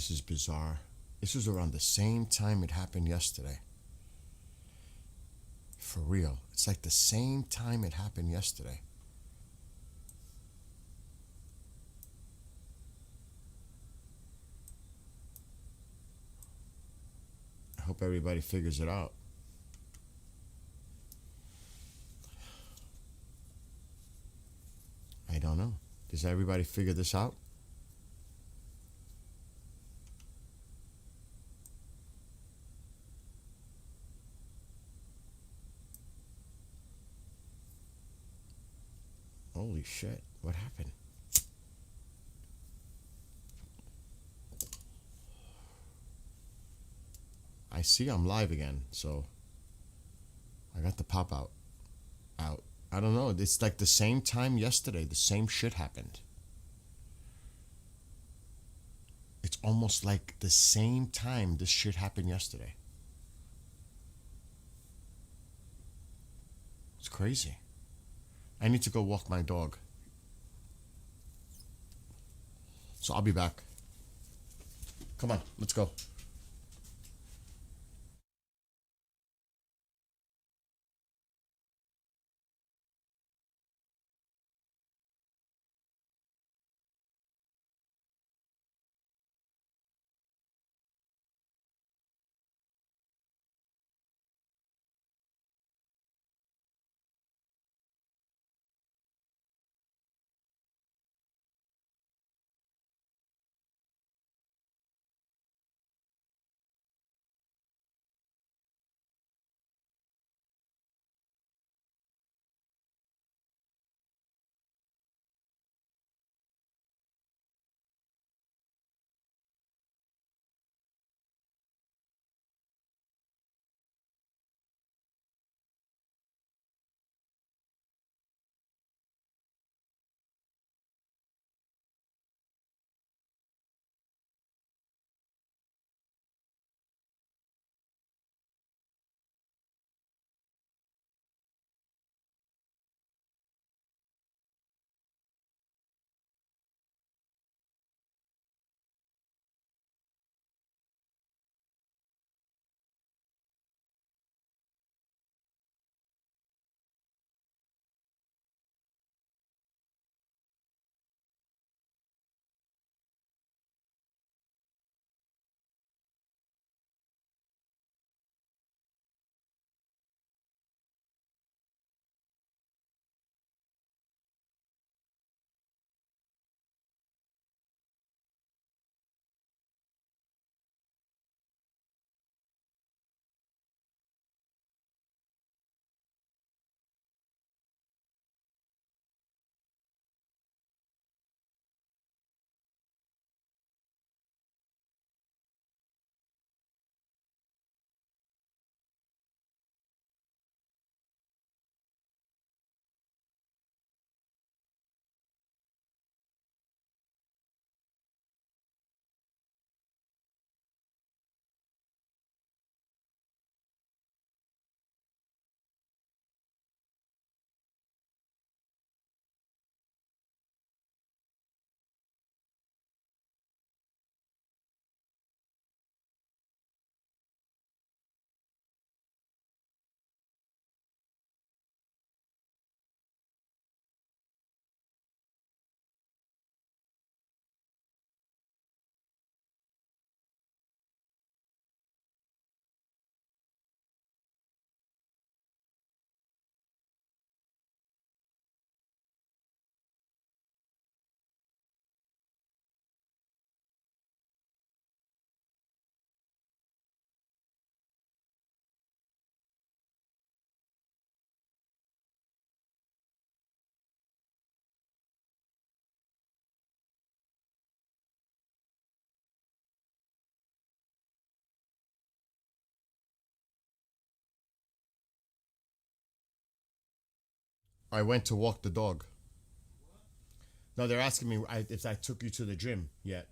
This is bizarre. This was around the same time it happened yesterday. For real. It's like the same time it happened yesterday. I hope everybody figures it out. I don't know. Does everybody figure this out? Holy shit. What happened? I see I'm live again, so I got the pop out. I don't know. It's like the same time yesterday. The same shit happened. It's almost like the same time this shit happened yesterday. It's crazy. I need to go walk my dog. So I'll be back. Come on, let's go. I went to walk the dog. No, they're asking me if I took you to the gym yet.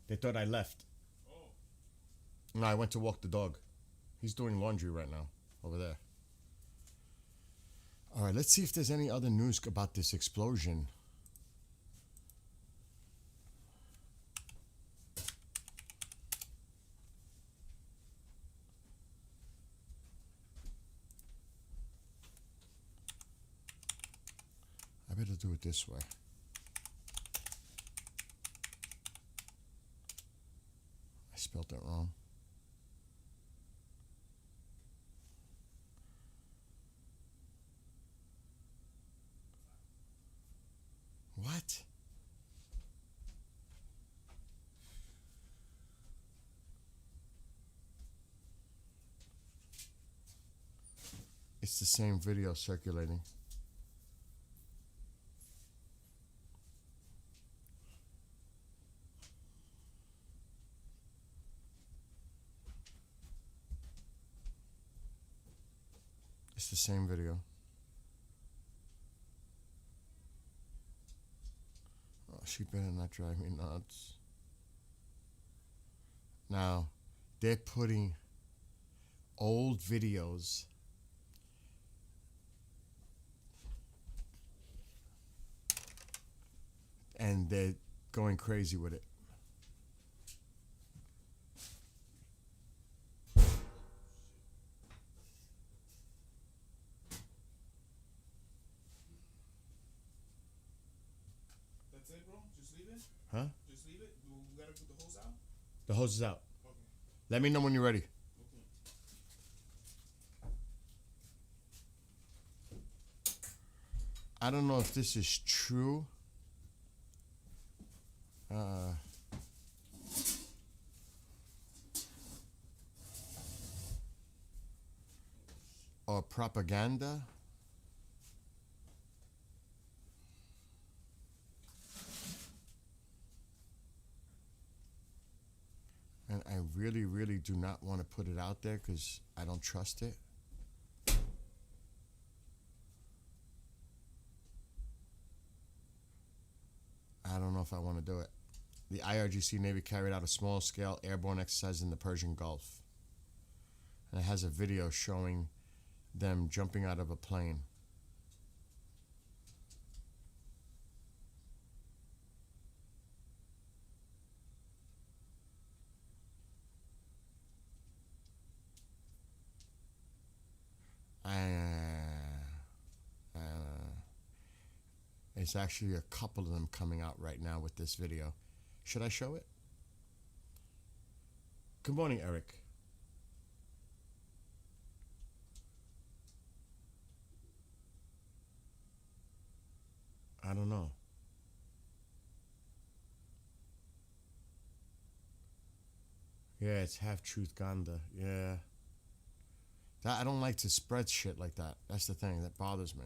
They thought I left. No, I went to walk the dog. He's doing laundry right now over there. All right, let's see if there's any other news about this explosion. better do it this way. I spelled it wrong. What? It's the same video circulating. It's the same video. Oh, she better not drive me nuts. Now, they're putting old videos and they're going crazy with it. That's it, bro? Just leave it? Huh? Just leave it? We gotta put the hose out? The hose is out. Okay. Let me know when you're ready. Okay. I don't know if this is true. Or propaganda. And I really, really do not want to put it out there because I don't trust it. I don't know if I want to do it. The IRGC Navy carried out a small-scale airborne exercise in the Persian Gulf. And it has a video showing them jumping out of a plane. It's actually a couple of them coming out right now with this video. Should I show it? Good morning, Eric. I don't know. Yeah, it's half-truth Ganda. Yeah. I don't like to spread shit like that. That's the thing that bothers me.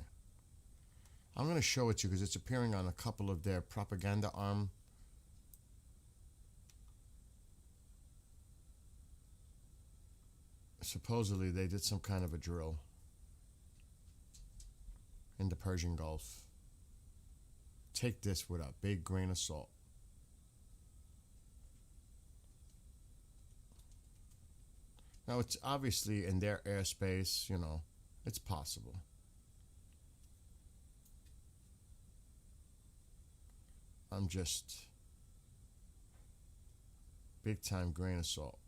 I'm going to show it to you because it's appearing on a couple of their propaganda arm. Supposedly, they did some kind of a drill in the Persian Gulf. Take this with a big grain of salt. Now, it's obviously in their airspace, you know, it's possible. I'm just big time grain of salt.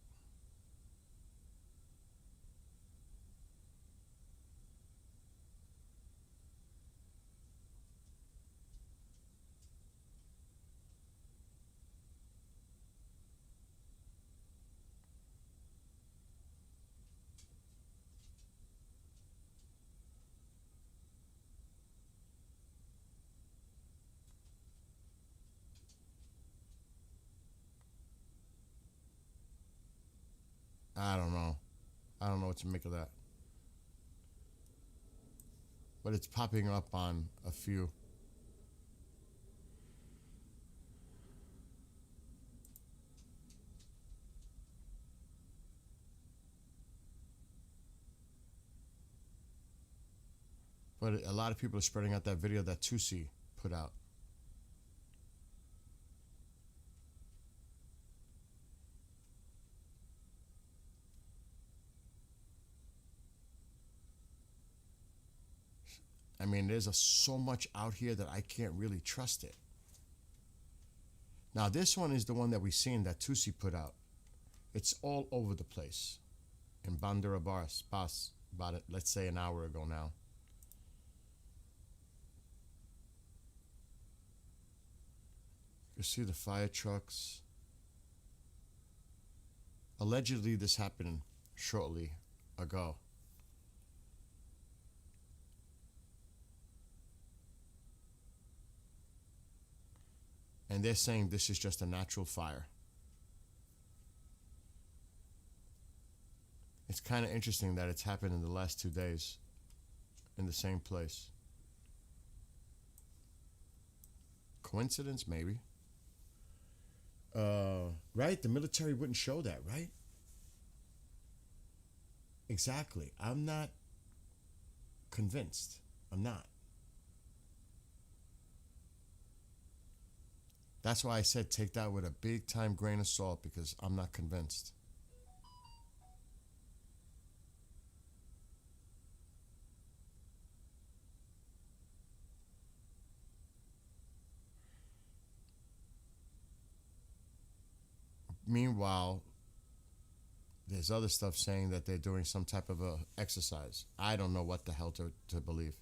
I don't know. I don't know what to make of that. But it's popping up on a few. But a lot of people are spreading out that video that Tusi put out. I mean, there's so much out here that I can't really trust it. Now, this one is the one that we seen that Tusi put out. It's all over the place. In Bandar Abbas, about it, let's say an hour ago now. You see the fire trucks. Allegedly, this happened shortly ago. And they're saying this is just a natural fire. It's kind of interesting that it's happened in the last 2 days in the same place. Coincidence, maybe. Right? The military wouldn't show that, right? Exactly. I'm not convinced. I'm not. That's why I said take that with a big time grain of salt, because I'm not convinced. Meanwhile, there's other stuff saying that they're doing some type of a exercise. I don't know what the hell to believe.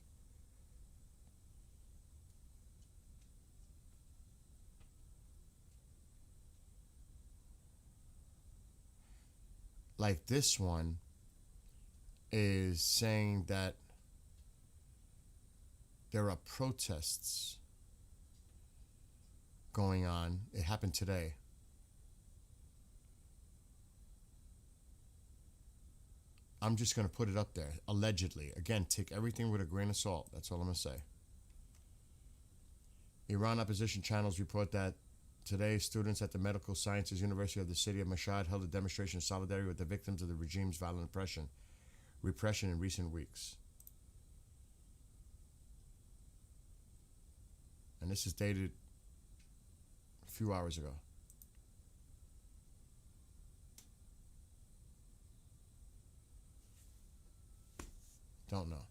Like this one is saying that there are protests going on. It happened today. I'm just going to put it up there. Allegedly. Again, take everything with a grain of salt. That's all I'm going to say. Iran opposition channels report that today students at the Medical Sciences University of the city of Mashhad held a demonstration of solidarity with the victims of the regime's violent repression in recent weeks. And this is dated a few hours ago. Don't know.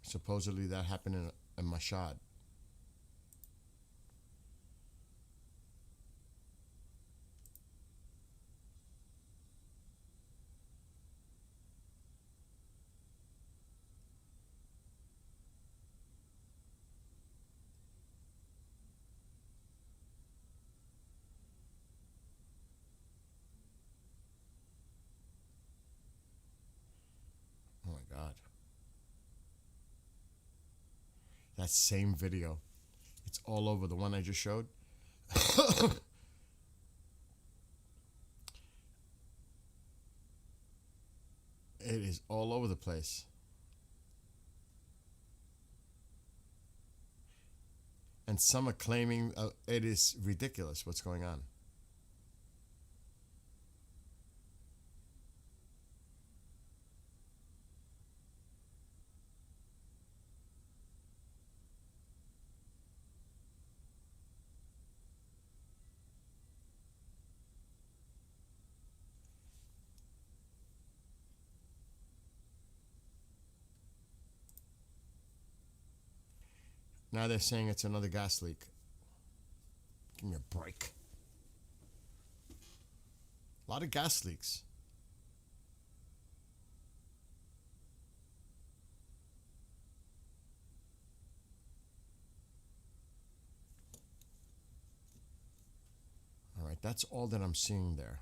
Supposedly that happened in Mashhad. Oh my God. That same video. It's all over the one I just showed. It is all over the place. And some are claiming it is ridiculous what's going on. Now they're saying it's another gas leak. Give me a break. A lot of gas leaks. All right, that's all that I'm seeing there.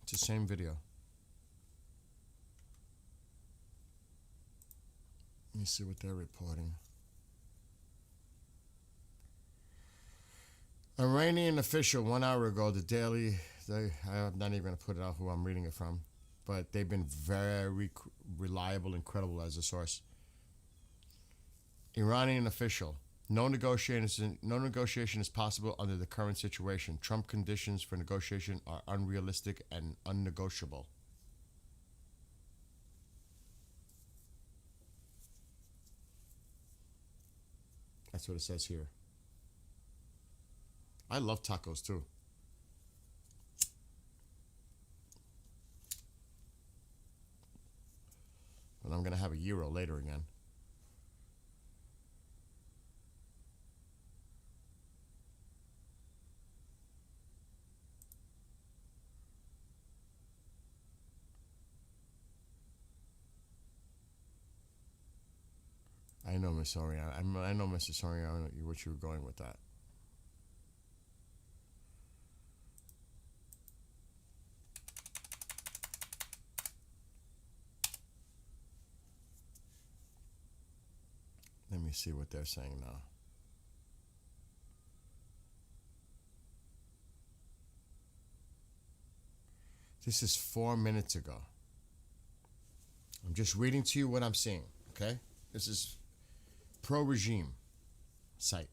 It's the same video. Let me see what they're reporting. Iranian official 1 hour ago, I'm not even going to put it out who I'm reading it from, but they've been very reliable and credible as a source. Iranian official, no negotiation is possible under the current situation. Trump conditions for negotiation are unrealistic and unnegotiable. That's what it says here. I love tacos too. But I'm going to have a gyro later again. I know, Miss Oriana. I know, Mrs. Oriana, what you were going with that. Let me see what they're saying now. This is 4 minutes ago. I'm just reading to you what I'm seeing, okay? This is pro-regime site.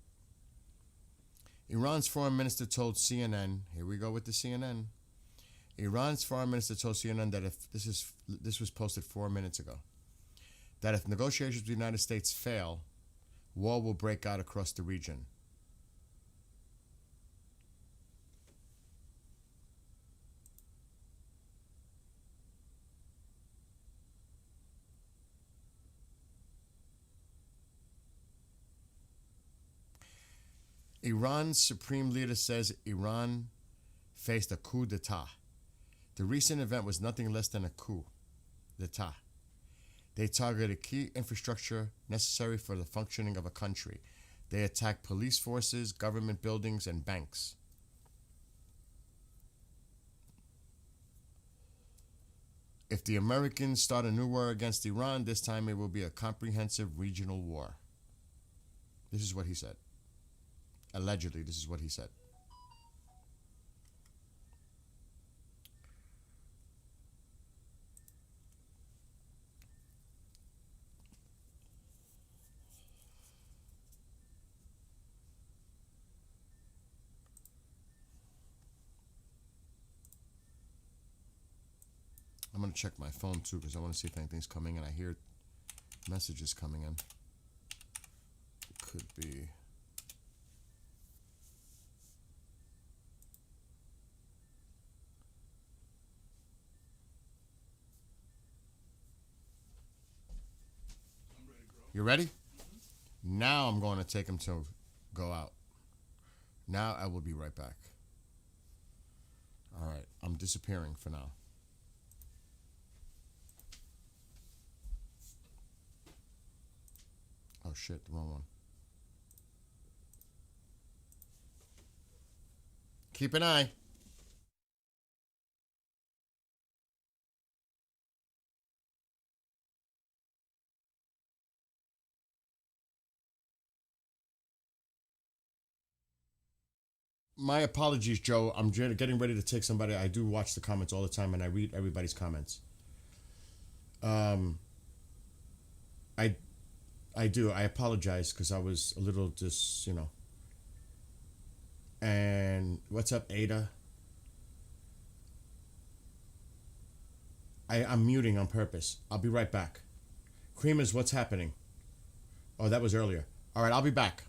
Iran's foreign minister told CNN, here we go with the CNN. Iran's foreign minister told CNN that if this was posted 4 minutes ago, that if negotiations with the United States fail, war will break out across the region. Iran's supreme leader says Iran faced a coup d'etat. The recent event was nothing less than a coup d'etat. They targeted key infrastructure necessary for the functioning of a country. They attacked police forces, government buildings, and banks. If the Americans start a new war against Iran, this time it will be a comprehensive regional war. This is what he said. Allegedly, this is what he said. I'm going to check my phone too because I want to see if anything's coming in. I hear messages coming in. It could be. I'm ready, bro. You ready? Now I'm going to take him to go out. Now I will be right back. All right, I'm disappearing for now. Oh shit, the wrong one. Keep an eye. My apologies, Joe. I'm getting ready to take somebody. I do watch the comments all the time, and I read everybody's comments. Um, I, I do. I apologize because I was a little just. And what's up, Ada? I'm muting on purpose. I'll be right back. Creamers, what's happening? Oh, that was earlier. All right, I'll be back.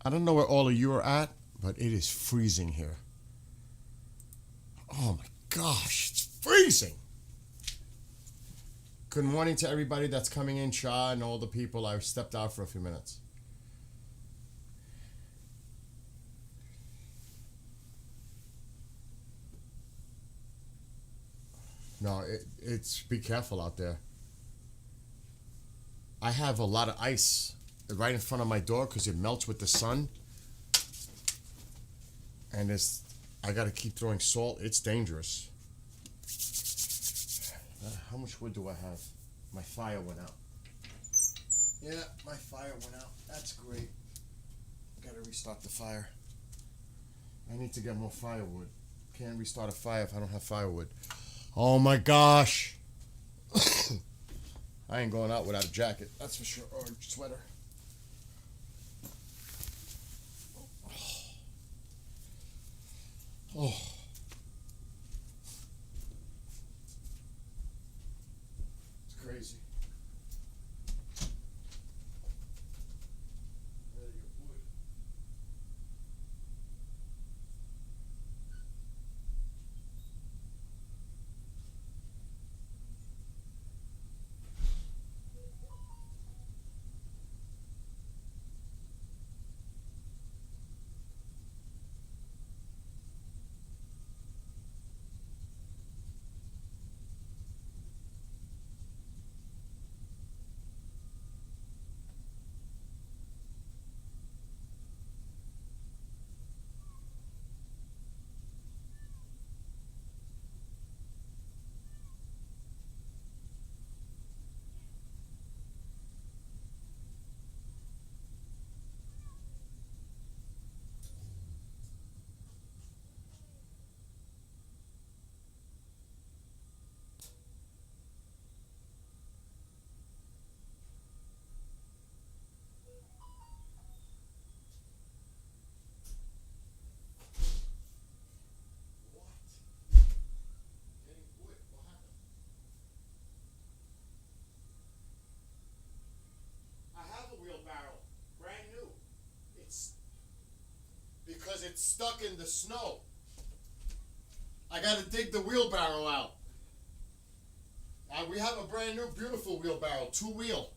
I don't know where all of you are at, but it is freezing here. Oh my gosh, it's freezing. Good morning to everybody that's coming in, Shah, and all the people. I stepped out for a few minutes. No, it's be careful out there. I have a lot of ice right in front of my door because it melts with the sun. And I got to keep throwing salt. It's dangerous. How much wood do I have? My fire went out. Yeah, my fire went out. That's great. Got to restart the fire. I need to get more firewood. Can't restart a fire if I don't have firewood. Oh my gosh. I ain't going out without a jacket, that's for sure, or a sweater. Oh. It's crazy. Wheelbarrow, brand new. It's because it's stuck in the snow. I gotta dig the wheelbarrow out. And we have a brand new, beautiful wheelbarrow, 2-wheel.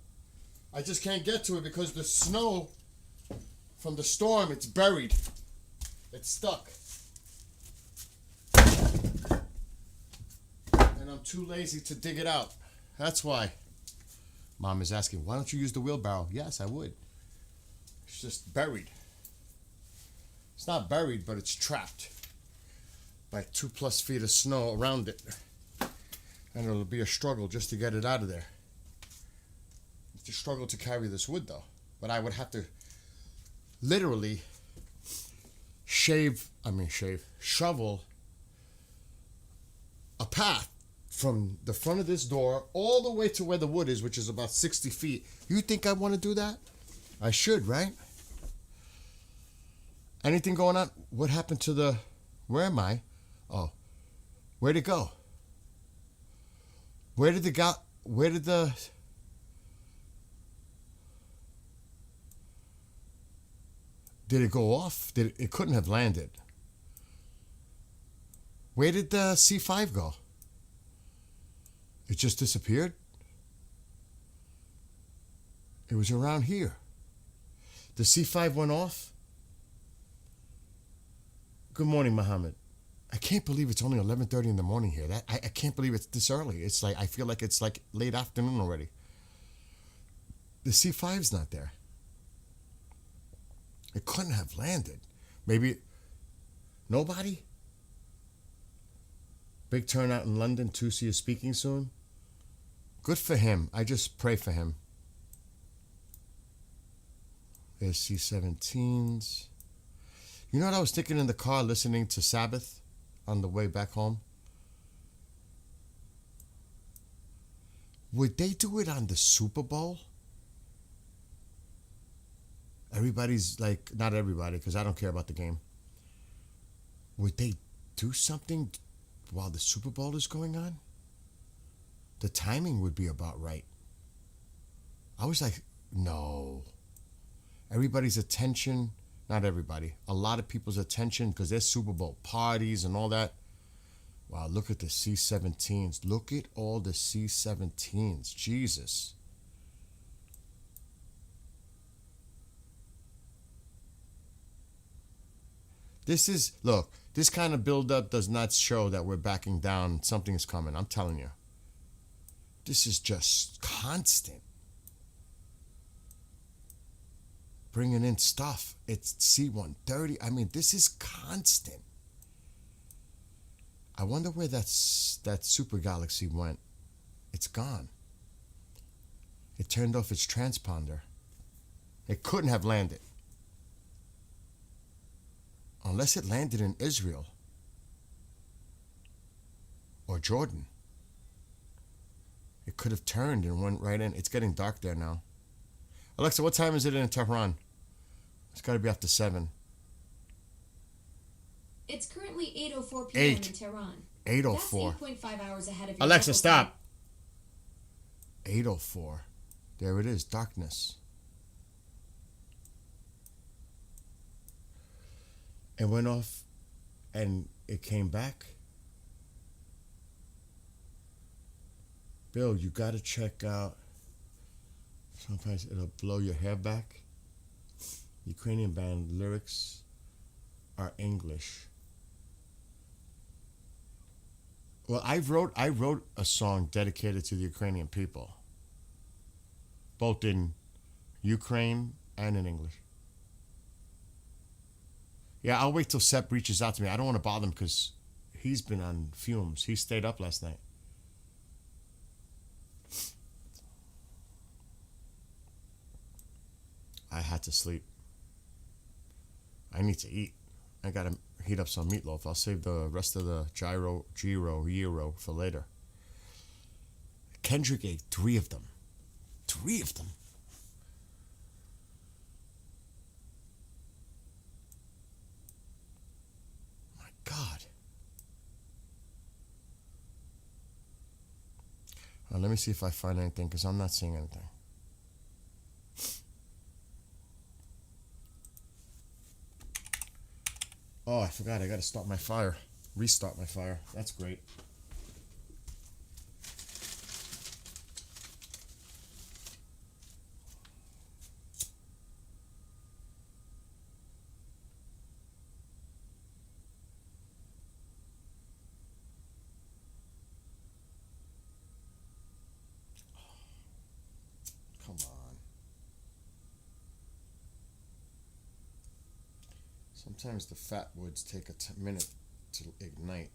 I just can't get to it because the snow from the storm, it's buried. It's stuck. And I'm too lazy to dig it out. That's why. Mom is asking, why don't you use the wheelbarrow? Yes, I would. It's just buried. It's not buried, but it's trapped by 2+ feet of snow around it. And it'll be a struggle just to get it out of there. It's a struggle to carry this wood, though. But I would have to literally shovel a path from the front of this door all the way to where the wood is, which is about 60 feet. You think I want to do that? I should, right? Anything going on? What happened to the... Where am I? Oh. Where'd it go? Where did the... Did it go off? It couldn't have landed. Where did the C5 go? It just disappeared? It was around here. The C5 went off? Good morning, Muhammad. I can't believe it's only 11:30 in the morning here. I can't believe it's this early. It's like, I feel like it's like late afternoon already. The C5's not there. It couldn't have landed. Maybe... Nobody? Big turnout in London. Tusi is speaking soon. Good for him. I just pray for him. There's C-17s. You know what I was thinking in the car listening to Sabbath on the way back home? Would they do it on the Super Bowl? Everybody's like, not everybody, because I don't care about the game. Would they do something while the Super Bowl is going on? The timing would be about right. I was like, no. Everybody's attention Not everybody. A lot of people's attention because there's Super Bowl parties and all that. Wow, look at the C-17s. Look at all the C-17s. Jesus. Look, this kind of build-up does not show that we're backing down. Something is coming. I'm telling you. This is just constant. Bringing in stuff. It's C-130. I mean, this is constant. I wonder where that super galaxy went. It's gone. It turned off its transponder. It couldn't have landed. Unless it landed in Israel. Or Jordan. It could have turned and went right in. It's getting dark there now. Alexa, what time is it in Tehran? It's got to be after 7. It's currently 8:04 p.m. in Tehran. 8:04. That's 8.5 hours ahead of your Alexa, local stop. 8:04. There it is, darkness. It went off and it came back. Bill, you got to check out. Sometimes it'll blow your hair back. Ukrainian band lyrics are English. Well, I wrote a song dedicated to the Ukrainian people, both in Ukraine and in English. Yeah, I'll wait till Sepp reaches out to me. I don't want to bother him because he's been on fumes. He stayed up last night. I had to sleep. I need to eat. I gotta heat up some meatloaf. I'll save the rest of the gyro for later. Kendrick ate 3 of them. 3 of them. My God. Let me see if I find anything because I'm not seeing anything. Oh, I forgot. I got to start my fire. Restart my fire. That's great. Come on. Sometimes the fat woods take a minute to ignite.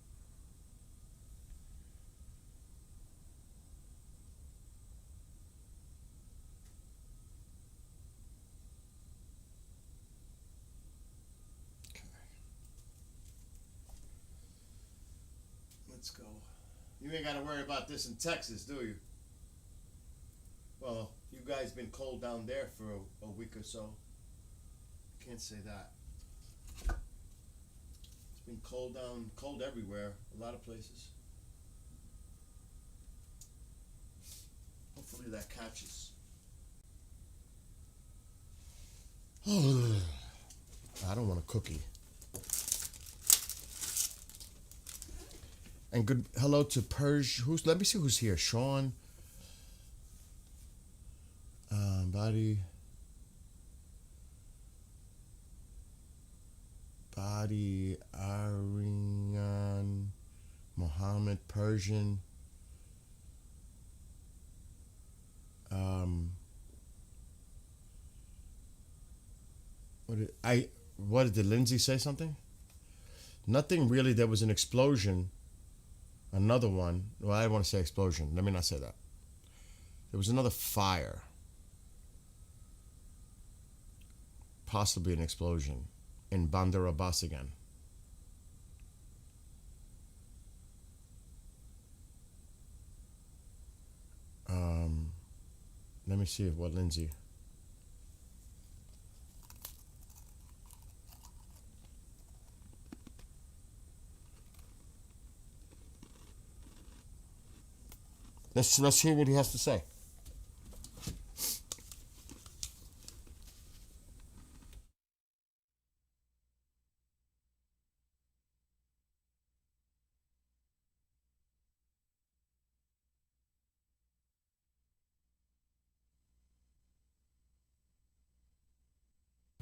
Okay. Let's go. You ain't got to worry about this in Texas, do you? Well, you guys been cold down there for a week or so. Can't say that. It's been cold everywhere, a lot of places. Hopefully that catches. I don't want a cookie. And good hello to Perj. Let me see who's here. Sean. Body Arian, Mohammed, Persian. What did Lindsay say something? Nothing really. There was an explosion. Another one. Well, I don't want to say explosion. Let me not say that. There was another fire. Possibly an explosion in Bandar Abbas again. Let me see what Lindsay. Let's hear what he has to say.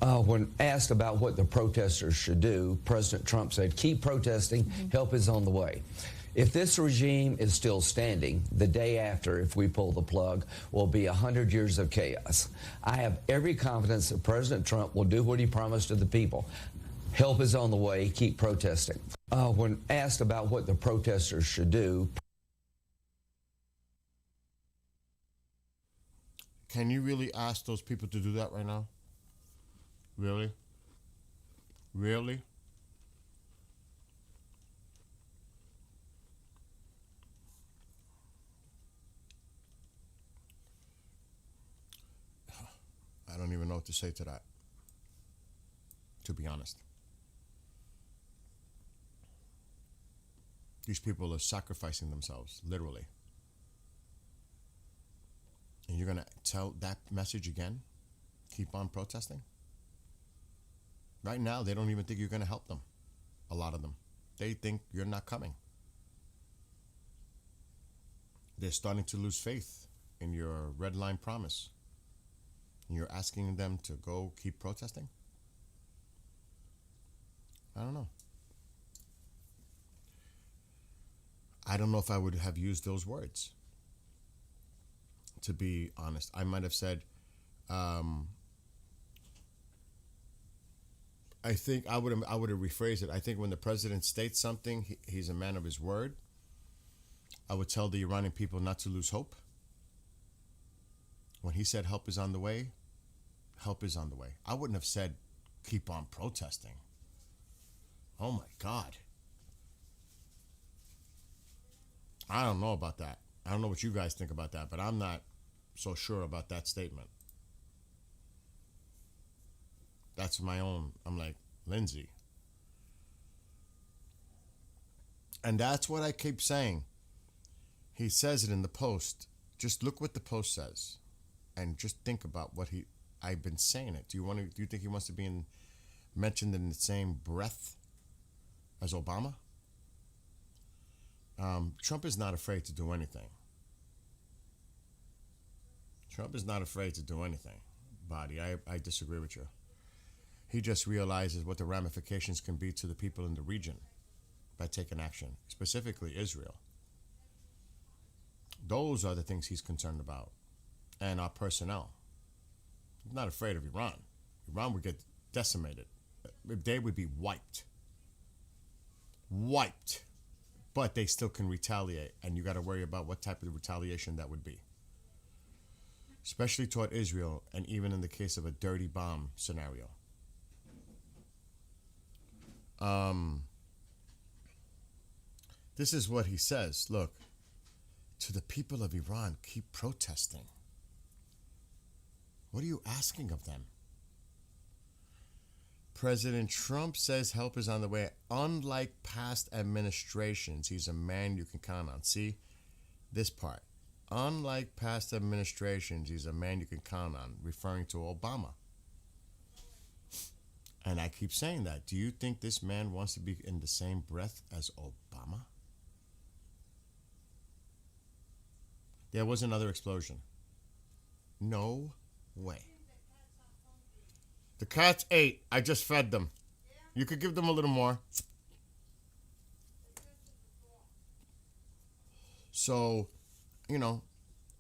When asked about what the protesters should do, President Trump said, keep protesting, help is on the way. If this regime is still standing, the day after, if we pull the plug, will be 100 years of chaos. I have every confidence that President Trump will do what he promised to the people. Help is on the way, keep protesting. When asked about what the protesters should do, Can you really ask those people to do that right now? Really? Really? I don't even know what to say to that, to be honest. These people are sacrificing themselves, literally. And you're going to tell that message again? Keep on protesting? Right now, they don't even think you're going to help them. A lot of them. They think you're not coming. They're starting to lose faith in your red line promise. And you're asking them to go keep protesting? I don't know. I don't know if I would have used those words. To be honest, I might have said, I think I would have rephrased it. I think when the president states something, he's a man of his word. I would tell the Iranian people not to lose hope. When he said help is on the way, help is on the way. I wouldn't have said keep on protesting. Oh my God. I don't know about that. I don't know what you guys think about that, but I'm not so sure about that statement. That's my own. I'm like, Lindsay. And that's what I keep saying. He says it in the post. Just look what the post says. And just think about what I've been saying it. Do you think he wants to be mentioned in the same breath as Obama? Trump is not afraid to do anything. Trump is not afraid to do anything, Body. I disagree with you. He just realizes what the ramifications can be to the people in the region by taking action, specifically Israel. Those are the things he's concerned about, and our personnel. He's not afraid of Iran. Iran would get decimated. They would be wiped. Wiped. But they still can retaliate, and you got to worry about what type of retaliation that would be. Especially toward Israel, and even in the case of a dirty bomb scenario. This is what he says. Look, to the people of Iran, keep protesting. What are you asking of them? President Trump says help is on the way. Unlike past administrations, he's a man you can count on. See this part. Unlike past administrations, he's a man you can count on, referring to Obama. And I keep saying that. Do you think this man wants to be in the same breath as Obama? There was another explosion. No way. The cats ate. I just fed them. You could give them a little more. So,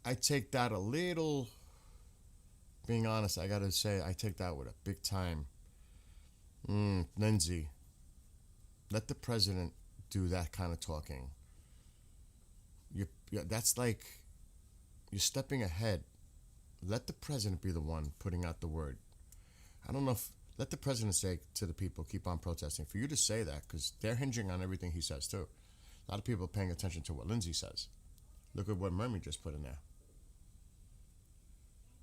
I take that a little, being honest, I gotta say, I take that with a big time. Lindsay, let the president do that kind of talking. That's like, you're stepping ahead. Let the president be the one putting out the word. I don't know if, let the president say to the people, keep on protesting. For you to say that, because they're hinging on everything he says too. A lot of people are paying attention to what Lindsay says. Look at what Mermy just put in there.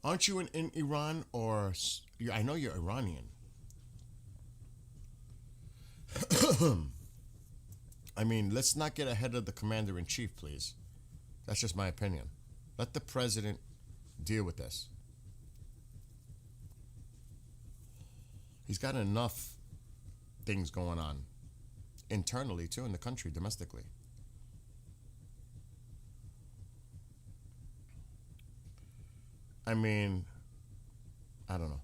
Aren't you in Iran, or I know you're Iranian. I mean, let's not get ahead of the commander-in-chief, please. That's just my opinion. Let the president deal with this. He's got enough things going on internally, too, in the country, domestically. I mean, I don't know.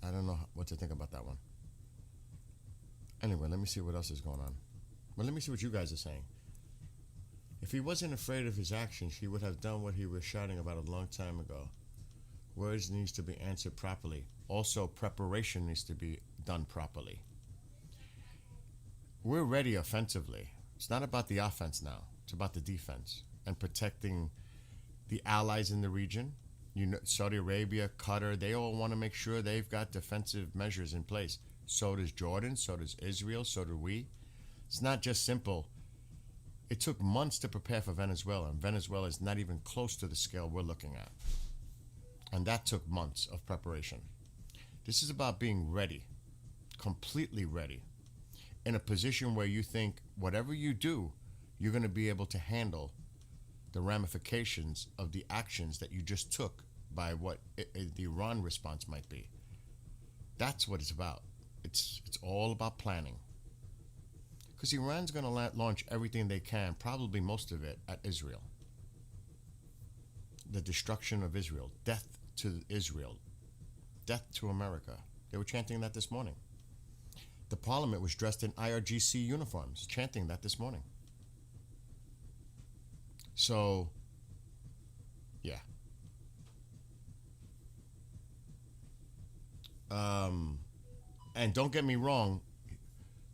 I don't know what to think about that one. Anyway, let me see what else is going on. Well, let me see what you guys are saying. If he wasn't afraid of his actions, he would have done what he was shouting about a long time ago. Words needs to be answered properly. Also, preparation needs to be done properly. We're ready offensively. It's not about the offense now. It's about the defense and protecting the allies in the region. You know, Saudi Arabia, Qatar, they all want to make sure they've got defensive measures in place. So does Jordan, so does Israel, so do we. It's not just simple. It took months to prepare for Venezuela, and Venezuela is not even close to the scale we're looking at. And that took months of preparation. This is about being ready, completely ready, in a position where you think whatever you do, you're going to be able to handle the ramifications of the actions that you just took by what the Iran response might be. That's what it's about. It's all about planning. Because Iran's going to launch everything they can, probably most of it, at Israel. The destruction of Israel, death to Israel, death to America. They were chanting that this morning. The parliament was dressed in IRGC uniforms, chanting that this morning. So, yeah. And don't get me wrong,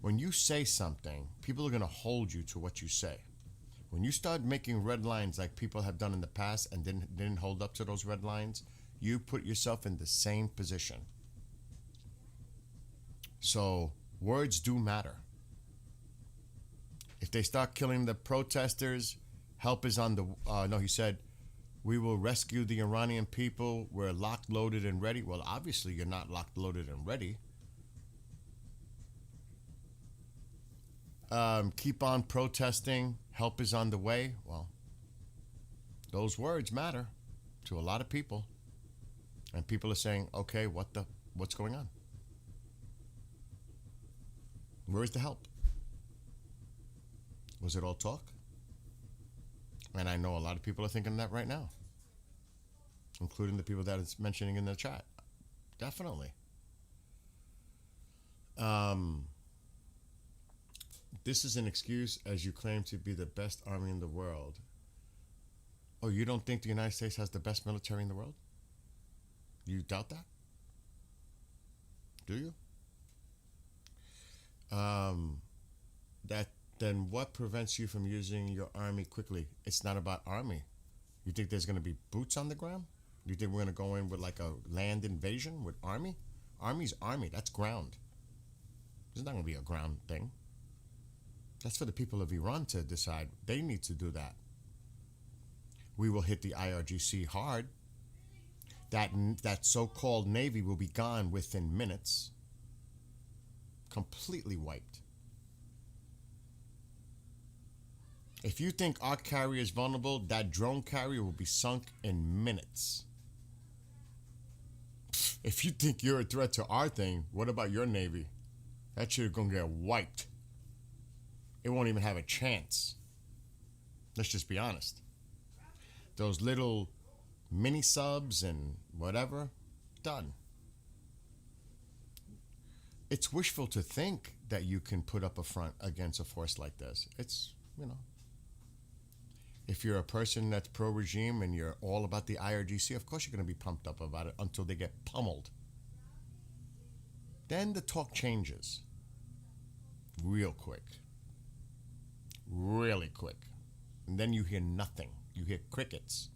when you say something, people are going to hold you to what you say. When you start making red lines like people have done in the past and didn't hold up to those red lines, you put yourself in the same position. So, words do matter. If they start killing the protesters, help is on the... he said, we will rescue the Iranian people. We're locked, loaded, and ready. Well, obviously, you're not locked, loaded, and ready. Keep on protesting. Help is on the way. Well, those words matter to a lot of people. And people are saying, okay, what's going on? Where's the help? Was it all talk? And I know a lot of people are thinking that right now, including the people that it's mentioning in the chat. Definitely. This is an excuse as you claim to be the best army in the world. Oh, you don't think the United States has the best military in the world? You doubt that? Do you? Then what prevents you from using your army quickly? It's not about army. You think there's going to be boots on the ground? You think we're going to go in with like a land invasion with army? Army's army. That's ground. There's not going to be a ground thing. That's for the people of Iran to decide. They need to do that. We will hit the IRGC hard. That so-called Navy will be gone within minutes. Completely wiped. If you think our carrier is vulnerable, that drone carrier will be sunk in minutes. If you think you're a threat to our thing, what about your Navy? That shit is going to get wiped. It won't even have a chance. Let's just be honest. Those little mini subs and whatever, done. It's wishful to think that you can put up a front against a force like this. It's, if you're a person that's pro-regime and you're all about the IRGC, of course you're going to be pumped up about it until they get pummeled. Then the talk changes real quick. Really quick. And then you hear nothing. You hear crickets.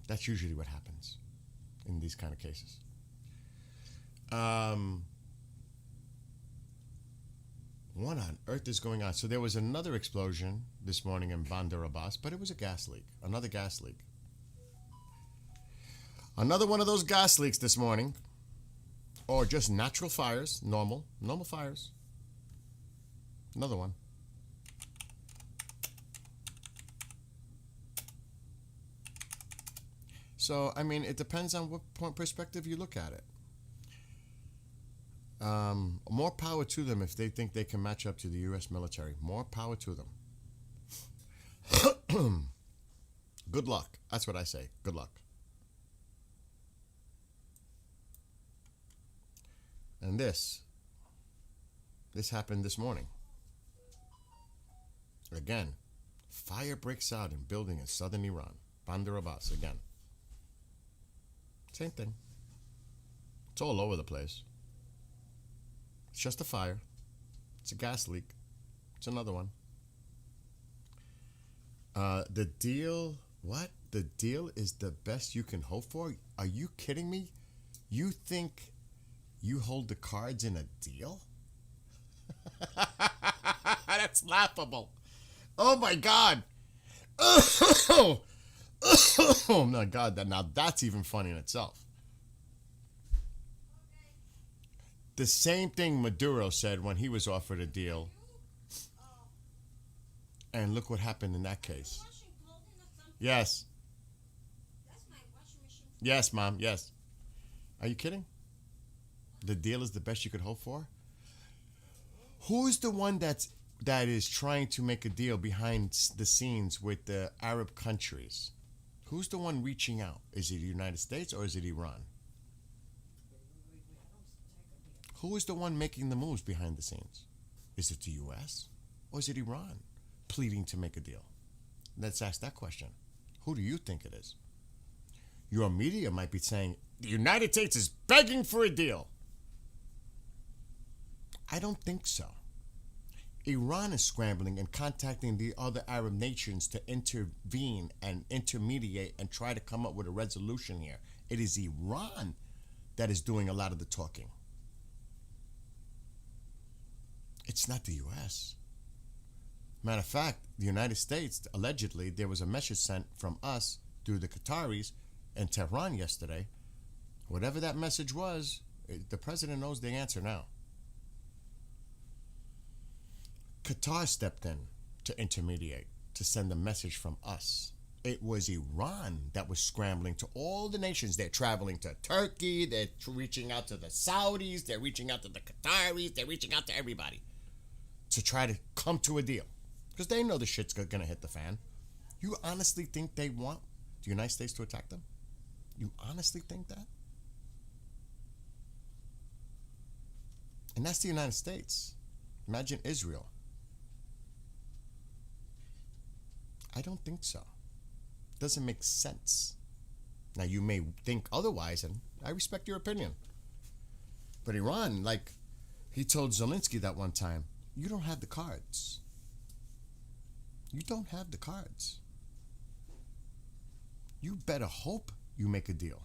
That's usually what happens in these kind of cases. What on earth is going on? So there was another explosion this morning in Bandar Abbas, but it was a gas leak. Another gas leak. Another one of those gas leaks this morning. Or just natural fires. Normal fires. Another one. So, I mean, it depends on what perspective you look at it. More power to them if they think they can match up to the U.S. military. More power to them. Good luck. That's what I say. Good luck. And this happened this morning. Again, fire breaks out in building in southern Iran. Bandar Abbas again. Same thing. It's all over the place. It's just a fire. It's a gas leak. It's another one. The deal, what? The deal is the best you can hope for? Are you kidding me? You think you hold the cards in a deal? That's laughable. Oh my God. Oh my God. Now that's even funny in itself. The same thing Maduro said when he was offered a deal. And look what happened in that case. Yes. Yes, Mom. Yes. Are you kidding? The deal is the best you could hope for? Who's the one that is trying to make a deal behind the scenes with the Arab countries? Who's the one reaching out? Is it the United States or is it Iran? Who is the one making the moves behind the scenes? Is it the U.S. or is it Iran pleading to make a deal? Let's ask that question. Who do you think it is? Your media might be saying, the United States is begging for a deal. I don't think so. Iran is scrambling and contacting the other Arab nations to intervene and intermediate and try to come up with a resolution here. It is Iran that is doing a lot of the talking. It's not the U.S. Matter of fact, the United States, allegedly, there was a message sent from us through the Qataris in Tehran yesterday. Whatever that message was, the president knows the answer now. Qatar stepped in to intermediate, to send a message from us. It was Iran that was scrambling to all the nations. They're traveling to Turkey, they're reaching out to the Saudis, they're reaching out to the Qataris, they're reaching out to everybody to try to come to a deal. Because they know the shit's going to hit the fan. You honestly think they want the United States to attack them? You honestly think that? And that's the United States. Imagine Israel. I don't think so. Doesn't make sense. Now, you may think otherwise, and I respect your opinion. But Iran, like he told Zelensky that one time, you don't have the cards. You don't have the cards. You better hope you make a deal.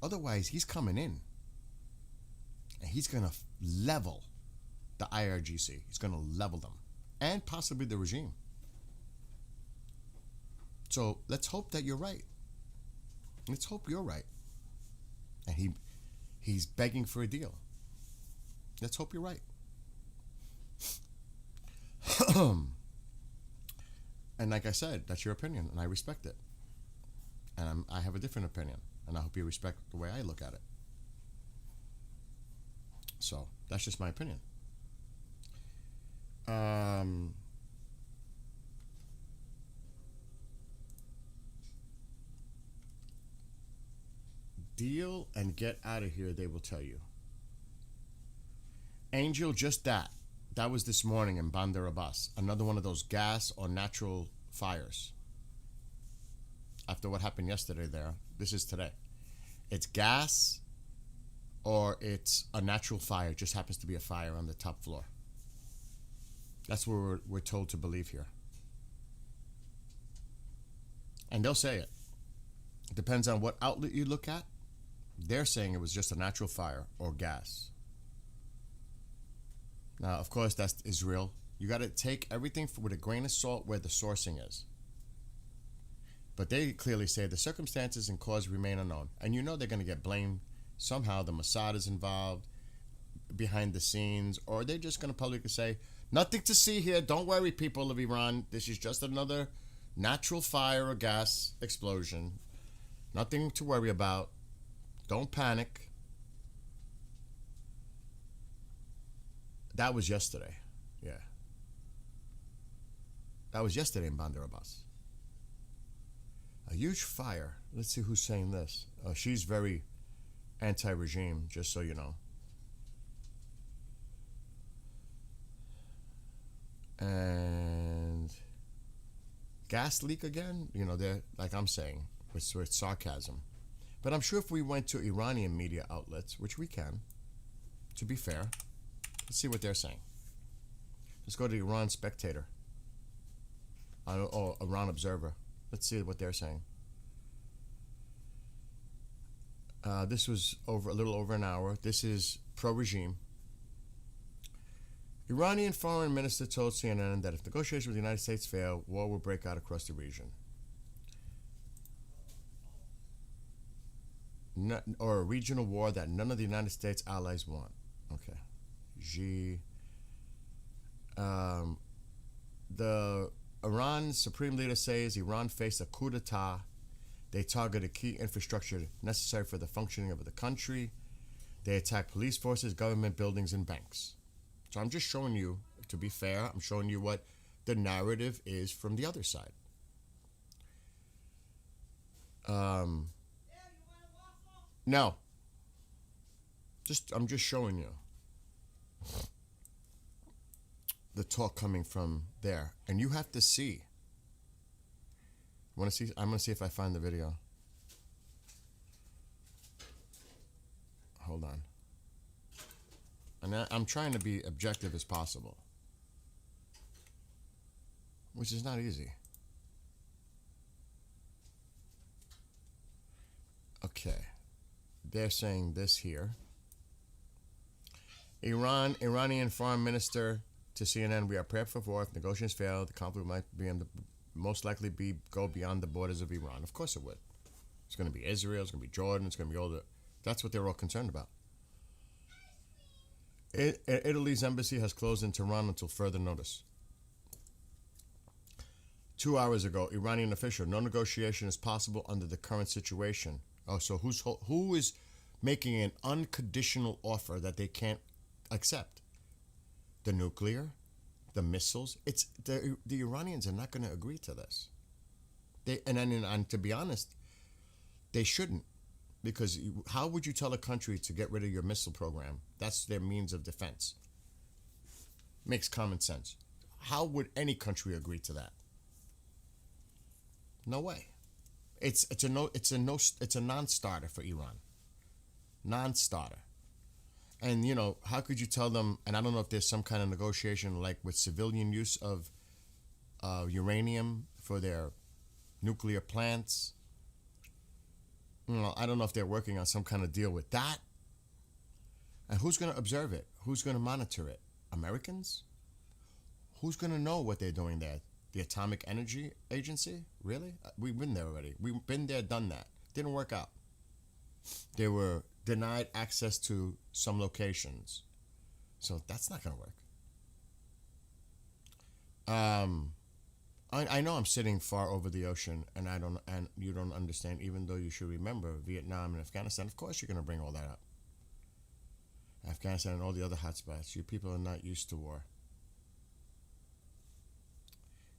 Otherwise, he's coming in. And he's going to level the IRGC. He's going to level them. And possibly the regime. So let's hope that you're right. Let's hope you're right. And he's begging for a deal. Let's hope you're right. And like I said, that's your opinion, and I respect it. And I have a different opinion, and I hope you respect the way I look at it. So that's just my opinion. Deal and get out of here, they will tell you. Angel, just that. That was this morning in Bandar Abbas. Another one of those gas or natural fires. After what happened yesterday there, this is today. It's gas or it's a natural fire. It just happens to be a fire on the top floor. That's what we're told to believe here. And they'll say it. It depends on what outlet you look at. They're saying it was just a natural fire or gas. Now, of course, that's Israel. You got to take everything with a grain of salt where the sourcing is. But they clearly say the circumstances and cause remain unknown. And you know they're going to get blamed. Somehow the Mossad is involved behind the scenes. Or they're just going to publicly say, nothing to see here. Don't worry, people of Iran. This is just another natural fire or gas explosion. Nothing to worry about. Don't panic. That was yesterday. Yeah. That was yesterday in Bandar Abbas. A huge fire. Let's see who's saying this. She's very anti-regime, just so you know. And gas leak again? You know, they're, like I'm saying, with sarcasm. But I'm sure if we went to Iranian media outlets, which we can, to be fair, let's see what they're saying. Let's go to Iran Spectator. Or Iran Observer. Let's see what they're saying. This was a little over an hour. This is pro-regime. Iranian foreign minister told CNN that if negotiations with the United States fail, war will break out across the region. Or a regional war that none of the United States allies want. Okay. The Iran supreme leader says Iran faced a coup d'etat. They targeted key infrastructure necessary for the functioning of the country. They attacked police forces, government buildings, and banks. So I'm just showing you, to be fair, I'm showing you what the narrative is from the other side. No. I'm just showing you the talk coming from there. And you have to see. Want to see? I'm going to see if I find the video. Hold on. And I'm trying to be objective as possible, which is not easy. Okay. They're saying this here. Iranian foreign minister to CNN, we are prepared for war. If negotiations fail, the conflict might most likely go beyond the borders of Iran. Of course it would. It's going to be Israel, it's going to be Jordan, it's going to be all the... That's what they're all concerned about. Italy's embassy has closed in Tehran until further notice. 2 hours ago, Iranian official, no negotiation is possible under the current situation. Oh, so who is making an unconditional offer that they can't accept? The nuclear, the missiles. It's the Iranians are not going to agree to this. And to be honest, they shouldn't, because how would you tell a country to get rid of your missile program? That's their means of defense. Makes common sense. How would any country agree to that? No way. It's a non-starter for Iran. Non-starter. And, you know, how could you tell them, and I don't know if there's some kind of negotiation like with civilian use of uranium for their nuclear plants. You know, I don't know if they're working on some kind of deal with that. And who's going to observe it? Who's going to monitor it? Americans? Who's going to know what they're doing there? The Atomic Energy Agency? Really? We've been there already. We've been there, done that. Didn't work out. They were denied access to some locations. So that's not going to work. I know I'm sitting far over the ocean, and you don't understand, even though you should remember Vietnam and Afghanistan. Of course you're going to bring all that up. Afghanistan and all the other hotspots. You people are not used to war.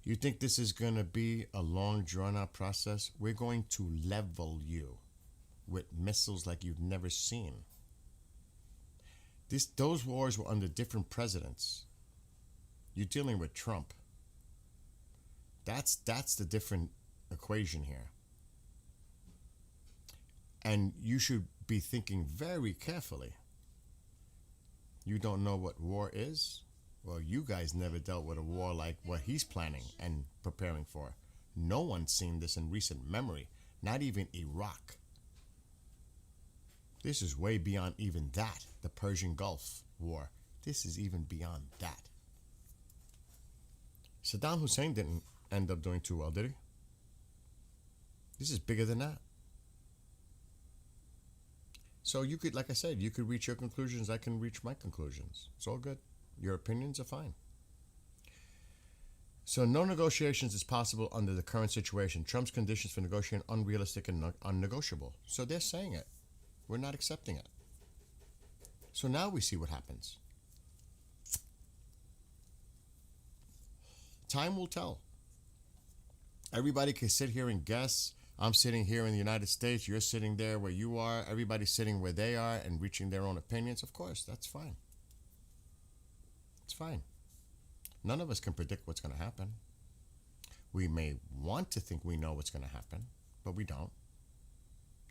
You think this is going to be a long, drawn-out process? We're going to level you with missiles like you've never seen. Those wars were under different presidents. You're dealing with Trump. That's the different equation here. And you should be thinking very carefully. You don't know what war is? Well, you guys never dealt with a war like what he's planning and preparing for. No one's seen this in recent memory, not even Iraq. This is way beyond even that, the Persian Gulf War. This is even beyond that. Saddam Hussein didn't end up doing too well, did he? This is bigger than that. So you could, like I said, you could reach your conclusions, I can reach my conclusions. It's all good. Your opinions are fine. So no negotiations is possible under the current situation. Trump's conditions for negotiating unrealistic and unnegotiable. So they're saying it. We're not accepting it. So now we see what happens. Time will tell. Everybody can sit here and guess. I'm sitting here in the United States, you're sitting there where you are, everybody's sitting where they are and reaching their own opinions. Of course, that's fine. It's fine. None of us can predict what's going to happen. We may want to think we know what's going to happen, but we don't.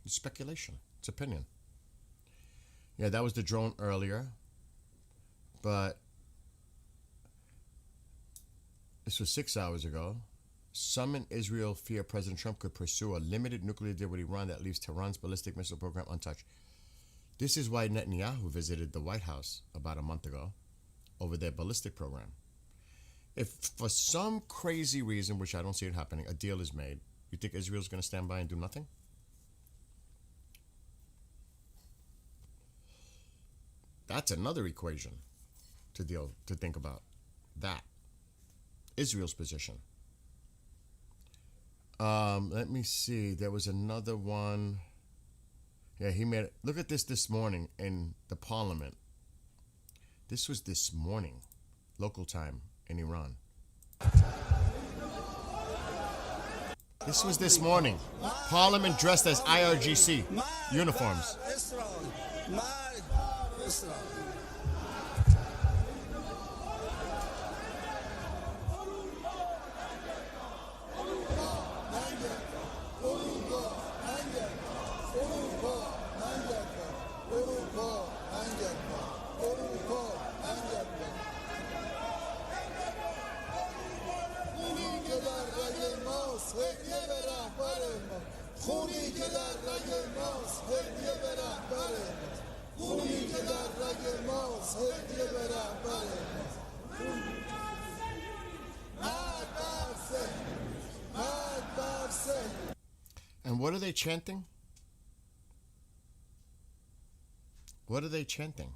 It's speculation. It's opinion. Yeah, that was the drone earlier, but this was 6 hours ago. Some in Israel fear President Trump could pursue a limited nuclear deal with Iran that leaves Tehran's ballistic missile program untouched. This is why Netanyahu visited the White House about a month ago over their ballistic program. If for some crazy reason, which I don't see it happening, a deal is made, you think Israel's going to stand by and do nothing? That's another equation to think about. That. Israel's position. Let me see. There was another one. Yeah, he made it. Look at this morning in the parliament. This was this morning, local time in Iran. This was this morning. Parliament dressed as IRGC uniforms. And what are they chanting? What are they chanting?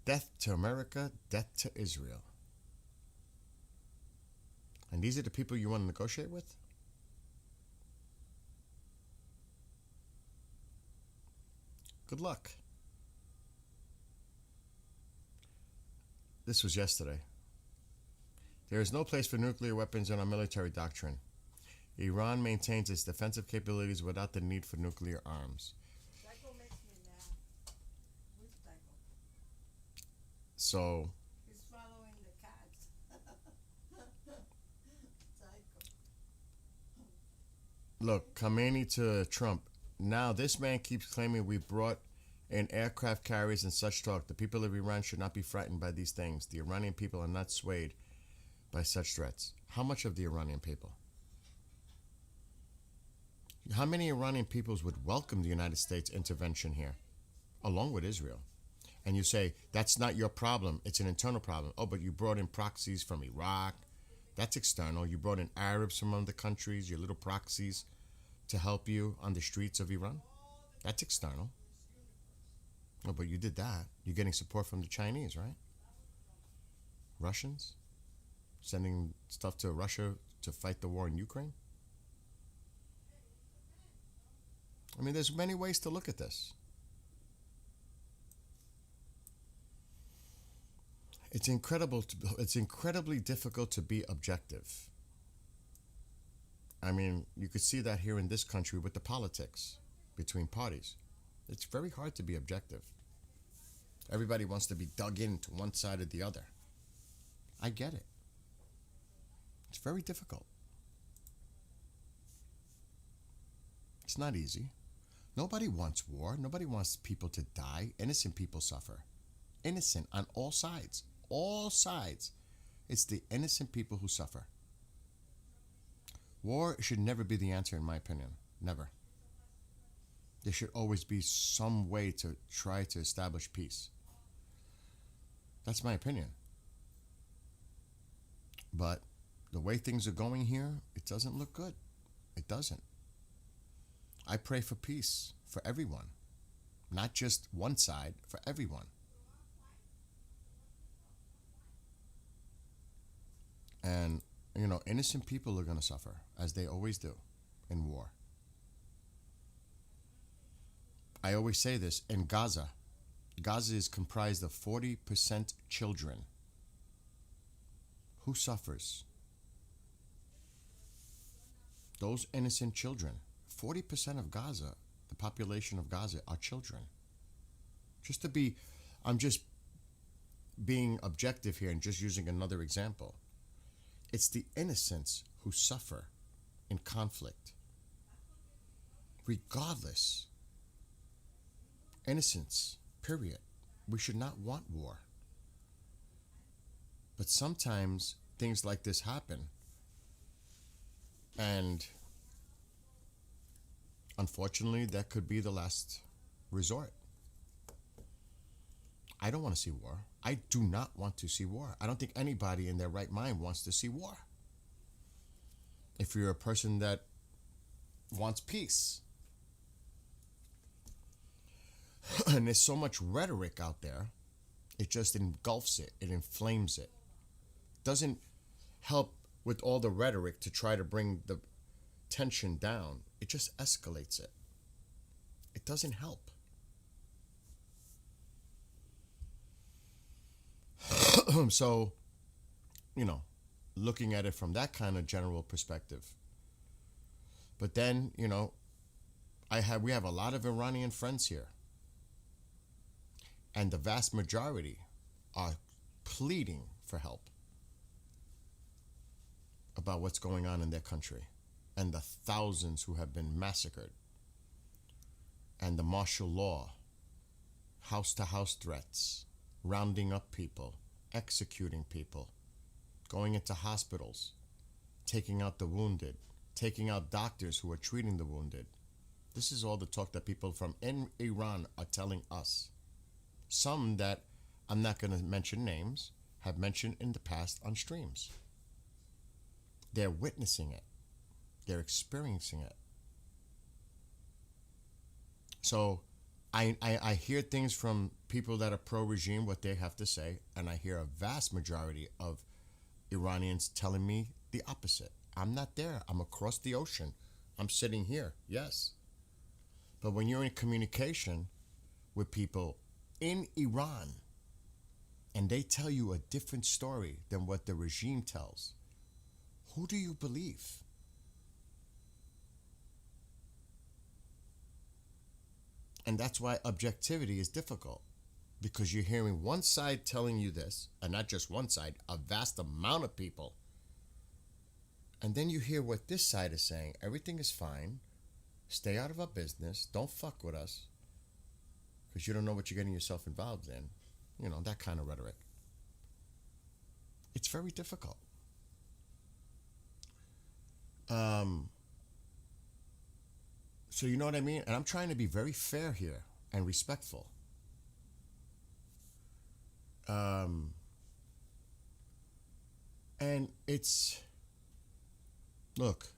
Death to America, death to Israel. And these are the people you want to negotiate with? Good luck. This was yesterday. There is no place for nuclear weapons in our military doctrine. Iran maintains its defensive capabilities without the need for nuclear arms. Psycho makes me mad. Who's Psycho? So, He's following the cats. Psycho. look, Khamenei to Trump. Now, this man keeps claiming we brought in aircraft carriers and such talk. The people of Iran should not be frightened by these things. The Iranian people are not swayed by such threats. How much of the Iranian people? How many Iranian peoples would welcome the United States intervention here, along with Israel? And you say, that's not your problem, it's an internal problem. Oh, but you brought in proxies from Iraq. That's external. You brought in Arabs from other countries, your little proxies, to help you on the streets of Iran. That's external. Oh, but you did that. You're getting support from the Chinese, right? Russians? Sending stuff to Russia to fight the war in Ukraine? I mean, there's many ways to look at this. It's incredibly difficult to be objective. I mean, you could see that here in this country with the politics between parties. It's very hard to be objective. Everybody wants to be dug into one side or the other. I get it. It's very difficult. It's not easy. Nobody wants war. Nobody wants people to die. Innocent people suffer. Innocent on all sides. All sides. It's the innocent people who suffer. War should never be the answer, in my opinion. Never. There should always be some way to try to establish peace. That's my opinion. But the way things are going here, it doesn't look good. It doesn't. I pray for peace for everyone. Not just one side, for everyone. And, you know, innocent people are going to suffer, as they always do in war. I always say this, in Gaza is comprised of 40% children. Who suffers? Those innocent children, 40% of Gaza, the population of Gaza, are children. I'm just being objective here and just using another example. It's the innocents who suffer in conflict. Regardless. Innocence, period. We should not want war. But sometimes things like this happen. And unfortunately, that could be the last resort. I don't want to see war. I do not want to see war. I don't think anybody in their right mind wants to see war. If you're a person that wants peace. And there's so much rhetoric out there, it just engulfs it. It inflames it. Doesn't help with all the rhetoric to try to bring the tension down. It just escalates it. It doesn't help. So, looking at it from that kind of general perspective. But then, we have a lot of Iranian friends here. And the vast majority are pleading for help about what's going on in their country and the thousands who have been massacred and the martial law, house-to-house threats, rounding up people, executing people, going into hospitals, taking out the wounded, taking out doctors who are treating the wounded. This is all the talk that people from in Iran are telling us. Some that I'm not going to mention names have mentioned in the past on streams. They're witnessing it. They're experiencing it. So I hear things from people that are pro-regime, what they have to say, and I hear a vast majority of Iranians telling me the opposite. I'm not there. I'm across the ocean. I'm sitting here, yes. But when you're in communication with people in Iran and they tell you a different story than what the regime tells, who do you believe? And that's why objectivity is difficult, because you're hearing one side telling you this, and not just one side, a vast amount of people. And then you hear what this side is saying. Everything is fine. Stay out of our business. Don't fuck with us, because you don't know what you're getting yourself involved in. That kind of rhetoric. It's very difficult. So you know what I mean? And I'm trying to be very fair here and respectful. And look,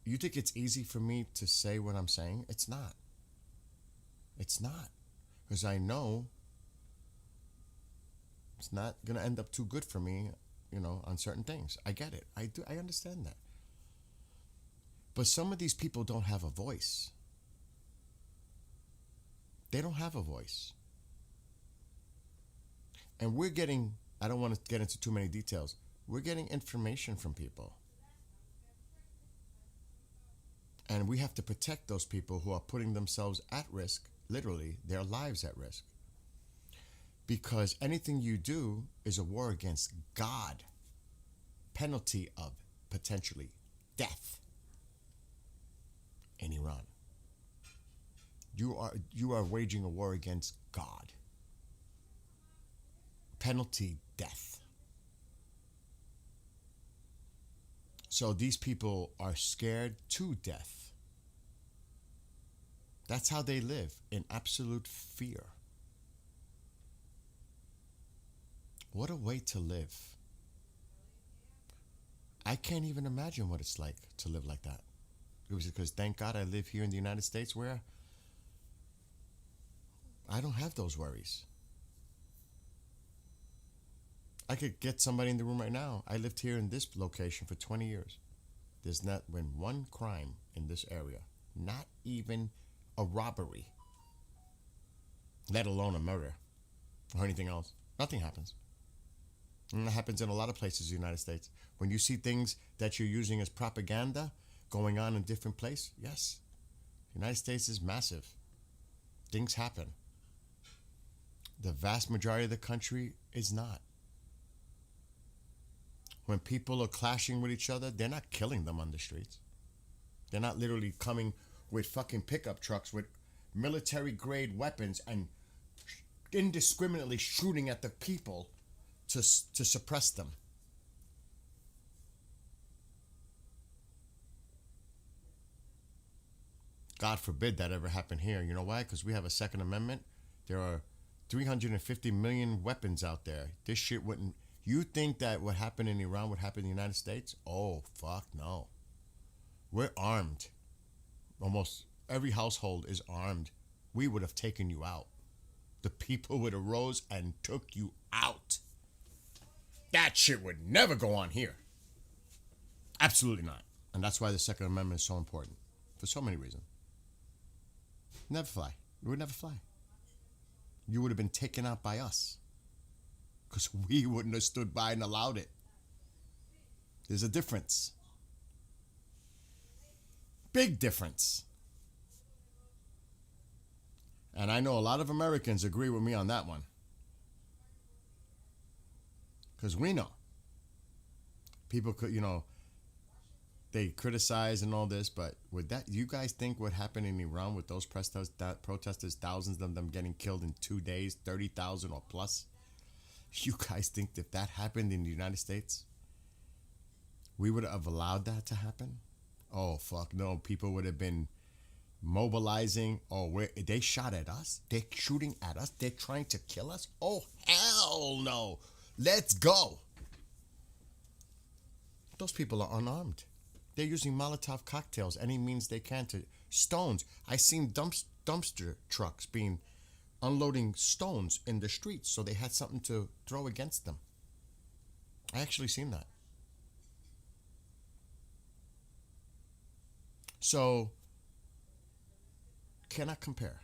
you think it's easy for me to say what I'm saying? It's not. It's not. Because I know it's not going to end up too good for me, on certain things. I get it. I understand that. But some of these people don't have a voice. They don't have a voice. And I don't want to get into too many details. We're getting information from people. And we have to protect those people who are putting themselves at risk, literally, their lives at risk. Because anything you do is a war against God. Penalty of potentially death in Iran. You are waging a war against God. Penalty, death. So these people are scared to death. That's how they live, in absolute fear. What a way to live. I can't even imagine what it's like to live like that. It was because, thank God, I live here in the United States where I don't have those worries. I could get somebody in the room right now. I lived here in this location for 20 years. There's not been one crime in this area. Not even a robbery. Let alone a murder or anything else. Nothing happens. And that happens in a lot of places in the United States. When you see things that you're using as propaganda, going on in different places? Yes. The United States is massive. Things happen. The vast majority of the country is not. When people are clashing with each other, they're not killing them on the streets. They're not literally coming with fucking pickup trucks with military grade weapons and indiscriminately shooting at the people to suppress them. God forbid that ever happen here. You know why? Because we have a Second Amendment. There are 350 million weapons out there. This shit wouldn't... You think that what happened in Iran would happen in the United States? Oh, fuck no. We're armed. Almost every household is armed. We would have taken you out. The people would have rose and took you out. That shit would never go on here. Absolutely not. And that's why the Second Amendment is so important. For so many reasons. Never fly. It would never fly. You would have been taken out by us. Because we wouldn't have stood by and allowed it. There's a difference. Big difference. And I know a lot of Americans agree with me on that one. Because we know. People could, they criticize and all this, but would that, you guys think what happened in Iran with those protesters, thousands of them getting killed in 2 days, 30,000 or plus? You guys think if that happened in the United States, we would have allowed that to happen? Oh, fuck no. People would have been mobilizing. Oh, they shot at us? They're shooting at us? They're trying to kill us? Oh, hell no. Let's go. Those people are unarmed. They're using Molotov cocktails, any means they can to stones. I seen dumpster trucks unloading stones in the streets so they had something to throw against them. I actually seen that. So, cannot compare.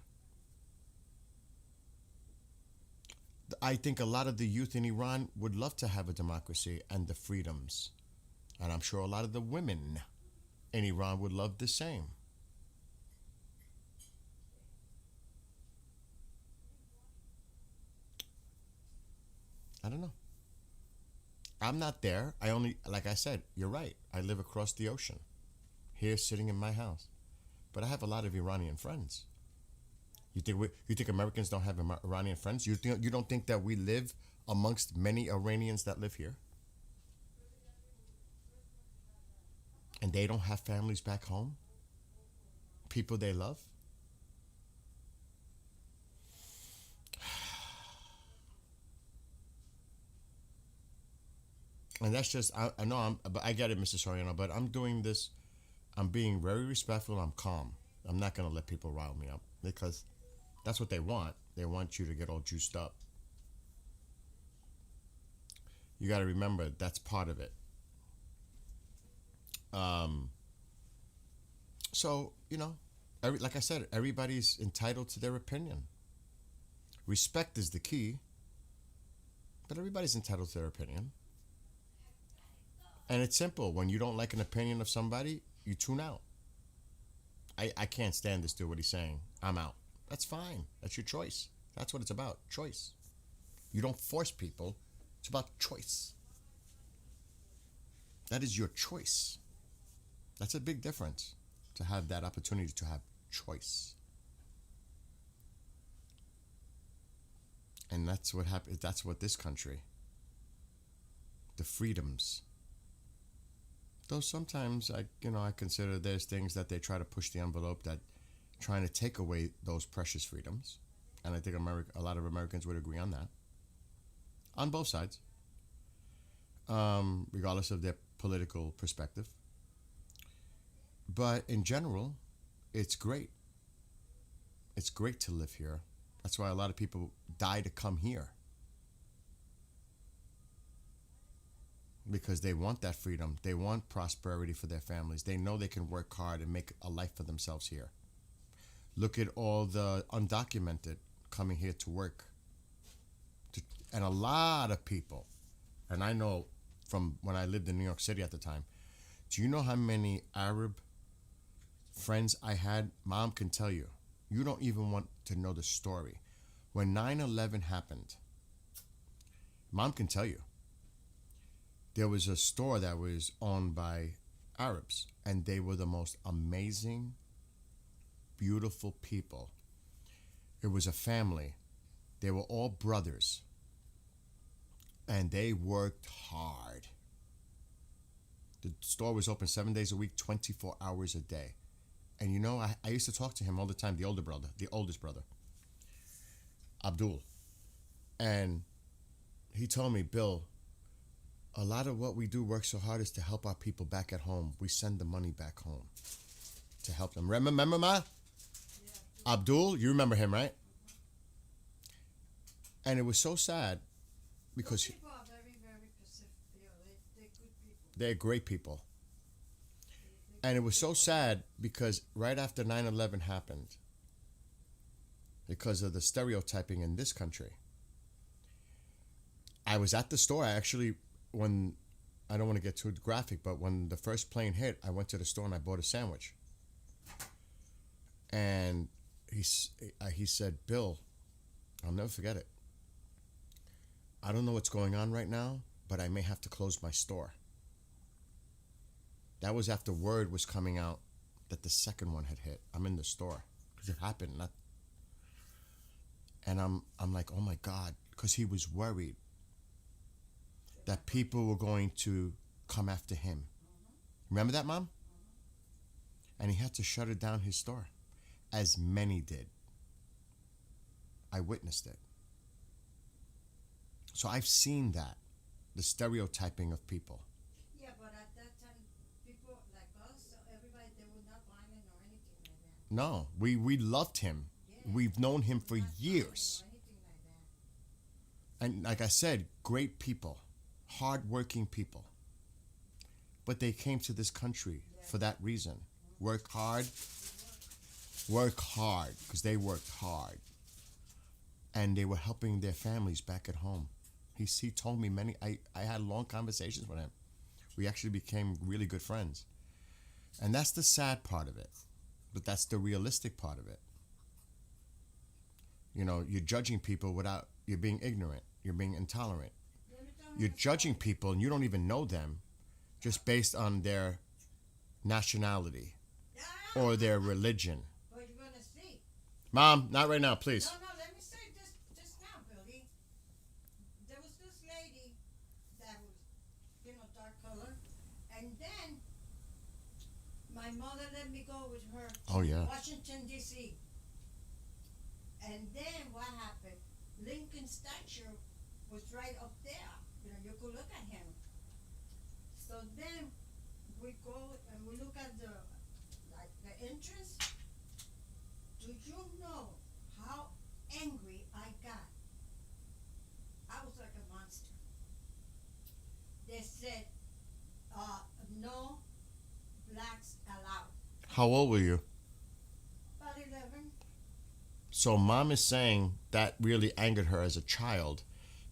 I think a lot of the youth in Iran would love to have a democracy and the freedoms. And I'm sure a lot of the women in Iran would love the same. I don't know. I'm not there. Like I said, you're right. I live across the ocean. Here sitting in my house. But I have a lot of Iranian friends. You think Americans don't have Iranian friends? You don't think that we live amongst many Iranians that live here? And they don't have families back home? People they love? And that's just, I know I get it, Mr. Soriano, but I'm doing this, I'm being very respectful, I'm calm. I'm not going to let people rile me up because that's what they want. They want you to get all juiced up. You got to remember, that's part of it. So, like I said, everybody's entitled to their opinion. Respect is the key, but everybody's entitled to their opinion. And it's simple. When you don't like an opinion of somebody, you tune out. I can't stand this dude, what he's saying. I'm out. That's fine. That's your choice. That's what it's about. Choice. You don't force people. It's about choice. That is your choice. That's a big difference, to have that opportunity to have choice. And that's what happens. That's what this country, the freedoms. Though sometimes I consider there's things that they try to push the envelope that trying to take away those precious freedoms. And I think a lot of Americans would agree on that. On both sides. Regardless of their political perspective. But in general, it's great. It's great to live here. That's why a lot of people die to come here. Because they want that freedom. They want prosperity for their families. They know they can work hard and make a life for themselves here. Look at all the undocumented coming here to work. And a lot of people, and I know from when I lived in New York City at the time, do you know how many Arab friends I had, Mom can tell you. You don't even want to know the story. When 9/11 happened, Mom can tell you. There was a store that was owned by Arabs, and they were the most amazing, beautiful people. It was a family. They were all brothers, and they worked hard. The store was open 7 days a week, 24 hours a day. And you know, I used to talk to him all the time, the oldest brother, Abdul. And he told me, Bill, a lot of what we do work so hard is to help our people back at home. We send the money back home to help them. Remember, Ma? Abdul, you remember him, right? And it was so sad because Those people are very, very Pacific. They're good people. they're great people. And it was so sad because right after 9/11 happened, because of the stereotyping in this country, I was at the store. I actually, when, I don't want to get too graphic, but when the first plane hit, I went to the store and I bought a sandwich. And he said, Bill, I'll never forget it. I don't know what's going on right now, but I may have to close my store. That was after word was coming out that the second one had hit. I'm in the store because it happened. And I'm like, oh my God, because he was worried that people were going to come after him. Remember that, Mom? And he had to shut it down, his store, as many did. I witnessed it. So I've seen that, the stereotyping of people. Yeah, but at that time, people like us, everybody, they were not violent or anything like that. No, we loved him. Yeah. We've known him for Not violent years. or anything like that. And like I said, great people, hard-working people. But they came to this country for that reason. Work hard, because they worked hard. And they were helping their families back at home. He told me I had long conversations with him. We actually became really good friends. And that's the sad part of it. But that's the realistic part of it. You know, you're judging people you're being ignorant. You're being intolerant. Let me tell You're you judging people and you don't even know them just based on their nationality something. or their religion. But you're gonna see. Mom, not right now, please. No, let me say this just now, Billy. There was this lady that was, dark color, and then my mother let me go with her to Oh, yeah. Washington D.C. And then what happened? Lincoln's statue was right up there. You could look at him. So then we go and we look at the entrance. Do you know how angry I got? I was like a monster. They said, no blacks allowed. How old were you? About 11. So Mom is saying that really angered her as a child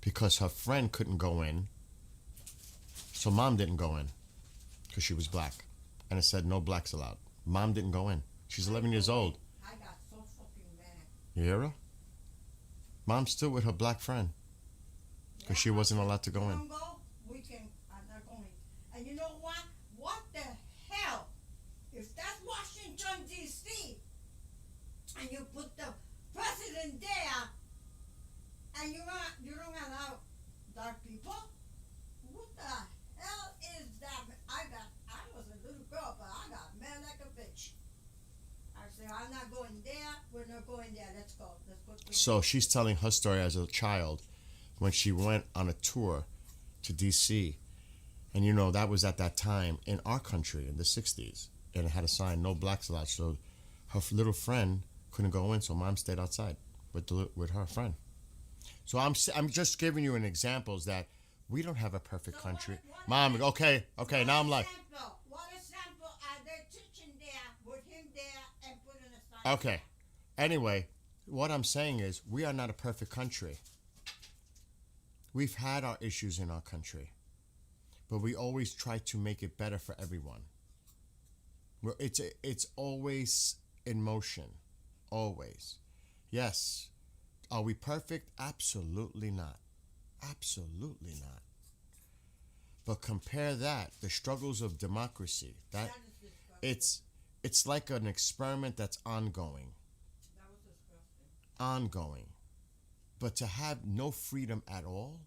because her friend couldn't go in. So Mom didn't go in because she was black. And it said no blacks allowed. Mom didn't go in. She's 11 years old. I got so fucking mad. You hear her? Mom's still with her black friend because she wasn't allowed to go in. Don't go, we can. I'm not going. And you know what? What the hell? If that's Washington D.C. and you put the president there, and you don't allow dark people, what the hell is that? I was a little girl, but I got mad like a bitch. I said, I'm not going there. We're not going there. Let's go. Let's go. So she's telling her story as a child when she went on a tour to D.C. And you know, that was at that time in our country in the 60s. And it had a sign, no blacks allowed. So her little friend couldn't go in, so Mom stayed outside with her friend. So I'm just giving you an examples that we don't have a perfect country. Mom, okay, now I'm like, What example are they teaching there with him there and putting a sign? okay. Anyway, what I'm saying is we are not a perfect country. We've had our issues in our country, but we always try to make it better for everyone. It's always in motion, always. Yes. Are we perfect? Absolutely not. Absolutely not. But compare that, the struggles of democracy. That That is disgusting. it's like an experiment that's ongoing. That was disgusting. Ongoing. But to have no freedom at all,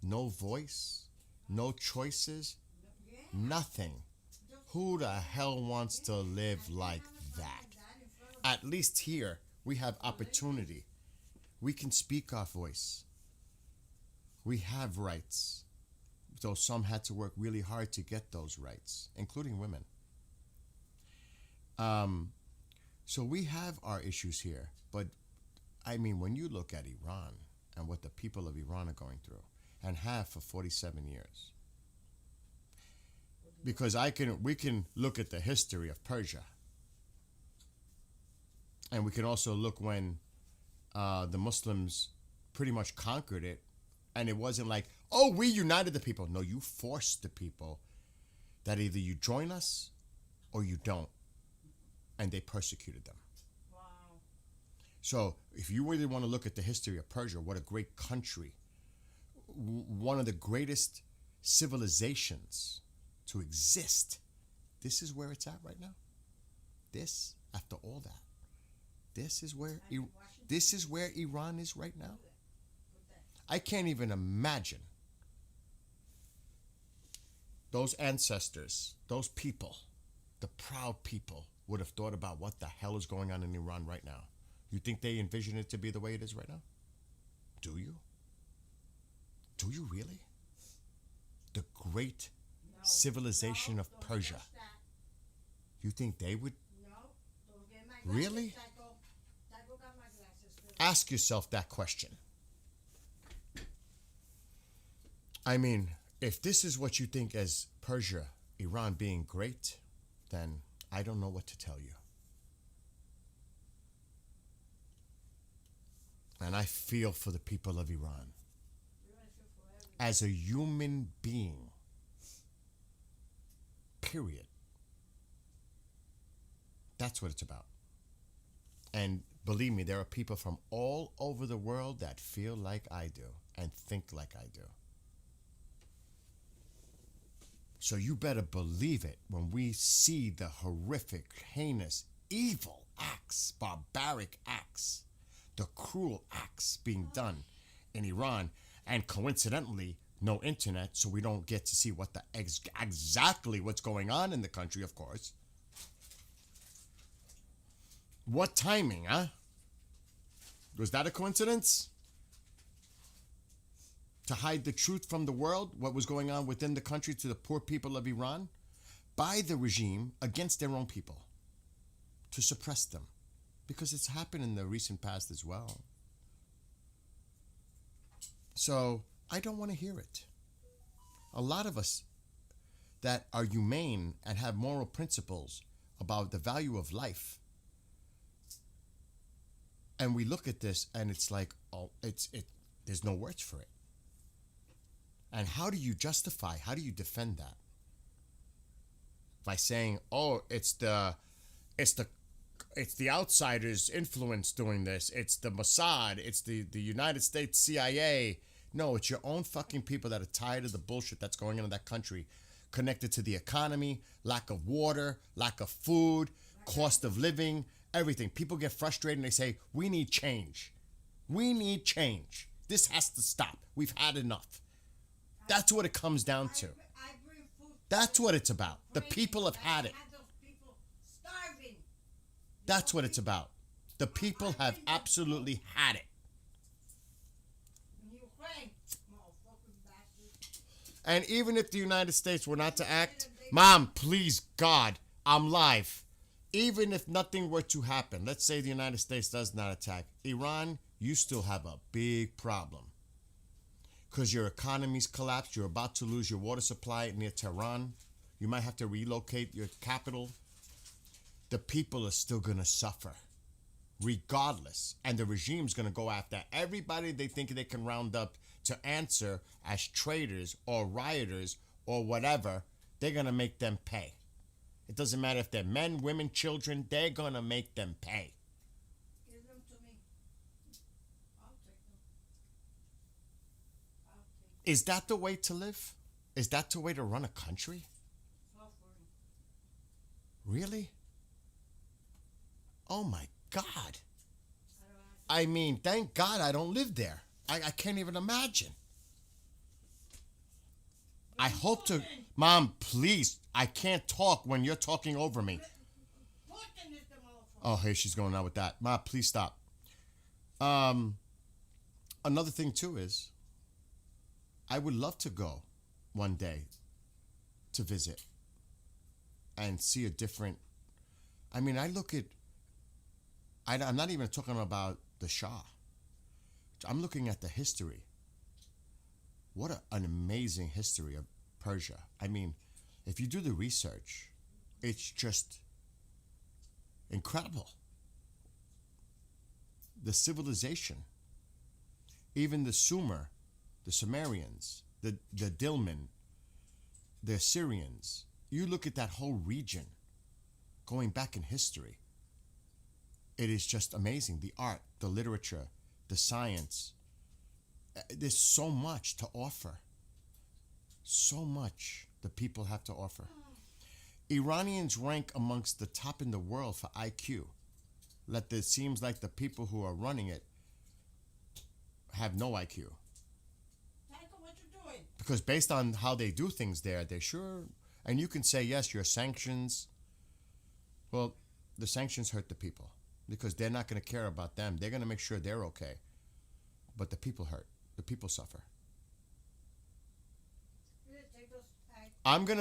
no voice, no choices, Yeah. nothing. Who the hell wants to live like that? At least here, we have opportunity. We can speak our voice. We have rights. Though some had to work really hard to get those rights, including women. So we have our issues here. But, I mean, when you look at Iran and what the people of Iran are going through, and have for 47 years, because we can look at the history of Persia, and we can also look when the Muslims pretty much conquered it, and it wasn't like, oh, we united the people. No, you forced the people that either you join us or you don't, and they persecuted them. Wow. So if you really want to look at the history of Persia, what a great country, one of the greatest civilizations to exist. This is where it's at right now. This, after all that, this is where Iran is right now. I can't even imagine those ancestors, those people, the proud people would have thought about what the hell is going on in Iran right now. You think they envision it to be the way it is right now? Do you? Do you really? The great civilization of Persia. You think they would? No, don't get my glasses, Really? Taco got my glasses for Ask yourself that question. I mean, if this is what you think as Persia, Iran being great, then I don't know what to tell you. And I feel for the people of Iran. As a human being. Period. That's what it's about. And believe me, there are people from all over the world that feel like I do and think like I do. So you better believe it when we see the horrific, heinous, evil acts, barbaric acts, the cruel acts being done in Iran, and coincidentally, no internet, so we don't get to see what the exactly what's going on in the country, of course. What timing, huh? Was that a coincidence? To hide the truth from the world, what was going on within the country to the poor people of Iran, by the regime against their own people, to suppress them. Because it's happened in the recent past as well. So, I don't want to hear it. A lot of us that are humane and have moral principles about the value of life, and we look at this and it's like, oh, there's no words for it. And how do you justify, how do you defend that? By saying, oh, it's the outsiders' influence doing this. It's the Mossad. It's the United States CIA. No, it's your own fucking people that are tired of the bullshit that's going on in that country, connected to the economy, lack of water, lack of food, cost of living, everything. People get frustrated and they say, we need change. We need change. This has to stop. We've had enough. That's what it comes down to. I bring food. That's what it's about. The people have had it. I had those people starving. That's what it's about. The people have absolutely had it. Ukraine, motherfucking bastards. And even if the United States were not to act, Mom, please, God, I'm live. Even if nothing were to happen, let's say the United States does not attack Iran, you still have a big problem. Because your economy's collapsed, you're about to lose your water supply near Tehran. You might have to relocate your capital. The people are still going to suffer, regardless. And the regime's going to go after everybody they think they can round up to answer as traitors or rioters or whatever. They're going to make them pay. It doesn't matter if they're men, women, children, they're gonna make them pay. Give them to me. I'll take them. I'll take Is that the way to live? Is that the way to run a country? suffering. Really? Oh my God. I don't have I mean, thank God I don't live there. I can't even imagine. I hope to. Mom, please. I can't talk when you're talking over me. Putin is the motherfucker. Oh, hey, she's going out with that. Ma, please stop. Another thing too is, I would love to go one day to visit and see a different. I mean, I look at. I'm not even talking about the Shah. I'm looking at the history. What an amazing history of Persia. I mean, if you do the research, it's just incredible. The civilization, even the Sumer, the Sumerians, the Dilmun, the Assyrians. You look at that whole region going back in history. It is just amazing. The art, the literature, the science. There's so much to offer. So much the people have to offer. Iranians rank amongst the top in the world for IQ. It seems like the people who are running it have no IQ. Taika, what you doing? Because based on how they do things there, they're sure. And you can say, yes, your sanctions. Well, the sanctions hurt the people because they're not going to care about them. They're going to make sure they're okay. But the people hurt. The people suffer. Here, take those bags. I'm going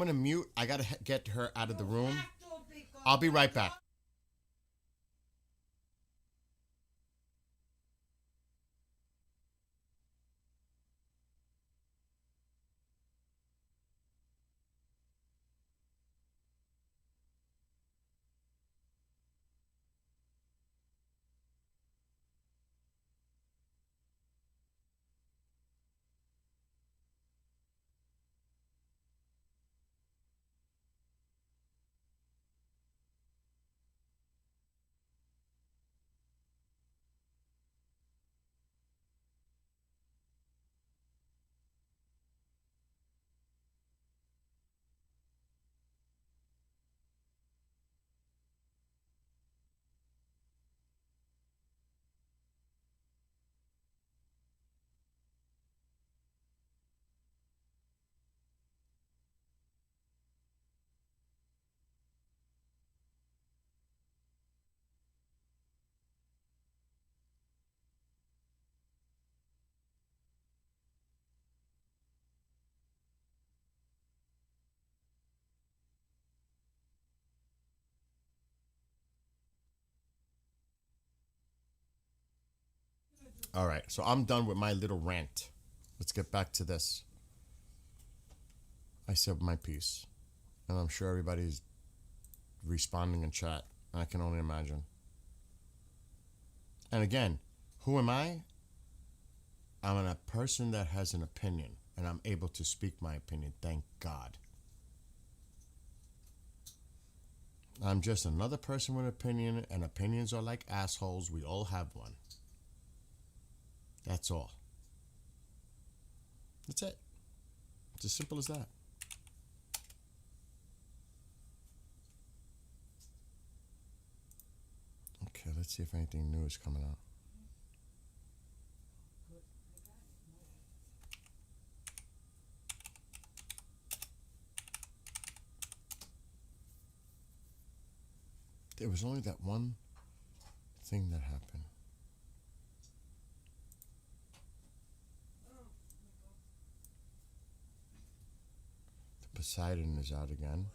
to mute. I got to get her out of the You room. have to because I'll be right back. All right, so I'm done with my little rant. Let's get back to this. I said my piece, and I'm sure everybody's responding in chat. I can only imagine. And again, who am I? I'm a person that has an opinion, and I'm able to speak my opinion. Thank God. I'm just another person with an opinion, and opinions are like assholes. We all have one. That's all. That's it. It's as simple as that. Okay, let's see if anything new is coming out. There was only that one thing that happened. The Poseidon is out again.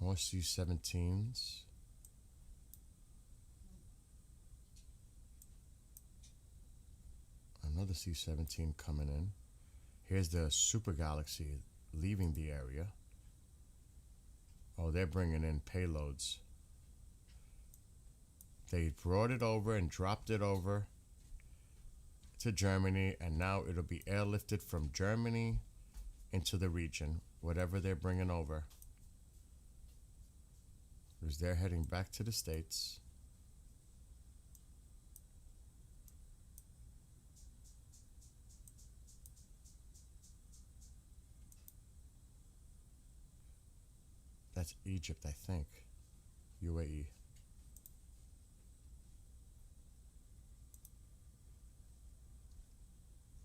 More C-17s. Another C-17 coming in. Here's the super galaxy leaving the area. Oh, they're bringing in payloads. They brought it over and dropped it over to Germany, and now it'll be airlifted from Germany into the region, whatever they're bringing over, because they're heading back to the States. That's Egypt, I think. UAE.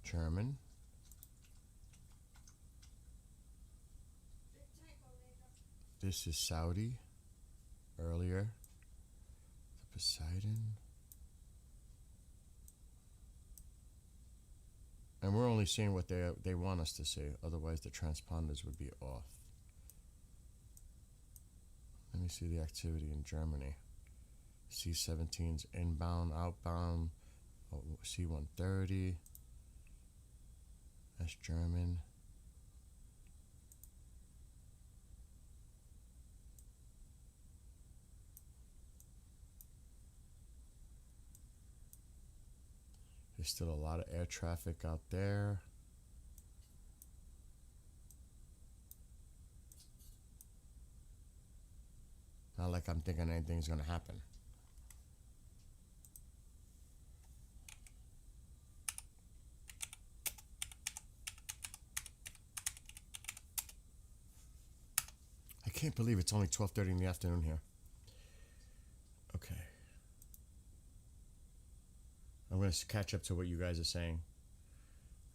German. This is Saudi. Earlier. The Poseidon. And we're only seeing what they want us to see. Otherwise, the transponders would be off. Let me see the activity in Germany. C-17's inbound, outbound. C-130. That's German. There's still a lot of air traffic out there. Not like I'm thinking anything's gonna happen. I can't believe it's only 12:30 in the afternoon here. Okay. I'm going to catch up to what you guys are saying.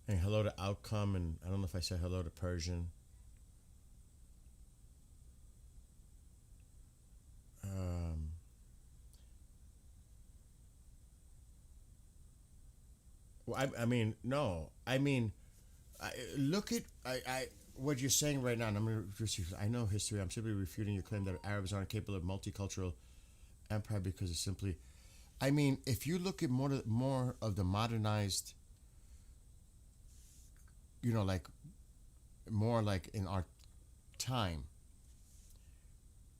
And hello to Outcome, and I don't know if I said hello to Persian. Well, I mean, no. I mean, look at what you're saying right now. And I'm going to. I know history. I'm simply refuting your claim that Arabs aren't capable of multicultural empire because it's simply. I mean, if you look at more of the modernized, you know, like more like in our time,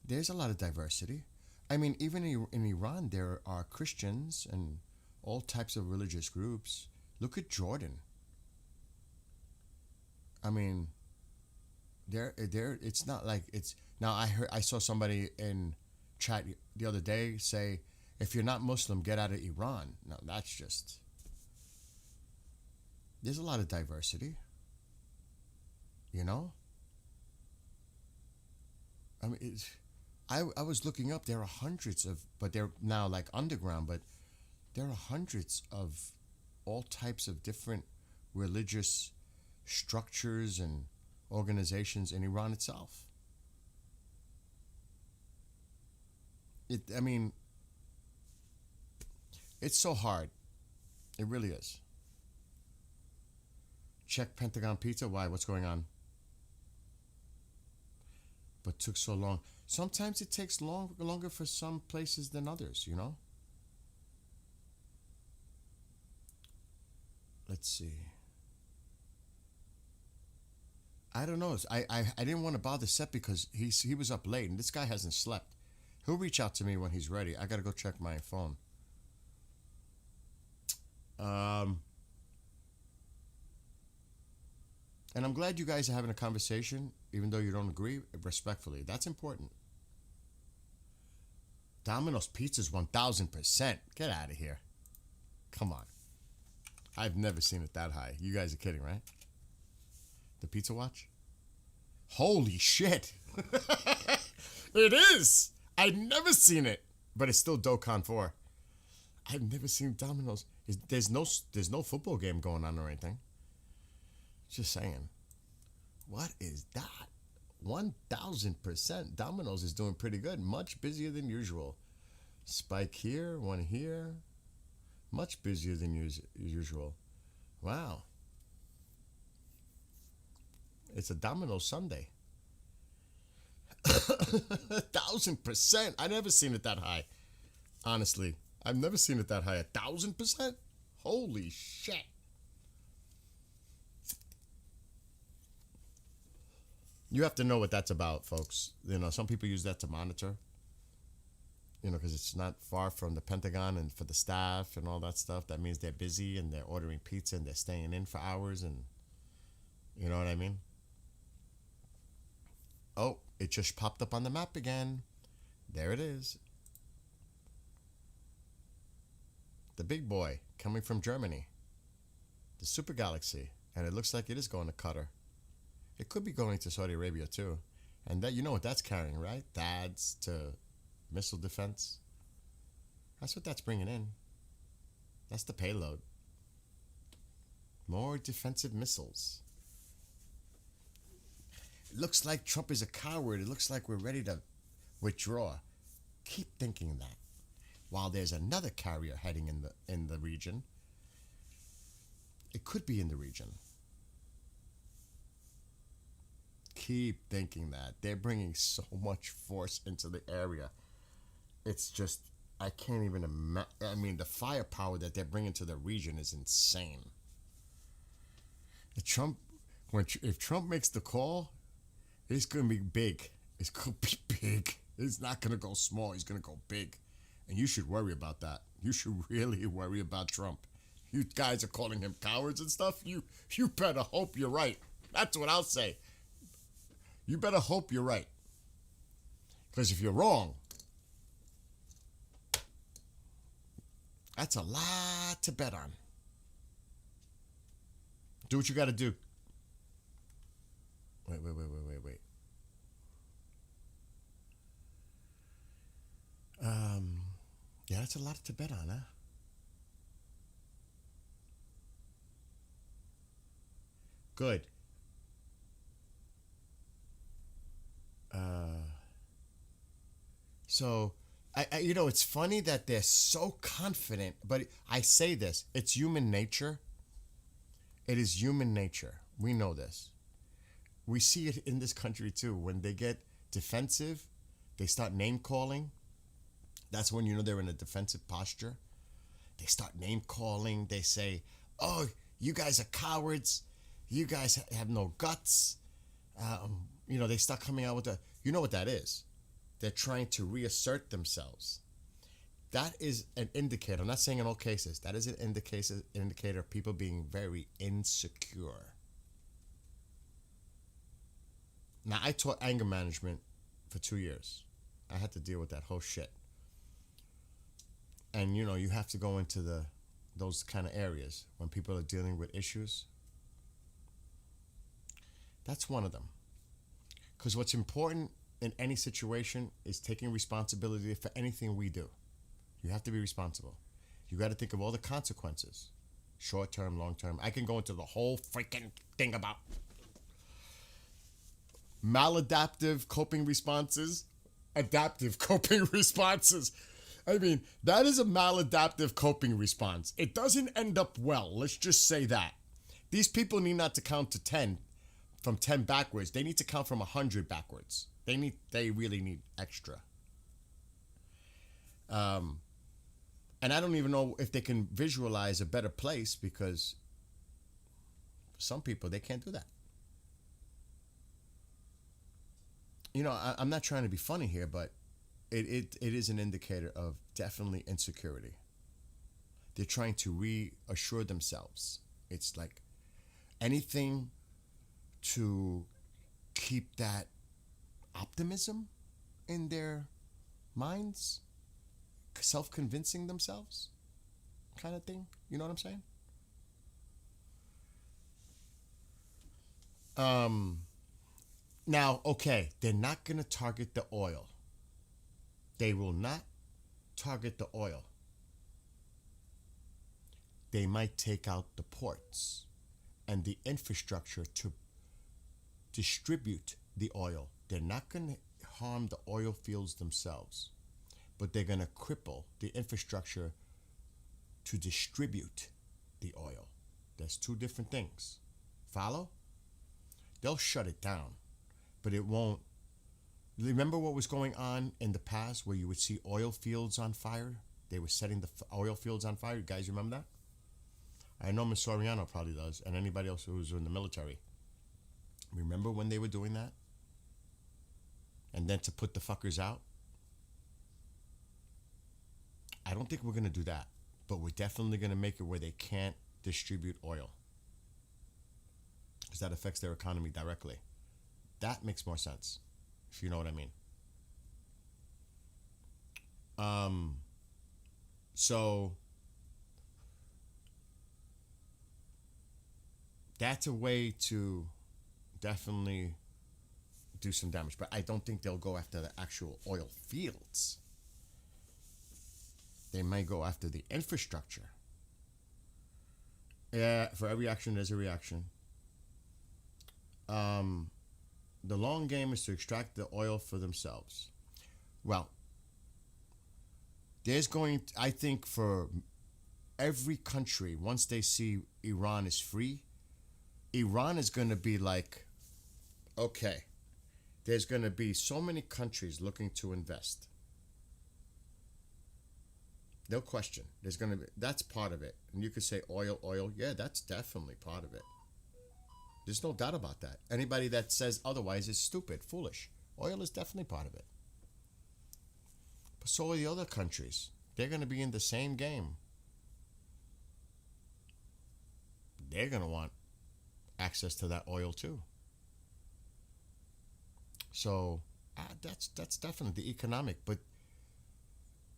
there's a lot of diversity. I mean, even in Iran, there are Christians and all types of religious groups. Look at Jordan. I mean, it's not like it's now. I saw somebody in chat the other day say, if you're not Muslim, get out of Iran. No, that's just. There's a lot of diversity. You know? I mean, I was looking up, there are hundreds of, but they're now like underground, but there are hundreds of all types of different religious structures and organizations in Iran itself. I mean, it's so hard. It really is. Check Pentagon Pizza. Why? What's going on? But took so long. Sometimes it takes longer for some places than others, you know? Let's see. I don't know. I didn't want to bother Seth because he was up late, and this guy hasn't slept. He'll reach out to me when he's ready. I got to go check my phone. And I'm glad you guys are having a conversation, even though you don't agree, respectfully. That's important. Domino's Pizza's 1,000%. Get out of here. Come on. I've never seen it that high. You guys are kidding, right? The Pizza Watch? Holy shit. It is. I've never seen it. But it's still Dokkan 4. I've never seen Domino's. There's no football game going on or anything. Just saying. What is that? 1,000%. Domino's is doing pretty good. Much busier than usual. Spike here, one here. Much busier than usual. Wow. It's a Domino's Sunday. 1,000%. I've never seen it that high. Honestly. I've never seen it that high. 1,000%? Holy shit. You have to know what that's about, folks. You know, some people use that to monitor. You know, because it's not far from the Pentagon and for the staff and all that stuff. That means they're busy and they're ordering pizza and they're staying in for hours and, you know what I mean? Oh, it just popped up on the map again. There it is. The big boy coming from Germany. The super galaxy. And it looks like it is going to Qatar. It could be going to Saudi Arabia too. And that, you know what that's carrying, right? That's to missile defense. That's what that's bringing in. That's the payload. More defensive missiles. It looks like Trump is a coward. It looks like we're ready to withdraw. Keep thinking that. While there's another carrier heading in the region. It could be in the region. Keep thinking that. They're bringing so much force into the area. It's just, I can't even imagine. I mean, the firepower that they're bringing to the region is insane. If Trump makes the call, it's going to be big. It's going to be big. It's not going to go small. He's going to go big. And you should worry about that. You should really worry about Trump. You guys are calling him cowards and stuff. You better hope you're right. That's what I'll say. You better hope you're right. Because if you're wrong, that's a lot to bet on. Do what you got to do. Wait. Yeah, that's a lot to bet on, huh? Good. So, I you know, it's funny that they're so confident, but I say this, it's human nature. It is human nature. We know this. We see it in this country too. When they get defensive, they start name calling. That's when you know they're in a defensive posture. They start name calling. They say, oh, you guys are cowards. You guys have no guts. You know, they start coming out with the, you know what that is. They're trying to reassert themselves. That is an indicator. I'm not saying in all cases. That is an indicator of people being very insecure. Now, I taught anger management for 2 years. I had to deal with that whole shit. And, you know, you have to go into those kind of areas when people are dealing with issues. That's one of them. Because what's important in any situation is taking responsibility for anything we do. You have to be responsible. You got to think of all the consequences. Short term, long term. I can go into the whole freaking thing about maladaptive coping responses, adaptive coping responses. I mean, that is a maladaptive coping response. It doesn't end up well. Let's just say that. These people need not to count to 10 from 10 backwards. They need to count from 100 backwards. They really need extra. And I don't even know if they can visualize a better place, because some people, they can't do that. You know, I'm not trying to be funny here, but it is an indicator of definitely insecurity. They're trying to reassure themselves. It's like anything to keep that optimism in their minds, self-convincing themselves kind of thing. You know what I'm saying? Now, okay, they're not going to target the oil. They will not target the oil. They might take out the ports and the infrastructure to distribute the oil. They're not going to harm the oil fields themselves, but they're going to cripple the infrastructure to distribute the oil. That's two different things. Follow? They'll shut it down, but it won't. Remember what was going on in the past where you would see oil fields on fire? They were setting the oil fields on fire. You guys remember that? I know Ms. Soriano probably does, and anybody else who's in the military. Remember when they were doing that? And then to put the fuckers out? I don't think we're going to do that, but we're definitely going to make it where they can't distribute oil, because that affects their economy directly. That makes more sense. if you know what I mean. So that's a way to definitely do some damage, but I don't think they'll go after the actual oil fields. They might go after the infrastructure. Yeah, for every action, there's a reaction. The long game is to extract the oil for themselves. Well, I think for every country, once they see Iran is free, Iran is going to be like, okay, there's going to be so many countries looking to invest. No question. That's part of it. And you could say oil. Yeah, that's definitely part of it. There's no doubt about that. Anybody that says otherwise is stupid, foolish. Oil is definitely part of it. But so are the other countries. They're going to be in the same game. They're going to want access to that oil too. So that's definitely the economic. But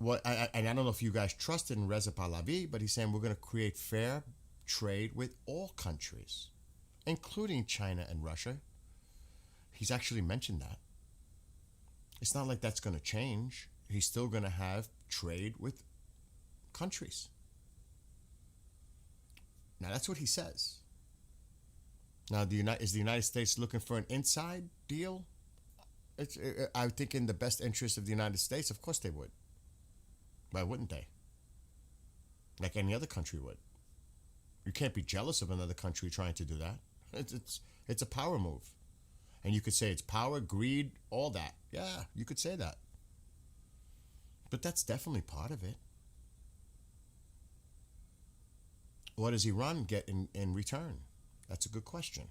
and I don't know if you guys trust in Reza Pahlavi, but he's saying we're going to create fair trade with all countries, including China and Russia. He's actually mentioned that. It's not like that's going to change. He's still going to have trade with countries. Now, that's what he says. Now, is the United States looking for an inside deal? I think in the best interest of the United States, of course they would. Why wouldn't they? Like any other country would. You can't be jealous of another country trying to do that. It's a power move. And you could say it's power, greed, all that. Yeah, you could say that. But that's definitely part of it. What does Iran get in return? That's a good question.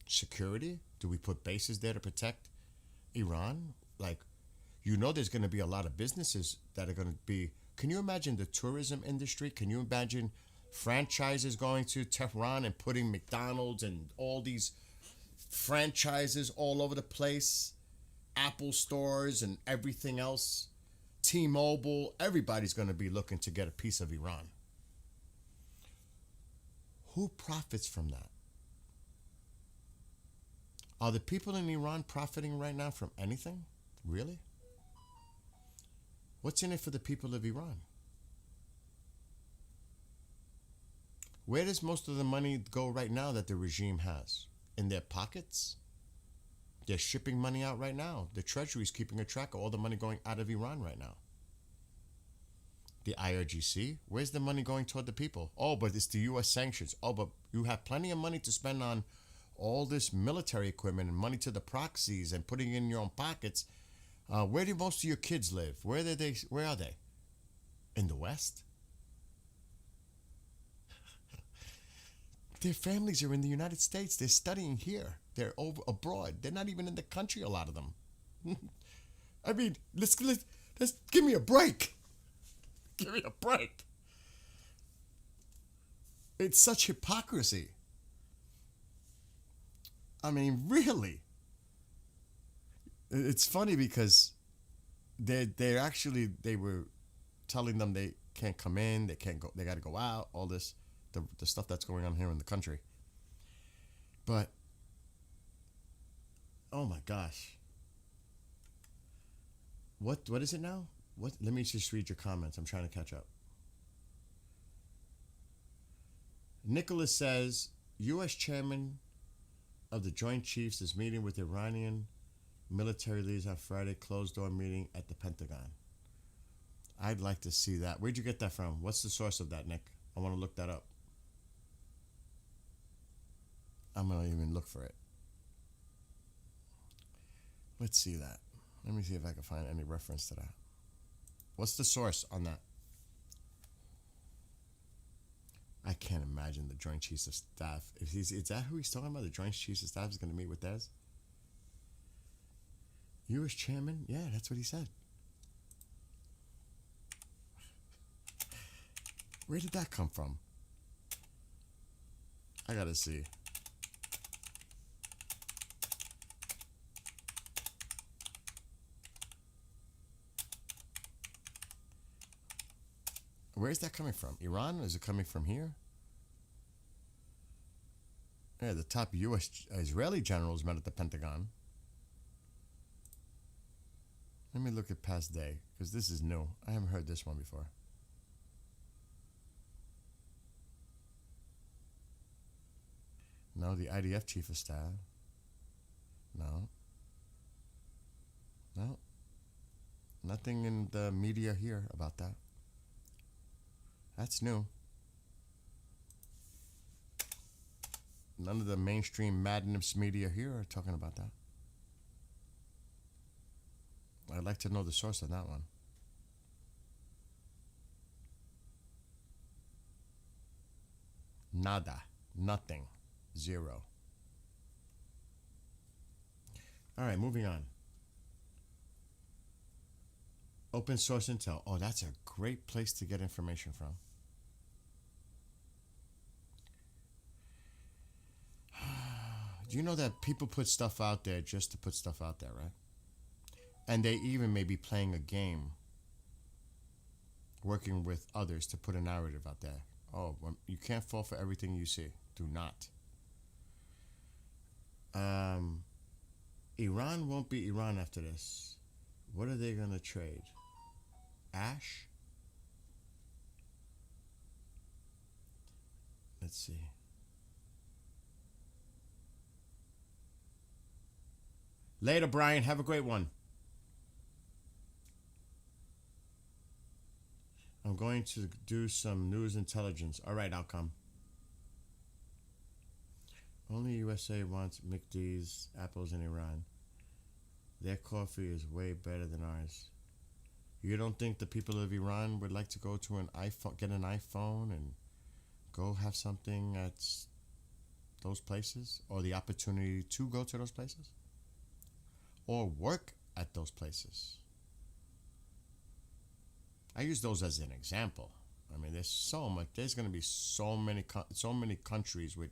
Security? Do we put bases there to protect Iran? Like, there's going to be a lot of businesses that are going to be... Can you imagine the tourism industry? Can you imagine franchises going to Tehran and putting McDonald's and all these franchises all over the place? Apple stores and everything else. T-Mobile. Everybody's going to be looking to get a piece of Iran. Who profits from that? Are the people in Iran profiting right now from anything? Really? What's in it for the people of Iran? Where does most of the money go right now that the regime has? In their pockets? They're shipping money out right now. The Treasury is keeping a track of all the money going out of Iran right now. The IRGC, where's the money going toward the people? Oh, but it's the U.S. sanctions. Oh, but you have plenty of money to spend on all this military equipment and money to the proxies and putting it in your own pockets. Where do most of your kids live? Where are they? In the West? Their families are in the United States. They're studying here. They're over abroad. They're not even in the country, a lot of them. I mean, let's give me a break. Give me a break. It's such hypocrisy. I mean, really. It's funny because they were telling them they can't come in, they can't go, they got to go out, all this, the stuff that's going on here in the country. But, oh my gosh. What is it now? Let me just read your comments. I'm trying to catch up. Nicholas says, U.S. Chairman of the Joint Chiefs is meeting with Iranian military leaders on Friday, closed-door meeting at the Pentagon. I'd like to see that. Where'd you get that from? What's the source of that, Nick? I want to look that up. I'm going to even look for it. Let's see that. Let me see if I can find any reference to that. What's the source on that? I can't imagine the Joint Chiefs of Staff. Is that who he's talking about? The Joint Chiefs of Staff is going to meet with Dez? U.S. Chairman? Yeah, that's what he said. Where did that come from? I gotta see. Where's that coming from? Iran? Is it coming from here? Yeah, the top U.S. Israeli generals met at the Pentagon. Let me look at past day, because this is new. I haven't heard this one before. No, the IDF chief of staff. No. No. Nothing in the media here about that. That's new. None of the mainstream madness media here are talking about that. I'd like to know the source of that one. Nada. Nothing. Zero. All right, moving on. Open source intel. Oh, that's a great place to get information from. Do you know that people put stuff out there just to put stuff out there, right? And they even may be playing a game, working with others to put a narrative out there. Oh, well, you can't fall for everything you see. Do not. Iran won't be Iran after this. What are they going to trade? Ash? Let's see. Later, Brian. Have a great one. I'm going to do some news intelligence. All right, I'll come. Only USA wants McD's, apples in Iran. Their coffee is way better than ours. You don't think the people of Iran would like to go to an iPhone, get an iPhone and go have something at those places? Or the opportunity to go to those places? Or work at those places? I use those as an example. I mean, there's so much. There's going to be so many countries with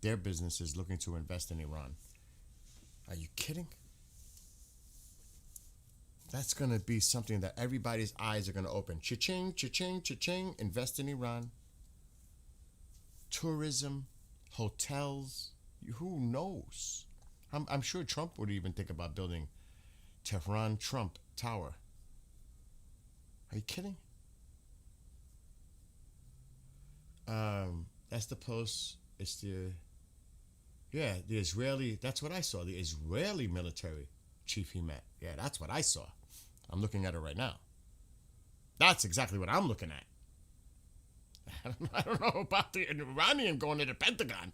their businesses looking to invest in Iran. Are you kidding? That's going to be something that everybody's eyes are going to open. Cha-ching, cha-ching, cha-ching. Invest in Iran. Tourism, hotels. Who knows? I'm sure Trump would even think about building Tehran Trump Tower. Are you kidding? That's the post. It's the Israeli. That's what I saw. The Israeli military chief he met. Yeah, that's what I saw. I'm looking at it right now. That's exactly what I'm looking at. I don't know about the Iranian going to the Pentagon.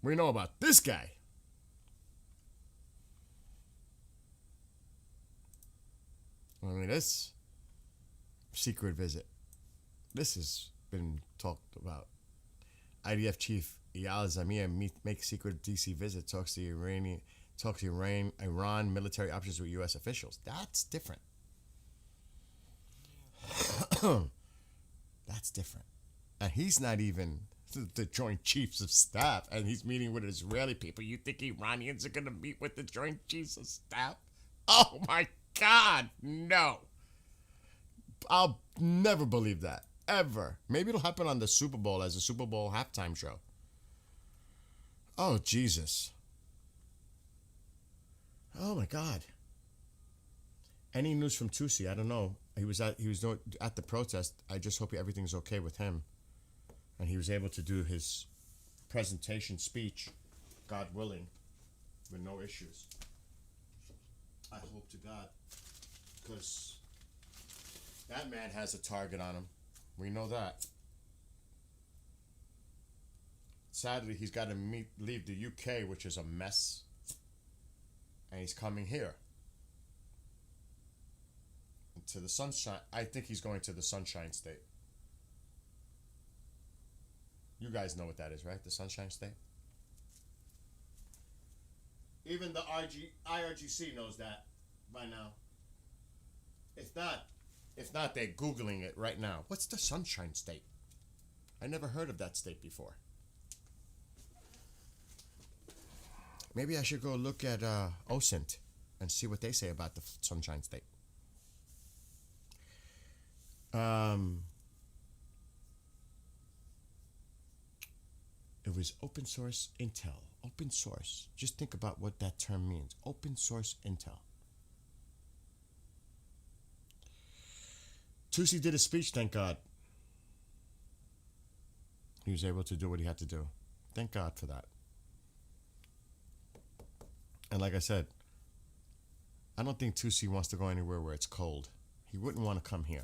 We know about this guy. I mean, this secret visit. This has been talked about. IDF chief Eyal Zamir makes secret DC visit, talks to Iran military options with U.S. officials. That's different. That's different. And he's not even the Joint Chiefs of Staff, and he's meeting with Israeli people. You think Iranians are going to meet with the Joint Chiefs of Staff? Oh my God, no. I'll never believe that. Ever. Maybe it'll happen on the Super Bowl as a Super Bowl halftime show. Oh, Jesus. Oh, my God. Any news from Tusi? I don't know. He was at the protest. I just hope everything's okay with him. And he was able to do his presentation speech, God willing, with no issues. I hope to God. Because that man has a target on him. We know that. Sadly, he's got to leave the UK, which is a mess. And he's coming here. To the sunshine. I think he's going to the Sunshine State. You guys know what that is, right? The Sunshine State. Even the IRGC knows that by now. If not, they're Googling it right now. What's the Sunshine State? I never heard of that state before. Maybe I should go look at OSINT and see what they say about the Sunshine State. Um, it was open source intel. Open source. Just think about what that term means. Open source intel. Tusi did a speech, thank God. He was able to do what he had to do. Thank God for that. And like I said, I don't think Tusi wants to go anywhere where it's cold. He wouldn't want to come here.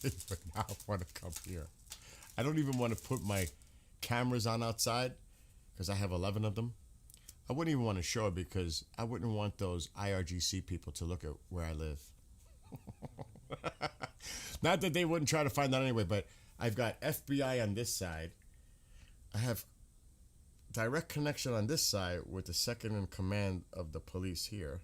He would not want to come here. I don't even want to put my cameras on outside because I have 11 of them. I wouldn't even want to show it because I wouldn't want those IRGC people to look at where I live. Not that they wouldn't try to find out anyway, but I've got FBI on this side. I have direct connection on this side with the second in command of the police here.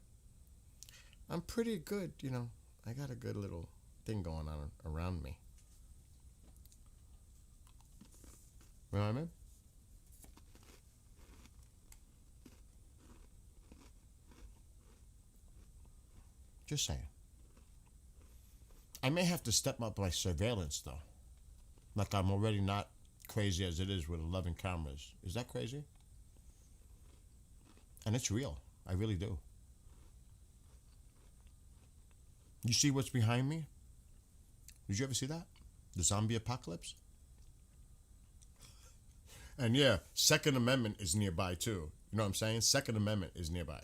I'm pretty good, you know. I got a good little thing going on around me. You know what I mean? Just saying. I may have to step up my surveillance, though. Like I'm already not crazy as it is with 11 cameras. Is that crazy? And it's real. I really do. You see what's behind me? Did you ever see that? The zombie apocalypse? And yeah, Second Amendment is nearby too. You know what I'm saying? Second Amendment is nearby.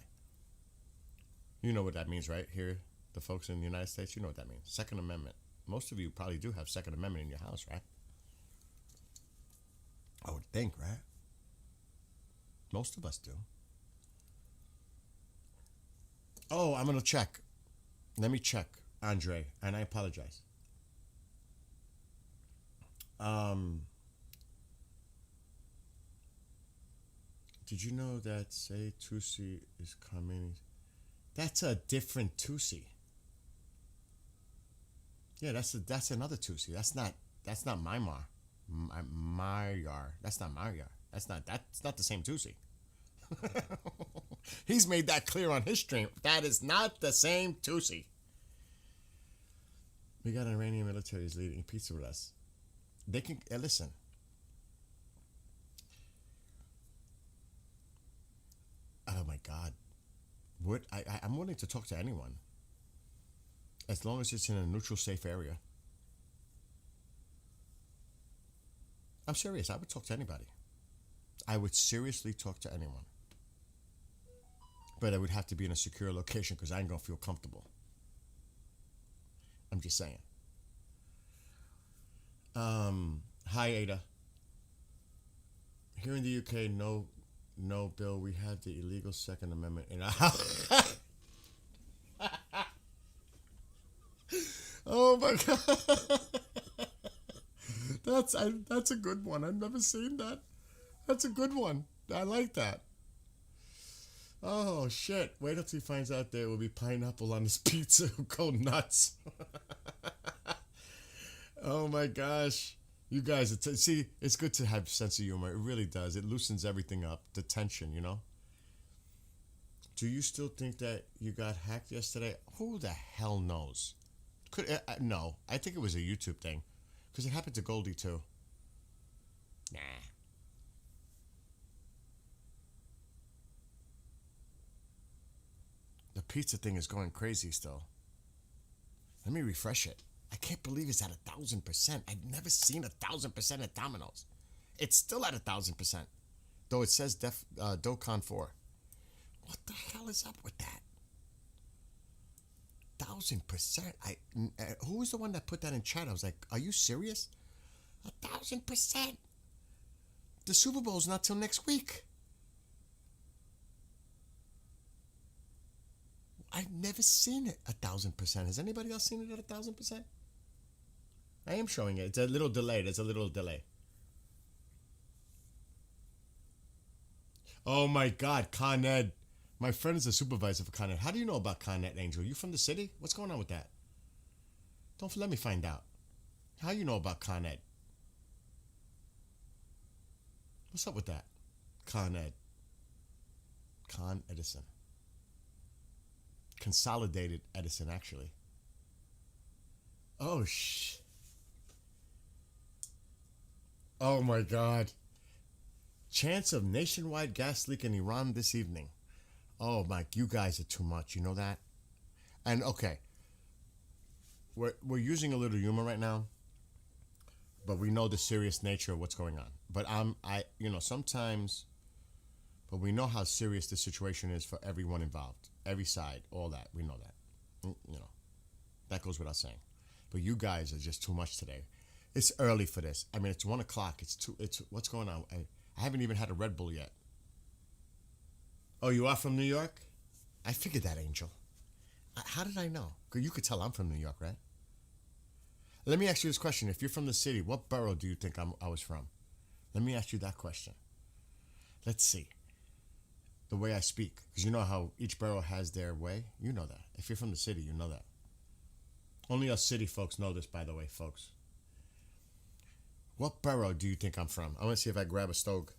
You know what that means, right? Here, the folks in the United States, you know what that means. Second Amendment. Most of you probably do have Second Amendment in your house, right? I would think, right? Most of us do. Oh, I'm going to check. Let me check, Andre, and I apologize. Did you know that say Tusi is coming? That's a different Tusi. Yeah, that's another Tusi. That's not Myanmar. Mayar. That's not Mayar. That's not the same Tusi. He's made that clear on his stream. That is not the same Tusi. We got an Iranian military is leading pizza with us. They can listen. Oh my God. I'm willing to talk to anyone. As long as it's in a neutral, safe area. I'm serious. I would talk to anybody. I would seriously talk to anyone. But I would have to be in a secure location because I ain't going to feel comfortable. I'm just saying. Hi, Ada. Here in the UK, no, Bill, we have the illegal Second Amendment in our house. Oh my God. That's a good one. I've never seen that. That's a good one. I like that. Oh shit. Wait until he finds out there will be pineapple on his pizza. Go nuts. Oh my gosh. You guys, see, it's good to have sense of humor. It really does. It loosens everything up. The tension, you know? Do you still think that you got hacked yesterday? Who the hell knows? No. I think it was a YouTube thing. Because it happened to Goldie too. Nah. The pizza thing is going crazy still. Let me refresh it. I can't believe it's at 1,000%. I've never seen 1,000% at Domino's. It's still at 1,000%. Though it says DOCON 4. What the hell is up with that? 1,000%. Who was the one that put that in chat? I was like, are you serious? 1,000%. The Super Bowl's not till next week. I've never seen it 1,000%. Has anybody else seen it at 1,000%? I am showing it. It's a little delay. There's a little delay. Oh my God, Con Ed. My friend is a supervisor for Con Ed. How do you know about Con Ed, Angel? You from the city? What's going on with that? Don't let me find out. How you know about Con Ed? What's up with that? Con Ed. Con Edison. Consolidated Edison, actually. Oh, oh my God. Chance of nationwide gas leak in Iran this evening. Oh my, you guys are too much. You know that? And okay, we're using a little humor right now, but we know the serious nature of what's going on. But sometimes, but we know how serious the situation is for everyone involved, every side, all that. We know that. That goes without saying. But you guys are just too much today. It's early for this. I mean, it's 1:00. It's what's going on? I haven't even had a Red Bull yet. Oh, you are from New York? I figured that, Angel. How did I know? 'Cause you could tell I'm from New York, right? Let me ask you this question. If you're from the city, what borough do you think I was from? Let me ask you that question. Let's see. The way I speak. Because you know how each borough has their way? You know that. If you're from the city, you know that. Only us city folks know this, by the way, folks. What borough do you think I'm from? I want to see if I grab a stove.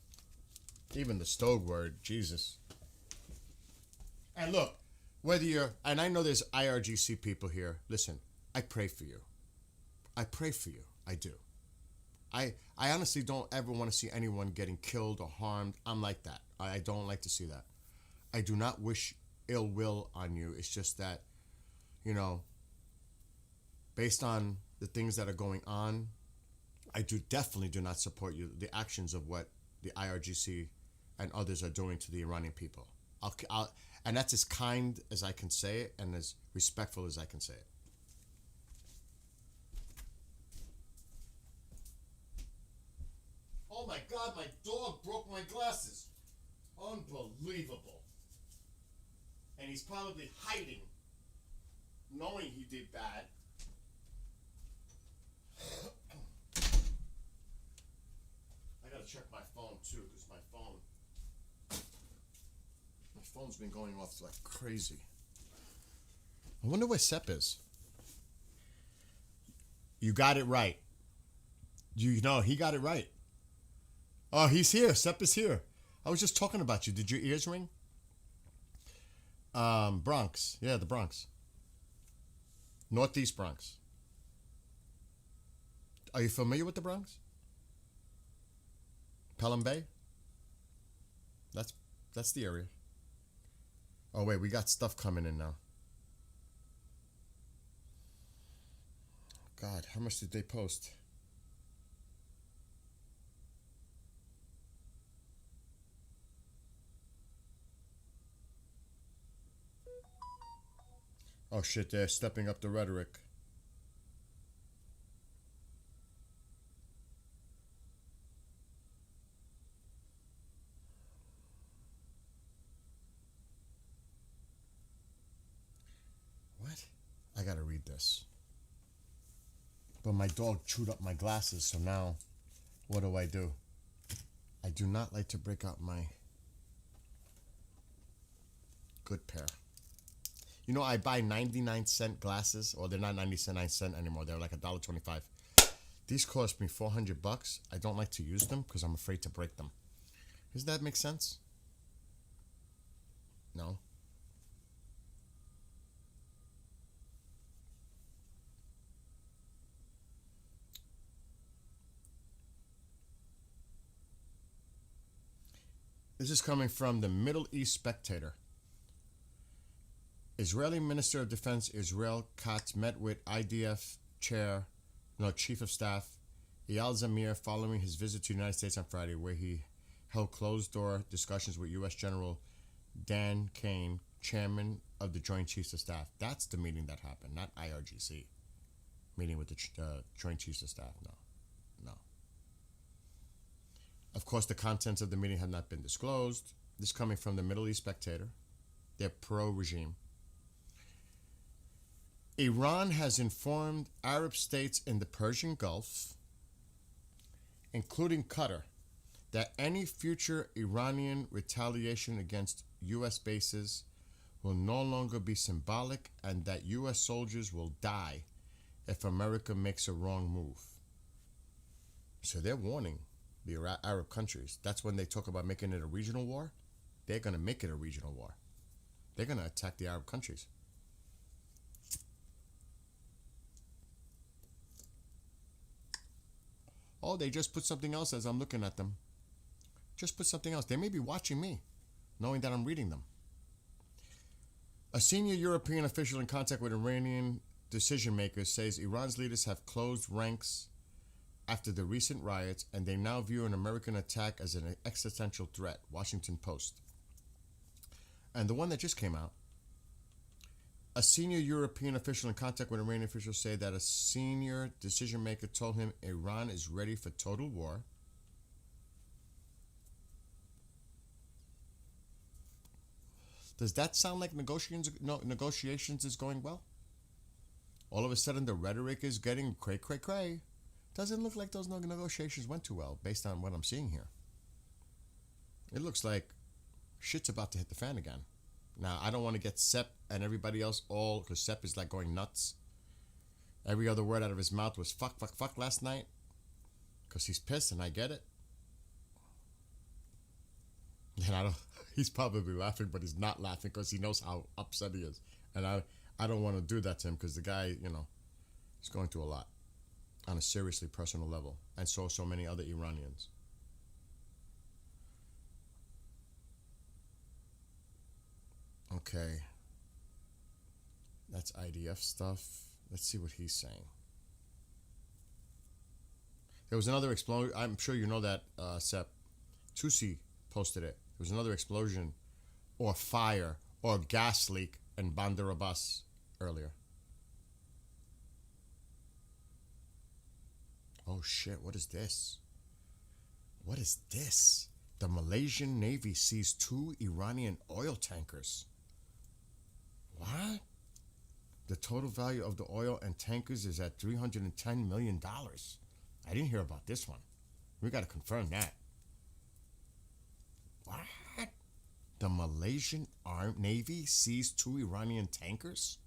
Even the stove word, Jesus. And look, whether you're, and I know there's IRGC people here, listen, I pray for you. I pray for you. I do. I honestly don't ever want to see anyone getting killed or harmed. I'm like that. I don't like to see that. I do not wish ill will on you. It's just that, based on the things that are going on, I definitely do not support the actions of what the IRGC and others are doing to the Iranian people. And that's as kind as I can say it and as respectful as I can say it. Oh my God, my dog broke my glasses. Unbelievable. And he's probably hiding, knowing he did bad. I gotta check my phone too, because my phone's been going off like crazy. I wonder where Sepp is. You got it right. You know, he got it right. Oh, he's here. Sepp is here. I was just talking about you. Did your ears ring? Bronx. Yeah, the Bronx. Northeast Bronx. Are you familiar with the Bronx? Pelham Bay? That's the area. Oh wait, we got stuff coming in now. God, how much did they post? Oh shit, they're stepping up the rhetoric. What? I gotta read this. But my dog chewed up my glasses, so now what do? I do not like to break out my good pair. You know, I buy 99-cent glasses, or they're not 99 cents anymore. They're like $1.25. These cost me $400. I don't like to use them because I'm afraid to break them. Does that make sense? No. This is coming from the Middle East Spectator. Israeli Minister of Defense Israel Katz met with IDF Chief of Staff Eyal Zamir following his visit to the United States on Friday, where he held closed-door discussions with U.S. General Dan Kane, chairman of the Joint Chiefs of Staff. That's the meeting that happened, not IRGC. Meeting with the Joint Chiefs of Staff, no. Of course, the contents of the meeting have not been disclosed. This coming from the Middle East Spectator. They're pro-regime. Iran has informed Arab states in the Persian Gulf, including Qatar, that any future Iranian retaliation against U.S. bases will no longer be symbolic and that U.S. soldiers will die if America makes a wrong move. So they're warning the Arab countries. That's when they talk about making it a regional war. They're going to make it a regional war. They're going to attack the Arab countries. Oh, they just put something else as I'm looking at them. Just put something else. They may be watching me, knowing that I'm reading them. A senior European official in contact with Iranian decision makers says Iran's leaders have closed ranks after the recent riots, and they now view an American attack as an existential threat. Washington Post. And the one that just came out, a senior European official in contact with Iranian officials say that a senior decision maker told him Iran is ready for total war. Does that sound like negotiations is going well? All of a sudden the rhetoric is getting cray. Doesn't look like those negotiations went too well based on what I'm seeing here. It looks like shit's about to hit the fan again. Now, I don't want to get Sepp and everybody else all, because Sepp is like going nuts. Every other word out of his mouth was fuck last night. Because he's pissed, and I get it. And he's probably laughing, but he's not laughing because he knows how upset he is. And I don't want to do that to him because the guy, is going through a lot on a seriously personal level. And so many other Iranians. Okay. That's IDF stuff. Let's see what he's saying. There was another explosion. I'm sure you know that, Sepp. Tusi posted it. There was another explosion or fire or gas leak in Bandar Abbas earlier. Oh shit, what is this? What is this? The Malaysian Navy seized 2 Iranian oil tankers. What? The total value of the oil and tankers is at $310 million. I didn't hear about this one. We got to confirm that. What? The Malaysian Navy seized 2 Iranian tankers?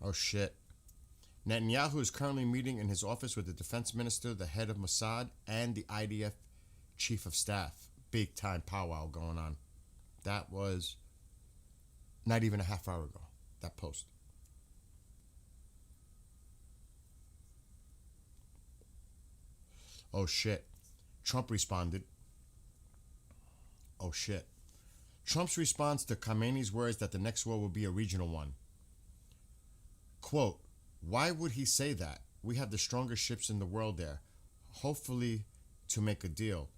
Oh shit. Netanyahu is currently meeting in his office with the defense minister, the head of Mossad, and the IDF chief of staff. Big time powwow going on. That was not even a half hour ago, that post. Oh shit. Trump responded. Oh shit. Trump's response to Khamenei's words that the next war will be a regional one. Quote, why would he say that? We have the strongest ships in the world there. Hopefully to make a deal.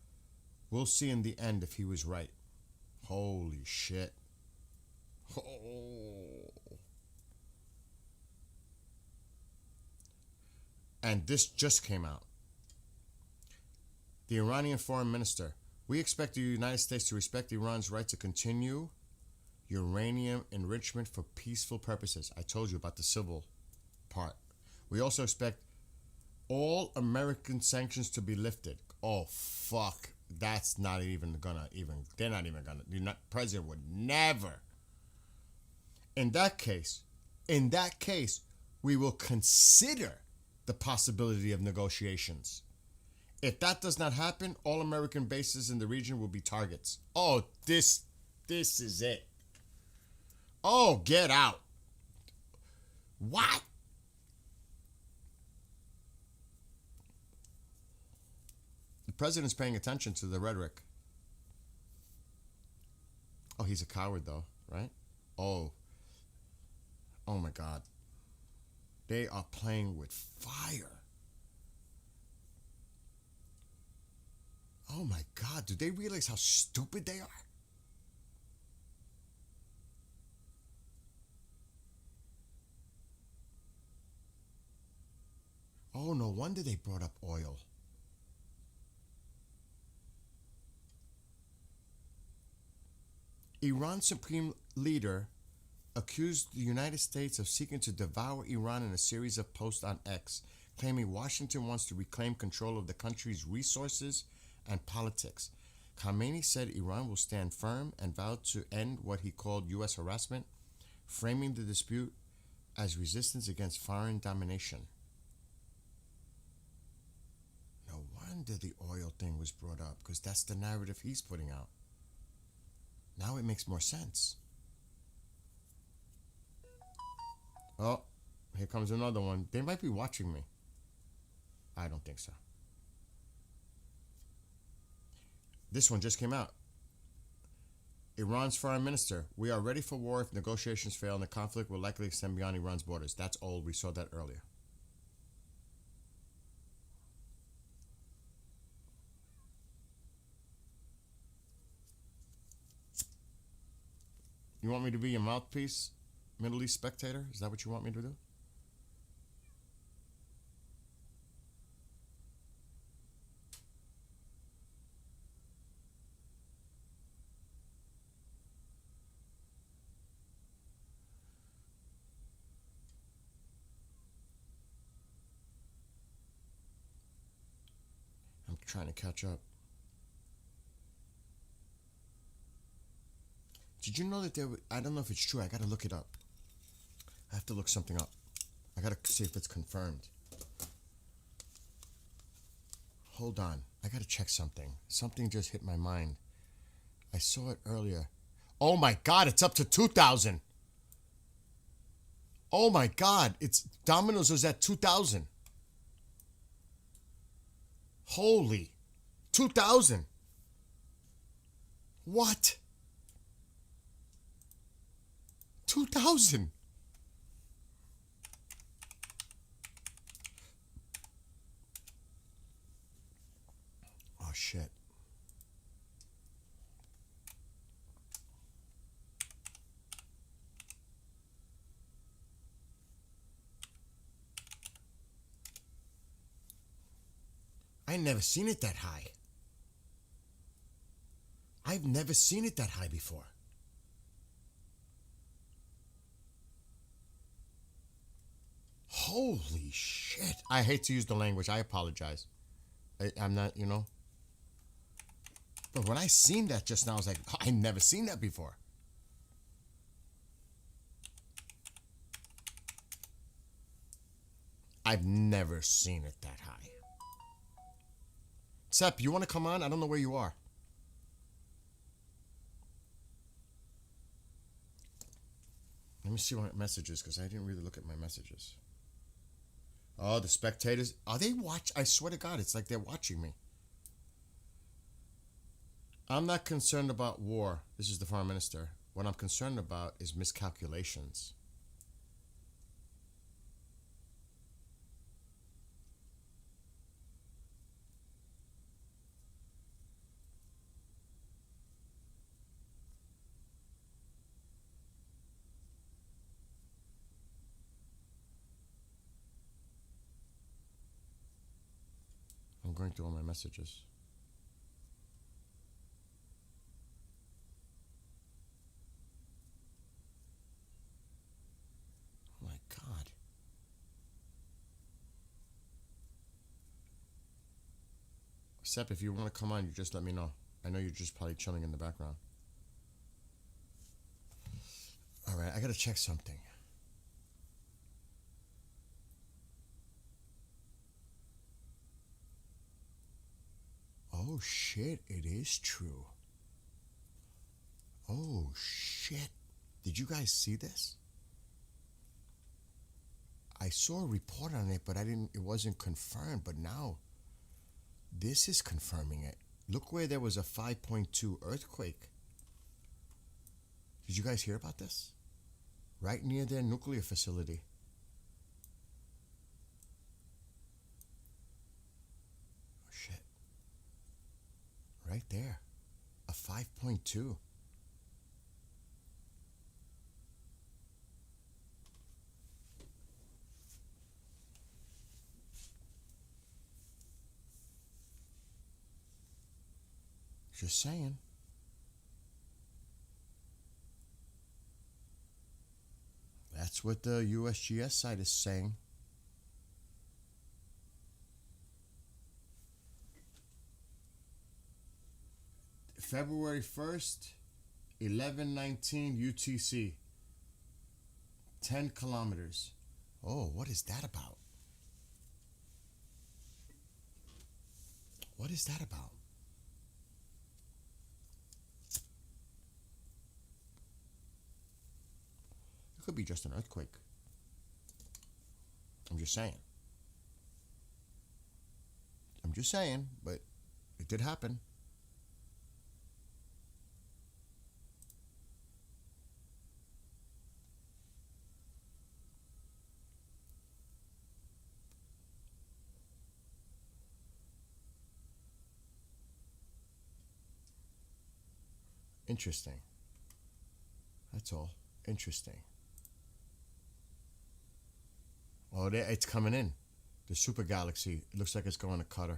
We'll see in the end if he was right. Holy shit. Oh. And this just came out. The Iranian foreign minister. We expect the United States to respect Iran's right to continue uranium enrichment for peaceful purposes. I told you about the civil part. We also expect all American sanctions to be lifted. Oh, fuck. That's not even gonna they're not even gonna, the president would never. In that case, we will consider the possibility of negotiations. If that does not happen, all American bases in the region will be targets. Oh, this is it. Oh, get out. What? The president's paying attention to the rhetoric. Oh, he's a coward though, right? Oh my God. They are playing with fire. Oh my God, do they realize how stupid they are? Oh, no wonder they brought up oil. Iran's supreme leader accused the United States of seeking to devour Iran in a series of posts on X, claiming Washington wants to reclaim control of the country's resources and politics. Khamenei said Iran will stand firm and vowed to end what he called U.S. harassment, framing the dispute as resistance against foreign domination. No wonder the oil thing was brought up, because that's the narrative he's putting out. Now it makes more sense. Oh, here comes another one. They might be watching me. I don't think so. This one just came out. Iran's foreign minister. We are ready for war if negotiations fail and the conflict will likely extend beyond Iran's borders. That's old. We saw that earlier. You want me to be your mouthpiece, Middle East Spectator? Is that what you want me to do? I'm trying to catch up. Did you know that there were, I don't know if it's true. I got to look it up. I have to look something up. I got to see if it's confirmed. Hold on. I got to check something. Something just hit my mind. I saw it earlier. Oh my God, it's up to 2,000. Oh my God, it's Domino's was at 2,000. Holy, 2,000. What? 2,000. Oh shit. I never seen it that high. I've never seen it that high before. Holy shit. I hate to use the language. I apologize. I'm not, you know. But when I seen that just now, I was like, oh, I never seen that before. I've never seen it that high. Sep, you want to come on? I don't know where you are. Let me see my messages, because I didn't really look at my messages. Oh, the spectators. Are they watch? I swear to God, it's like they're watching me. I'm not concerned about war. This is the foreign minister. What I'm concerned about is miscalculations. I'm going through all my messages. Oh my God. Sep, if you want to come on, you just let me know. I know you're just probably chilling in the background. All right, I got to check something. Oh shit, it is true. Oh shit. Did you guys see this? I saw a report on it, but it wasn't confirmed, but now this is confirming it. Look where there was a 5.2 earthquake. Did you guys hear about this? Right near their nuclear facility. Oh shit. Right there. A 5.2. Just saying. That's what the USGS site is saying. February 1st, 11:19 UTC. 10 kilometers. Oh, what is that about? What is that about? It could be just an earthquake. I'm just saying. But it did happen. Interesting. That's all. Interesting. Oh, it's coming in. The super galaxy. It looks like it's going to Qatar.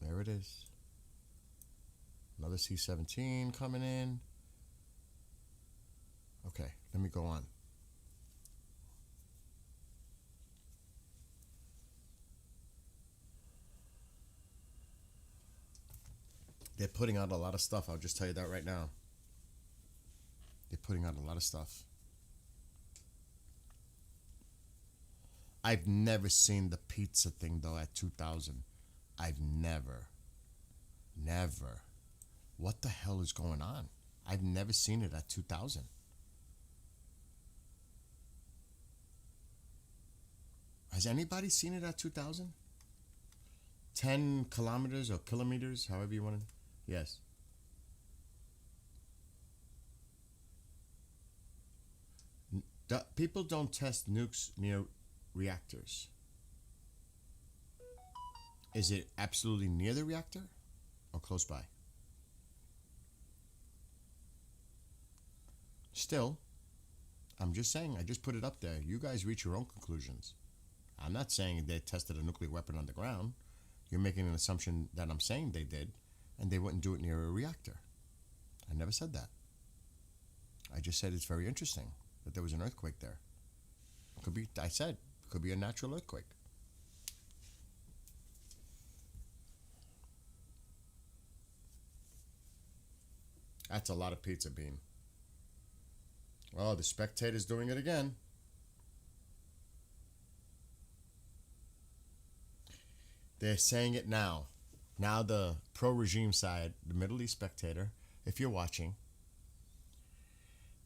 There it is. Another C-17 coming in. Okay, let me go on. They're putting out a lot of stuff. I'll just tell you that right now. They're putting out a lot of stuff. I've never seen the pizza thing, though, at 2,000. I've never. What the hell is going on? I've never seen it at 2,000. Has anybody seen it at 2,000? 10 kilometers or kilometers, however you want to. Yes. People don't test nukes near reactors. Is it absolutely near the reactor or close by? Still, I'm just saying, I just put it up there. You guys reach your own conclusions. I'm not saying they tested a nuclear weapon on the ground. You're making an assumption that I'm saying they did, and they wouldn't do it near a reactor. I never said that. I just said it's very interesting that there was an earthquake there. It could be, I said, it could be a natural earthquake. That's a lot of pizza, Bean. Oh, the Spectator's doing it again. They're saying it now. Now the pro-regime side, the Middle East Spectator, if you're watching,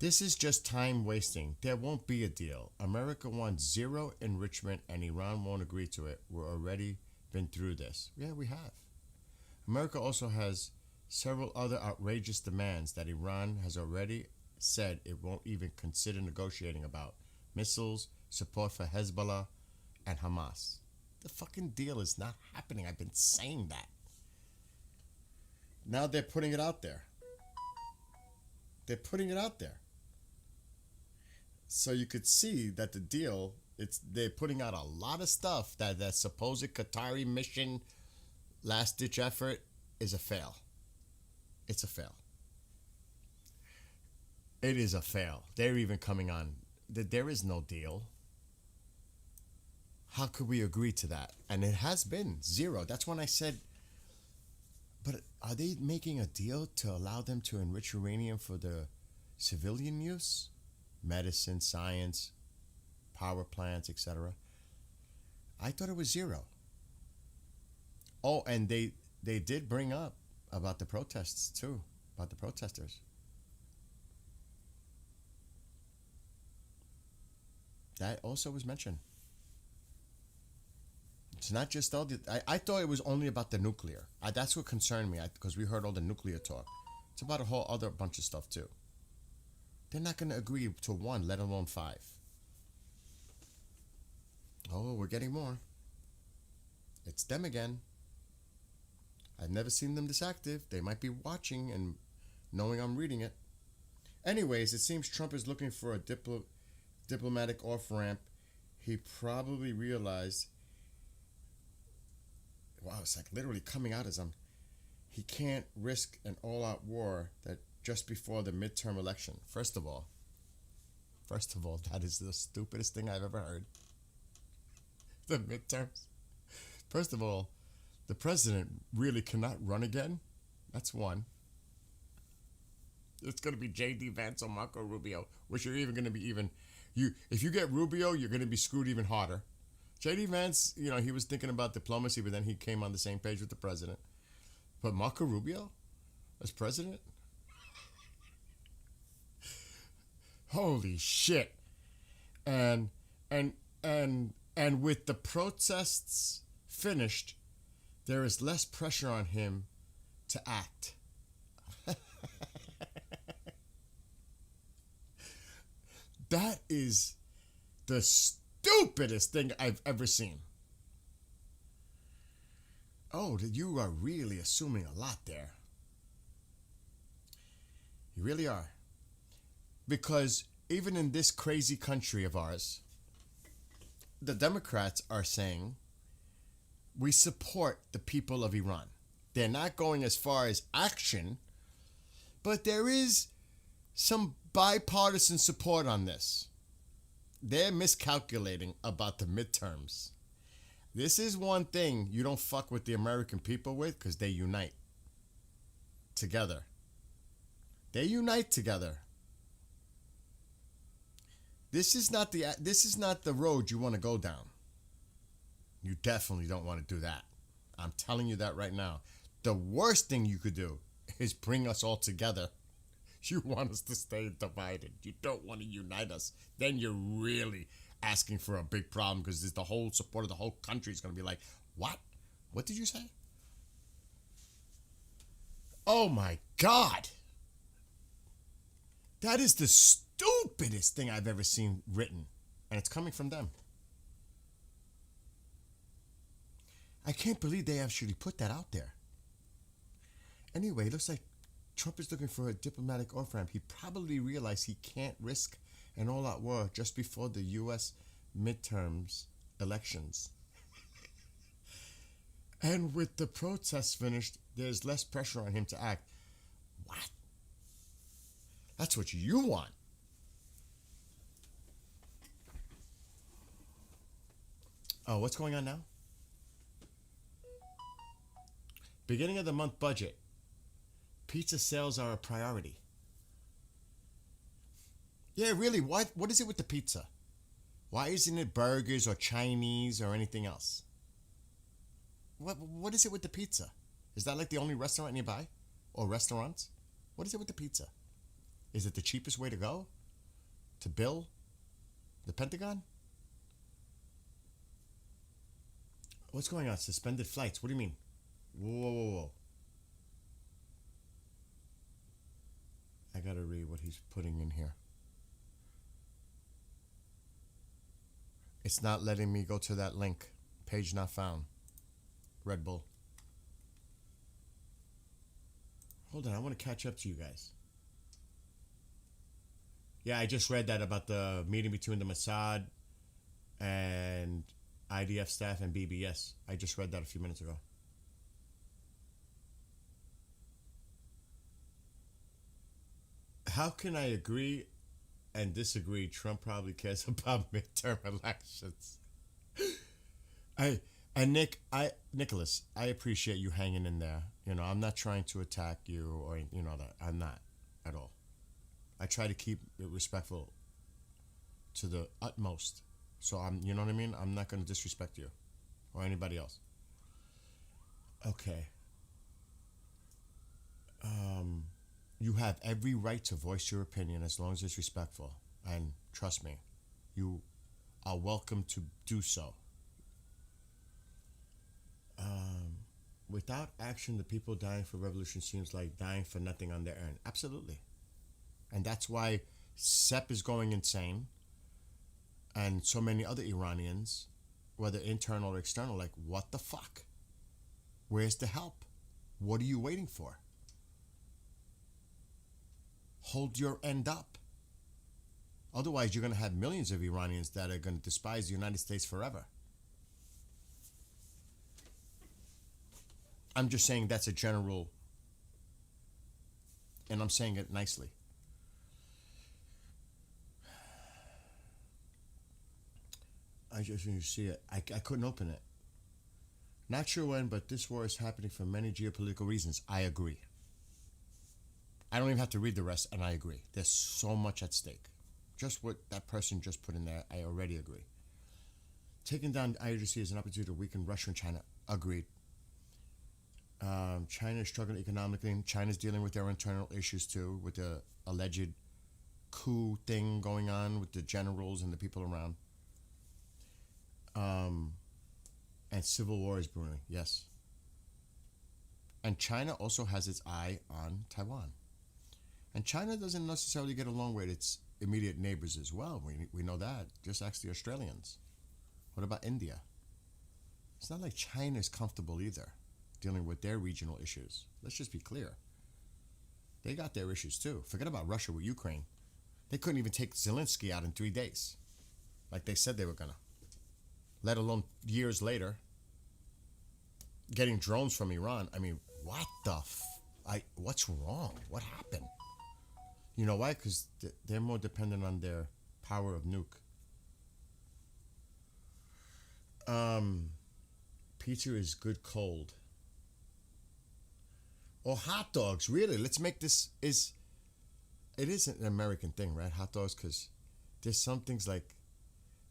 this is just time wasting. There won't be a deal. America wants zero enrichment and Iran won't agree to it. We're already been through this. Yeah, we have. America also has several other outrageous demands that Iran has already said it won't even consider negotiating about. Missiles, support for Hezbollah, and Hamas. The fucking deal is not happening. I've been saying that. Now they're putting it out there. They're putting it out there. So you could see that the deal, they're putting out a lot of stuff that supposed Qatari mission, last ditch effort, is a fail. It's a fail. It is a fail. They're even coming on. There is no deal. How could we agree to that? And it has been zero. That's when I said, but are they making a deal to allow them to enrich uranium for the civilian use? Medicine, science, power plants, etc. I thought it was zero. Oh, and they did bring up about the protests too, about the protesters. That also was mentioned. It's not just all the. I thought it was only about the nuclear. That's what concerned me because we heard all the nuclear talk. It's about a whole other bunch of stuff too. They're not going to agree to one, let alone five. Oh, we're getting more. It's them again. I've never seen them this active. They might be watching and knowing I'm reading it. Anyways, it seems Trump is looking for a diplomatic off-ramp. He probably realized, wow, it's like literally coming out as he can't risk an all-out war that just before the midterm election. First of all, that is the stupidest thing I've ever heard. The midterms. First of all, the president really cannot run again. That's one. It's going to be J.D. Vance or Marco Rubio, which are even going to be if you get Rubio, you're going to be screwed even harder. J.D. Vance, he was thinking about diplomacy, but then he came on the same page with the president. But Marco Rubio as president? Holy shit. And and and with the protests finished, there is less pressure on him to act. That is the stupidest thing I've ever seen. Oh, you are really assuming a lot there. You really are. Because even in this crazy country of ours, the Democrats are saying we support the people of Iran. They're not going as far as action, but there is some bipartisan support on this. They're miscalculating about the midterms. This is one thing you don't fuck with the American people with, because they unite together. They unite together. This is not the road you want to go down. You definitely don't want to do that. I'm telling you that right now. The worst thing you could do is bring us all together. You want us to stay divided. You don't want to unite us. Then you're really asking for a big problem, because the whole support of the whole country is going to be like, what? What did you say? Oh my God. That is the stupidest thing I've ever seen written. And it's coming from them. I can't believe they actually put that out there. Anyway, it looks like Trump is looking for a diplomatic off-ramp. He probably realized he can't risk an all-out war just before the U.S. midterms elections. And with the protests finished, there's less pressure on him to act. What? That's what you want. Oh, what's going on now? Beginning of the month budget. Pizza sales are a priority. Yeah, really, what is it with the pizza? Why isn't it burgers or Chinese or anything else? What is it with the pizza? Is that like the only restaurant nearby? Or restaurants? What is it with the pizza? Is it the cheapest way to go? To bill the Pentagon? What's going on? Suspended flights. What do you mean? Whoa. I gotta read what he's putting in here. It's not letting me go to that link. Page not found. Red Bull. Hold on, I want to catch up to you guys. Yeah, I just read that about the meeting between the Mossad and IDF staff and BBS. I just read that a few minutes ago. How can I agree and disagree? Trump probably cares about midterm elections. Nicholas, I appreciate you hanging in there. You know, I'm not trying to attack you or that. I'm not at all. I try to keep it respectful to the utmost. So you know what I mean? I'm not going to disrespect you or anybody else. Okay. You have every right to voice your opinion as long as it's respectful. And trust me, you are welcome to do so. Without action, the people dying for revolution seems like dying for nothing on their own. Absolutely. And that's why SEP is going insane. And so many other Iranians, whether internal or external, like, what the fuck? Where's the help? What are you waiting for? Hold your end up. Otherwise, you're going to have millions of Iranians that are going to despise the United States forever. I'm just saying that's a general, and I'm saying it nicely. I just need to see it. I couldn't open it. Not sure when, but this war is happening for many geopolitical reasons. I agree. I don't even have to read the rest, and I agree. There's so much at stake. Just what that person just put in there, I already agree. Taking down IRGC is an opportunity to weaken Russia and China. Agreed. China is struggling economically, and China's dealing with their internal issues too, with the alleged coup thing going on with the generals and the people around. And civil war is brewing. Yes. And China also has its eye on Taiwan. And China doesn't necessarily get along with its immediate neighbors as well. We know that. Just ask the Australians. What about India? It's not like China is comfortable either dealing with their regional issues. Let's just be clear. They got their issues too. Forget about Russia with Ukraine. They couldn't even take Zelensky out in 3 days, like they said they were gonna. Let alone years later, getting drones from Iran. I mean, what the what's wrong? What happened? You know why? Because they're more dependent on their power of nuke. Pizza is good cold. Or hot dogs, really. Let's make this it is an American thing, right? Hot dogs, because there's some things like,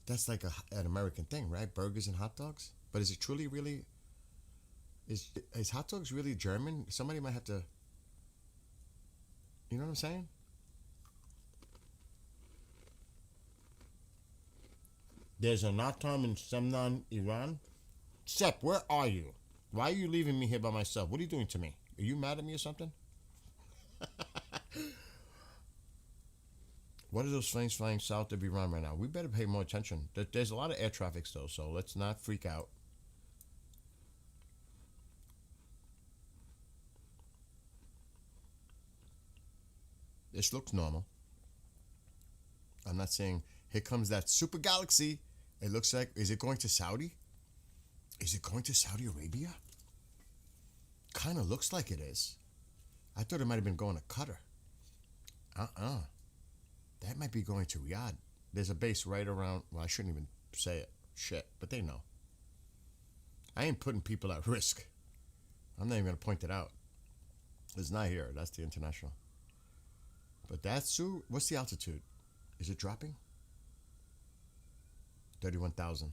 that's like an American thing, right? Burgers and hot dogs. But is it truly really, is hot dogs really German? Somebody might have to, you know what I'm saying? There's a Natam in Semnan, Iran. Sep, where are you? Why are you leaving me here by myself? What are you doing to me? Are you mad at me or something? What are those planes flying south of Iran right now? We better pay more attention. There's a lot of air traffic still, so let's not freak out. This looks normal. I'm not saying, here comes that super galaxy. It looks like, is it going to Saudi? Is it going to Saudi Arabia? Kind of looks like it is. I thought it might have been going to Qatar. That might be going to Riyadh. There's a base right around, well, I shouldn't even say it. Shit, but they know. I ain't putting people at risk. I'm not even going to point it out. It's not here. That's the international. But that's, what's the altitude? Is it dropping? 31,000.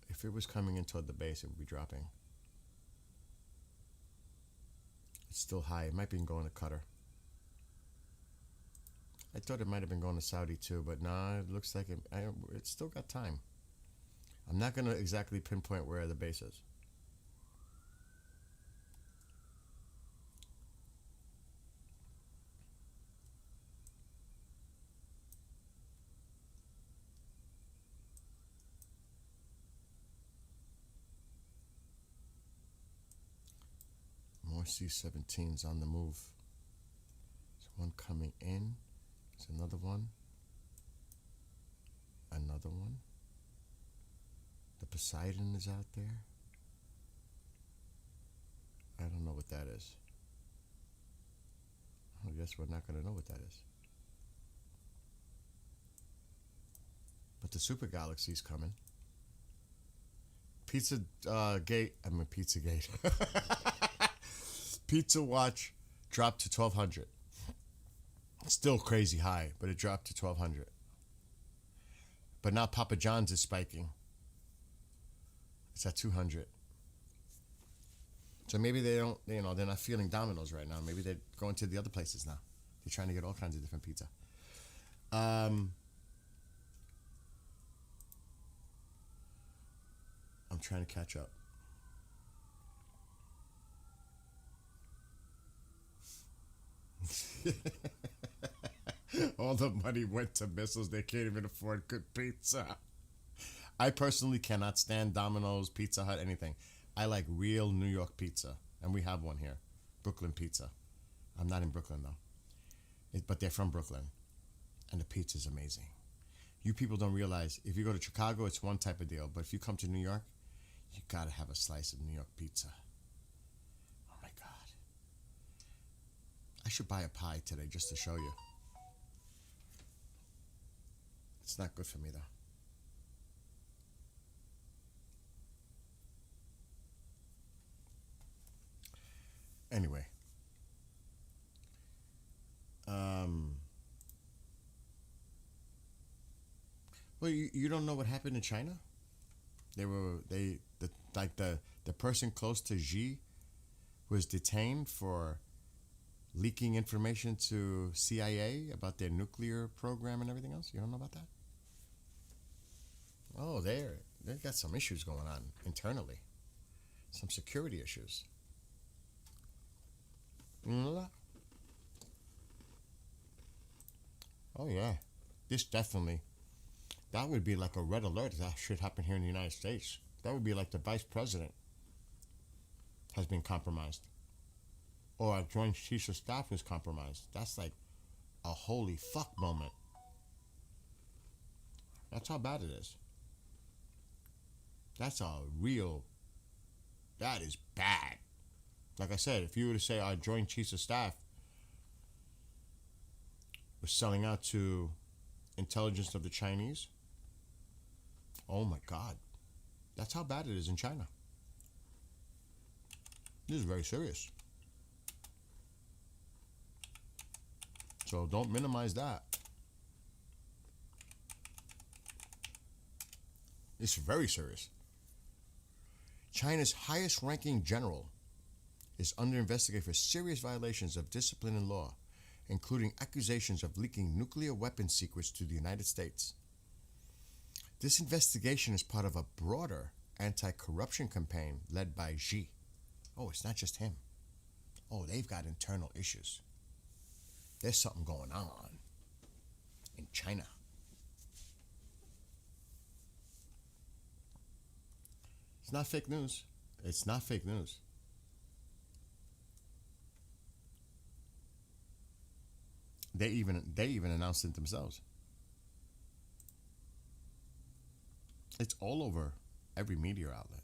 If it was coming in toward the base, it would be dropping. It's still high. It might be going to Qatar. I thought it might have been going to Saudi too, but nah, it looks like it's still got time. I'm not going to exactly pinpoint where the base is. More C-17s on the move. There's one coming in. There's another one. Another one. The Poseidon is out there. I don't know what that is. I guess we're not going to know what that is. But the super galaxy's coming. Pizza Gate. Pizza Watch dropped to 1,200. Still crazy high, but it dropped to 1,200. But now Papa John's is spiking. It's at 200. So maybe they don't, they're not feeling Domino's right now. Maybe they're going to the other places now. They're trying to get all kinds of different pizza. I'm trying to catch up. All the money went to missiles. They can't even afford good pizza. I personally cannot stand Domino's, Pizza Hut, anything. I like real New York pizza, and we have one here, Brooklyn Pizza. I'm not in Brooklyn though, but they're from Brooklyn, and the pizza is amazing. You people don't realize, if you go to Chicago, it's one type of deal, but if you come to New York, you gotta have a slice of New York pizza. Oh my God. I should buy a pie today just to show you. It's not good for me though. Anyway. Well, you don't know what happened in China? The person close to Xi was detained for leaking information to CIA about their nuclear program and everything else? You don't know about that? Oh, they got some issues going on internally. Some security issues. You know that? Oh, yeah. This definitely, that would be like a red alert if that shit happened here in the United States. That would be like the vice president has been compromised. Or a joint chiefs of staff is compromised. That's like a holy fuck moment. That's how bad it is. That's a real, that is bad. Like I said, if you were to say our joint chiefs of staff was selling out to intelligence of the Chinese, oh my God. That's how bad it is in China. This is very serious. So don't minimize that. It's very serious. China's highest ranking general is under investigation for serious violations of discipline and law, including accusations of leaking nuclear weapon secrets to the United States. This investigation is part of a broader anti-corruption campaign led by Xi. Oh, it's not just him. Oh, they've got internal issues. There's something going on in China. It's not fake news. It's not fake news. They even announced it themselves. It's all over every media outlet.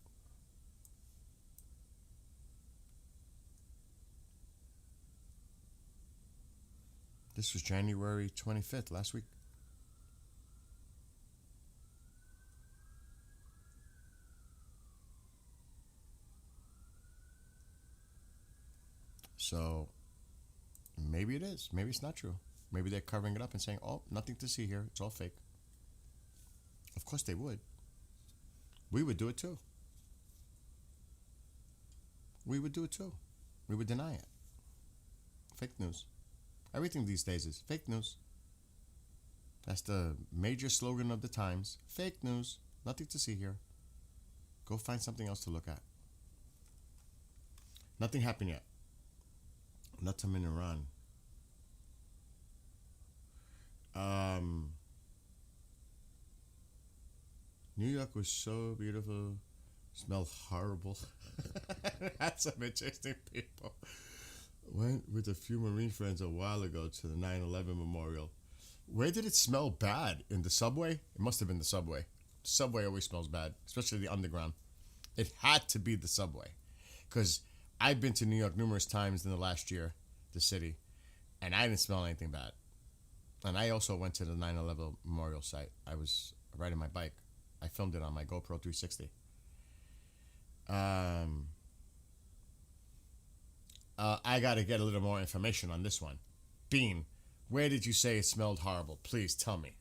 This was January 25th, last week. So maybe it is. Maybe it's not true. Maybe they're covering it up and saying, oh, nothing to see here. It's all fake. Of course they would. We would do it too. We would do it too. We would deny it. Fake news. Everything these days is fake news. That's the major slogan of the times. Fake news. Nothing to see here. Go find something else to look at. Nothing happened yet. Nothing in Iran. New York was so beautiful. Smelled horrible. Had some interesting people. Went with a few Marine friends a while ago to the 9/11 memorial. Where did it smell bad? In the subway? It must have been the subway. Subway always smells bad, especially the underground. It had to be the subway. Because I've been to New York numerous times in the last year, the city, and I didn't smell anything bad. And I also went to the 9/11 memorial site. I was riding my bike. I filmed it on my GoPro 360. I got to get a little more information on this one. Bean, where did you say it smelled horrible? Please tell me.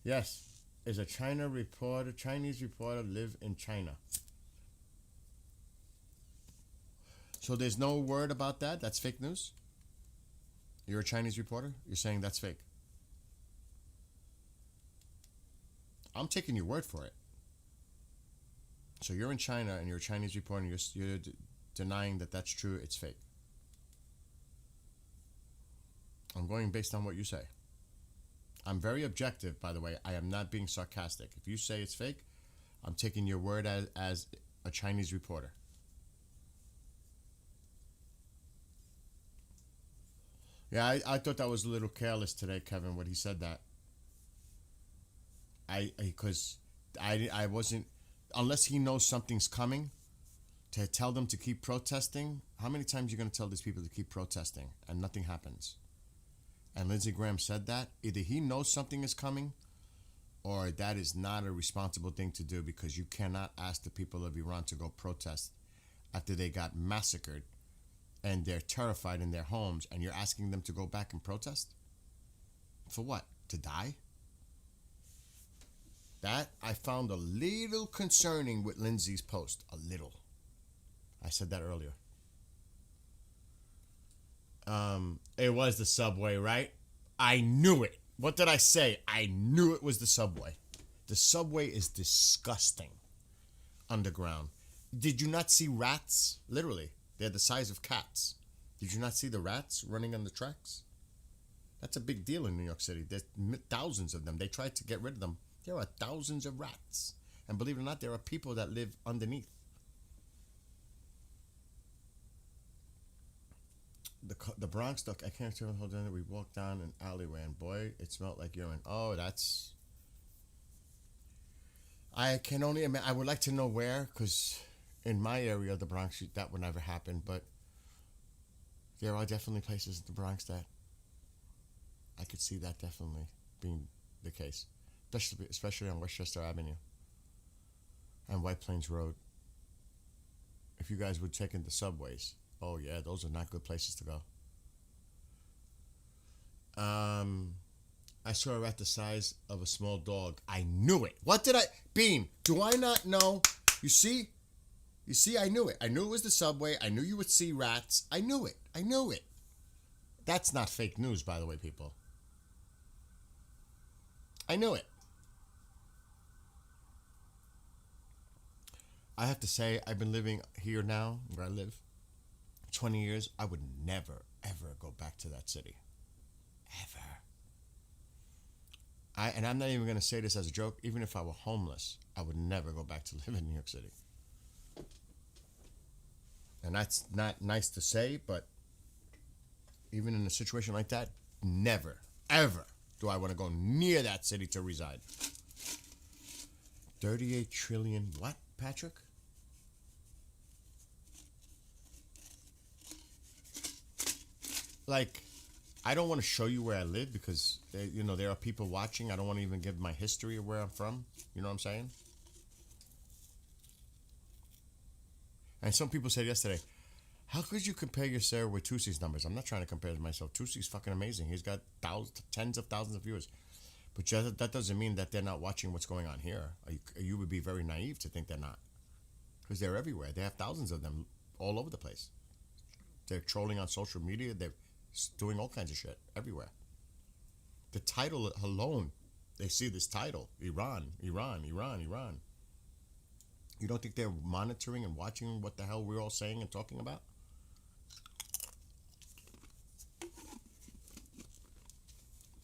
Yes, is a Chinese reporter live in China? So there's no word about that? That's fake news? You're a Chinese reporter? You're saying that's fake? I'm taking your word for it. So you're in China and you're a Chinese reporter and you're denying that that's true, it's fake. I'm going based on what you say. I'm very objective, by the way. I am not being sarcastic. If you say it's fake, I'm taking your word as a Chinese reporter. Yeah, I thought that was a little careless today, Kevin, when he said that. Because I wasn't, unless he knows something's coming, to tell them to keep protesting. How many times are you going to tell these people to keep protesting and nothing happens? And Lindsey Graham said that. Either he knows something is coming, or that is not a responsible thing to do, because you cannot ask the people of Iran to go protest after they got massacred and they're terrified in their homes, and you're asking them to go back and protest? For what? To die? That I found a little concerning with Lindsay's post. A little. I said that earlier. It was the subway, right? I knew it. What did I say? I knew it was the subway. The subway is disgusting. Underground. Did you not see rats? Literally. They're the size of cats. Did you not see the rats running on the tracks? That's a big deal in New York City. There's thousands of them. They tried to get rid of them. There are thousands of rats. And believe it or not, there are people that live underneath. The Bronx, I can't tell how we walked down an alleyway and boy, it smelled like urine. Oh, that's... I can only imagine. I would like to know where, because in my area of the Bronx, that would never happen. But there are definitely places in the Bronx that I could see that definitely being the case, especially on Westchester Avenue and White Plains Road. If you guys would take in the subways, oh yeah, those are not good places to go. I saw a rat the size of a small dog. I knew it. What did I... Bean, do I not know? You see? You see, I knew it. I knew it was the subway. I knew you would see rats. I knew it. I knew it. That's not fake news, by the way, people. I knew it. I have to say, I've been living here now, where I live, 20 years. I would never, ever go back to that city. Ever. And I'm not even going to say this as a joke. Even if I were homeless, I would never go back to live in New York City. And that's not nice to say, but even in a situation like that, never, ever do I want to go near that city to reside. 38 trillion what, Patrick? Like, I don't want to show you where I live because, there are people watching. I don't want to even give my history of where I'm from. You know what I'm saying? And some people said yesterday, how could you compare yourself with Tusi's numbers? I'm not trying to compare myself. Tusi's fucking amazing. He's got tens of thousands of viewers. But that doesn't mean that they're not watching what's going on here. You would be very naive to think they're not. Because they're everywhere. They have thousands of them all over the place. They're trolling on social media. They're doing all kinds of shit everywhere. The title alone, they see this title, Iran, Iran, Iran, Iran. You don't think they're monitoring and watching what the hell we're all saying and talking about?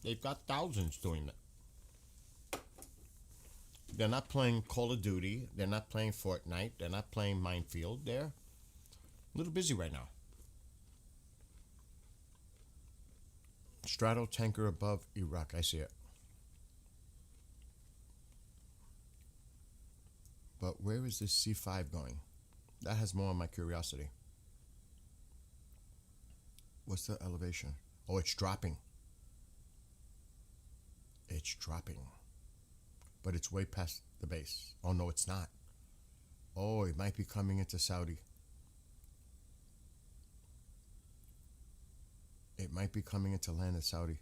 They've got thousands doing that. They're not playing Call of Duty. They're not playing Fortnite. They're not playing Minefield. They're a little busy right now. Straddle tanker above Iraq. I see it. But where is this C5 going? That has more of my curiosity. What's the elevation? Oh, it's dropping. It's dropping. But it's way past the base. Oh, no, it's not. Oh, it might be coming into Saudi. It might be coming into land of Saudi.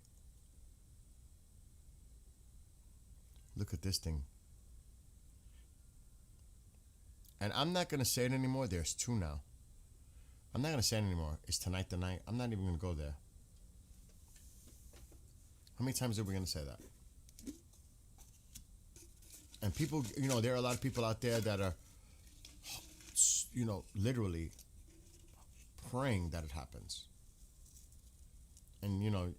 Look at this thing. And I'm not going to say it anymore. There's two now. I'm not going to say it anymore. Is tonight the night? I'm not even going to go there. How many times are we going to say that? And people, there are a lot of people out there that are, literally praying that it happens. And, you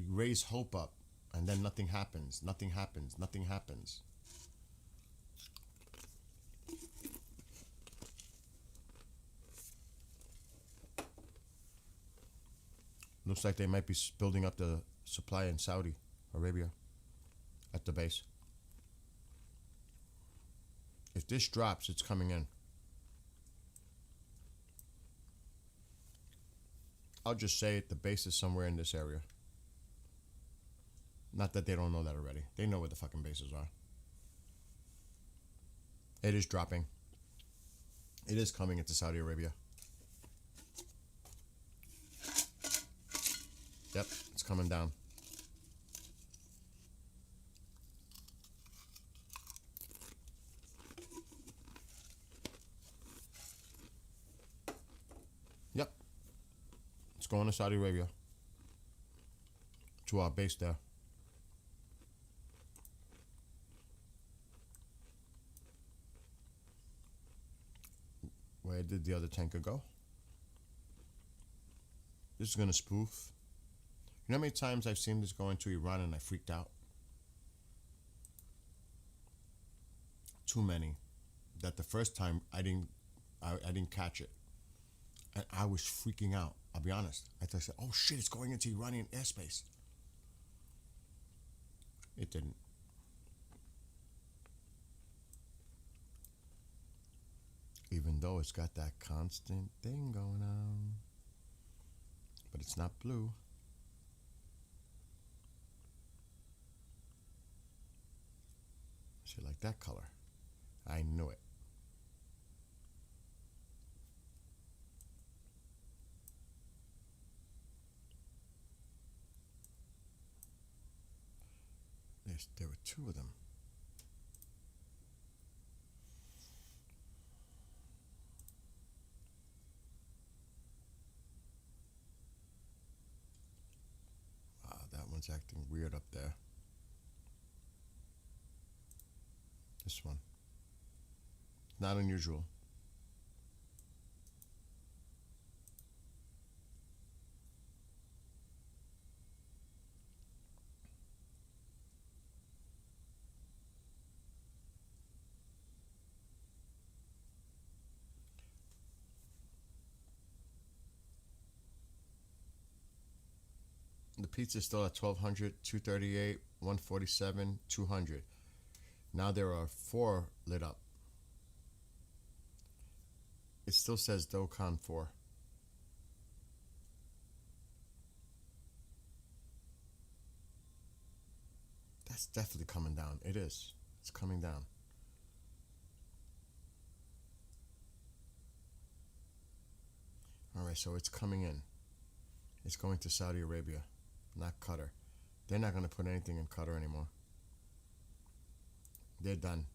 raise hope up, and then nothing happens, nothing happens, nothing happens. Looks like they might be building up the supply in Saudi Arabia at the base. If this drops, it's coming in. I'll just say it, the base is somewhere in this area. Not that they don't know that already. They know where the fucking bases are. It is dropping. It is coming into Saudi Arabia. Yep, it's coming down. going to Saudi Arabia. To our base there. Where did the other tanker go? This is gonna spoof. You know how many times I've seen this go into Iran and I freaked out? Too many. That the first time I didn't catch it. And I was freaking out. I'll be honest. I said, oh shit, it's going into Iranian airspace. It didn't. Even though it's got that constant thing going on. But it's not blue. Shit like that color. I knew it. There were two of them. Wow, that one's acting weird up there. This one. Not unusual. The pizza's still at 1200, 238, 147, 200. Now there are 4 lit up. It still says Dokkan 4. That's definitely coming down. It is. It's coming down. All right, so it's coming in. It's going to Saudi Arabia, not Qatar. They're not going to put anything in Qatar anymore. They're done.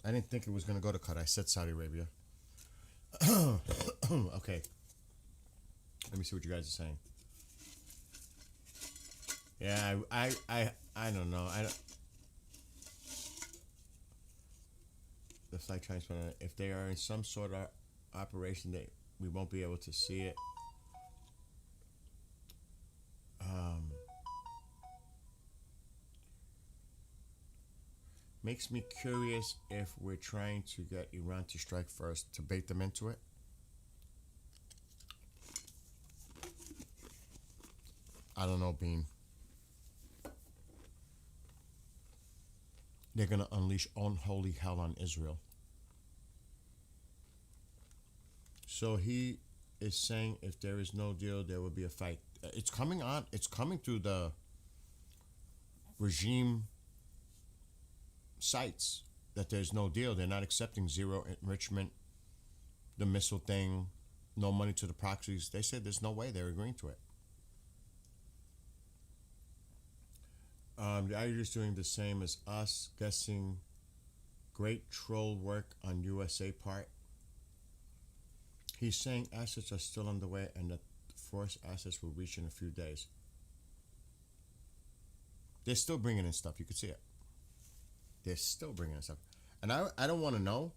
I didn't think it was going to go to Qatar. I said Saudi Arabia. Okay. Let me see what you guys are saying. Yeah, I don't know. The flight transponder, if they are in some sort of operation, we won't be able to see it. Makes me curious if we're trying to get Iran to strike first to bait them into it. I don't know, Bean. They're going to unleash unholy hell on Israel. So he is saying if there is no deal, there will be a fight. It's coming on. It's coming through the regime sites that there's no deal. They're not accepting zero enrichment, the missile thing, no money to the proxies. They said there's no way they're agreeing to it. The IU's doing the same as us, guessing great troll work on USA part. He's saying assets are still on the way and that force assets will reach in a few days. They're still bringing in stuff. You can see it. They're still bringing in stuff. And I don't want to know,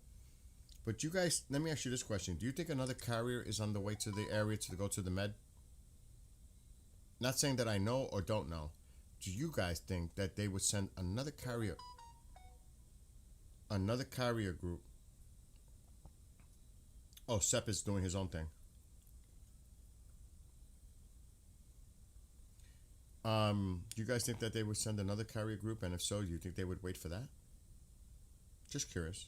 but you guys, let me ask you this question. Do you think another carrier is on the way to the area to go to the Med? Not saying that I know or don't know. Do you guys think that they would send another carrier group? Oh, Sepp is doing his own thing. Do you guys think that they would send another carrier group? And if so, do you think they would wait for that? Just curious.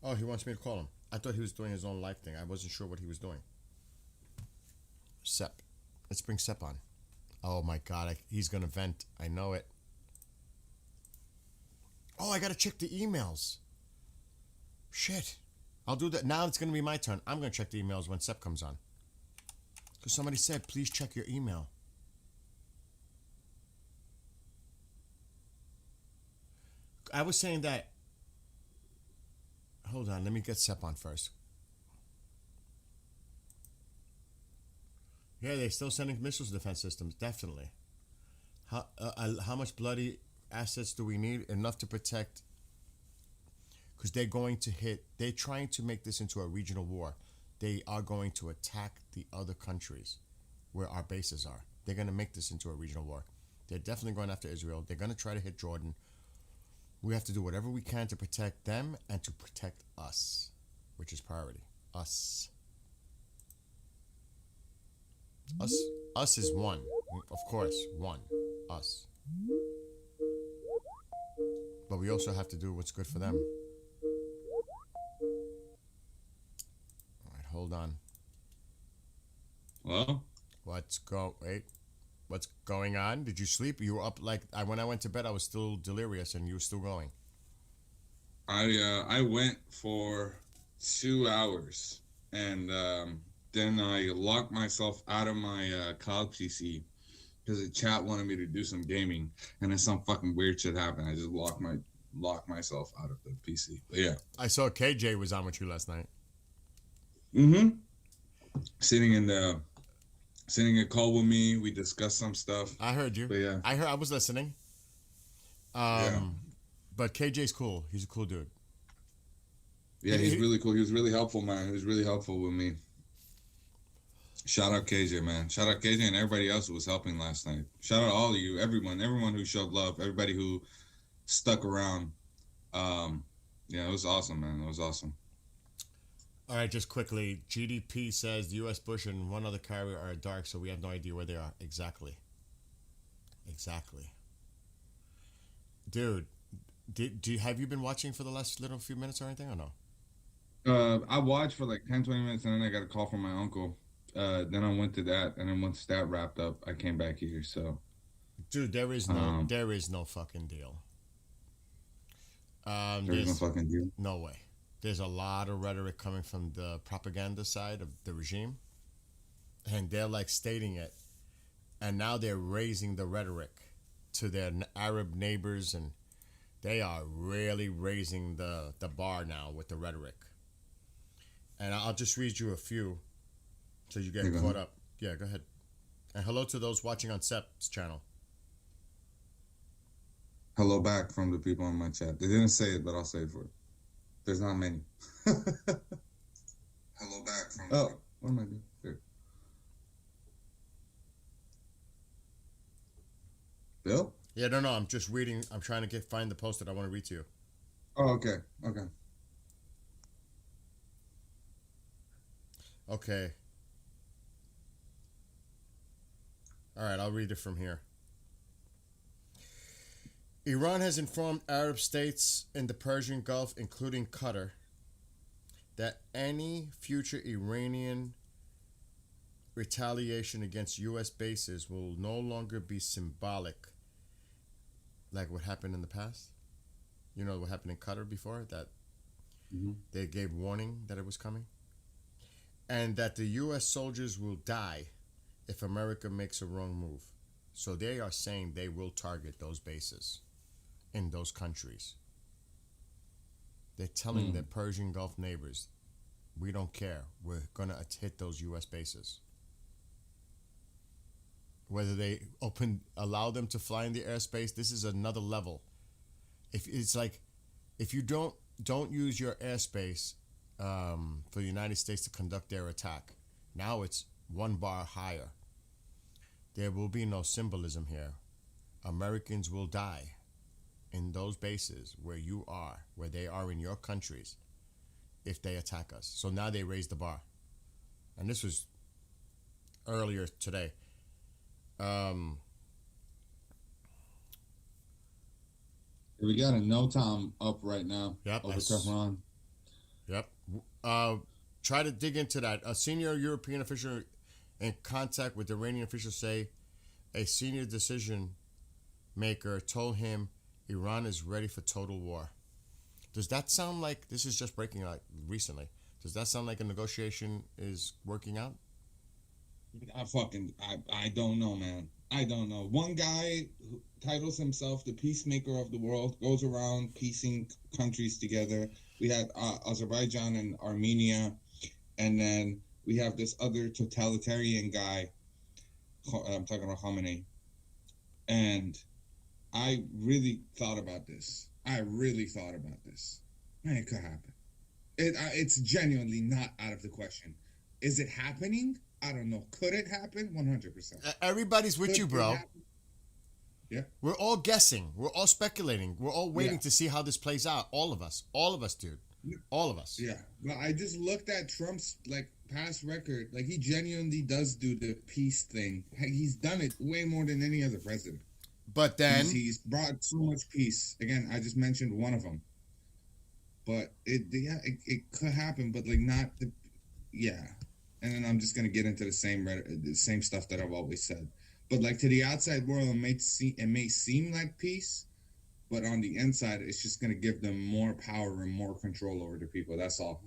Oh, he wants me to call him. I thought he was doing his own live thing. I wasn't sure what he was doing. Sepp. Let's bring Sepp on. Oh my God, he's going to vent. I know it. Oh, I got to check the emails. Shit. I'll do that. Now it's going to be my turn. I'm going to check the emails when Sep comes on. Because somebody said, please check your email. I was saying that. Hold on. Let me get Sep on first. Yeah, they're still sending missiles defense systems. Definitely. How much bloody assets do we need? Enough to protect. Because they're going to hit. They're trying to make this into a regional war. They are going to attack the other countries where our bases are. They're going to make this into a regional war. They're definitely going after Israel. They're going to try to hit Jordan. We have to do whatever we can to protect them and to protect us, which is priority. Us. Us is one. Of course, one. Us. But we also have to do what's good for them. All right, hold on. Well, What's going on? Did you sleep? You were up like when I went to bed. I was still delirious, and you were still going. I went for 2 hours, and then I locked myself out of my cloud PC because the chat wanted me to do some gaming, and then some fucking weird shit happened. I just locked myself out of the PC. But yeah, I saw KJ was on with you last night. sitting in a call with me. We discussed some stuff. I heard you. But yeah, I was listening. Yeah. But KJ's cool. He's a cool dude. Yeah, he's really cool. He was really helpful, man. He was really helpful with me. Shout out KJ, man. Shout out KJ and everybody else who was helping last night. Shout out all of you, everyone who showed love, everybody who stuck around. Yeah, it was awesome, man. It was awesome. All right, just quickly. GDP says the U.S. Bush and one other carrier are dark, so we have no idea where they are. Exactly. Dude, have you been watching for the last little few minutes or anything, or no? I watched for like 10, 20 minutes, and then I got a call from my uncle. Then I went to that, and then once that wrapped up, I came back here. So, Dude, there is no fucking deal. there's no fucking deal. No way. There's a lot of rhetoric coming from the propaganda side of the regime, and they're like stating it, and now they're raising the rhetoric to their Arab neighbors, and they are really raising the bar now with the rhetoric. And I'll just read you a few so you get caught up. Yeah, go ahead. And hello to those watching on Sep's channel. Hello back from the people in my chat. They didn't say it, but I'll say it for it. There's not many. Hello back from. Oh, what am I doing? Here. Bill? Yeah, no, I'm just reading. I'm trying to find the post that I want to read to you. Oh, okay. Okay. All right, I'll read it from here. Iran has informed Arab states in the Persian Gulf, including Qatar, that any future Iranian retaliation against U.S. bases will no longer be symbolic, like what happened in the past. You know what happened in Qatar before? That they gave warning that it was coming. And that the U.S. soldiers will die if America makes a wrong move. So they are saying they will target those bases in those countries. They're telling their Persian Gulf neighbors, we don't care. We're going to hit those U.S. bases. Whether they allow them to fly in the airspace, this is another level. If it's like, if you don't use your airspace for the United States to conduct their attack, now it's one bar higher. There will be no symbolism here. Americans will die in those bases where you are, where they are in your countries, if they attack us. So now they raised the bar. And this was earlier today. We got a NOTAM up right now. Yep. Over Tehran. Yep. Try to dig into that. A senior European official in contact with Iranian officials say a senior decision maker told him Iran is ready for total war. Does that sound like this is just breaking out recently? Does that sound like a negotiation is working out? I don't know, man. I don't know. One guy who titles himself the peacemaker of the world, goes around piecing countries together. We had Azerbaijan and Armenia, and then we have this other totalitarian guy. I'm talking about Khamenei. And I really thought about this. Man, it could happen. It's genuinely not out of the question. Is it happening? I don't know. Could it happen? 100%. Everybody's with you, bro. Yeah. We're all guessing. We're all speculating. We're all waiting to see how this plays out. All of us, dude. All of us. Yeah. But I just looked at Trump's past record. He genuinely does do the peace thing. He's done it way more than any other president. But then he's brought so much peace. Again, I just mentioned one of them. But it could happen, but not the And then I'm just gonna get into the same stuff that I've always said. But to the outside world, it may seem like peace, but on the inside, it's just gonna give them more power and more control over the people. That's all.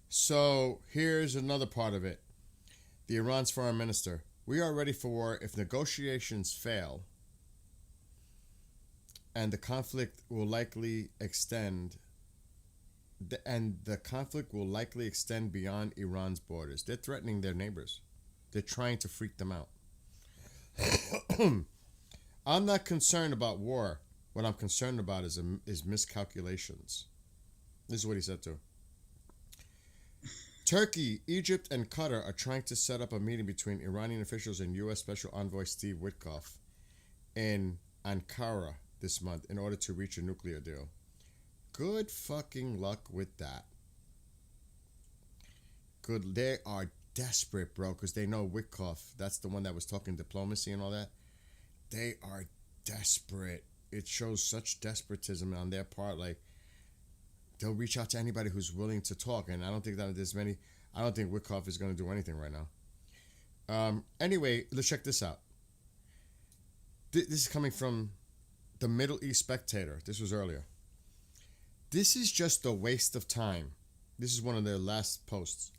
So here's another part of it. The Iran's foreign minister: we are ready for war if negotiations fail, and the conflict will likely extend. The conflict will likely extend beyond Iran's borders. They're threatening their neighbors. They're trying to freak them out. I'm not concerned about war. What I'm concerned about is miscalculations. This is what he said too. Turkey, Egypt, and Qatar are trying to set up a meeting between Iranian officials and U.S. Special Envoy Steve Witkoff in Ankara this month in order to reach a nuclear deal. Good fucking luck with that. Good. They are desperate, bro, because they know Witkoff. That's the one that was talking diplomacy and all that. They are desperate. It shows such despotism on their part. They'll reach out to anybody who's willing to talk, and I don't think that there's many. I don't think Witkoff is going to do anything right now. Anyway, let's check this out. This is coming from the Middle East Spectator. This was earlier. This is just a waste of time. This is one of their last posts.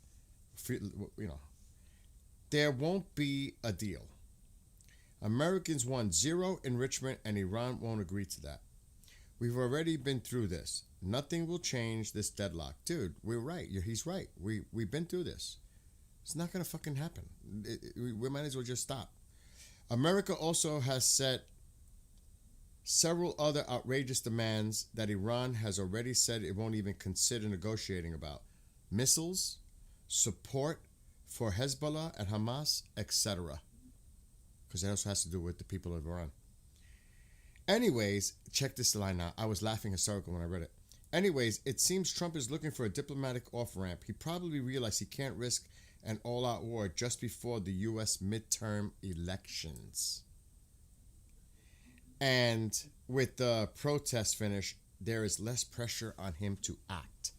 There won't be a deal. Americans want zero enrichment, and Iran won't agree to that. We've already been through this. Nothing will change this deadlock. Dude, we're right. He's right. We've been through this. It's not going to fucking happen. We might as well just stop. America also has set several other outrageous demands that Iran has already said it won't even consider negotiating about. Missiles, support for Hezbollah and Hamas, etc. Because that also has to do with the people of Iran. Anyways, check this line out. I was laughing hysterical when I read it. Anyways, it seems Trump is looking for a diplomatic off-ramp. He probably realized he can't risk an all-out war just before the U.S. midterm elections. And with the protest finish, there is less pressure on him to act.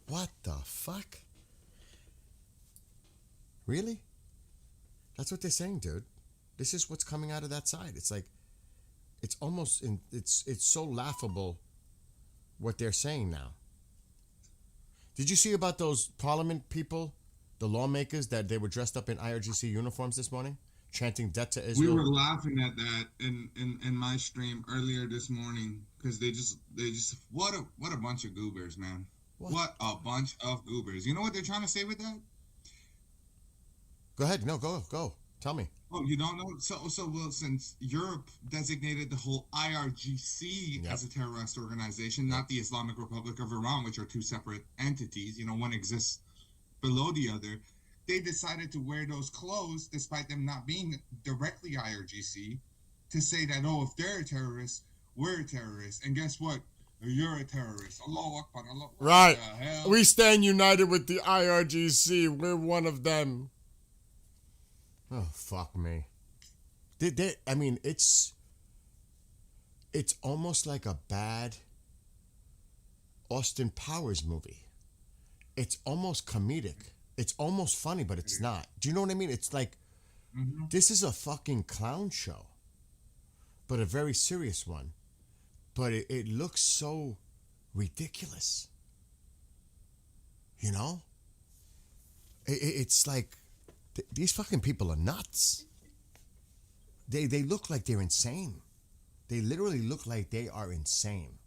What the fuck? Really? That's what they're saying, dude. This is what's coming out of that side. It's it's almost it's so laughable what they're saying now. Did you see about those parliament people, the lawmakers, that they were dressed up in IRGC uniforms this morning, chanting "Death to Israel"? We were laughing at that in my stream earlier this morning because they just what a bunch of goobers, man. What a bunch of goobers. You know what they're trying to say with that? Go ahead. No, go. Tell me. Oh, you don't know? So well, since Europe designated the whole IRGC as a terrorist organization, not the Islamic Republic of Iran, which are two separate entities, one exists below the other, they decided to wear those clothes, despite them not being directly IRGC, to say that, if they're a terrorist, we're a terrorist. And guess what? You're a terrorist. Allahu Akbar. Allah. Right. We stand united with the IRGC. We're one of them. Oh, fuck me. It's almost like a bad Austin Powers movie. It's almost comedic. It's almost funny, but it's not. Do you know what I mean? It's like, this is a fucking clown show, but a very serious one. but it looks so ridiculous. You know? It's like these fucking people are nuts. They look like they're insane. They literally look like they are insane.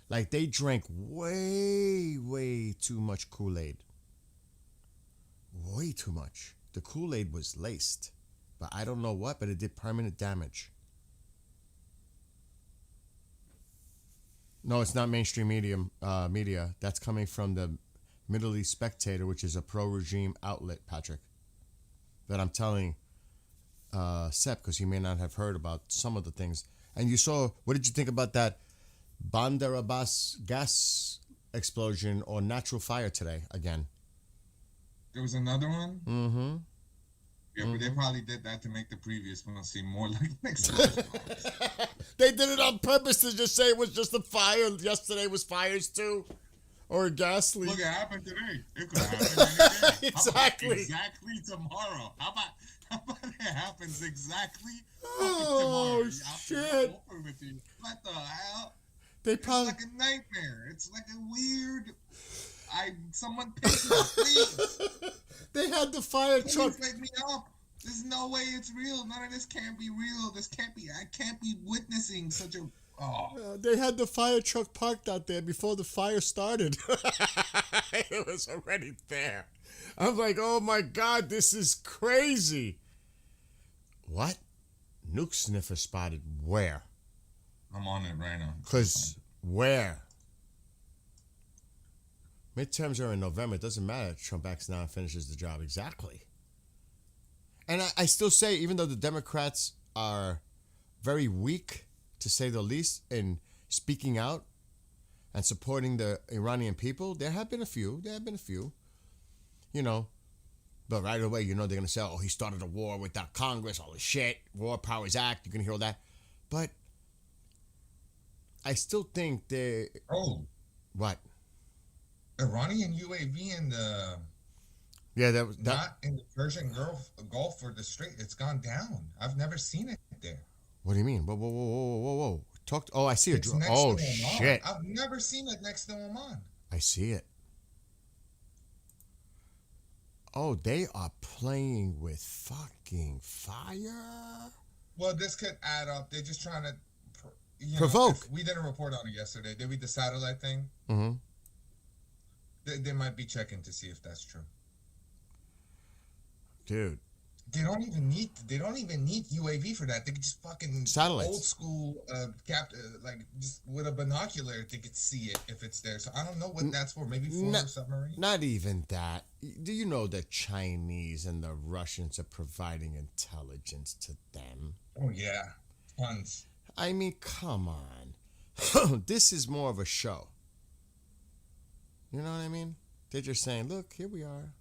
Like they drank way too much Kool-Aid. Way too much. The Kool-Aid was laced. But I don't know what, but it did permanent damage. No, it's not mainstream media. That's coming from the Middle East Spectator, which is a pro-regime outlet, Patrick. That I'm telling Sep, because he may not have heard about some of the things. And you saw, what did you think about that Bandar Abbas gas explosion or natural fire today again? There was another one? Mm-hmm. Yeah, but they probably did that to make the previous one seem more like an explosion. They did it on purpose to just say it was just a fire. Yesterday was fires too. Or a gas leak. Look, it happened today. It could happen any day. Exactly. Exactly tomorrow. How about it happens exactly Oh, tomorrow? shit. With you. What the hell? They probably... It's like a nightmare. It's like a weird... Someone pick me up, please. They had the fire truck. Please wake me up. There's no way it's real. None of this can't be real. I can't be witnessing such a... Oh. They had the fire truck parked out there before the fire started. It was already there. I'm like, oh my God, this is crazy. What? Nuke sniffer spotted where? I'm on it right now. Because where? Midterms are in November. It doesn't matter if Trump acts now and finishes the job. Exactly. And I still say, even though the Democrats are very weak, to say the least, in speaking out and supporting the Iranian people, there have been a few. You know, but right away, you know, they're going to say, oh, he started a war without Congress, all this shit, War Powers Act, you can hear all that. But I still think they... Oh. What? Iranian UAV in the... Yeah, that was... Not in the Persian Gulf or the Strait. It's gone down. I've never seen it there. What do you mean? Whoa. I see it. Oh, shit. I've never seen it next to Oman. I see it. Oh, they are playing with fucking fire. Well, this could add up. They're just trying to provoke. We didn't report on it yesterday. Did we? The satellite thing? Mm-hmm. They might be checking to see if that's true. Dude. They don't even need UAV for that. They could just fucking satellites. Old school like just with a binocular they could see it if it's there. So I don't know what that's for. Maybe for a submarine. Not even that. Do you know the Chinese and the Russians are providing intelligence to them? Oh yeah, tons. I mean, come on. This is more of a show. You know what I mean? They're just saying, look, here we are.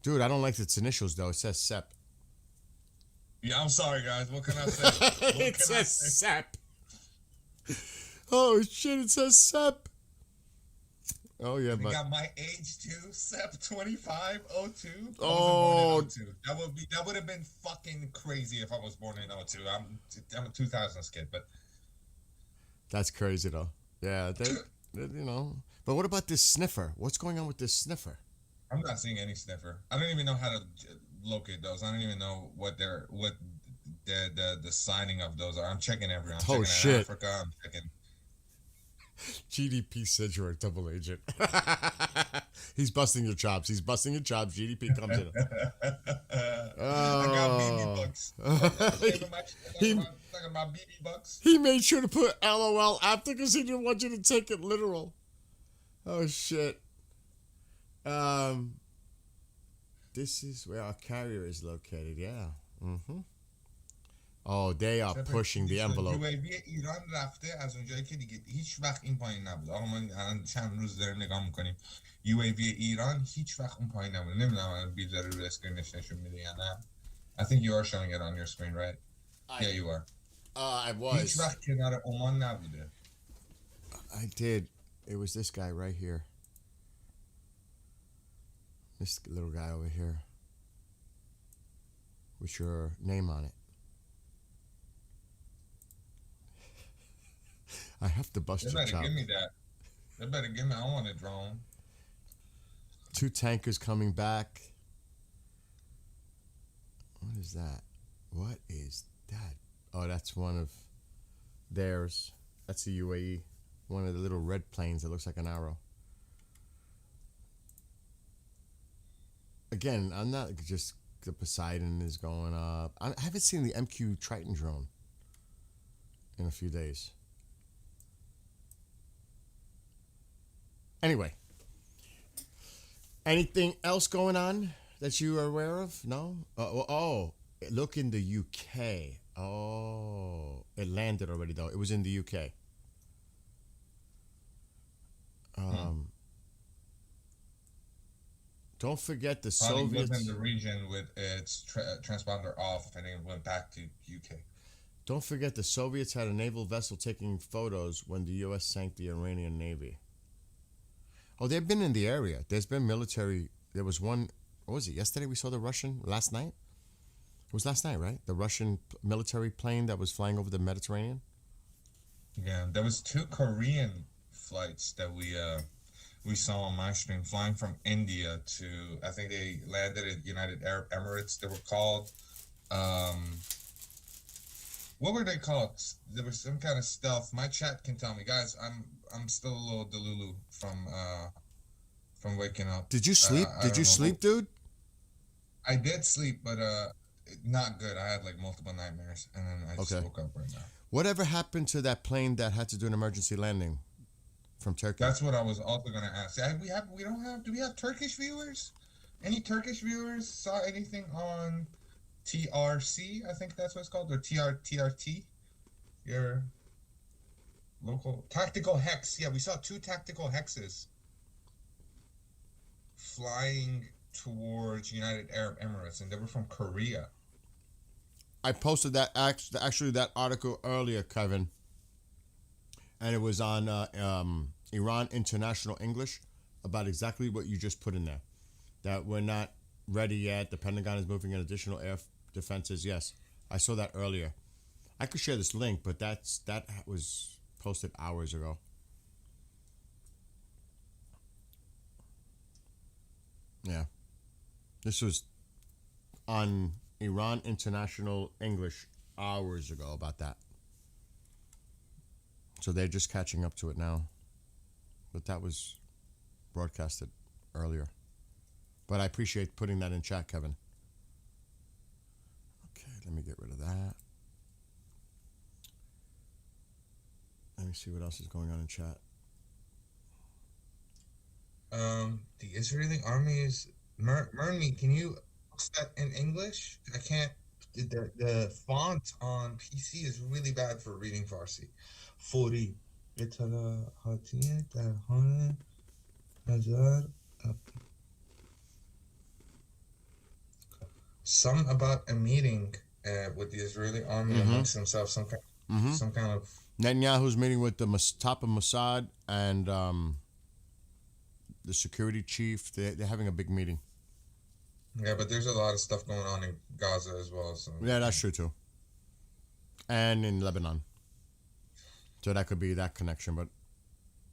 Dude, I don't like its initials, though. It says SEP. Yeah, I'm sorry, guys. What can I say? It says SEP. Oh, shit, it says SEP. Oh, yeah, they but... got my age, too. SEP 2502. Oh. That would have been fucking crazy if I was born in 02. I'm a 2000s kid, but... That's crazy, though. Yeah, you know... But what about this sniffer? What's going on with this sniffer? I'm not seeing any sniffer. I don't even know how to locate those. I don't even know what the signing of those are. I'm checking everywhere. I'm checking shit. Africa. I'm checking. GDP said you're a double agent. He's busting your chops. GDP comes in. I got BB bucks. My BB bucks. He made sure to put LOL after because he didn't want you to take it literal. Oh shit. This is where our carrier is located. Yeah. Mm-hmm. Oh, they are pushing the envelope. UAV ایران رفته از اونجایی که دیگه هیچ وقت این پایین نبود. آقا ما الان چند روز داریم نگاه میکنیم. UAV ایران هیچ وقت اون پایین نبود. نمیدونم الان بیل داره روی اسکرینش نشون میده یا نه. I think you are showing it on your screen, right? Yeah, you are. I was. هیچ وقت کنار عمان نبوده. I did. It was this guy right here. This little guy over here with your name on it. I have to bust They your better chops. give me that. They better give me. I want a drone. 2 tankers coming back. What is that? What is that? Oh, that's one of theirs. That's the UAE. One of the little red planes that looks like an arrow. Again, I'm not just the Poseidon is going up. I haven't seen the MQ Triton drone in a few days. Anyway, anything else going on that you are aware of? No? Look in the UK. Oh, it landed already though. It was in the UK. Don't forget the Probably was Soviets. in the region with its transponder off, and it went back to UK. Don't forget the Soviets had a naval vessel taking photos when the U.S. sank the Iranian Navy. Oh, they've been in the area. There's been military. There was one. What was it? Yesterday we saw the Russian. Last night. It was last night, right? The Russian military plane that was flying over the Mediterranean. Yeah, there was 2 Korean flights that we saw on my stream flying from India to, I think they landed at United Arab Emirates. They were called, what were they called? There was some kind of stealth. My chat can tell me, guys. I'm still a little delulu from waking up. Did you sleep? Did you sleep, dude? I did sleep, but not good. I had like multiple nightmares, and then I just woke up right now. Whatever happened to that plane that had to do an emergency landing from Turkey? That's what I was also gonna ask. Do we have Turkish viewers? Any Turkish viewers saw anything on TRC? I think that's what it's called, or TRT. Your local tactical hex. Yeah, we saw 2 tactical hexes flying towards United Arab Emirates, and they were from Korea. I posted that actually that article earlier, Kevin, and it was on Iran International English about exactly what you just put in there. That we're not ready yet. The Pentagon is moving in additional air defenses. Yes, I saw that earlier. I could share this link, but that was posted hours ago. Yeah, this was on Iran International English hours ago about that. So they're just catching up to it now. But that was broadcasted earlier. But I appreciate putting that in chat, Kevin. Okay, let me get rid of that. Let me see what else is going on in chat. The Israeli army is Mermi. Can you post that in English? I can't. The font on PC is really bad for reading Farsi. فوری اطلاعاتی در حال نظر some about a meeting with the Israeli army amongst themselves, some kind of Netanyahu's meeting with the top of Mossad and the security chief. They're having a big meeting. Yeah, but there's a lot of stuff going on in Gaza as well. So Yeah, that's true too. And in Lebanon. So that could be that connection, but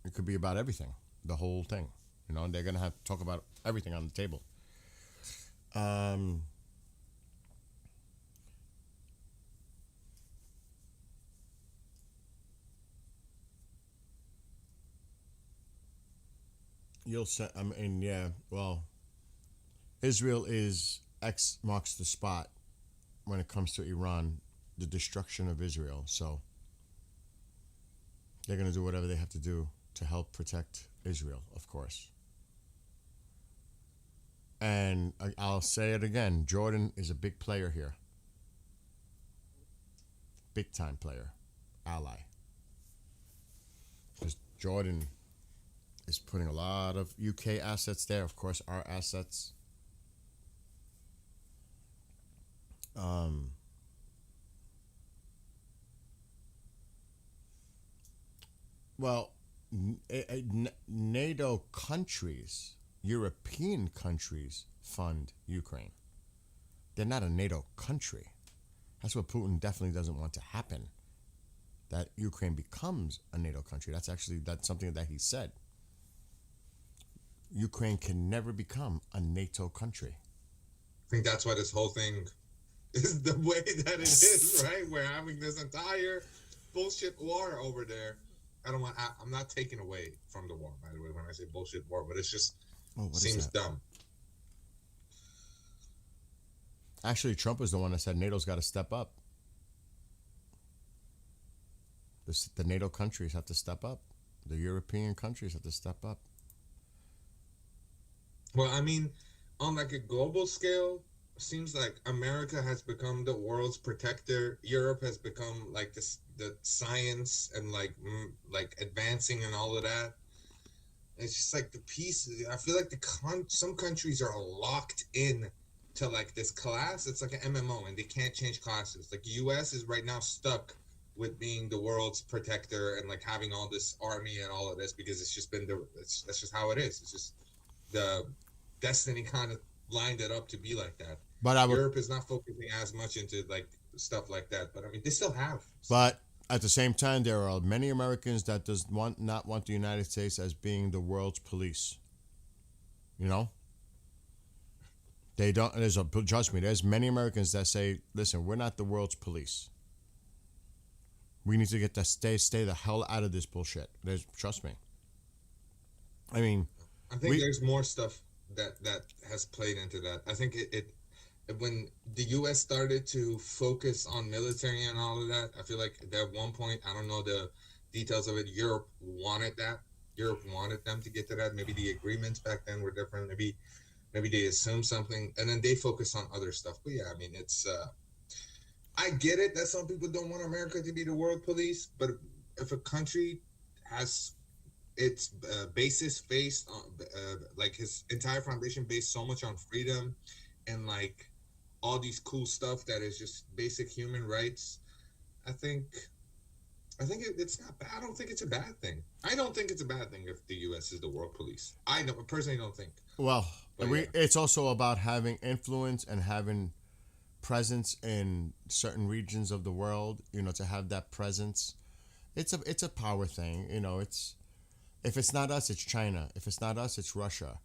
it could be about everything, the whole thing. You know, they're gonna have to talk about everything on the table. You'll say, I mean, yeah. Well, Israel is X marks the spot when it comes to Iran, the destruction of Israel. So they're going to do whatever they have to do to help protect Israel, of course. And I'll say it again, Jordan is a big player here. Big time player, ally. Because Jordan is putting a lot of UK assets there, of course, our assets. Well, NATO countries, European countries fund Ukraine. They're not a NATO country. That's what Putin definitely doesn't want to happen. that Ukraine becomes a NATO country. That's something that he said. Ukraine can never become a NATO country. I think that's why this whole thing is the way that it is, right? We're having this entire bullshit war over there. I'm not taking away from the war, by the way, when I say bullshit war, but it's just seems dumb. Actually, Trump was the one that said NATO's got to step up. The NATO countries have to step up. The European countries have to step up. Well, I mean, on like a global scale, seems like America has become the world's protector. Europe has become like the science and like advancing and all of that. It's just like the pieces. I feel like some countries are locked in to like this class. It's like an MMO, and they can't change classes. Like the U.S. is right now stuck with being the world's protector and like having all this army and all of this because it's just been that's just how it is. It's just the destiny kind of lined it up to be like that. But Europe is not focusing as much into like stuff like that. But I mean, they still have. But at the same time, there are many Americans that not want the United States as being the world's police. You know, they don't. Trust me. There's many Americans that say, "Listen, we're not the world's police. We need to get to stay the hell out of this bullshit." Trust me. I mean, I think there's more stuff that has played into that. I think it when the U.S. started to focus on military and all of that, I feel like at one point, I don't know the details of it, Europe wanted that. Europe wanted them to get to that. Maybe the agreements back then were different. Maybe they assumed something, and then they focus on other stuff. But yeah, I mean, it's I get it that some people don't want America to be the world police, but if a country has its basis based on like his entire foundation based so much on freedom and like all these cool stuff that is just basic human rights, I think it's not bad. I don't think it's a bad thing. I don't think it's a bad thing if the U.S. is the world police. I personally don't think. Well, it's also about having influence and having presence in certain regions of the world. You know, to have that presence, it's a power thing. You know, if it's not us, it's China. If it's not us, it's Russia.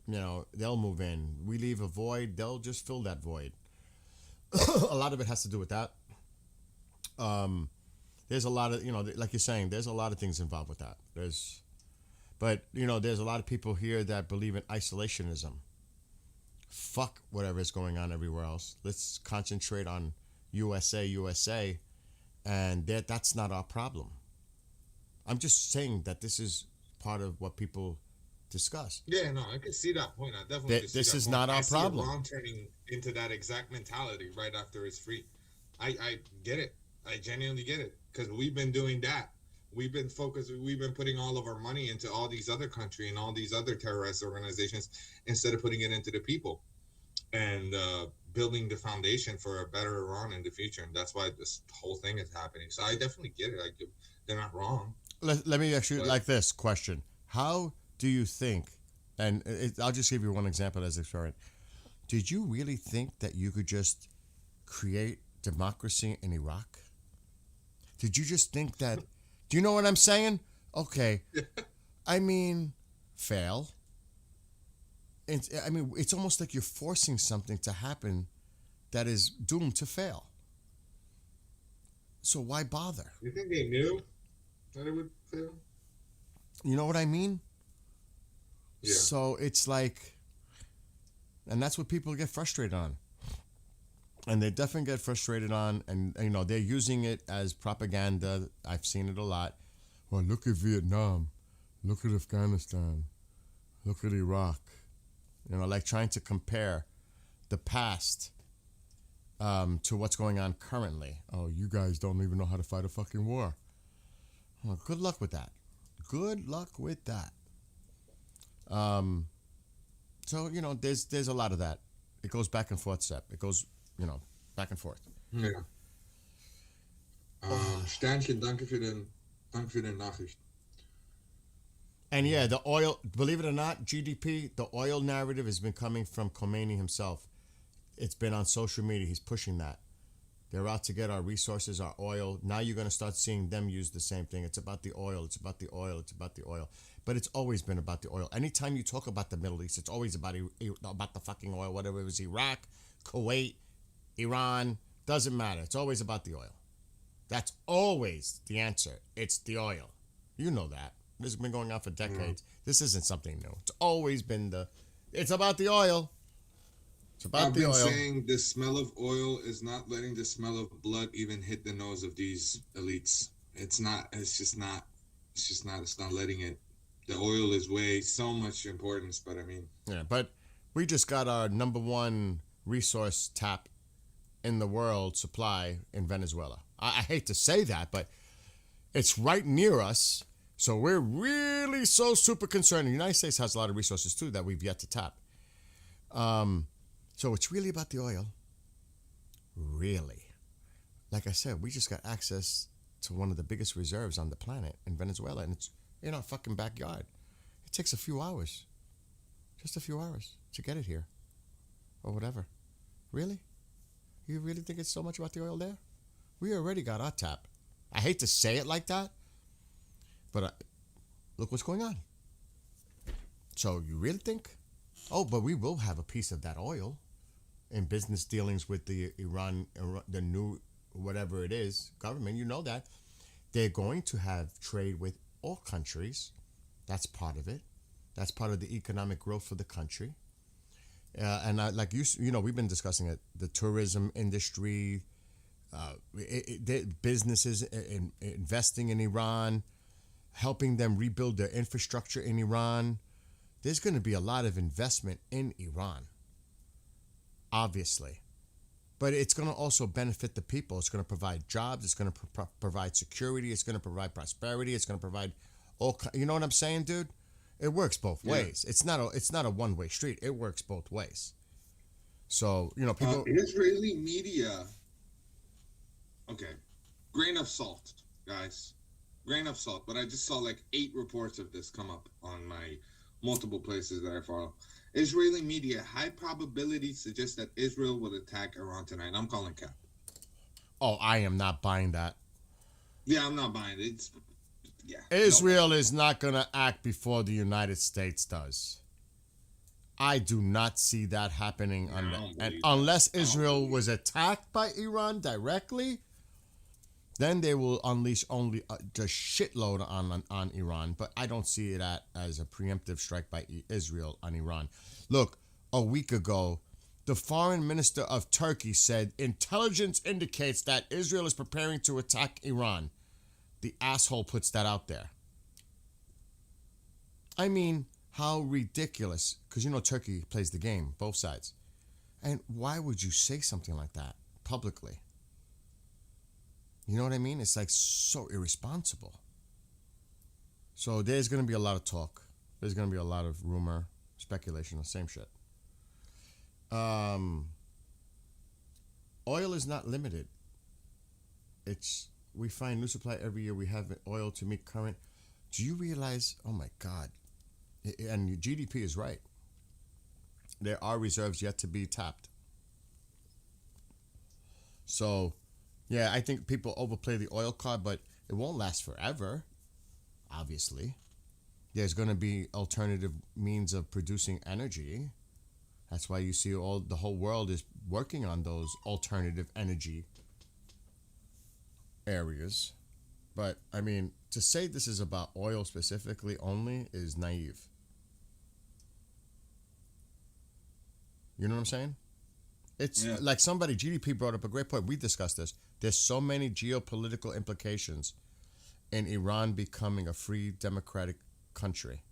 You know, they'll move in. We leave a void, they'll just fill that void. A lot of it has to do with that. There's a lot of, like you're saying, there's a lot of things involved with that. But there's a lot of people here that believe in isolationism. Fuck whatever is going on everywhere else. Let's concentrate on USA, and that's not our problem. I'm just saying that this is part of what people discuss. Yeah, no, I can see that point. I definitely can see this that is point. not our I see problem. Iran turning into that exact mentality right after it's free. I get it. I genuinely get it because we've been doing that. We've been putting all of our money into all these other countries and all these other terrorist organizations instead of putting it into the people and building the foundation for a better Iran in the future. And that's why this whole thing is happening. So I definitely get it. They're not wrong. Let me ask you like this question. How do you think, and I'll just give you one example as experiment. Did you really think that you could just create democracy in Iraq? Did you just think that, do you know what I'm saying? Okay. I mean, fail. It's almost like you're forcing something to happen that is doomed to fail. So why bother? You think they knew that it would fail? You know what I mean? Yeah. So it's like, and that's what people get frustrated on. And they definitely get frustrated on, and they're using it as propaganda. I've seen it a lot. Well, look at Vietnam, look at Afghanistan, look at Iraq. Like trying to compare the past to what's going on currently. Oh, you guys don't even know how to fight a fucking war. Well, good luck with that. Good luck with that. So there's a lot of that. It goes back and forth, Sepp. It goes, back and forth. Ja. Sternchen, danke für den Nachricht. And yeah, the oil, believe it or not, GDP, the oil narrative has been coming from Khomeini himself. It's been on social media. He's pushing that They're out to get our resources, our oil. Now you're going to start seeing them use the same thing. It's about the oil. It's about the oil. It's about the oil. But it's always been about the oil. Anytime you talk about the Middle East, it's always about the fucking oil. Whatever it was, Iraq, Kuwait, Iran, doesn't matter. It's always about the oil. That's always the answer. It's the oil. You know that. This has been going on for decades. This isn't something new. It's always been it's about the oil. It's about I've the been oil. saying the smell of oil is not letting the smell of blood even hit the nose of these elites. It's not. It's not letting it. The oil is way so much importance, but I mean. Yeah, but we just got our number one resource tap in the world supply in Venezuela. I hate to say that, but it's right near us. So we're really so super concerned. The United States has a lot of resources too that we've yet to tap. So it's really about the oil. Really. Like I said, we just got access to one of the biggest reserves on the planet in Venezuela, and it's in our fucking backyard. It takes a few hours. Just a few hours to get it here. Or whatever. Really? You really think it's so much about the oil there? We already got our tap. I hate to say it like that, but look what's going on. So you really think? Oh, but we will have a piece of that oil in business dealings with the Iran, the new whatever it is, government. You know that. They're going to have trade with all countries. That's part of it. That's part of the economic growth for the country. And like you know, we've been discussing it. The tourism industry, businesses investing in Iran, helping them rebuild their infrastructure in Iran. There's going to be a lot of investment in Iran, obviously. But it's going to also benefit the people. It's going to provide jobs. It's going to provide security. It's going to provide prosperity. It's going to provide all. You know what I'm saying, dude? It works both ways. It's not a one-way street. It works both ways. So, you know, people. Israeli media. Okay, grain of salt, guys. Grain of salt. But I just saw like 8 reports of this come up on my multiple places that I follow. Israeli media, high probability suggests that Israel will attack Iran tonight. I'm calling cap. Oh, I am not buying that. Yeah, I'm not buying it. Israel is not going to act before the United States does. I do not see that happening unless Israel was attacked by Iran directly. Then they will unleash only just shitload on Iran. But I don't see that as a preemptive strike by Israel on Iran. Look, a week ago, the foreign minister of Turkey said intelligence indicates that Israel is preparing to attack Iran. The asshole puts that out there. I mean, how ridiculous. Because you know Turkey plays the game, both sides. And why would you say something like that publicly? You know what I mean? It's like so irresponsible. So there's going to be a lot of talk. There's going to be a lot of rumor, speculation, the same shit. Oil is not limited. We find new supply every year. We have oil to meet current. Do you realize, oh my God, and GDP is right. There are reserves yet to be tapped. So, yeah, I think people overplay the oil card, but it won't last forever, obviously. There's going to be alternative means of producing energy. That's why you see the whole world is working on those alternative energy areas. But, I mean, to say this is about oil specifically only is naive. You know what I'm saying? It's like GDP brought up a great point. We discussed this. There's so many geopolitical implications in Iran becoming a free democratic country.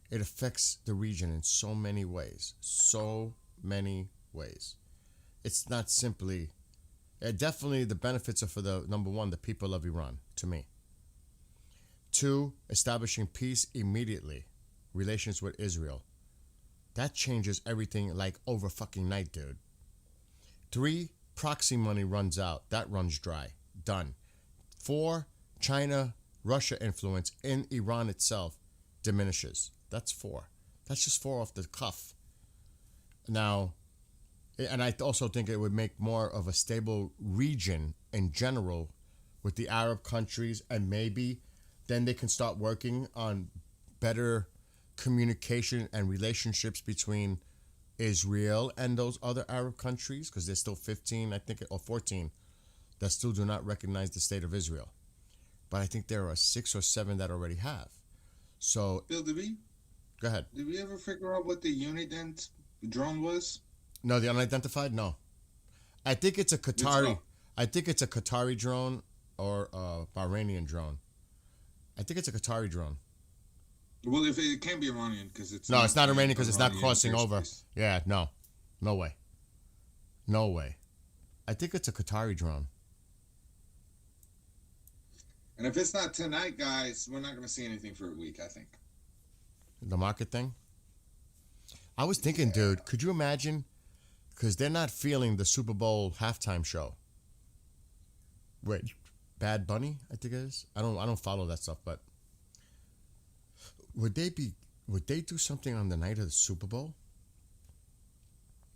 It affects the region in so many ways. So many ways. It's not simply... definitely the benefits are for the, number one, the people of Iran, to me. 2, establishing peace immediately. Relations with Israel. That changes everything like over fucking night, dude. 3, proxy money runs out. That runs dry. Done. 4, China, Russia influence in Iran itself diminishes. That's 4. That's just 4 off the cuff. Now, And I also think it would make more of a stable region in general with the Arab countries, and maybe then they can start working on better communication and relationships between Israel and those other Arab countries, because there's still 15, I think, or 14 that still do not recognize the state of Israel. But I think there are 6 or 7 that already have. So, Bill, go ahead. did we ever figure out what the Unident drone was? No, the unidentified? No. I think it's a Qatari. I think it's a Qatari drone or a Bahrainian drone. I think it's a Qatari drone. Well, if it can't be Iranian because it's No, it's not Iranian because it's not Iranian crossing over. airspace. Yeah, no. No way. No way. I think it's a Qatari drone. And if it's not tonight, guys, we're not going to see anything for a week, I think. The market thing? I was thinking, dude, could you imagine? Because they're not feeling the Super Bowl halftime show. Wait, Bad Bunny, I think it is. I don't follow that stuff, but would they do something on the night of the Super Bowl?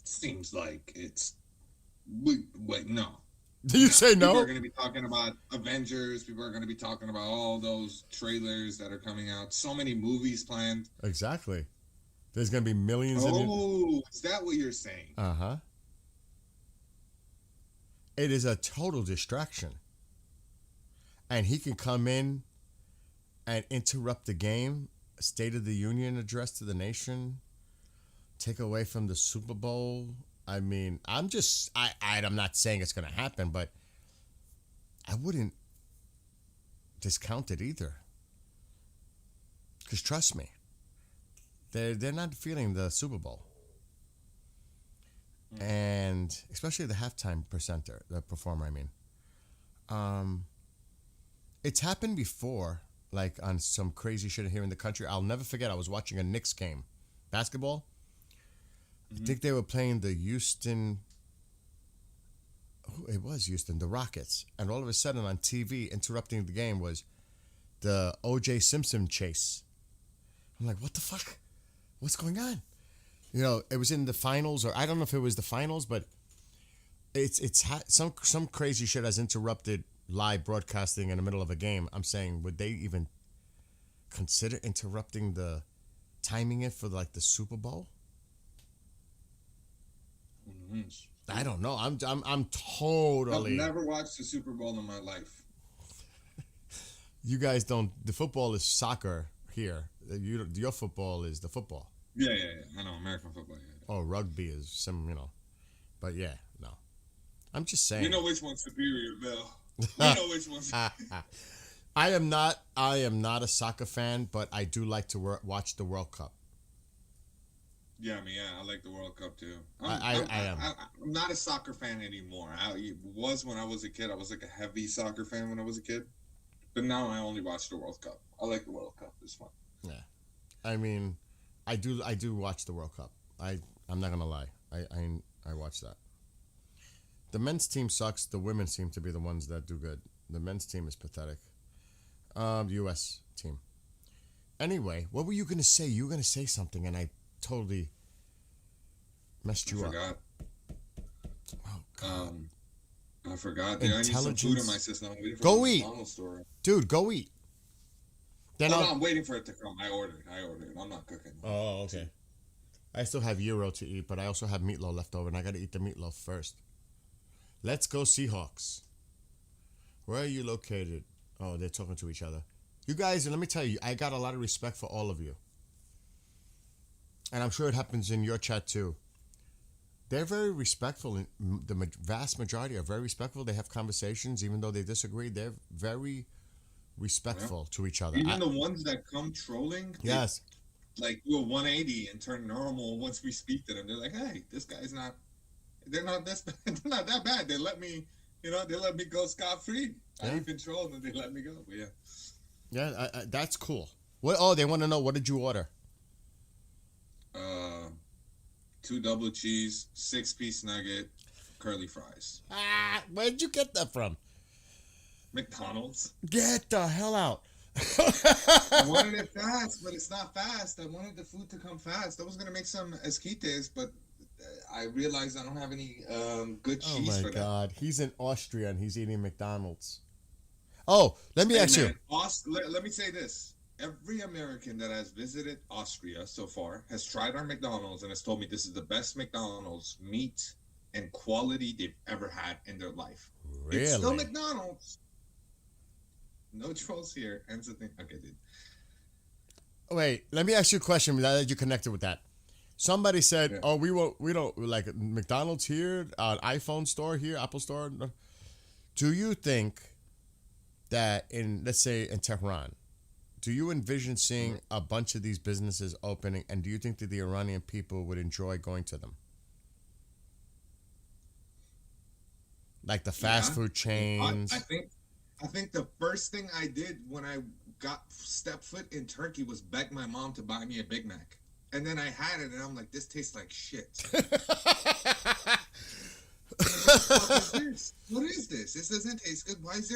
Seems like it's. Wait, no. Do you say People no? are going to be talking about Avengers. People are going to be talking about all those trailers that are coming out. So many movies planned. Exactly. There's gonna be millions. Oh, is that what you're saying? Uh-huh. It is a total distraction. And he can come in and interrupt the game, State of the Union address to the nation, take away from the Super Bowl. I mean, I'm not saying it's gonna happen, but I wouldn't discount it either. Because trust me, they're not feeling the Super Bowl. And especially the halftime the performer, I mean. It's happened before, like on some crazy shit here in the country. I'll never forget, I was watching a Knicks game. Basketball. I think they were playing the Houston, it was Houston, the Rockets. And all of a sudden on TV, interrupting the game was the O.J. Simpson chase. I'm like, what the fuck? What's going on? You know, it was in the finals, or I don't know if it was the finals, but some crazy shit has interrupted live broadcasting in the middle of a game. I'm saying, would they even consider interrupting timing it for like the Super Bowl? I don't know. I'm totally. I've never watched the Super Bowl in my life. You guys don't. The football is soccer here. Your football is the football. Yeah. I know, American football. Yeah. Oh, rugby is some, but yeah, no. I'm just saying. You know which one's superior, Bill. You know which one's. I am not a soccer fan, but I do like to watch the World Cup. Yeah, I like the World Cup too. I am. I'm not a soccer fan anymore. I was when I was a kid. I was like a heavy soccer fan when I was a kid, but now I only watch the World Cup. I like the World Cup. It's fun. Yeah, I mean, I do watch the World Cup. I'm not gonna lie. I watch that. The men's team sucks. The women's seem to be the ones that do good. The men's team is pathetic. U.S. team. Anyway, what were you gonna say? You were gonna say something, and I totally messed you up. Oh God. I forgot. I need some food in my system. I'm waiting for Go the eat, McDonald's store. dude. Go eat. Then I'm waiting for it to come. I ordered. I'm not cooking. Oh, okay. I still have gyro to eat, but I also have meatloaf left over, and I got to eat the meatloaf first. Let's go Seahawks. Where are you located? Oh, they're talking to each other. You guys, let me tell you, I got a lot of respect for all of you. And I'm sure it happens in your chat too. They're very respectful. The vast majority are very respectful. They have conversations, even though they disagree. They're very respectful to each other. Even the ones that come trolling, yes, like do a 180 and turn normal once we speak to them. They're like, "Hey, this guy's not. They're not this. They're not that bad. They let me, they let me go scot free. Yeah. I even trolled and they let me go. But yeah, yeah, that's cool. What? Oh, they want to know, what did you order? 2 double cheese, 6-piece nugget, curly fries. Where'd you get that from? McDonald's. Get the hell out. I wanted it fast, but it's not fast. I wanted the food to come fast. I was going to make some esquites, but I realized I don't have any good Oh cheese my for that. God, he's in Austria and he's eating McDonald's. Oh, let me Hey, ask you. man, let me say this. Every American that has visited Austria so far has tried our McDonald's and has told me this is the best McDonald's meat and quality they've ever had in their life. It's still Really? McDonald's. No trolls here. Ends the thing. Okay, dude. Wait, let me ask you a question that you connected with that. Somebody said, Yeah. "Oh, we don't like McDonald's here, iPhone store here, Apple store." Do you think that in, let's say, in Tehran, do you envision seeing a bunch of these businesses opening, and do you think that the Iranian people would enjoy going to them? Like the fast Yeah. food chains. I think the first thing I did when I got step foot in Turkey was beg my mom to buy me a Big Mac. And then I had it and I'm like, this tastes like shit. What is this? What is this? This doesn't taste good. Why is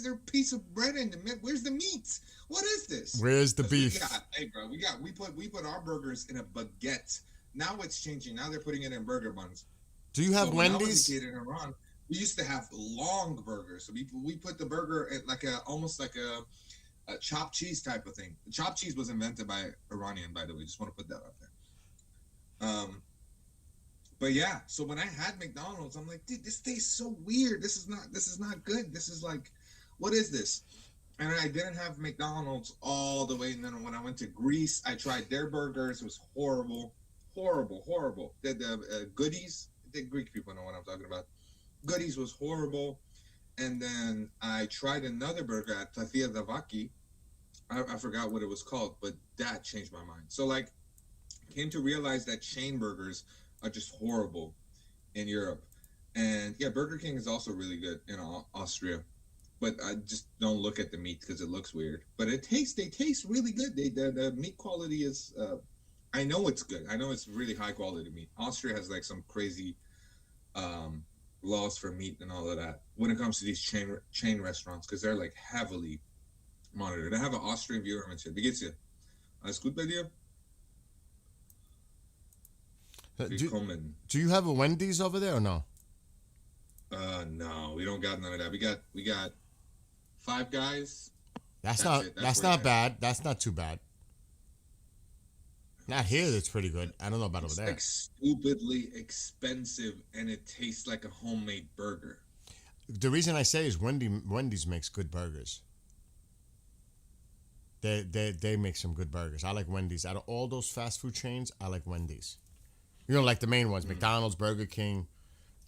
there a piece of bread in the middle? Where's the meat? What is this? Where's the beef? Hey bro, we put our burgers in a baguette. Now it's changing. Now they're putting it in burger buns. Do you have So when I was Wendy's? a kid in Iran, we used to have long burgers. So we put the burger at like almost like a chopped cheese type of thing. Chopped cheese was invented by Iranian, by the way. Just want to put that out there. But yeah, so when I had McDonald's, I'm like, dude, this tastes so weird. This is not good. This is like, what is this? And I didn't have McDonald's all the way. And then when I went to Greece, I tried their burgers. It was horrible. The Goodies, the Greek people know what I'm talking about. Goodies was horrible. And then I tried another burger at Tathia Davaki. I forgot what it was called, but that changed my mind. So like, came to realize that chain burgers are just horrible in Europe. And yeah, Burger King is also really good in Austria. But I just don't look at the meat because it looks weird. But they taste really good. The meat quality is, I know it's good. I know it's really high quality meat. Austria has like some crazy laws for meat and all of that when it comes to these chain restaurants because they're like heavily monitored. I have an Austrian viewer mentioned. Wie geht's dir? Alles gut bei dir? Willkommen. Do you have a Wendy's over there or no? No, we don't got none of that. We got Five Guys. That's That's not it. that's That's where not it bad. That's not too bad. Not here. That's pretty good. I don't know about over It's there. like stupidly expensive, and it tastes like a homemade burger. The reason I say is Wendy's makes good burgers. They make some good burgers. I like Wendy's. Out of all those fast food chains, I like Wendy's. You know, like the main ones, McDonald's, Burger King.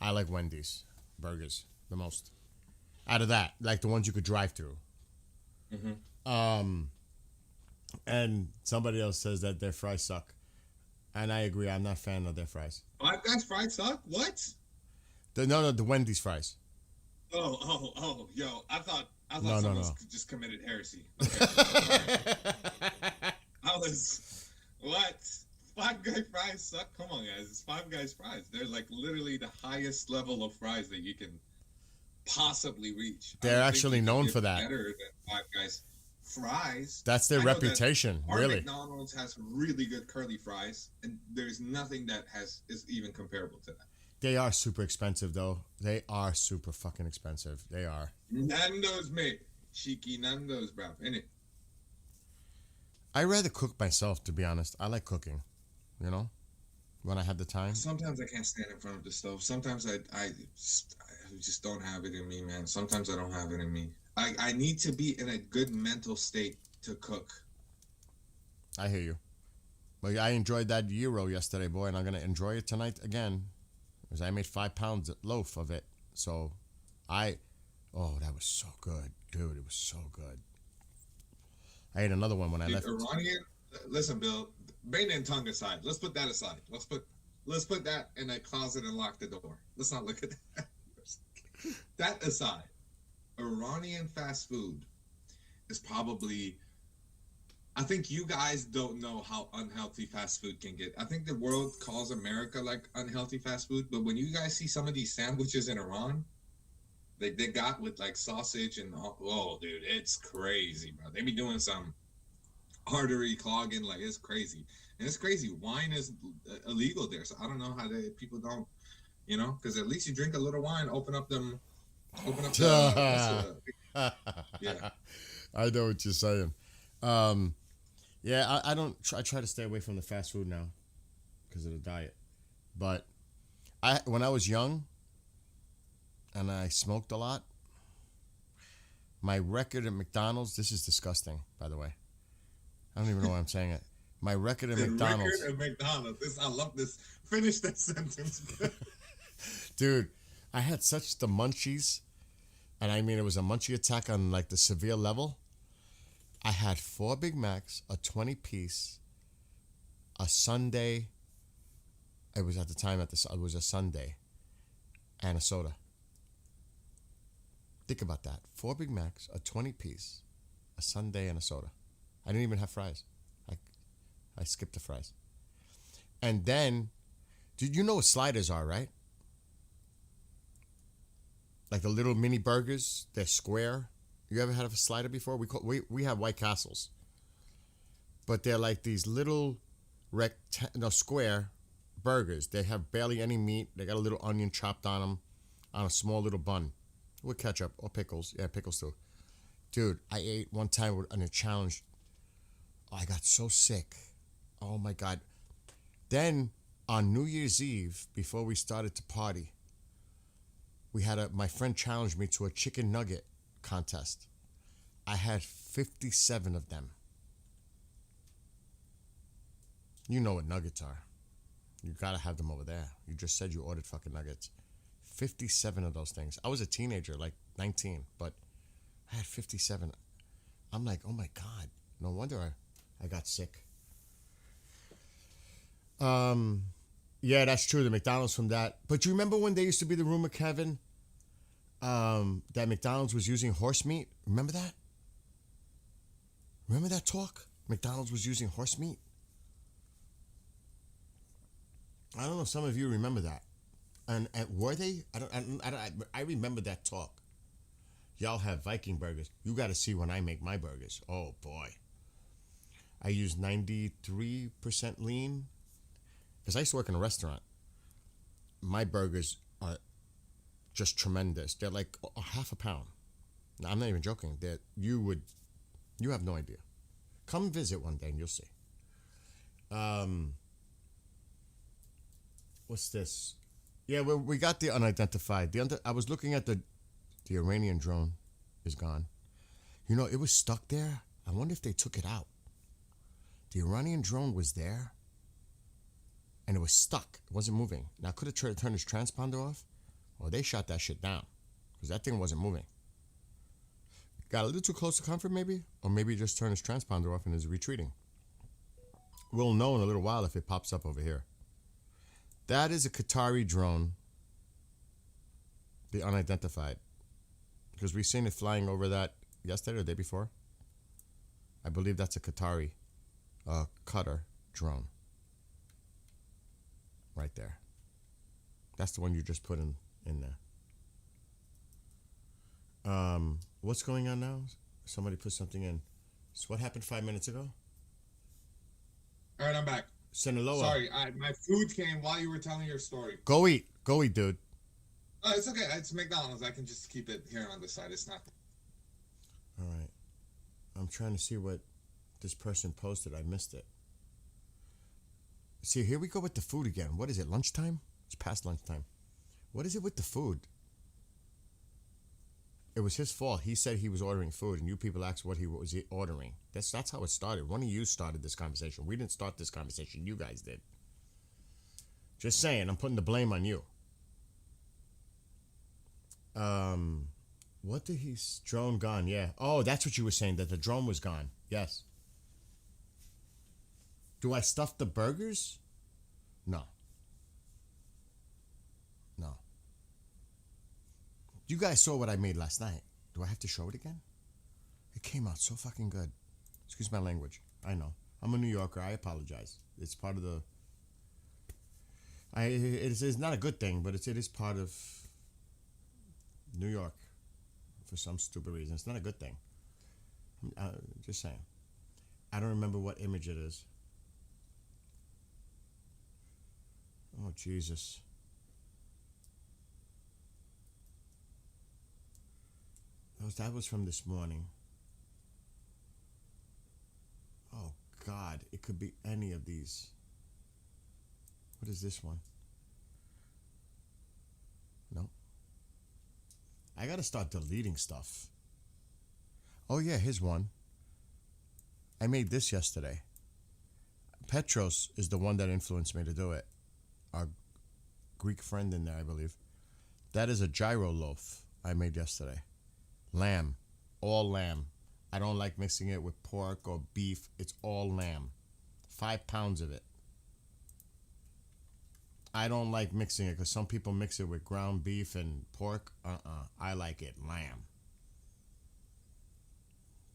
I like Wendy's burgers the most. Out of that, like the ones you could drive through. And somebody else says that their fries suck, and I agree. I'm not a fan of their fries. Five Guys fries suck? What? The Wendy's fries. Oh, yo! I thought No, someone no. just committed heresy. Okay. I was what? Five Guy fries suck. Come on, guys! It's Five Guys fries. They're like literally the highest level of fries that you can possibly reach. I They're don't think actually you can known get for that. Better than Five Guys fries. That's their I know that reputation, Our really. McDonald's has really good curly fries, and there's nothing that is even comparable to that. They are super expensive, though. They are super fucking expensive. They are. Nando's, mate. Cheeky Nando's, bro. Innit? I rather cook myself, to be honest. I like cooking, you know, when I have the time. Sometimes I can't stand in front of the stove. Sometimes I just don't have it in me, man. Sometimes I don't have it in me. I need to be in a good mental state to cook. I hear you. But I enjoyed that gyro yesterday, boy, and I'm going to enjoy it tonight again. Because I made 5 pounds loaf of it. So that was so good. Dude, it was so good. I ate another one when I left. Iranian, listen, Bill, Bane and tongue aside. Let's put that aside. Let's put that in a closet and lock the door. Let's not look at that. That aside, Iranian fast food is probably, I think you guys don't know how unhealthy fast food can get. I think the world calls America like unhealthy fast food, but when you guys see some of these sandwiches in Iran, they got with like sausage and oh, dude, it's crazy, bro. They be doing some artery clogging, like it's crazy. And it's crazy. Wine is illegal there, so I don't know how people don't, because at least you drink a little wine, open up the yeah. I know what you're saying. Yeah, I don't. I try to stay away from the fast food now because of the diet. But when I was young and I smoked a lot, my record at McDonald's. This is disgusting, by the way. I don't even know why I'm saying it. My record at McDonald's. Record at McDonald's. I love this. Finish that sentence. Dude, I had such the munchies, and I mean it was a munchie attack on like the severe level. I had 4 Big Macs, a 20-piece, a sundae. It was at the time it was a sundae, and a soda. Think about that: 4 Big Macs, a 20-piece, a sundae, and a soda. I didn't even have fries. I skipped the fries. And then, did you know what sliders are, right? Like the little mini burgers, they're square. You ever had a slider before? We have White Castles, but they're like these little square burgers. They have barely any meat. They got a little onion chopped on them, on a small little bun, with ketchup or pickles. Yeah, pickles too. Dude, I ate one time on a challenge. I got so sick. Oh my God. Then on New Year's Eve, before we started to party, my friend challenged me to a chicken nugget contest. I had 57 of them. You know what nuggets are. You gotta have them over there. You just said you ordered fucking nuggets. 57 of those things. I was a teenager, like 19, but I had 57. I'm like, oh my God. No wonder I got sick. Yeah, that's true. The McDonald's from that. But you remember when there used to be the rumor, Kevin, that McDonald's was using horse meat? Remember that? Remember that talk? McDonald's was using horse meat? I don't know if some of you remember that. And were they? I remember that talk. Y'all have Viking burgers. You got to see when I make my burgers. Oh, boy. I use 93% lean. Because I used to work in a restaurant. My burgers are just tremendous. They're like a half a pound. Now, I'm not even joking. You have no idea. Come visit one day and you'll see. What's this? Yeah, we got the unidentified. I was looking at the Iranian drone is gone. You know, it was stuck there. I wonder if they took it out. The Iranian drone was there, and it was stuck. It wasn't moving. Now, could have turned his transponder off, or they shot that shit down, because that thing wasn't moving. Got a little too close to comfort, maybe, or maybe just turned his transponder off and is retreating. We'll know in a little while if it pops up over here. That is a Qatari drone, the unidentified, because we seen it flying over that yesterday or the day before. I believe that's a Qatari Qatar drone. Right there. That's the one you just put in there. What's going on now? Somebody put something in. So what happened 5 minutes ago? All right, I'm back. Sinaloa. Sorry, my food came while you were telling your story. Go eat, dude. Oh, it's okay. It's McDonald's. I can just keep it here on the side. It's not. All right. I'm trying to see what this person posted. I missed it. See, here we go with the food again. What is it, lunchtime? It's past lunchtime. What is it with the food? It was his fault. He said he was ordering food, and you people asked what he was ordering. That's how it started. One of you started this conversation. We didn't start this conversation. You guys did. Just saying. I'm putting the blame on you. What did drone gone? Yeah. Oh, that's what you were saying, that the drone was gone. Yes. Do I stuff the burgers? No. No. You guys saw what I made last night. Do I have to show it again? It came out so fucking good. Excuse my language. I know. I'm a New Yorker. I apologize. It's part of the... It's not a good thing, but it is part of New York for some stupid reason. It's not a good thing. Just saying. I don't remember what image it is. Jesus. That was from this morning. Oh, God. It could be any of these. What is this one? No. I gotta start deleting stuff. Oh, yeah, here's one. I made this yesterday. Petros is the one that influenced me to do it. Our Greek friend in there, I believe. That is a gyro loaf I made yesterday. Lamb. All lamb. I don't like mixing it with pork or beef. It's all lamb. 5 pounds of it. I don't like mixing it because some people mix it with ground beef and pork. I like it lamb.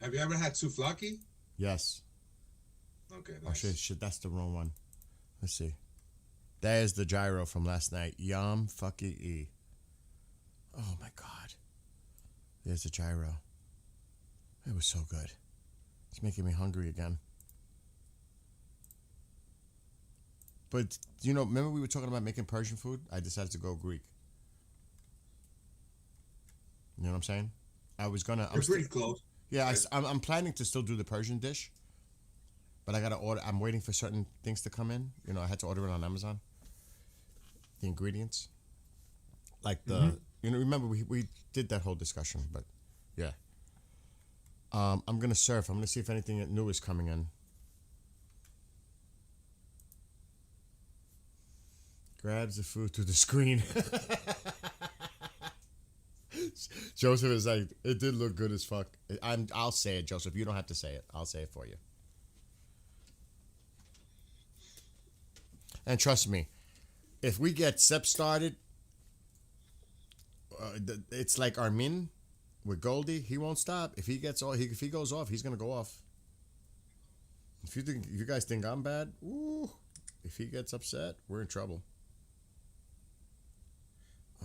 Have you ever had souvlaki? Yes. Okay. Oh, Nice. shit, that's the wrong one. Let's see. There's the gyro from last night. Yum fucking e. Oh, my God. There's the gyro. It was so good. It's making me hungry again. But, you know, remember we were talking about making Persian food? I decided to go Greek. You know what I'm saying? I was gonna... You're pretty close. Yeah, I'm planning to still do the Persian dish. But I gotta order... I'm waiting for certain things to come in. You know, I had to order it on Amazon. The ingredients. Like the... You know, remember we did that whole discussion, but yeah. I'm gonna surf. I'm gonna see if anything new is coming in. Grabs the food through the screen. Joseph is like, it did look good as fuck. I'll say it, Joseph. You don't have to say it. I'll say it for you. And trust me, if we get Sep started, it's like Armin with Goldie. He won't stop. If he gets off, if he goes off, he's gonna go off. If you guys think I'm bad, ooh, if he gets upset, we're in trouble.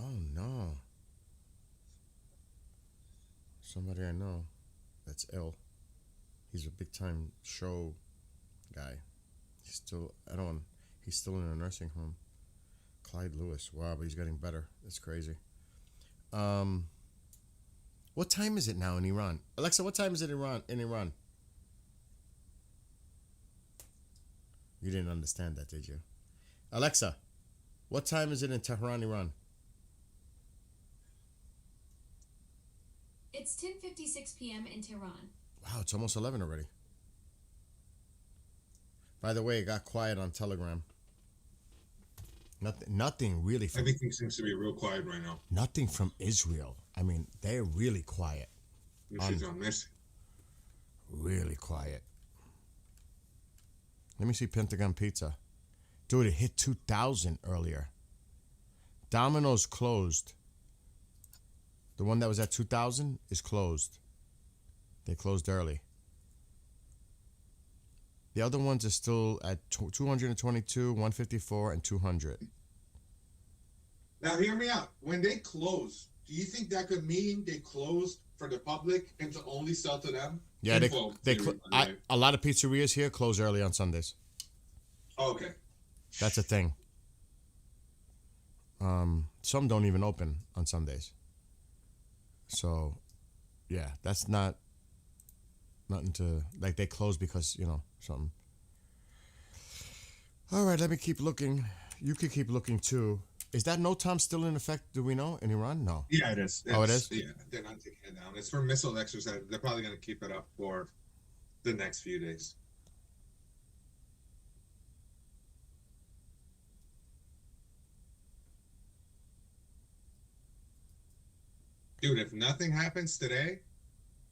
Oh no. Somebody I know that's ill. He's a big time show guy. He's still in a nursing home. Clyde Lewis. Wow, but he's getting better. That's crazy. What time is it now in Iran? Alexa, what time is it in Iran? You didn't understand that, did you? Alexa, what time is it in Tehran, Iran? It's 10:56 p.m. in Tehran. Wow, it's almost 11 already. By the way, it got quiet on Telegram. Nothing really from... Everything seems to be real quiet right now. Nothing from Israel. I mean, they're really quiet. Really quiet. Let me see Pentagon Pizza. Dude, it hit 2,000 earlier. Domino's closed. The one that was at 2,000 is closed. They closed early. The other ones are still at 222, 154, and 200. Now, hear me out. When they close, do you think that could mean they closed for the public and to only sell to them? Yeah, a lot of pizzerias here close early on Sundays. Oh, okay. That's a thing. Some don't even open on Sundays. So, yeah, that's nothing to, like, they close because, you know, something. All right, let me keep looking. You could keep looking too. Is that no time still in effect? Do we know in Iran? No. Yeah, it is. Oh, it is? Yeah, they're not taking it down. It's for missile exercise. They're probably going to keep it up for the next few days. Dude, if nothing happens today,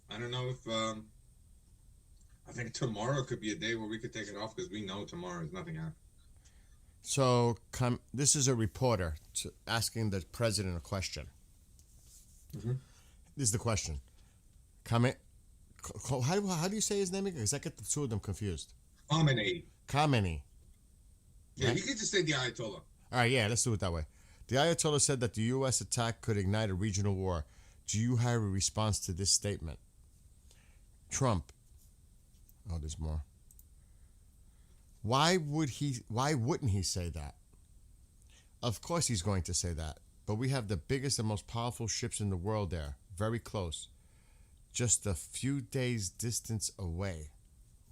I don't know if I think tomorrow could be a day where we could take it off because we know tomorrow is nothing happening. So, this is a reporter asking the president a question. Mm-hmm. This is the question. How do you say his name again? Because I get the two of them confused. Khamenei. Yeah, Right? you could just say the Ayatollah. All right, yeah, let's do it that way. The Ayatollah said that the U.S. attack could ignite a regional war. Do you have a response to this statement? Trump. Oh, there's more. Why wouldn't he say that? Of course he's going to say that. But we have the biggest and most powerful ships in the world there, very close, just a few days' distance away.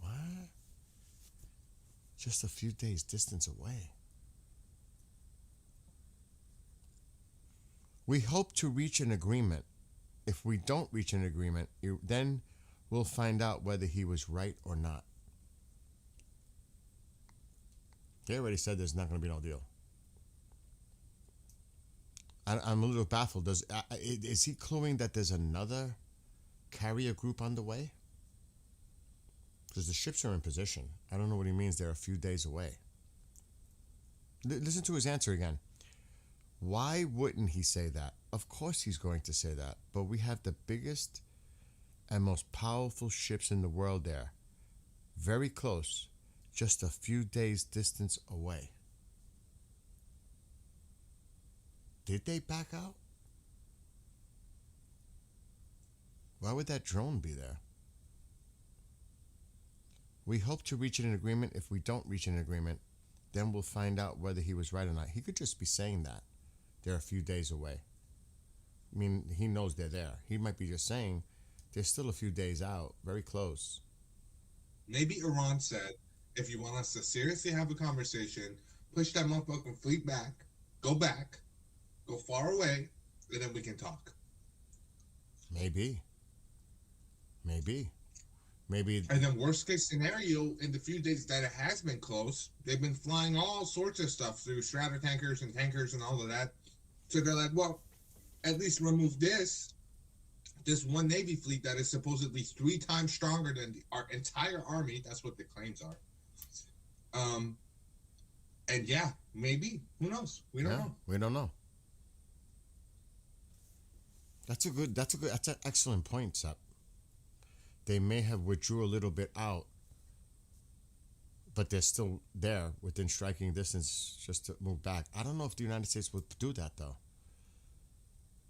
What? Just a few days' distance away. We hope to reach an agreement. If we don't reach an agreement, then we'll find out whether he was right or not. They already said there's not going to be no deal. I'm a little baffled. Is he cluing that there's another carrier group on the way? Because the ships are in position. I don't know what he means. They're a few days away. Listen to his answer again. Why wouldn't he say that? Of course he's going to say that. But we have the biggest and most powerful ships in the world there. Very close. Just a few days' distance away. Did they back out? Why would that drone be there? We hope to reach an agreement. If we don't reach an agreement, then we'll find out whether he was right or not. He could just be saying that. They're a few days away. I mean, he knows they're there. He might be just saying they're still a few days out, very close. Maybe Iran said, if you want us to seriously have a conversation, push that motherfucking fleet back, go far away, and then we can talk. Maybe. And then worst case scenario, in the few days that it has been close, they've been flying all sorts of stuff through strata tankers and tankers and all of that. So they're like, well, at least remove this one Navy fleet that is supposedly 3 times stronger than our entire army. That's what the claims are. And yeah, maybe. Who knows? We don't know. We don't know. That's an excellent point, Sep. They may have withdrew a little bit out, but they're still there within striking distance just to move back. I don't know if the United States would do that, though.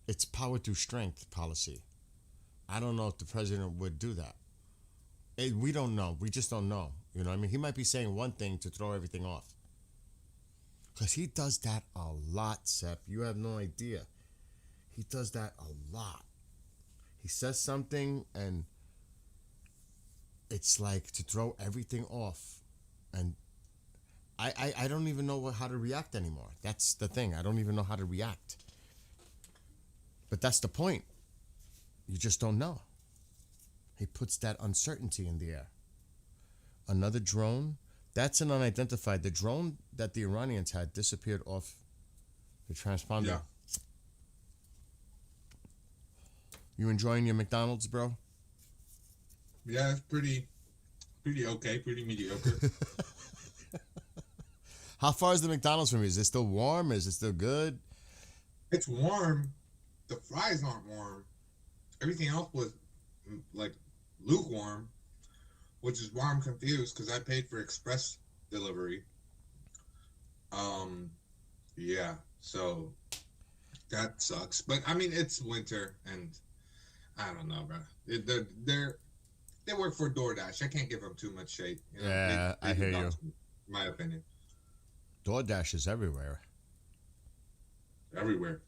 It's power through strength policy. I don't know if the president would do that. We don't know. We just don't know. You know what I mean? He might be saying one thing to throw everything off. Because he does that a lot, Sep. You have no idea. He does that a lot. He says something and it's like to throw everything off. And I don't even know how to react anymore. That's the thing. I don't even know how to react. But that's the point. You just don't know. He puts that uncertainty in the air. Another drone. That's an unidentified. The drone that the Iranians had disappeared off the transponder. Yeah. You enjoying your McDonald's, bro? Yeah, it's pretty okay, pretty mediocre. How far is the McDonald's from you? Is it still warm? Is it still good? It's warm. The fries aren't warm. Everything else was like lukewarm, which is why I'm confused because I paid for express delivery. Yeah, so that sucks. But I mean, it's winter, and I don't know, bro. They work for DoorDash. I can't give them too much shade. You know? Yeah, I hear you. In my opinion, DoorDash is everywhere. everywhere.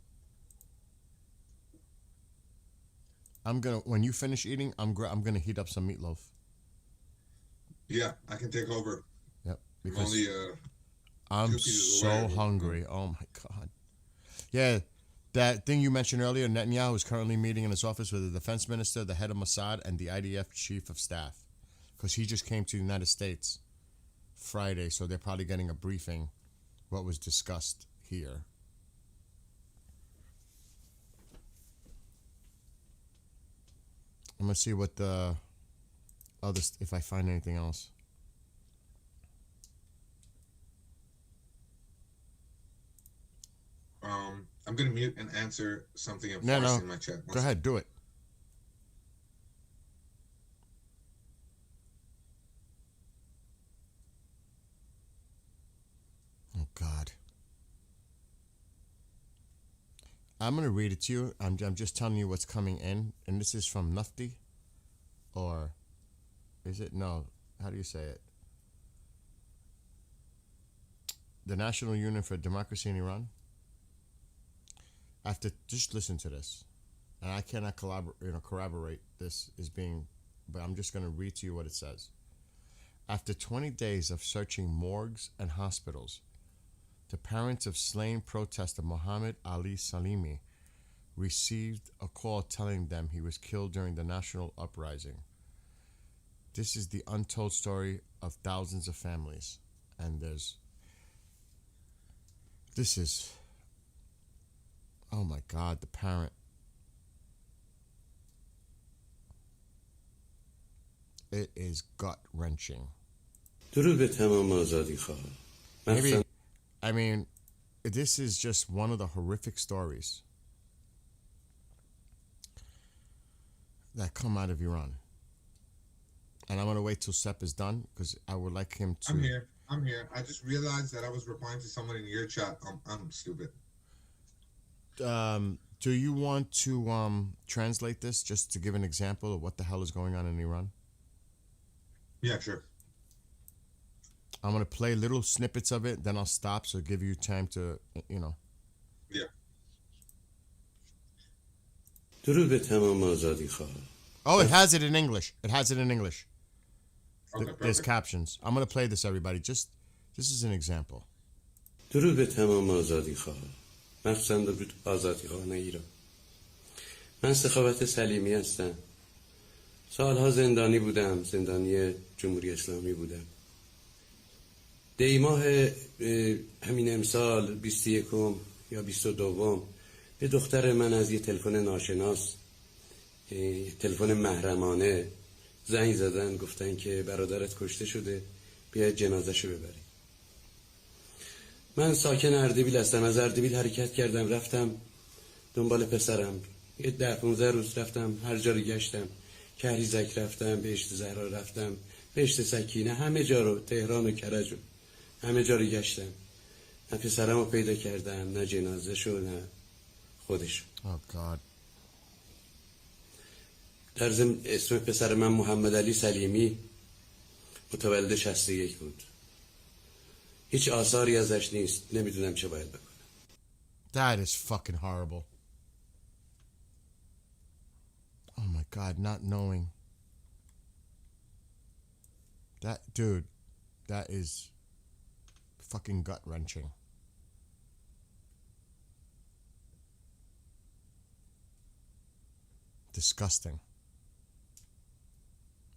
When you finish eating, I'm gonna heat up some meatloaf. Yeah, I can take over. Yep, I'm because only I'm 2 pieces so away. hungry. Oh my god. Yeah, that thing you mentioned earlier, Netanyahu is currently meeting in his office with the defense minister, the head of Mossad, and the IDF chief of staff, because he just came to the United States Friday, so they're probably getting a briefing what was discussed here. I'm gonna see what the if I find anything else. I'm gonna mute and answer something in No, Farsi in my chat. Go ahead, do it. Oh God. I'm gonna read it to you. I'm just telling you what's coming in, and this is from Nufti, or is it no? How do you say it? the National Union for Democracy in Iran, after, just listen to this, and I cannot corroborate this as being, but I'm just going to read to you what it says. After 20 days of searching morgues and hospitals, the parents of slain protester Mohammed Ali Salimi received a call telling them he was killed during the national uprising. This is the untold story of thousands of families. And this is, oh my God, the parent. It is gut-wrenching. Maybe, I mean, this is just one of the horrific stories that come out of Iran. And I'm going to wait till Sepp is done because I would like him to... I'm here. I just realized that I was replying to someone in your chat. I'm stupid. Do you want to translate this just to give an example of what the hell is going on in Iran? Yeah, sure. I'm going to play little snippets of it, then I'll stop so give you time to, you know. Yeah. Oh, it has it in English. It has it in English. Okay, There's perfect. captions. I'm going to play this, everybody. This is an example. درود به تمام آزادی خواه مخصوصا درود آزادی خواه ایران. من سخاوت سلیمی هستم. سالها زندانی بودم، زندانی جمهوری اسلامی بودم. دی ماه همین امسال 21 یا 22 به دختر من از یه تلفن ناشناس، تلفن محرمانه زنگ زدن، گفتن که برادرت کشته شده، بیا جنازه‌شو ببری. من ساکن اردبیل هستم. از اردبیل حرکت کردم، رفتم دنبال پسرم. یه 10-15 روز رفتم، هر جا رو گشتم. کهریزک رفتم، بهشت زهرا رفتم، بهشت سکینه، همه جا رو، تهران و کرج رو، همه جا رو گشتم. نه پسرم رو پیدا کردم، نه جنازه شو، نه خودش. Oh, God. در ضمن اسم پسر من محمد علی سلیمی، متولد 61 بود. هیچ آثاری ازش نیست. نمیدونم چه باید بکنم. That is fucking horrible. Oh my God, not knowing. That, dude, that is fucking gut-wrenching. Disgusting.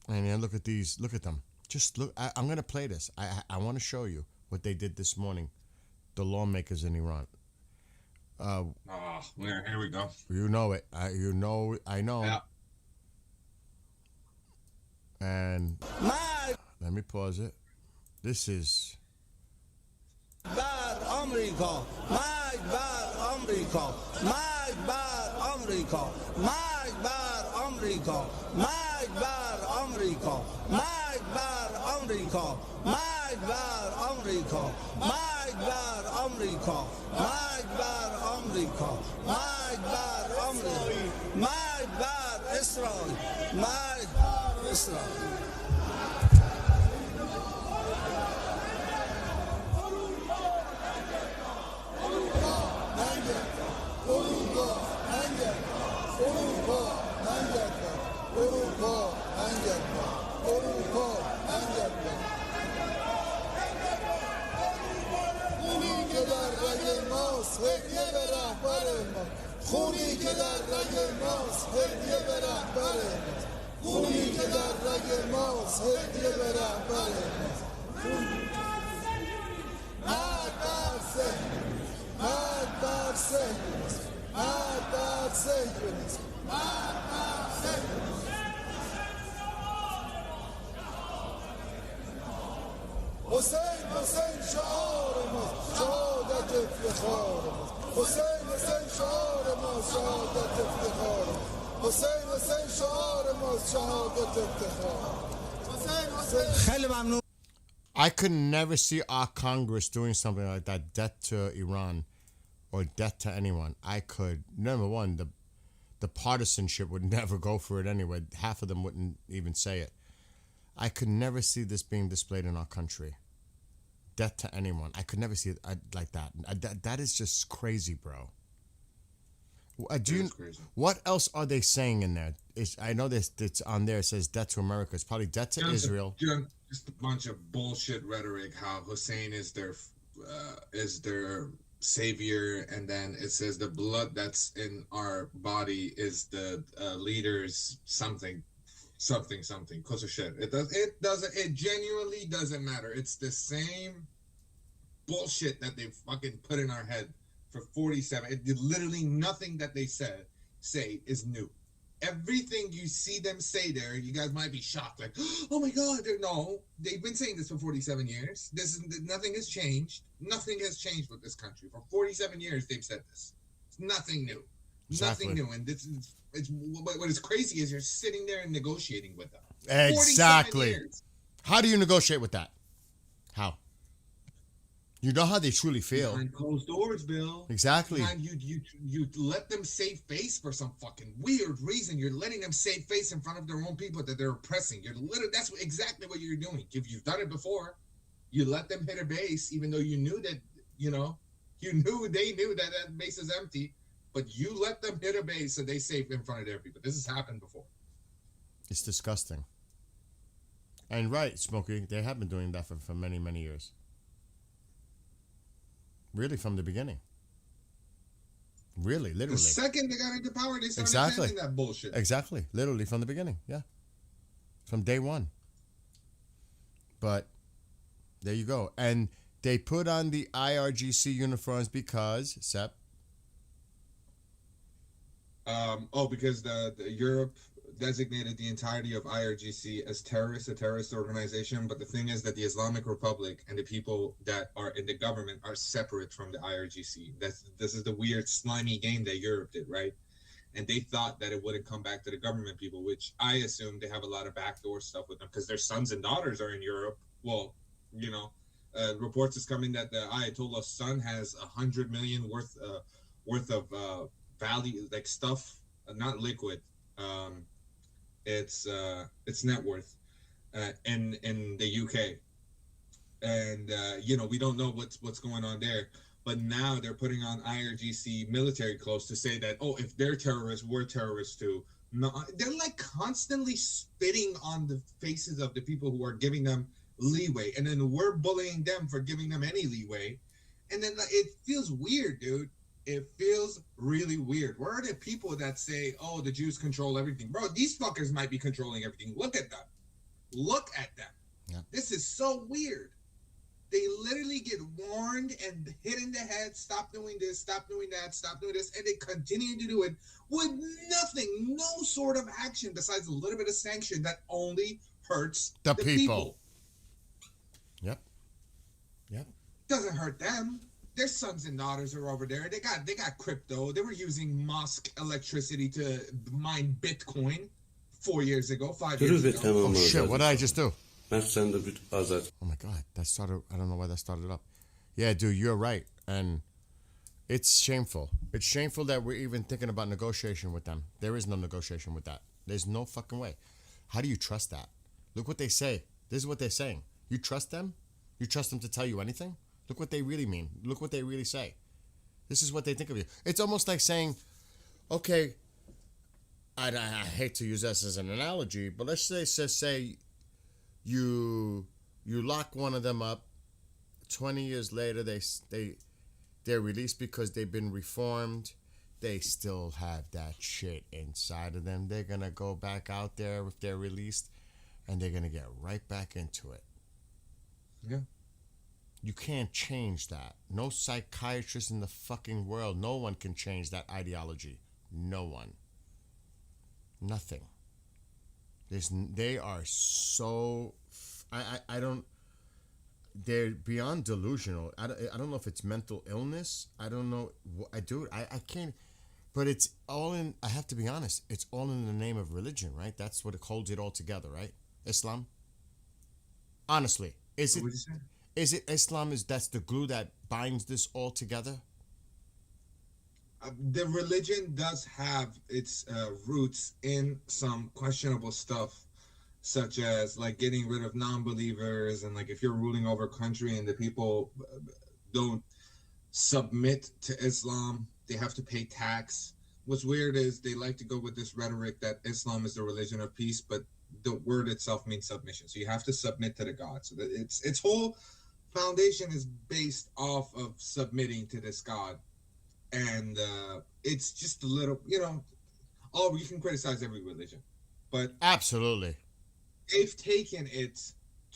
And then look at these. Look at them. Just look. I'm going to play this. I want to show you what they did this morning. The lawmakers in Iran. Here we go. You know it. I know. Yeah. And let me pause it. This is... بر آمریکا، مرگ بر آمریکا، مرگ بر آمریکا، مرگ بر آمریکا، مرگ بر آمریکا، مرگ بر آمریکا، مرگ بر آمریکا، مرگ بر آمریکا، مرگ بر آمریکا، مرگ بر آمریکا، مرگ بر اسرائیل، مرگ بر اسرائیل. خونی که در رگ ماست هدیه به رهبر ماست خونی که در رگ ماست هدیه به رهبر ماست مرگ بر سهرنیست مرگ بر سهرنیست مرگ بر سهرنیست مرگ بر سهرنیست حسین حسین شعار ماست شهادت افتخار ماست حسین حسین شعار ماست شهادت افتخار حسین حسین شعار ماست شهادت افتخار حسین حسین خیلی ممنون. I could never see our Congress doing something like that, death to Iran or death to anyone. I could. Number one, the partisanship would never go for it anyway. Half of them wouldn't even say it. I could never see this being displayed in our country. death to anyone. I could never see it like that. That is just crazy, bro. Do you, crazy. what else are they saying in there? I know this. It's on there. It says death to America. It's probably death to Israel. Just a bunch of bullshit rhetoric. How Hussein is their savior, and then it says the blood that's in our body is the leader's something. Kosher shit. It genuinely doesn't matter. It's the same bullshit that they fucking put in our head for 47. Literally nothing that they say is new. Everything you see them say there, you guys might be shocked, like, oh my god, no, they've been saying this for 47 years. Nothing has changed. Nothing has changed with this country. For 47 years, they've said this. It's nothing new. Exactly. Nothing new. And what is crazy is you're sitting there and negotiating with them. Exactly. How do you negotiate with that? How? You know how they truly feel. Behind closed doors, Bill. Exactly. You let them save face for some fucking weird reason. You're letting them save face in front of their own people that they're oppressing. That's exactly what you're doing. If you've done it before, you let them hit a base, even though you knew that, they knew that base is empty, but you let them hit a base so they save in front of their people. This has happened before. It's disgusting. And right, Smokey, they have been doing that for many, many years. Really, from the beginning. Really, literally. The second they got into power, they started sending that bullshit. Exactly. Literally from the beginning. Yeah. From day one. But there you go. And they put on the IRGC uniforms because, Sep? Because the Europe designated the entirety of IRGC as a terrorist organization. But the thing is that the Islamic Republic and the people that are in the government are separate from the IRGC. This is the weird, slimy game that Europe did, right? And they thought that it wouldn't come back to the government people, which I assume they have a lot of backdoor stuff with them because their sons and daughters are in Europe. Well, reports is coming that the Ayatollah's son has 100 million worth of value, like stuff, not liquid. It's net worth in the UK, and we don't know what's going on there. But now they're putting on IRGC military clothes to say that, oh, if they're terrorists, we're terrorists too. No, they're like constantly spitting on the faces of the people who are giving them leeway, and then we're bullying them for giving them any leeway, and then it feels weird, dude. It feels really weird. Where are the people that say, oh, the Jews control everything? Bro, these fuckers might be controlling everything. Look at them. Yeah. This is so weird. They literally get warned and hit in the head, stop doing this, stop doing that, stop doing this, and they continue to do it with nothing, no sort of action besides a little bit of sanction that only hurts the people. Yep. Doesn't hurt them. Their sons and daughters are over there. They got crypto. They were using mosque electricity to mine Bitcoin 5 years ago. Oh shit! What did I just do? Oh my god! That started. I don't know why that started up. Yeah, dude, you're right, and it's shameful. It's shameful that we're even thinking about negotiation with them. There is no negotiation with that. There's no fucking way. How do you trust that? Look what they say. This is what they're saying. You trust them? You trust them to tell you anything? Look what they really mean. Look what they really say. This is what they think of you. It's almost like saying, okay, I hate to use this as an analogy, but let's say you lock one of them up. 20 years later, they're released because they've been reformed. They still have that shit inside of them. They're gonna go back out there if they're released, and they're gonna get right back into it. Yeah. You can't change that. No psychiatrist in the fucking world, no one can change that ideology. No one. Nothing. They are so... I don't... They're beyond delusional. I don't know if it's mental illness. I don't know. I can't... But it's all in... I have to be honest. It's all in the name of religion, right? That's what holds it all together, right? Islam? Honestly. Is it Islam? That's the glue that binds this all together? The religion does have its roots in some questionable stuff, such as like getting rid of non-believers, and like if you're ruling over a country and the people don't submit to Islam, they have to pay tax. What's weird is they like to go with this rhetoric that Islam is the religion of peace, but the word itself means submission. So you have to submit to the God. So that its whole foundation is based off of submitting to this God. And it's just a little, you can criticize every religion, but Absolutely. they've taken it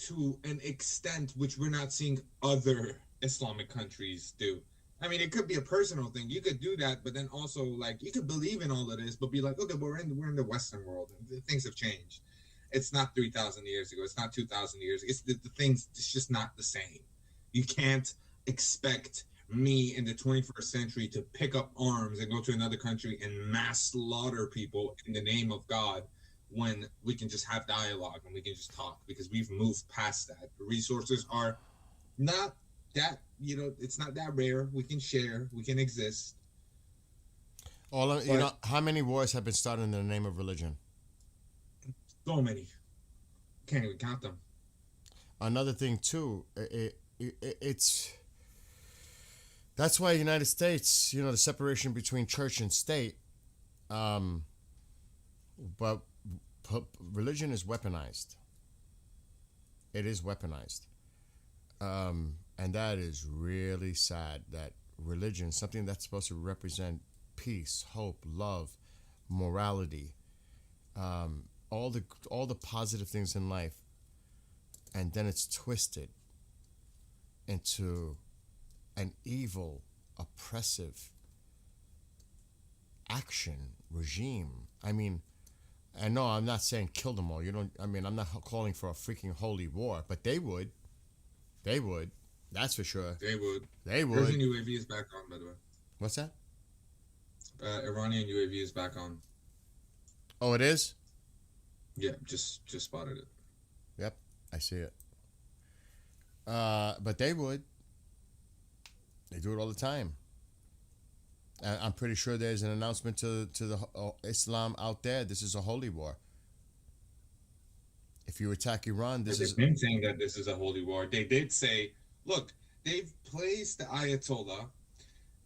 to an extent which we're not seeing other Islamic countries do. I mean, it could be a personal thing. You could do that, but then also like you could believe in all of this, but be like, okay, but we're in the Western world, and things have changed. It's not 3,000 years ago. It's not 2,000 years. It's the things. It's just not the same. You can't expect me in the 21st century to pick up arms and go to another country and mass slaughter people in the name of God, when we can just have dialogue and we can just talk, because we've moved past that. The resources are not that, it's not that rare. We can share, we can exist. How many wars have been started in the name of religion? So many. Can't even count them. Another thing too, it's that's why United States, the separation between church and state, but religion is weaponized. It is weaponized. And that is really sad, that religion, something that's supposed to represent peace, hope, love, morality, all the positive things in life, and then it's twisted into an evil, oppressive action regime. I mean, and no, I'm not saying kill them all. I'm not calling for a freaking holy war, but they would. That's for sure. They would. Persian UAV is back on, by the way. What's that? Iranian UAV is back on. Oh, it is? Yeah, just spotted it. Yep, I see it. But they would. They do it all the time. I'm pretty sure there's an announcement to the Islam out there. This is a holy war. If you attack Iran, They've been saying that this is a holy war. They did say, look, they've placed the Ayatollah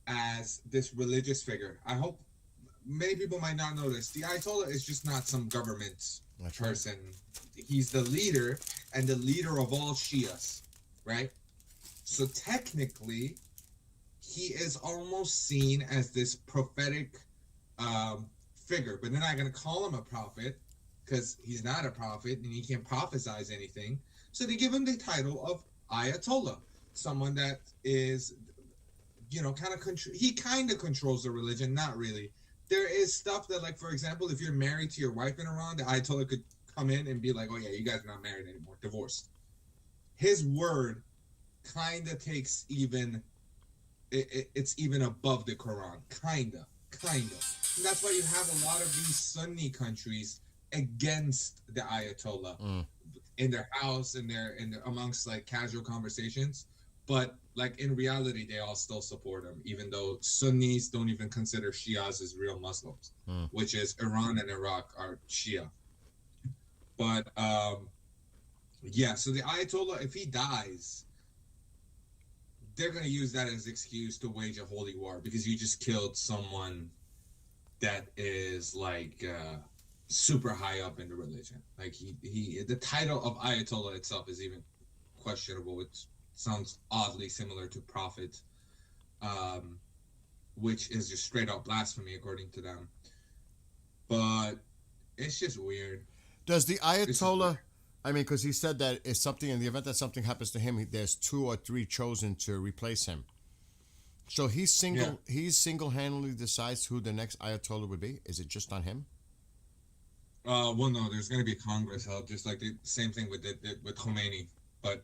as this religious figure. I hope many people might not know this. The Ayatollah is just not some government person. Right. He's the leader and the leader of all Shias, right? So technically, he is almost seen as this prophetic figure, but they're not going to call him a prophet because he's not a prophet and he can't prophesize anything. So they give him the title of Ayatollah, someone that is, he kind of controls the religion, not really. There is stuff that, like, for example, if you're married to your wife in Iran, the Ayatollah could come in and be like, oh yeah, you guys are not married anymore, divorced. His word kind of takes it's even above the Quran, kind of. And that's why you have a lot of these Sunni countries against the Ayatollah in their house and amongst like casual conversations, but like in reality they all still support him, even though Sunnis don't even consider Shias as real Muslims, which is Iran and Iraq are Shia. But so the Ayatollah, if he dies, they're going to use that as excuse to wage a holy war because you just killed someone that is like super high up in the religion. Like the title of Ayatollah itself is even questionable. It sounds oddly similar to prophet, which is just straight up blasphemy according to them. But it's just weird. Does the Ayatollah, because he said that if something, in the event that something happens to him, there's 2 or 3 chosen to replace him. So he single-handedly decides who the next Ayatollah would be? Is it just on him? Well, no, there's going to be a Congress held, just like the same thing with Khomeini. But,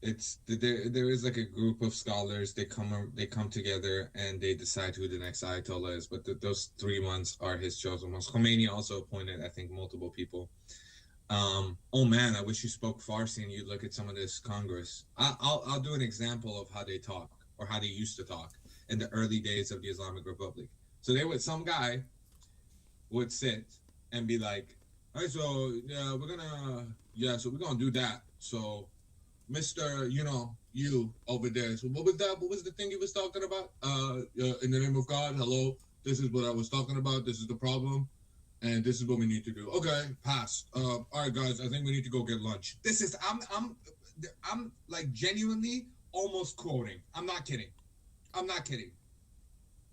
it's there is like a group of scholars. They come together and they decide who the next Ayatollah is. But those 3 ones are his chosen ones. Khomeini also appointed, I think, multiple people. Oh man, I wish you spoke Farsi and you'd look at some of this Congress. I'll do an example of how they talk or how they used to talk in the early days of the Islamic Republic. So there was some guy, would sit and be like, all right, so so we're gonna do that. So, Mister, you over there. So what was that? What was the thing he was talking about? In the name of God, hello. This is what I was talking about. This is the problem, and this is what we need to do. Okay, pass. All right, guys. I think we need to go get lunch. This is I'm like genuinely almost quoting. I'm not kidding. I'm not kidding.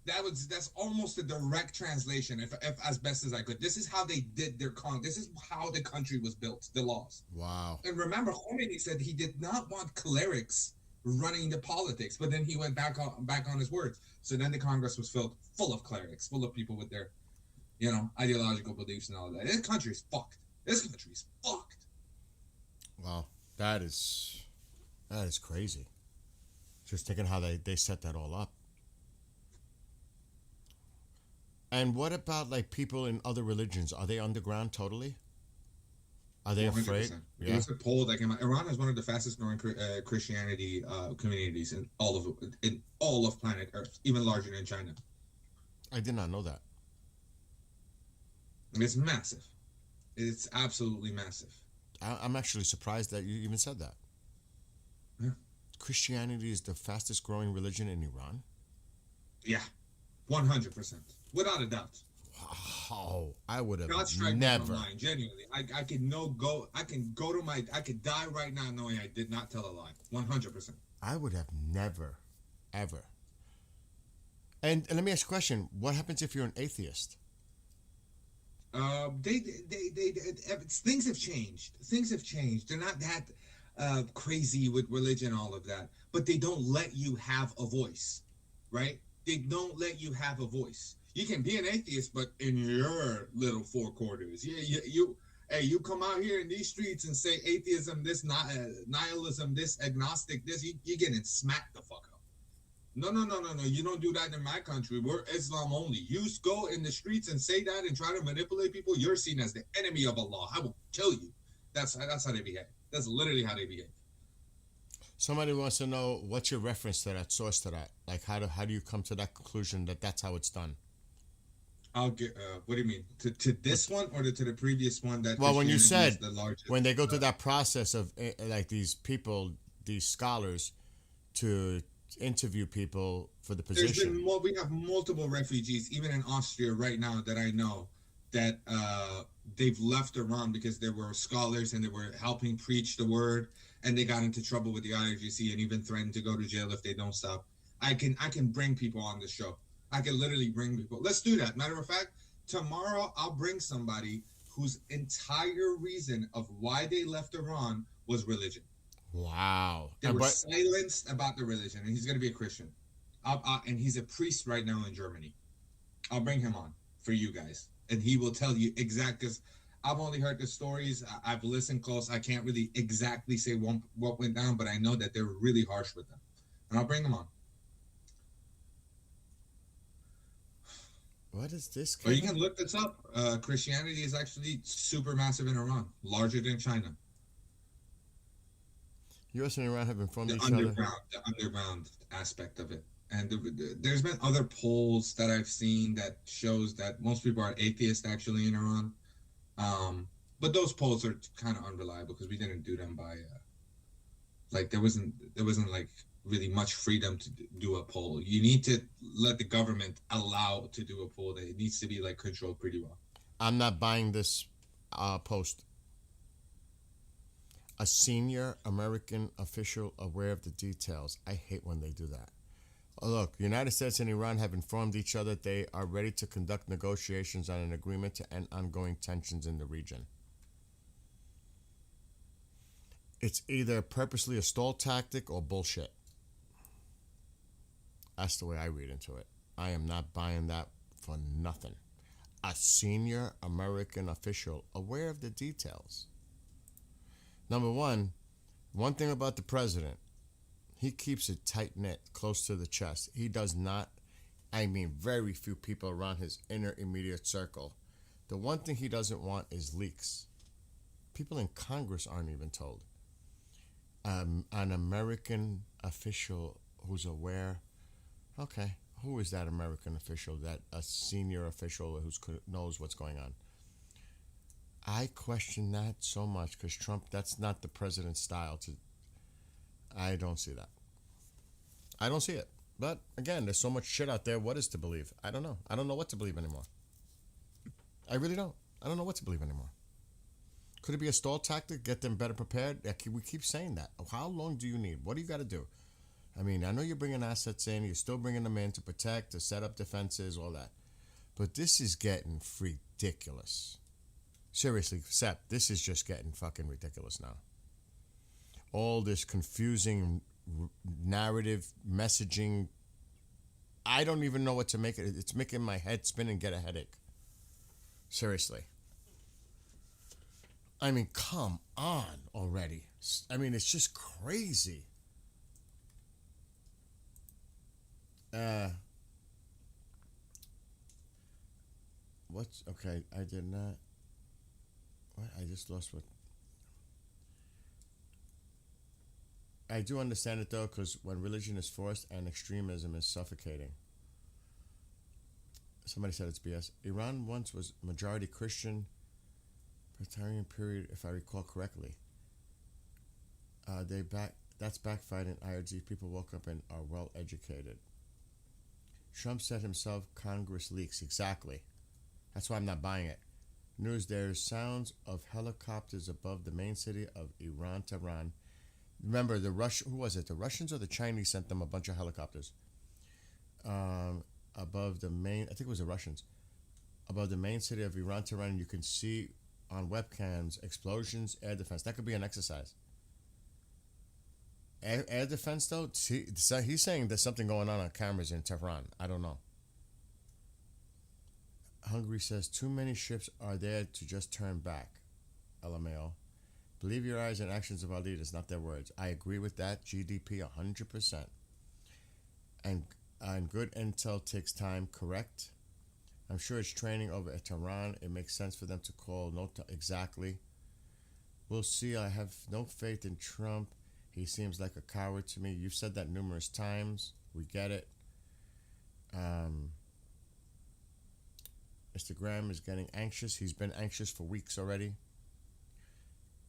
That's almost a direct translation, if as best as I could. This is how they did their This is how the country was built. The laws. Wow. And remember, Khomeini said he did not want clerics running the politics, but then he went back on his words. So then the Congress was filled full of clerics, full of people with their, ideological beliefs and all that. This country's fucked. This country's fucked. Wow. That is crazy. Just thinking how they set that all up. And what about like people in other religions? Are they underground totally? Are they 100%. Afraid? Yeah. There's a poll that came out. Iran is one of the fastest growing Christianity communities in all of planet Earth, even larger than China. I did not know that. It's massive. It's absolutely massive. I'm actually surprised that you even said that. Yeah. Christianity is the fastest growing religion in Iran? Yeah, 100%. Without a doubt. Wow, I would have never. Mind, genuinely, I could die right now knowing I did not tell a lie. 100%. I would have never, ever. And let me ask you a question: what happens if you're an atheist? Things have changed. Things have changed. They're not that crazy with religion, all of that, but they don't let you have a voice, right? They don't let you have a voice. You can be an atheist, but in your little four quarters. You come out here in these streets and say atheism, this nihilism, this agnostic, this, you're getting smacked the fuck up. No. You don't do that in my country. We're Islam only. You go in the streets and say that and try to manipulate people, you're seen as the enemy of Allah. I will kill you. That's how they behave. That's literally how they behave. Somebody wants to know what's your reference to that, source to that. Like, how do you come to that conclusion that that's how it's done? I'll get. What do you mean? To this one or to the previous one? That when you said when they go through that process of like these people, these scholars, to interview people for the position. We have multiple refugees, even in Austria right now, that I know that they've left Iran because they were scholars and they were helping preach the word, and they got into trouble with the IRGC and even threatened to go to jail if they don't stop. I can bring people on the show. I can literally bring people. Let's do that. Matter of fact, tomorrow I'll bring somebody whose entire reason of why they left Iran was religion. Wow. They were silenced about the religion, and he's going to be a Christian. And he's a priest right now in Germany. I'll bring him on for you guys, and he will tell you because I've only heard the stories. I've listened close. I can't really exactly say what went down, but I know that they're really harsh with them, and I'll bring him on. What is this? Or you can look this up. Christianity is actually super massive in Iran, larger than China. U.S. and Iran have informed each other. The underground aspect of it. And there's been other polls that I've seen that shows that most people are atheist actually in Iran. But those polls are kind of unreliable because we didn't do them by there wasn't like really much freedom to do a poll. You need to let the government allow to do a poll. It needs to be like controlled pretty well. I'm not buying this post. A senior American official aware of the details. I hate when they do that. Oh, look, the United States and Iran have informed each other they are ready to conduct negotiations on an agreement to end ongoing tensions in the region. It's either purposely a stall tactic or bullshit. That's the way I read into it. I am not buying that for nothing. A senior American official aware of the details. Number one thing about the president, he keeps it tight-knit, close to the chest. He does not, very few people around his inner immediate circle. The one thing he doesn't want is leaks. People in Congress aren't even told. An American official who's aware, okay, who is that American official, that a senior official who knows what's going on? I question that so much because Trump, that's not the president's style. I don't see that. I don't see it. But again, there's so much shit out there. What is to believe? I don't know. I don't know what to believe anymore. I really don't. I don't know what to believe anymore. Could it be a stall tactic? Get them better prepared? We keep saying that. How long do you need? What do you got to do? I mean, I know you're bringing assets in. You're still bringing them in to protect, to set up defenses, all that. But this is getting ridiculous. Seriously, Sep, this is just getting fucking ridiculous now. All this confusing narrative messaging, I don't even know what to make it. It's making my head spin and get a headache. Seriously. I mean, come on already. I mean, it's just crazy. What's okay? I did not. What? I just lost what. I do understand it though, because when religion is forced and extremism is suffocating. Somebody said it's BS. Iran once was majority Christian, Presbyterian period, if I recall correctly. That's backfired in IRG. People woke up and are well educated. Trump said himself, Congress leaks. Exactly. That's why I'm not buying it. News, there's sounds of helicopters above the main city of Iran, Tehran. Remember, who was it? The Russians or the Chinese sent them a bunch of helicopters. Above the main, I think it was the Russians. Above the main city of Iran, Tehran, you can see on webcams explosions, air defense. That could be an exercise. Air defense, though, he's saying there's something going on cameras in Tehran. I don't know. Hungary says, too many ships are there to just turn back. LMAO. Believe your eyes and actions of our leaders, not their words. I agree with that. GDP 100%. And good intel takes time, correct? I'm sure it's training over at Tehran. It makes sense for them to call exactly. We'll see. I have no faith in Trump. He seems like a coward to me. You've said that numerous times. We get it. Mr. Graham is getting anxious. He's been anxious for weeks already.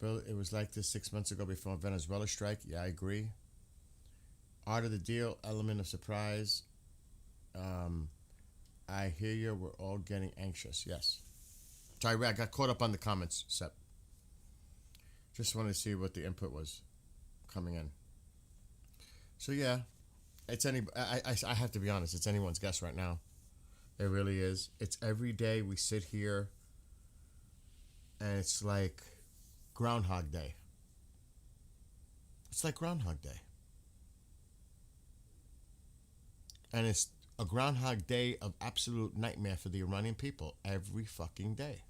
Bill, it was like this 6 months ago before Venezuela strike. Yeah, I agree. Art of the deal, element of surprise. I hear you. We're all getting anxious. Yes. Sorry, I got caught up on the comments, Sep. Just wanted to see what the input was coming in. So yeah, it's I have to be honest. It's anyone's guess right now. It really is. It's every day we sit here, and it's like Groundhog Day. It's like Groundhog Day. And it's a Groundhog Day of absolute nightmare for the Iranian people every fucking day.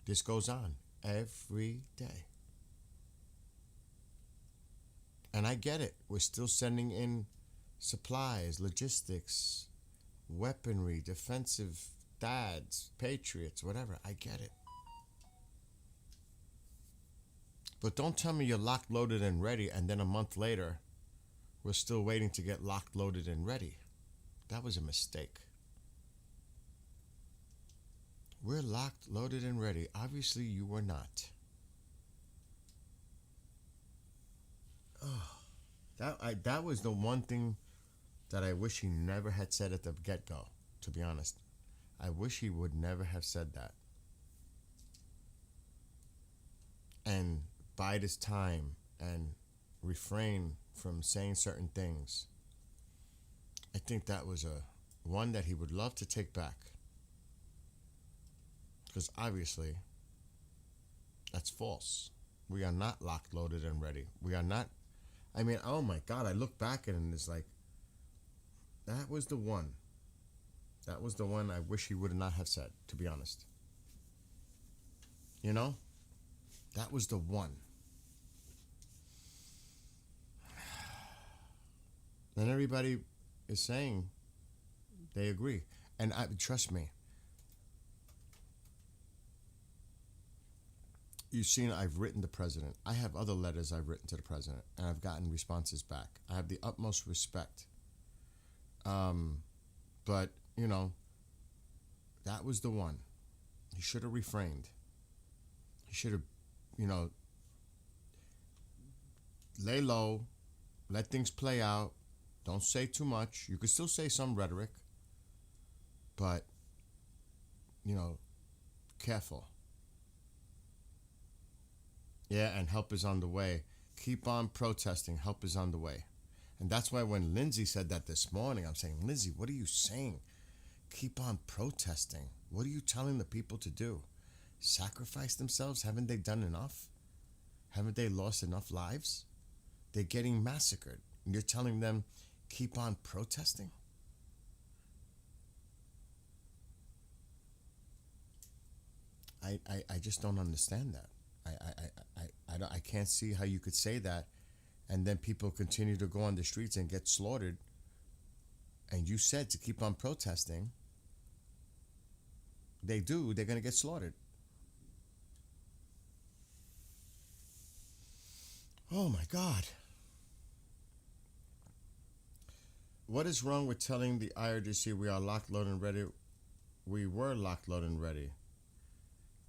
This goes on every day. And I get it. We're still sending in supplies, logistics, weaponry, defensive dads, patriots, whatever. I get it. But don't tell me you're locked, loaded, and ready, and then a month later, we're still waiting to get locked, loaded, and ready. That was a mistake. We're locked, loaded, and ready. Obviously, you were not. Oh, that was the one thing that I wish he never had said at the get-go, to be honest. I wish he would never have said that. And bide his time and refrain from saying certain things. I think that was one that he would love to take back. Because obviously, that's false. We are not locked, loaded, and ready. We are not. I mean, oh my God, I look back at it and it's like, that was the one. That was the one I wish he would not have said, to be honest. You know? That was the one. Then everybody is saying they agree. And trust me, you've seen I've written the president. I have other letters I've written to the president, and I've gotten responses back. I have the utmost respect But, that was the one. He should have refrained. He should have, lay low, let things play out. Don't say too much. You could still say some rhetoric, but, careful. Yeah, and help is on the way. Keep on protesting. Help is on the way. And that's why when Lindsay said that this morning, I'm saying, Lindsay, what are you saying? Keep on protesting. What are you telling the people to do? Sacrifice themselves? Haven't they done enough? Haven't they lost enough lives? They're getting massacred. And you're telling them, keep on protesting? I just don't understand that. I can't see how you could say that and then people continue to go on the streets and get slaughtered. And you said to keep on protesting. They're going to get slaughtered. Oh my God. What is wrong with telling the IRGC we are locked, loaded, and ready? We were locked, loaded, and ready.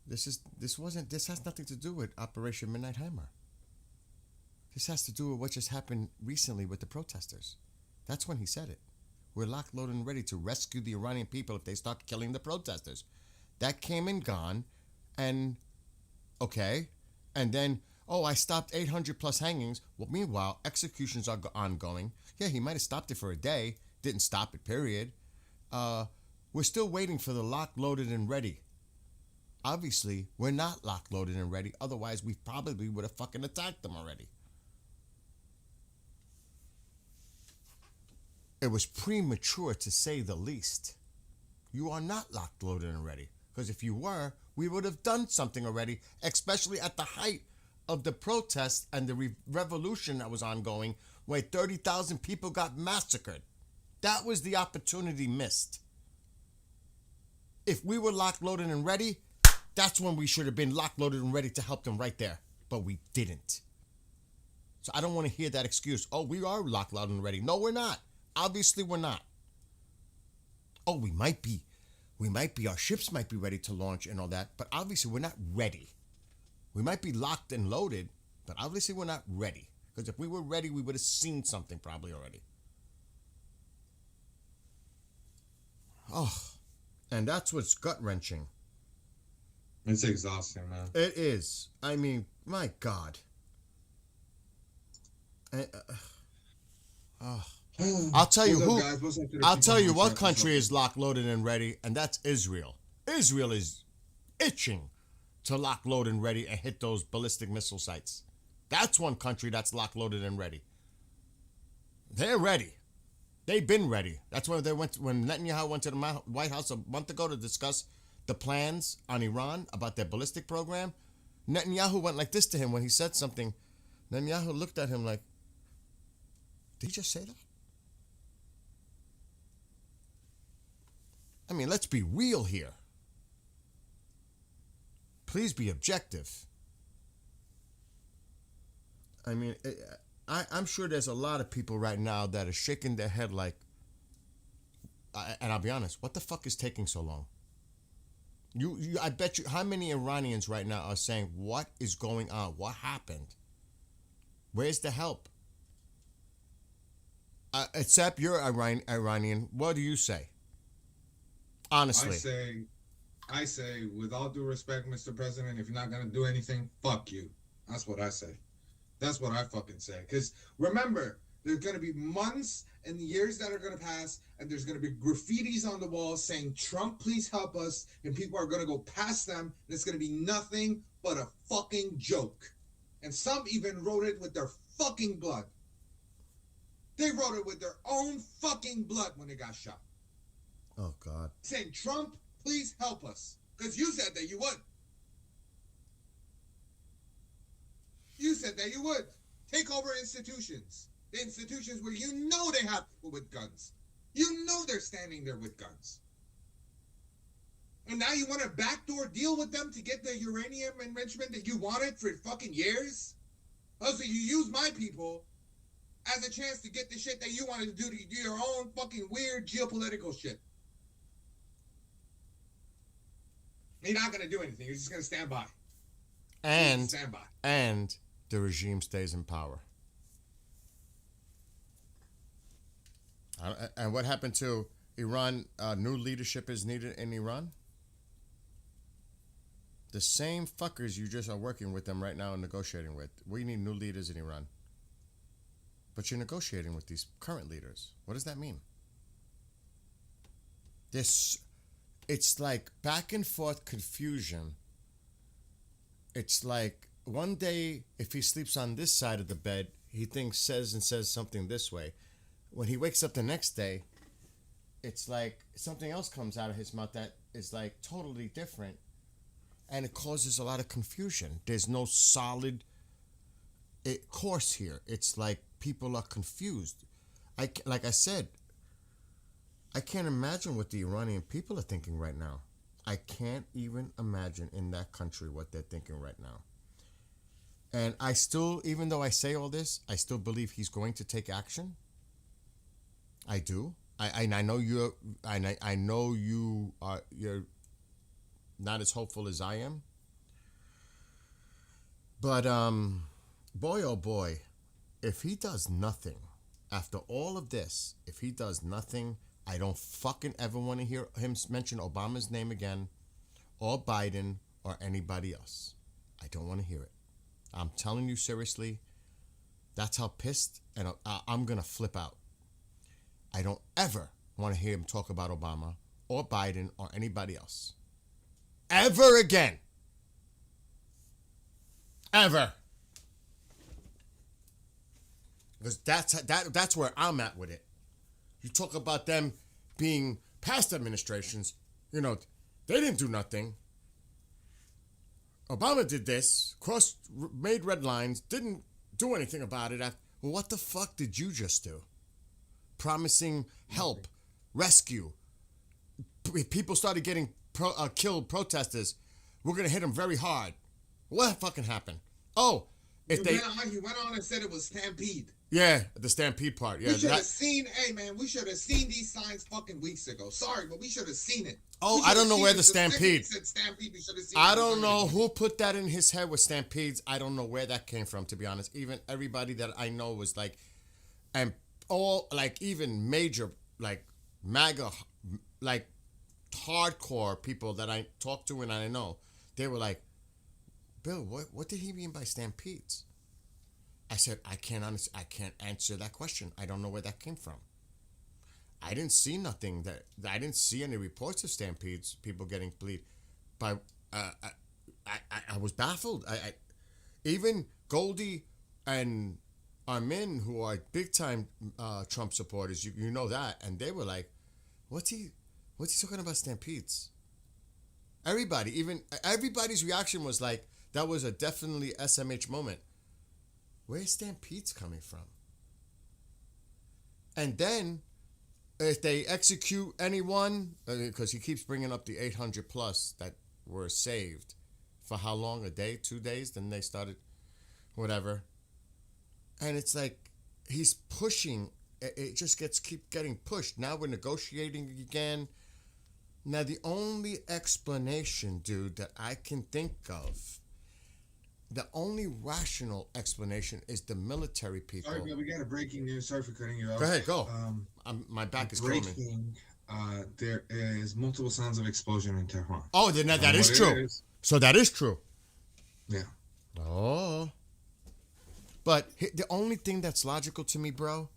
This has nothing to do with Operation Midnight Hammer. This has to do with what just happened recently with the protesters. That's when he said it. We're locked, loaded, and ready to rescue the Iranian people if they start killing the protesters. That came and gone, and okay, and then, I stopped 800 plus hangings. Well, meanwhile, executions are ongoing. Yeah, he might have stopped it for a day, didn't stop it, period. We're still waiting for the locked, loaded, and ready. Obviously, we're not locked, loaded, and ready. Otherwise, we probably would have fucking attacked them already. It was premature to say the least. You are not locked, loaded, and ready. Because if you were, we would have done something already, especially at the height of the protest and the revolution that was ongoing, where 30,000 people got massacred. That was the opportunity missed. If we were locked, loaded, and ready, that's when we should have been locked, loaded, and ready to help them right there. But we didn't. So I don't want to hear that excuse. Oh, we are locked, loaded, and ready. No, we're not. Obviously, we're not. Oh, we might be. Our ships might be ready to launch and all that, but obviously we're not ready. We might be locked and loaded, but obviously we're not ready. Because if we were ready, we would have seen something probably already. Oh, and that's what's gut-wrenching. It's exhausting, man. It is. I mean, my God. I'll tell you who. I'll tell you what country is locked, loaded, and ready, and that's Israel. Israel is itching to lock, load, and ready and hit those ballistic missile sites. That's one country that's locked, loaded, and ready. They're ready. They've been ready. That's when when Netanyahu went to the White House a month ago to discuss the plans on Iran about their ballistic program. Netanyahu went like this to him when he said something. Netanyahu looked at him like, did he just say that? I mean, let's be real here. Please be objective. I mean, I'm sure there's a lot of people right now that are shaking their head like, and I'll be honest, what the fuck is taking so long? I bet you, how many Iranians right now are saying, what is going on? What happened? Where's the help? Except you're Iranian, what do you say? Honestly. I say, with all due respect, Mr. President, if you're not going to do anything, fuck you. That's what I say. That's what I fucking say. Because remember, there's going to be months and years that are going to pass, and there's going to be graffitis on the walls saying, Trump, please help us, and people are going to go past them, and it's going to be nothing but a fucking joke. And some even wrote it with their fucking blood. They wrote it with their own fucking blood when they got shot. Oh, God. Saying, Trump, please help us. Because you said that you would. You said that you would. Take over institutions. The institutions where you know they have people with guns. You know they're standing there with guns. And now you want a backdoor deal with them to get the uranium enrichment that you wanted for fucking years? Oh, so you use my people has a chance to get the shit that you wanted to do your own fucking weird geopolitical shit. You're not gonna do anything. You're just gonna stand by. And Stand by. and the regime stays in power. And what happened to Iran? New leadership is needed in Iran. The same fuckers you just are working with them right now and negotiating with. We need new leaders in Iran. But you're negotiating with these current leaders. What does that mean? It's like back and forth confusion. It's like one day, if he sleeps on this side of the bed, he says something this way. When he wakes up the next day, it's like something else comes out of his mouth that is like totally different. And it causes a lot of confusion. There's no solid course here. It's like people are confused. Like I said, I can't imagine what the Iranian people are thinking right now. I can't even imagine in that country what they're thinking right now. And I still, even though I say all this, I still believe he's going to take action. I do. I know you're not as hopeful as I am. But boy oh boy, if he does nothing after all of this, if he does nothing, I don't fucking ever want to hear him mention Obama's name again, or Biden, or anybody else. I don't want to hear it. I'm telling you seriously, that's how pissed and I'm going to flip out. I don't ever want to hear him talk about Obama or Biden or anybody else. Ever again. Ever. Because that's where I'm at with it. You talk about them being past administrations, they didn't do nothing. Obama did this, made red lines, didn't do anything about it. Well, what the fuck did you just do? Promising help, rescue. People started getting killed, protesters. We're going to hit them very hard. What fucking happened? Oh, He went on and said it was Stampede. Yeah, the Stampede part. Yeah, we should have seen these signs fucking weeks ago. Sorry, but we should have seen it. Oh, I don't know where the Stampede. Stampede, we should have seen I don't know who put that in his head with Stampedes. I don't know where that came from, to be honest. Even everybody that I know was like, and all like even major like MAGA like hardcore people that I talk to and I know, they were like, Bill, what did he mean by Stampedes? I said, I can't answer that question. I don't know where that came from. I didn't see nothing I didn't see any reports of Stampedes, people getting bleed. But I was baffled. Even Goldie and Armin, who are big time Trump supporters, you know that, and they were like, what's he talking about Stampedes? Everybody's reaction was like, that was a definitely SMH moment. Where's Stampedes coming from? And then, if they execute anyone, because he keeps bringing up the 800 plus that were saved, for how long? A day, 2 days? Then they started, whatever. And it's like, he's pushing. It just keep getting pushed. Now we're negotiating again. Now the only explanation, dude, that I can think of, the only rational explanation is the military people. Sorry, Bill, we got a breaking news. Sorry for cutting you off. Go ahead, go. My back is killing me. There is multiple sounds of explosion in Tehran. Oh, then that is true. So that is true. Yeah. Oh. But the only thing that's logical to me, bro,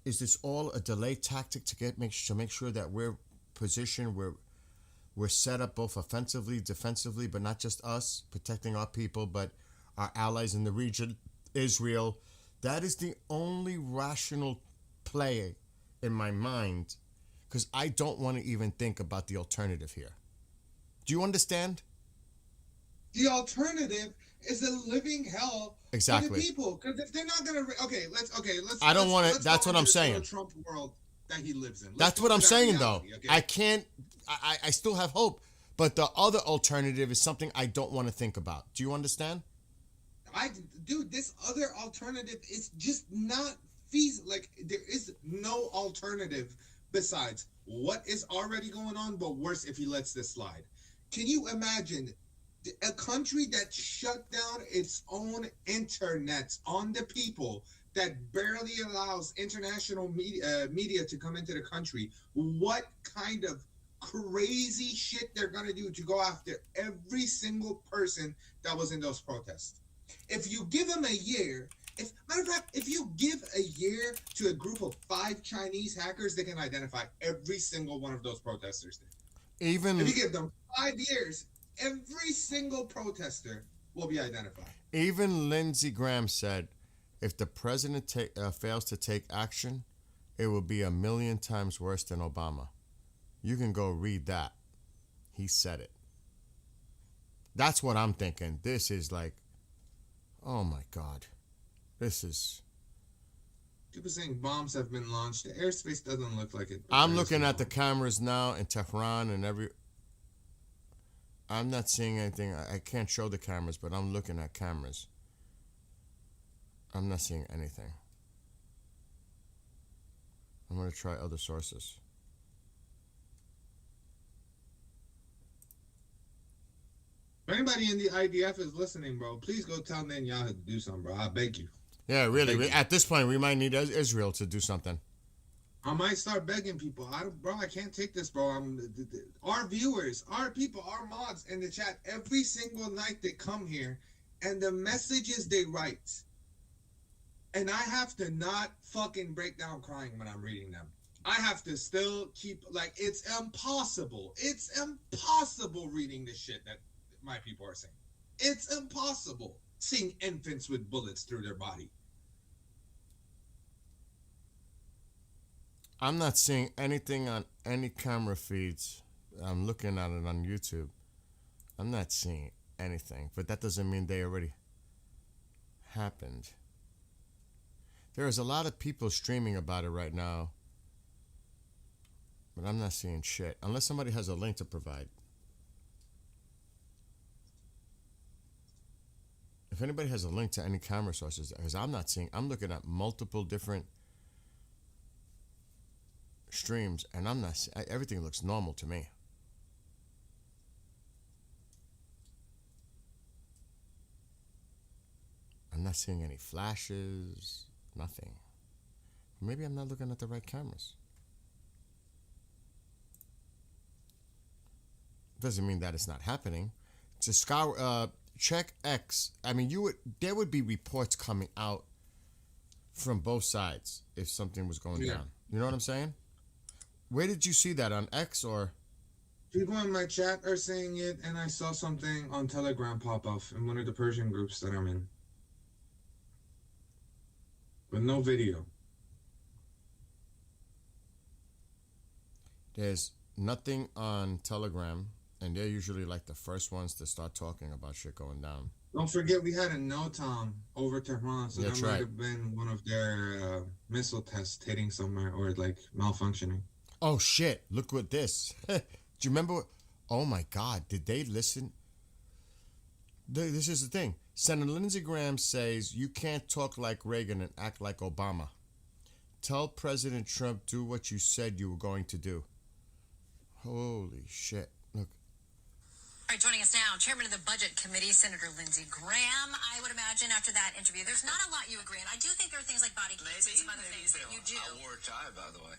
is this all a delay tactic to make sure that we're positioned, we're set up both offensively, defensively, but not just us protecting our people, but our allies in the region, Israel. That is the only rational play in my mind, because I don't want to even think about the alternative here. Do you understand? The alternative is a living hell for the people. Because if they're not gonna, let's. I don't want to. That's what I'm saying. Trump world that he lives in. That's what I'm saying, though. Okay? I can't. I still have hope, but the other alternative is something I don't want to think about. Do you understand? Dude, this other alternative is just not there is no alternative besides what is already going on, but worse if he lets this slide. Can you imagine a country that shut down its own internet on the people, that barely allows international media to come into the country? What kind of crazy shit they're gonna do to go after every single person that was in those protests? If you give them a year, matter of fact, if you give a year to a group of 5 Chinese hackers, they can identify every single one of those protesters. Even if you give them 5 years, every single protester will be identified. Even Lindsey Graham said, if the president fails to take action, it will be 1,000,000 times worse than Obama. You can go read that. He said it. That's what I'm thinking. This is like, oh my God. This is... People saying bombs have been launched. The airspace doesn't look like it. I'm looking at the cameras now in Tehran and I'm not seeing anything. I can't show the cameras, but I'm looking at cameras. I'm not seeing anything. I'm going to try other sources. If anybody in the IDF is listening, bro, please go tell Netanyahu to do something, bro. I beg you. Yeah, really. At this point, we might need Israel to do something. I might start begging people. I can't take this, bro. Our viewers, our people, our mods in the chat, every single night they come here, and the messages they write, and I have to not fucking break down crying when I'm reading them. I have to still keep, it's impossible. It's impossible reading the shit that my people are saying. It's impossible seeing infants with bullets through their body. I'm not seeing anything on any camera feeds. I'm looking at it on YouTube. I'm not seeing anything, but that doesn't mean they already happened. There's a lot of people streaming about it right now, but I'm not seeing shit unless somebody has a link to provide. If anybody has a link to any camera sources, because I'm not seeing, I'm looking at multiple different streams, and I'm not, everything looks normal to me. I'm not seeing any flashes, nothing. Maybe I'm not looking at the right cameras. Doesn't mean that it's not happening. Just scour, check X. I mean, there would be reports coming out from both sides if something was going down. You know what I'm saying? Where did you see that, on X or? People in my chat are saying it, and I saw something on Telegram pop up in one of the Persian groups that I'm in. But no video. There's nothing on Telegram, and they're usually like the first ones to start talking about shit going down. Don't forget we had a NOTAM over Tehran, so That's that might right. have been one of their missile tests hitting somewhere or malfunctioning. Oh shit, look what this. Do you remember? Oh my God, did they listen? This is the thing. Senator Lindsey Graham says you can't talk like Reagan and act like Obama. Tell President Trump do what you said you were going to do. Holy shit. Look. All right, joining us now, Chairman of the Budget Committee, Senator Lindsey Graham. I would imagine after that interview, there's not a lot you agree on. I do think there are things like body cams and some other things that you do. I wore a tie, by the way.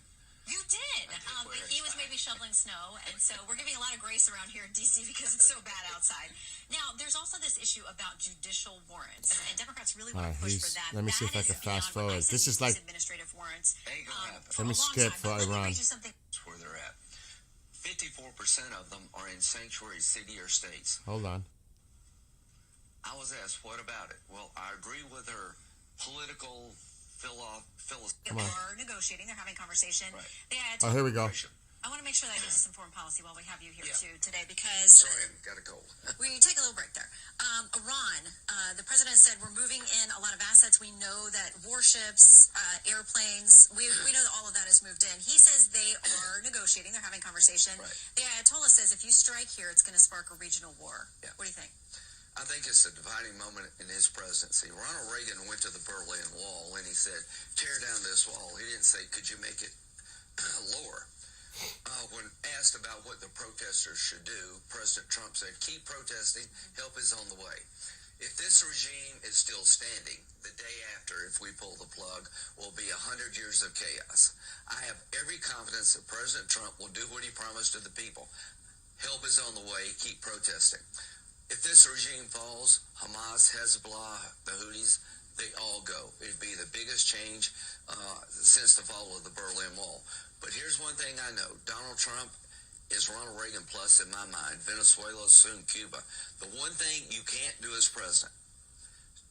You did. But he was maybe shoveling snow, and so we're giving a lot of grace around here in D.C. because it's so bad outside. Now, there's also this issue about judicial warrants, and Democrats really want to push for that. Let me see if I can fast forward. This is like administrative warrants. Ain't gonna happen. Let me skip for Iran. That's where they're at. 54% of them are in sanctuary city or states. Hold on. I was asked, what about it? Well, I agree with her political They are negotiating. They're having conversation. Right. Oh, here we go. I want to make sure that I give you some foreign policy while we have you here too today, because Sorry, got a cold. we take a little break there. Iran, the president said we're moving in a lot of assets. We know that warships, airplanes, we know that all of that has moved in. He says they are negotiating. They're having conversation. Right. The Ayatollah says if you strike here, it's going to spark a regional war. Yeah. What do you think? I think it's a defining moment in his presidency. Ronald Reagan went to the Berlin Wall and he said, tear down this say, could you make it lower? When asked about what the protesters should do, President Trump said, keep protesting, help is on the way. If this regime is still standing, the day after, if we pull the plug, will be 100 years of chaos. I have every confidence that President Trump will do what he promised to the people. Help is on the way, keep protesting. If this regime falls, Hamas, Hezbollah, the Houthis, they all go. It'd be the biggest change since the fall of the Berlin Wall. But here's one thing I know. Donald Trump is Ronald Reagan plus in my mind. Venezuela, soon Cuba. The one thing you can't do as president,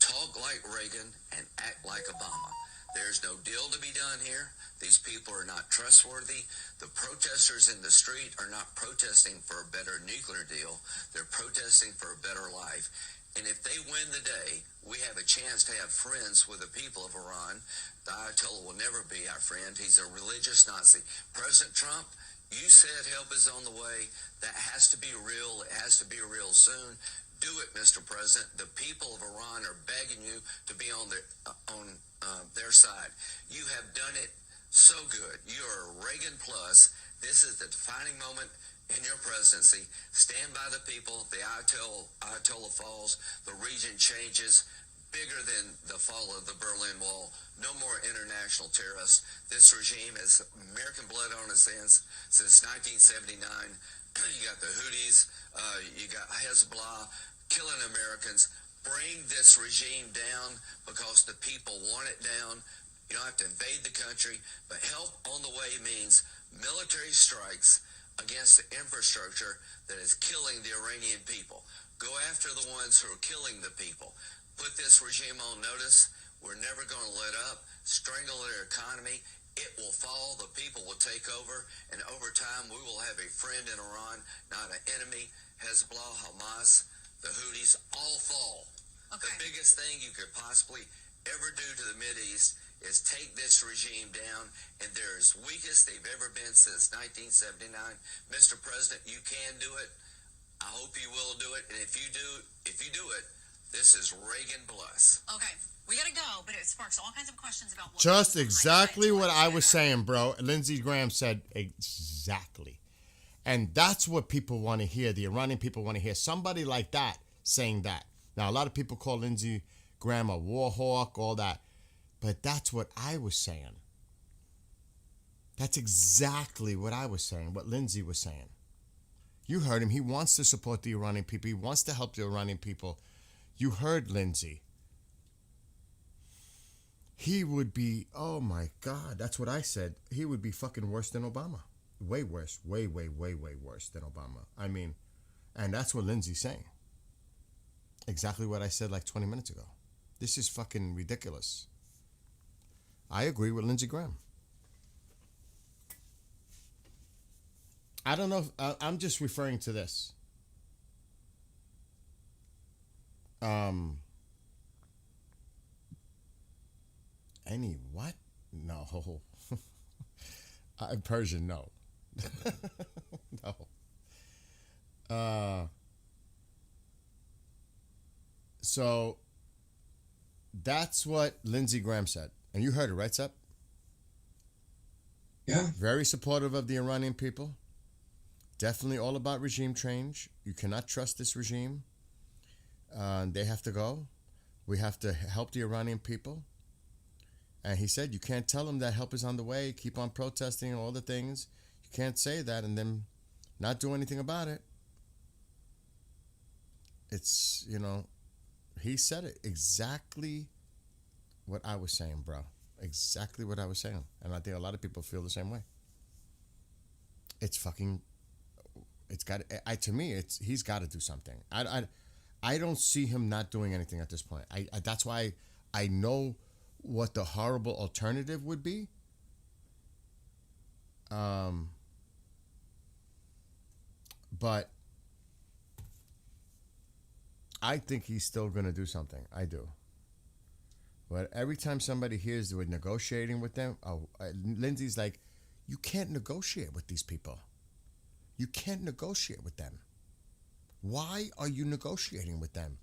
talk like Reagan and act like Obama. There's no deal to be done here. These people are not trustworthy. The protesters in the street are not protesting for a better nuclear deal. They're protesting for a better life. And if they win the day, we have a chance to have friends with the people of Iran. The Ayatollah will never be our friend. He's a religious Nazi. President Trump, you said help is on the way. That has to be real. It has to be real soon. Do it, Mr. President. The people of Iran are begging you to be on their side. You have done it so good. You are Reagan plus. This is the defining moment in your presidency. Stand by the people. The Ayatollah falls. The region changes. Bigger than the fall of the Berlin Wall. No more international terrorists. This regime has American blood on its hands since 1979. You got the Houthis. You got Hezbollah killing Americans. Bring this regime down because the people want it down. You don't have to invade the country, but help on the way means military strikes against the infrastructure that is killing the Iranian people. Go after the ones who are killing the people. Put this regime on notice. We're never going to let up. Strangle their economy. It will fall. The people will take over. And over time, we will have a friend in Iran, not an enemy. Hezbollah, Hamas, the Houthis all fall. Okay. The biggest thing you could possibly ever do to the Mideast is take this regime down, and they're as weak as they've ever been since 1979. Mr. President, you can do it. I hope you will do it. And if you do it, this is Reagan plus. Okay, we gotta go, but it sparks all kinds of questions about what Just exactly what I was saying, bro. Lindsey Graham said exactly. And that's what people want to hear. The Iranian people want to hear somebody like that saying that. Now, a lot of people call Lindsey Graham a war hawk, all that. But that's what I was saying. That's exactly what I was saying, what Lindsey was saying. You heard him. He wants to support the Iranian people. He wants to help the Iranian people. You heard Lindsey. He would be, oh my God, that's what I said. He would be fucking worse than Obama. Way worse. Way, way, way, way worse than Obama. I mean, and that's what Lindsey's saying. Exactly what I said like 20 minutes ago. This is fucking ridiculous. I agree with Lindsey Graham. I don't know if, I'm just referring to this. Any what? No. Persian, no. No. So that's what Lindsey Graham said. And you heard it, right, Sep? Yeah. Very supportive of the Iranian people. Definitely all about regime change. You cannot trust this regime. They have to go. We have to help the Iranian people. And he said, you can't tell them that help is on the way. Keep on protesting and all the things. You can't say that and then not do anything about it. It's, he said it exactly what I was saying, bro. Exactly what I was saying. And I think a lot of people feel the same way. It's fucking, to me, he's got to do something. I don't see him not doing anything at this point. That's why I know what the horrible alternative would be. But I think he's still going to do something. I do. But every time somebody hears we're negotiating with them, Lindsey's like, you can't negotiate with these people. You can't negotiate with them. Why are you negotiating with them?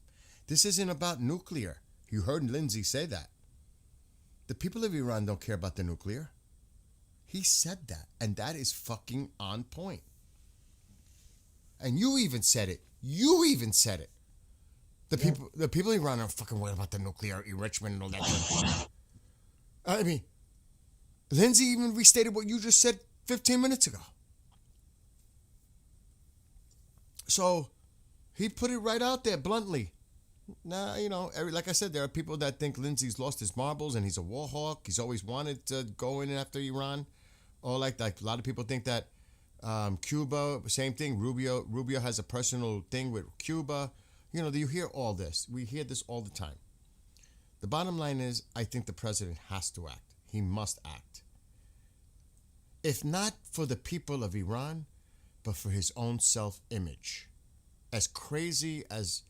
This isn't about nuclear. You heard Lindsey say that. The people of Iran don't care about the nuclear. He said that, and that is fucking on point. And you even said it. You even said it. The people in Iran are fucking worried about the nuclear enrichment and all that shit. I mean, Lindsay even restated what you just said 15 minutes ago. So he put it right out there bluntly. Now, like I said, there are people that think Lindsay's lost his marbles and he's a war hawk. He's always wanted to go in after Iran. Or like a lot of people think that Cuba, same thing. Rubio has a personal thing with Cuba. You hear all this. We hear this all the time. The bottom line is, I think the president has to act. He must act. If not for the people of Iran, but for his own self-image. As crazy as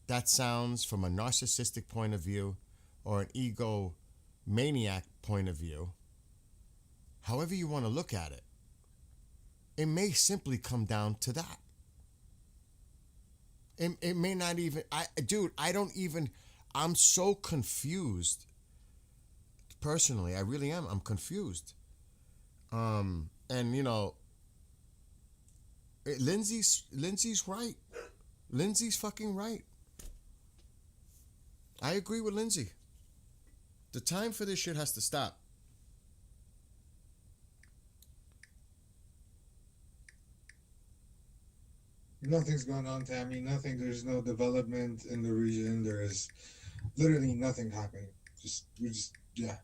that sounds from a narcissistic point of view or an egomaniac point of view, however you want to look at it, it may simply come down to that. It may not even, I'm so confused. Personally, I really am. I'm confused. Lindsay's right. Lindsay's fucking right. I agree with Lindsay. The time for this shit has to stop. Nothing's going on, Tammy. Nothing. There's no development in the region. There is literally nothing happening. Yeah.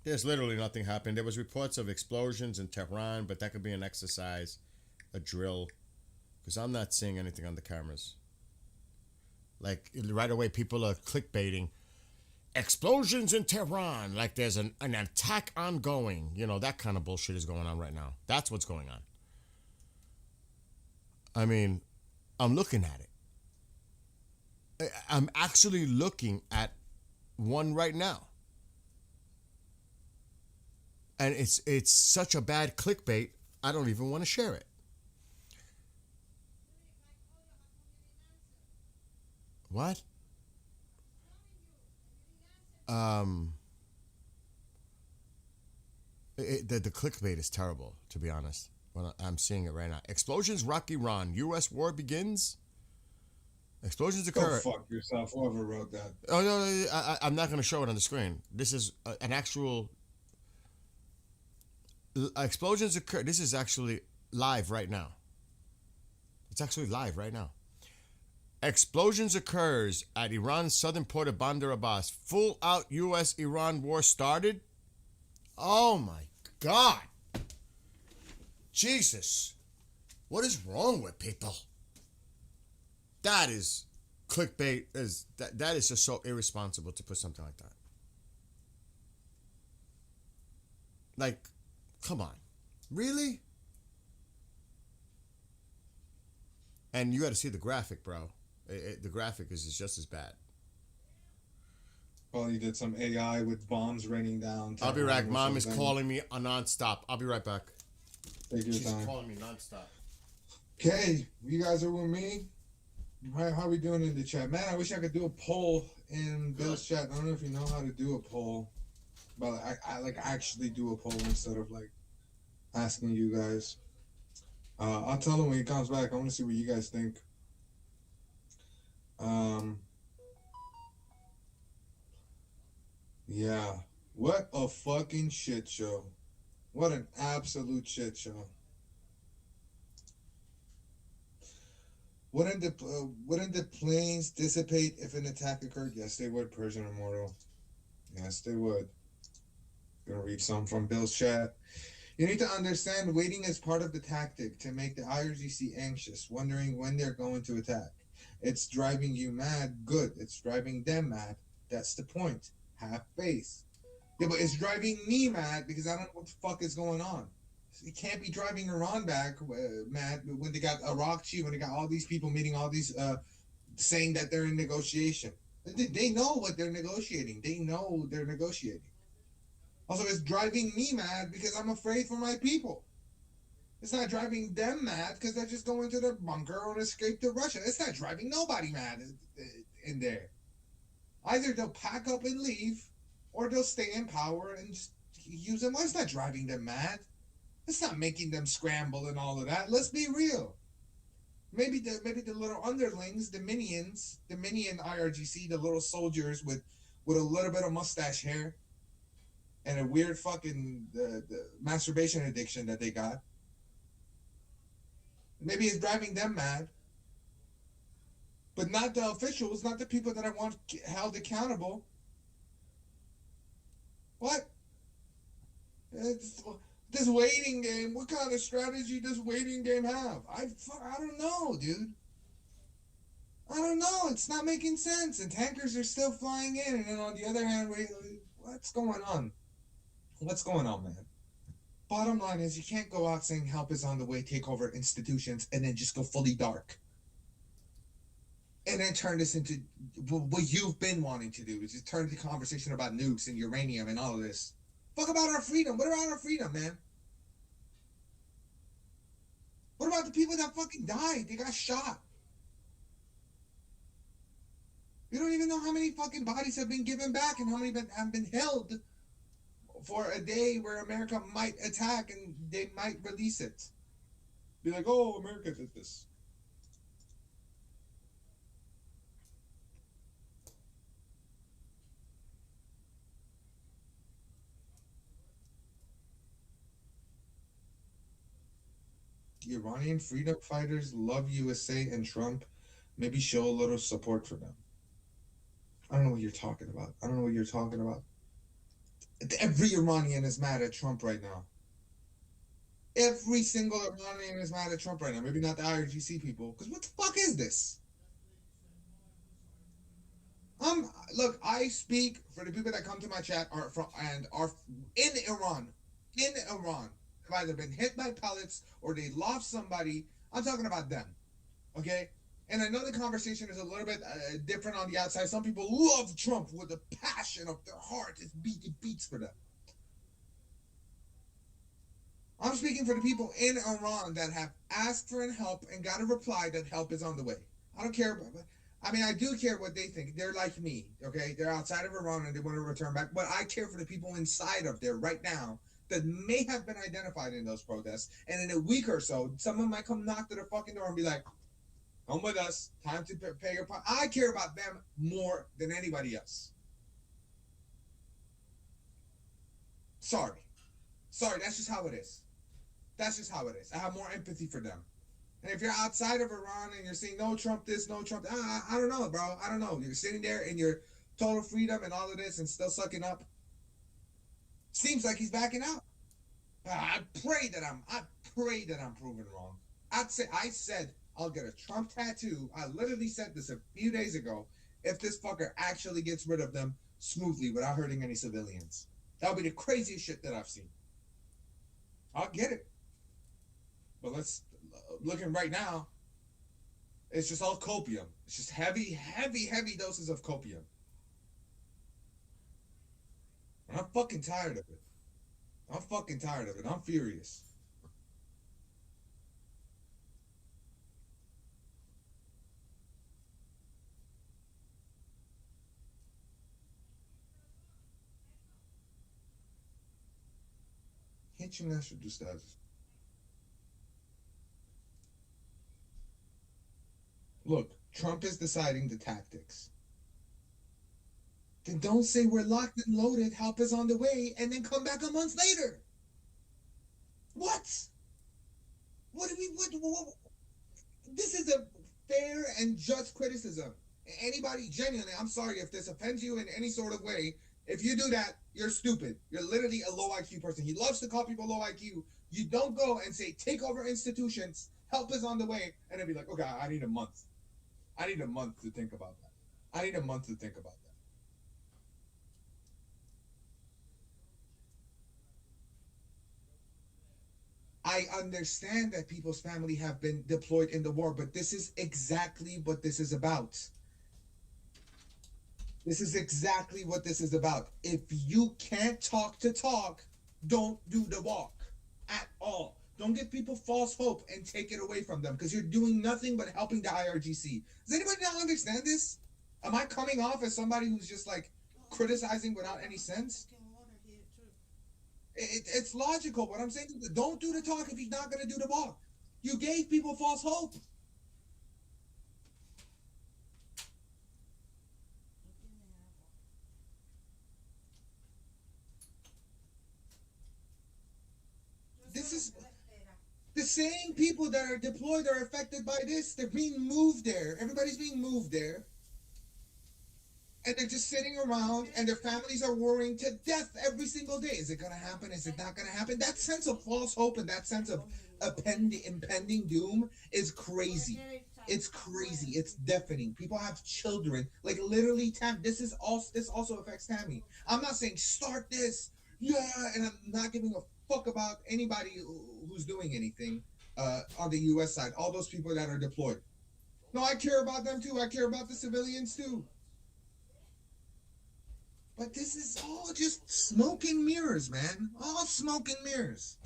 There's literally nothing happened. There was reports of explosions in Tehran, but that could be an exercise, a drill, because I'm not seeing anything on the cameras. Like, right away, people are clickbaiting. Explosions in Tehran, like there's an attack ongoing. That kind of bullshit is going on right now. That's what's going on. I mean, I'm looking at it. I'm actually looking at one right now. And it's such a bad clickbait, I don't even want to share it. What? The clickbait is terrible, to be honest. Well, I'm seeing it right now. Explosions rock Iran. U.S. war begins. Explosions occur. Go fuck yourself, whoever wrote that. Oh, no, I'm not going to show it on the screen. This is an actual... Explosions occur. This is actually live right now. It's actually live right now. Explosions occurs at Iran's southern port of Bandar Abbas. Full-out U.S.-Iran war started? Oh, my God. Jesus. What is wrong with people? That is clickbait. That is just so irresponsible to put something like that. Like, come on. Really? And you got to see the graphic, bro. The graphic is just as bad. Well, you did some AI with bombs raining down. I'll be right back. Mom is calling me nonstop. I'll be right back. Take your time. She's calling me nonstop. Okay, you guys are with me. How are we doing in the chat? Man, I wish I could do a poll in Bill's chat. I don't know if you know how to do a poll. But I like actually do a poll instead of like asking you guys. I'll tell him when he comes back. I want to see what you guys think. Yeah. What a fucking shit show. What an absolute shit show. Wouldn't the planes dissipate if an attack occurred? Yes, they would, Persian Immortal. Yes, they would. Gonna read some from Bill's chat. You need to understand waiting is part of the tactic to make the IRGC anxious, wondering when they're going to attack. It's driving you mad. Good. It's driving them mad. That's the point. Have faith. Yeah, but it's driving me mad because I don't know what the fuck is going on. It can't be driving Iran back mad when they got Iraqchi, when they got all these people meeting, all these saying that they're in negotiation. They know what they're negotiating. They know they're negotiating. Also, it's driving me mad because I'm afraid for my people. It's not driving them mad because they're just going to their bunker or escape to Russia. It's not driving nobody mad in there. Either they'll pack up and leave, or they'll stay in power and just use them. Well, it's not driving them mad. It's not making them scramble and all of that. Let's be real. Maybe the little underlings, the minion IRGC, the little soldiers with a little bit of mustache hair and a weird fucking the masturbation addiction that they got. Maybe it's driving them mad. But not the officials, not the people that I want held accountable. What? This waiting game, what kind of strategy does waiting game have? I don't know, dude. I don't know. It's not making sense. And tankers are still flying in. And then on the other hand, what's going on? What's going on, man? Bottom line is you can't go out saying help is on the way, take over institutions, and then just go fully dark. And then turn this into what you've been wanting to do, is just turn the conversation about nukes and uranium and all of this. Fuck about our freedom. What about our freedom, man? What about the people that fucking died? They got shot. You don't even know how many fucking bodies have been given back and how many have been held for a day where America might attack and they might release it. Be like, oh, America did this. The Iranian freedom fighters love USA and Trump. Maybe show a little support for them. I don't know what you're talking about. I don't know what you're talking about. Every Iranian is mad at Trump right now. Every single Iranian is mad at Trump right now. Maybe not the IRGC people. Because what the fuck is this? Look, I speak for the people that come to my chat are in Iran. In Iran. Have either been hit by pellets or they lost somebody. I'm talking about them. Okay? And I know the conversation is a little bit different on the outside. Some people love Trump with the passion of their heart. It beats for them. I'm speaking for the people in Iran that have asked for help and got a reply that help is on the way. I don't care. I mean, I do care what they think. They're like me, okay? They're outside of Iran and they want to return back. But I care for the people inside of there right now that may have been identified in those protests. And in a week or so, someone might come knock to their fucking door and be like, come with us. Time to pay your part. I care about them more than anybody else. Sorry. That's just how it is. That's just how it is. I have more empathy for them. And if you're outside of Iran and you're saying, no Trump this, no Trump that, I don't know, bro. I don't know. You're sitting there in your total freedom and all of this and still sucking up. Seems like he's backing out. I pray that I'm proven wrong. I said I'll get a Trump tattoo. I literally said this a few days ago. If this fucker actually gets rid of them smoothly without hurting any civilians, that'll be the craziest shit that I've seen. I'll get it. But looking right now, it's just all copium. It's just heavy doses of copium. And I'm fucking tired of it. I'm furious. Hiç nasıl dostlarız? Look, Trump is deciding the tactics. Then don't say we're locked and loaded, help is on the way, and then come back a month later. What? What? This is a fair and just criticism. Anybody, genuinely, I'm sorry if this offends you in any sort of way. If you do that, you're stupid. You're literally a low IQ person. He loves to call people low IQ. You don't go and say, take over institutions, help is on the way, and then be like, okay, I need a month. I need a month to think about that. I understand that people's family have been deployed in the war, but this is exactly what this is about. This is exactly what this is about. If you can't talk the talk, don't do the walk at all. Don't give people false hope and take it away from them because you're doing nothing but helping the IRGC. Does anybody not understand this? Am I coming off as somebody who's just like, criticizing without any sense. It's logical. What I'm saying is, don't do the talk if he's not going to do the walk. You gave people false hope. This is the same people that are deployed are affected by this. They're being moved there. Everybody's being moved there. And they're just sitting around and their families are worrying to death every single day. Is it going to happen? Is it not going to happen? That sense of false hope and that sense of impending doom is crazy. It's crazy. It's deafening. People have children. Like literally, this also affects Tammy. I'm not saying start this. Yeah, and I'm not giving a fuck about anybody who's doing anything on the U.S. side. All those people that are deployed. No, I care about them too. I care about the civilians too. But this is all just smoke and mirrors, man. All smoke and mirrors.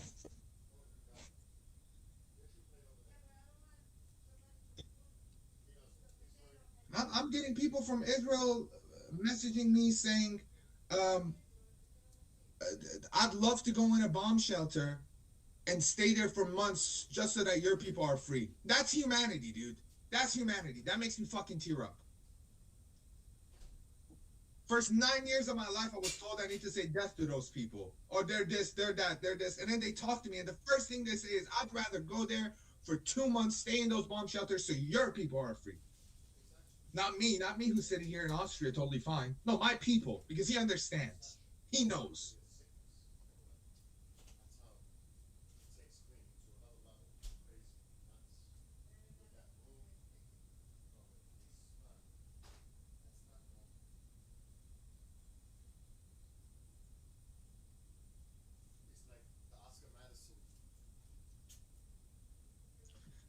I'm getting people from Israel messaging me saying, I'd love to go in a bomb shelter and stay there for months just so that your people are free. That's humanity, dude. That's humanity. That makes me fucking tear up. First 9 years of my life, I was told I need to say death to those people. Or they're this, they're that, they're this. And then they talk to me, and the first thing they say is, I'd rather go there for 2 months, stay in those bomb shelters so your people are free. Not me who's sitting here in Austria totally fine. No, my people, because he understands. He knows.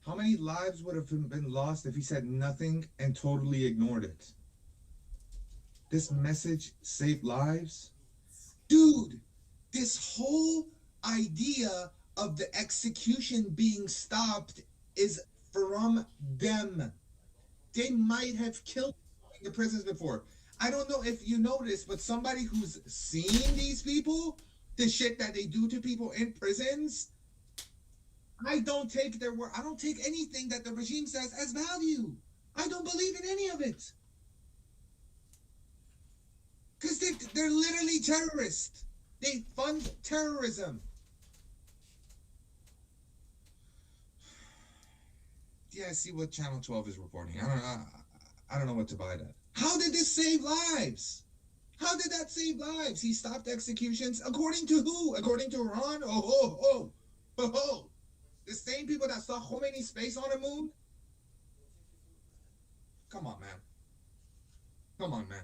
How many lives would have been lost if he said nothing and totally ignored it? This message saved lives? Dude, this whole idea of the execution being stopped is from them. They might have killed people in the prisons before. I don't know if you noticed, but somebody who's seen these people, the shit that they do to people in prisons, I don't take their word. I don't take anything that the regime says as value. I don't believe in any of it. Because they're literally terrorists. They fund terrorism. Yeah, I see what Channel 12 is reporting. I don't know what to buy that. How did this save lives? How did that save lives? He stopped executions. According to who? According to Iran? Oh. The same people that saw Khomeini's face on the moon? Come on, man. Come on, man.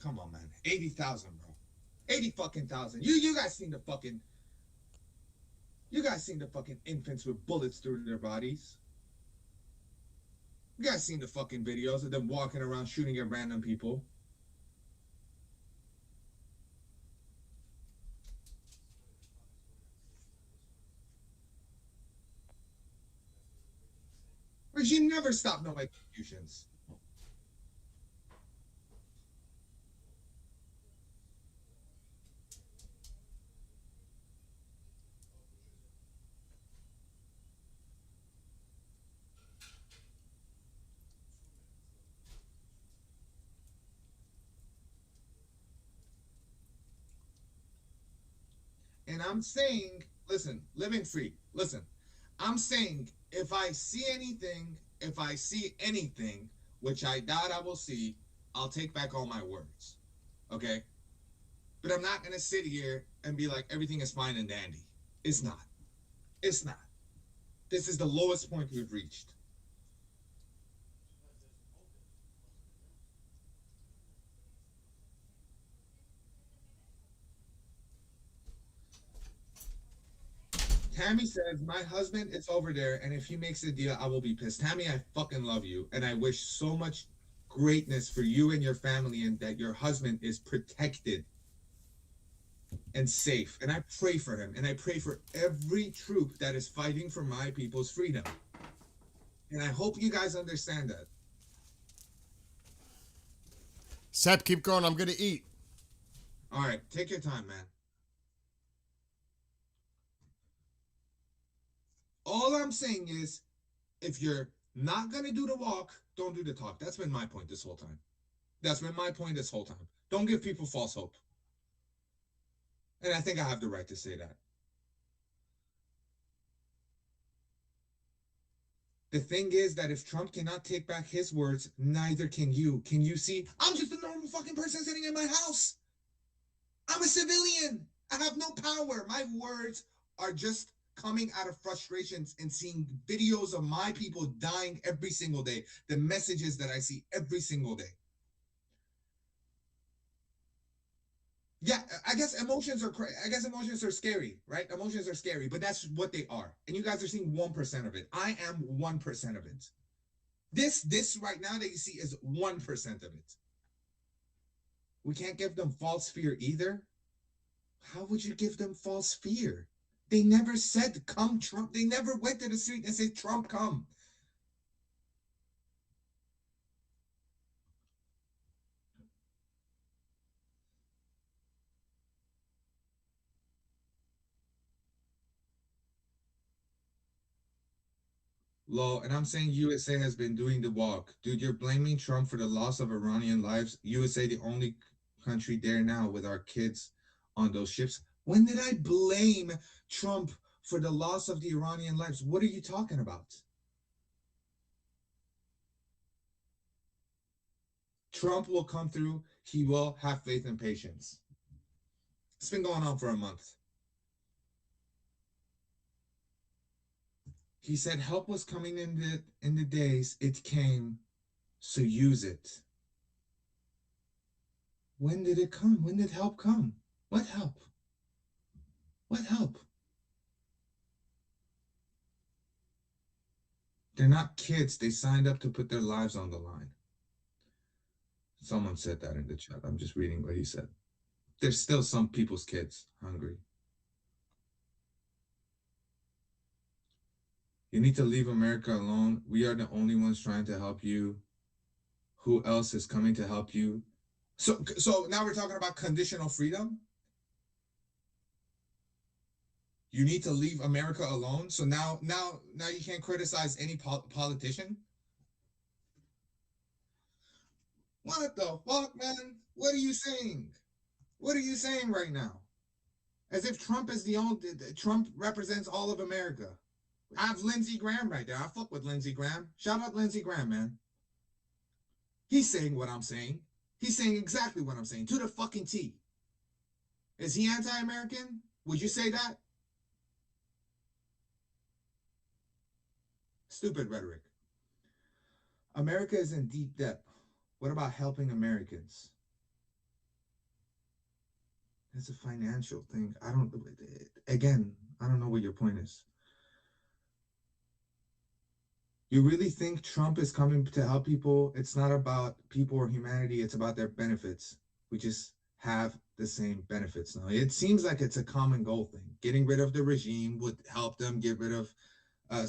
Come on, man. 80,000, bro. 80 fucking thousand. You guys seen the fucking... You guys seen the fucking infants with bullets through their bodies? You guys seen the fucking videos of them walking around shooting at random people? Regime never stopped no executions. And I'm saying, listen, living free, listen, I'm saying if I see anything, which I doubt I will see, I'll take back all my words. Okay? But I'm not going to sit here and be like, everything is fine and dandy. It's not. It's not. This is the lowest point we've reached. Tammy says, my husband is over there, and if he makes a deal, I will be pissed. Tammy, I fucking love you, and I wish so much greatness for you and your family, and that your husband is protected and safe. And I pray for him, and I pray for every troop that is fighting for my people's freedom. And I hope you guys understand that. Sep, keep going. I'm gonna eat. All right, take your time, man. All I'm saying is, if you're not gonna do the walk, don't do the talk. That's been my point this whole time. That's been my point this whole time. Don't give people false hope. And I think I have the right to say that. The thing is that if Trump cannot take back his words, neither can you. Can you see? I'm just a normal fucking person sitting in my house. I'm a civilian. I have no power. My words are just coming out of frustrations and seeing videos of my people dying every single day. The messages that I see every single day. Yeah, I guess emotions are scary, right? Emotions are scary, but that's what they are. And you guys are seeing 1% of it. I am 1% of it. This right now that you see is 1% of it. We can't give them false fear either. How would you give them false fear? They never said, come Trump. They never went to the street and said, Trump, come. Law, and I'm saying USA has been doing the walk. Dude, you're blaming Trump for the loss of Iranian lives. USA, the only country there now with our kids on those ships. When did I blame Trump for the loss of the Iranian lives? What are you talking about? Trump will come through. He will have faith and patience. It's been going on for a month. He said help was coming in the days. It came, so use it. When did it come? When did help come? What help? What help? They're not kids. They signed up to put their lives on the line. Someone said that in the chat. I'm just reading what he said. There's still some people's kids hungry. You need to leave America alone. We are the only ones trying to help you. Who else is coming to help you? So now we're talking about conditional freedom. You need to leave America alone. So now you can't criticize any politician. What the fuck, man? What are you saying? What are you saying right now? As if Trump is the only, Trump represents all of America. I have Lindsey Graham right there. I fuck with Lindsey Graham. Shout out Lindsey Graham, man. He's saying what I'm saying. He's saying exactly what I'm saying, to the fucking T. Is he anti-American? Would you say that? Stupid rhetoric. America is in deep debt. What about helping Americans? It's a financial thing. I don't know what your point is. You really think Trump is coming to help people? It's not about people or humanity. It's about their benefits. We just have the same benefits now. It seems like it's a common goal thing. Getting rid of the regime would help them get rid of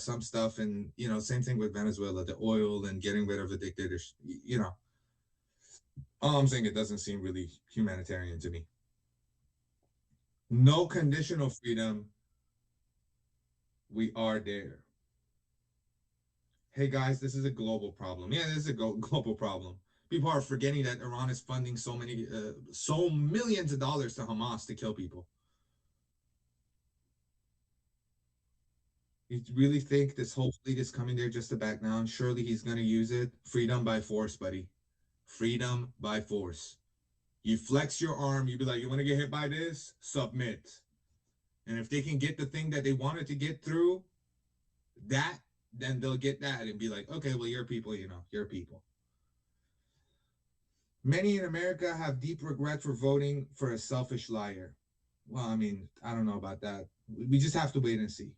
some stuff. And, same thing with Venezuela, the oil and getting rid of the dictators. All I'm saying, it doesn't seem really humanitarian to me. No conditional freedom. We are there. Hey guys, this is a global problem. Yeah, this is a global problem. People are forgetting that Iran is funding so millions of dollars to Hamas to kill people. You really think this whole fleet is coming there just to back down? Surely he's going to use it. Freedom by force, buddy. Freedom by force. You flex your arm. You be like, you want to get hit by this? Submit. And if they can get the thing that they wanted to get through, then they'll get that and be like, okay, well, you're people, you're people. Many in America have deep regret for voting for a selfish liar. Well, I mean, I don't know about that. We just have to wait and see.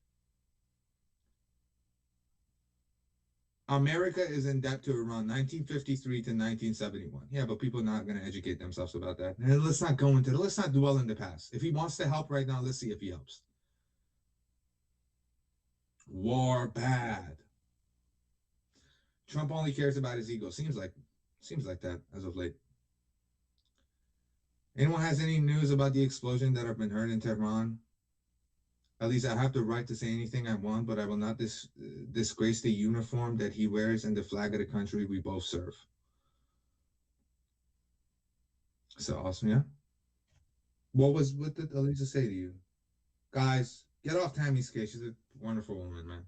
America is in debt to Iran 1953 to 1971. Yeah, but people are not going to educate themselves about that. And let's not dwell in the past. If he wants to help right now, let's see if he helps. War bad. Trump only cares about his ego. Seems like that as of late. Anyone has any news about the explosion that have been heard in Tehran? At least I have the right to say anything I want, but I will not disgrace the uniform that he wears and the flag of the country we both serve. So awesome, yeah? What did Elisa say to you? Guys, get off Tammy's case. She's a wonderful woman, man.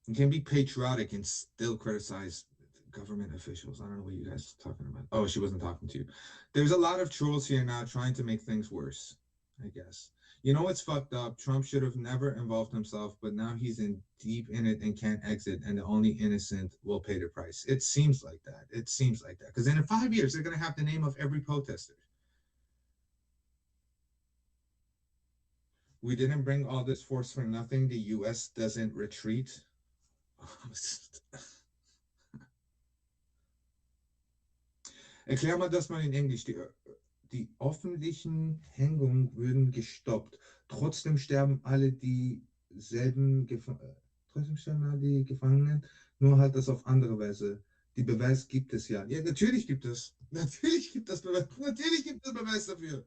You can be patriotic and still criticize government officials. I don't know what you guys are talking about. Oh, she wasn't talking to you. There's a lot of trolls here now trying to make things worse, I guess. You know what's fucked up? Trump should have never involved himself, but now he's in deep in it and can't exit, and the only innocent will pay the price. It seems like that. Because then in 5 years, they're going to have the name of every protester. We didn't bring all this force for nothing. The U.S. doesn't retreat. Erklär mal das mal in Englisch. Die öffentlichen Hängungen würden gestoppt. Trotzdem sterben alle trotzdem sterben alle die Gefangenen, nur halt das auf andere Weise. Die Beweis gibt es ja. Ja, natürlich gibt es. Natürlich gibt es Beweis. Natürlich gibt es Beweis dafür.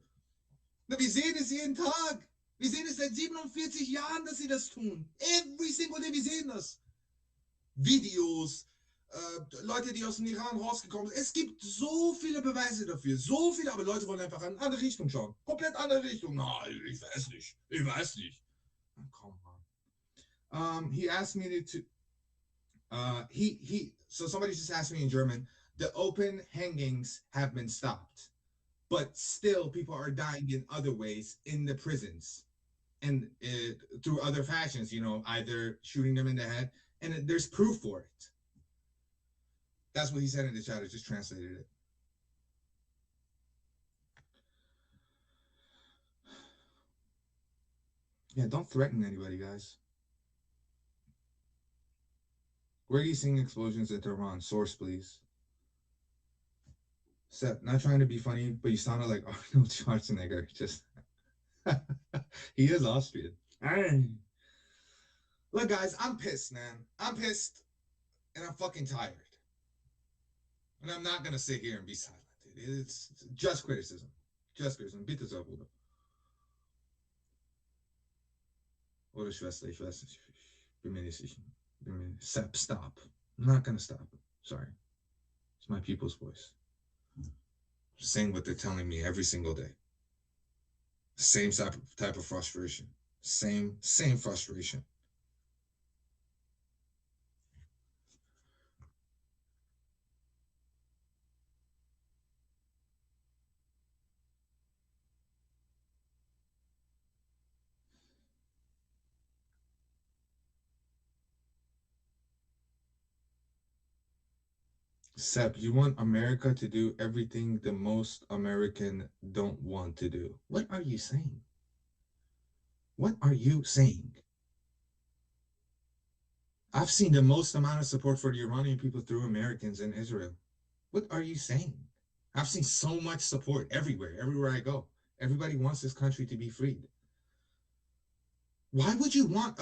Na, wir sehen es jeden Tag. Wir sehen es seit 47 Jahren, dass sie das tun. Every single day, wir sehen das. Videos, Leute, die aus dem Iran rausgekommen sind. Es gibt so viele Beweise dafür. So viele, aber Leute wollen einfach in eine andere Richtung schauen. Komplett andere Richtung. Nein, ich weiß nicht. Oh, come on. He asked me to so somebody just asked me in German, the open hangings have been stopped, but still people are dying in other ways in the prisons and through other fashions, either shooting them in the head, and there's proof for it. That's what he said in the chat. I just translated it. Yeah, don't threaten anybody, guys. Where are you seeing explosions in Tehran? Source, please. Seth, not trying to be funny, but you sounded like Arnold Schwarzenegger. Just he is Austrian. Look, guys, I'm pissed, man. I'm pissed, and I'm fucking tired. And I'm not gonna sit here and be silent. It's just criticism. Just criticism. Bitte sehr, Bruder. Oder Schwester, ich weiß nicht. Bin mir nicht sicher. Stop. I'm not gonna stop. Sorry. It's my people's voice. Just saying what they're telling me every single day. Same type of frustration. Same frustration. Seb, you want America to do everything the most American don't want to do. What are you saying? What are you saying? I've seen the most amount of support for the Iranian people through Americans in Israel. What are you saying? I've seen so much support everywhere I go. Everybody wants this country to be freed. Why would you want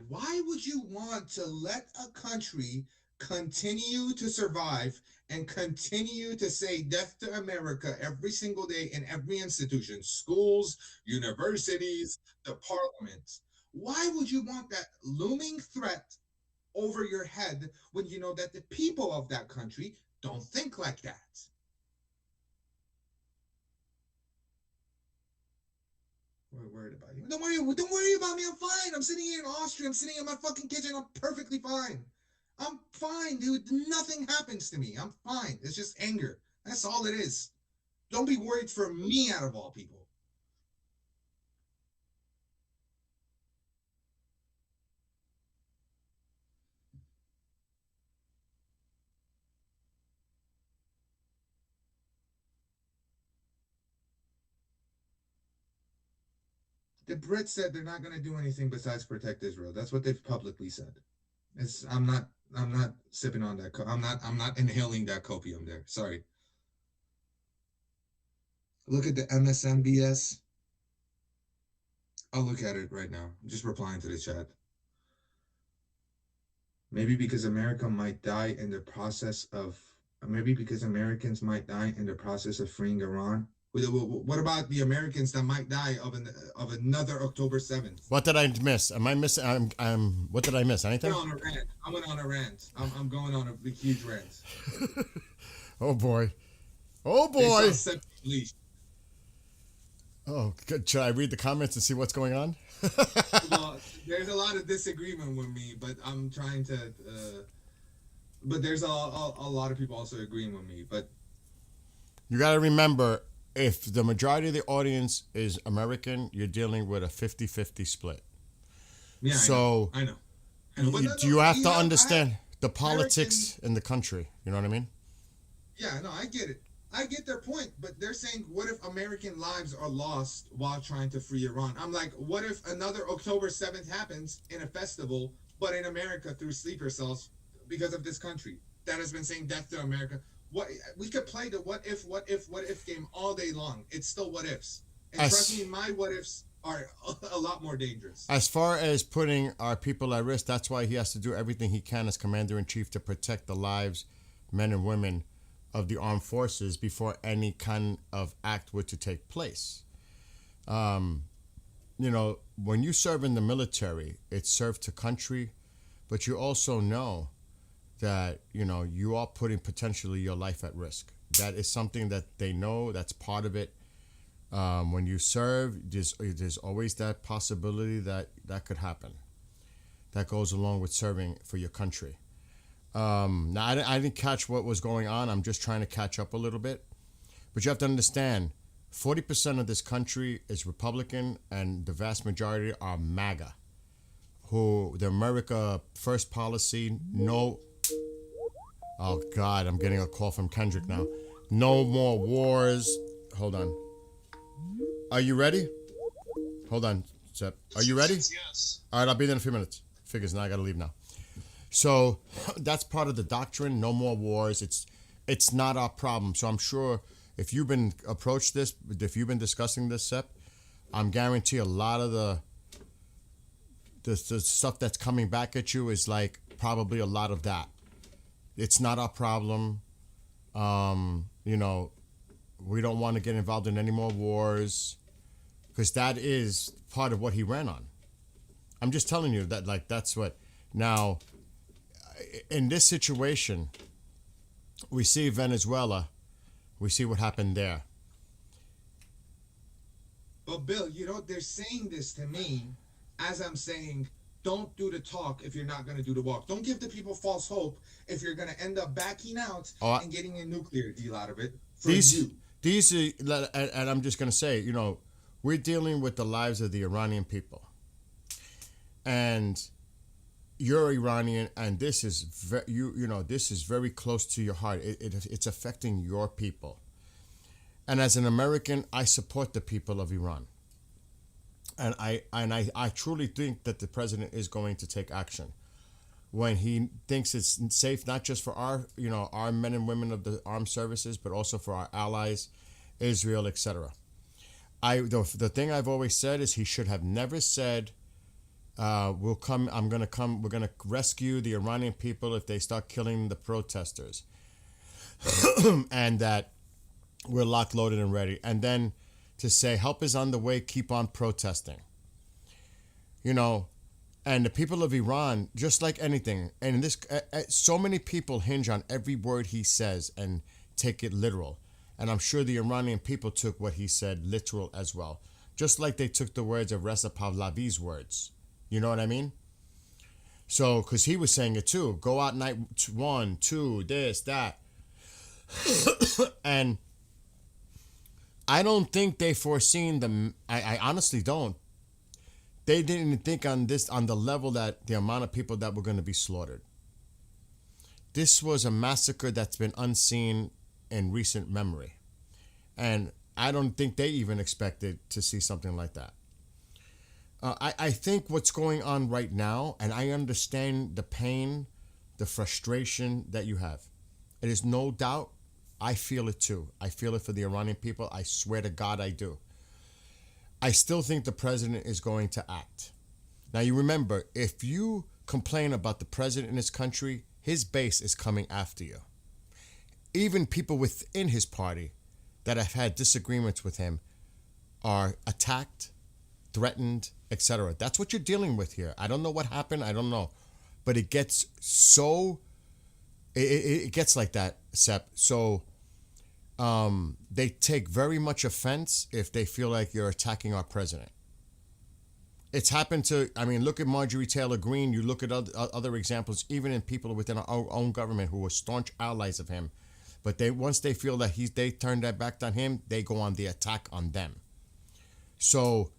why would you want to let a country continue to survive and continue to say death to America every single day in every institution, schools, universities, the parliament? Why would you want that looming threat over your head when you know that the people of that country don't think like that? We're worried about you. Don't worry about me. I'm fine. I'm sitting here in Austria. I'm sitting in my fucking kitchen. I'm perfectly fine. I'm fine, dude. Nothing happens to me. I'm fine. It's just anger. That's all it is. Don't be worried for me out of all people. the Brits said they're not going to do anything besides protect Israel. That's what they've publicly said. I'm not sipping on that. I'm not inhaling that copium there. Sorry. Look at the MSNBS. I'll look at it right now. I'm just replying to the chat. Maybe because America might die in the process of. Maybe because Americans might die in the process of freeing Iran. What about the Americans that might die of another October 7th? What did I miss? Am I missing? What did I miss? Anything? I went on a rant. I'm going on a big, huge rant. Oh boy. Oh boy. Oh, good. Should I read the comments and see what's going on? Well, there's a lot of disagreement with me, but I'm trying to. But there's a lot of people also agreeing with me. But you got to remember, if the majority of the audience is American, you're dealing with a 50-50 split. Yeah, so I know. You have to understand the politics in the country. You know what I mean? Yeah, no, I get it. I get their point, but they're saying, what if American lives are lost while trying to free Iran? I'm like, what if another October 7th happens in a festival, but in America through sleeper cells because of this country that has been saying death to America? What we could play the what if game all day long. It's still what ifs. And trust me, my what ifs are a lot more dangerous. As far as putting our people at risk, that's why he has to do everything he can as commander-in-chief to protect the lives, men and women, of the armed forces before any kind of act were to take place. You know, when you serve in the military, it's serve to country, but you also know that, you know, you are putting potentially your life at risk. That is something that they know, that's part of it. When you serve, there's always that possibility that could happen. That goes along with serving for your country. Now, I didn't catch what was going on. I'm just trying to catch up a little bit. But you have to understand, 40% of this country is Republican, and the vast majority are MAGA, who the America First policy, no... Oh, God, I'm getting a call from Kendrick now. No more wars. Hold on. Are you ready? Hold on, Sep. Are you ready? Yes. All right, I'll be there in a few minutes. Figures, now I got to leave now. So that's part of the doctrine. No more wars. It's not our problem. So I'm sure if you've been approached this, if you've been discussing this, Sep, I'm guarantee a lot of the stuff that's coming back at you is like probably a lot of that. It's not our problem. You know, we don't want to get involved in any more wars, because that is part of what he ran on. I'm just telling you that, like, that's what now. In this situation, we see Venezuela, we see what happened there. But Bill, you know, they're saying this to me as I'm saying, don't do the talk if you're not going to do the walk. Don't give the people false hope if you're going to end up backing out and getting a nuclear deal out of it for you. And I'm just going to say, you know, we're dealing with the lives of the Iranian people. And you're Iranian, and this is this is very close to your heart. It's affecting your people. And as an American, I support the people of Iran. And I truly think that the president is going to take action when he thinks it's safe, not just for our men and women of the armed services, but also for our allies, Israel, etc. The thing I've always said is he should have never said, we're gonna rescue the Iranian people if they start killing the protesters. And that we're locked, loaded, and ready. And then to say, help is on the way, keep on protesting. You know, and the people of Iran, just like anything, and this, so many people hinge on every word he says and take it literal. And I'm sure the Iranian people took what he said literal as well. Just like they took the words of Reza Pahlavi's words. You know what I mean? So, because he was saying it too. Go out night 1, 2, this, that. And I don't think they foreseen them. I honestly don't. They didn't think on the level that the amount of people that were going to be slaughtered. This was a massacre that's been unseen in recent memory. And I don't think they even expected to see something like that. I think what's going on right now, and I understand the pain, the frustration that you have. It is no doubt, I feel it too. I feel it for the Iranian people. I swear to God I do. I still think the president is going to act. Now you remember, if you complain about the president in this country, his base is coming after you. Even people within his party that have had disagreements with him are attacked, threatened, etc. That's what you're dealing with here. I don't know what happened. I don't know. But it gets so... It gets like that, Sep. So they take very much offense if they feel like you're attacking our president. It's happened to... I mean, look at Marjorie Taylor Greene. You look at other examples, even in people within our own government who were staunch allies of him. But once they feel that they turned their back on him, they go on the attack on them. So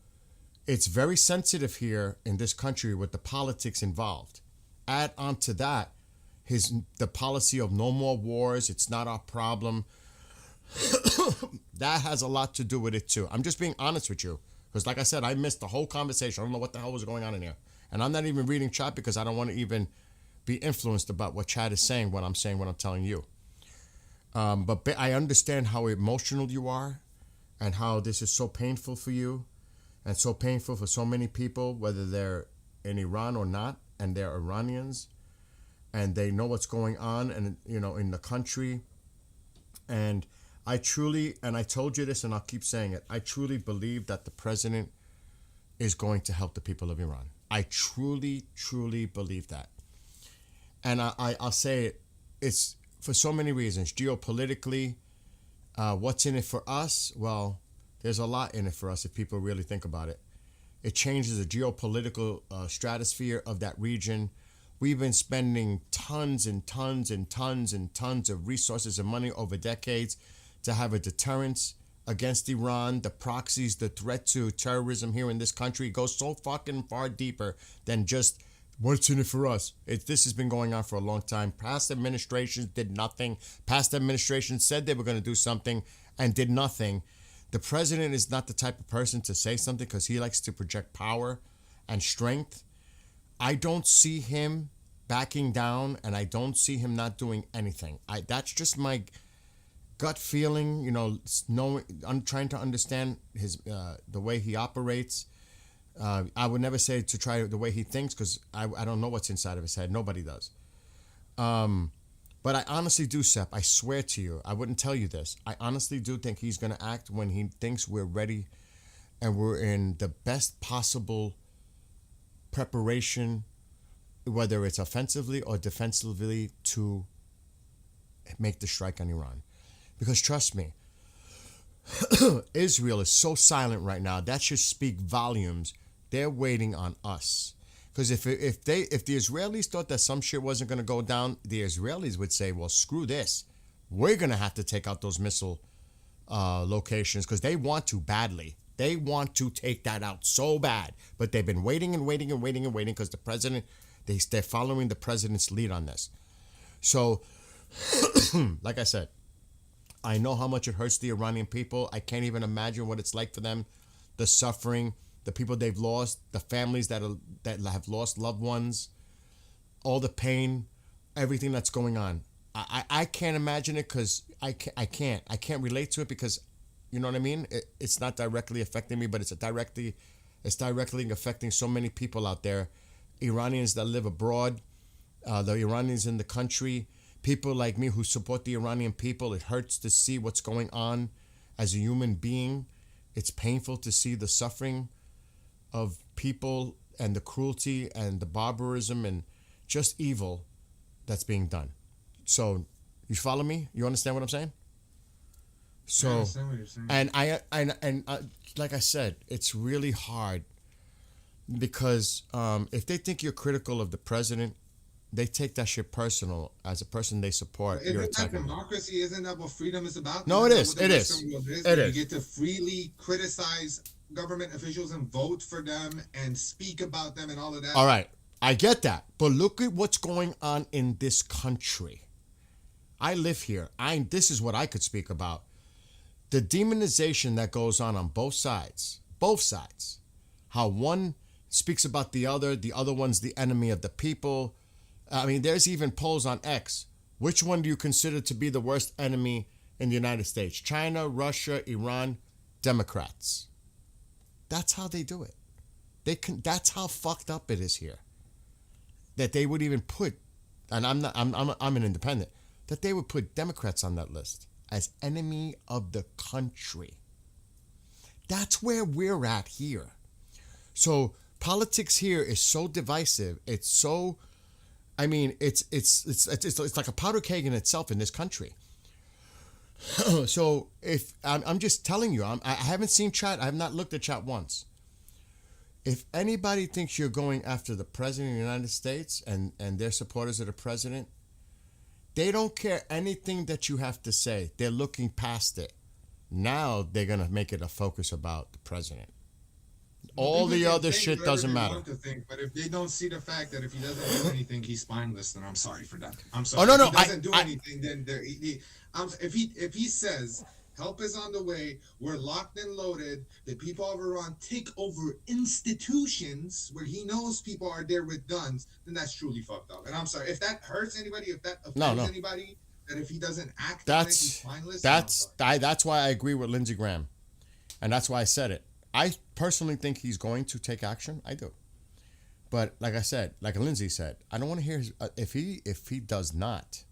it's very sensitive here in this country with the politics involved. Add on to that the policy of no more wars. It's not our problem. That has a lot to do with it too. I'm just being honest with you, because like I said, I missed the whole conversation. I don't know what the hell was going on in here, and I'm not even reading chat because I don't want to even be influenced about what chat is saying when I'm saying what I'm telling you. But I understand how emotional you are, and how this is so painful for you, and so painful for so many people, whether they're in Iran or not, and they're Iranians, and they know what's going on, and in the country. And I truly, and I told you this, and I'll keep saying it, I truly believe that the president is going to help the people of Iran. I truly, truly believe that. And I'll say it, it's for so many reasons. Geopolitically, what's in it for us? Well, there's a lot in it for us if people really think about it. It changes the geopolitical stratosphere of that region. We've been spending tons and tons and tons and tons of resources and money over decades to have a deterrence against Iran, the proxies, the threat to terrorism here in this country goes so fucking far deeper than just what's in it for us. This has been going on for a long time. Past administrations did nothing. Past administrations said they were going to do something and did nothing. The president is not the type of person to say something because he likes to project power and strength. I don't see him backing down, and I don't see him not doing anything. That's just my gut feeling. I'm trying to understand his the way he operates. I would never say to try the way he thinks because I don't know what's inside of his head. Nobody does. But I honestly do, Sep. I swear to you, I wouldn't tell you this. I honestly do think he's going to act when he thinks we're ready and we're in the best possible preparation, whether it's offensively or defensively, to make the strike on Iran. Because trust me, Israel is so silent right now. That should speak volumes. They're waiting on us. Because if the Israelis thought that some shit wasn't going to go down, the Israelis would say, well, screw this. We're going to have to take out those missile locations because they want to badly. They want to take that out so bad. But they've been waiting and waiting and waiting and waiting because the president, they're following the president's lead on this. So, like I said, I know how much it hurts the Iranian people. I can't even imagine what it's like for them, the suffering, the people they've lost, the families that have lost loved ones, all the pain, everything that's going on. I can't imagine it because I can't relate to it because, you know what I mean? It's not directly affecting me, but it's directly affecting so many people out there. Iranians that live abroad, the Iranians in the country, people like me who support the Iranian people. It hurts to see what's going on as a human being. It's painful to see the suffering of people and the cruelty and the barbarism and just evil that's being done. So, you follow me? You understand what I'm saying? So, I understand what you're saying. And like I said, it's really hard because if they think you're critical of the president, they take that shit personal. As a person they support, you're Isn't that attacking them. democracy? Isn't that what freedom is about? No, Isn't it is. that what It the is. Western world is? It You is. get to freely criticize government officials and vote for them and speak about them and all of that. All right, I get that, but look at what's going on in this country. I live here. This is what I could speak about. The demonization that goes on both sides. How one speaks about the other one's the enemy of the people. I mean, there's even polls on X. Which one do you consider to be the worst enemy in the United States? China, Russia, Iran, Democrats. That's how they do it. That's how fucked up it is here. That they would even put, and I'm an independent, that they would put Democrats on that list as enemy of the country. That's where we're at here. So politics here is so divisive. It's so, I mean, it's like a powder keg in itself in this country. So if I'm just telling you, I haven't seen chat. I have not looked at chat once. If anybody thinks you're going after the president of the United States and their supporters of the president, they don't care anything that you have to say. They're looking past it. Now they're going to make it a focus about the president. All the other shit doesn't matter. But if they don't see the fact that if he doesn't do anything, he's spineless, then I'm sorry for that. I'm sorry. Oh, no, no. If he doesn't do anything, then if he says help is on the way, we're locked and loaded, the people of Iran take over institutions where he knows people are there with guns, then that's truly fucked up. And I'm sorry if that hurts anybody, if that offends anybody, that if he doesn't act on it, he's spineless. That's why I agree with Lindsey Graham, and that's why I said it. I personally think he's going to take action. I do. But like I said, like Lindsay said, I don't want to hear his, if he does not.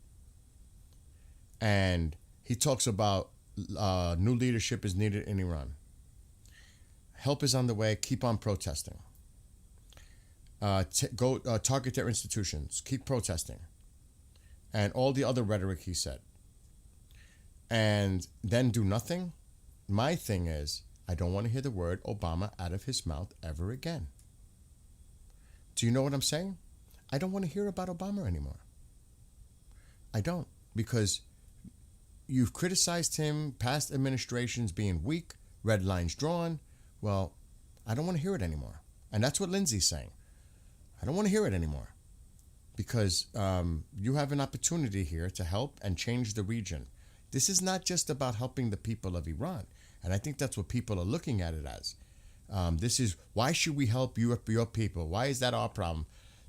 And he talks about new leadership is needed in Iran. Help is on the way. Keep on protesting. Target their institutions. Keep protesting. And all the other rhetoric he said. And then do nothing. My thing is, I don't want to hear the word Obama out of his mouth ever again. Do you know what I'm saying? I don't want to hear about Obama anymore. I don't, because you've criticized him, past administrations being weak, red lines drawn. Well, I don't want to hear it anymore. And that's what Lindsay's saying. I don't want to hear it anymore, because you have an opportunity here to help and change the region. This is not just about helping the people of Iran. And I think that's what people are looking at it as. This is, why should we help your people? Why is that our problem?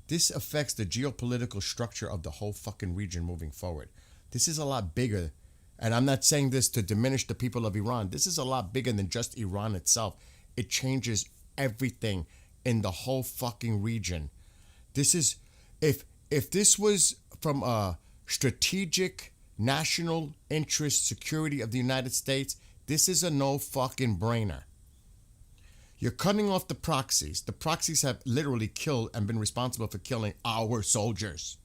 This affects the geopolitical structure of the whole fucking region moving forward. This is a lot bigger. And I'm not saying this to diminish the people of Iran. This is a lot bigger than just Iran itself. It changes everything in the whole fucking region. This is, if this was from a strategic national interest security of the United States, this is a no fucking brainer. You're cutting off the proxies. The proxies have literally killed and been responsible for killing our soldiers.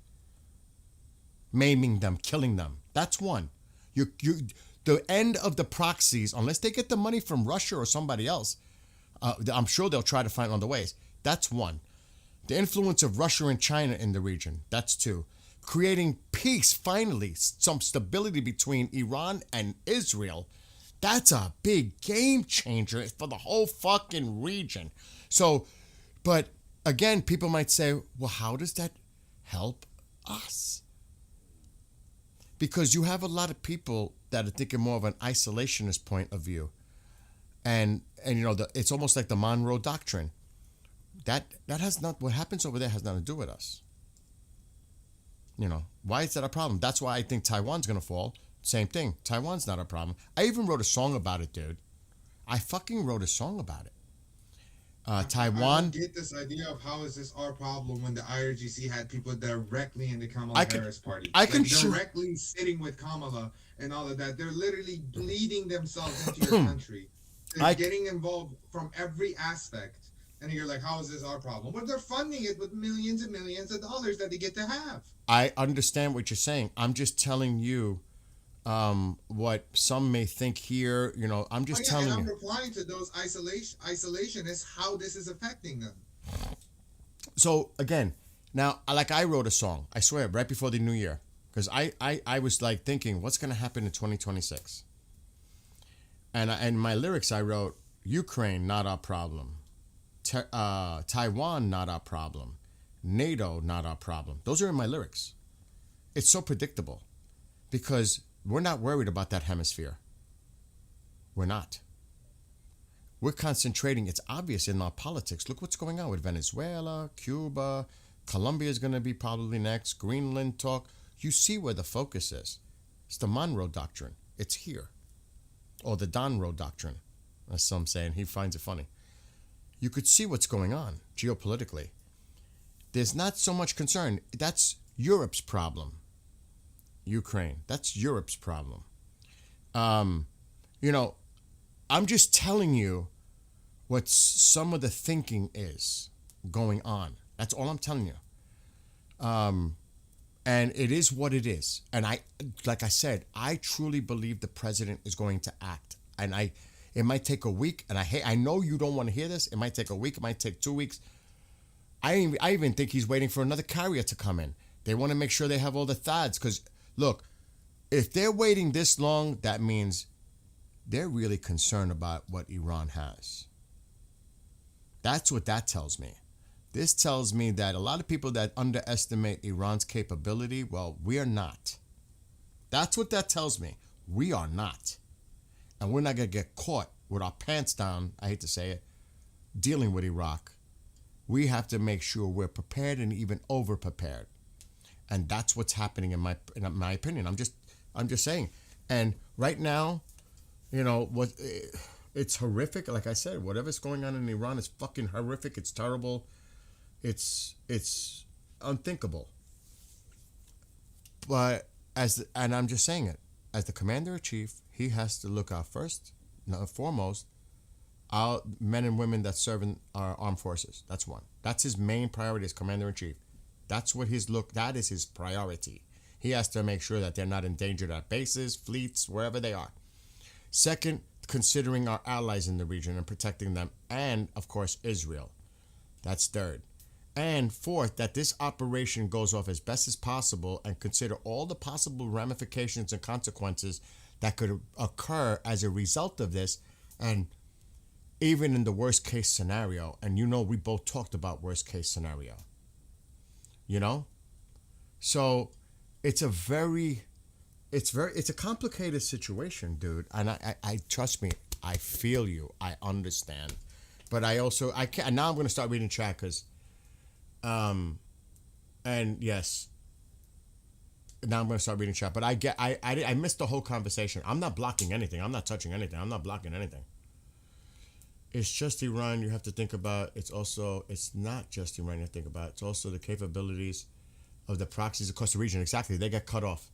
Maiming them, killing them. That's one. The end of the proxies, unless they get the money from Russia or somebody else, I'm sure they'll try to find other ways. That's one. The influence of Russia and China in the region. That's two. Creating peace, finally, some stability between Iran and Israel. That's a big game changer for the whole fucking region. So, but again, people might say, well, how does that help us? Because you have a lot of people that are thinking more of an isolationist point of view. And you know, it's almost like the Monroe Doctrine. That has not, what happens over there has nothing to do with us. You know, why is that a problem? That's why I think Taiwan's going to fall. Same thing. Taiwan's not a problem. I even wrote a song about it, dude. I fucking wrote a song about it. Taiwan. I don't get this idea of how is this our problem when the IRGC had people directly in the Kamala Harris party. Directly sitting with Kamala and all of that. They're literally bleeding themselves into your country. They're getting involved from every aspect. And you're like, how is this our problem? But they're funding it with millions and millions of dollars that they get to have. I understand what you're saying. I'm just telling you what some may think here. You know, I'm just telling you. I'm replying to those isolationists how this is affecting them. So again, now, like I wrote a song, I swear, right before the new year, because I was like thinking, what's going to happen in 2026? And my lyrics, I wrote, Ukraine, not our problem. Taiwan, not our problem. NATO, not our problem. Those are in my lyrics. It's so predictable because we're not worried about that hemisphere. We're not. we're concentrating. It's obvious in our politics. Look what's going on with Venezuela, Cuba, Colombia is going to be probably next. Greenland talk. You see where the focus is. It's the Monroe Doctrine. It's here. Or the Donroe Doctrine, as some say, and he finds it funny. You could see what's going on geopolitically. There's not so much concern. That's Europe's problem. Ukraine. That's Europe's problem. You know, I'm just telling you what some of the thinking is going on. That's all I'm telling you. And it is what it is. And like I said, I truly believe the president is going to act. And it might take a week. And I know you don't want to hear this. It might take a week. It might take 2 weeks. I even think he's waiting for another carrier to come in. They want to make sure they have all the THAADs. Because, look, if they're waiting this long, that means they're really concerned about what Iran has. That's what that tells me. This tells me that a lot of people that underestimate Iran's capability, well, we are not. That's what that tells me. We are not. And we're not going to get caught with our pants down, I hate to say it, dealing with Iraq. We have to make sure we're prepared and even over-prepared. And that's what's happening in my opinion. I'm just saying. And right now, you know, it's horrific. Like I said, whatever's going on in Iran is fucking horrific. It's terrible. It's unthinkable. But and I'm just saying it, as the commander-in-chief, he has to look out first, foremost, our men and women that serve in our armed forces. That's one. That's his main priority as commander-in-chief. That's what that is his priority. He has to make sure that they're not endangered at bases, fleets, wherever they are. Second, considering our allies in the region and protecting them, and, of course, Israel. That's third. And fourth, that this operation goes off as best as possible and consider all the possible ramifications and consequences that could occur as a result of this, and even in the worst case scenario. And you know, we both talked about worst case scenario. You know? So it's a complicated situation, dude. And I trust me, I feel you. I understand. But I can't. Now I'm going to start reading chat because, and yes, now I'm going to start reading chat. But I missed the whole conversation. I'm not blocking anything. I'm not touching anything. I'm not blocking anything. It's just Iran you have to think about. It's not just Iran you have to think about. It's also the capabilities of the proxies across the region. Exactly. They get cut off.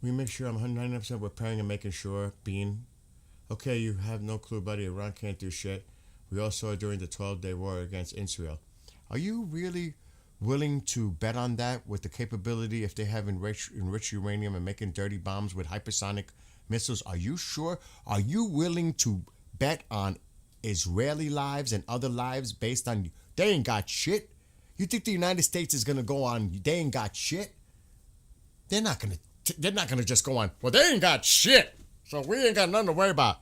We make sure I'm 199% repairing and making sure. Bean. Okay, you have no clue, buddy. Iran can't do shit. We all saw it during the 12-day war against Israel. Are you really willing to bet on that with the capability if they have enriched uranium and making dirty bombs with hypersonic missiles? Are you sure? Are you willing to bet on Israeli lives and other lives based on they ain't got shit? You think the United States is going to go on they ain't got shit? They're not going to just go on, well, they ain't got shit, so we ain't got nothing to worry about.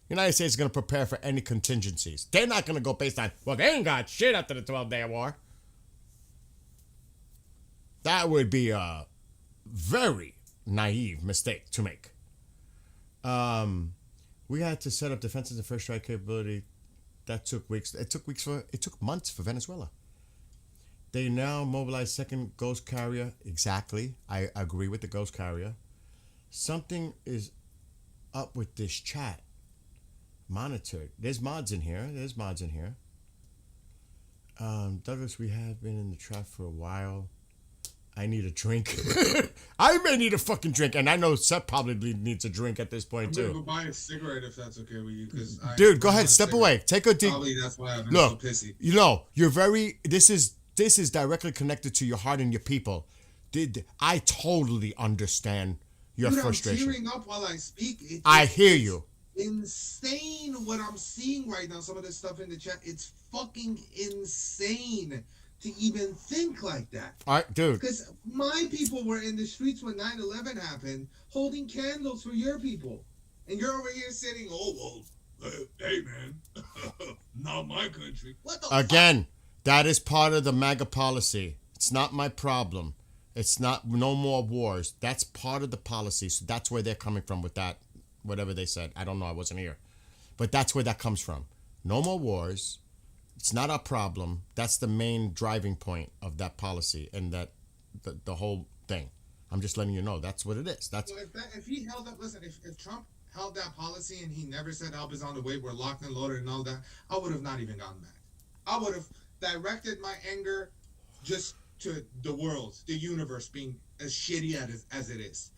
United States is going to prepare for any contingencies. They're not going to go based on, well, they ain't got shit after the 12-day war. That would be a very naive mistake to make. We had to set up defenses and first strike capability. That took weeks. It took months for Venezuela. They now mobilize second ghost carrier. Exactly. I agree with the ghost carrier. Something is up with this chat. Monitored. There's mods in here. Douglas, we have been in the trap for a while. I need a drink. I may need a fucking drink, and I know Seth probably needs a drink at this point too. I'm gonna go buy a cigarette if that's okay with you, dude, go ahead, step away. Take a deep. Probably that's why I'm Look, so pissy. You know, you're very. This is directly connected to your heart and your people. I totally understand your frustration. I'm tearing up while I speak. I hear you. Insane what I'm seeing right now. Some of this stuff in the chat, it's fucking insane to even think like that. All right, dude. Because my people were in the streets when 9/11 happened, holding candles for your people, and you're over here sitting, oh well, hey man, not my country. What the Again, that is part of the MAGA policy. It's not my problem. It's not no more wars. That's part of the policy. So that's where they're coming from with that. Whatever they said. I don't know. I wasn't here. But that's where that comes from. No more wars. It's not our problem. That's the main driving point of that policy and that the whole thing. I'm just letting you know that's what it is. That's So if he held up, listen, if Trump held that policy and he never said help is on the way, we're locked and loaded and all that, I would have not even gotten mad. I would have directed my anger just to the world, the universe being as shitty as it is.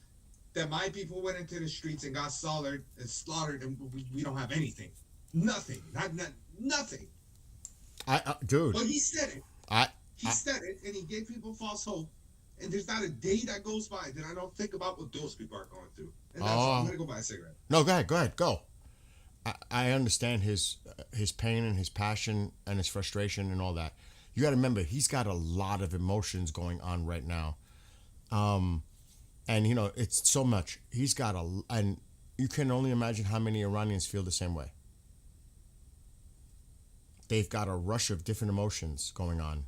That my people went into the streets and got slaughtered, and we don't have anything. Nothing. Nothing. Dude. But he said it. He I said it, and he gave people false hope. And there's not a day that goes by that I don't think about what those people are going through. And that's all. I'm gonna go buy a cigarette. No, go ahead, go. I understand his pain and his passion and his frustration and all that. You got to remember, he's got a lot of emotions going on right now, and it's so much. He's got and you can only imagine how many Iranians feel the same way. They've got a rush of different emotions going on.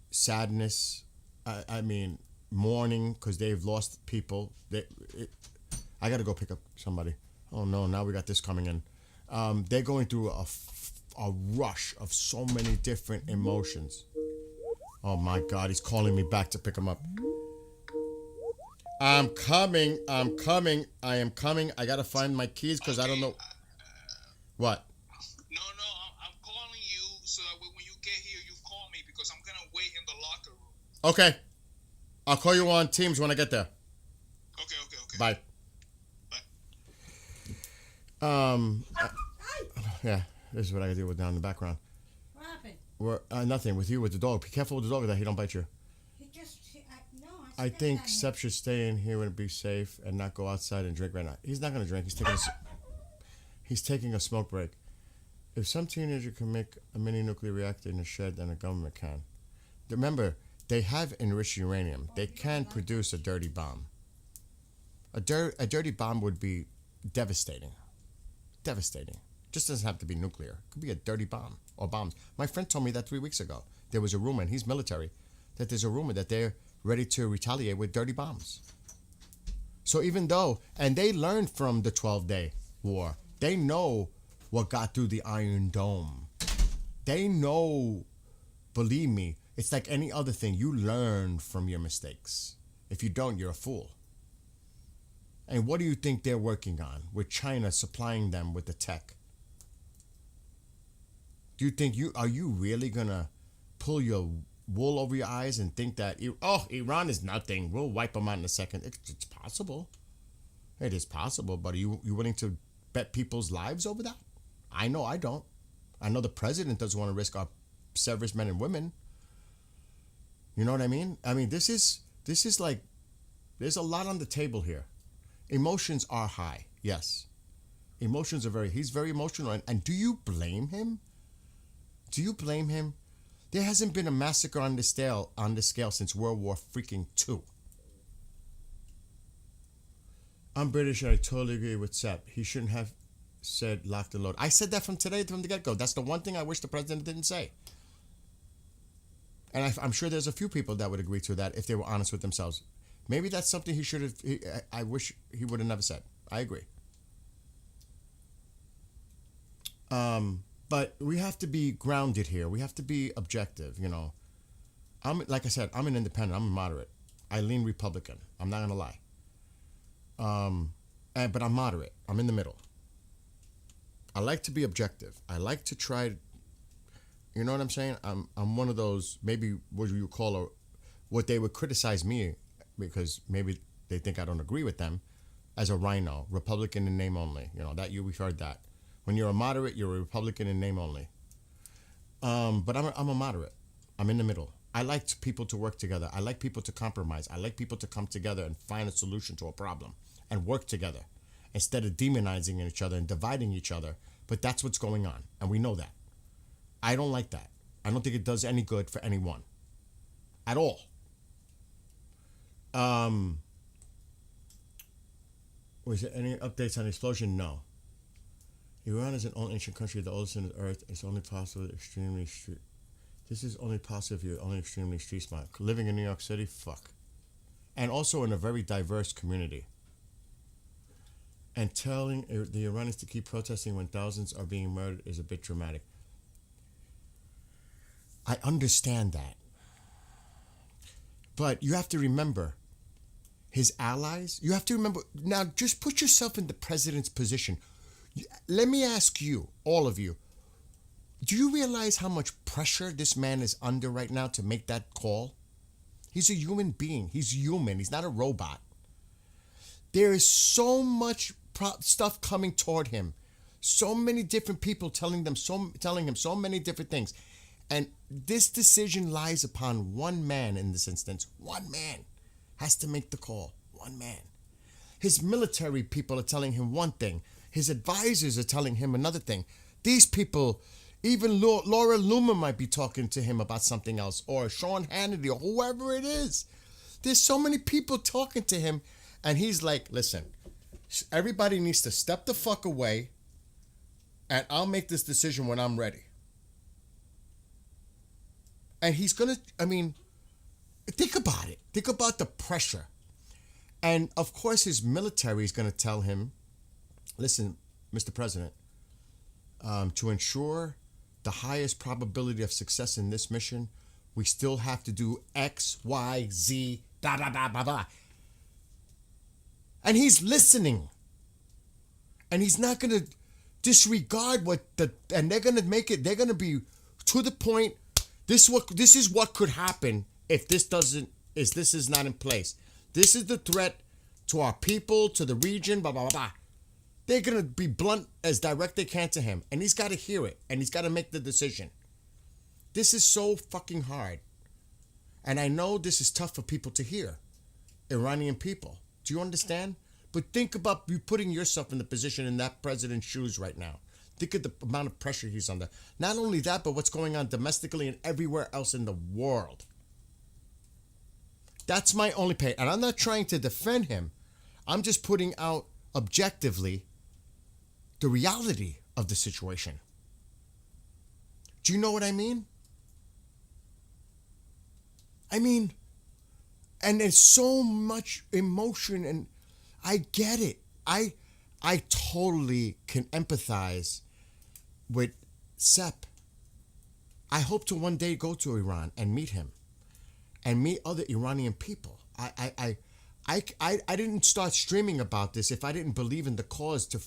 Sadness, I mean, mourning because they've lost people. I got to go pick up somebody. Oh no, now we got this coming in. They're going through a rush of so many different emotions. Oh my God, he's calling me back to pick him up. I'm coming. I am coming. I got to find my keys because I don't know. What? No, I'm calling you so that when you get here, you call me because I'm going to wait in the locker room. Okay. I'll call you on Teams when I get there. Okay. Bye. Yeah, this is what I gotta deal with down in the background. What happened? Nothing with you with the dog. Be careful with the dog that he don't bite you. I think Sep should stay in here and be safe and not go outside and drink right now. He's not gonna drink. He's taking a smoke break. If some teenager can make a mini nuclear reactor in a shed, then the government can. Remember, they have enriched uranium. They can produce a dirty bomb. A dirty bomb would be devastating. Devastating. Just doesn't have to be nuclear. It could be a dirty bomb or bombs. My friend told me that 3 weeks ago. There was a rumor, and he's military, that there's a rumor that they're ready to retaliate with dirty bombs. So even though, and they learned from the 12-day war, they know what got through the Iron Dome. They know, believe me, it's like any other thing. You learn from your mistakes. If you don't, you're a fool. And what do you think they're working on with China supplying them with the tech? Do you think are you really gonna pull your wool over your eyes and think that Iran is nothing, we'll wipe them out in a second? It's possible. It is possible, but are you willing to bet people's lives over that? I know I don't. I know the president doesn't want to risk our servicemen and women. You know what I mean? I mean, this is like, there's a lot on the table here. Emotions are high, yes. Emotions are he's very emotional. And do you blame him? Do you blame him? There hasn't been a massacre on this scale since World War freaking II. I'm British and I totally agree with Sep. He shouldn't have said locked and loaded. I said that from the get-go. That's the one thing I wish the president didn't say. And I'm sure there's a few people that would agree to that if they were honest with themselves. Maybe that's something he should have. I wish he would have never said. I agree. But we have to be grounded here. We have to be objective. Like I said, I'm an independent. I'm a moderate. I lean Republican. I'm not gonna lie. But I'm moderate. I'm in the middle. I like to be objective. I like to try. You know what I'm saying? I'm one of those, maybe what you call what they would criticize me, because maybe they think I don't agree with them, as a rhino, Republican in name only. We've heard that. When you're a moderate, you're a Republican in name only. But I'm a moderate. I'm in the middle. I like people to work together. I like people to compromise. I like people to come together and find a solution to a problem and work together instead of demonizing each other and dividing each other. But that's what's going on, and we know that. I don't like that. I don't think it does any good for anyone at all. Was there any updates on the explosion? No. Iran is an old ancient country, the oldest on the earth. It's only possible extremely street. This is only possible if you're only extremely street smart. Living in New York City, fuck. And also in a very diverse community. and telling the Iranians to keep protesting when thousands are being murdered is a bit dramatic. I understand that. But you have to remember, his allies, you have to remember, now just put yourself in the president's position. Let me ask you, all of you, do you realize how much pressure this man is under right now to make that call? He's a human being. He's human. He's not a robot. There is so much stuff coming toward him. So many different people telling him so many different things. And this decision lies upon one man in this instance. One man has to make the call. One man. His military people are telling him one thing. His advisors are telling him another thing. These people, even Laura Loomer might be talking to him about something else, or Sean Hannity, or whoever it is. There's so many people talking to him, and he's like, listen, everybody needs to step the fuck away, and I'll make this decision when I'm ready. And he's going to, think about it. Think about the pressure. And, of course, his military is going to tell him, listen, Mr. President, to ensure the highest probability of success in this mission, we still have to do X, Y, Z, da, da, da, da, da. And he's listening. And he's not going to disregard and they're going to make it, they're going to be to the point. This is what could happen if this is not in place. This is the threat to our people, to the region, blah, blah, blah, blah. They're going to be blunt as direct they can to him. And he's got to hear it. And he's got to make the decision. This is so fucking hard. And I know this is tough for people to hear. Iranian people. Do you understand? But think about you putting yourself in the position in that president's shoes right now. Think of the amount of pressure he's under. Not only that, but what's going on domestically and everywhere else in the world. That's my only pain. And I'm not trying to defend him. I'm just putting out objectively the reality of the situation. Do you know what I mean? And there's so much emotion, and I get it. I totally can empathize with Sepp. I hope to one day go to Iran and meet him and meet other Iranian people. I didn't start streaming about this if I didn't believe in the cause to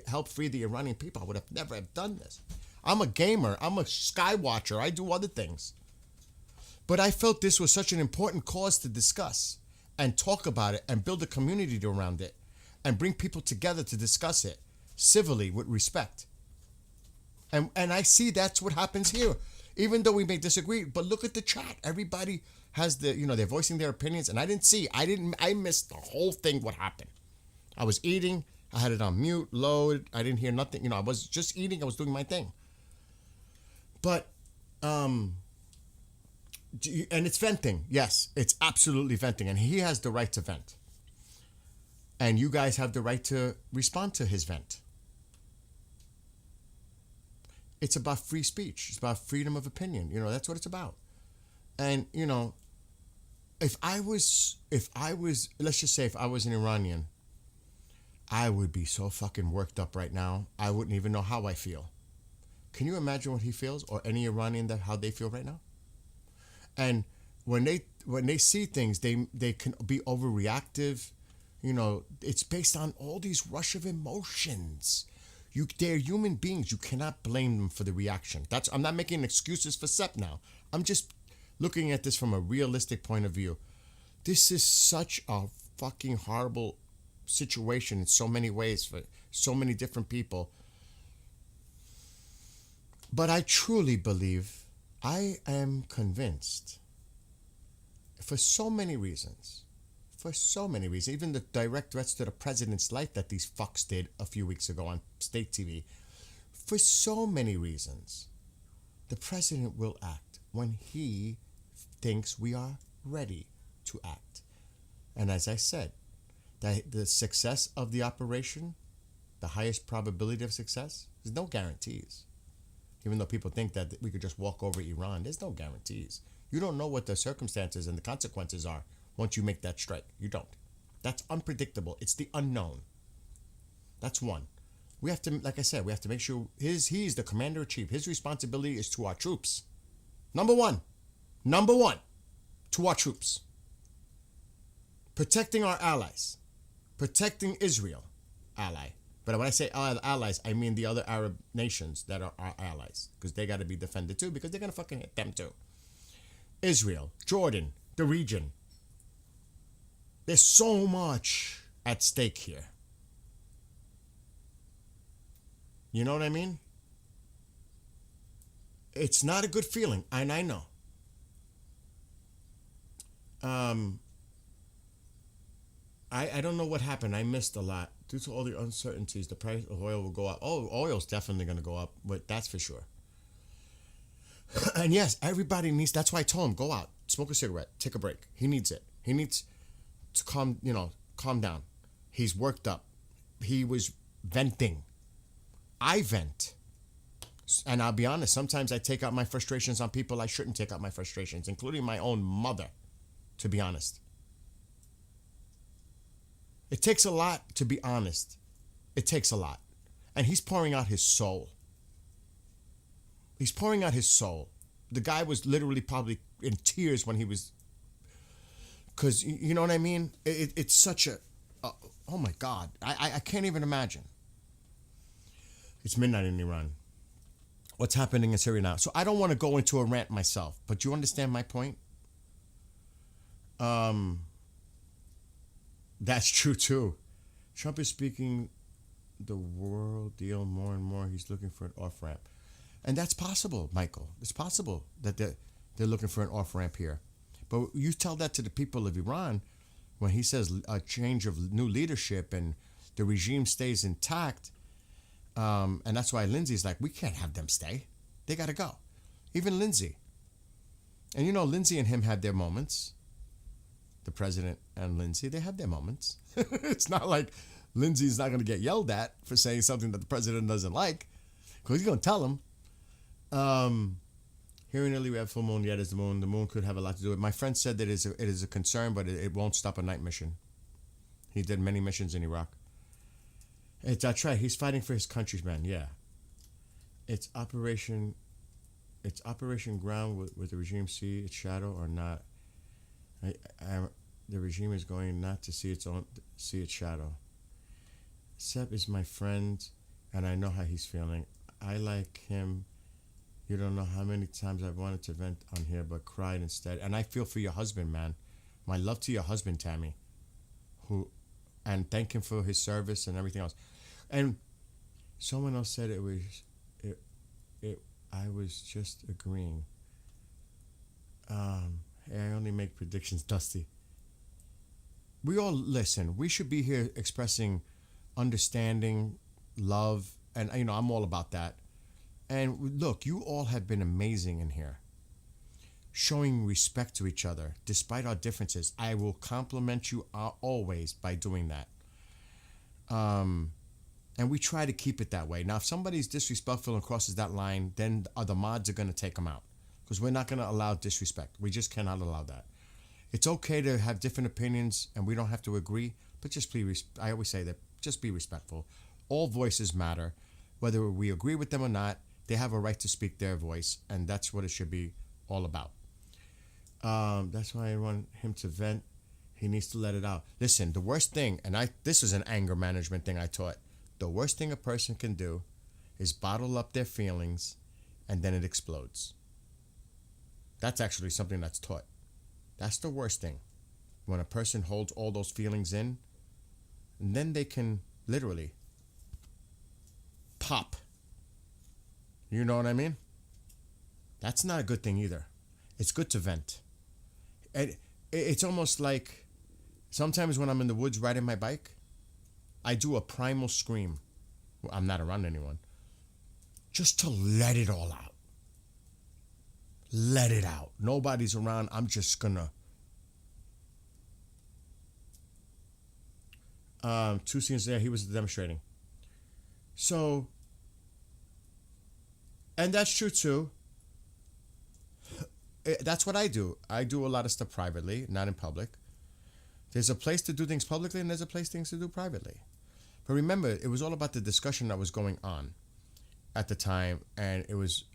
help free the Iranian people. I would have never have done this. I'm a gamer. I'm a sky watcher. I do other things. But I felt this was such an important cause to discuss and talk about it and build a community around it and bring people together to discuss it civilly with respect. And I see that's what happens here. Even though we may disagree, but look at the chat. Everybody has they're voicing their opinions, and I missed the whole thing, what happened. I was eating, I had it on mute, load, I didn't hear nothing, I was just eating, I was doing my thing. But, and it's venting, yes, it's absolutely venting, and he has the right to vent. And you guys have the right to respond to his vent. It's about free speech, it's about freedom of opinion, that's what it's about. And, if I was, let's just say if I was an Iranian, I would be so fucking worked up right now, I wouldn't even know how I feel. Can you imagine what he feels, or any Iranian how they feel right now? And when they see things, they can be overreactive. It's based on all these rush of emotions. They're human beings. You cannot blame them for the reaction. I'm not making excuses for Sepp now. I'm just looking at this from a realistic point of view. This is such a fucking horrible situation in so many ways for so many different people. But I truly believe, I am convinced, for so many reasons, even the direct threats to the president's life that these fucks did a few weeks ago on state TV, for so many reasons, the president will act when he thinks we are ready to act. And as I said, the success of the operation, the highest probability of success, there's no guarantees. Even though people think that we could just walk over Iran, there's no guarantees. You don't know what the circumstances and the consequences are once you make that strike. You don't. That's unpredictable. It's the unknown. That's one. We have to, like I said, we have to make sure he's the commander in chief. His responsibility is to our troops. Number one, to our troops. Protecting our allies. Protecting Israel, ally. But when I say allies, I mean the other Arab nations that are our allies. Because they got to be defended too, because they're going to fucking hit them too. Israel, Jordan, the region. There's so much at stake here. You know what I mean? It's not a good feeling, and I know. I don't know what happened. I missed a lot. Due to all the uncertainties, the price of oil will go up. Oh, oil's definitely going to go up, but that's for sure. And yes, everybody needs, that's why I told him, go out, smoke a cigarette, take a break. He needs it. He needs to calm down. He's worked up. He was venting. I vent. And I'll be honest, sometimes I take out my frustrations on people I shouldn't take out my frustrations, including my own mother, to be honest. It takes a lot to be honest. It takes a lot. And he's pouring out his soul. He's pouring out his soul. The guy was literally probably in tears when he was, because you know what I mean? It's such a, oh my God. I can't even imagine. It's midnight in Iran. What's happening in Syria now? So I don't want to go into a rant myself, but you understand my point? That's true too. Trump is speaking the world deal more and more. He's looking for an off-ramp. And that's possible, Michael. It's possible that they're looking for an off-ramp here. But you tell that to the people of Iran when he says a change of new leadership and the regime stays intact. And that's why Lindsay's like, we can't have them stay. They got to go. Even Lindsay. And you know, Lindsay and him had their moments. The president and Lindsay, they have their moments. It's not like Lindsay's not going to get yelled at for saying something that the president doesn't like, because he's going to tell him. Here in Italy, we have full moon. Yet is the moon. The moon could have a lot to do with it. My friend said that it is a concern, but it won't stop a night mission. He did many missions in Iraq. That's right. He's fighting for his countrymen. Yeah. It's Operation Ground. With the regime see its shadow or not? The regime is going not to see its shadow. Sep is my friend, and I know how he's feeling. I like him. You don't know how many times I've wanted to vent on here, but cried instead. And I feel for your husband, man. My love to your husband, Tammy. And thank him for his service and everything else. And someone else said I was just agreeing. I only make predictions, Dusty. We all listen. We should be here expressing understanding, love, and I'm all about that. And look, you all have been amazing in here, showing respect to each other despite our differences. I will compliment you always by doing that. And we try to keep it that way. Now, if somebody's disrespectful and crosses that line, then the mods are going to take them out, because we're not going to allow disrespect. We just cannot allow that. It's okay to have different opinions, and we don't have to agree, but just please, I always say that, just be respectful. All voices matter. Whether we agree with them or not, they have a right to speak their voice, and that's what it should be all about. That's why I want him to vent. He needs to let it out. Listen, the worst thing, and this is an anger management thing I taught, the worst thing a person can do is bottle up their feelings, and then it explodes. That's actually something that's taught. That's the worst thing. When a person holds all those feelings in, and then they can literally pop. You know what I mean? That's not a good thing either. It's good to vent. It's almost like sometimes when I'm in the woods riding my bike, I do a primal scream. Well, I'm not around anyone. Just to let it all out. Let it out. Nobody's around. I'm just gonna. 2 scenes there, he was demonstrating. So, and that's true too. That's what I do. I do a lot of stuff privately, not in public. There's a place to do things publicly, and there's a place things to do privately. But remember, it was all about the discussion that was going on at the time, and it was,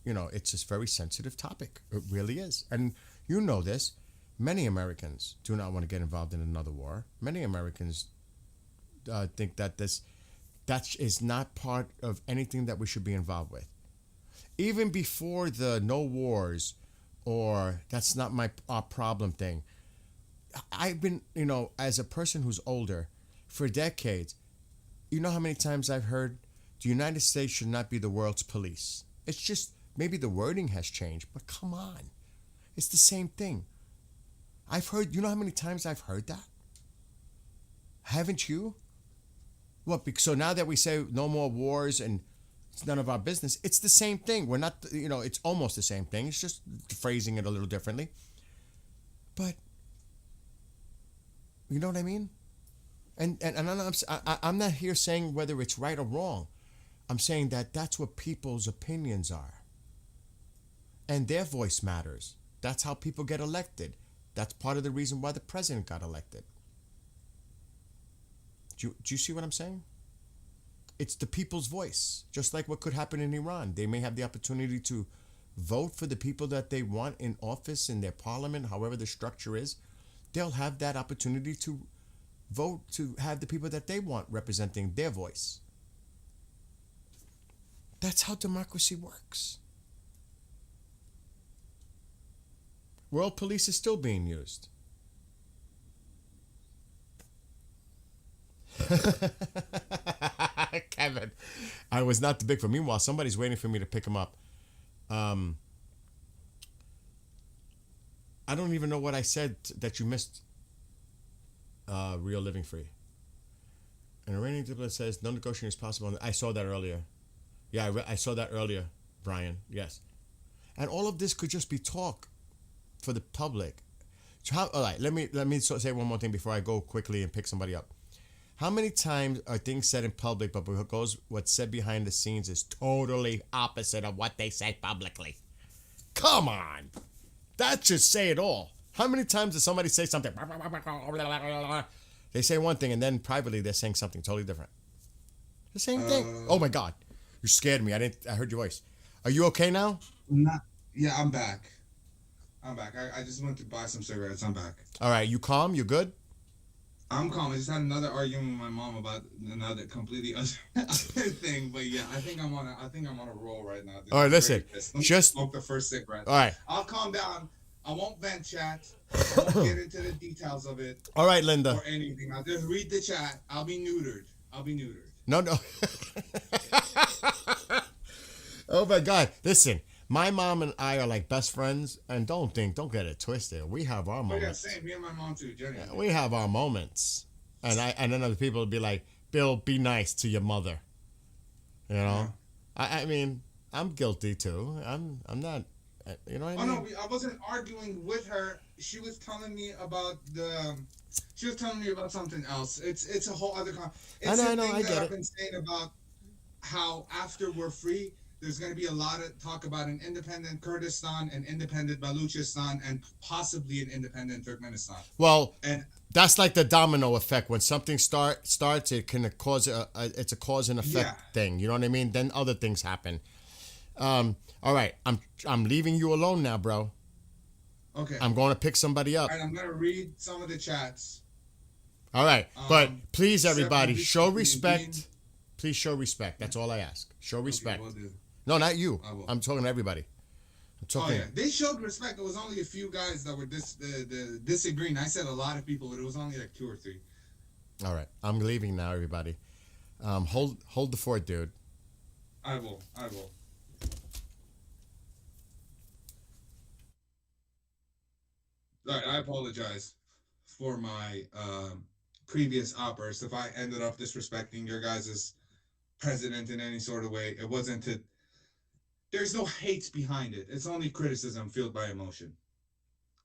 it's a very sensitive topic. It really is, and you know this. Many Americans do not want to get involved in another war. Many Americans think that that is not part of anything that we should be involved with. Even before the no wars or that's not our problem thing, I've been, as a person who's older, for decades, you know how many times I've heard the United States should not be the world's police. It's just maybe the wording has changed, but come on. It's the same thing. I've heard, you know how many times I've heard that? Haven't you? What? So now that we say no more wars and it's none of our business, it's the same thing. We're not, it's almost the same thing. It's just phrasing it a little differently. But, you know what I mean? And I'm not here saying whether it's right or wrong. I'm saying that that's what people's opinions are. And their voice matters. That's how people get elected. That's part of the reason why the president got elected. Do you see what I'm saying? It's the people's voice. Just like what could happen in Iran. They may have the opportunity to vote for the people that they want in office, in their parliament, however the structure is. They'll have that opportunity to vote to have the people that they want representing their voice. That's how democracy works. World police is still being used. Kevin, I was not the big fan. Meanwhile, somebody's waiting for me to pick him up. I don't even know what I said that you missed. Real Living Free. An Iranian diplomat says no negotiation is possible. I saw that earlier. Yeah, I saw that earlier, Brian. Yes. And all of this could just be talk for the public. All right, let me say one more thing before I go quickly and pick somebody up. How many times are things said in public, but what's said behind the scenes is totally opposite of what they said publicly? Come on. That should say it all. How many times does somebody say something? They say one thing and then privately they're saying something totally different. The same thing. Oh my God. You scared me. I heard your voice. Are you okay now? Yeah, I'm back. I just went to buy some cigarettes. I'm back. All right. You calm? You good? I'm calm. I just had another argument with my mom about another completely other thing. But yeah, I think I'm on a roll right now. All right, listen. Just smoke the first cigarette. All right. I'll calm down. I won't vent chat. I won't get into the details of it. All right, Linda. Or anything. I'll just read the chat. I'll be neutered. No. Oh my God. Listen, my mom and I are like best friends, and don't get it twisted. We have our moments. Yeah, same. Me and my mom too, Jenny. We have our moments. And then other people would be like, Bill, be nice to your mother. You know? Yeah. I mean, I'm guilty too. I'm not. You know what I mean? Oh no, I wasn't arguing with her. She was telling me about something else. It's a whole other. I know. I get it. I've been saying about how after we're free, there's going to be a lot of talk about an independent Kurdistan, an independent Baluchistan, and possibly an independent Turkmenistan. Well, and that's like the domino effect. When something starts, it can cause it's a cause and effect thing. You know what I mean? Then other things happen. All right, I'm leaving you alone now, bro. Okay. I'm going to pick somebody up. All right, I'm going to read some of the chats. All right, but please, everybody, show respect. Please show respect. That's all I ask. Show respect. Okay, will do. No, not you. I'm talking to everybody. I'm talking. Oh yeah, they showed respect. There was only a few guys that were disagreeing. I said a lot of people, but it was only like 2 or 3. All right, I'm leaving now, everybody. Hold the fort, dude. I will. All right, I apologize for my previous outburst. If I ended up disrespecting your guys' president in any sort of way, it wasn't to. There's no hate behind it. It's only criticism fueled by emotion.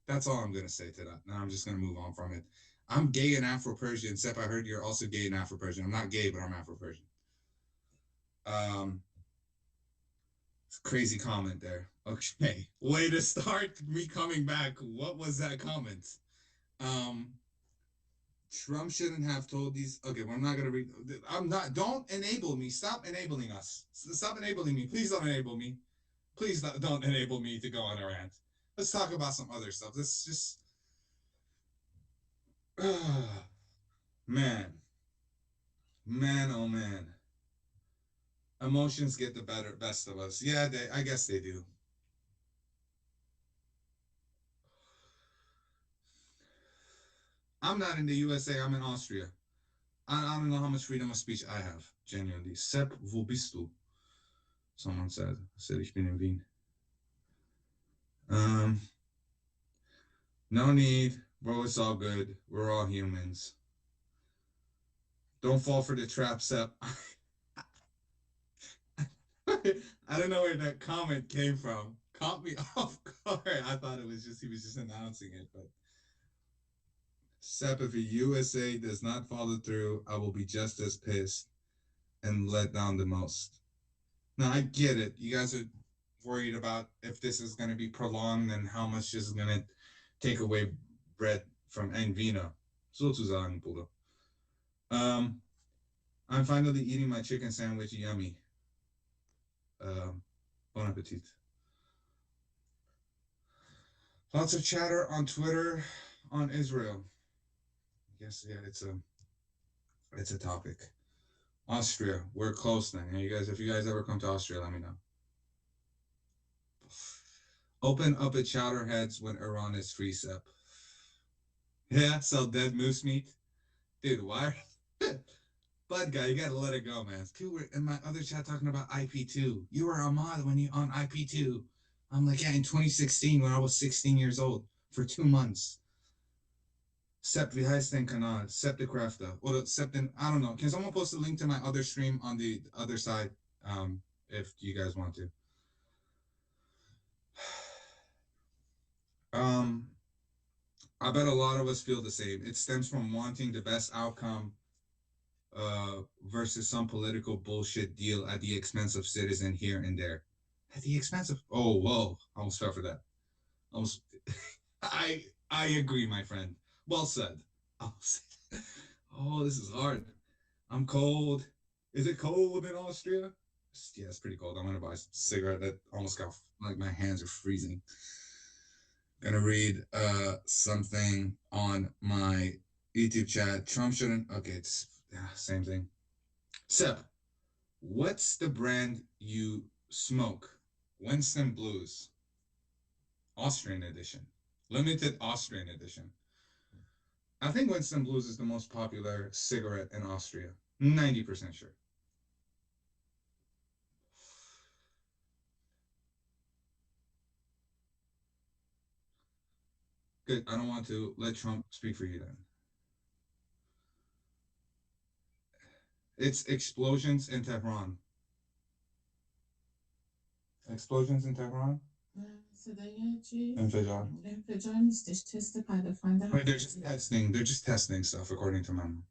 That's all I'm going to say to that. Now I'm just going to move on from it. I'm gay and Afro-Persian. Sep, I heard you're also gay and Afro-Persian. I'm not gay, but I'm Afro-Persian. Crazy comment there. Okay. Way to start me coming back. What was that comment? Trump shouldn't have told these. Okay, well, I'm not gonna read. I'm not. Don't enable me. Stop enabling us. Stop enabling me. Please don't enable me. Please don't enable me to go on a rant. Let's talk about some other stuff. Let's just. Man, man, oh man. Emotions get the best of us. Yeah, I guess they do. I'm not in the USA. I'm in Austria. I don't know how much freedom of speech I have. Genuinely. Sepp, wo bist du? Someone said. I said, ich bin in Wien. No need. Bro, it's all good. We're all humans. Don't fall for the trap, Sepp. I don't know where that comment came from. Caught me off guard. I thought he was just announcing it, but Sepp, if the USA does not follow through, I will be just as pissed and let down the most. Now I get it. You guys are worried about if this is going to be prolonged and how much is going to take away bread from Envina. Sozusagen, Bruder. I'm finally eating my chicken sandwich. Yummy. Bon appetit. Lots of chatter on Twitter on Israel. Yes, yeah, it's a topic. Austria, we're close then. Yeah, you guys, if you guys ever come to Austria, let me know. Open up at Chowderheads when Iran is free, Sep. Yeah, sell dead moose meat. Dude, why? Bud guy, you gotta let it go, man. People were in my other chat talking about IP2. You were a mod when you on IP2. I'm like, yeah, in 2016 when I was 16 years old for 2 months. Sept, wie heißt dein Kanal? Septicrafter. Or Septin, I don't know. Can someone post a link to my other stream on the other side? If you guys want to. I bet a lot of us feel the same. It stems from wanting the best outcome versus some political bullshit deal at the expense of citizen here and there. At the expense of, oh, whoa, I almost fell for that. I agree, my friend. Well said. Oh, this is hard. I'm cold. Is it cold in Austria? Yeah, it's pretty cold. I'm gonna buy a cigarette that almost got, like, my hands are freezing. Gonna read something on my YouTube chat. Trump shouldn't. Okay, it's same thing. Sep, what's the brand you smoke? Winston Blues. Austrian edition. Limited Austrian edition. I think Winston Blues is the most popular cigarette in Austria. 90% sure. Good. I don't want to let Trump speak for you then. It's explosions in Tehran. Explosions in Tehran? صدای چی؟ انفجار. انفجار نیستش تست پدافند Wait, they're just testing stuff according to Mama.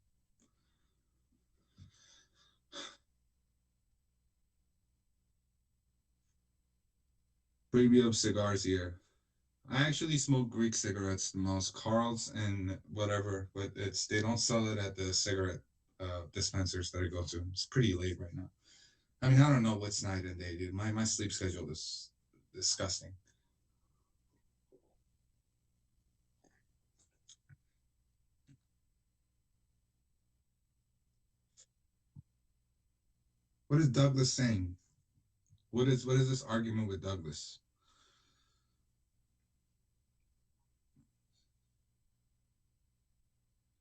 Preview of cigars here. I actually smoke Greek cigarettes the most. Carl's and whatever, but they don't sell it at the cigarette dispensers that I go to. It's pretty late right now. I mean, I don't know what's night and day, dude. My sleep schedule is disgusting. What is Douglas saying? What is this argument with Douglas?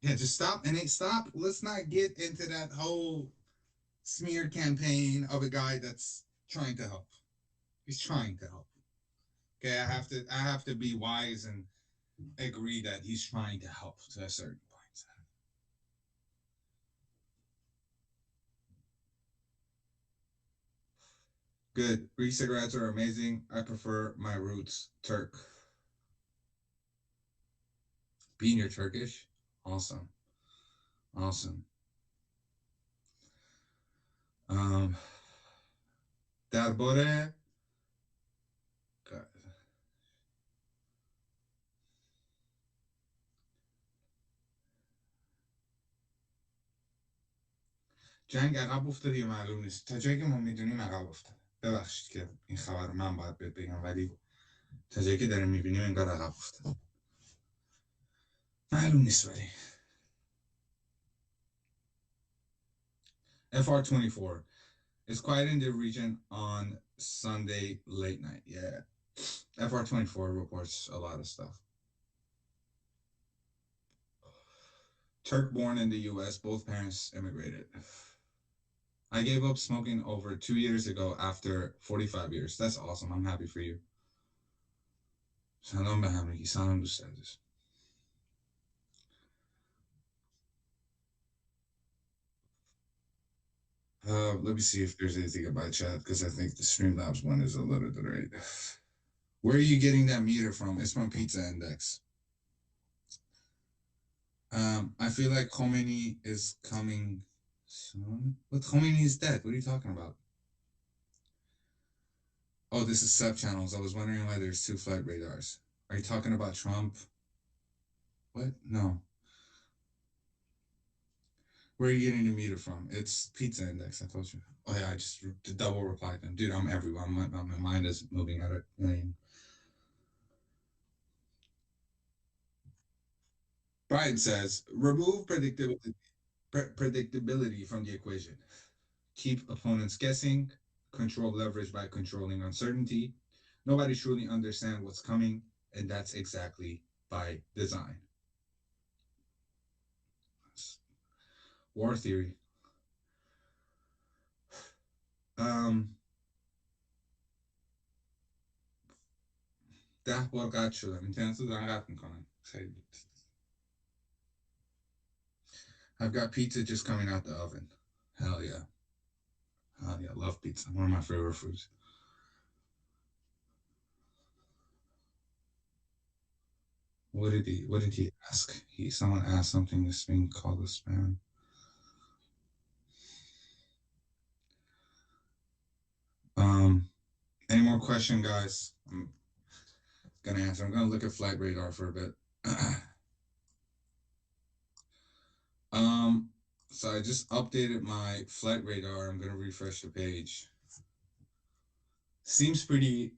Yeah, just stop and stop. Let's not get into that whole smear campaign of a guy that's trying to help. He's trying to help. Okay, I have to be wise and agree that he's trying to help to a certain point. Good. Greek cigarettes are amazing. I prefer my roots Turk. Being your Turkish? Awesome. Awesome. Darbore. جنگ عقب افتاده یا معلوم نیست. تا جایی که ما میدونیم عقب افتاده. ببخشید که این خبر من باید بهت بگم، ولی تا جایی که داریم میبینیم انگار عقب افتاده. معلوم نیست ولی. FR-24 is quiet in the region on Sunday late night. Yeah. FR-24 reports a lot of stuff. Turk born in the US, both parents immigrated. I gave up smoking over 2 years ago after 45 years. That's awesome. I'm happy for you. سلام به همگی. سلام دوست عزیز. Let me see if there's anything in my chat, because I think the Streamlabs one is a little delayed. Where are you getting that meter from? It's from Pizza Index. I feel like Khomeini is coming soon. But Khomeini is dead. What are you talking about? Oh, this is sub channels. I was wondering why there's 2 flight radars. Are you talking about Trump? What? No. Where are you getting the meter from? It's Pizza Index. I told you. Oh yeah, I just double replied them. Dude, I'm everywhere. My mind is moving at a million. Brian says, remove predictability from the equation. Keep opponents guessing. Control leverage by controlling uncertainty. Nobody truly understands what's coming, and that's exactly by design. War theory. ده بار قطع شدم. اینترنت رو دارن قطع میکنن. خیلی. I've got pizza just coming out the oven. Hell yeah. Hell yeah. Love pizza. One of my favorite foods. What did he ask? Someone asked something that's being called a spam. Any more question, guys? I'm gonna answer. I'm gonna look at flight radar for a bit. So I just updated my flight radar. I'm gonna refresh the page. Seems pretty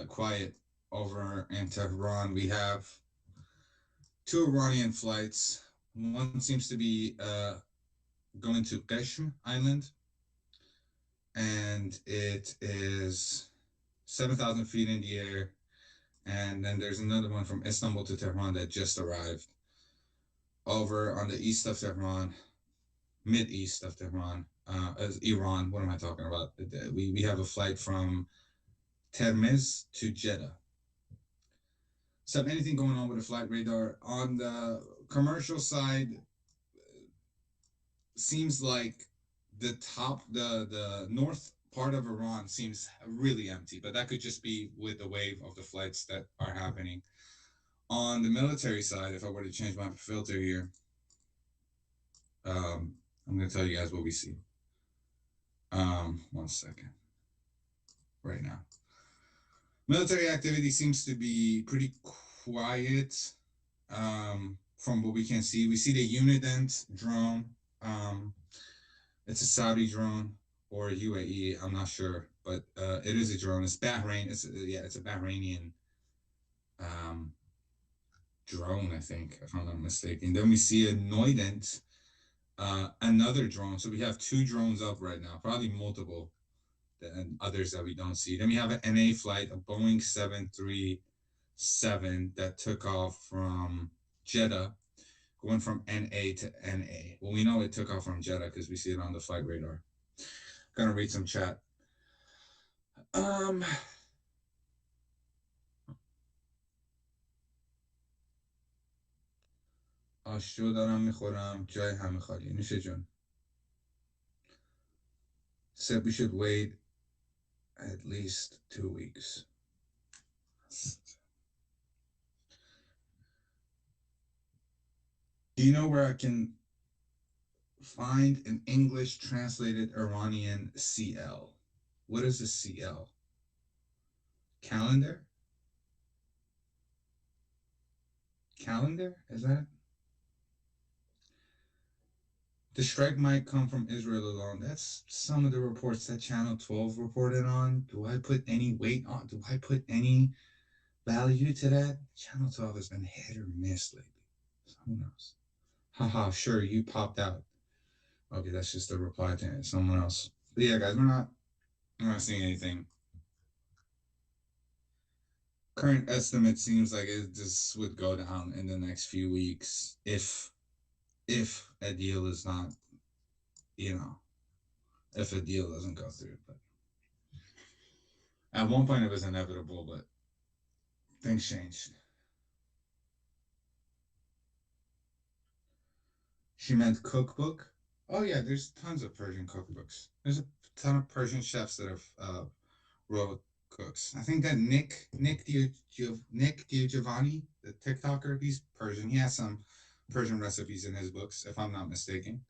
quiet over in Tehran. We have 2 Iranian flights. One seems to be going to Qeshm Island, and it is 7,000 feet in the air. And then there's another one from Istanbul to Tehran that just arrived over on the east of Tehran, mid-east of Tehran, as Iran. What am I talking about? We have a flight from Termiz to Jeddah. So anything going on with the flight radar on the commercial side? Seems like the north part of Iran seems really empty, but that could just be with the wave of the flights that are happening. On the military side, if I were to change my filter here, I'm going to tell you guys what we see. 1 second. Right now. Military activity seems to be pretty quiet from what we can see. We see the Unident drone. It's a Saudi drone or a UAE. I'm not sure, but it is a drone. It's Bahrain. It's a Bahrainian drone, I think, if I'm not mistaken. Then we see a Noident, another drone. So we have 2 drones up right now, probably multiple and others that we don't see. Then we have an NA flight, a Boeing 737 that took off from Jeddah, going from NA to NA. Well, we know it took off from Jeddah because we see it on the flight radar. Gonna read some chat. آشو دارم میخورم جای همه خالی. نوشه جون. Said we should wait at least 2 weeks. Do you know where I can find an English translated Iranian CL? What is a CL? Calendar? Calendar? Is that? The strike might come from Israel alone. That's some of the reports that Channel 12 reported on. Do I put any weight on? Do I put any value to that? Channel 12 has been hit or miss lately. So who knows? Haha, sure, you popped out. Okay, that's just a reply to someone else. But yeah, guys, we're not seeing anything. Current estimate seems like this would go down in the next few weeks if a deal is not, if a deal doesn't go through. But at one point it was inevitable, but things changed. She meant cookbook. Oh yeah, there's tons of Persian cookbooks. There's a ton of Persian chefs that have wrote cooks. I think that Nick DiGiovanni, the TikToker, he's Persian. He has some Persian recipes in his books, if I'm not mistaken.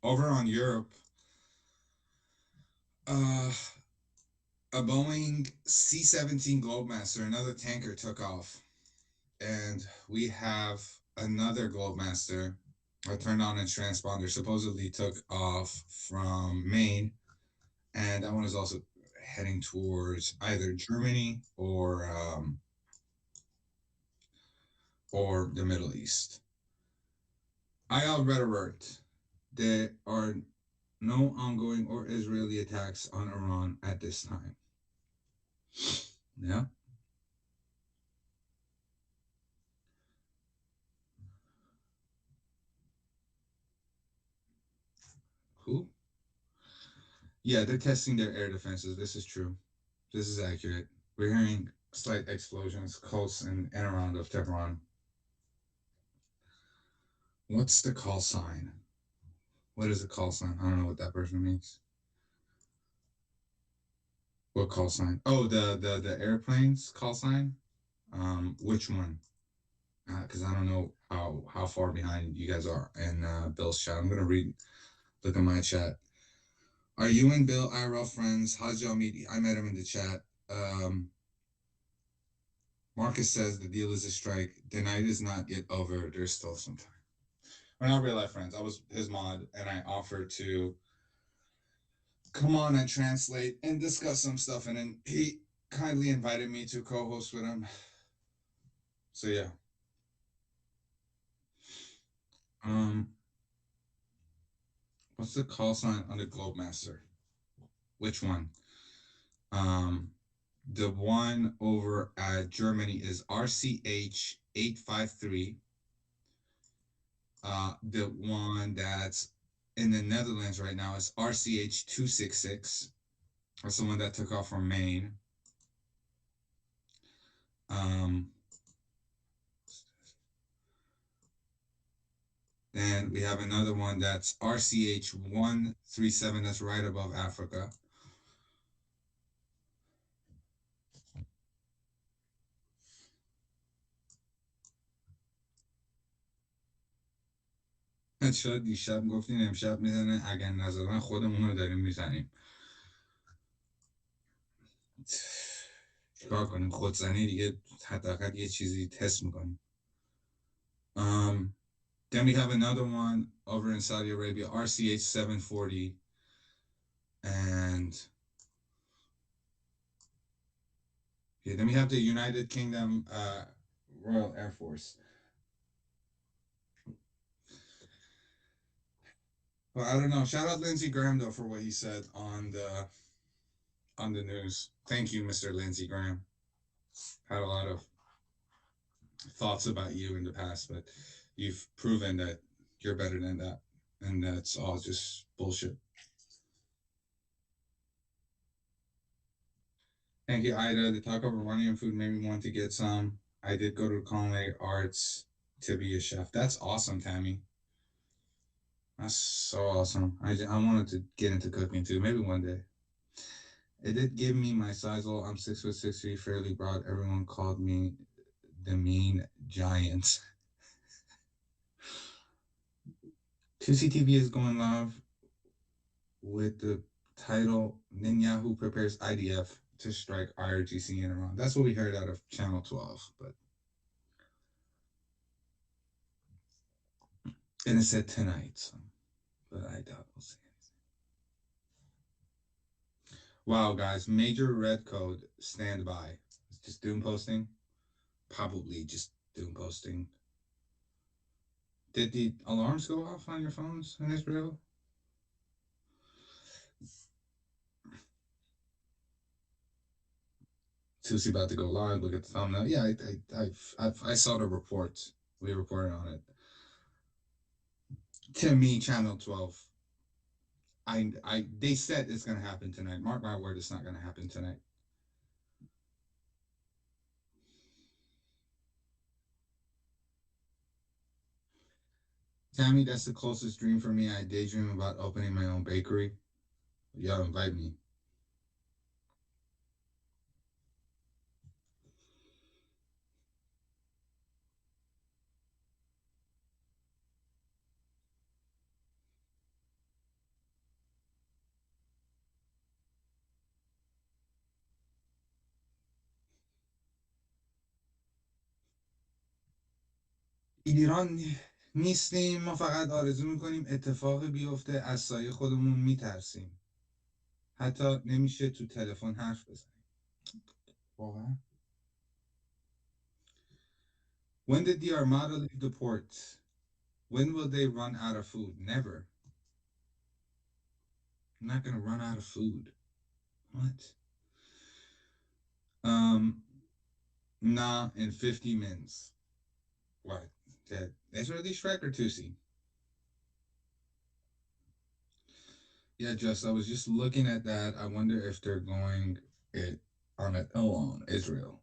Over on Europe, a Boeing C-17 Globemaster, another tanker, took off, and we have another Globemaster, a turned on its transponder, supposedly took off from Maine, and that one is also heading towards either Germany or the Middle East. Ayal Rhetoric, there are no ongoing or Israeli attacks on Iran at this time. Yeah. Who? Yeah, they're testing their air defenses. This is true. This is accurate. We're hearing slight explosions close and around of Tehran. What's the call sign? What is the call sign? I don't know what that person means. What call sign? Oh, the airplanes call sign. Which one? Because I don't know how far behind you guys are in Bill's chat. I'm gonna look at my chat. Are you and Bill IRL friends? How's y'all meet? I met him in the chat. Marcus says the deal is a strike. The night is not yet over. There's still some time. We're not real life friends. I was his mod, and I offered to come on and translate and discuss some stuff, and then he kindly invited me to co-host with him. So yeah. What's the call sign on the Globemaster? Which one? The one over at Germany is RCH 853. The one that's in the Netherlands right now is RCH 266. That's the one that took off from Maine. Then we have another one that's RCH 137. That's right above Africa. شاید دیشب گفتین امشب میزنه، اگر نزدن خودمون رو داریم میزنیم. چیکار کنیم؟ خودزنی دیگه حداقل یه چیزی تست میکنیم. Then we have another one over in Saudi Arabia, RCH 740, and yeah, then we have the United Kingdom Royal Air Force. Well, I don't know. Shout out Lindsey Graham though for what he said on the news. Thank you, Mr. Lindsey Graham. Had a lot of thoughts about you in the past, but you've proven that you're better than that, and that's all just bullshit. Thank you, Ida. The talk of Iranian food made me want to get some. I did go to culinary arts to be a chef. That's awesome, Tammy. That's so awesome. I wanted to get into cooking too. Maybe one day. It did give me my size. Well, I'm 6'6", fairly broad. Everyone called me the mean giant. Tusi TV is going live with the title Netanyahu prepares IDF to strike IRGC in Iran. That's what we heard out of Channel 12, and it said tonight, so, but I doubt we'll see anything. Wow, guys, major red code, stand by. It's just doom posting. Probably just doom posting. Did the alarms go off on your phones in Israel? Tusi about to go live. Look at the thumbnail. Yeah, I saw the report. We reported on it. To me, Channel 12. They said it's gonna happen tonight. Mark my word, it's not gonna happen tonight. Tammy, that's the closest dream for me. I daydream about opening my own bakery. Y'all invite me. ایران نیستیم، ما فقط آرزو میکنیم اتفاقی بیفته، از سایه خودمون میترسیم، حتی نمیشه تو تلفن حرف بزنیم. واقعا. When did the Armada leave the port? When will they run out of food? Never. I'm not gonna run out of food. What? Nah, in 50 mins. What? Israeli Shrek or Tusi? Yeah, Just, I was just looking at that. I wonder if they're going it on it alone, Israel.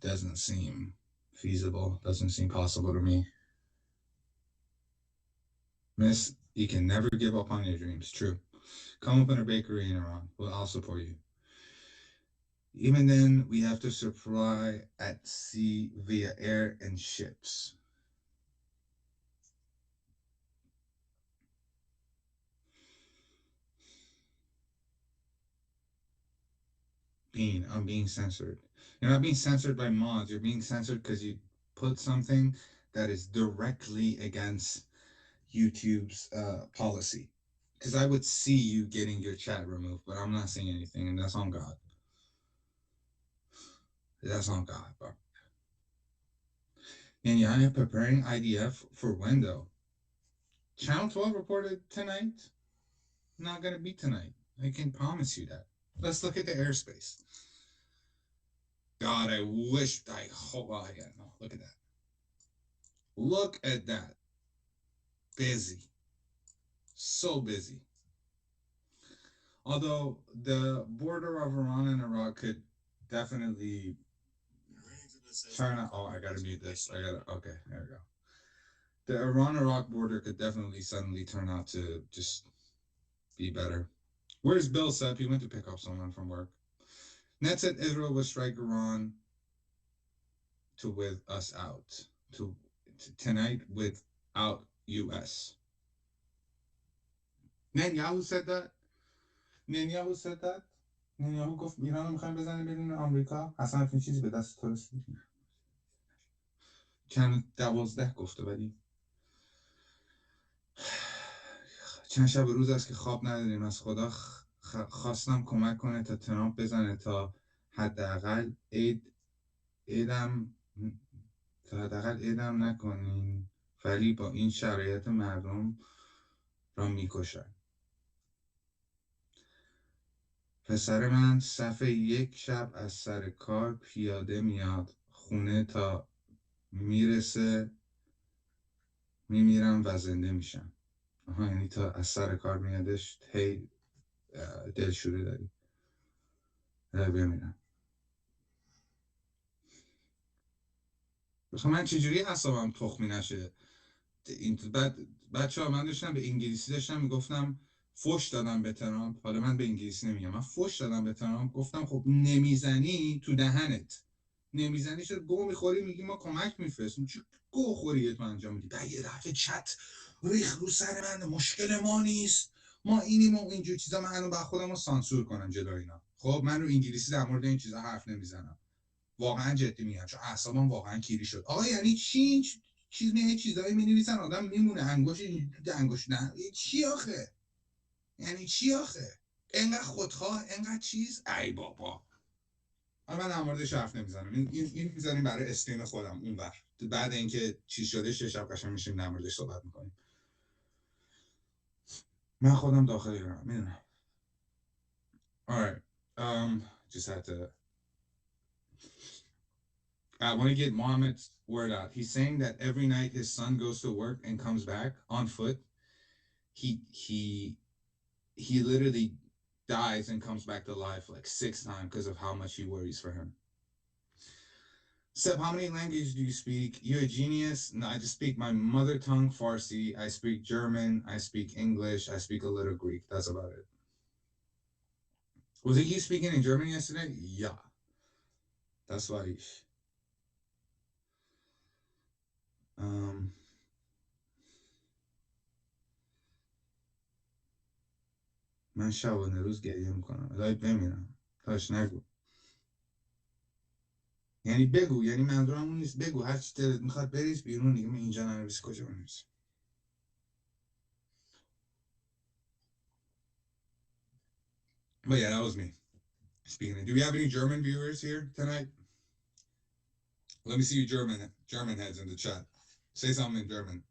Doesn't seem feasible. Doesn't seem possible to me. Miss, you can never give up on your dreams. True. Come open a bakery in Iran. I'll support you. Even then, we have to supply at sea via air and ships. I'm being censored. You're not being censored by mods. You're being censored because you put something that is directly against YouTube's policy. Because I would see you getting your chat removed, but I'm not saying anything, and that's on God. That's on God, bro. And yeah, I am preparing IDF for when, though? Channel 12 reported tonight. Not going to be tonight. I can promise you that. Let's look at the airspace. God, I hope, well, yeah, no, look at that. Look at that. Busy. So busy. Although the border of Iran and Iraq could definitely turn out. Oh, I gotta mute this. Okay, there we go. The Iran-Iraq border could definitely suddenly turn out to just be better. Where's Bill Sepp? He went to pick up someone from work. Net said Israel would strike Iran to with us out. To tonight without US. Netanyahu said that? Netanyahu said that? Netanyahu گفت ایران رو میخوایم بزنیم بدون آمریکا؟ اصلا همچین چیزی به دست تو رسید؟ چند 12 گفته ولی چند شب روز است که خواب نداریم. از خدا خواستم کمک کنه تا ترامپ بزنه تا حداقل اعدام نکنین، ولی با این شرایط مردم را میکشن. پسر من صف یک شب از سر کار پیاده میاد خونه تا میرسه میمیرم و زنده میشم. یعنی تا از سر کار میادش هی دلشوره داری بمیرم. من چجوری اعصابم تخمی نشه؟ بعد بچه ها من داشتم به انگلیسی داشتم میگفتم فوش دادم به ترامپ. حالا من به انگلیسی نمیگم، من فوش دادم به ترامپ، گفتم خب نمیزنی تو دهنت، نمیزنی چرا گو میخوری میگی ما کمک میفرستیم؟ چه گو خوریه تو انجام میدی؟ بعد یه دفعه چت ریخ رو سر من، مشکل ما نیست، ما اینیم و اینجور چیزا. من الان با خودم رو سانسور کنم جلوی اینا. خب من رو انگلیسی در مورد این چیزا حرف نمیزنم، واقعا جدی میگم، چون اعصابم واقعا کیری شد. آقا یعنی چی؟ چیزایی مینویسن آدم میمونه انگوش نه. چی آخه؟ یعنی چی آخه؟ انقدر خودخواه، انقدر چیز. ای بابا. من در موردش حرف نمیزنم. این میذاریم برای استریم خودم اون بر بعد اینکه چی شده شب قشنگ میشیم در موردش صحبت میکنیم. من خودم داخل ایرانم میدونم. Alright. Just had to. I want to get Mohammed's word out. He's saying that every night his son goes to work and comes back on foot. He literally dies and comes back to life like 6 times because of how much he worries for him. Seb, how many languages do you speak? You're a genius. No, I just speak my mother tongue, Farsi. I speak German. I speak English. I speak a little Greek. That's about it. Was it you speaking in German yesterday? Yeah. That's why. من شبانه روز گریه میکنم. الهی بمیرم. داش نگو. یعنی بگو. یعنی منظورم اون نیست. بگو هر چی دلت میخواد بریز بیرون دیگه. من اینجا ننویس کجا بنویس. But yeah, that was me speaking. Do we have any German viewers here tonight? Let me see you German heads in the chat. Say something in German.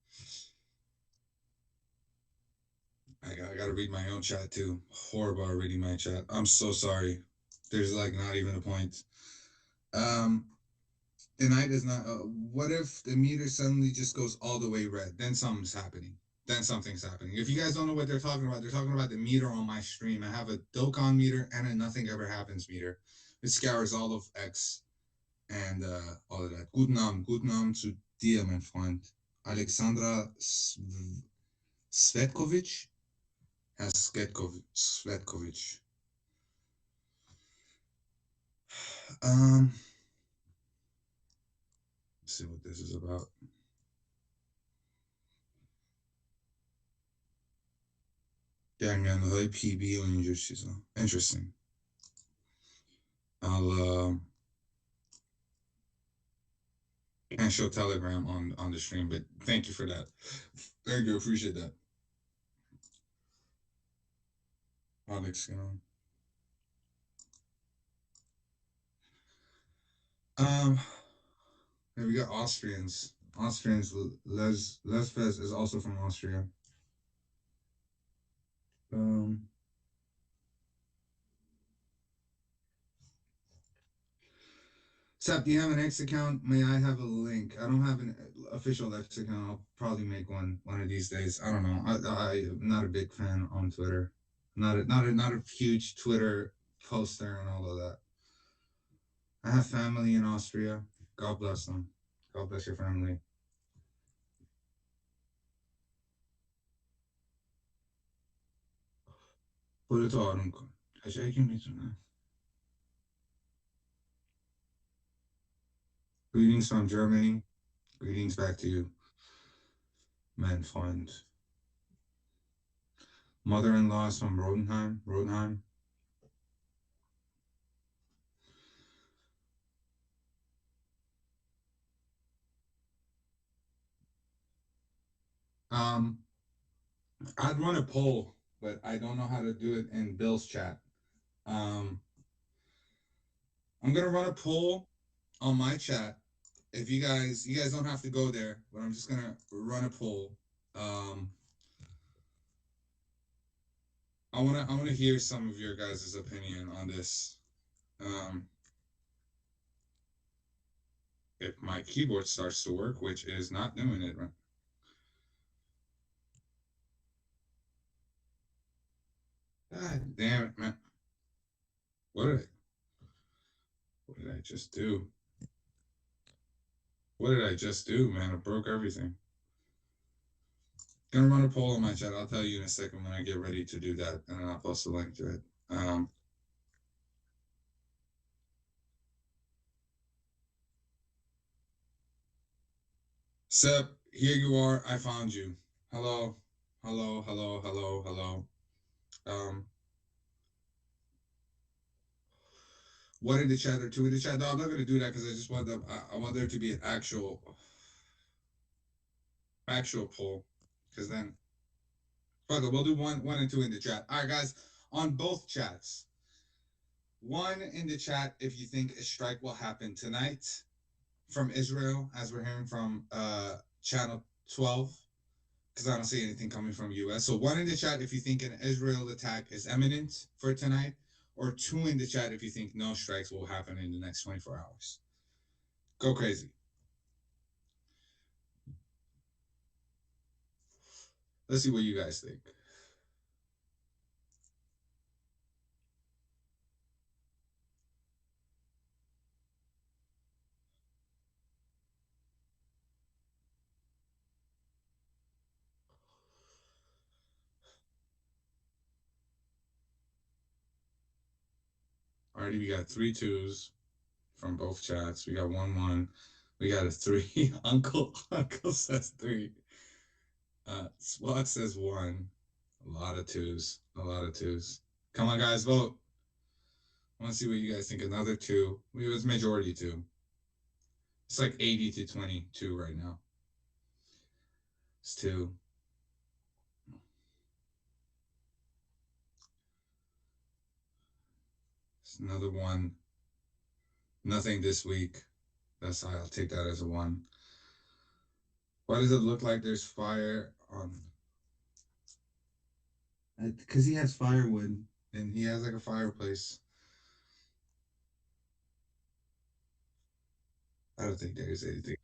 I gotta read my own chat too. Horrible at reading my chat. I'm so sorry. There's like not even a point. The night is not. What if the meter suddenly just goes all the way red? Then something's happening. If you guys don't know what they're talking about the meter on my stream. I have a Dokkan meter and a nothing ever happens meter. It scours all of X and all of that. Guten Abend zu dir, mein Freund. Alexandra Svetkovic. Svetkovic. Let's see what this is about. جنگنده های پی بی و اینجور چیزا. Interesting. I'll can't show Telegram on the stream, but thank you for that. Thank you, appreciate that. Alex, you know. Then we got Austrians. Lesfez is also from Austria. Sep, do you have an X account? May I have a link? I don't have an official X account. I'll probably make one of these days. I don't know. I'm not a big fan on Twitter. Not a huge Twitter poster and all of that. I have family in Austria. God bless them. God bless your family. خودتو آروم کن. هر که میتونه. Greetings from Germany. Greetings back to you, mein Freund. Mother-in-law is from Rodenheim. I'd run a poll, but I don't know how to do it in Bill's chat. I'm gonna run a poll on my chat. If you guys don't have to go there, but I'm just gonna run a poll. I wanna hear some of your guys' opinion on this. If my keyboard starts to work, which is not doing it right. God damn it, man. What did I just do? What did I just do, man? I broke everything. Gonna run a poll on my chat. I'll tell you in a second when I get ready to do that, and then I'll post a link to it. Sep, here you are. I found you. Hello. Hello, hello, hello, hello. One in the chat or two in the chat. No, I'm not gonna do that because I just want them. I want there to be an actual poll. Because then, fuck it, we'll do one and two in the chat. All right, guys, on both chats. One in the chat if you think a strike will happen tonight from Israel, as we're hearing from channel 12, because I don't see anything coming from US. So one in the chat if you think an Israel attack is imminent for tonight, or two in the chat if you think no strikes will happen in the next 24 hours. Go crazy. Let's see what you guys think. Already we got 3 2s from both chats. We got 1 1. We got a 3. Uncle says 3. Swat says 1. A lot of 2s. A lot of 2s. Come on, guys, vote. I want to see what you guys think. Another 2. It was majority 2. It's like 80 to 22 right now. It's 2. It's another 1. Nothing this week. I'll take that as a 1. Why does it look like there's fire on? Because he has firewood and he has like a fireplace. I don't think there's anything.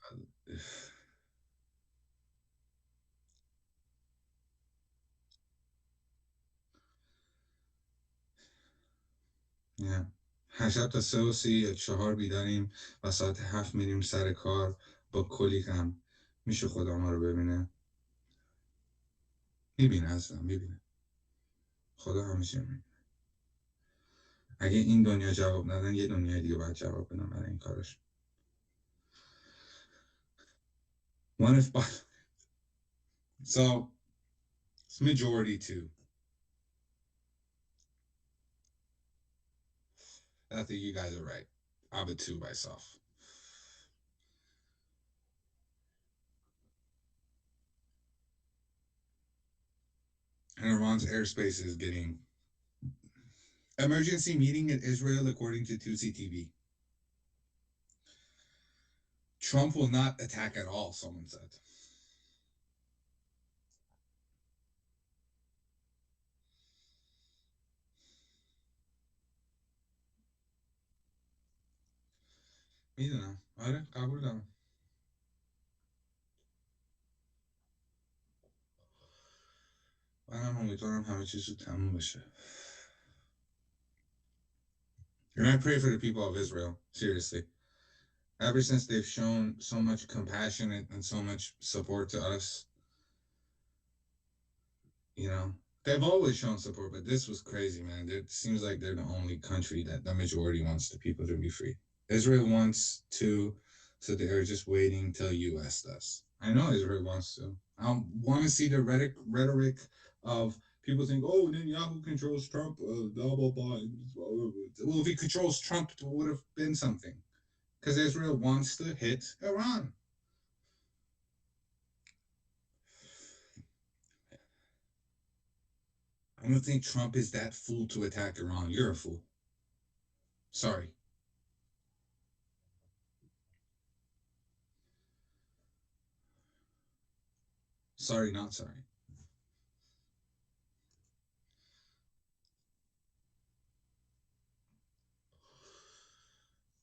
Yeah. حشب تا 3 و 30 4 بیداریم و ساعت 7 میریم سر کار با کلی غم. میشه خدا ما رو ببینه؟ میبینه اصلا میبینه. خدا همیشه میبینه. اگه این دنیا جواب ندن یه دنیای دیگه باید جواب بدن برای این کارش. One if so it's majority 2. I think you guys are right. I'm a 2 myself. And Iran's airspace is getting emergency meeting in Israel, according to 2C TV. Trump will not attack at all, someone said. میدونم آره قبول دارم. منم امیدوارم همه چیز رو تموم بشه. And I pray for the people of Israel, seriously. Ever since they've shown so much compassion and so much support to us, you know, they've always shown support, but this was crazy, man. It seems like they're the only country that the majority wants the people to be free. Israel wants to, so they're just waiting till US does. I know Israel wants to. I want to see the rhetoric of people think, oh, Netanyahu controls Trump, blah, blah, blah. Well, if he controls Trump, it would have been something. Because Israel wants to hit Iran. I don't think Trump is that fool to attack Iran. You're a fool. Sorry. Sorry, not sorry.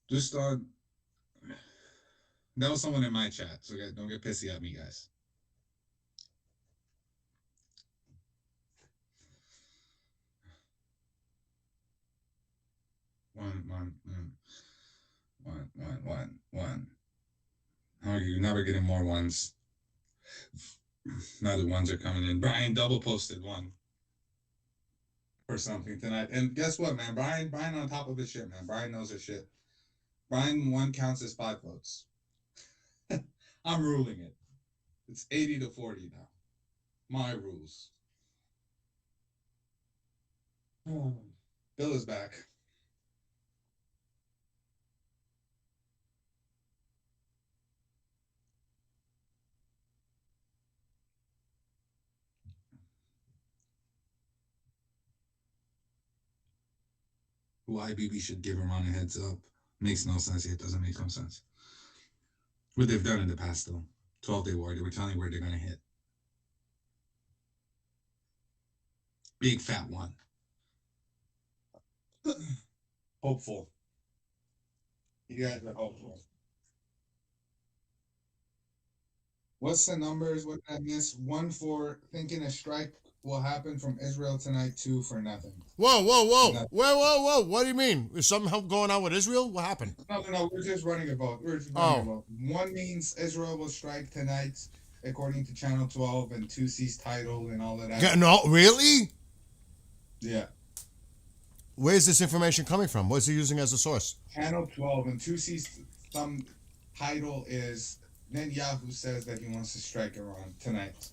Just that was someone in my chat, so don't get pissy at me, guys. One. Oh, you're never getting more ones. Now the ones are coming in. Brian double posted 1 or something tonight. And guess what, man? Brian on top of his shit, man. Brian knows his shit. Brian 1 counts as 5 votes. I'm ruling it. It's 80-40 now. My rules. Bill is back. Why BB should give Iran a heads up makes no sense. It doesn't make no sense. What they've done in the past, though. 12-day war, they were telling you where they're going to hit. Big fat one. Hopeful. You guys are hopeful. What's the numbers? What did I miss? 1 for thinking a strike will happen from Israel tonight. 2 for nothing. Whoa. Nothing. Whoa. What do you mean? Is something going on with Israel? What happened? No. We're just running a vote. Oh. 1 means Israel will strike tonight, according to Channel 12, and 2 sees title and all of that. Yeah, no, really? Yeah. Where's this information coming from? What's he using as a source? Channel 12 and 2 sees some title is Netanyahu says that he wants to strike Iran tonight.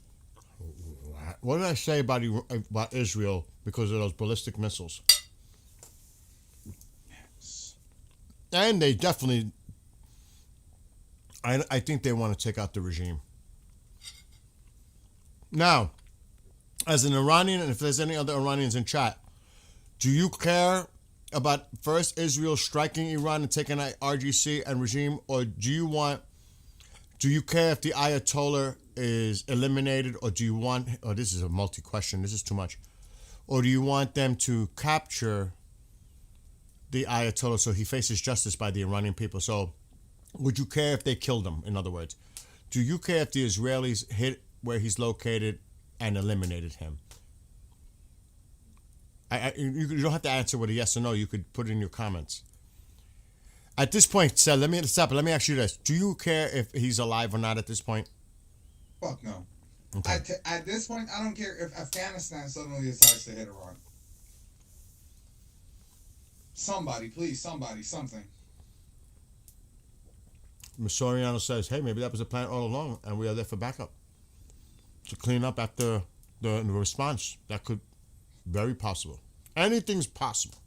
What did I say about Israel because of those ballistic missiles? Yes. And they definitely, I think they want to take out the regime. Now, as an Iranian, and if there's any other Iranians in chat, do you care about first Israel striking Iran and taking out RGC and regime, or do you care if the Ayatollah is eliminated, or do you want, this is a multi-question, this is too much, or do you want them to capture the Ayatollah so he faces justice by the Iranian people? So would you care if they killed him, in other words? Do you care if the Israelis hit where he's located and eliminated him? You don't have to answer with a yes or no. You could put it in your comments. At this point, Seth, let me ask you this. Do you care if he's alive or not at this point? Fuck no. Okay. At this point, I don't care if Afghanistan suddenly decides to hit Iran. Somebody, please, something. Masoriano says, hey, maybe that was a plan all along, and we are there for backup. To clean up after the response. That could very possible. Anything's possible.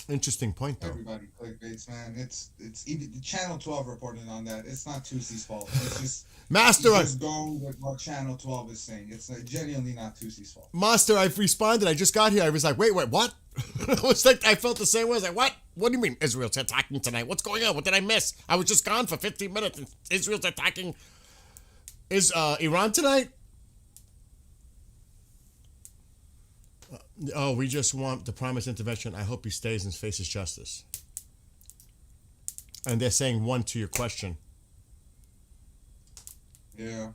Interesting point, though. Everybody clickbaits, man. It's even Channel 12 reporting on that. It's not Tusi's fault. It's just just go with what Channel 12 is saying. It's genuinely not Tusi's fault. Master, I've responded. I just got here. I was like, wait, what? I felt the same way. I was like, what? What do you mean Israel's attacking tonight? What's going on? What did I miss? I was just gone for 15 minutes and Israel's attacking. Is Iran tonight? Oh, we just want the promised intervention. I hope he stays and faces justice. And they're saying 1 to your question. Yeah.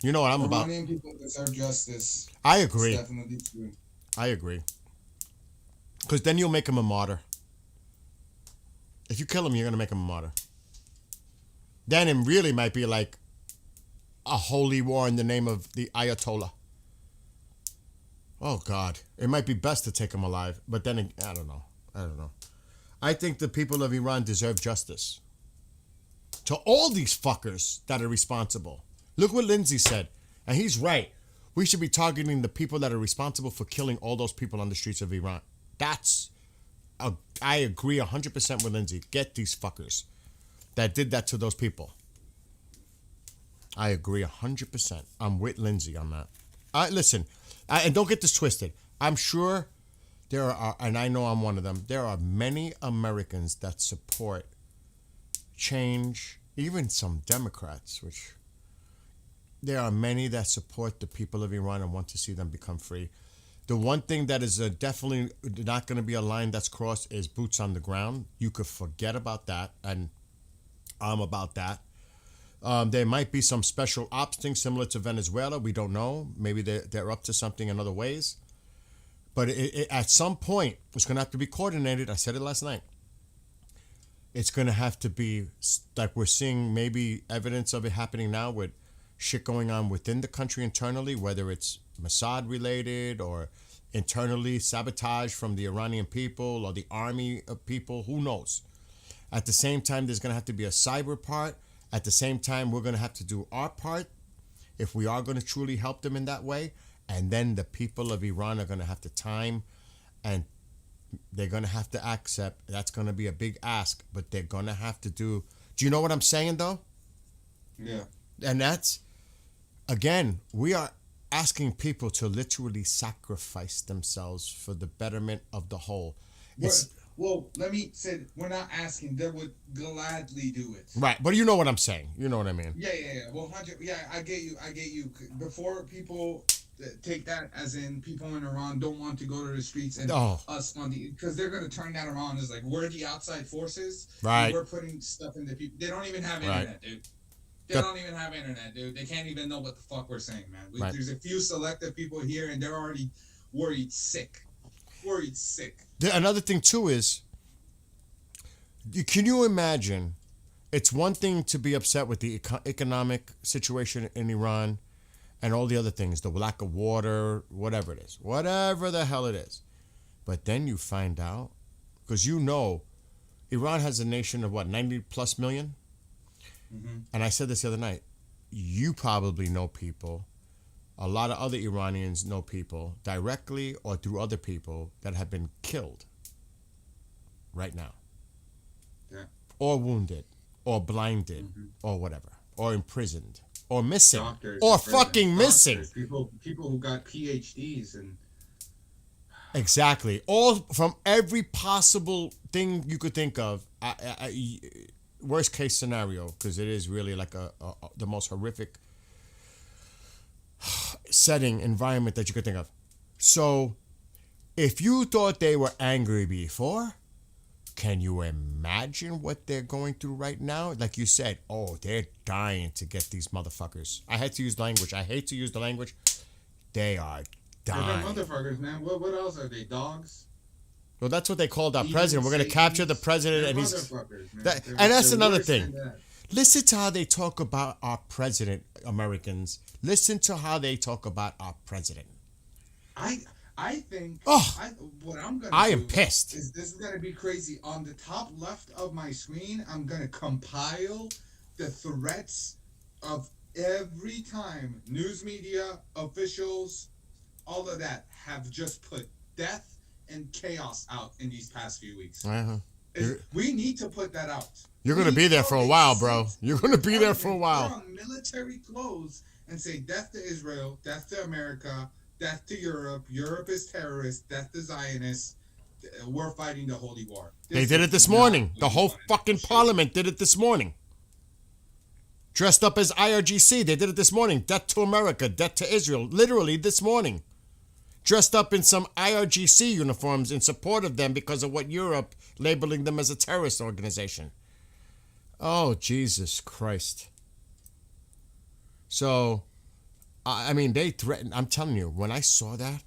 You know what I'm about. Iranian people deserve justice. I agree. It's definitely true. I agree. Because then you'll make him a martyr. If you kill him, you're going to make him a martyr. Then it really might be like a holy war in the name of the Ayatollah. Oh, God. It might be best to take him alive. But then, I don't know. I think the people of Iran deserve justice. To all these fuckers that are responsible. Look what Lindsay said. And he's right. We should be targeting the people that are responsible for killing all those people on the streets of Iran. I agree 100% with Lindsay. Get these fuckers that did that to those people. I agree 100%. I'm with Lindsay on that. Listen, and don't get this twisted. I'm sure there are, and I know I'm one of them, there are many Americans that support change, even some Democrats, which there are many that support the people of Iran and want to see them become free. The one thing that is definitely not going to be a line that's crossed is boots on the ground. You could forget about that, and I'm about that. There might be some special ops thing similar to Venezuela. We don't know. Maybe they're up to something in other ways. But at some point, it's going to have to be coordinated. I said it last night. It's going to have to be like we're seeing maybe evidence of it happening now with shit going on within the country internally, whether it's Mossad related or internally sabotage from the Iranian people or the army of people, who knows? At the same time, there's going to have to be a cyber part. At the same time, we're going to have to do our part if we are going to truly help them in that way. And then the people of Iran are going to have to time, and they're going to have to accept. That's going to be a big ask, but they're going to have to do. Do you know what I'm saying, though? Yeah. And that's, again, we are asking people to literally sacrifice themselves for the betterment of the whole. Well, let me say, we're not asking. They would gladly do it. Right, but you know what I'm saying. You know what I mean. Yeah. Well, 100. Yeah, I get you. Before people take that as in people in Iran don't want to go to the streets and us on the, because they're going to turn that around as like we're the outside forces. Right. We're putting stuff in the people. They don't even have internet, dude. They don't even have internet, dude. They can't even know what the fuck we're saying, man. Right. There's a few selective people here, and they're already worried sick. Another thing too is, can you imagine? It's one thing to be upset with the economic situation in Iran and all the other things, the lack of water, whatever it is, whatever the hell it is. But then you find out, because you know, Iran has a nation of what, 90 plus million? Mm-hmm. And I said this the other night, you probably know people, a lot of other Iranians know people directly or through other people that have been killed right now. Yeah. Or wounded, or blinded, or whatever, or imprisoned, or missing, Doctors, or fucking missing. People who got PhDs and exactly, all from every possible thing you could think of. Worst case scenario, because it is really like the most horrific setting, environment that you could think of. So, if you thought they were angry before, can you imagine what they're going through right now? Like you said, they're dying to get these motherfuckers. I had to use language. I hate to use the language. They are dying. They're motherfuckers, man. What else are they? Dogs? Well, that's what they called our president. We're going to capture the president, and he's. And that's another thing. Listen to how they talk about our president, Americans. Listen to how they talk about our president. I think what I'm gonna I do am pissed. Is this is gonna be crazy. On the top left of my screen, I'm gonna compile the threats of every time news media, officials, all of that have just put death and chaos out in these past few weeks. We need to put that out. You're going to be there for a while, bro. You're going to be there for a while. Put on military clothes and say death to Israel, death to America, death to Europe. Europe is terrorist. Death to Zionists. We're fighting the holy war. They did it this morning. The whole fucking parliament did it this morning. Dressed up as IRGC. They did it this morning. Death to America. Death to Israel. Literally this morning. Dressed up in some IRGC uniforms in support of them because of what Europe labeling them as a terrorist organization. Oh, Jesus Christ. So, I mean, they threatened. I'm telling you, when I saw that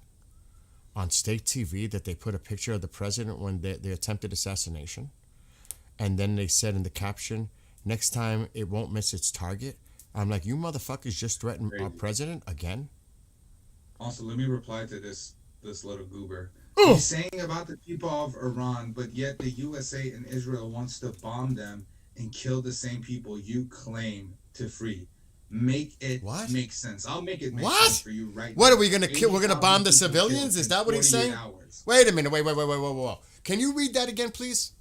on state TV, that they put a picture of the president when they attempted assassination, and then they said in the caption, next time it won't miss its target. I'm like, you motherfuckers just threatened our president again? Also, let me reply to this little goober. He's saying about the people of Iran, but yet the USA and Israel wants to bomb them and kill the same people you claim to free. Make it make sense. I'll make it make sense for you right now. What are we gonna kill? We're gonna bomb the civilians? Is that what he's saying? Wait a minute. Wait. Can you read that again, please?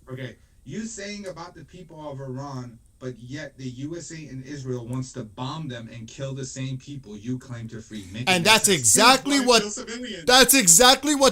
Okay. You saying about the people of Iran, but yet the USA and Israel wants to bomb them and kill the same people you claim to free. And that's exactly what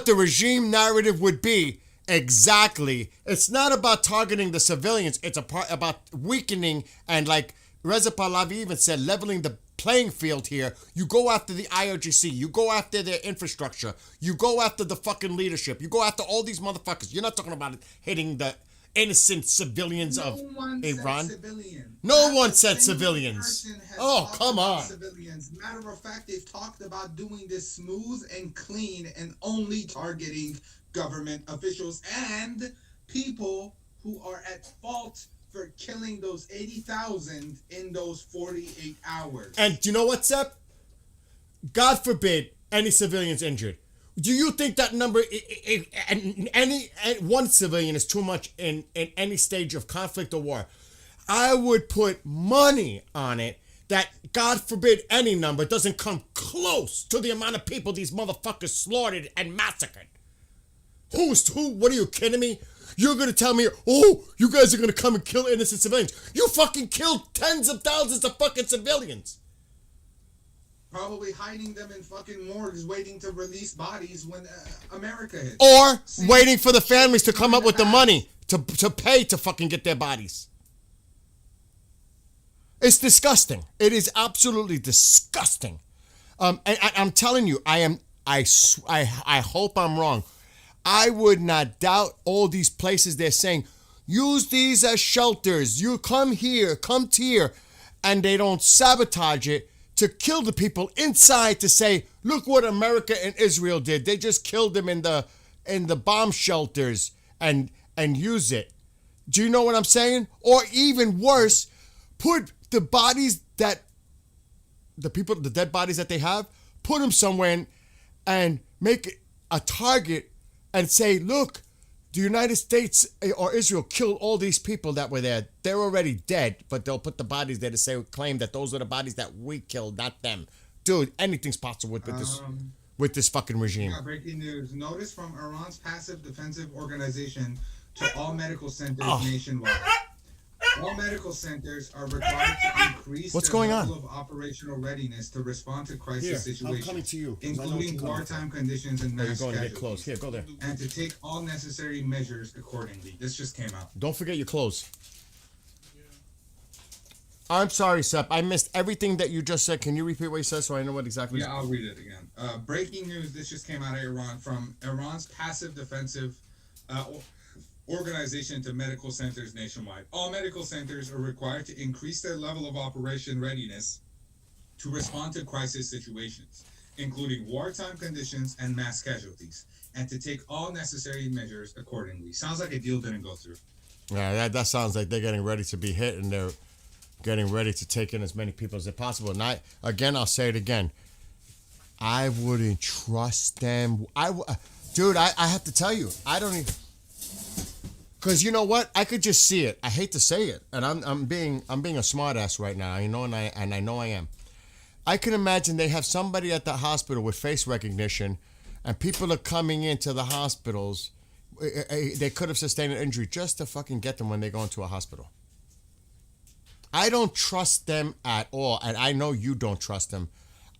the regime narrative would be. Exactly. It's not about targeting the civilians. It's about weakening and, like Reza Pahlavi even said, leveling the playing field here. You go after the IRGC. You go after their infrastructure. You go after the fucking leadership. You go after all these motherfuckers. You're not talking about hitting the innocent civilians of Iran. No one said civilians. Oh, come on. Civilians. Matter of fact, they've talked about doing this smooth and clean and only targeting government officials and people who are at fault for killing those 80,000 in those 48 hours. And do you know what, Sep? God forbid any civilians injured. Do you think that number, and any one civilian is too much in any stage of conflict or war? I would put money on it that, God forbid, any number doesn't come close to the amount of people these motherfuckers slaughtered and massacred. Who? What are you kidding me? You're gonna tell me, oh, you guys are gonna come and kill innocent civilians? You fucking killed tens of thousands of fucking civilians. Probably hiding them in fucking morgues, waiting to release bodies when America hits. Or waiting for the families to come up with the money to pay to fucking get their bodies. It's disgusting. It is absolutely disgusting. And I'm telling you, I hope I'm wrong. I would not doubt all these places they're saying, use these as shelters. You come here, and they don't sabotage it to kill the people inside to say, look what America and Israel did. They just killed them in the bomb shelters and use it. Do you know what I'm saying? Or even worse, put the bodies the dead bodies that they have, put them somewhere and make it a target and say, look, the United States or Israel killed all these people that were there. They're already dead, but they'll put the bodies there to claim that those are the bodies that we killed, not them. Dude, anything's possible with this fucking regime. Yeah, breaking news. Notice from Iran's passive defensive organization to all medical centers nationwide. All medical centers are required to increase their level of operational readiness to respond to crisis situations, I'm coming to you, including wartime conditions and mass going casualties. to get close. Here, go there. And to take all necessary measures accordingly. This just came out. Don't forget your clothes. I'm sorry, Sep. I missed everything that you just said. Can you repeat what you said so I know what exactly? Yeah, I'll read it again. Breaking news. This just came out of Iran from Iran's passive defensive organization to medical centers nationwide. All medical centers are required to increase their level of operation readiness to respond to crisis situations, including wartime conditions and mass casualties, and to take all necessary measures accordingly. Sounds like a deal didn't go through. Yeah, that sounds like they're getting ready to be hit and they're getting ready to take in as many people as possible. And I'll say it again. I wouldn't trust them. Dude, I have to tell you, I don't even. Because you know what? I could just see it. I hate to say it. And I'm being a smartass right now, you know, and I know I am. I can imagine they have somebody at the hospital with face recognition and people are coming into the hospitals. They could have sustained an injury just to fucking get them when they go into a hospital. I don't trust them at all. And I know you don't trust them.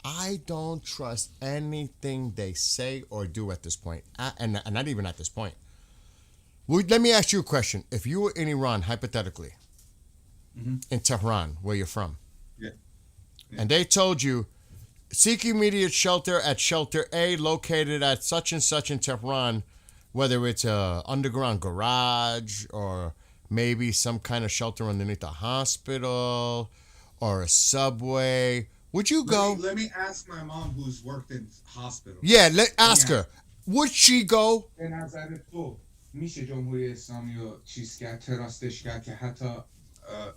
I don't trust anything they say or do at this point. And not even at this point. Let me ask you a question. If you were in Iran, hypothetically, in Tehran, where you're from, and they told you, seek immediate shelter at shelter A located at such and such in Tehran, whether it's a underground garage or maybe some kind of shelter underneath a hospital or a subway, would you go? Let me ask my mom who's worked in hospitals. Yeah, ask her. Would she go? میشه جمهوری اسلامی رو چیز کرد تراستش کرد که حتی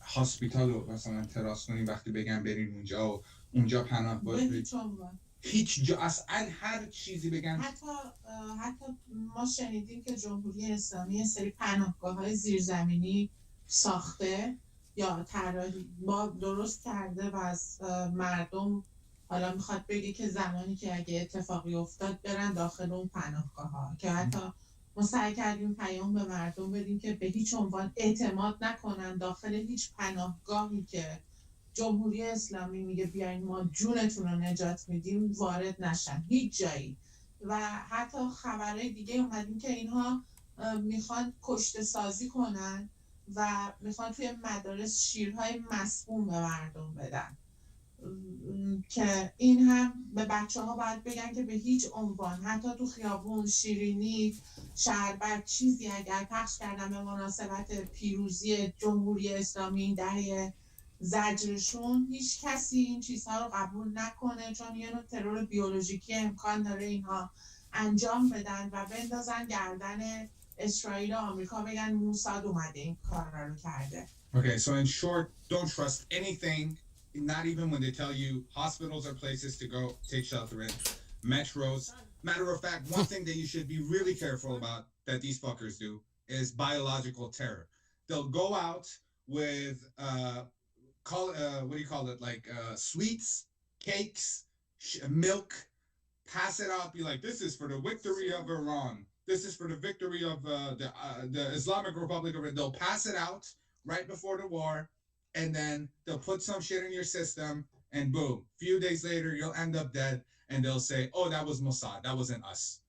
هاسپیتال رو مثلا تراس کنیم وقتی بگن برین اونجا و اونجا پناه باشید هیچ جا اصلا هر چیزی بگن حتی ما شنیدیم که جمهوری اسلامی سری پناهگاه‌های زیرزمینی ساخته یا طراحی درست کرده و از مردم حالا میخواد بگه که زمانی که اگه اتفاقی افتاد برن داخل اون پناهگاه‌ها که حتی ما سعی کردیم پیام به مردم بدیم که به هیچ عنوان اعتماد نکنن داخل هیچ پناهگاهی که جمهوری اسلامی میگه بیاین ما جونتون رو نجات میدیم وارد نشن هیچ جایی. و حتی خبرهای دیگه اومدیم که اینها میخوان کشته سازی کنن و میخوان توی مدارس شیرهای مسموم به مردم بدن که این هم به بچه ها باید بگن که به هیچ عنوان حتی تو خیابون شیرینی شربت چیزی اگر پخش کردن به مناسبت پیروزی جمهوری اسلامی دهه زجرشون هیچ کسی این چیزها رو قبول نکنه چون یه نوع ترور بیولوژیکی امکان داره اینها انجام بدن و بندازن گردن اسرائیل و آمریکا بگن موساد اومده این کار رو کرده. Okay, so in short, don't trust anything, not even when they tell you hospitals are places to go take shelter in, metros, Matter of fact, one thing that you should be really careful about that these fuckers do is biological terror. They'll go out with what do you call it? Like sweets, cakes, milk, pass it out, be like, this is for the victory of Iran. This is for the victory of the Islamic Republic of Iran. They'll pass it out right before the war, and then they'll put some shit in your system, and boom, few days later, you'll end up dead, and they'll say, oh, that was Mossad. That wasn't us.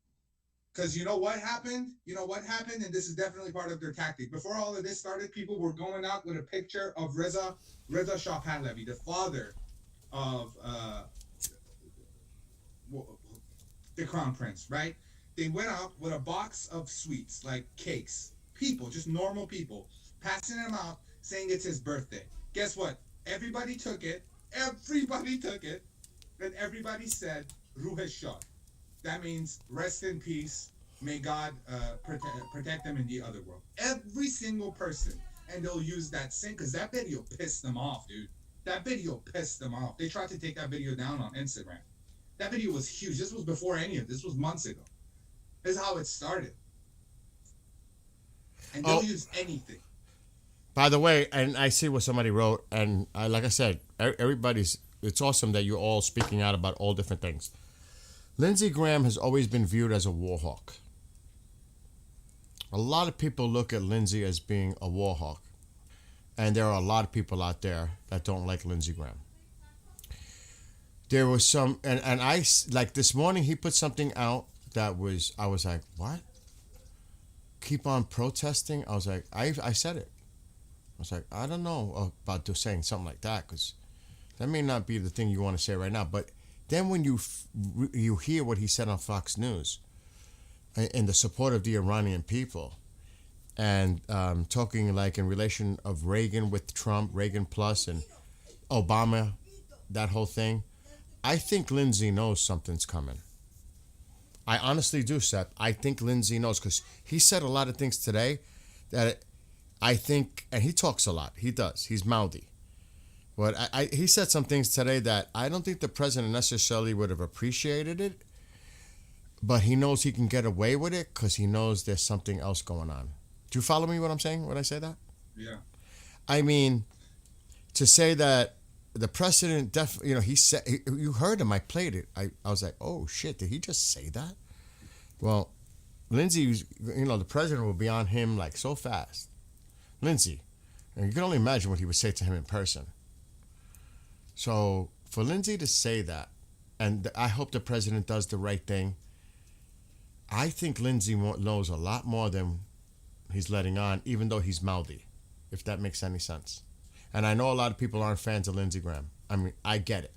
Because you know what happened? You know what happened? And this is definitely part of their tactic. Before all of this started, people were going out with a picture of Reza Shah Pahlavi, the father of the crown prince, right? They went out with a box of sweets, like cakes. People, just normal people, passing them out, saying it's his birthday. Guess what? Everybody took it. Everybody took it. And everybody said, Ruh Shah. That means rest in peace. May God protect them in the other world. Every single person. And they'll use that same, because that video pissed them off, dude. That video pissed them off. They tried to take that video down on Instagram. That video was huge. This was before any of this. This was months ago. This is how it started. And they'll use anything. By the way, and I see what somebody wrote, and like I said, it's awesome that you're all speaking out about all different things. Lindsey Graham has always been viewed as a war hawk. A lot of people look at Lindsey as being a war hawk. And there are a lot of people out there that don't like Lindsey Graham. There was some, and I, like this morning, he put something out that I was like, what? Keep on protesting? I was like, I said it. I was like, I don't know about just saying something like that, because that may not be the thing you want to say right now. But then when you hear what he said on Fox News in the support of the Iranian people, and talking like in relation of Reagan with Trump, Reagan plus, and Obama, that whole thing, I think Lindsey knows something's coming. I honestly do, Seth. I think Lindsey knows, because he said a lot of things today that I think, and he talks a lot. He does. He's mouthy. But he said some things today that I don't think the president necessarily would have appreciated it, but he knows he can get away with it because he knows there's something else going on. Do you follow me what I'm saying when I say that? Yeah. I mean, to say that the president, he said, you heard him, I played it. I was like, oh shit, did he just say that? Well, Lindsey, the president will be on him like so fast. Lindsey, and you can only imagine what he would say to him in person. So for Lindsey to say that, and I hope the president does the right thing, I think Lindsey knows a lot more than he's letting on, even though he's mouthy, if that makes any sense. And I know a lot of people aren't fans of Lindsey Graham. I mean, I get it.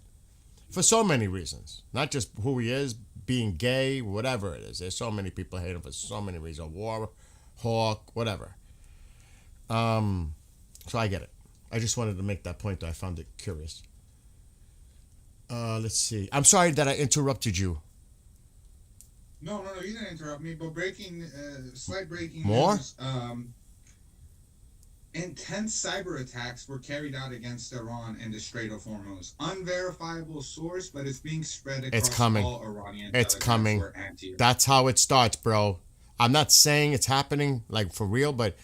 For so many reasons. Not just who he is, being gay, whatever it is. There's so many people hate him for so many reasons. War, hawk, whatever. So I get it. I just wanted to make that point, though. I found it curious. Let's see. I'm sorry that I interrupted you. No, you didn't interrupt me. But slight breaking More? news. Intense cyber attacks were carried out against Iran in the Strait of Hormuz. Unverifiable source, but it's being spread across all Iranian. It's coming. That's how it starts, bro. I'm not saying it's happening like for real, but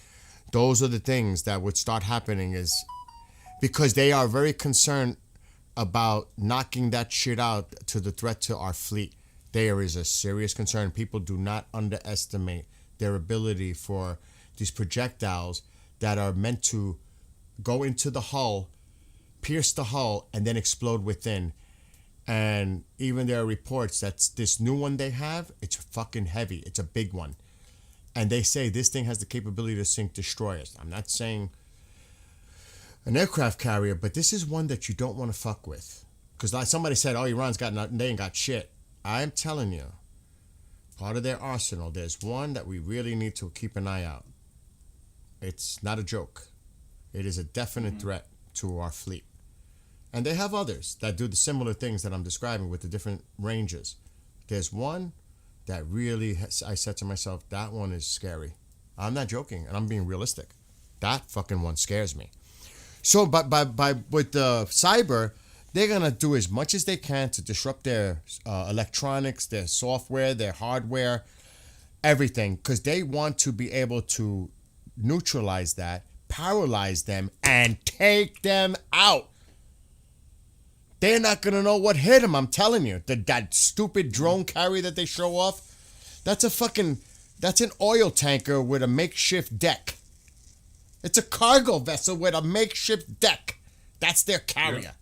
those are the things that would start happening, is because they are very concerned about knocking that shit out to the threat to our fleet. There is a serious concern. People do not underestimate their ability for these projectiles that are meant to go into the hull, pierce the hull, and then explode within. And even there are reports that this new one they have, it's fucking heavy. It's a big one. And they say this thing has the capability to sink destroyers. I'm not saying an aircraft carrier, but this is one that you don't want to fuck with. Because like somebody said, oh, Iran's got nothing, they ain't got shit. I'm telling you, part of their arsenal, there's one that we really need to keep an eye out. It's not a joke. It is a definite threat to our fleet. And they have others that do the similar things that I'm describing with the different ranges. There's one that really, I said to myself, that one is scary. I'm not joking, and I'm being realistic. That fucking one scares me. So, but with the cyber, they're gonna do as much as they can to disrupt their electronics, their software, their hardware, everything, because they want to be able to neutralize that, paralyze them, and take them out. They're not gonna know what hit them. I'm telling you, that stupid drone carrier that they show off, that's an oil tanker with a makeshift deck. It's a cargo vessel with a makeshift deck. That's their carrier.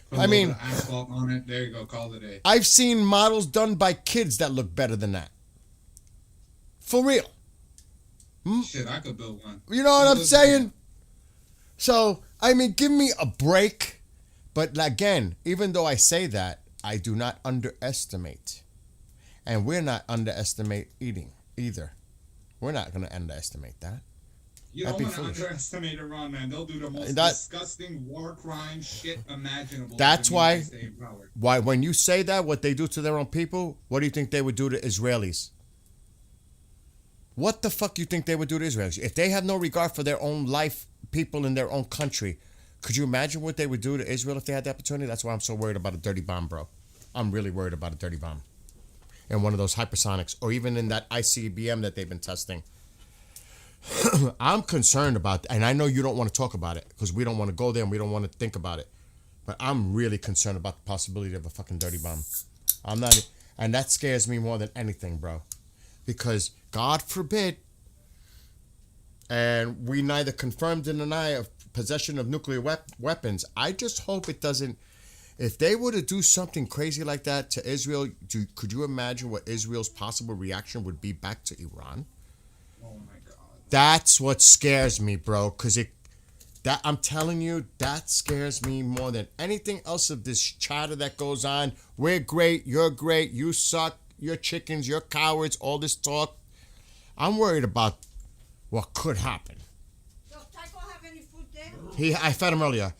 Put a little bit of asphalt on it. There you go. Call it a. I've seen models done by kids that look better than that. For real. Shit, I could build one. You know what I'm saying? So, I mean, give me a break. But again, even though I say that, I do not underestimate. And we're not underestimating either. We're not going to underestimate that. You don't want to underestimate Iran, man. They'll do the most disgusting war crime shit imaginable. That's why when you say that, what they do to their own people, what do you think they would do to Israelis? What the fuck you think they would do to Israelis? If they have no regard for their own life, people in their own country, could you imagine what they would do to Israel if they had the opportunity? That's why I'm so worried about a dirty bomb, bro. I'm really worried about a dirty bomb. And one of those hypersonics, or even in that ICBM that they've been testing. I'm concerned about, and I know you don't want to talk about it because we don't want to go there and we don't want to think about it. But I'm really concerned about the possibility of a fucking dirty bomb. I'm not, and that scares me more than anything, bro. Because God forbid, and we neither confirm nor deny of possession of nuclear weapons. I just hope it doesn't. If they were to do something crazy like that to Israel, could you imagine what Israel's possible reaction would be back to Iran? Oh my God. That's what scares me, bro. Because I'm telling you, that scares me more than anything else of this chatter that goes on. We're great, you suck, you're chickens, you're cowards, all this talk. I'm worried about what could happen. Does Tycho have any food there? I fed him earlier.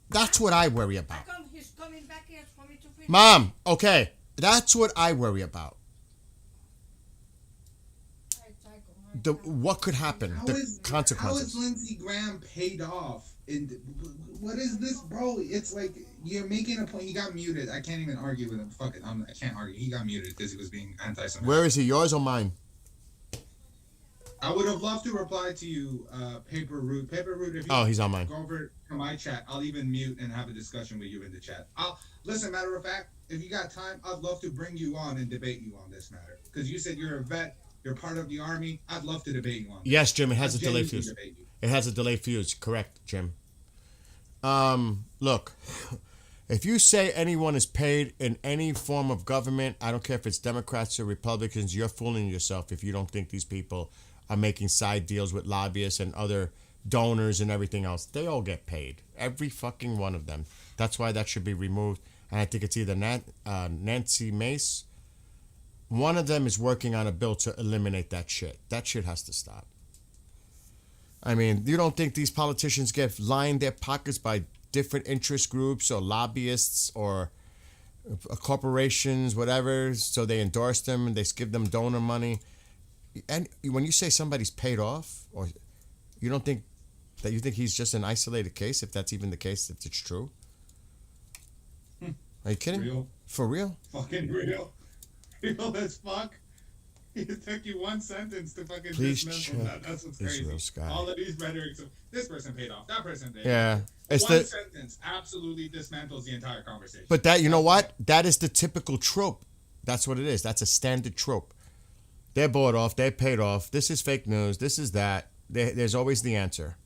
That's what I worry about. How come he's coming back here for me to feed Mom, okay. That's what I worry about. What could happen? Consequences. How is Lindsey Graham paid off? And what is this, bro? It's like you're making a point. He got muted. I can't even argue with him. Fuck it. I can't argue. He got muted because he was being anti-Semitic. Where is he? Yours or mine? I would have loved to reply to you, Paper Root. Paper Root, if you he's on mine. Go over to my chat. I'll even mute and have a discussion with you in the chat. Listen, matter of fact, if you got time, I'd love to bring you on and debate you on this matter. Because you said you're a vet. You're part of the Army. I'd love to debate you on this. Yes, Jim, it has a delay fuse. It has a delay fuse. Correct, Jim. Look, if you say anyone is paid in any form of government, I don't care if it's Democrats or Republicans, you're fooling yourself if you don't think these people are making side deals with lobbyists and other donors and everything else. They all get paid. Every fucking one of them. That's why that should be removed. And I think it's either Nancy Mace. One of them is working on a bill to eliminate that shit. That shit has to stop. I mean, you don't think these politicians get lined their pockets by different interest groups or lobbyists or corporations, whatever, so they endorse them and they give them donor money? And when you say somebody's paid off, or you don't think that, you think he's just an isolated case, if that's even the case, if it's true? Are you kidding? Real. For real? Fucking real. Real as fuck. It took you one sentence to fucking Please dismantle that. That's what's crazy. Israel Sky. All of these rhetorics of this person paid off, that person paid Yeah. off. It's One sentence absolutely dismantles the entire conversation. But that, you know what? That is the typical trope. That's what it is. That's a standard trope. They're bought off. They're paid off. This is fake news. This is that. There's always the answer.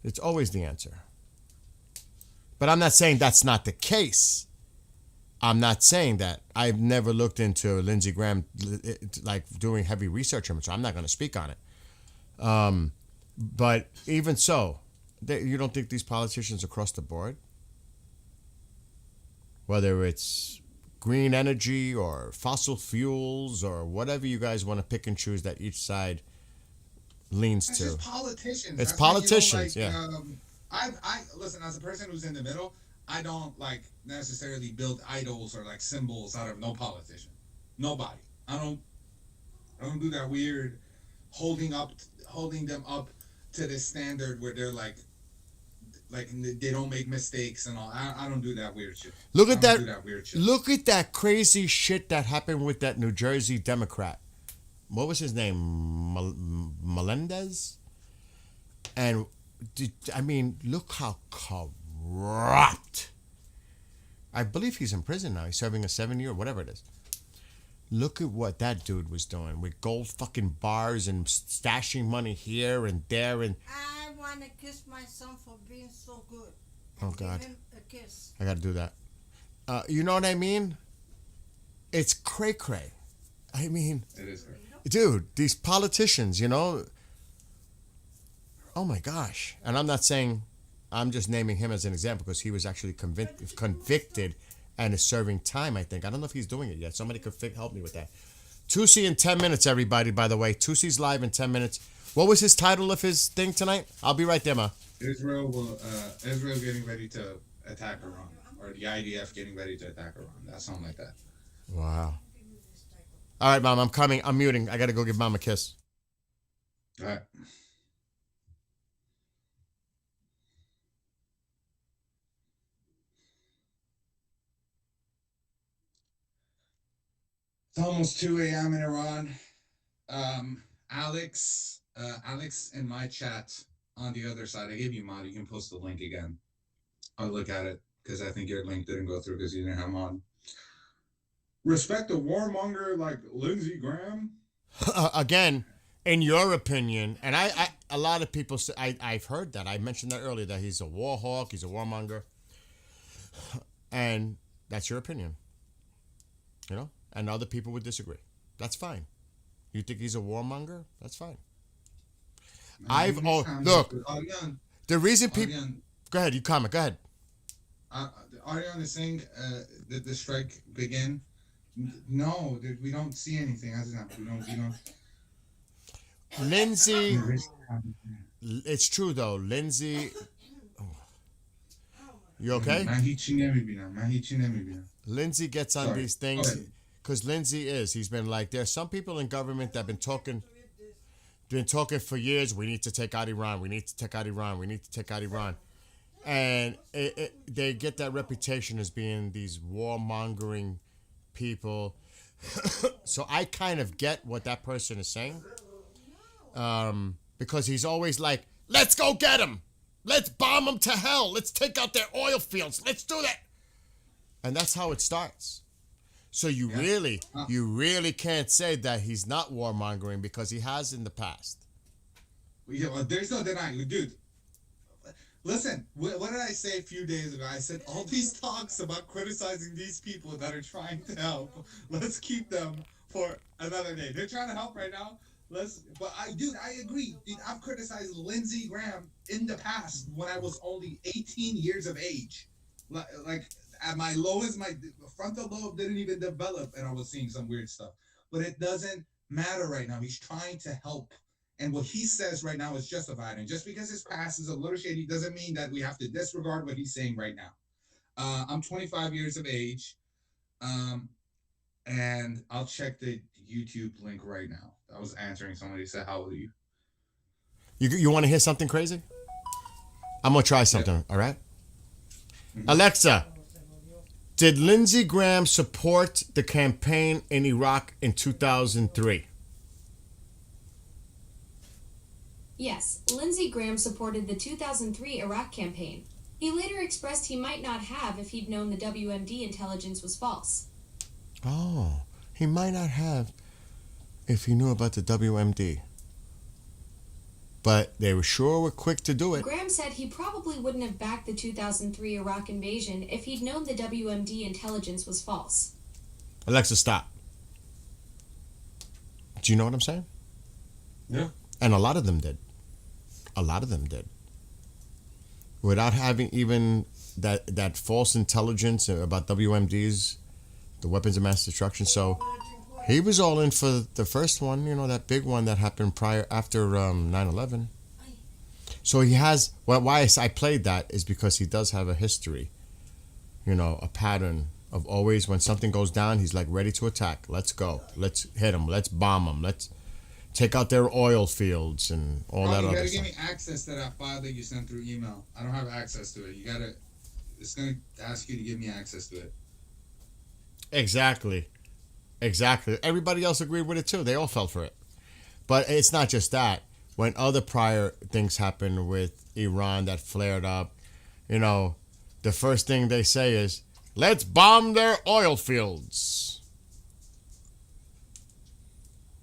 It's always the answer. But I'm not saying that's not the case. I'm not saying that. I've never looked into Lindsey Graham, like doing heavy research on it, so I'm not going to speak on it. But even so, you don't think these politicians across the board, whether it's green energy or fossil fuels or whatever you guys want to pick and choose that each side leans That's to. just politicians. It's That's politicians, like, yeah. I listen, as a person who's in the middle, I don't like necessarily build idols or like symbols out of no politician. Nobody. I don't do that weird holding them up to this standard where they're like like they don't make mistakes and all. I don't do that weird shit. Look I at don't that. do that weird shit. Look at that crazy shit that happened with that New Jersey Democrat. What was his name? Melendez? And I mean, look how corrupt. I believe he's in prison now. He's serving a 7-year, whatever it is. Look at what that dude was doing with gold fucking bars and stashing money here and there. And I want to kiss my son for being so good. oh And God, give him a kiss. I got to do that. You know what I mean? It's cray cray. I mean, It is. dude, these politicians, you know. Oh my gosh! And I'm not saying, I'm just naming him as an example because he was actually convicted and is serving time, I think. I don't know if he's doing it yet. Somebody could help me with that. Tusi in 10 minutes, everybody, by the way. Tusi's live in 10 minutes. What was his title of his thing tonight? I'll be right there, ma. Israel getting ready to attack Iran, or the IDF getting ready to attack Iran. That's something like that. Wow. All right, Mom, I'm coming. I'm muting. I got to go give Mom a kiss. All right. It's almost 2 a.m. in Iran. Alex in my chat on the other side. I gave you mod. You can post the link again. I'll look at it because I think your link didn't go through because you didn't have mod. Respect a warmonger like Lindsey Graham. Again, in your opinion, and I a lot of people say, I've heard that. I mentioned that earlier, that he's a war hawk, he's a warmonger. And that's your opinion. You know? And other people would disagree. That's fine. You think he's a warmonger? That's fine. Look, the reason people... Go ahead, you comment, go ahead. Ariane is saying that the strike begin. No, we don't see anything. We don't. Lindsay, it's true though. Lindsay, you okay? Lindsay gets on these things because Lindsay he's been like, there's some people in government that have been talking for years. We need to take out Iran. We need to take out Iran. We need to take out Iran. And they get that reputation as being these warmongering people. So I kind of get what that person is saying. Because he's always like, let's go get them. Let's bomb them to hell. Let's take out their oil fields. Let's do that. And that's how it starts. So you really can't say that he's not warmongering because he has in the past. Yeah, well, there's no denying, dude. Listen, what did I say a few days ago? I said all these talks about criticizing these people that are trying to help, let's keep them for another day. They're trying to help right now. I agree. Dude, I've criticized Lindsey Graham in the past when I was only 18 years of age. Like at my lowest, my frontal lobe didn't even develop, and I was seeing some weird stuff. But it doesn't matter right now. He's trying to help. And what he says right now is justified. And just because his past is a little shady doesn't mean that we have to disregard what he's saying right now. I'm 25 years of age. And I'll check the YouTube link right now. I was answering somebody said, how old are you? You want to hear something crazy? I'm going to try something, all right? Mm-hmm. Alexa, did Lindsey Graham support the campaign in Iraq in 2003? Yes, Lindsey Graham supported the 2003 Iraq campaign. He later expressed he might not have if he'd known the WMD intelligence was false. Oh, he might not have if he knew about the WMD. But they were quick to do it. Graham said he probably wouldn't have backed the 2003 Iraq invasion if he'd known the WMD intelligence was false. Alexa, stop. Do you know what I'm saying? Yeah. And a lot of them did. A lot of them did. Without having even that false intelligence about WMDs, the weapons of mass destruction. So he was all in for the first one, that big one that happened after 9/11. So he has, why I played that is because he does have a history, a pattern of always when something goes down, he's like ready to attack. Let's go. Let's hit him. Let's bomb him. take out their oil fields and all that You other gotta stuff. give me access to that file that you sent through email. I don't have access to it. It's gonna ask you to give me access to it. Exactly. Everybody else agreed with it too. They all fell for it. But it's not just that. When other prior things happened with Iran that flared up, the first thing they say is, let's bomb their oil fields.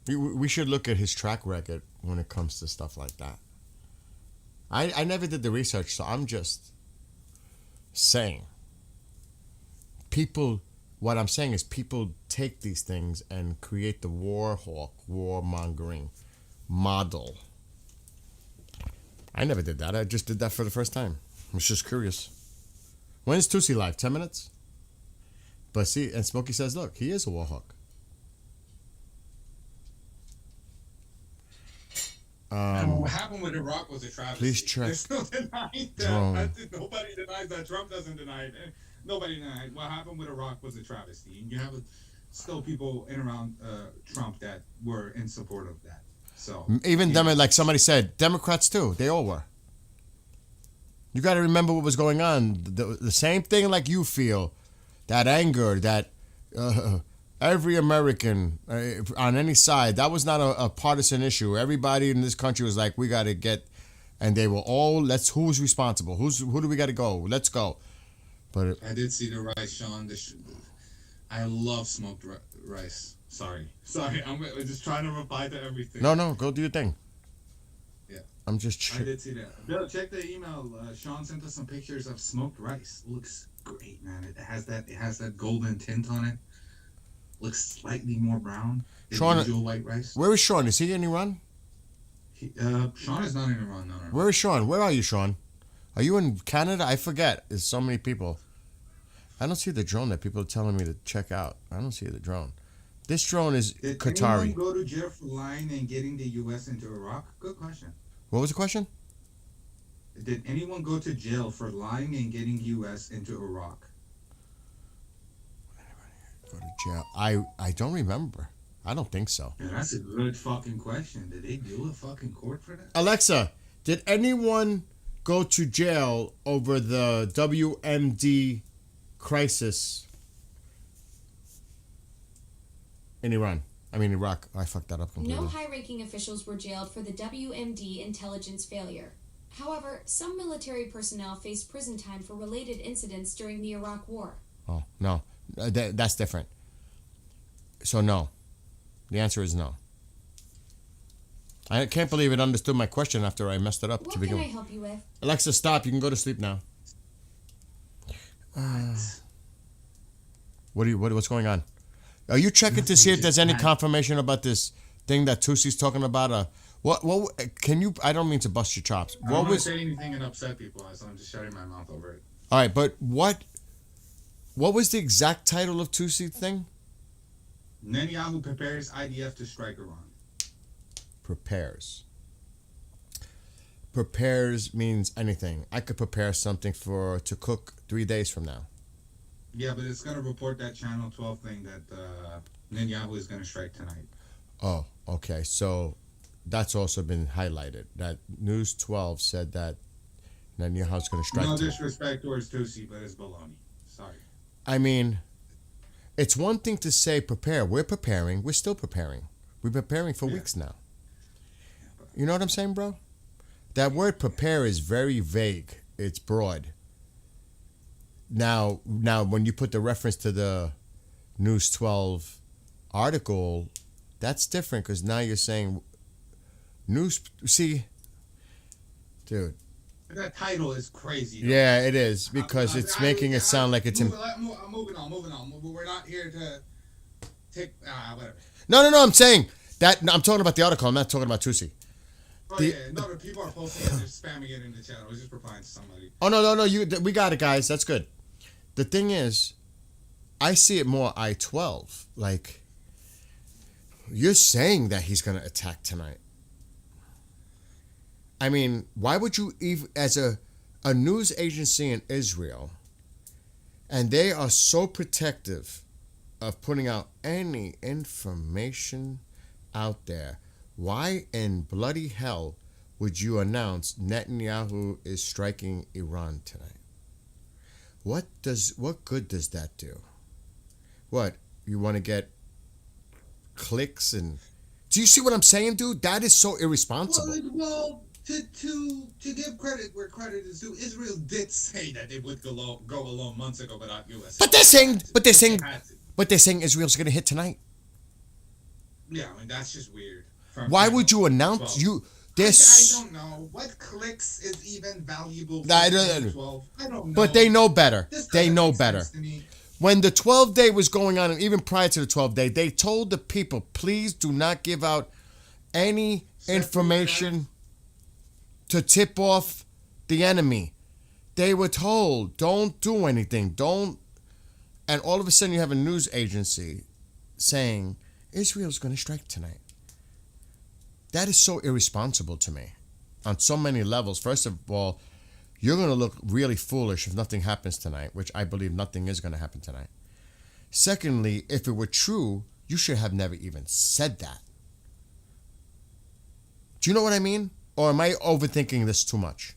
We should look at his track record when it comes to stuff like that. I never did the research, so I'm just saying. What I'm saying is people take these things and create the war hawk, warmongering model. I never did that. I just did that for the first time. I was just curious. When is Tusi live? 10 minutes? But see, and Smokey says, look, he is a war hawk. What happened with Iraq was a travesty. Please check. There's no denying Drone. that. Nobody denies that. Trump doesn't deny it. Nobody denies. What happened with Iraq was a travesty. And you have still people in around Trump that were in support of that. So even them, like somebody said, Democrats too. They all were. You got to remember what was going on. The same thing like you feel, that anger, that every American on any side, that was not a partisan issue. Everybody in this country was like, we got to get, and they were all, who's responsible? Who do we got to go? Let's go. But I did see the rice, Sean. I love smoked rice. Sorry. I'm just trying to reply to everything. No, go do your thing. Yeah. I'm just. I did see that. Bill, check the email. Sean sent us some pictures of smoked rice. Looks great, man. It has that golden tint on it. Looks slightly more brown than Sean, usual white rice. Where is Sean? Is he in Iran? Sean is not in Iran. No. Where is Sean? Where are you, Sean? Are you in Canada? I forget. There's so many people. I don't see the drone that people are telling me to check out. I don't see the drone. This drone is Did Qatari. anyone go to jail for lying and getting the U.S. into Iraq? Good question. What was the question? Did anyone go to jail for lying and getting U.S. into Iraq? Go to jail. I don't remember. I don't think so. Yeah, that's a good fucking question. Did they do a fucking court for that? Alexa, did anyone go to jail over the WMD crisis in Iran? I mean, Iraq. I fucked that up completely. No high-ranking officials were jailed for the WMD intelligence failure. However, some military personnel faced prison time for related incidents during the Iraq War. Oh, no. That's different. So, no. The answer is no. I can't believe it understood my question after I messed it up What to can begin I with. help you with? Alexa, stop. You can go to sleep now. What's going on? Are you checking to see if there's any confirmation about this thing that Tusi's talking about? What can you? I don't mean to bust your chops. I don't want to say anything and upset people, so I'm just shutting my mouth over it. All right, but what was the exact title of Tusi thing? Netanyahu prepares IDF to strike Iran. Prepares means anything. I could prepare something to cook 3 days from now. Yeah, but it's going to report that Channel 12 thing that Netanyahu is going to strike tonight. Oh, okay. So that's also been highlighted. That News 12 said that Netanyahu's going to strike No tonight. disrespect towards Tusi, but it's baloney. Sorry. I mean, it's one thing to say prepare. We're preparing. We're still preparing. We're preparing for weeks now. You know what I'm saying, bro? That word prepare is very vague. It's broad. Now, when you put the reference to the News 12 article, that's different because now you're saying see, dude. That title is crazy. Yeah, it is because it's making it sound like it's. I'm moving on. We're not here to take whatever. No. I'm saying that. I'm talking about the article. I'm not talking about Tusi. Oh, but people are posting it. They're spamming it in the chat. I was just replying to somebody. Oh no. We got it, guys. That's good. The thing is, I see it more I-12. Like, you're saying that he's going to attack tonight. I mean, why would you even, as a news agency in Israel, and they are so protective of putting out any information out there, Why in bloody hell would you announce Netanyahu is striking Iran tonight? What good does that do? What, you want to get clicks and... Do you see what I'm saying, dude? That is so irresponsible. Well, to give credit where credit is due, Israel did say that they would go alone months ago without U.S. But they're saying Israel's going to hit tonight. Yeah, I mean that's just weird. Why would you announce you? This I don't know what clicks is even valuable. I don't know. But they know better. They know better. When the 12th day was going on, and even prior to the 12th day, they told the people, please do not give out any information to tip off the enemy. They were told, don't do anything. Don't. And all of a sudden you have a news agency saying, Israel's going to strike tonight. That is so irresponsible to me on so many levels. First of all, you're going to look really foolish if nothing happens tonight, which I believe nothing is going to happen tonight. Secondly, if it were true, you should have never even said that. Do you know what I mean? Or am I overthinking this too much?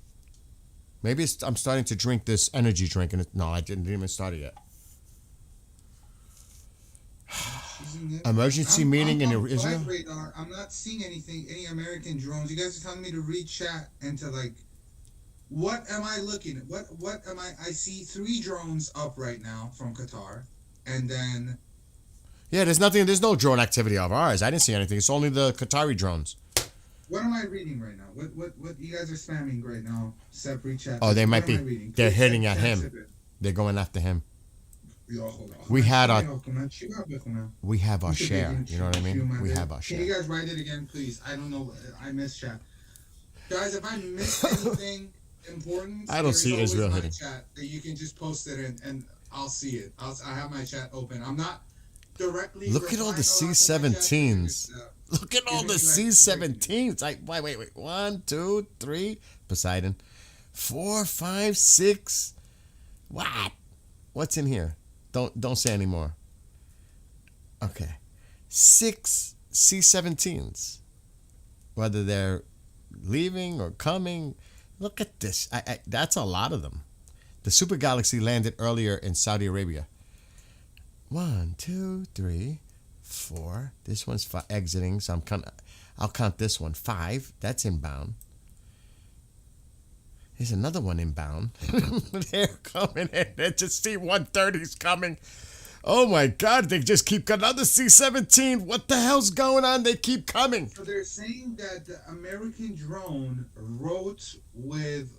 Maybe I'm starting to drink this energy drink. No, I didn't even start it yet. Emergency meeting in Israel? Radar. I'm not seeing any American drones. You guys are telling me to read chat and to what am I looking at? What am I see 3 drones up right now from Qatar, and then... Yeah, there's no drone activity of ours. I didn't see anything. It's only the Qatari drones. What am I reading right now? What you guys are spamming right now? Separate chat. Oh, they might be. They're hitting at him. They're going after him. We have our share. You know what I mean? We have our share. Can you guys write it again, please? I don't know. I missed chat. Guys, if I missed anything important, I don't see Israel hitting. Chat that you can just post it and I'll see it. I have my chat open. I'm not directly. Look at all the C-17s. Look at all the C-17s. Wait. 1, 2, 3. Poseidon. 4, 5, 6. What? What's in here? Don't say anymore. Okay. 6 C-17s. Whether they're leaving or coming. Look at this. That's a lot of them. The Super Galaxy landed earlier in Saudi Arabia. 1, 2, 3, 4. This one's exiting, so I'll count this one. 5. That's inbound. There's another one inbound. They're coming in. They just see 130's coming. Oh my God, they just keep another C-17. What the hell's going on? They keep coming. So they're saying that the American drone wrote with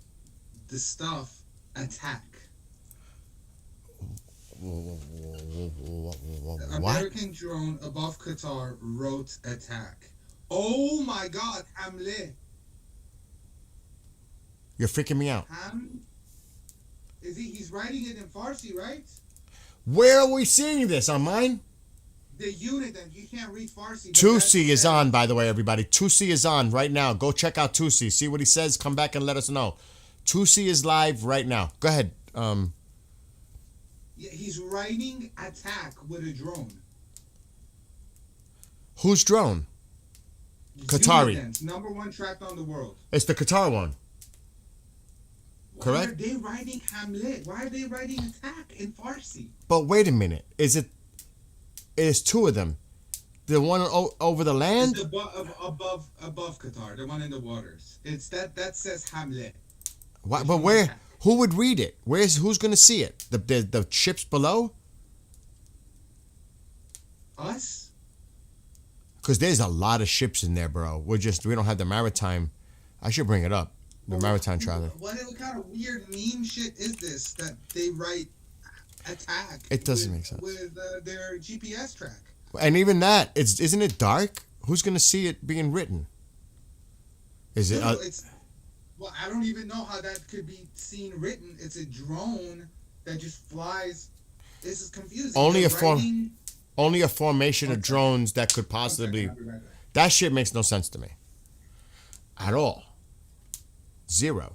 the stuff attack. The American drone above Qatar wrote attack. Oh my God, Hamle. You're freaking me out. He's writing it in Farsi, right? Where are we seeing this? On mine? The unit, and you can't read Farsi. Tusi is on, by the way, everybody. Tusi is on right now. Go check out Tusi. See what he says. Come back and let us know. Tusi is live right now. Go ahead. Yeah, he's writing attack with a drone. Whose drone? Qatari. Unidance, #1 tracked on the world. It's the Qatar one. Correct? Why are they writing Hamlet? Why are they writing attack in Farsi? But wait a minute. It's 2 of them. The one over the land? It's above Qatar, the one in the waters. It's that says Hamlet. Why, but where? Attack. Who would read it? Who's going to see it? The ships below? Us? Because there's a lot of ships in there, bro. We don't have the maritime. I should bring it up. The maritime traveler. What kind of weird meme shit is this that they write attack? It doesn't make sense. With their GPS track. And even that, isn't it dark? Who's going to see it being written? Is it? Well, I don't even know how that could be seen written. It's a drone that just flies. This is confusing. Only a formation of drones that could possibly. That shit makes no sense to me. At all. 0.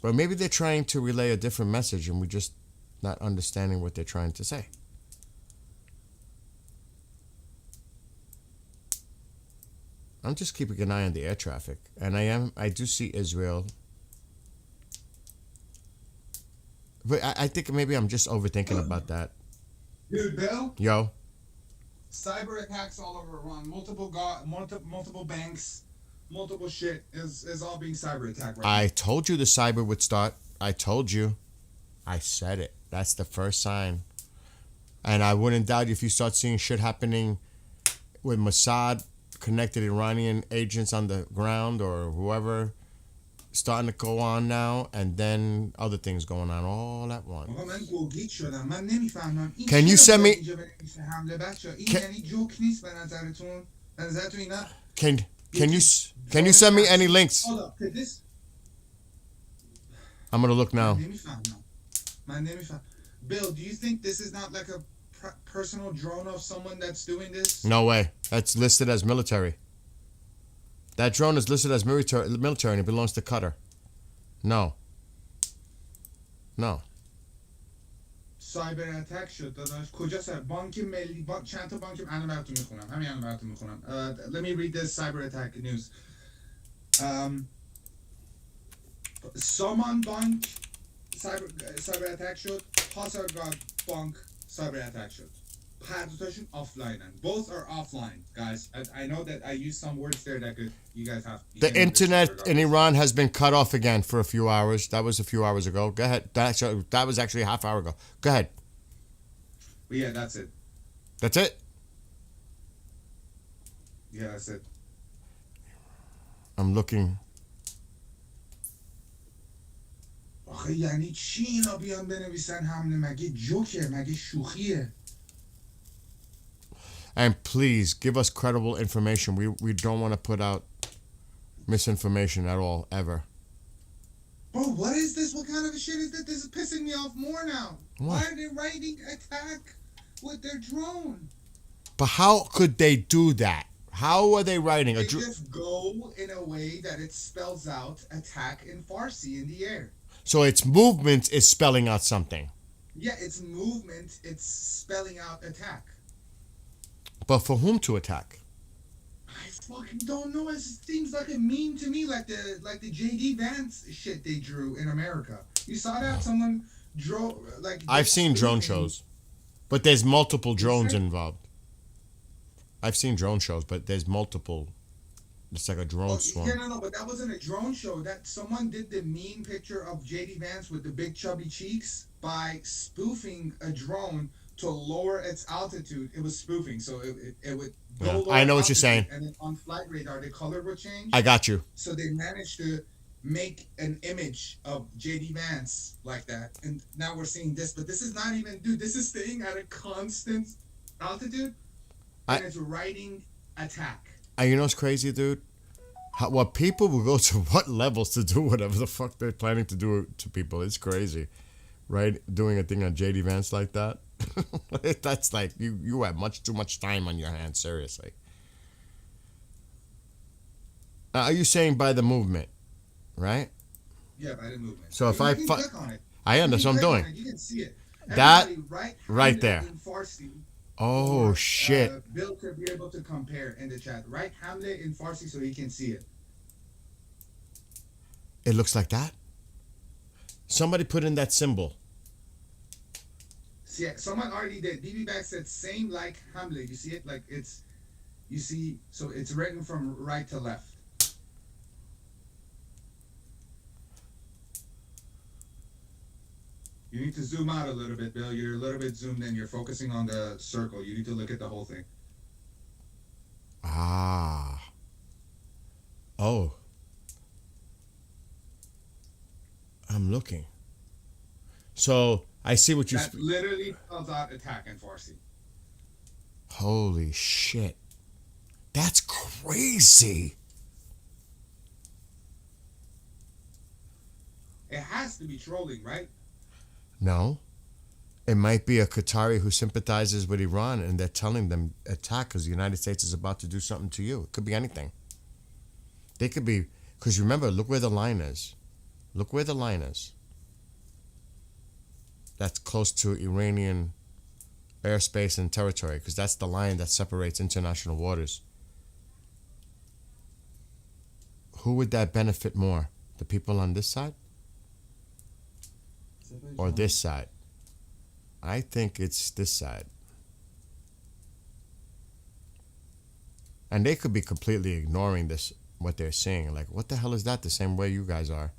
But maybe they're trying to relay a different message and we're just not understanding what they're trying to say. I'm just keeping an eye on the air traffic, and I do see Israel, but I think maybe I'm just overthinking about that. Dude, Bill, Yo, cyber attacks all over Iran. Multiple banks, multiple shit is all being cyber attacked right I told you the cyber would start. I told you. I said it. That's the first sign. And I wouldn't doubt if you start seeing shit happening with Mossad connected Iranian agents on the ground or whoever starting to go on now, and then other things going on all at once. آقا من گوگیت شدم. من نمیفهمم این Can you چرا send me- اینجا بنویسه حمله بچه این Can- یعنی جوک نیست به نظرتون؟ به نظرتون اینا Can you send me any links? Hold up, could this I'm gonna look now. من نمیفهم. Bill, do you think this is not like a personal drone of someone that's doing this? No way. That's listed as military. That drone is listed as military and it belongs to Qatar. No. سایبر اتک شد داداش کجا بانک ملی چند تا بانک الان براتون میخونم همین الان براتون میخونم let me read this cyber attack news Saman Bank cyber attack شد پاسارگاد بانک cyber attack شد هر دوتاشون offline both are offline guys I know that I used some words there that you guys have The internet in Iran has been cut off again for a few hours. That was a few hours ago. Go ahead. That was actually a half hour ago. Go ahead. But yeah, that's it. That's it? Yeah, that's it. I'm looking. آخه یعنی چی اینا بیان بنویسن حمله مگه جوکه مگه شوخیه And please give us credible information. We don't want to put out misinformation at all, ever. Bro, what is this? What kind of a shit is that? This is pissing me off more now. What? Why are they writing attack with their drone? But how could they do that? How are they writing They just go in a way that it spells out attack in Farsi in the air. So its movement is spelling out something. Yeah, its movement, it's spelling out attack. But for whom to attack? I fucking don't know. It seems like a meme to me, like the JD Vance shit they drew in America. You saw that someone drew like. I've seen drone shows, but there's multiple drones involved. I've seen drone shows, but there's multiple. It's like a drone swarm. Yeah, no, but that wasn't a drone show. That someone did the meme picture of JD Vance with the big chubby cheeks by spoofing a drone to lower its altitude. It was spoofing, so it would go lower I know what you're saying. And then on flight radar, the color would change. I got you. So they managed to make an image of JD Vance like that, and now we're seeing this. But this is not even, dude. This is staying at a constant altitude, and it's writing attack. You know what's crazy, dude? What people will go to what levels to do whatever the fuck they're planning to do to people. It's crazy, right? Doing a thing on JD Vance like that. That's like you have too much time on your hands. Seriously. Are you saying by the movement, right? Yeah, by the movement. So if I click on it. I am. That's what I'm doing. You can see it. That right there. In Farsi. Oh shit. Bill could be able to compare in the chat. Right Hamle in Farsi so he can see it. It looks like that. Somebody put in that symbol. Yeah, someone already did. BB Back said same like Hamle. You see it? Like you see, so it's written from right to left. You need to zoom out a little bit, Bill. You're a little bit zoomed in. You're focusing on the circle. You need to look at the whole thing. Ah. Oh. I'm looking. So I see what you. That literally spells out attack in Farsi. Holy shit. That's crazy. It has to be trolling, right? No. It might be a Qatari who sympathizes with Iran and they're telling them attack because the United States is about to do something to you. It could be anything. They could be, because remember, look where the line is. Look where the line is. That's close to Iranian airspace and territory because that's the line that separates international waters. who would that benefit more? The people on this side or this side? I think it's this side. And they could be completely ignoring this, what they're saying. Like, what the hell is that? The same way you guys are.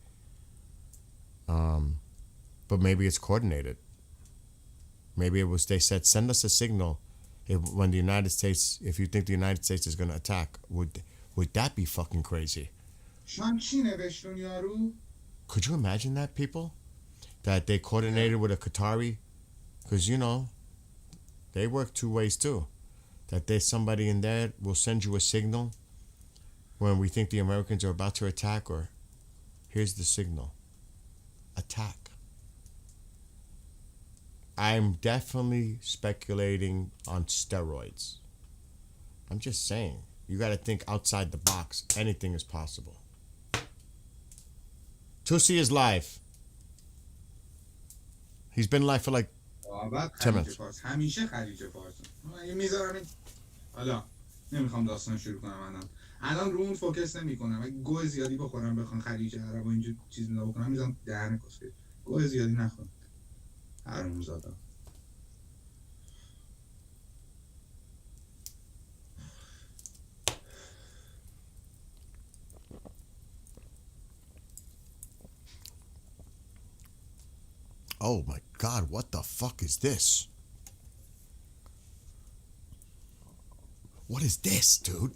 But maybe it's coordinated. Maybe it was, they said, send us a signal when the United States, if you think the United States is going to attack. Would that be fucking crazy? Could you imagine that, people? That they coordinated with a Qatari? Because, you know, they work two ways too. That there's somebody in there will send you a signal when we think the Americans are about to attack, or here's the signal. Attack. I'm definitely speculating on steroids. I'm just saying. You got to think outside the box. Anything is possible. Tusi is live. He's been live for like 10 minutes. همیشه خلیج فارس. میذارم این حالا نمیخوام داستان شروع کنم الان رو اون فوکس نمیکنم. اگه گوه زیادی بخورم بخوام خلیج عرب و اینجور چیز نگاه کنم میذارم دهن کسکش. گوه زیادی نخورم. حرومزادا. Oh my God, what the fuck is this? What is this, dude?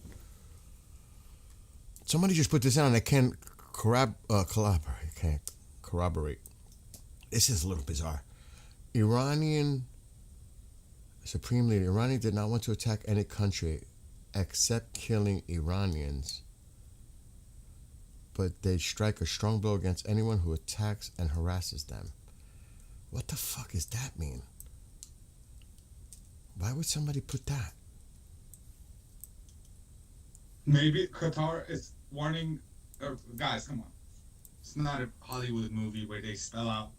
Somebody just put this on and I can't collaborate. I can't corroborate. This is a little bizarre. Iranian Supreme Leader. Iranian did not want to attack any country except killing Iranians. But they strike a strong blow against anyone who attacks and harasses them. What the fuck does that mean? Why would somebody put that? Maybe Qatar is warning, guys, come on. It's not a Hollywood movie where they spell out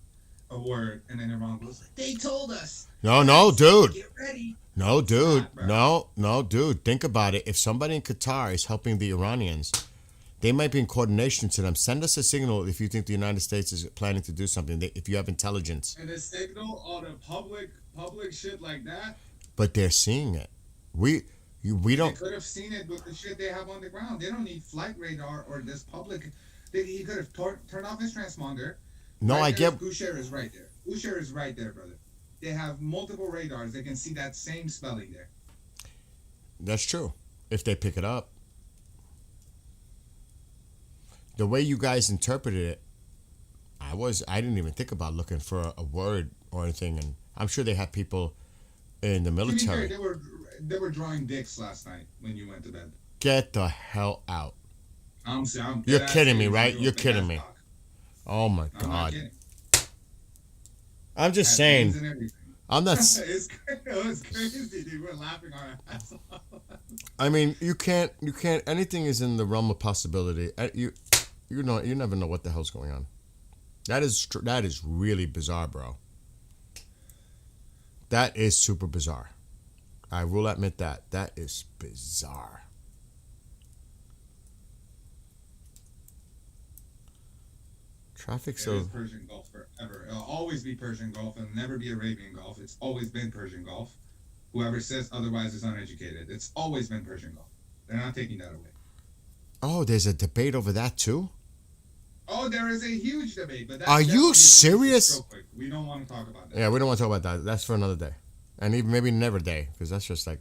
a word and then Iran goes, they told us. No, dude. Get ready. No, dude. No, dude. Think about it. If somebody in Qatar is helping the Iranians, they might be in coordination to them. Send us a signal if you think the United States is planning to do something, if you have intelligence. And a signal on a public shit like that? But they're seeing it. We don't... They could have seen it with the shit they have on the ground. They don't need flight radar or this public... He could have turned off his transponder. No, right I there, get... Bushehr is right there. Bushehr is right there, brother. They have multiple radars. They can see that same spelling there. That's true. If they pick it up. The way you guys interpreted it, I didn't even think about looking for a word or anything, and I'm sure they have people in the military. They were drawing dicks last night when you went to bed. Get the hell out. You're kidding me, right? You're kidding me. Oh my God. I'm not kidding. I'm just saying. I'm not. It was crazy, dude. We're laughing our ass off. I mean, you can't. Anything is in the realm of possibility. You never know what the hell's going on. That is really bizarre, bro. That is super bizarre. I will admit that. That is bizarre. Traffic It is Persian Gulf forever. It'll always be Persian Gulf. It'll never be Arabian Gulf. It's always been Persian Gulf. Whoever says otherwise is uneducated. It's always been Persian Gulf. They're not taking that away. Oh, there's a debate over that too? Oh, there is a huge debate. But are you serious? Real quick. We don't want to talk about that. Yeah, we don't want to talk about that. That's for another day, and even maybe never day, because that's just like,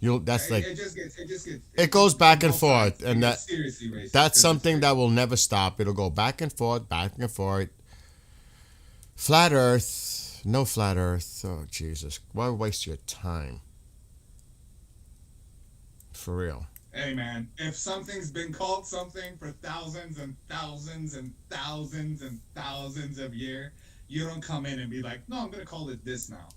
it goes back and forth, and that's something that will never stop. It'll go back and forth, back and forth. Flat Earth, no flat Earth. Oh Jesus, why waste your time? For real. Hey man, if something's been called something for thousands and thousands and thousands and thousands of years, you don't come in and be like, no, I'm gonna call it this now.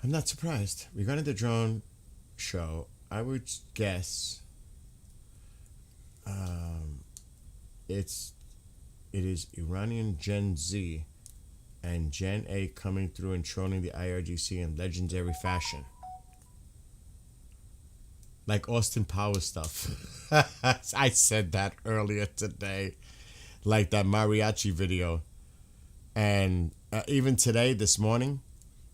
I'm not surprised. Regarding the drone show, I would guess it is Iranian Gen Z and Gen A coming through and trolling the IRGC in legendary fashion. Like Austin Powers stuff. I said that earlier today. Like that mariachi video. And even today, this morning,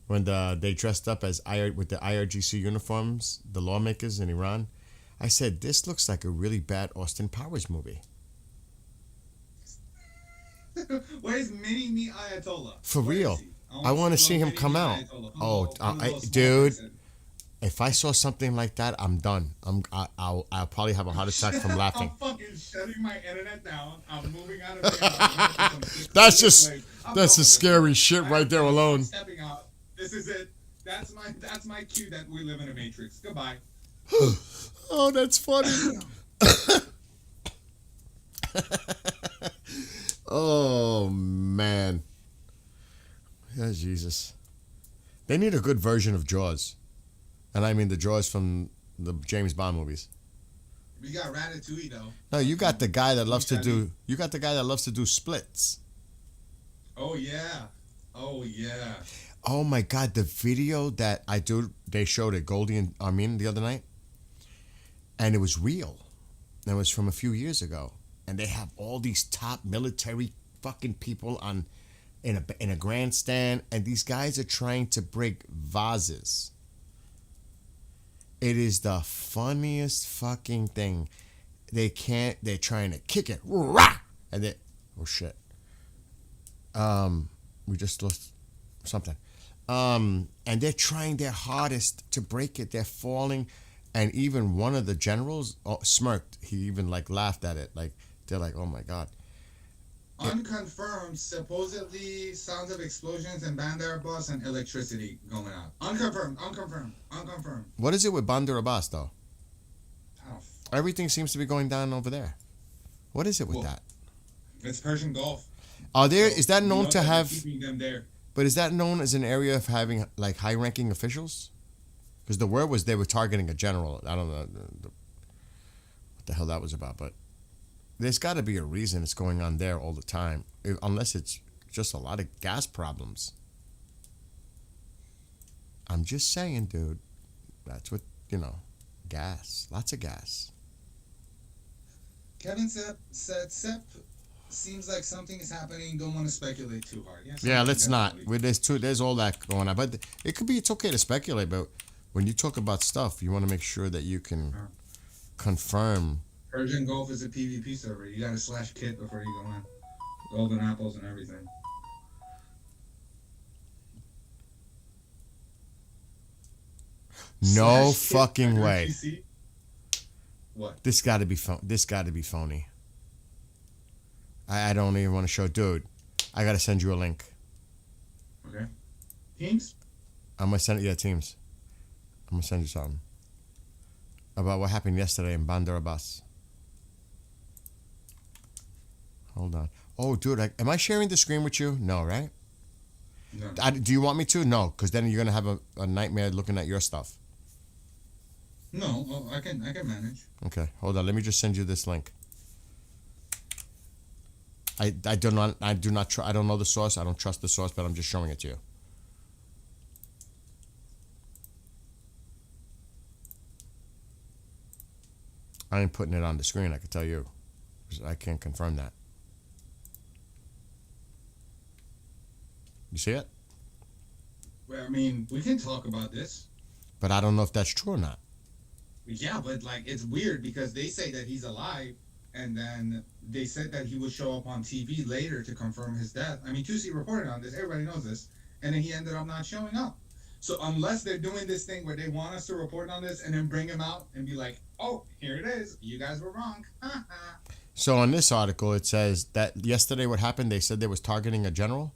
when they dressed up as with the IRGC uniforms, the lawmakers in Iran, I said, this looks like a really bad Austin Powers movie. Where's Mini Me Ayatollah? For real. I want to see him come out. Oh, dude. If I saw something like that, I'm done. I'll probably have a heart attack from laughing. I'm fucking shutting my internet down. I'm moving out of there. That's just scary shit right there alone. Stepping out. This is it. That's my cue that we live in a matrix. Goodbye. Oh, that's funny. Oh man. Yeah, Jesus. They need a good version of Jaws. And I mean the Jaws from the James Bond movies. We got Ratatouille though. No, you got the guy that loves to do. You got the guy that loves to do splits. Oh yeah. Oh yeah. Oh my God, the video that they showed at Goldie and Armin the other night, and it was real. It was from a few years ago, and they have all these top military fucking people in a grandstand, and these guys are trying to break vases. It is the funniest fucking thing. They're trying to kick it. And they, oh shit. We just lost something. And they're trying their hardest to break it. They're falling. And even one of the generals smirked. He even laughed at it. They're like, oh my God. Unconfirmed, supposedly sounds of explosions in Bandar Abbas and electricity going out. Unconfirmed. What is it with Bandar Abbas, though? Everything seems to be going down over there. What is it with that? It's Persian Gulf. Is that known to have... Keeping them there. But is that known as an area of having, high-ranking officials? Because the word was they were targeting a general. I don't know what the hell that was about, but... There's got to be a reason it's going on there all the time, unless it's just a lot of gas problems. I'm just saying, dude. That's what, gas. Lots of gas. Kevin said, Sepp seems like something is happening. Don't want to speculate too hard. Yeah, let's not. There's all that going on. But it's okay to speculate, but when you talk about stuff, you want to make sure that you can confirm. Persian Gulf is a PvP server. You gotta slash kit before you go in. Golden apples and everything. No fucking way. PC? What? This got to be phony. I don't even want to show, dude. I gotta send you a link. Okay. Teams? I'm gonna send it. Yeah, Teams. I'm gonna send you something about what happened yesterday in Bandar Abbas. Hold on. Oh, dude, am I sharing the screen with you? No, right? No. Do you want me to? No, because then you're gonna have a nightmare looking at your stuff. No, I can manage. Okay, hold on. Let me just send you this link. I don't know the source. I don't trust the source, but I'm just showing it to you. I ain't putting it on the screen. I can tell you, I can't confirm that. You see it? Well, I mean, we can talk about this. But I don't know if that's true or not. Yeah, but it's weird because they say that he's alive, and then they said that he would show up on TV later to confirm his death. I mean, QC reported on this. Everybody knows this. And then he ended up not showing up. So unless they're doing this thing where they want us to report on this and then bring him out and be like, oh, here it is. You guys were wrong. So on this article, it says that yesterday what happened, they said they was targeting a general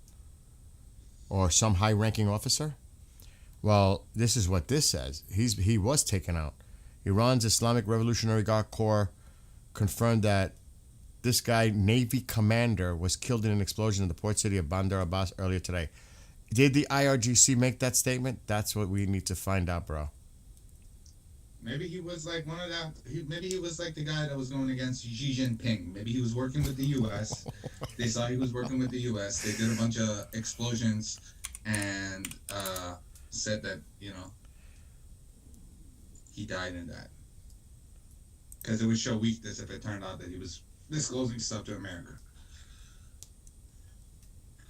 or some high-ranking officer. Well, this is what this says. He was taken out. Iran's Islamic Revolutionary Guard Corps confirmed that this guy, Navy commander, was killed in an explosion in the port city of Bandar Abbas earlier today. Did the IRGC make that statement? That's what we need to find out, bro. Maybe he was like one of that. Maybe he was like the guy that was going against Xi Jinping. Maybe he was working with the U.S. They saw he was working with the U.S. They did a bunch of explosions and said that, he died in that. Because it would show weakness if it turned out that he was disclosing stuff to America.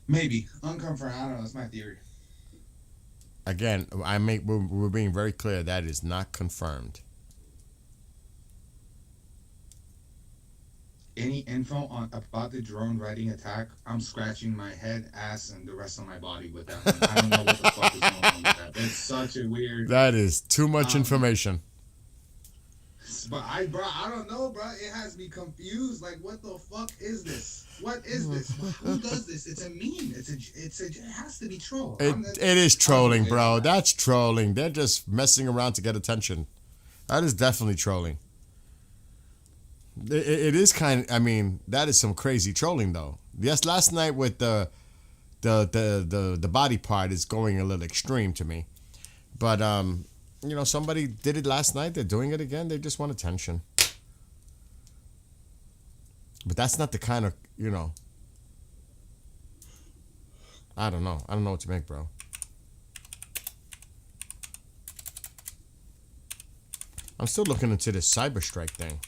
Maybe. Unconfirmed. I don't know. That's my theory. Again, we're being very clear that is not confirmed. Any info about the drone riding attack, I'm scratching my head, ass, and the rest of my body with that one. I don't know what the fuck is going on with that. It's such a weird. That is too much information. But I don't know, bro. It has me confused. Like, what the fuck is this? What is this? Who does this? It's a meme. It has to be troll. It is trolling, bro. That's trolling. They're just messing around to get attention. That is definitely trolling. It is kind of, I mean, that is some crazy trolling though. Yes, last night with the body part is going a little extreme to me. But somebody did it last night. They're doing it again. They just want attention. But that's not the kind of, I don't know. I don't know what to make, bro. I'm still looking into this cyber strike thing.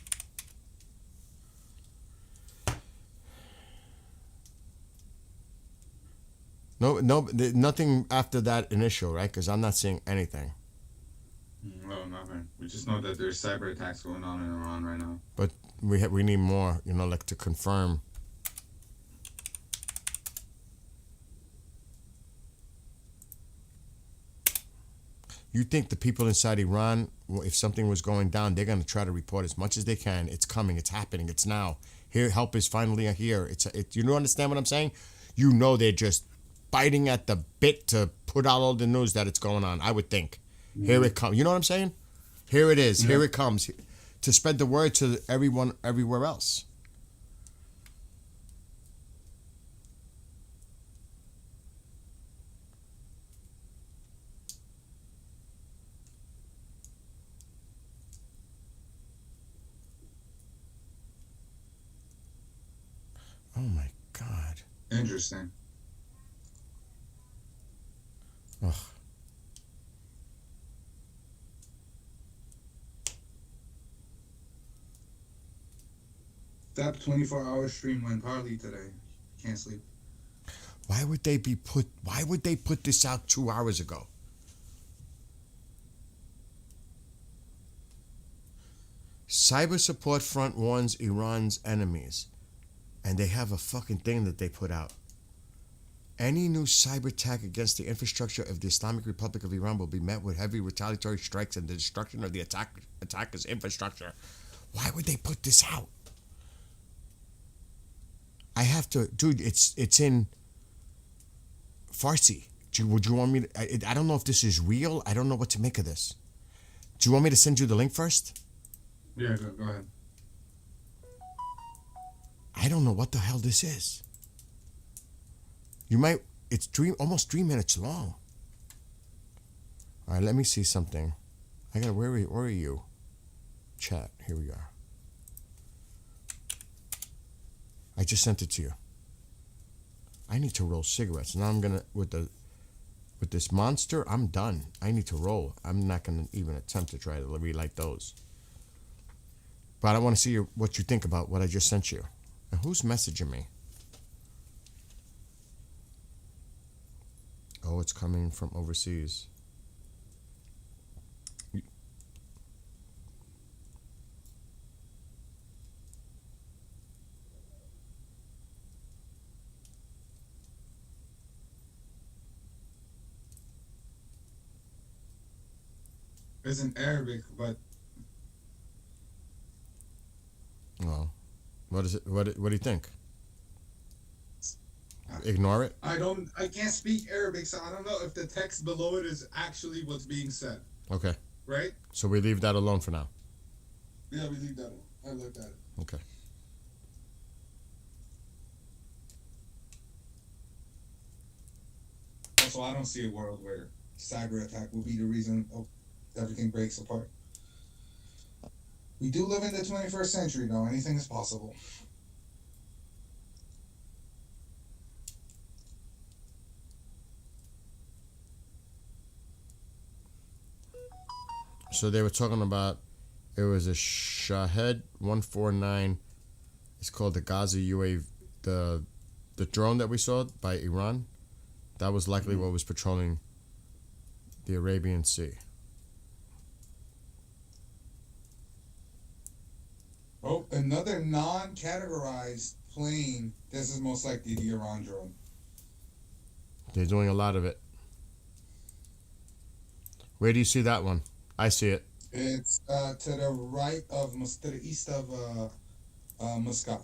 No, nothing after that initial, right? Because I'm not seeing anything. No, nothing. We just know that there's cyber attacks going on in Iran right now. But we need more, like to confirm. You think the people inside Iran, if something was going down, they're going to try to report as much as they can. It's coming. It's happening. It's now. Here, help is finally here. You don't understand what I'm saying? They're just biting at the bit to put out all the news that it's going on. I would think. Here it comes. You know what I'm saying? Here it is. Yeah. Here it comes. To spread the word to everyone everywhere else. Oh my God. Interesting. Ugh. That 24-hour stream went partly today. Can't sleep. Why would they put this out 2 hours ago? Cyber support front warns Iran's enemies. And they have a fucking thing that they put out. Any new cyber attack against the infrastructure of the Islamic Republic of Iran will be met with heavy retaliatory strikes and the destruction of the attacker's infrastructure. Why would they put this out? I have to, dude. It's in Farsi. Would you want me to? I don't know if this is real. I don't know what to make of this. Do you want me to send you the link first? Yeah, go ahead. I don't know what the hell this is. It's almost 3 minutes long. All right, let me see something. Where are you? Chat, here we are. I just sent it to you. I need to roll cigarettes. Now I'm gonna, with this monster, I'm done. I need to roll. I'm not gonna even attempt to try to relight those. But I want to see what you think about what I just sent you. And who's messaging me? Oh, it's coming from overseas. It's in Arabic, but well, what is it? What do you think? Ignore it. I can't speak Arabic, so I don't know if the text below it is actually what's being said. Okay. Right? So we leave that alone for now. Yeah, we leave that alone. I looked at it. Okay. Also, I don't see a world where cyber attack will be the reason everything breaks apart. We do live in the 21st century, though. Anything is possible. So they were talking about it was a Shahed 149. It's called the Gaza UAV. The drone that we saw by Iran, that was likely what was patrolling the Arabian Sea. Oh, another non-categorized plane. This is most likely the Iran drone. They're doing a lot of it. Where do you see that one? I see it. It's to the right of, to the east of Muscat.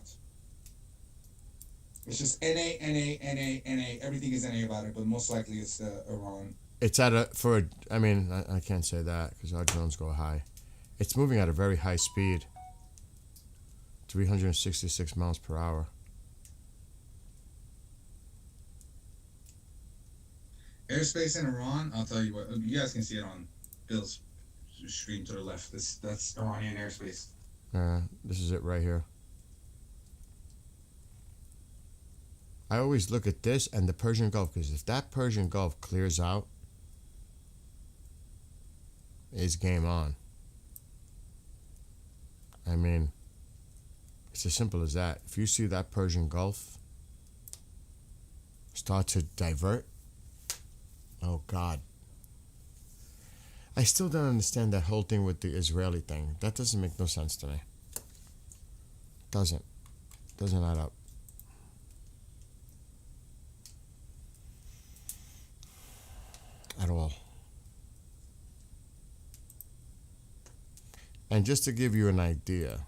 It's just NA, NA, NA, NA. Everything is NA about it, but most likely it's Iran. It's at I can't say that because our drones go high. It's moving at a very high speed. 366 miles per hour. Airspace in Iran, I'll tell you what. You guys can see it on Bill's screen to the left. That's Iranian airspace. This is it right here. I always look at this and the Persian Gulf because if that Persian Gulf clears out, it's game on. I mean, it's as simple as that. If you see that Persian Gulf start to divert, oh God. I still don't understand that whole thing with the Israeli thing. That doesn't make no sense to me. Doesn't add up. At all. And just to give you an idea,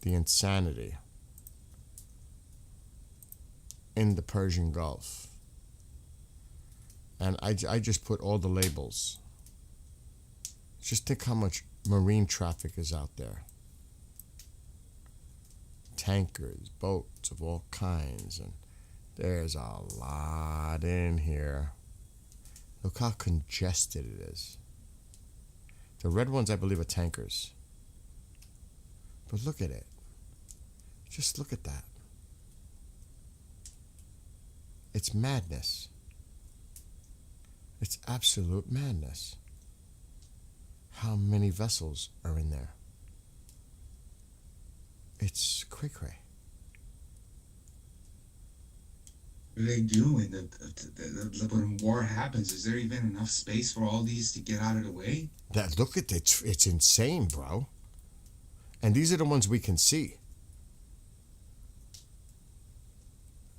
the insanity in the Persian Gulf, and I just put all the labels. Just think how much marine traffic is out there. Tankers, boats of all kinds, and there's a lot in here. Look how congested it is. The red ones, I believe, are tankers. But look at it. Just look at that. It's madness. It's absolute madness. How many vessels are in there? It's cray-cray. What do they do when war happens? Is there even enough space for all these to get out of the way? Look at it. It's insane, bro. And these are the ones we can see.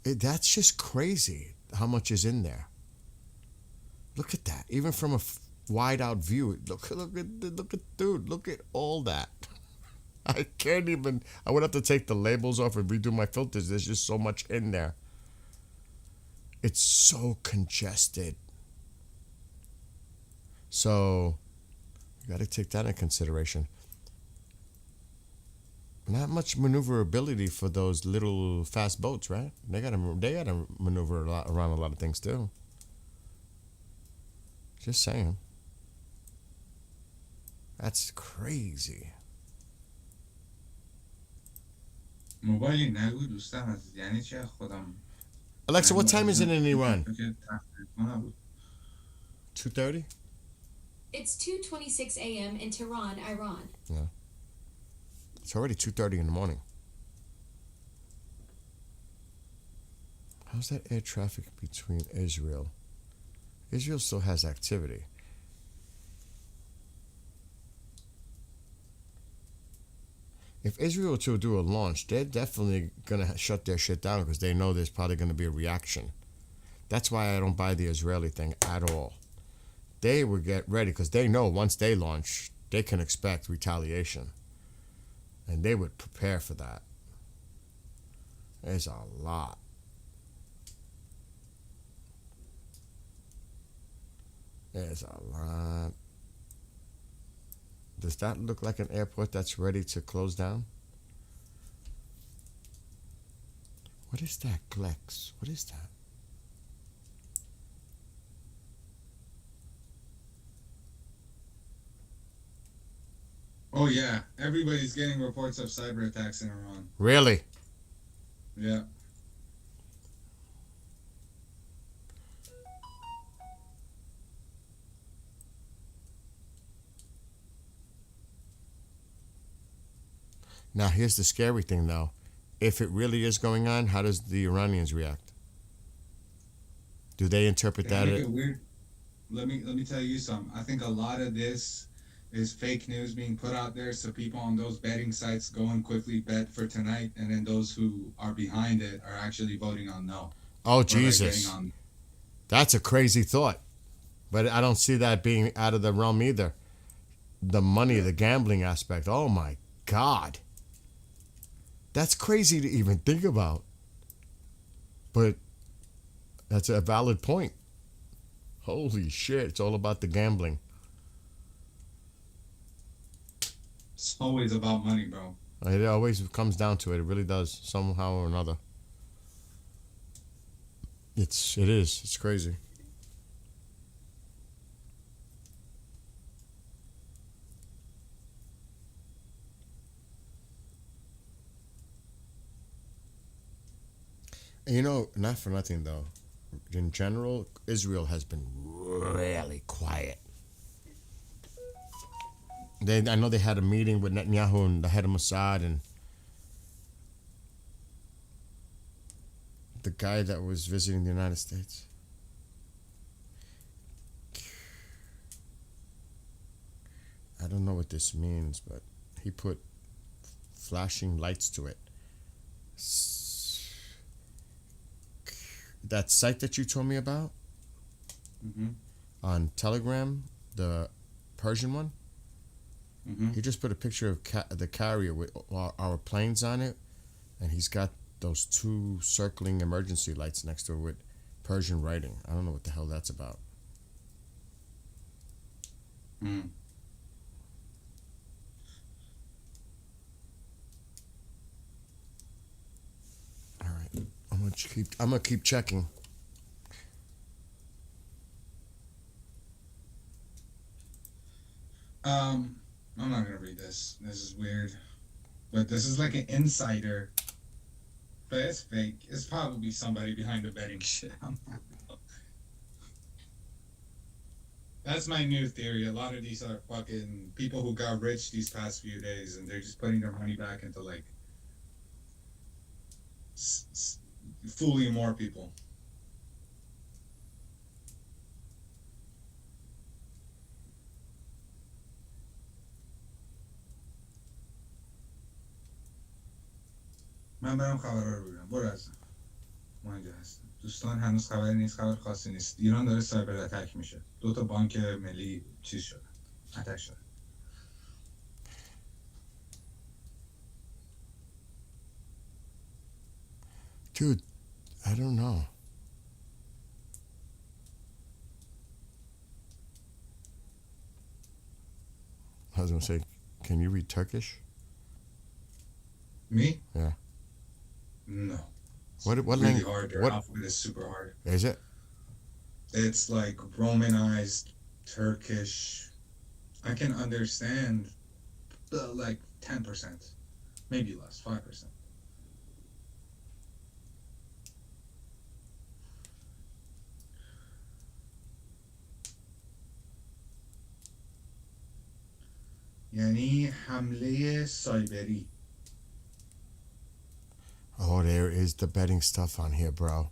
That's just crazy how much is in there. Look at that. Even from a wide out view. Look at all that. I can't even. I would have to take the labels off and redo my filters. There's just so much in there. It's so congested. So you got to take that into consideration. Not much maneuverability for those little fast boats, right? They gotta maneuver around a lot of things too. Just saying. That's crazy. موبایلی نگو دوستم از یعنی چه خودم. Alexa, what time is it in Iran? 2:30? It's 2:26 a.m. in Tehran, Iran. Yeah. It's already 2:30 in the morning. How's that air traffic between Israel? Israel still has activity. If Israel were to do a launch, they're definitely going to shut their shit down because they know there's probably going to be a reaction. That's why I don't buy the Israeli thing at all. They would get ready because they know once they launch, they can expect retaliation. And they would prepare for that. There's a lot. There's a lot. Does that look like an airport that's ready to close down? What is that, Glex? What is that? Oh yeah, everybody's getting reports of cyber attacks in Iran. Really? Yeah. Now, here's the scary thing, though. If it really is going on, how does the Iranians react? Do they interpret They that? make it weird. Let me tell you something. I think a lot of this is fake news being put out there, so people on those betting sites go and quickly bet for tonight, and then those who are behind it are actually voting on no. Oh, Or, like, Jesus. betting on. That's a crazy thought. But I don't see that being out of the realm either. The money, the gambling aspect. Oh, my God. That's crazy to even think about. But that's a valid point. Holy shit. It's all about the gambling. It's always about money, bro. It always comes down to it. It really does, somehow or another. It is. It's crazy. And you know, not for nothing though. In general, Israel has been really quiet. I know they had a meeting with Netanyahu and the head of Mossad and the guy that was visiting the United States. I don't know what this means, but he put flashing lights to it. That site that you told me about on Telegram, the Persian one, he just put a picture of the carrier with our planes on it, and he's got those two circling emergency lights next to it with Persian writing. I don't know what the hell that's about. All right, I'm gonna keep checking. I'm not gonna read this. This is weird. But this is like an insider. But it's fake. It's probably somebody behind the betting shit. That's my new theory. A lot of these are fucking people who got rich these past few days, and they're just putting their money back into like fooling more people. من برم خبرها رو ببینم. برو از ما اینجا هستم. دوستان هنوز خبری نیست، خبر خاصی نیست. ایران داره سایبر اتک میشه. 2 بانک ملی چیز شده. اتک شده. Dude, I don't know. I was gonna say, can you read Turkish? Me? Yeah. No. What really language? hard. Their alphabet is super hard. Is it? It's like Romanized Turkish. I can understand like 10%, maybe less, 5%. یعنی حمله سایبری. Oh, there is the betting stuff on here, bro.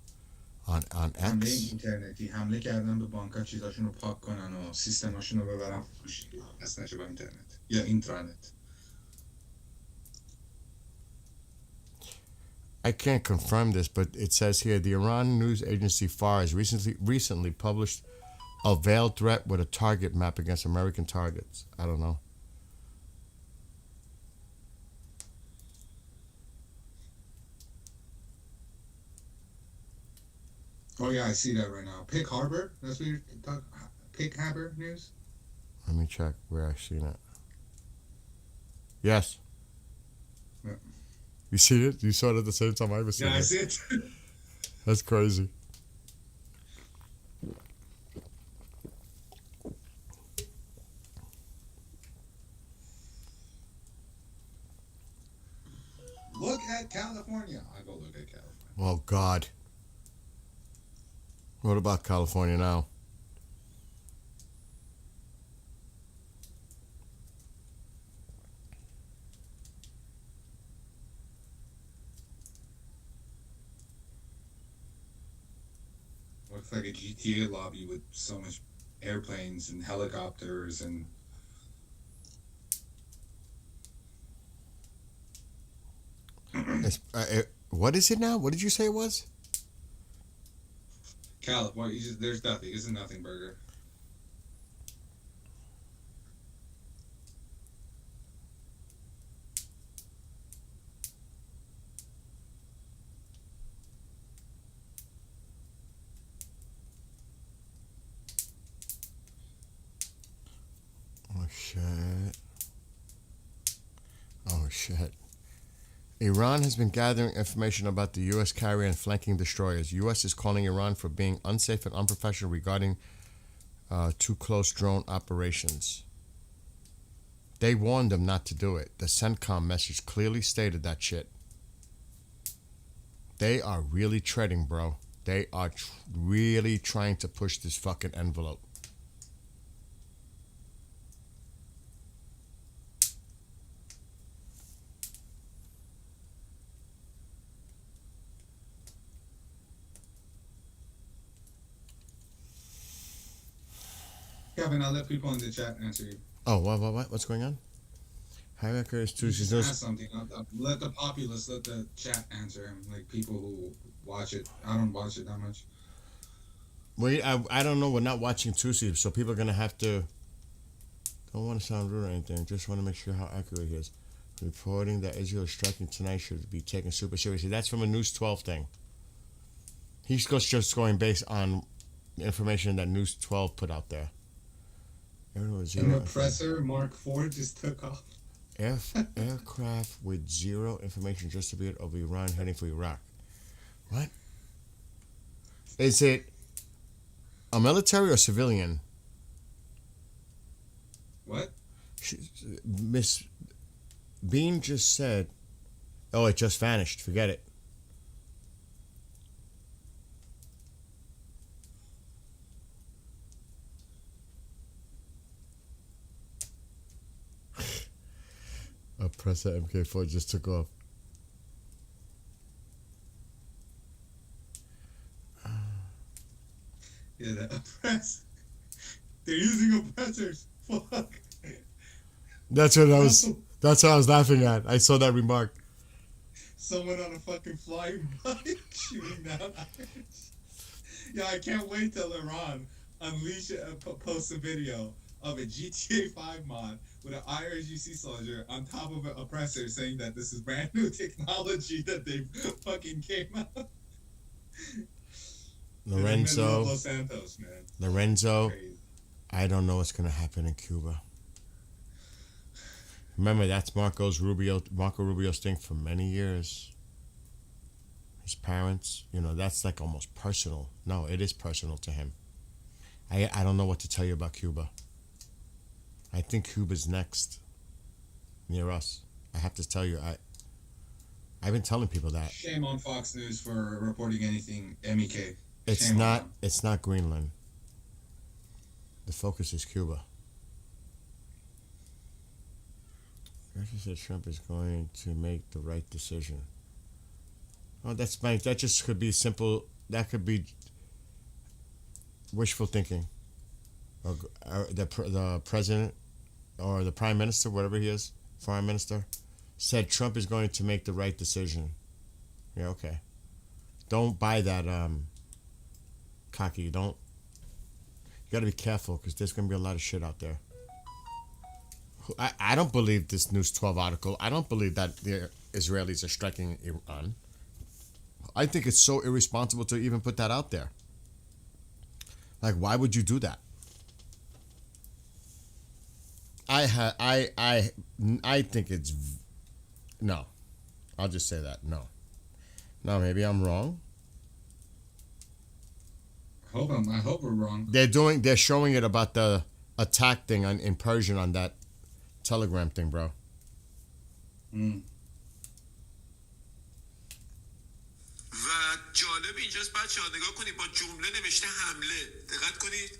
On حمله X. اینترنتی، حمله کردن به بانک‌ها چیزاشون رو پاک کنن و سیستماشون رو ببرن فروشی اصلا نشه با اینترنت یا اینترنت. I can't confirm this, but it says here the Iran news agency FAR has recently published a veiled threat with a target map against American targets. I don't know. Oh yeah, I see that right now. Pig Harbor? That's what you're talking. Pig Harbor news? Let me check where I've seen it. Yes. Yeah. You see it? You saw it at the same time I was seeing Yeah, I it. see it. That's crazy. at California. I go look at California. Oh, God. What about California now? Looks like a GTA lobby with so much airplanes and helicopters and What is it now? What did you say it was? California. There's nothing. It's a nothing burger. Oh, shit. Oh, shit. Iran has been gathering information about the U.S. carrier and flanking destroyers. U.S. is calling Iran for being unsafe and unprofessional regarding too close drone operations. They warned them not to do it. The CENTCOM message clearly stated that shit. They are really treading, bro. They are really trying to push this fucking envelope. Kevin, I'll let people in the chat answer you. Oh, what? What's going on? Hijacker is Just Tuesdays. ask something. Let the populace, let the chat answer him. Like people who watch it. I don't watch it that much. Wait, I don't know. We're not watching Tuesday, so people are gonna have to. Don't want to sound rude or anything. Just want to make sure how accurate he is. Reporting that Israel is striking tonight should be taken super seriously. That's from a News 12 thing. He's just going based on the information that News 12 put out there. An oppressor Mark IV just took off. Aircraft with zero information just to be over Iran heading for Iraq. What? Is it a military or civilian? What? Miss Bean just said, oh, it just vanished. Forget it. Oppressor MK4 just took off. Yeah, the oppress. They're using oppressors. Fuck. That's what I was laughing at. I saw that remark. Someone on a fucking flying bike shooting down irons. Yeah, I can't wait till Iran posts a video of a GTA 5 mod with an IRGC soldier on top of an oppressor saying that this is brand new technology that they fucking came out. Lorenzo. Los Santos, man. Lorenzo. I don't know what's gonna happen in Cuba. Remember, that's Marco Rubio's thing for many years. His parents, that's like almost personal. No, it is personal to him. I don't know what to tell you about Cuba. I think Cuba's next near us. I have to tell you, I've been telling people that. Shame on Fox News for reporting anything MEK. It's not Greenland. The focus is Cuba. Russia said Trump is going to make the right decision. Oh, that's fine. That just could be simple. That could be wishful thinking. Or the president or the prime minister, whatever he is, foreign minister, said Trump is going to make the right decision. Yeah, okay. Don't buy that cocky. You got to be careful because there's going to be a lot of shit out there. I don't believe this News 12 article. I don't believe that the Israelis are striking Iran. I think it's so irresponsible to even put that out there. Like, why would you do that? I think it's no. I'll just say that no. No, maybe I'm wrong. I hope we're wrong. They're showing it about the attack thing in Persian on that Telegram thing, bro. اینجاست بچه ها نگاه کنید با جمله نوشته حمله دقت کنید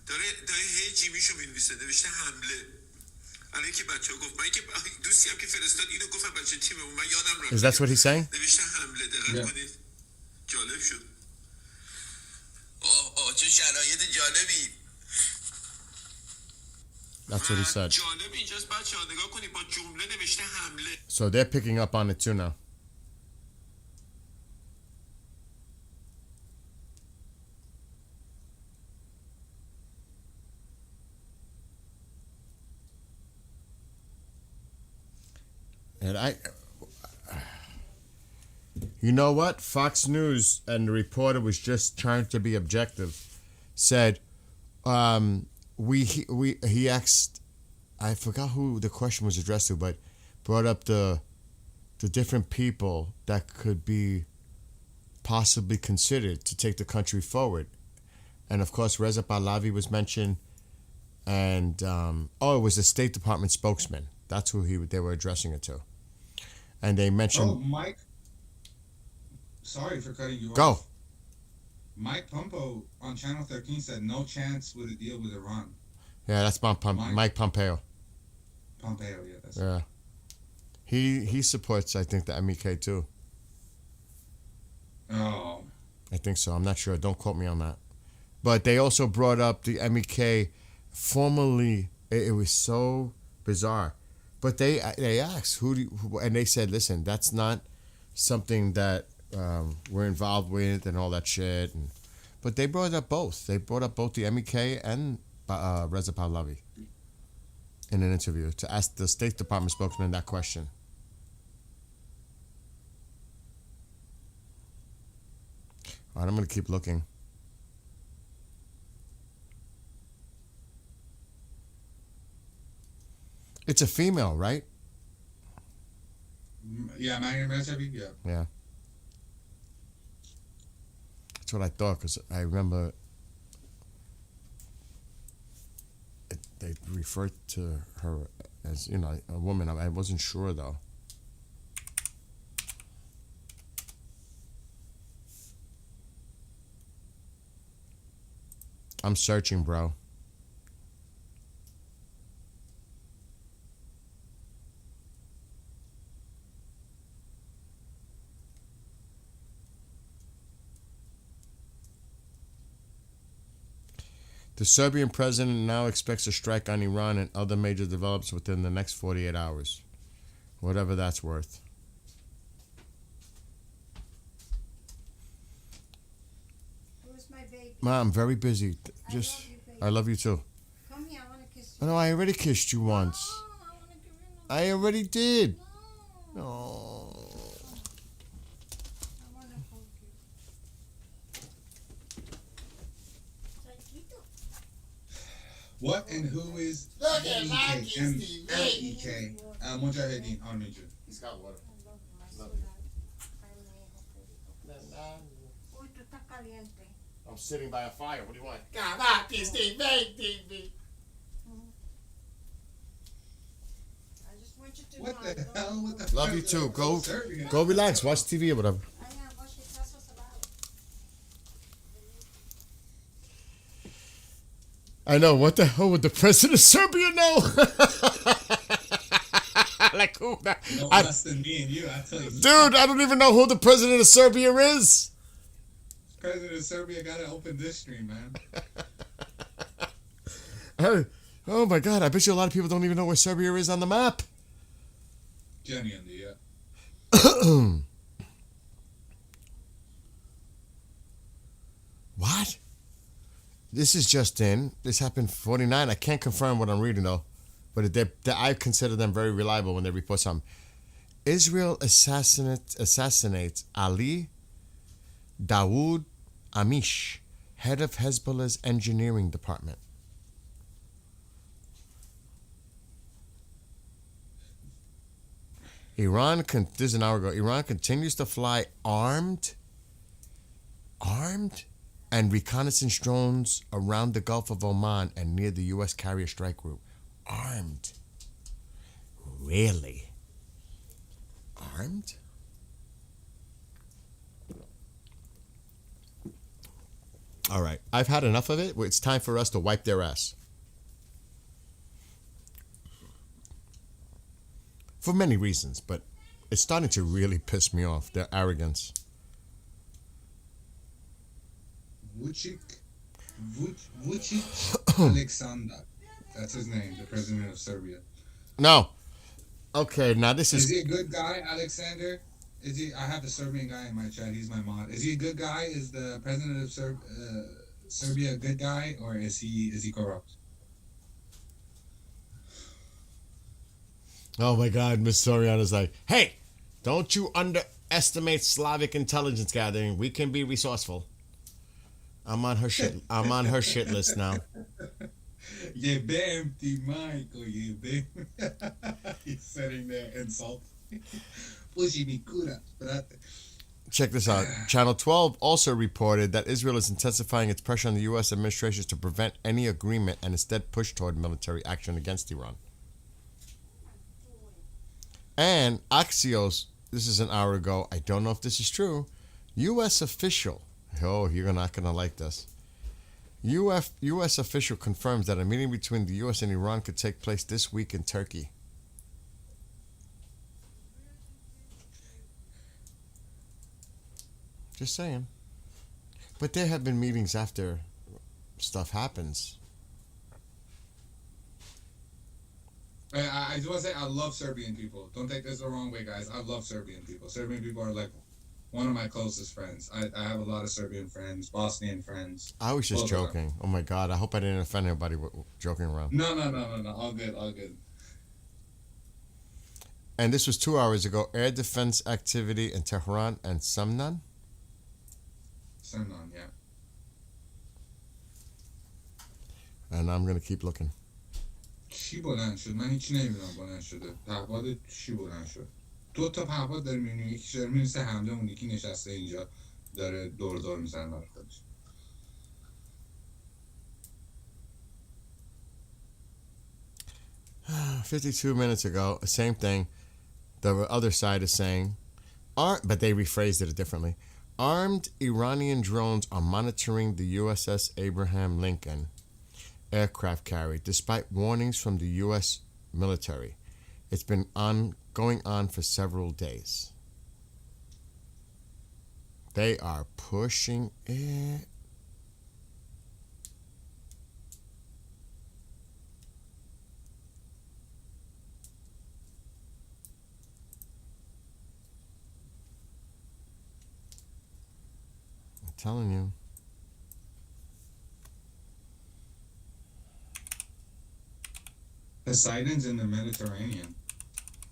داره هی جیمیشو مینویسه نوشته حمله الان که بچه ها گفت من که دوستی هم که فرستاد اینو گفتم بچه تیمه من یادم رفت Is that what he's saying? نوشته حمله دقت کنید جالب شد آه چه شرایط جالبی That's what he said. جالب اینجاست بچه ها نگاه کنید با جمله نوشته حمله So they're picking up on it too now. And you know what? Fox News and the reporter was just trying to be objective. Said, he asked, I forgot who the question was addressed to, but brought up the different people that could be possibly considered to take the country forward. And of course, Reza Pahlavi was mentioned, and it was the State Department spokesman. That's who they were addressing it to. And they mentioned... Oh, Mike. Sorry for cutting you Go. off. Mike Pompeo on Channel 13 said no chance with a deal with Iran. Yeah, that's Mike Pompeo. Pompeo, yeah, that's Yeah. He supports, I think, the MEK too. Oh. I think so. I'm not sure. Don't quote me on that. But they also brought up the MEK formerly. It was so bizarre. But they asked and they said, listen, that's not something that we're involved with and all that shit. But they brought up both. They brought up both the MEK and Reza Pahlavi in an interview to ask the State Department spokesman that question. All right, I'm going to keep looking. It's a female, right? Yeah, Mariam Rajavi, yeah. Yeah. That's what I thought, because I remember they referred to her as, a woman. I wasn't sure, though. I'm searching, bro. The Serbian president now expects a strike on Iran and other major developments within the next 48 hours. Whatever that's worth. Who's my baby? Ma, I'm very busy. I love you too. Come here, I want to kiss you. Oh, no, I already kissed you once. No, I want to give you I already did. No. Oh. I want to hug you. Tranquilo. What and who is Look at MEK? Rocky, MEK. Mujahideen Army. He's got water. Uy, tú estás caliente. I'm sitting by a fire. What do you want? Rocky, Steve, baby. I just want you to What know. the hell? What the Love you too. Go Serbian. go relax. Watch TV or whatever. I know what she tells us about. I know. What the hell would the president of Serbia know? Like who? No less than me and you, I tell you. Dude, I don't even know who the president of Serbia is. President of Serbia got to open this stream, man. Hey, oh my God! I bet you a lot of people don't even know where Serbia is on the map. Genuinely, yeah. What? This is just in. This happened 49. I can't confirm what I'm reading though, but I consider them very reliable when they report something. Israel assassinates Ali Dawood Amish, head of Hezbollah's engineering department. This is an hour ago. Iran continues to fly armed and reconnaissance drones around the Gulf of Oman and near the U.S. carrier strike group. Armed. Really? Armed? All right. I've had enough of it. It's time for us to wipe their ass. For many reasons, but it's starting to really piss me off. Their arrogance. Vucic Alexander. That's his name, the president of Serbia. No. Okay, now this Is is... he a good guy, Alexander? Is he? I have the Serbian guy in my chat. He's my mod. Is he a good guy? Is the president of Serbia a good guy, or is he corrupt? Oh my God, Miss Soriano's like, hey, don't you underestimate Slavic intelligence gathering. We can be resourceful. I'm on her shit. I'm on her shit list now. Jebem ti Michael, jebem. He's sitting there insulting. Puši mi kurac, brate. Check this out. Channel 12 also reported that Israel is intensifying its pressure on the U.S. administration to prevent any agreement and instead push toward military action against Iran. And Axios, this is an hour ago, I don't know if this is true, U.S. official, oh, you're not going to like this. U.S. official confirms that a meeting between the U.S. and Iran could take place this week in Turkey. Just saying. But there have been meetings after stuff happens. I just want to say I love Serbian people. Don't take this the wrong way, guys. I love Serbian people. Serbian people are like one of my closest friends. I have a lot of Serbian friends, Bosnian friends. I was just joking. Oh my God. I hope I didn't offend anybody joking around. No. All good. And this was 2 hours ago. Air defense activity in Tehran and Samnan. Samnan, yeah. And I'm going to keep looking. چی بلند شد؟ من هیچی نمیدونم بلند شده. پهپاد چی بلند شد؟ دو تا پهپاد داره میبینی، یکیش داره میرسه حمله، اون یکی نشسته اینجا داره دور میزنه برای خودش. 52 minutes ago, same thing. The other side is saying, but they rephrased it differently. Armed Iranian drones are monitoring the USS Abraham Lincoln aircraft carrier, despite warnings from the U.S. military. It's been going on for several days. They are pushing it. I'm telling you. Poseidon's in the Mediterranean.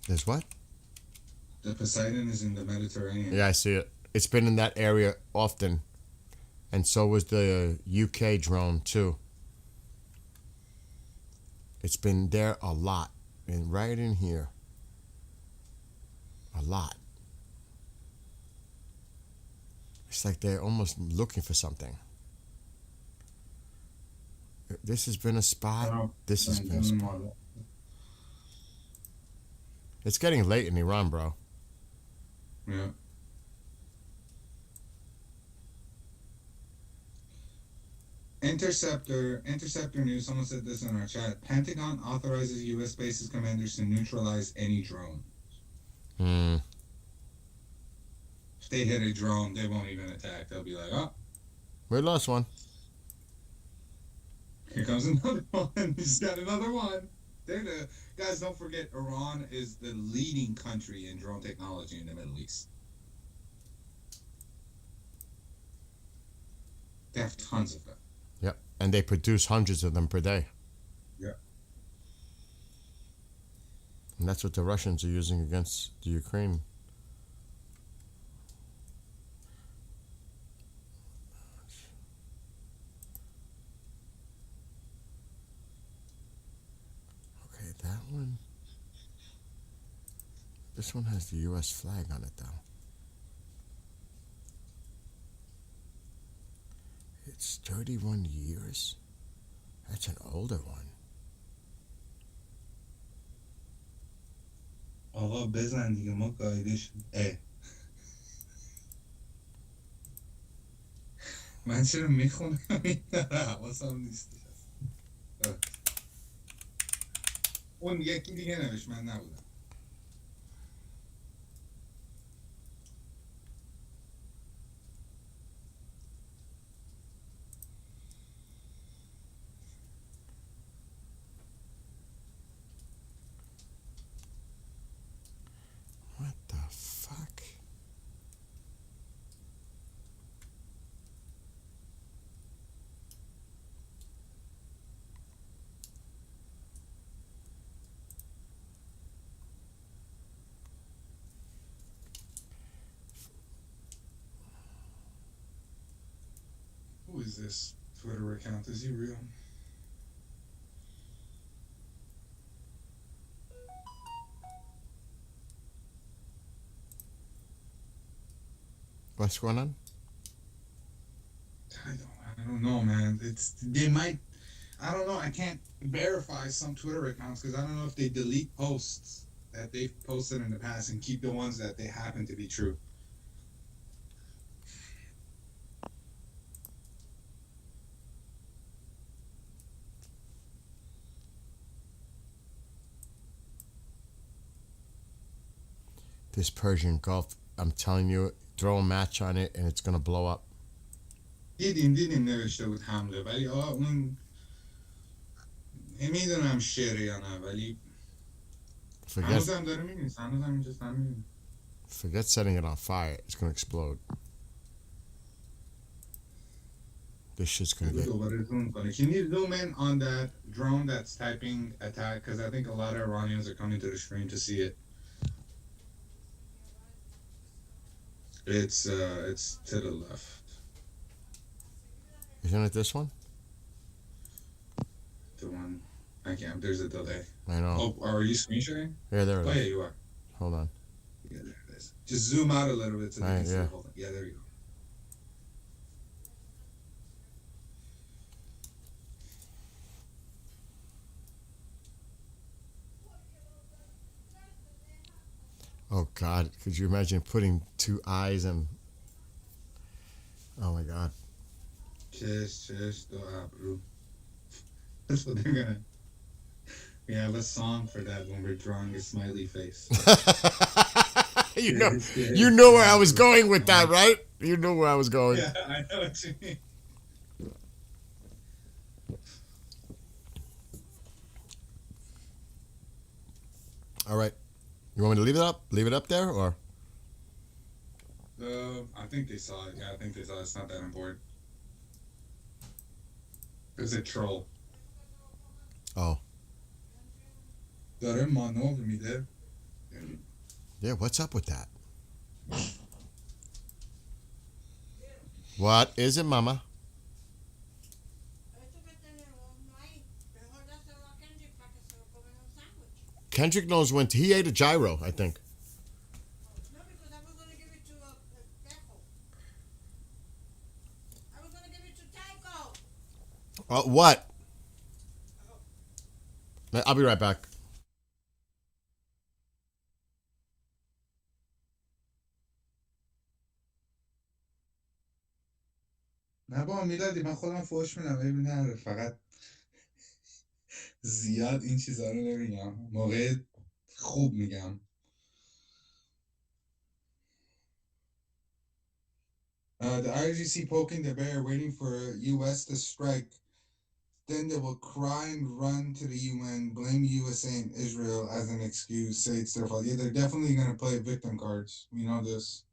There's what? The Poseidon is in the Mediterranean. Yeah, I see it. It's been in that area often. And so was the UK drone, too. It's been there a lot. And right in here. A lot. It's like they're almost looking for something. This has been a spot. This has been a spot. It's getting late in Iran, bro. Yeah. Interceptor news. Someone said this in our chat. Pentagon authorizes U.S. bases commanders to neutralize any drone. If they hit a drone, they won't even attack. They'll be like, oh, we lost one. Here comes another one. He's got another one. Guys, don't forget, Iran is the leading country in drone technology in the Middle East. They have tons of them. Yep. And they produce hundreds of them per day. Yeah. And that's what the Russians are using against the Ukraine. That one. This one has the U.S. flag on it, though. It's 31 years. That's an older one. آقا بزن دیگه ما قایدش من چرا میخونم این حواسم نیستش اصلا. اون یکی دیگه نوشت، من نبودم. What the fuck? Who is this Twitter account? Is he real? What's going on? I don't know, man. They might. I don't know. I can't verify some Twitter accounts because I don't know if they delete posts that they've posted in the past and keep the ones that they happen to be true. This Persian Gulf, I'm telling you, throw a match on it and it's gonna blow up. دیدیم نوشته بود حمله، ولی اون نمیدونم شعره یا نه، ولی هنوزم داره می‌نویسه، هنوزم اینجاست، هم می‌بینه. Forget setting it on fire. It's gonna explode. This shit's gonna get. دوباره zoom کنه. Can you zoom in on that drone that's typing attack? Because I think a lot of Iranians are coming to the stream to see it. It's to the left. Isn't it this one? The one. I can't. There's a delay. I know. Oh, are you screen sharing? Yeah, there it Oh is. yeah, you are. Hold on. Yeah, there it is. Just zoom out a little bit so they can see yeah. the whole thing. Yeah, there you go. Oh God, could you imagine putting two eyes and? Oh my God. Cheers, do abru. That's what they're gonna. We have a song for that when we're drawing a smiley face. You know where I was going with that, right? You know where I was going. Yeah, I know what you mean. All right. You want me to leave it up? Leave it up there, or? I think they saw it. Yeah, I think they saw it. It's not that important. It's a troll. Oh. داره مانور میده. Yeah, what's up with that? What is it, Mama? Kendrick knows when he ate a gyro, I think. No, because I was going to give it to Bejo. I was going to give it to Tycho. What? I'll be right back. نه با میلادی من خودم فوش میدم ببین، فقط زیاد این چیزا رو نمیگم، موقع خوب میگم. The IRGC poking the bear, waiting for U.S. to strike. Then they will cry and run to the UN, blame USA and Israel as an excuse, say it's their fault. Yeah, they're definitely going to play victim cards. We know this.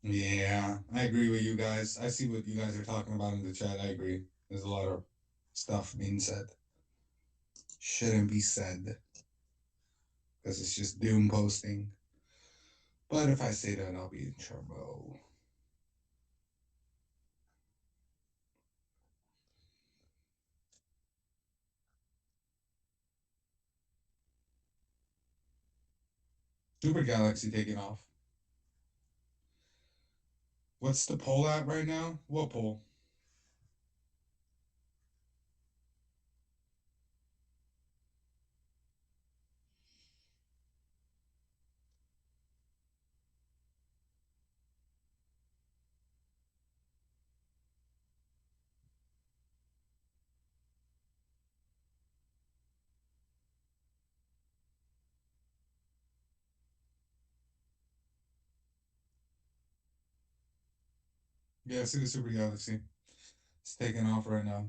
Yeah, I agree with you guys. I see what you guys are talking about in the chat. I agree. There's a lot of stuff being said. Shouldn't be said. Because it's just doom posting. But if I say that, I'll be in trouble. Super Galaxy taking off. What's the poll at right now? What poll? Yeah, see the Super Galaxy. It's taking off right now.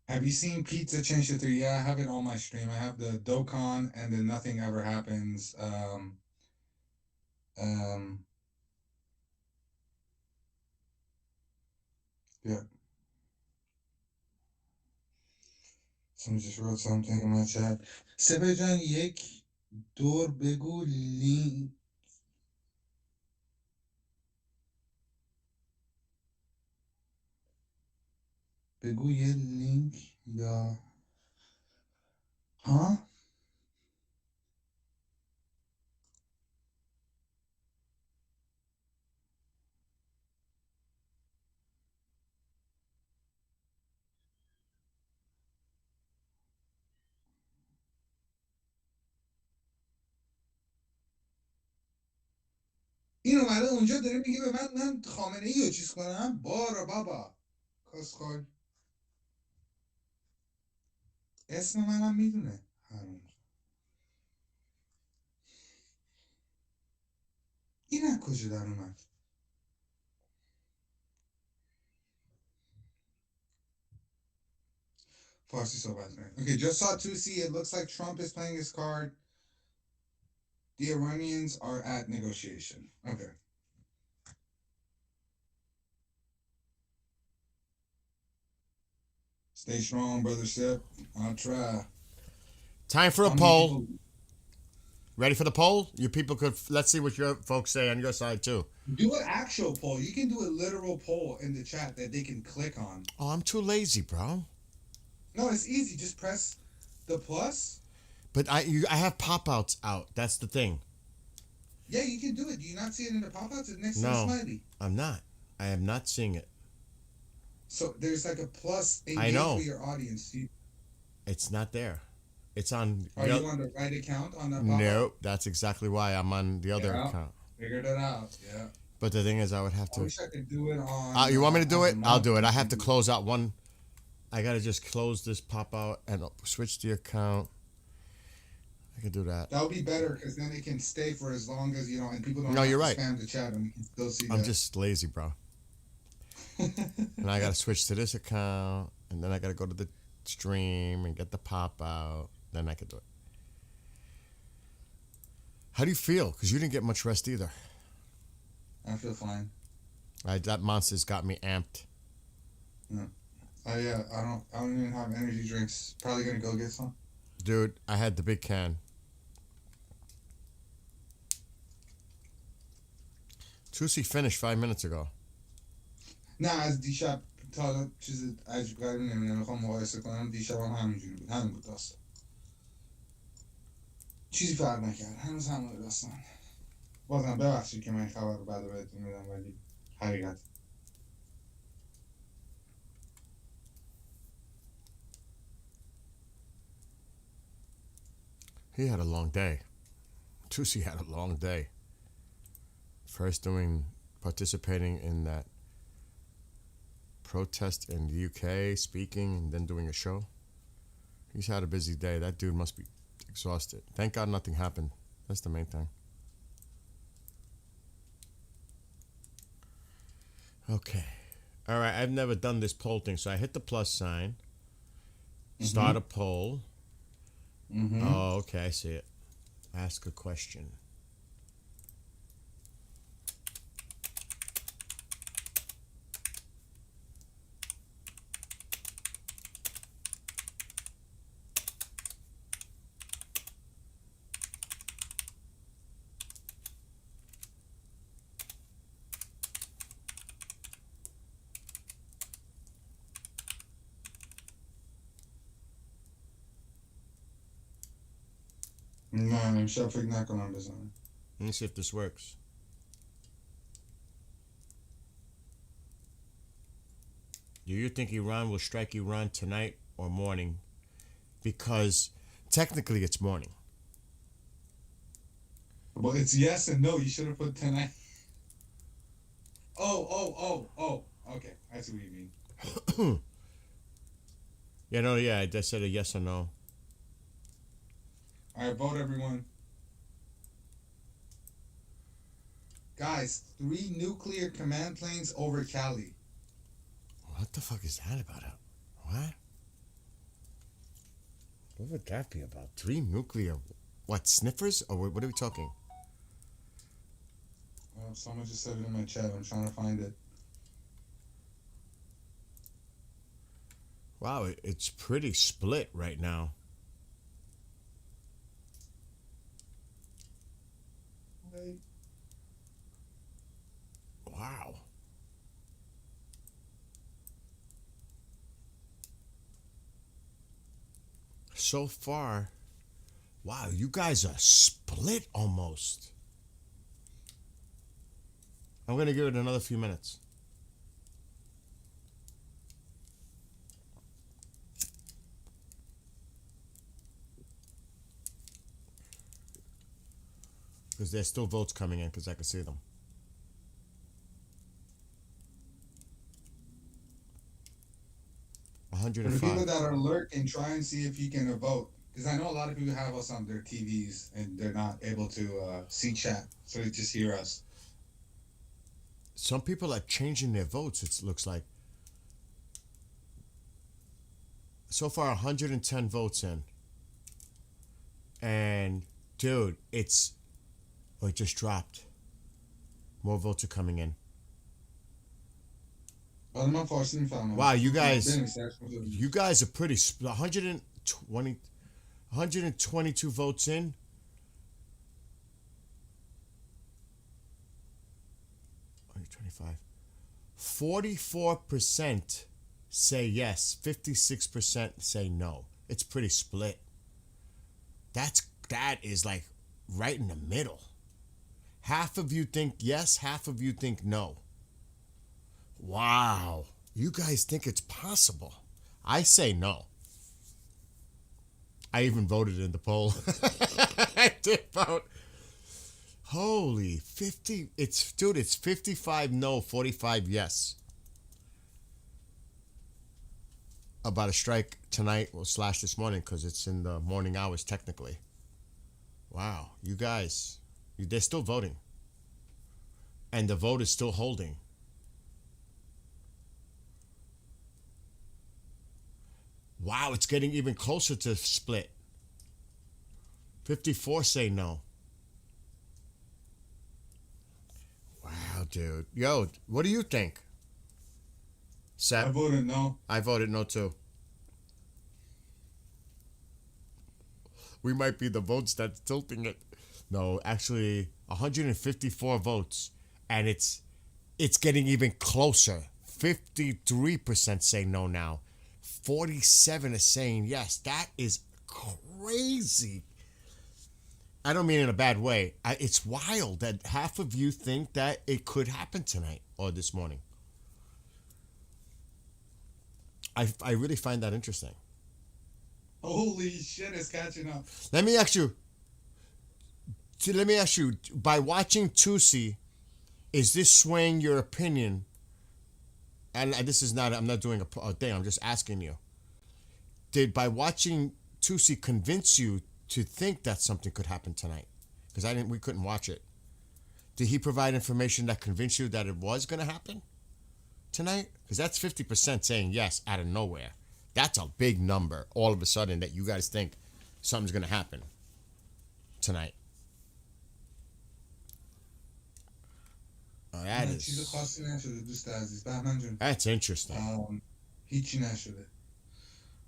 Have you seen Pizza Change to 3? Yeah, I have it on my stream. I have the Dokkan and then Nothing Ever Happens. Um, yeah. Someone just wrote something in my chat. سپه یک دور بگو لینک بگو یه لینک یا ها این اومده اونجا داره میگه به من خامنه ای رو چیز کنم بارا بابا کسخال اسم منم میدونه هنوز این از کجا در اومد فارسی صحبت کنه. Okay, just saw 2C. It looks like Trump is playing his card. The Iranians are at negotiation. Okay. Stay strong, brother Sip. I'll try. Time for a poll. Ready for the poll? You people could, let's see what your folks say on your side too. Do an actual poll. You can do a literal poll in the chat that they can click on. Oh, I'm too lazy, bro. No, it's easy. Just press the plus. But I have pop-outs out. That's the thing. Yeah, you can do it. Do you not see it in the pop-outs? It's next to the No, smiley. I'm not. I am not seeing it. So there's like a plus I know. for your audience. It's not there. It's on. Are you on the right account on that pop-out? No, that's exactly why I'm on the other Yeah, account. figured it out. Yeah. But the thing is, I would have I to. wish I could do it on. You want me to do on it? the I'll do it. I mountain. have to close out one. I gotta just close this pop-out and switch the account. I can do that. That would be better because then it can stay for as long as you know, and people don't. No, have you're to right. Spam the chat and still see I'm that. just lazy, bro. And I gotta switch to this account, and then I gotta go to the stream and get the pop-out. Then I can do it. How do you feel? Because you didn't get much rest either. I feel fine. That monster's got me amped. Yeah. Yeah. I don't even have energy drinks. Probably gonna go get some. Dude, I had the big can. Tusi finished 5 minutes ago. نه از دیشب تا حالا چیز عجیب غریبی نمیدونم میخوام مقایسه کنم دیشب هم همینجوری بود همین بود داستان چیزی فرق نکرد هنوز همون داستان بازم ببخشید که من این خبر رو بعد رو بهتون میدم ولی حقیقت He had a long day. Tusi had a long day. First participating in that protest in the UK, speaking, and then doing a show. He's had a busy day. That dude must be exhausted. Thank God nothing happened. That's the main thing. Okay. All right, I've never done this poll thing. So I hit the plus sign. Start a poll. Oh, okay, I see it. Ask a question. نه امشب فکر نکنم بزنم Let me see if this works. Do you think Iran will strike Iran tonight or morning? Because technically it's morning. Well, it's yes and no. You should have put tonight. Oh. Okay, I see what you mean. Yeah, I just said a yes or no. All right, vote everyone. Guys, 3 nuclear command planes over Cali. What the fuck is that about? What? What would that be about? 3 nuclear, what, sniffers? Or what are we talking? Someone just said it in my chat. I'm trying to find it. Wow, it's pretty split right now. Wait. Wow. So far, wow, you guys are split almost. I'm going to give it another few minutes. Because there's still votes coming in because I can see them. For the 105. people that are lurking, try and see if you can vote. Because I know a lot of people have us on their TVs and they're not able to see chat. So they just hear us. Some people are changing their votes, it looks like. So far, 110 votes in. And, dude, it just dropped. More votes are coming in. Wow, you guys are pretty split. 122 votes in. 125. 44% say yes. 56% say no. It's pretty split. That is like right in the middle. Half of you think yes, half of you think no. Wow. You guys think it's possible. I say no. I even voted in the poll. I did vote. Holy 50. It's 55 no, 45 yes. About a strike tonight, / this morning, because it's in the morning hours technically. Wow. You guys, they're still voting. And the vote is still holding. Wow, it's getting even closer to split. 54 say no. Wow, dude. Yo, what do you think? Seth? I voted no. I voted no too. We might be the votes that's tilting it. No, actually, 154 votes. And it's getting even closer. 53% say no now. 47 is saying yes. That is crazy. I don't mean in a bad way. It's wild that half of you think that it could happen tonight or this morning. I really find that interesting. Holy shit, it's catching up. Let me ask you, by watching Tusi, is this swaying your opinion? And this is not, I'm not doing a thing, I'm just asking you. Did by watching Tusi convince you to think that something could happen tonight? Because we couldn't watch it. Did he provide information that convinced you that it was going to happen tonight? Because that's 50% saying yes out of nowhere. That's a big number all of a sudden that you guys think something's going to happen tonight. Oh, that's interesting. هیچی نشده.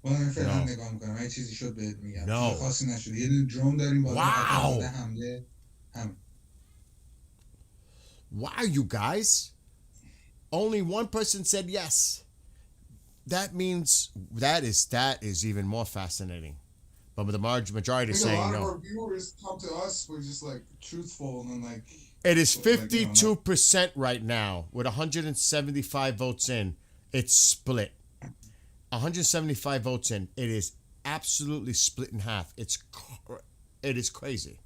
من فعلا نگاه میکنم. هیچ چیزی شد بهت میگم. چیز خاصی نشده. یه دونه درون داریم بالا. Wow. حمله هم. Wow, you guys. Only one person said yes. That means that is even more fascinating. But the majority is saying no. A lot of our viewers come to us. We're just like truthful and like. It is 52% right now with 175 votes in. It's split. 175 votes in. It is absolutely split in half. It is crazy.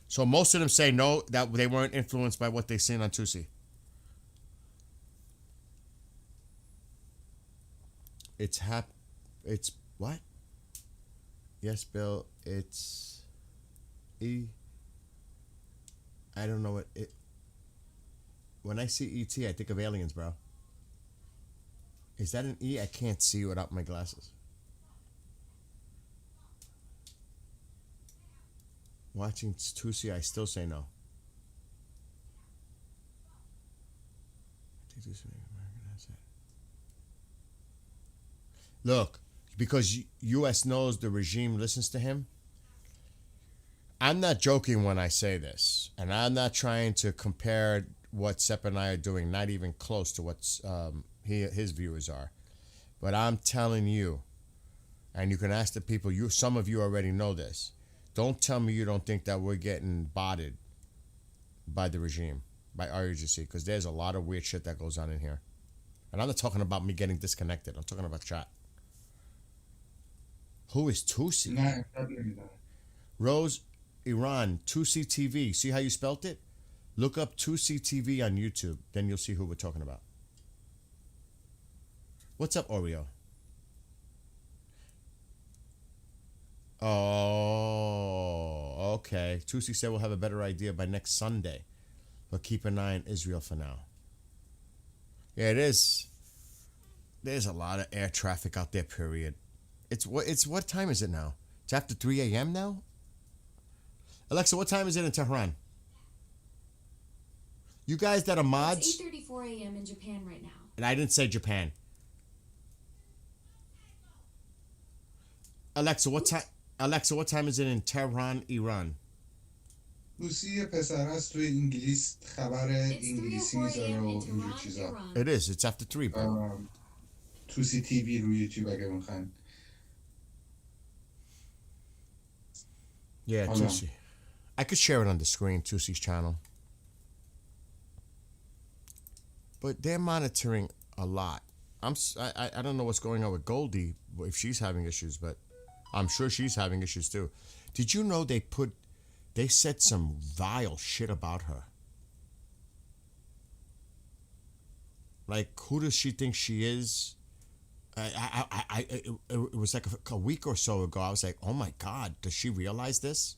So most of them say no, that they weren't influenced by what they seen on Tusi. It's what? Yes, Bill. It's E. I don't know what it. When I see ET, I think of aliens, bro. Is that an E? I can't see without my glasses. Watching Tusi, I still say no. Look, because U.S. knows the regime listens to him. I'm not joking when I say this, and I'm not trying to compare what Sepp and I are doing, not even close to what his viewers are. But I'm telling you, and you can ask the people. Some of you already know this. Don't tell me you don't think that we're getting botted by the regime, by our agency, because there's a lot of weird shit that goes on in here. And I'm not talking about me getting disconnected. I'm talking about chat. Who is Tusi? Rose, Iran, Tusi TV. See how you spelt it? Look up Tusi TV on YouTube. Then you'll see who we're talking about. What's up, Oreo? Oh, okay. Tusi said we'll have a better idea by next Sunday. But keep an eye on Israel for now. Yeah, it is. There's a lot of air traffic out there, period. It's what time is it now? It's after 3 a.m. now? Alexa, what time is it in Tehran? You guys that are mods? It's 8:34 a.m. in Japan right now. And I didn't say Japan. Alexa, what time is it in Tehran, Iran? لوسی پسر است توی انگلیس خبر انگلیسی میذاره و اینجور چیزا. It is. It's after 3, bro. توسی تیوی روی یوتیوب اگه میخواین. Yeah, Tusi. I could share it on the screen, Tusi's channel. But they're monitoring a lot. I don't know what's going on with Goldie, if she's having issues, but I'm sure she's having issues too. Did you know they said some vile shit about her? Like, who does she think she is? It was like a week or so ago. I was like, oh my God, does she realize this?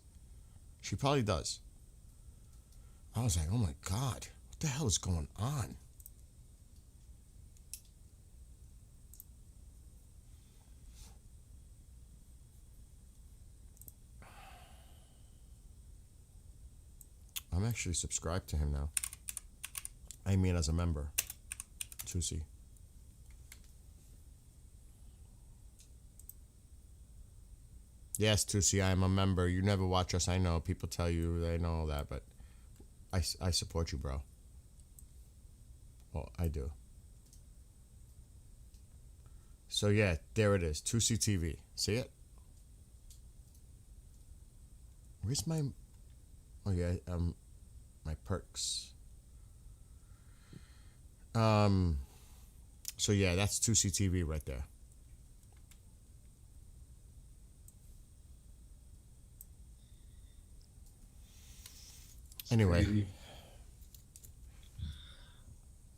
She probably does. I was like, oh my God, what the hell is going on? I'm actually subscribed to him now. I mean, as a member. Tusi. Yes, Tusi, I am a member. You never watch us, I know. People tell you they know all that, but I support you, bro. Well, I do. So yeah, there it is. Tusi TV. See it? Where's my... Oh yeah, my perks. So yeah, that's 2C TV right there. Anyway,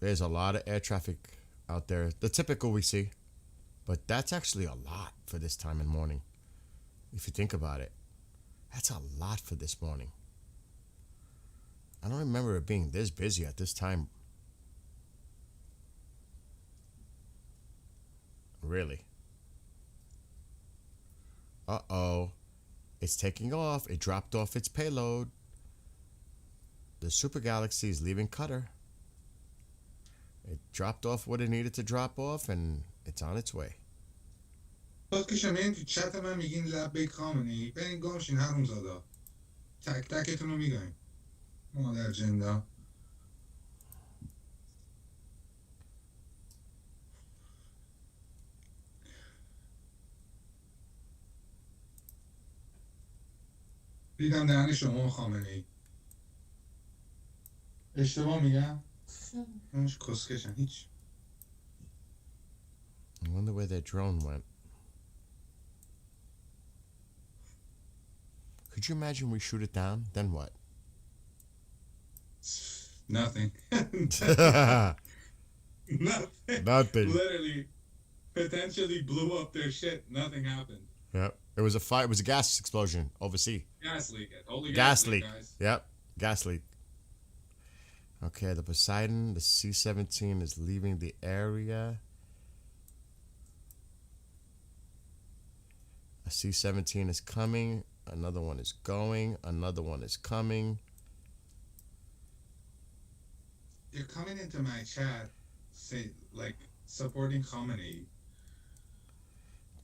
there's a lot of air traffic out there. The typical we see, but that's actually a lot for this time in morning. If you think about it, that's a lot for this morning. I don't remember it being this busy at this time. Really? Uh-oh. It's taking off. It dropped off its payload. The Super Galaxy is leaving Qatar. It dropped off what it needed to drop off, and it's on its way. باز که شما این تو چت من میگین لبیک خامنه‌ای برین گامشین حرومزادا تک تکتون رو میگن مادر جندا دیدم دهن شما خامنه‌ای اشتباه میگم؟ همش کسکشن هیچ I wonder where their drone went. Could you imagine we shoot it down? Then what? Nothing. Nothing. Literally. potentially blew up their shit. Nothing happened. Yep. It was a fire. It was a gas explosion overseas. Gas leak. Only Gas gas leak, leak. guys. Yep. Gas leak. Okay, the Poseidon, the C-17 is leaving the area. A C-17 is coming. Another one is going. Another one is coming. They're coming into my chat, say like supporting Khamenei,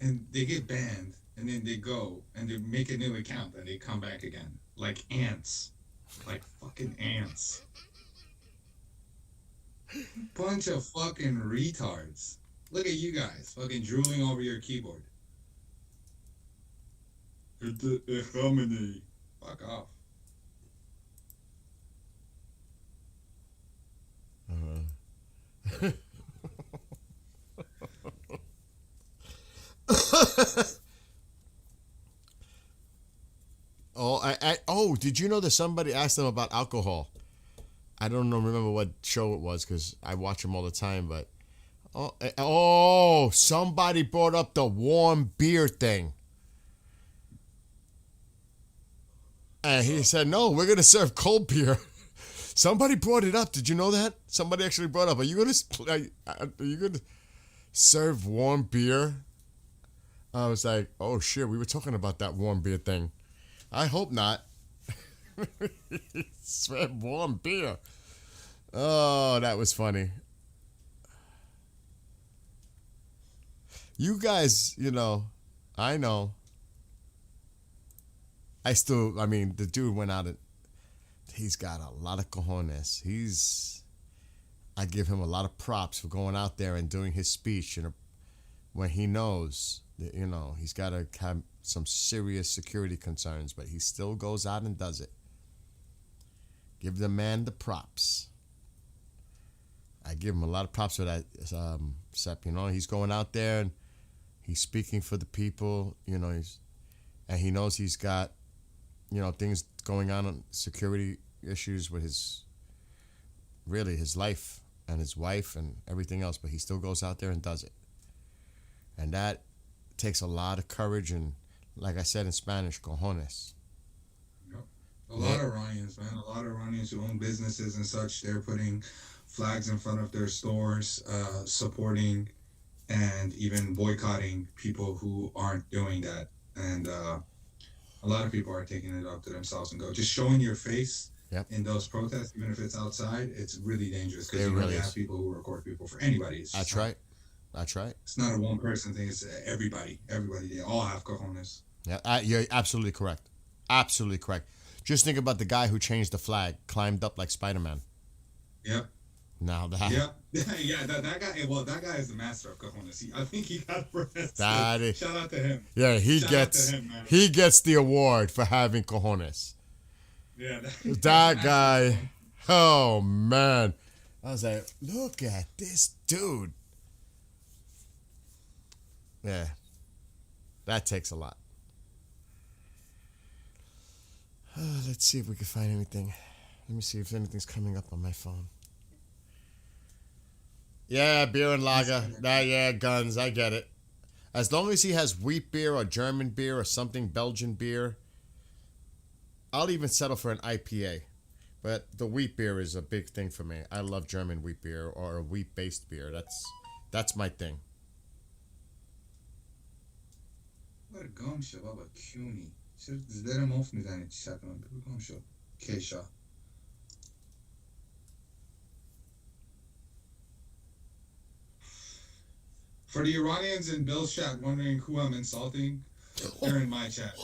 and they get banned, and then they go and they make a new account and they come back again like ants, like fucking ants. Bunch of fucking retards. Look at you guys, fucking drooling over your keyboard. Khamenei. Fuck off. Oh, did you know that somebody asked them about alcohol? I don't know, remember what show it was because I watch them all the time, but somebody brought up the warm beer thing. And he said, no, we're going to serve cold beer. Somebody brought it up. Did you know that? Somebody actually brought up, are you going to serve warm beer? I was like, oh shit, we were talking about that warm beer thing. I hope not. Serve warm beer. Oh, that was funny. You guys, I know. The dude went out and he's got a lot of cojones. I give him a lot of props for going out there and doing his speech, when he knows that, he's got to have some serious security concerns, but he still goes out and does it. Give the man the props. I give him a lot of props for that, Sep. He's going out there and he's speaking for the people, and he knows he's got, things going on security issues with his life and his wife and everything else, but he still goes out there and does it. And that takes a lot of courage and, like I said in Spanish, cojones. A lot of Iranians, man. A lot of Iranians who own businesses and such, they're putting flags in front of their stores, supporting and even boycotting people who aren't doing that. And a lot of people are taking it up to themselves and go, just showing your face in those protests, even if it's outside, it's really dangerous because you really have people who record people for anybody. That's right. It's not a one person thing. It's everybody. They all have cojones. Yeah, you're absolutely correct. Absolutely correct. Just think about the guy who changed the flag, climbed up like Spider-Man. Yep. Now that. Yep. Yeah, that guy. Well, that guy is the master of cojones. I think he got arrested. Shout out to him. Yeah, he gets the award for having cojones. Yeah. That guy. Oh man, I was like, look at this dude. Yeah, that takes a lot. Let's see if we can find anything. Let me see if anything's coming up on my phone. Yeah, beer and lager. Yeah, guns. I get it. As long as he has wheat beer or German beer or something, Belgian beer, I'll even settle for an IPA. But the wheat beer is a big thing for me. I love German wheat beer or a wheat-based beer. That's my thing. What a gum show, Baba Cuny. چرا زدر مفت میزنید چی شد من بگو گم شد کیشا For the Iranians in Bill's chat wondering who I'm insulting, they're in my chat.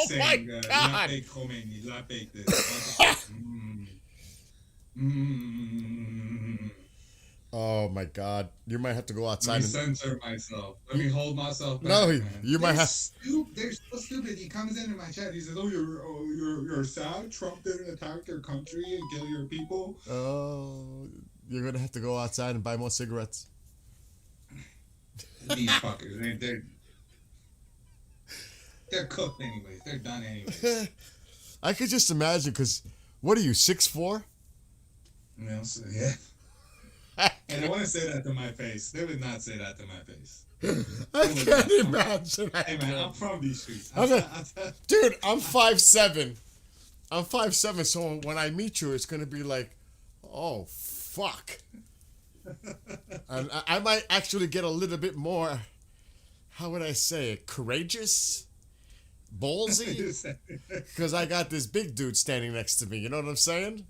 Saying, my God! La fake Khomeini, la fake this. Oh my God! You might have to go outside. Let me censor myself. Let me hold myself back. No, man. you might have. They're so stupid. He comes in my chat. He says, "Oh, you're sad. Trump didn't attack your country and kill your people." Oh, you're gonna have to go outside and buy more cigarettes. These fuckers, they're cooked anyways. They're done anyways. I could just imagine, because what are you, 6'4"? Yeah. And they want to say that to my face. They would not say that to my face. I can't imagine. Hey man, I'm from these streets. Dude, I'm 5'7". I'm 5'7", so when I meet you, it's gonna be like, oh fuck. And I might actually get a little bit more, how would I say it, courageous, ballsy, because I got this big dude standing next to me. You know what I'm saying?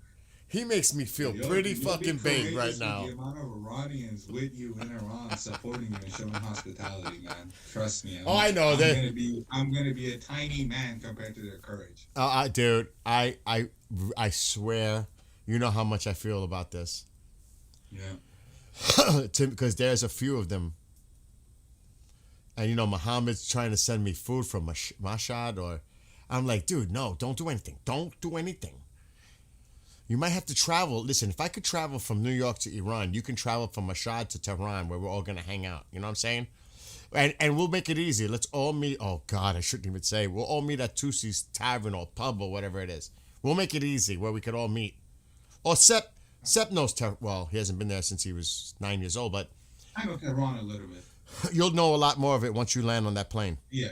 He makes me feel pretty fucking big right now. The amount of Iranians with you in Iran supporting you and showing hospitality, man. Trust me. I know that. I'm gonna be a tiny man compared to their courage. Dude, I swear, you know how much I feel about this. Yeah. Because there's a few of them. And, Muhammad's trying to send me food from Mashhad, or I'm like, dude, no, don't do anything. Don't do anything. You might have to travel. Listen, if I could travel from New York to Iran, you can travel from Mashhad to Tehran, where we're all going to hang out. You know what I'm saying? And we'll make it easy. Let's all meet. Oh, God, I shouldn't even say. We'll all meet at Tusi's Tavern or pub or whatever it is. We'll make it easy where we could all meet. Or Sepp knows well, he hasn't been there since he was 9 years old, but I know Tehran a little bit. You'll know a lot more of it once you land on that plane. Yeah.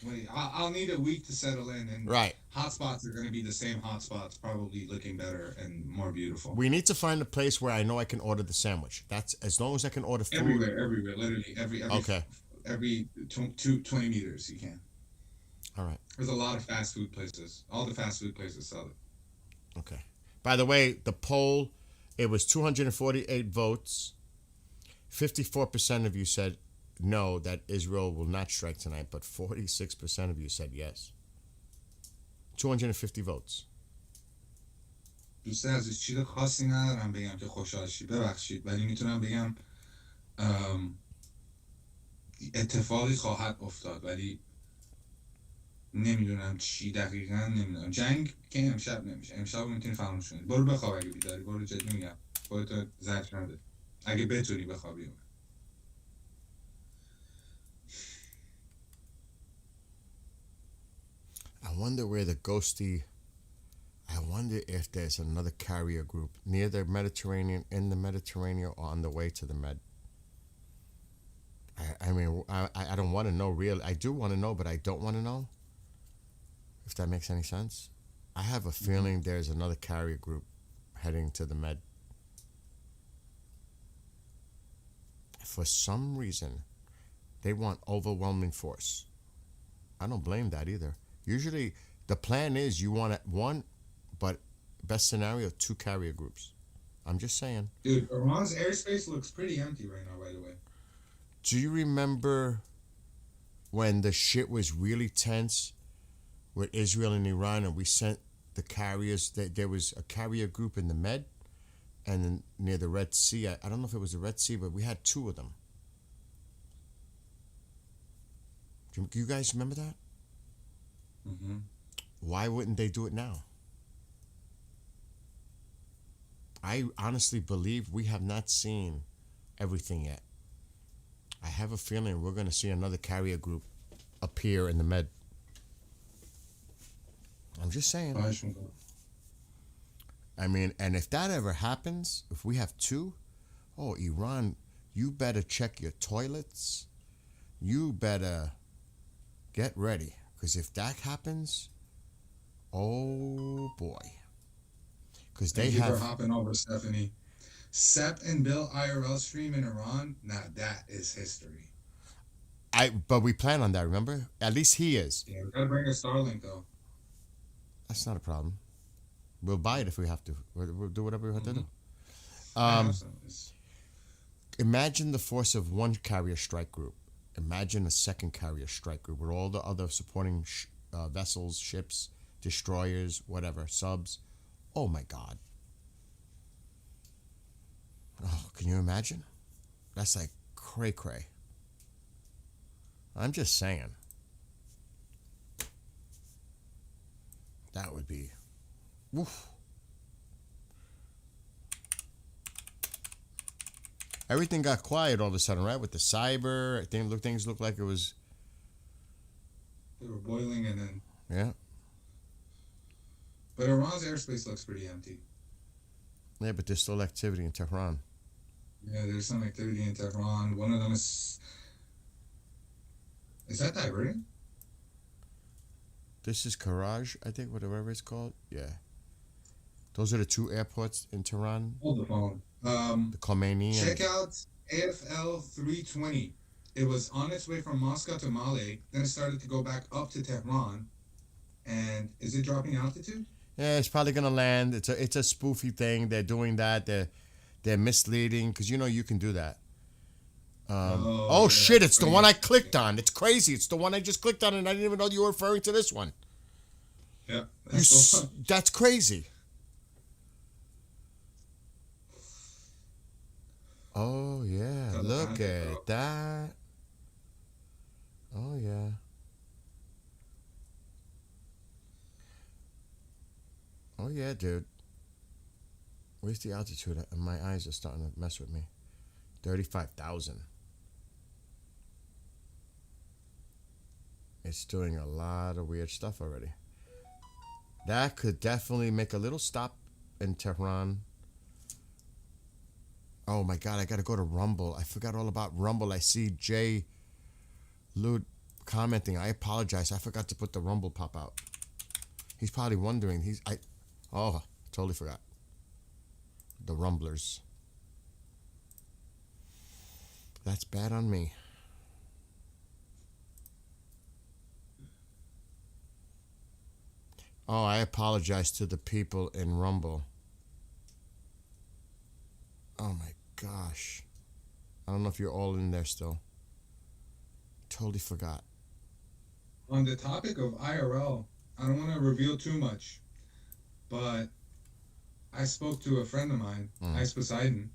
Wait, I'll need a week to settle in, and right. Hotspots are going to be the same hotspots, probably looking better and more beautiful. We need to find a place where I know I can order the sandwich. That's as long as I can order food. Everywhere, literally every okay. Every 20 meters you can. All right. There's a lot of fast food places. All the fast food places sell it. Okay. By the way, the poll, it was 248 votes. 54% of you said no, that Israel will not strike tonight, but 46% of you said yes. 250 votes. دوسته عزیز چیز خاصی ندارم بگم که خوشحال شی ببخشید ولی میتونم بگم اتفاقی خواهد افتاد ولی نمیدونم چی دقیقا نمیدونم جنگ که امشب نمیشه امشب میتونی فراموش کنی برو بخواب اگه بیداری برو جدی میگم خودتو زجر نده اگه بتونی بخوابی I wonder where the ghosty. I wonder if there's another carrier group near the Mediterranean, in the Mediterranean, or on the way to the Med. I mean, I don't want to know really. I do want to know, but I don't want to know. If that makes any sense. I have a feeling there's another carrier group heading to the Med. For some reason, they want overwhelming force. I don't blame that either. Usually, the plan is you want one, but best scenario, 2 carrier groups. I'm just saying. Dude, Iran's airspace looks pretty empty right now, by the way. Do you remember when the shit was really tense with Israel and Iran, and we sent the carriers? There was a carrier group in the Med and then near the Red Sea. I don't know if it was the Red Sea, but we had 2 of them. Do you guys remember that? Mm-hmm. Why wouldn't they do it now? I honestly believe we have not seen everything yet. I have a feeling we're going to see another carrier group appear in the Med. I'm just saying. I mean, and if that ever happens, if we have 2, oh, Iran, you better check your toilets. You better get ready. Because if that happens, oh boy. Because they Thank have. you for hopping over, Stephanie. Sepp and Bill IRL stream in Iran. Now that is history. But we plan on that. Remember, at least he is. Yeah, we gotta bring a Starlink though. That's not a problem. We'll buy it if we have to. We'll do whatever we have to do. Imagine the force of one carrier strike group. Imagine a second carrier strike group with all the other supporting vessels, ships, destroyers, whatever, subs. Oh my God. Oh, can you imagine? That's like cray-cray. I'm just saying. That would be... Woof. Everything got quiet all of a sudden, right? With the cyber, things looked like it was... They were boiling and then... Yeah. But Iran's airspace looks pretty empty. Yeah, but there's still activity in Tehran. Yeah, there's some activity in Tehran. One of them is... Is that diverting? This is Karaj, I think, whatever it's called. Yeah. Those are the two airports in Tehran. Hold the phone. The Khomeini Check and out AFL 320. It was on its way from Moscow to Male. Then it started to go back up to Tehran. And is it dropping altitude? yeah, it's probably gonna land. It's a spoofy thing. They're doing that. They're misleading because you can do that. Yeah. Shit! It's the one I clicked on. It's crazy. It's the one I just clicked on, and I didn't even know you were referring to this one. Yeah, that's the one. That's crazy. Oh yeah, look at that. Oh yeah. Oh yeah, dude. Where's the altitude? My eyes are starting to mess with me. 35,000. It's doing a lot of weird stuff already. That could definitely make a little stop in Tehran. Oh my God, I gotta go to Rumble. I forgot all about Rumble. I see Jay Lud commenting. I apologize. I forgot to put the Rumble pop out. He's probably wondering. Totally forgot. The Rumblers. That's bad on me. Oh, I apologize to the people in Rumble. Oh my gosh. I don't know if you're all in there still. Totally forgot. On the topic of IRL, I don't want to reveal too much, but I spoke to a friend of mine, Ice Poseidon,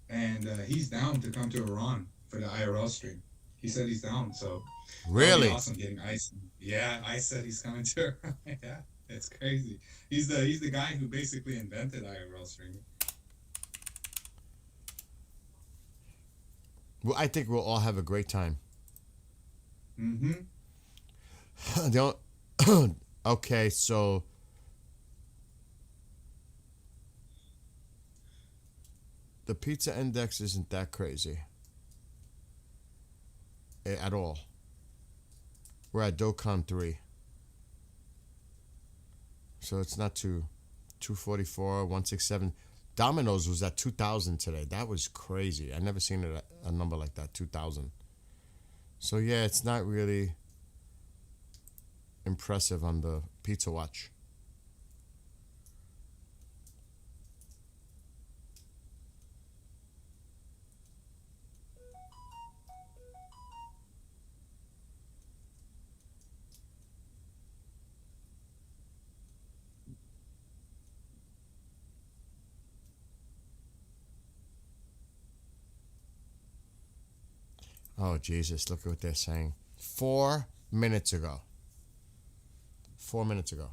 and he's down to come to Iran for the IRL stream. He said he's down, so really awesome getting Ice. Yeah, Ice said he's coming to Iran. Yeah, it's crazy. He's the guy who basically invented IRL streaming. Well, I think we'll all have a great time. Mm-hmm. Okay, so the pizza index isn't that crazy at all. We're at DOCON 3. So it's not 244, 167. Domino's was at 2,000 today. That was crazy. I never seen it a number like that, 2,000. So yeah, it's not really impressive on the Pizza Watch. Oh, Jesus, look at what they're saying. 4 minutes ago. 4 minutes ago.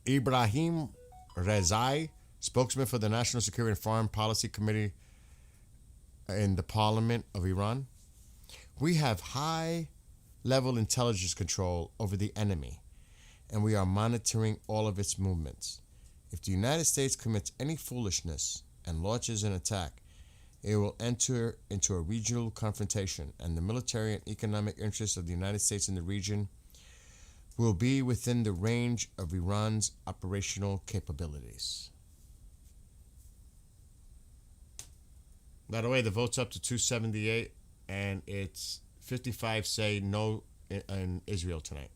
Ibrahim Rezai, spokesman for the National Security and Foreign Policy Committee in the Parliament of Iran. We have high-level intelligence control over the enemy, and we are monitoring all of its movements. If the United States commits any foolishness and launches an attack, it will enter into a regional confrontation, and the military and economic interests of the United States in the region will be within the range of Iran's operational capabilities. By the way, the vote's up to 278, and it's 55 say no in Israel tonight.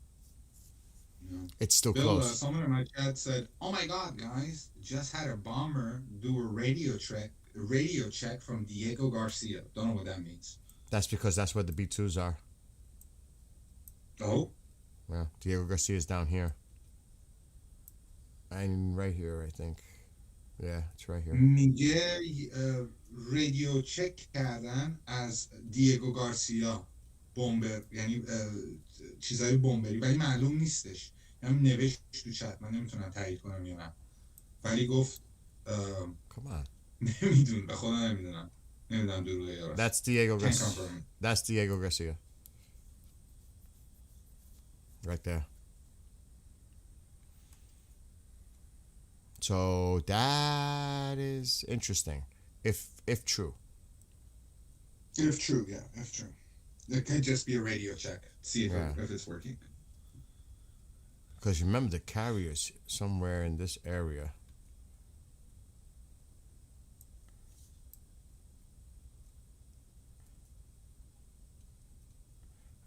Yeah. It's still Bill, close. Someone in my chat said, "Oh my God, guys, just had a bomber do a radio check from Diego Garcia." Don't know what that means. That's because that's where the B2s are. Oh? Yeah, Diego Garcia is down here. And right here, I think. Yeah, it's right here. میگه رادیو چک کردن از دیگو گارسیا بمبر، یعنی چیزای بمبری، ولی معلوم نیستش. یعنی نوشت تو چت، من نمیتونم تایید کنم یا نه. ولی گفت نمیدونم، به خدا نمیدونم. نمیدونم دروغه یا راست. That's Diego Garcia. That's Diego Garcia. Right there. So that is interesting, if true. If true, yeah, if true. It could just be a radio check. See if, Yeah. if it's working. Because remember, the carrier's somewhere in this area.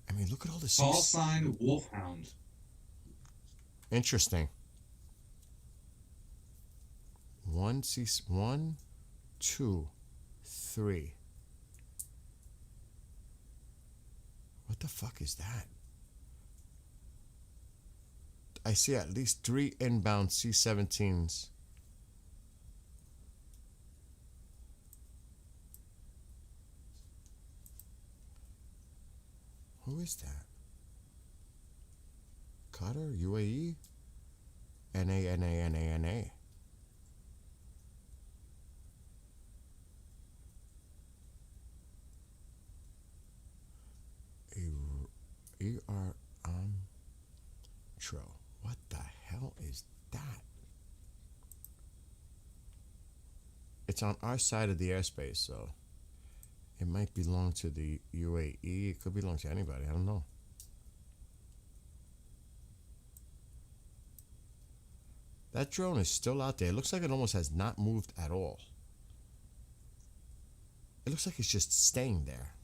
I mean, look at all the Call sign Wolfhound. Interesting. One, 2, 3. What the fuck is that? I see at least 3 inbound C-17s. Who is that? Qatar, UAE, NA. ER Tro. What the hell is that? It's on our side of the airspace, so it might belong to the UAE. It could belong to anybody. I don't know. That drone is still out there. It looks like it almost has not moved at all. It looks like it's just staying there.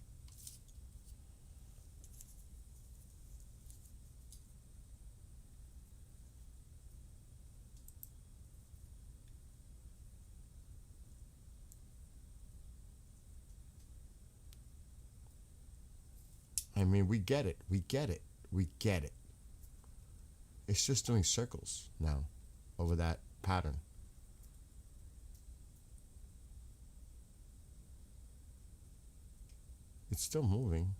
I mean, we get it. It's just doing circles now over that pattern. It's still moving.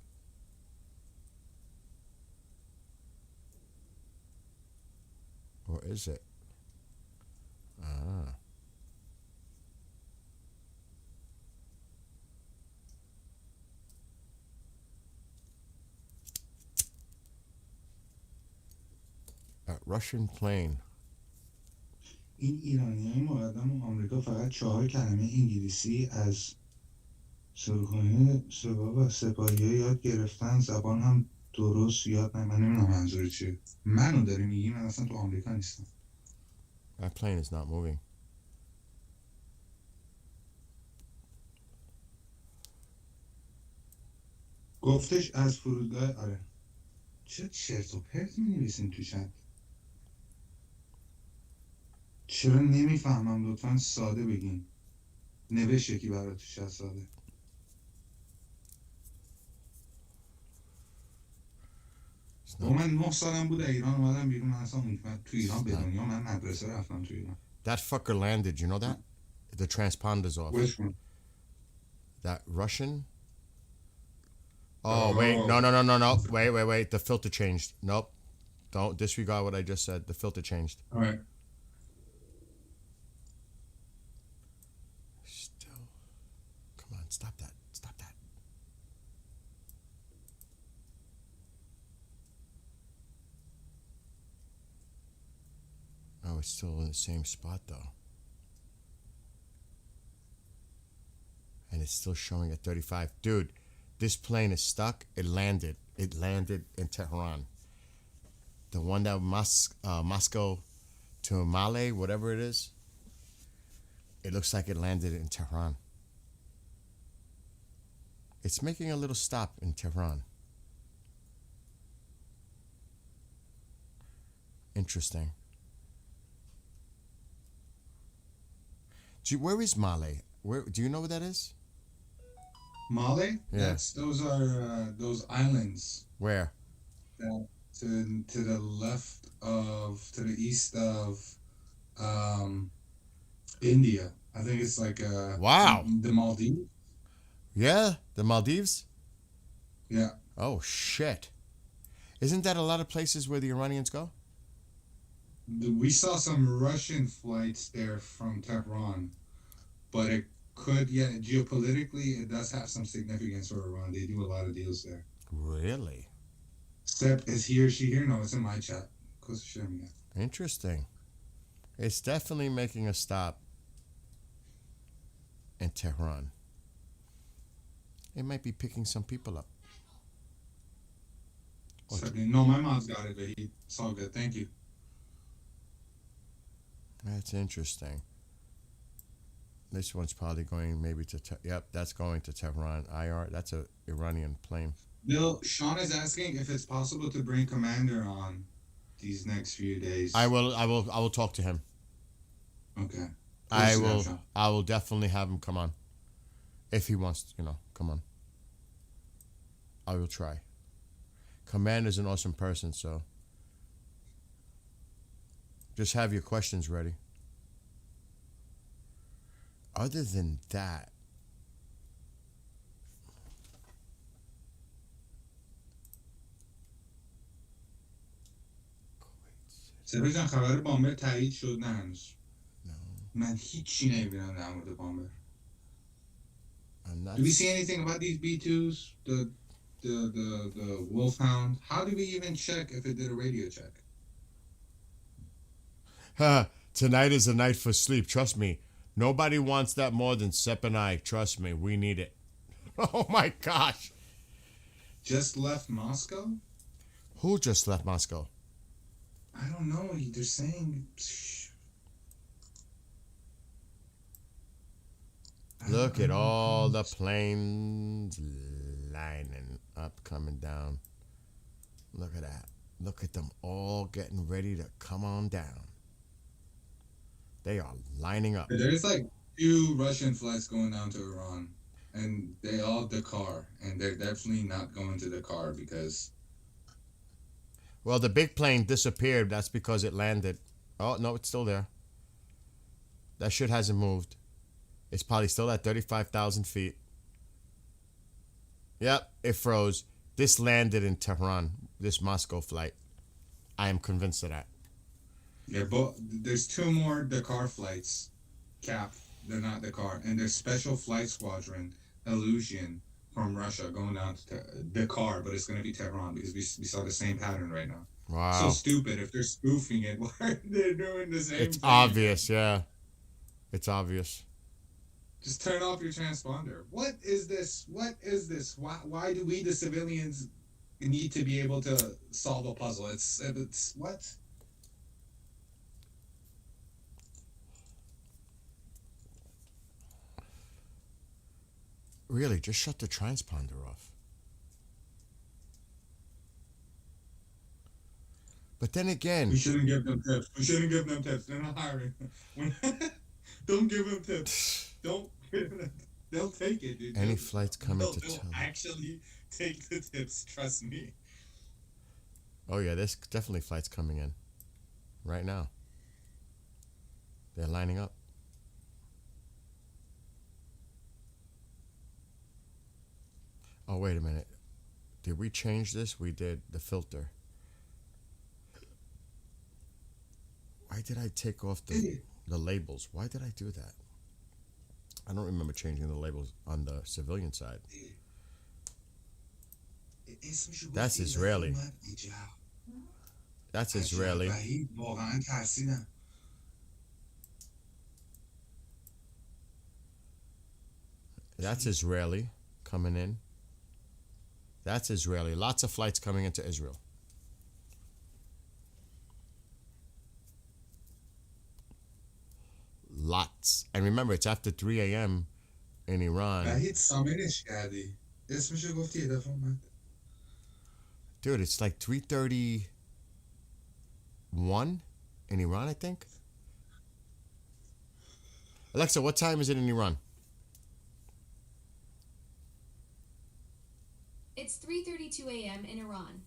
Or is it? Ah. A Russian plane. این ایرانی‌های مقدم آمریکا فقط 4 کلمه انگلیسی از سرخانه سپاه و سپاهی‌ها یاد گرفتن. زبان هم درست یاد من نمیدونم منظور چیه. منو داری میگی؟ من اصلا تو آمریکا نیستم. That plane is not moving. گفتش از فرودگاه آره. چه چرت و پرت می‌نویسین تو چت؟ چرا نمیفهمم؟ لطفا ساده بگین. نوشت یکی برات تو چت ساده. من 9 سالم بود ایران اومدم بیرون. من اصلا تو ایران به دنیا من مدرسه رفتم تو ایران. That fucker landed, you know that? The transponder's off. Which one? That Russian? Oh, wait. No. Wait. The filter changed. Nope. Don't disregard what I just said. The filter changed. All right. Still. Come on, stop that. Oh, it's still in the same spot, though. And it's still showing at 35. Dude, this plane is stuck. It landed in Tehran. The one that Moscow to Male, whatever it is, it looks like it landed in Tehran. It's making a little stop in Tehran. Interesting. Where is Male? Do you know what that is? Male? Yeah. Those are those islands. Where? To the left of, to the east of India. I think it's like wow. The Maldives. Yeah, the Maldives? Yeah. Oh shit. Isn't that a lot of places where the Iranians go? We saw some Russian flights there from Tehran, but it could, geopolitically, it does have some significance for Iran. They do a lot of deals there. Really? Sep, is he or she here? No, it's in my chat. Interesting. It's definitely making a stop in Tehran. It might be picking some people up. No, my mom's got it, but it's all good. Thank you. That's interesting. This one's probably going maybe to. Yep, that's going to Tehran. IR. That's a Iranian plane. Bill, Sean is asking if it's possible to bring Commander on these next few days. I will talk to him. Okay. I Close to will. that, Sean. I will definitely have him come on. If he wants, come on. I will try. Commander's an awesome person, so just have your questions ready. Other than that, سپه جان خبر بامبر تایید شد نه هنوز من هیچی نمیبینم در مورد بامبر. Do we see anything about these B2s? The Wolfhound? How do we even check if it did a radio check? Tonight is a night for sleep. Trust me. Nobody wants that more than Sepp and I. Trust me. We need it. Oh, my gosh. Just left Moscow? Who just left Moscow? I don't know. They're saying... Look at all the planes lining up, coming down. Look at that. Look at them all getting ready to come on down. They are lining up. There's like 2 Russian flights going down to Iran, and they all Dakar, and they're definitely not going to Dakar because... Well, the big plane disappeared. That's because it landed. Oh, no, it's still there. That shit hasn't moved. It's probably still at 35,000 feet. Yep, it froze. This landed in Tehran, this Moscow flight. I am convinced of that. Yeah, there's 2 more Dakar flights, Cap. They're not Dakar, and there's Special Flight Squadron Illusion from Russia going down to Dakar, but it's going to be Tehran because we saw the same pattern right now. Wow. So stupid. If they're spoofing it, why are they doing the same It's thing? obvious, yeah. It's obvious. Just turn off your transponder. What is this? What is this? Why do we, the civilians, need to be able to solve a puzzle? It's what? Really, just shut the transponder off. But then again... We shouldn't give them tips. They're not hiring. Don't give them tips. Don't give them. They'll take it, dude. Any flights coming to They'll actually take the tips. Trust me. Oh, yeah, there's definitely flights coming in. Right now. They're lining up. Oh, wait a minute. Did we change this? We did the filter. Why did I take off the labels? Why did I do that? I don't remember changing the labels on the civilian side. That's Israeli. That's Israeli. That's Israeli coming in. That's Israeli. Lots of flights coming into Israel. Lots. And remember, it's after 3 a.m. in Iran. Dude, it's like 3:31 in Iran, I think. Alexa, what time is it in Iran? It's 3:32 a.m. in Iran.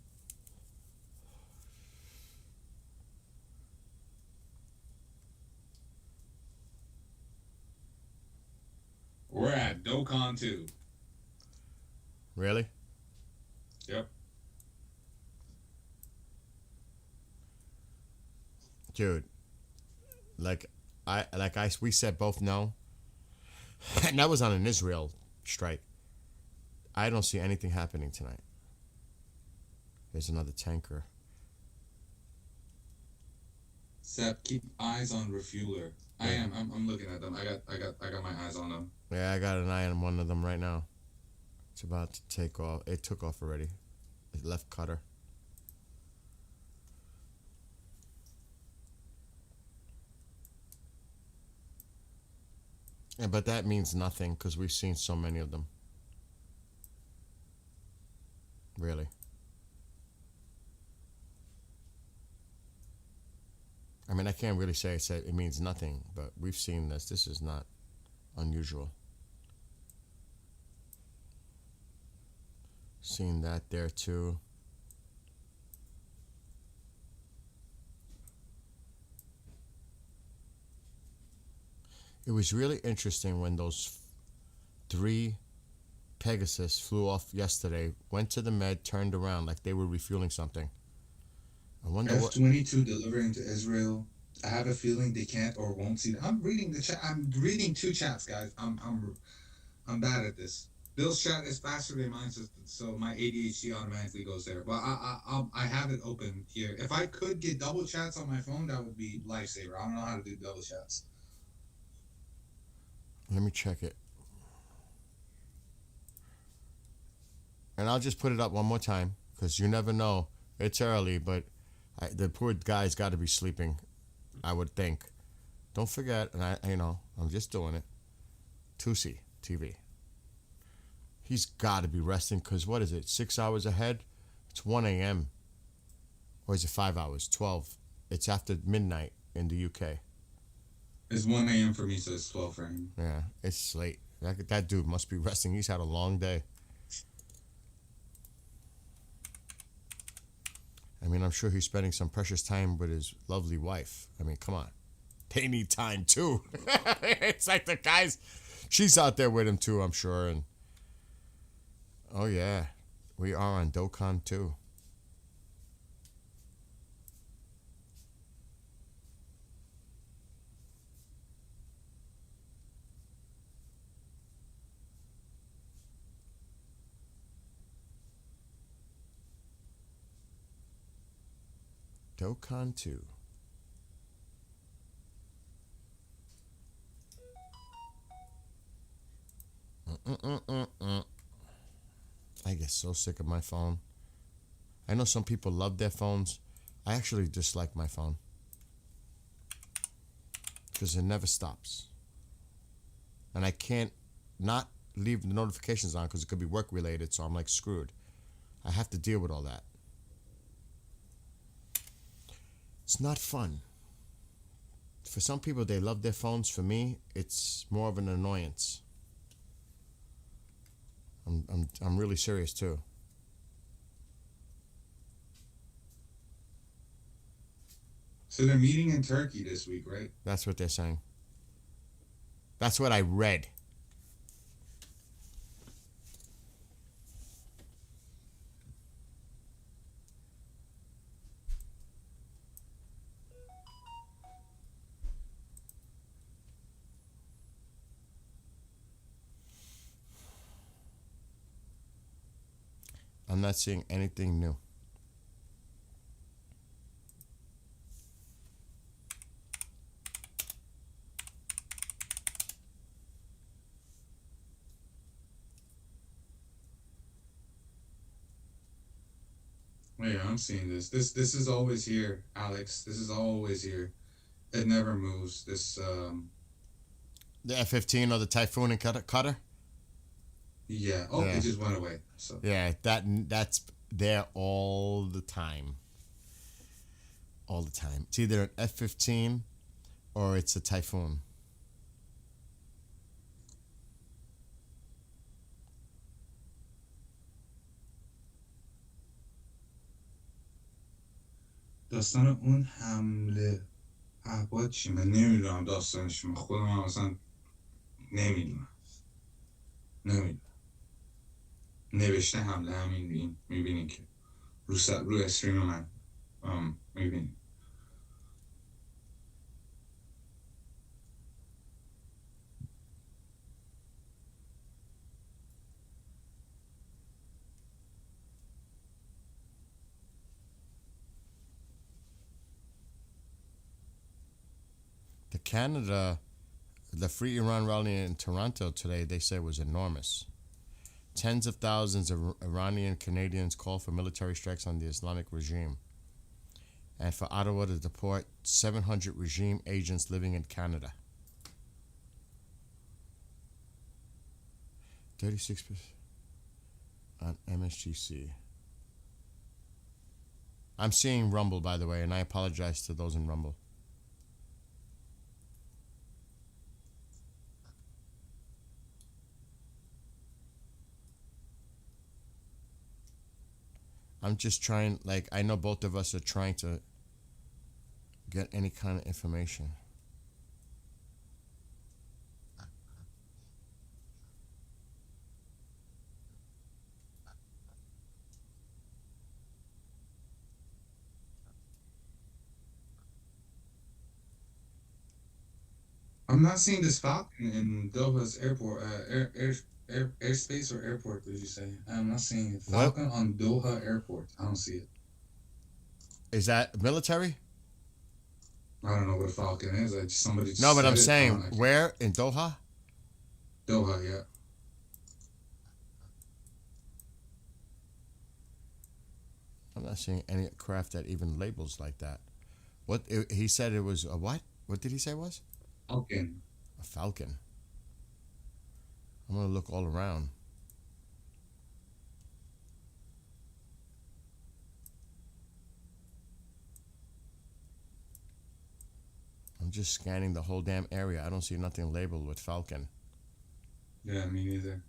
We're at Dokkan 2. Really? Yep. Dude, we said both no. And that was on an Israel strike. I don't see anything happening tonight. There's another tanker. Sep, keep eyes on refueler. I am. I'm looking at them. I got my eyes on them. Yeah, I got an eye on one of them right now. It's about to take off. It took off already. It left cutter. Yeah, but that means nothing because we've seen so many of them. Really. I mean, I can't really say it means nothing, but we've seen this. This is not unusual. Seen that there too. It was really interesting when those 3 Pegasus flew off yesterday, went to the med, turned around like they were refueling something. I wonder what. F-22 delivering to Israel. I have a feeling they can't or won't see. I'm reading the chat. I'm reading 2 chats, guys. I'm bad at this. Bill's chat is faster than mine, so my ADHD automatically goes there. But I have it open here. If I could get double chats on my phone, that would be lifesaver. I don't know how to do double chats. Let me check it. And I'll just put it up one more time because you never know. It's early, but the poor guy's got to be sleeping, I would think. Don't forget, and I'm just doing it. Tusi TV. He's got to be resting because what is it? 6 hours ahead? It's 1 a.m. Or is it 5 hours? 12. It's after midnight in the UK. It's 1 a.m. for me, so it's 12 for him. Yeah, it's late. That dude must be resting. He's had a long day. I mean, I'm sure he's spending some precious time with his lovely wife. I mean, come on. They need time, too. It's like the guys... She's out there with him, too, I'm sure. And oh, yeah. We are on Dokkan, too. Dokkan 2. I get so sick of my phone. I know some people love their phones. I actually dislike my phone because it never stops. And I can't not leave the notifications on because it could be work related, so I'm like screwed. I have to deal with all that. It's not fun. For some people, they love their phones. For me, it's more of an annoyance. I'm really serious too. So they're meeting in Turkey this week, right? That's what they're saying. That's what I read. I'm not seeing anything new. Yeah, I'm seeing this. This is always here, Alex. This is always here. It never moves. The F-15 or the Typhoon and Cutter? Yeah. Oh, Yeah. it just went away. So Yeah, that's there all the time. All the time. It's either an F-15 or it's a Typhoon. داستان اون حمله احباد چی؟ من نمیدونم داستانش. من خودم هم اصلا نمیدونم. نوشته حمله همین میبینین که رو استریم من میبینین. The Free Iran rally in Toronto today, they say was enormous. Tens of thousands of Iranian Canadians call for military strikes on the Islamic regime. And for Ottawa to deport 700 regime agents living in Canada. 36% on MSGC. I'm seeing Rumble, by the way, and I apologize to those in Rumble. I'm just trying, like, I know both of us are trying to get any kind of information. I'm not seeing this Falcon in Doha's airport, airspace or airport. Did you say? I'm not seeing it. What? Falcon on Doha Airport. I don't see it. Is that military? I don't know what a Falcon is. Somebody just No, but said I'm it. saying, I don't know. where? In Doha? Doha, yeah. I'm not seeing any craft that even labels like that. What? He said it was a what? What did he say it was? Falcon. A Falcon. I'm going to look all around. I'm just scanning the whole damn area. I don't see nothing labeled with Falcon. Yeah, me neither.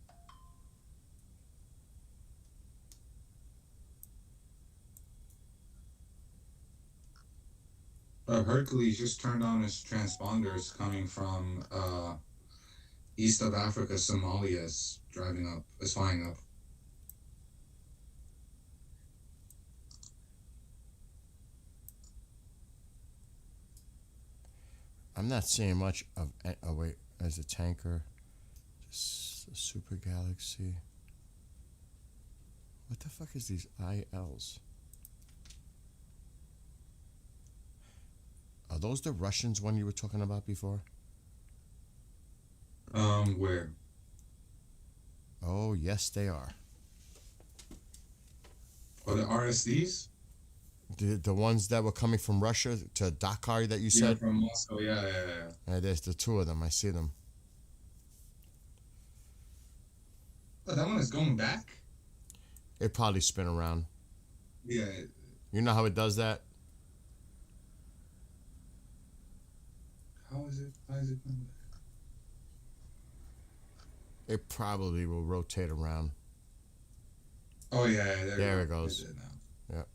Hercules just turned on his transponders coming from east of Africa. Somalia is flying up. I'm not seeing much of. Oh wait, there's a tanker. Just a super galaxy. What the fuck is these ILs? Are those the Russians one you were talking about before? Where? Oh yes, they are. Oh, the RSDs? The ones that were coming from Russia to Dakar that you Yeah, said? from Moscow. Yeah. There's the two of them. I see them. Oh, that one is going back? It probably spin around. Yeah. You know how it does that? How is it? Why is it going back? It probably will rotate around. Oh, yeah. There it goes. Yep.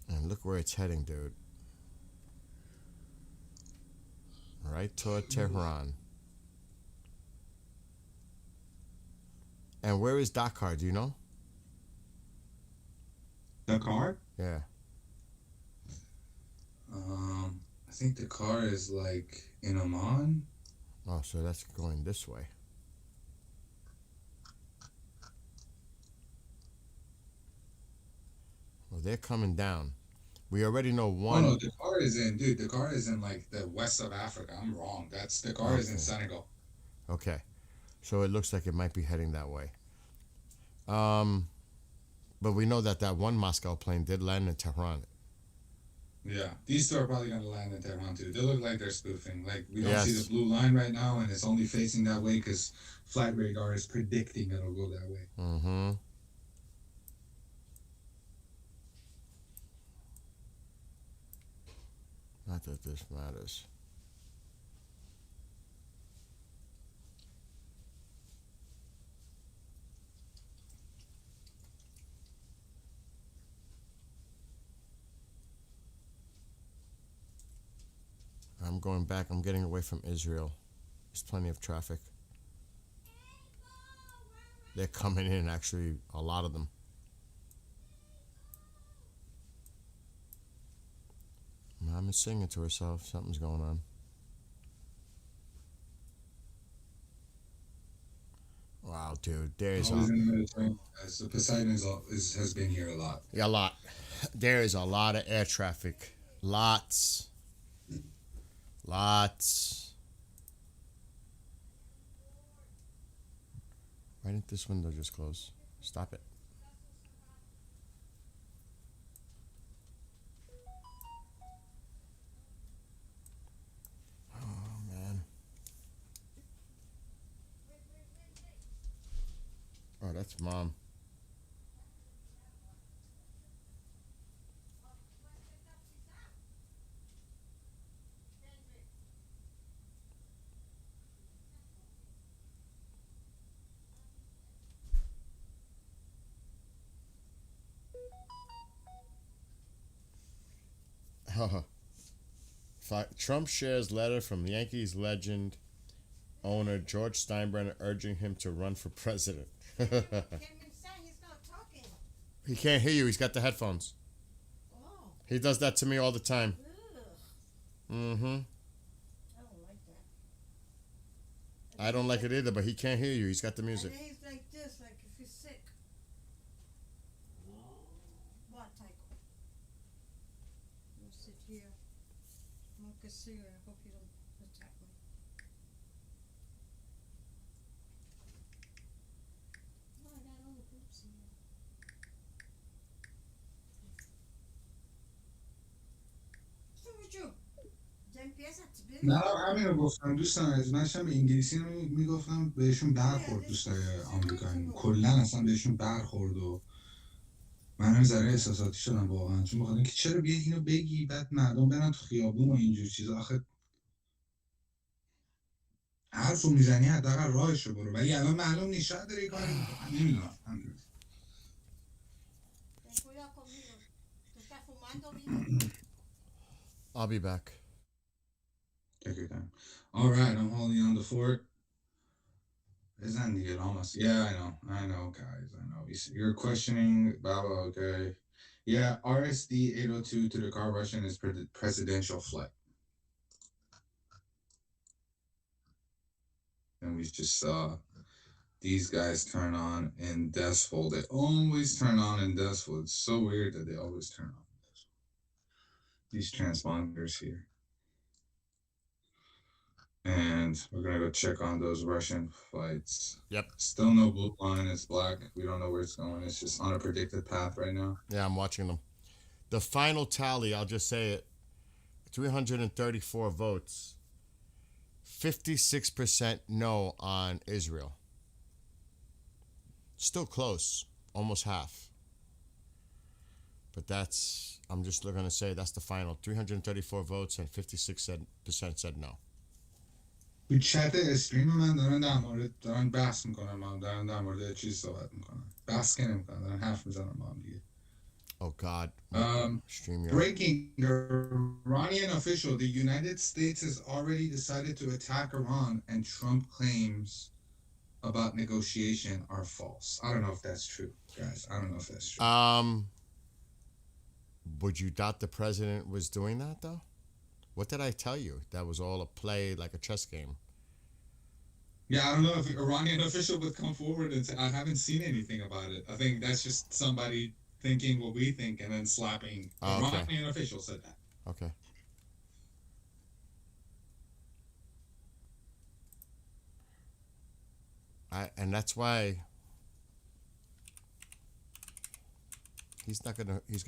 And look where it's heading, dude. Right toward Tehran. And where is Dakar? Do you know? Dakar? Yeah. I think the car is like in Oman. Oh, so that's going this way. Well, they're coming down. We already know one. Oh no, the car is in, dude. The car is in like the west of Africa. I'm wrong. The car is in Senegal. Okay, so it looks like it might be heading that way. But we know that one Moscow plane did land in Tehran. Yeah, these two are probably gonna land in Tehran too. They look like they're spoofing. Like we don't Yes. see the blue line right now, and it's only facing that way because flight radar is predicting it'll go that way. Mm-hmm. Not that this matters. I'm going back. I'm getting away from Israel. There's plenty of traffic. They're coming in, actually, a lot of them. Mom is singing to herself. Something's going on. Wow, dude. There's Always in the Mediterranean. So Poseidon has been here a lot. a lot. There is a lot of air traffic. Lots. Why didn't this window just close? Stop it. Oh, man. It's mom. Trump shares letter from Yankees legend owner George Steinbrenner urging him to run for president. He can't hear you. He's got the headphones. He does that to me all the time. Mm-hmm. I don't like it either, but he can't hear you. He's got the music. And he's like this, like if he's sick. What, Tycho? I'll sit here, smoke a cigarette. I hope you don't attack me. Oh, I got all the groups in here. What's wrong with you? Ya empieza to be. نه همین رو گفتم دوستان از منشم انگلیسی رو میگفتم بهشون برخورد دوستای آمریکایی کلا اصلا بهشون برخورد و من هم ذره احساساتی شدم واقعا چون بخاطر اینکه چرا بیا اینو بگی بعد مردم برن تو خیابون و اینجور چیزا آخه حرفو میزنی حداقل راهش رو برو ولی الان معلوم نیست شاید داره یه کاری نمیدونم Ten cuidado conmigo. ¿Tú estás fumando, Vito? I'll be back. Take your time. All right, I'm holding on the fort. Isn't it almost? Yeah, I know, guys, I know. You're questioning Baba, okay? Yeah, RSD 802 to the car Russian is presidential flight. And we just saw these guys turn on in Deathful. They always turn on in Deathful. It's so weird that they always turn on. These transponders here. And we're gonna go check on those Russian flights. Yep. Still no blue line. It's black. We don't know where it's going. It's just on a predicted path right now. Yeah, I'm watching them. The final tally, I'll just say it, 334 votes. 56% no on Israel. Still close. Almost half. But that's, I'm just going to say that's the final. 334 votes and 56% said no. تو چت استریم من دارن بحث میکنن دارن در مورد چیز صحبت میکنن بحث که نمیکنن دارن حرف میزنن با هم دیگه Oh God. Breaking Iranian official, the United States has already decided to attack Iran and Trump claims about negotiation are false. I don't know if that's true, guys. I don't know if that's true. Would you doubt the president was doing that though? What did I tell you? That was all a play, like a chess game. Yeah, I don't know if an Iranian official would come forward and say, I haven't seen anything about it. I think that's just somebody thinking what we think and then slapping. Okay. Iranian official said that. Okay. And that's why he's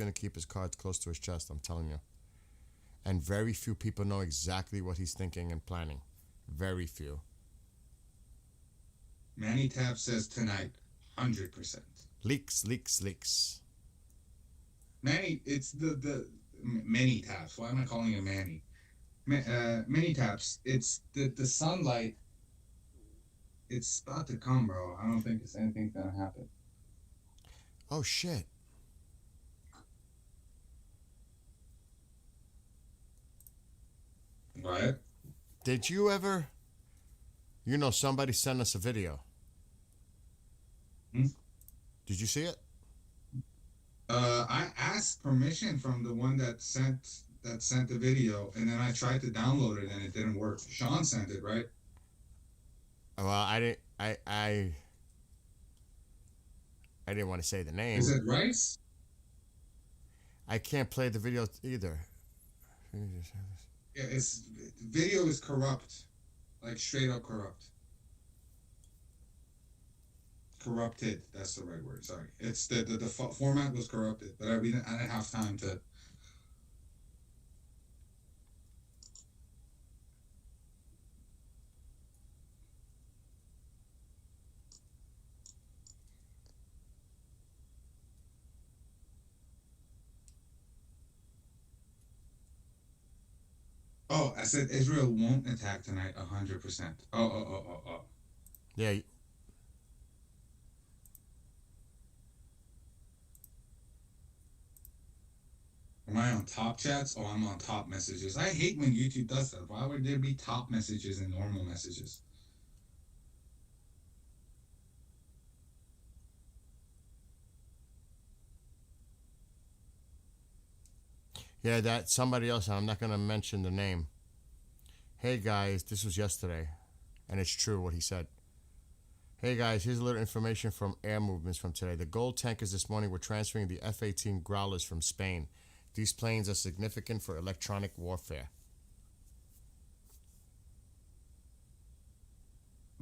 gonna keep his cards close to his chest, I'm telling you. And very few people know exactly what he's thinking and planning. Very few. Manny Tab says tonight, 100%. Leaks. Manny, it's the many taps. Why am I calling it Manny? Many taps. It's the sunlight. It's about to come, bro. I don't think anything's gonna happen. Oh shit. What? Did you ever? Somebody sent us a video. Did you see it? I asked permission from the one that sent the video, and then I tried to download it, and it didn't work. Sean sent it, right? Well, I didn't. I didn't want to say the name. Is it Rice? I can't play the video either. Yeah, video is corrupt, like straight up corrupt. Corrupted. That's the right word. Sorry, it's the format was corrupted, but I didn't have time to. Oh, I said Israel won't attack tonight 100%. Oh. Yeah. Am I on top chats? Oh, I'm on top messages. I hate when YouTube does that. Why would there be top messages and normal messages? Yeah, that somebody else, I'm not going to mention the name. Hey guys, this was yesterday, and it's true what he said. Hey guys, here's a little information from air movements from today. The gold tankers this morning were transferring the F-18 Growlers from Spain. These planes are significant for electronic warfare.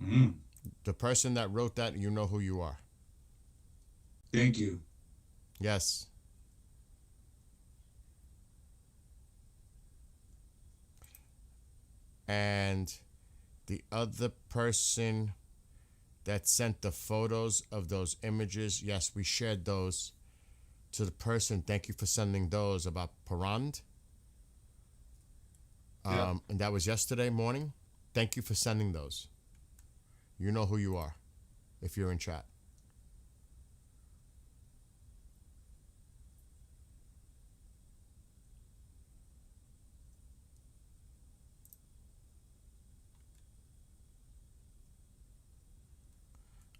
Mm. The person that wrote that, you know who you are. Thank you. Yes. And the other person that sent the photos of those images, yes, we shared those to the person. Thank you for sending those about Parand. Yeah. And that was yesterday morning. Thank you for sending those. You know who you are if you're in chat.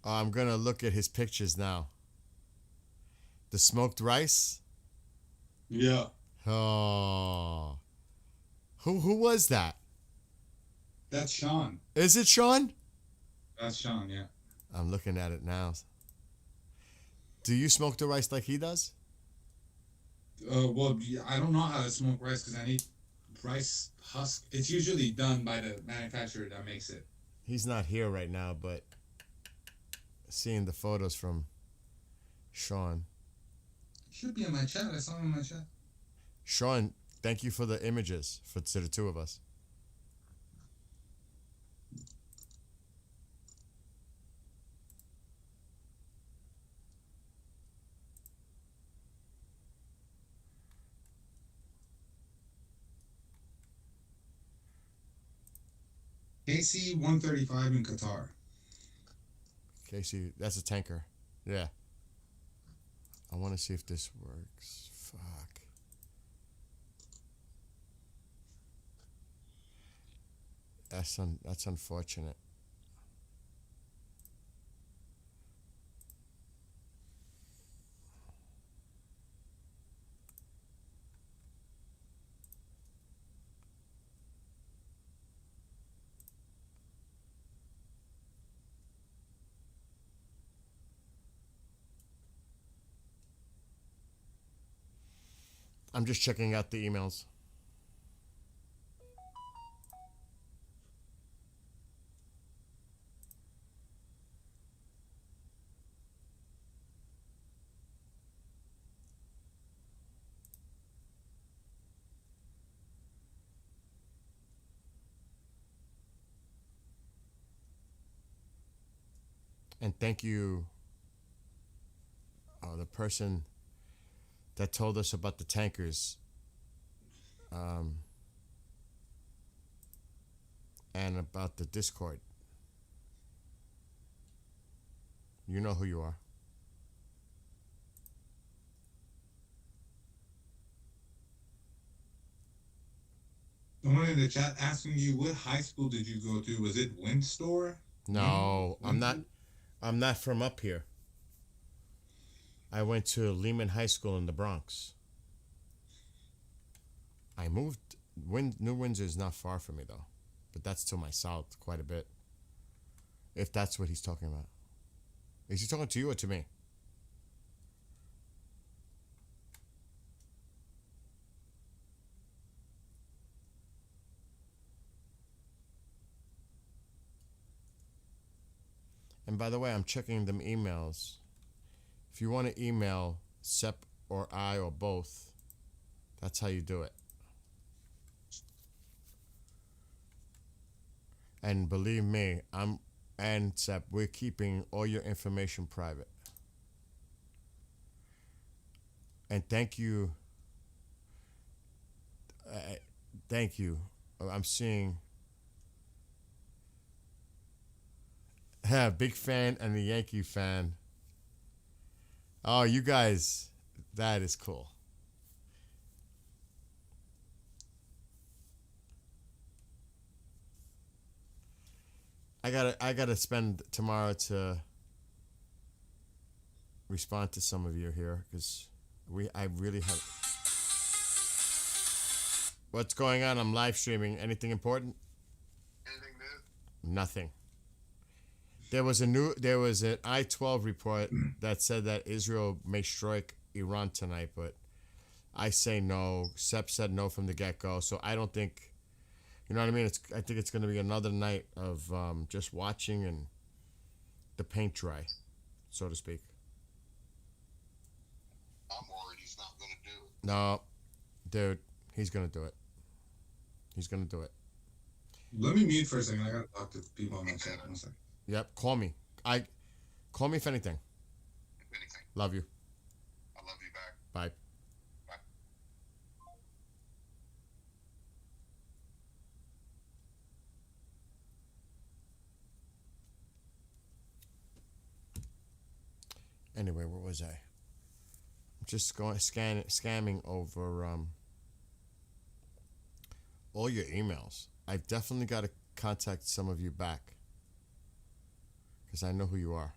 I'm going to look at his pictures now. The smoked rice? Yeah. Oh. Who was that? That's Sean. Is it Sean? That's Sean, yeah. I'm looking at it now. Do you smoke the rice like he does? Well, I don't know how to smoke rice because I need rice husk. It's usually done by the manufacturer that makes it. He's not here right now, but seeing the photos from Sean. Should be in my chat. I saw him in my chat. Sean, thank you for the images to the two of us. KC 135 in Qatar. Casey, that's a tanker. Yeah. I want to see if this works. Fuck. That's unfortunate. I'm just checking out the emails. And thank you, the person that told us about the tankers. And about the Discord. You know who you are. Someone in the chat asking you, what high school did you go to? Was it Windsor? No, I'm not from up here. I went to Lehman High School in the Bronx. I moved. New Windsor is not far from me though, but that's to my south quite a bit. If that's what he's talking about. Is he talking to you or to me? And by the way, I'm checking them emails. If you want to email Sep or I or both, that's how you do it. And believe me, and Sep, we're keeping all your information private. And thank you. Thank you. I'm seeing. Yeah, big fan and a Yankee fan. Oh, you guys, that is cool. I gotta spend tomorrow to respond to some of you here because I really have. What's going on? I'm live streaming. Anything important? Anything new? Nothing. There was an I-12 report that said that Israel may strike Iran tonight, but I say no. Sep said no from the get-go, so I don't think. You know what I mean? I think it's going to be another night of just watching and the paint dry, so to speak. I'm worried he's not going to do it. No, dude, he's going to do it. He's going to do it. Let me mute for a second. I gotta talk to people on my chat. 1 second. Yep, call me. Call me if anything. If anything. Love you. I love you back. Bye. Bye. Anyway, where was I? I'm just going scamming over all your emails. I've definitely got to contact some of you back because I know who you are.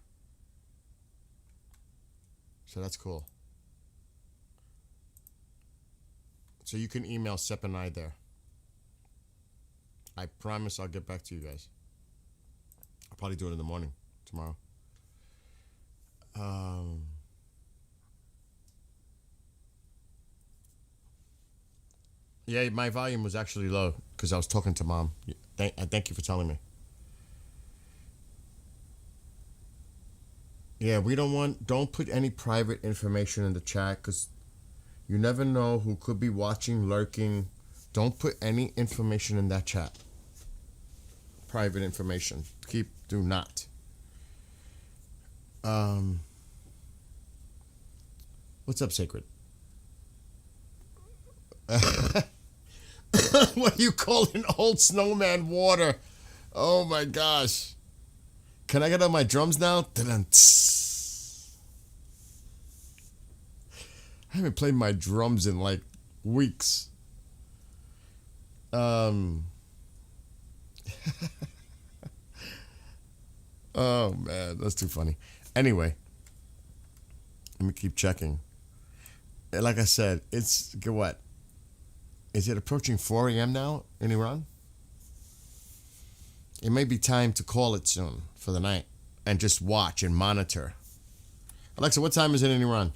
So that's cool. So you can email Sep and I there. I promise I'll get back to you guys. I'll probably do it in the morning tomorrow. Yeah, my volume was actually low because I was talking to Mom. Thank you for telling me. Yeah, don't put any private information in the chat because you never know who could be watching, lurking. Don't put any information in that chat. Private information. Do not. What's up, Sacred? What do you call an old snowman water? Oh my gosh. Can I get on my drums now? I haven't played my drums in like weeks. Oh man, that's too funny. Anyway, let me keep checking. Like I said, it's what? Is it approaching 4 a.m. now in Iran? It may be time to call it soon for the night and just watch and monitor. Alexa, what time is it in Iran?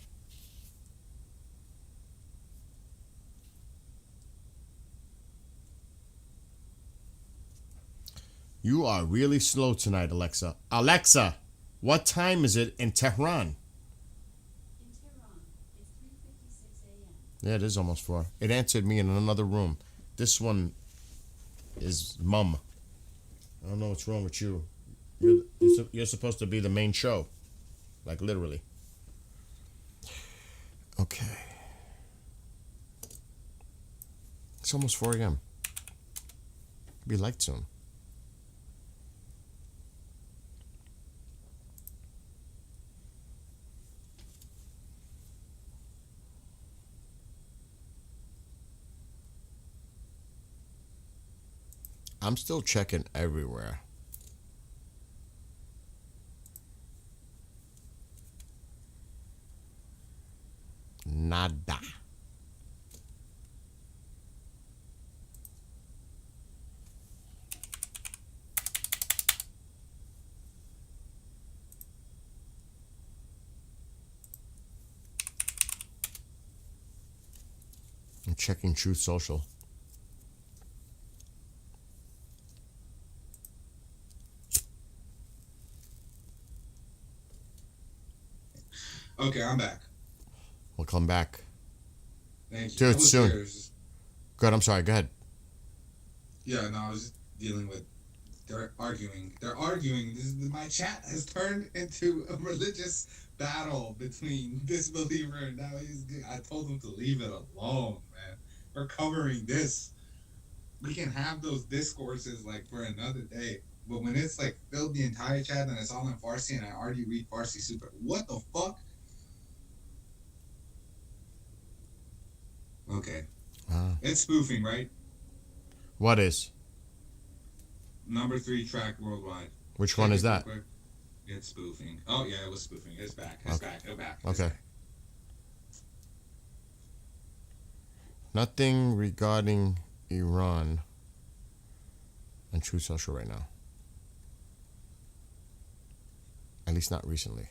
You are really slow tonight, Alexa. Alexa, what time is it in Tehran? In Tehran, it's 3:56 a.m. Yeah, it is almost 4. It answered me in another room. This one is Mum. I don't know what's wrong with you. You're supposed to be the main show. Like, literally. Okay. It's almost 4 a.m. Be light soon. I'm still checking everywhere. Nada. I'm checking Truth Social. Okay, I'm back. We'll come back. Thank you. Do I it was soon. there. Good, I'm sorry. Go ahead. Yeah, no, I was just dealing with. They're arguing. My chat has turned into a religious battle between this believer and that. I told them to leave it alone, man. We're covering this. we can have those discourses like for another day. But when it's like filled the entire chat and it's all in Farsi and I already read Farsi super, what the fuck? Okay, it's spoofing, right? What is? Number 3 track worldwide. Which one is that? Quick. It's spoofing. Oh yeah, it was spoofing. It's back. It's back. It's back. It's Okay. back. Nothing regarding Iran on Truth Social right now. At least not recently.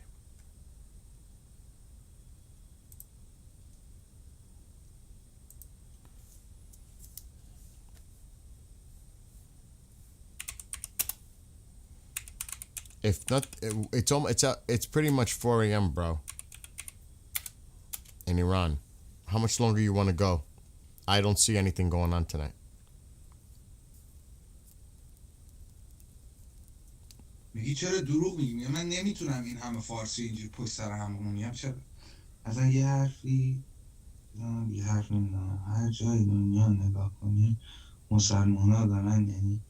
If not, it's pretty much 4 a.m., bro. In Iran, how much longer you want to go? I don't see anything going on tonight. میگی چرا دروغ میگی؟ میگه من نمیتونم این همه فارسی اینجوری پشت سر هم بگم. میگم چرا؟ اصلا یه حرفی یه حرف نمیدونم هر جای دنیا نگاه کنی مسلمان ها دارن یعنی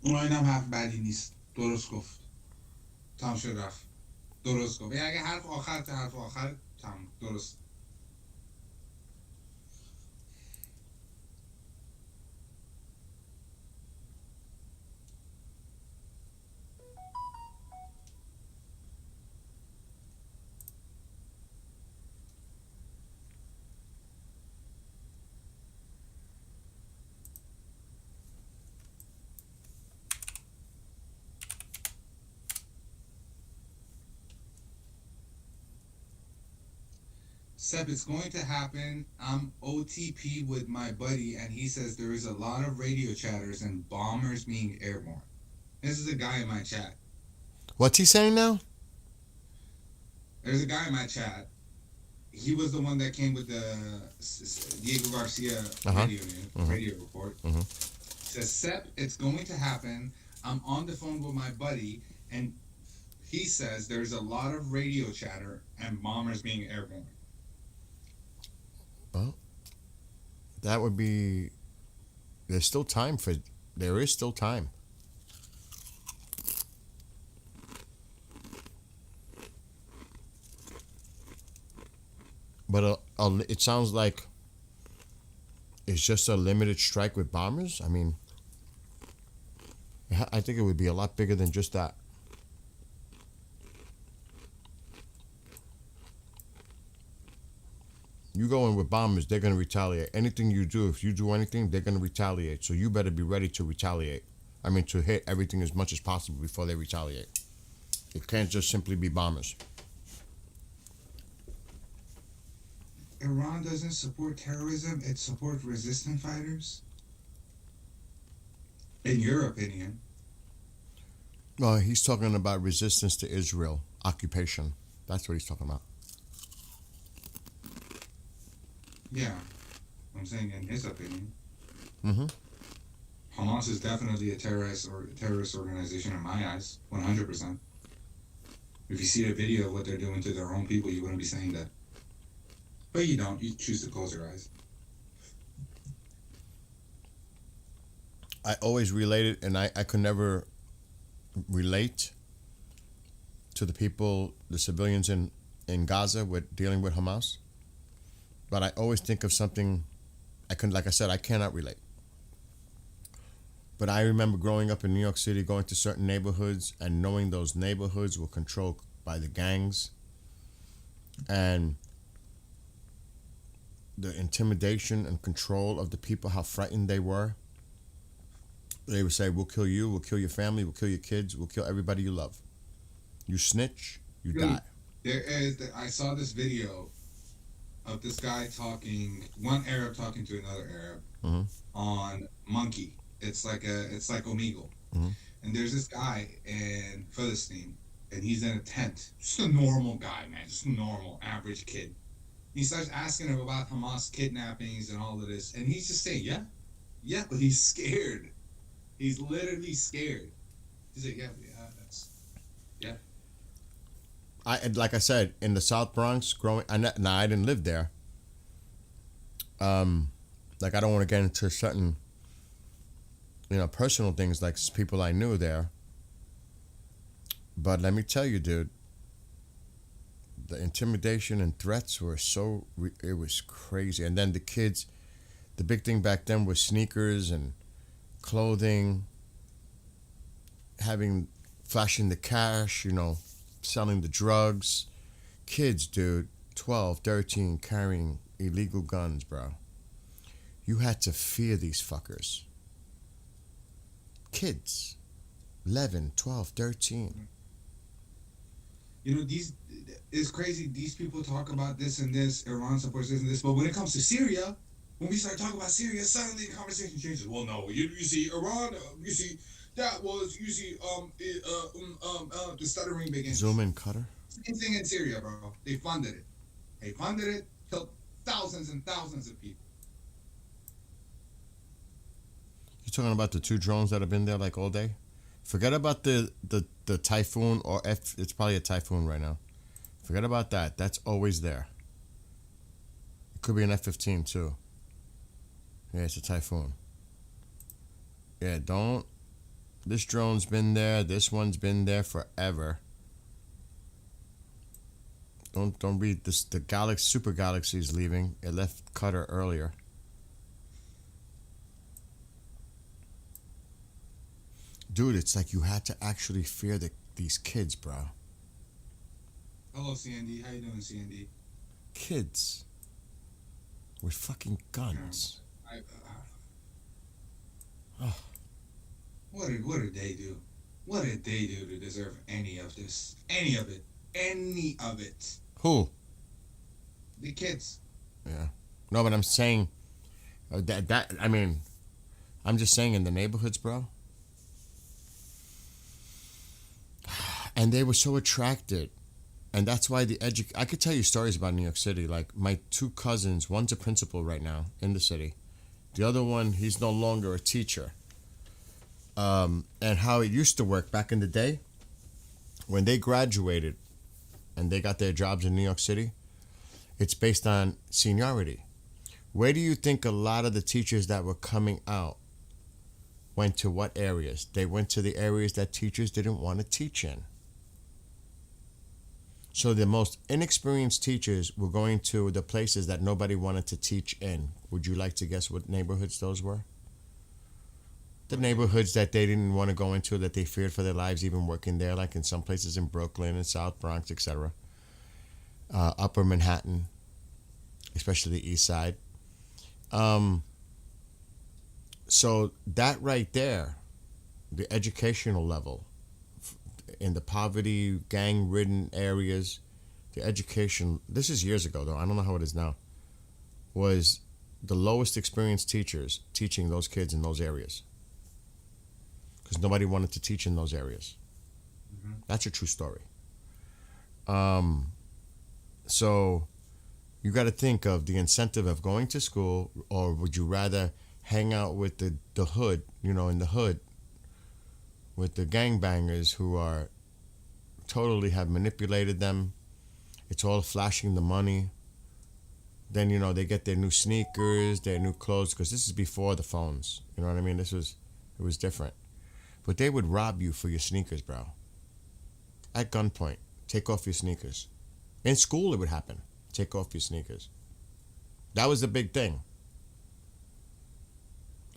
اینم حرف بدی نیست. درست گفت. تمام شد رفت. درست گفت. اگه حرف آخر تمام درست. Seb, it's going to happen. I'm OTP with my buddy, and he says there is a lot of radio chatters and bombers being airborne. This is a guy in my chat. What's he saying now? There's a guy in my chat. He was the one that came with the Diego Garcia radio report. He says, Seb, it's going to happen. I'm on the phone with my buddy, and he says there's a lot of radio chatter and bombers being airborne. Well, that would be. There is still time. But it sounds like it's just a limited strike with bombers. I mean, I think it would be a lot bigger than just that. You go in with bombers, they're going to retaliate. Anything you do, if you do anything, they're going to retaliate. So you better be ready to retaliate. I mean, to hit everything as much as possible before they retaliate. It can't just simply be bombers. Iran doesn't support terrorism, it supports resistance fighters? In your opinion? Well, he's talking about resistance to Israel, occupation. That's what he's talking about. Yeah, I'm saying in his opinion. Mm-hmm. Hamas is definitely a terrorist organization in my eyes, 100%. If you see a video of what they're doing to their own people, you wouldn't be saying that. But you don't. You choose to close your eyes. I always related, and I could never relate to the people, the civilians in Gaza with dealing with Hamas. But I always think of something, like I said, I cannot relate. But I remember growing up in New York City, going to certain neighborhoods and knowing those neighborhoods were controlled by the gangs. And the intimidation and control of the people, how frightened they were. They would say, we'll kill you, we'll kill your family, we'll kill your kids, we'll kill everybody you love. You snitch, you die. I saw this video of this guy one Arab talking to another Arab on Monkey. It's like Omegle. And there's this guy in Philistine, and he's in a tent. Just a normal guy, man. Just a normal, average kid. He starts asking him about Hamas kidnappings and all of this, and he's just saying, yeah, but he's scared. He's literally scared. He's like, yeah. Like I said, in the South Bronx, I didn't live there. Like, I don't want to get into certain, personal things like people I knew there. But let me tell you, dude, the intimidation and threats were it was crazy. And then the kids, the big thing back then was sneakers and clothing, flashing the cash, selling the drugs. Kids, dude, 12, 13, carrying illegal guns, bro. You had to fear these fuckers. Kids, 11, 12, 13. It's crazy. These people talk about this and this, Iran supports this and this, but when it comes to Syria, when we start talking about Syria, suddenly the conversation changes. Well, no, you see, Iran, the stuttering begins. Zoom in, Cutter. Same thing in Syria, bro. They funded it, killed thousands and thousands of people. You talking about the 2 drones that have been there like all day? Forget about the Typhoon or it's probably a Typhoon right now. Forget about that. That's always there. It could be an F-15 too. Yeah, it's a Typhoon. Yeah, this drone's been there. This one's been there forever. Don't read this. The super galaxy's leaving. It left Qatar earlier. Dude, it's like you had to actually fear these kids, bro. Hello, CND. How you doing, CND? Kids with fucking guns. What did they do? What did they do to deserve any of this? Any of it? Any of it? Who? The kids. Yeah. No, but I'm saying I'm just saying in the neighborhoods, bro. And they were so attracted. And that's why I could tell you stories about New York City. Like my 2 cousins, one's a principal right now in the city. The other one, he's no longer a teacher. And how it used to work back in the day, when they graduated and they got their jobs in New York City, it's based on seniority. Where do you think a lot of the teachers that were coming out went to? What areas? They went to the areas that teachers didn't want to teach in. So the most inexperienced teachers were going to the places that nobody wanted to teach in. Would you like to guess what neighborhoods those were? The neighborhoods that they didn't want to go into, that they feared for their lives even working there, like in some places in Brooklyn and South Bronx, etc. Upper Manhattan, especially the East Side. So that right there, the educational level, in the poverty, gang-ridden areas, the education, this is years ago though, I don't know how it is now, was the lowest experienced teachers teaching those kids in those areas. Because nobody wanted to teach in those areas. Mm-hmm. That's a true story. So you got to think of the incentive of going to school, or would you rather hang out with the hood, in the hood, with the gangbangers who are totally have manipulated them. It's all flashing the money. Then, they get their new sneakers, their new clothes, because this is before the phones. You know what I mean? It was different. But they would rob you for your sneakers, bro. At gunpoint. Take off your sneakers. In school, it would happen. Take off your sneakers. That was the big thing.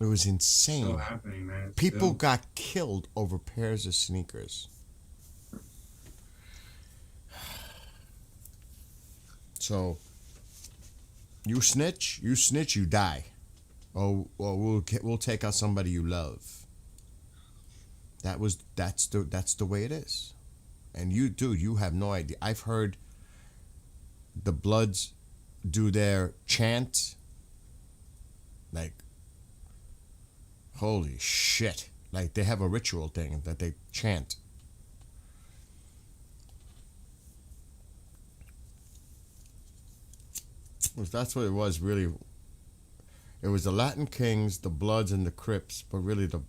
It was insane. Still happening, man. People got killed over pairs of sneakers. So, you snitch, you die. Or we'll take out somebody you love. That's the way it is. And you have no idea. I've heard the Bloods do their chant. Like, holy shit. Like, they have a ritual thing that they chant. That's what it was, really. It was the Latin Kings, the Bloods, and the Crips. But really, the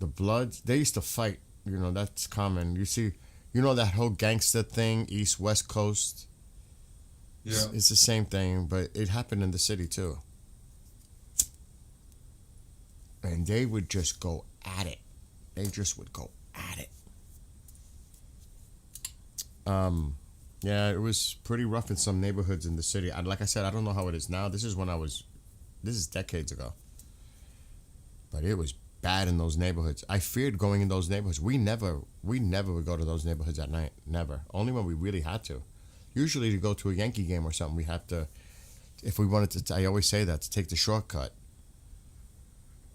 Bloods, they used to fight. That's common. You see, that whole gangster thing, East, West Coast. Yeah. It's the same thing, but it happened in the city, too. and they would just go at it. They just would go at it. Yeah, it was pretty rough in some neighborhoods in the city. Like I said, I don't know how it is now. This is decades ago. But it was bad in those neighborhoods. I feared going in those neighborhoods. We never would go to those neighborhoods at night. Never. Only when we really had to. Usually to go to a Yankee game or something, we have to, if we wanted to, I always say that, to take the shortcut.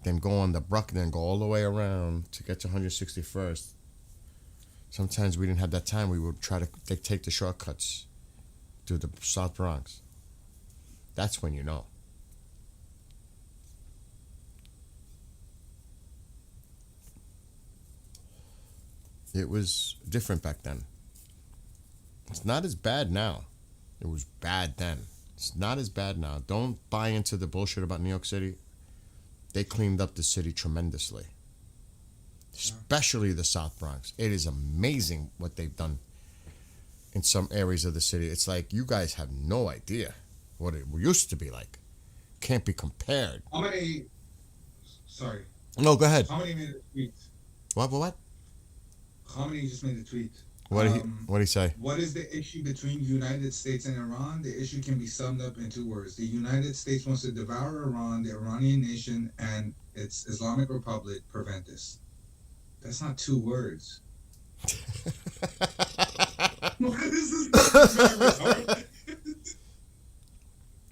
Then go on the Bruckner, go all the way around to get to 161st. Sometimes we didn't have that time. We would try to take the shortcuts to the South Bronx. That's when you know. It was different back then. It's not as bad now. It was bad then. It's not as bad now. Don't buy into the bullshit about New York City. They cleaned up the city tremendously. Especially the South Bronx. It is amazing what they've done in some areas of the city. It's like you guys have no idea what it used to be like. Can't be compared. How many? Sorry. No, go ahead. How many made a tweet? What? How many just made a tweet? What did he say? What is the issue between United States and Iran? The issue can be summed up in 2 words. The United States wants to devour Iran, the Iranian nation, and its Islamic Republic prevent this. That's not 2 words. What is this?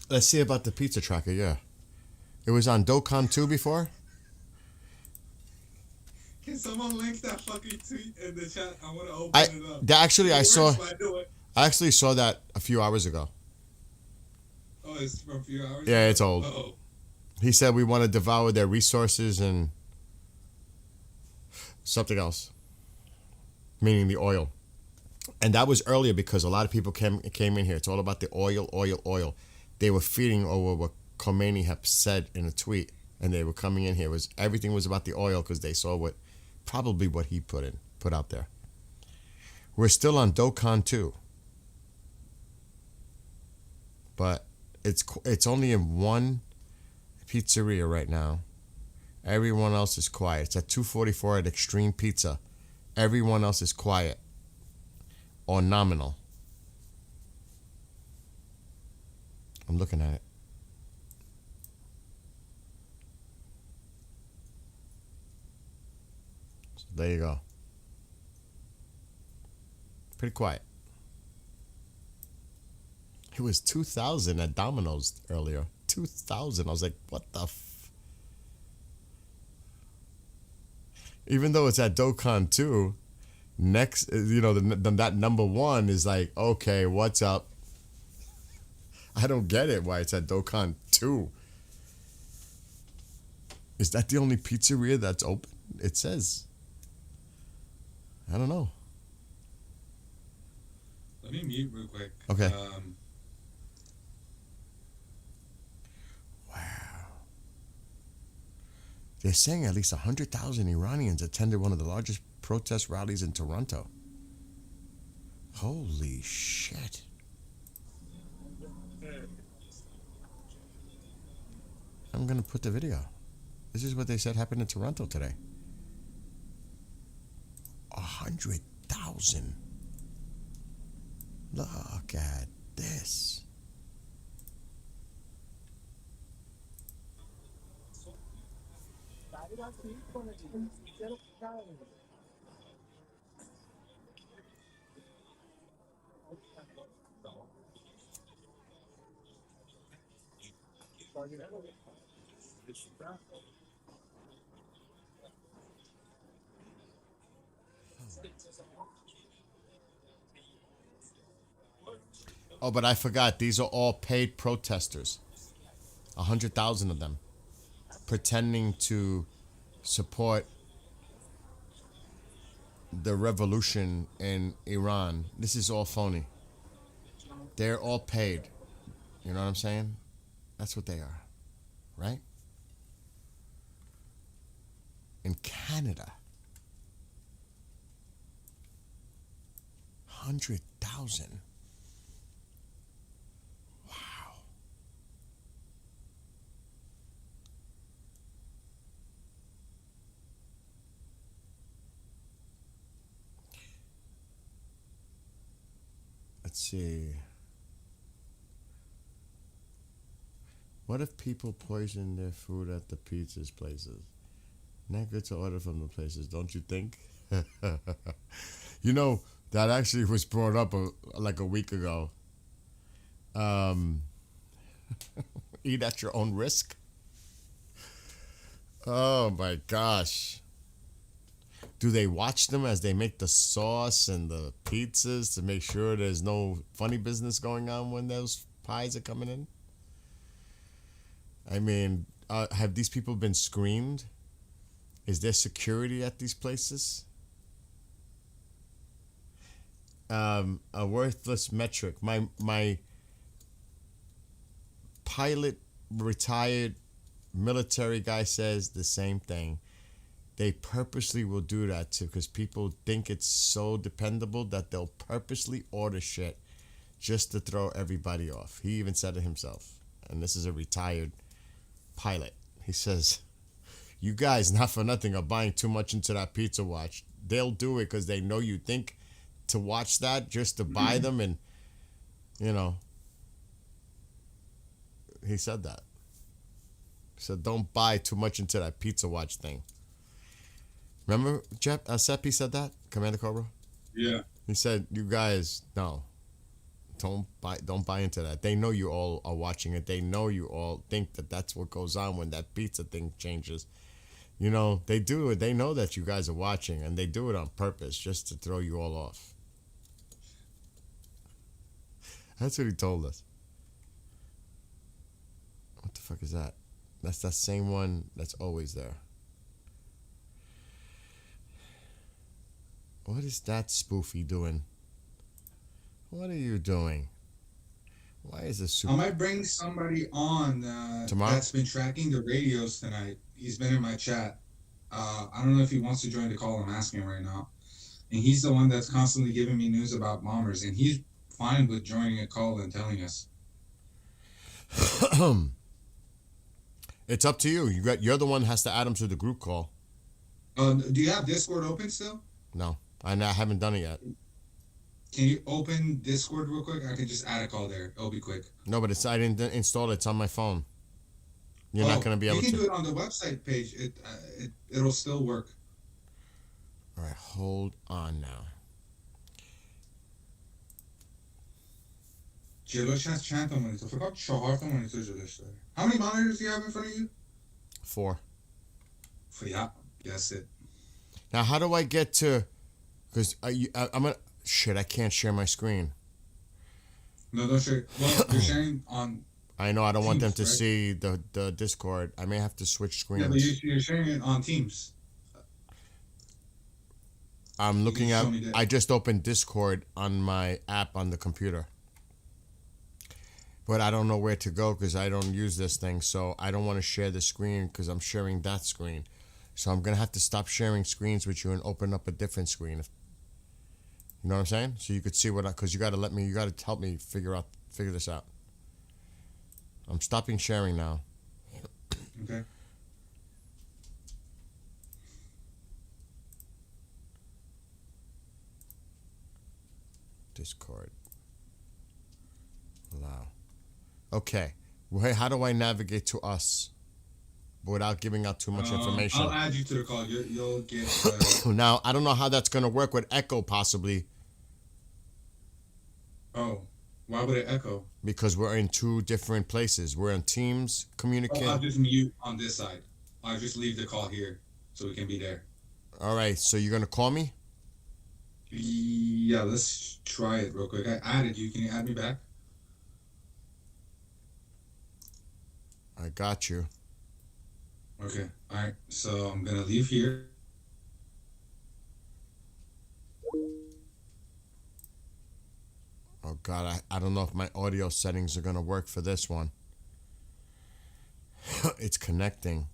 Let's see about the pizza tracker, yeah. It was on Dokkan 2 before? Can someone link that fucking tweet in the chat? I want to open it up. I actually saw that a few hours ago. Oh, it's from a few hours Yeah, ago? it's old. Uh-oh. He said we want to devour their resources and something else, meaning the oil. And that was earlier because a lot of people came in here. It's all about the oil. They were feeding over what Khomeini had said in a tweet, and they were coming in here. Everything was about the oil because they saw probably what he put out there. We're still on Dokkan 2, but it's only in one pizzeria right now. Everyone else is quiet. It's at 244 at Extreme Pizza. Everyone else is quiet or nominal. I'm looking at it. So there you go. Pretty quiet. It was 2,000 at Domino's earlier. 2,000. I was like, what the even though it's at Dokkan 2, next, that number 1 is like, okay, what's up? I don't get it why it's at Dokkan 2. Is that the only pizzeria that's open? It says. I don't know. Let me mute real quick. Okay. They're saying at least 100,000 Iranians attended one of the largest protest rallies in Toronto. Holy shit. I'm going to put the video. This is what they said happened in Toronto today. 100,000. Look at this. Oh, but I forgot. These are all paid protesters. 100,000 of them. Pretending to support the revolution in Iran. This is all phony. They're all paid. You know what I'm saying? That's what they are. Right? In Canada. 100,000. see. What if people poison their food at the pizzas places? Not good to order from the places, don't you think? You know, that actually was brought up like a week ago. Eat at your own risk. Oh my gosh. Do they watch them as they make the sauce and the pizzas to make sure there's no funny business going on when those pies are coming in? I mean, have these people been screened? Is there security at these places? A worthless metric. My pilot, retired military guy says the same thing. They purposely will do that too because people think it's so dependable that they'll purposely order shit just to throw everybody off. He even said it himself. And this is a retired pilot. He says, you guys, not for nothing, are buying too much into that pizza watch. They'll do it because they know you think to watch that just to buy them. And, you know, he said that. He said, don't buy too much into that pizza watch thing. Remember, Jeff, Seppi said that? Commander Cobra? Yeah. He said, you guys, no. Don't buy into that. They know you all are watching it. They know you all think that that's what goes on when that pizza thing changes. You know, they do it. They know that you guys are watching, and they do it on purpose just to throw you all off. That's what he told us. What the fuck is that? That's that same one that's always there. What is that spoofy doing? What are you doing? Why is this super... I might bring somebody on tomorrow that's been tracking the radios tonight. He's been in my chat. I don't know if he wants to join the call. I'm asking right now. And he's the one that's constantly giving me news about bombers. And he's fine with joining a call and telling us. It's up to you. You're the one that has to add him to the group call. Do you have Discord open still? No, I haven't done it yet. Can you open Discord real quick? I can just add a call there. It'll be quick. No, but I didn't install it. It's on my phone. You're not going to be able to. You can do it on the website page. It'll still work. All right, hold on now. جلوش هست چند تا مانیتور؟ فکر کنم 4 تا مانیتور جلوش داره. How many monitors do you have in front of you? 4. Yeah, that's it. Now, how do I get to? Because I'm gonna. Shit, I can't share my screen. No, don't share. Well, you're sharing on. I know. I don't want them Teams, to right? see the Discord. I may have to switch screens. Yeah, but you're sharing it on Teams. I'm looking at. show me that. I just opened Discord on my app on the computer, but I don't know where to go because I don't use this thing. So I don't want to share the screen because I'm sharing that screen. So I'm gonna have to stop sharing screens with you and open up a different screen. You know what I'm saying? So you could see what because you gotta help me figure this out. I'm stopping sharing now. Okay. Discord. Allow. Okay. How do I navigate to us without giving out too much information? I'll add you to the call. You'll get. Now, I don't know how that's going to work with Echo, possibly. Oh, why would it echo? Because we're in 2 different places. We're in Teams, communicate. I'll just mute on this side. I'll just leave the call here so we can be there. All right. So you're going to call me? Yeah, let's try it real quick. I added you. Can you add me back? I got you. Okay. All right. So I'm going to leave here. Oh, God. I don't know if my audio settings are going to work for this one. It's connecting.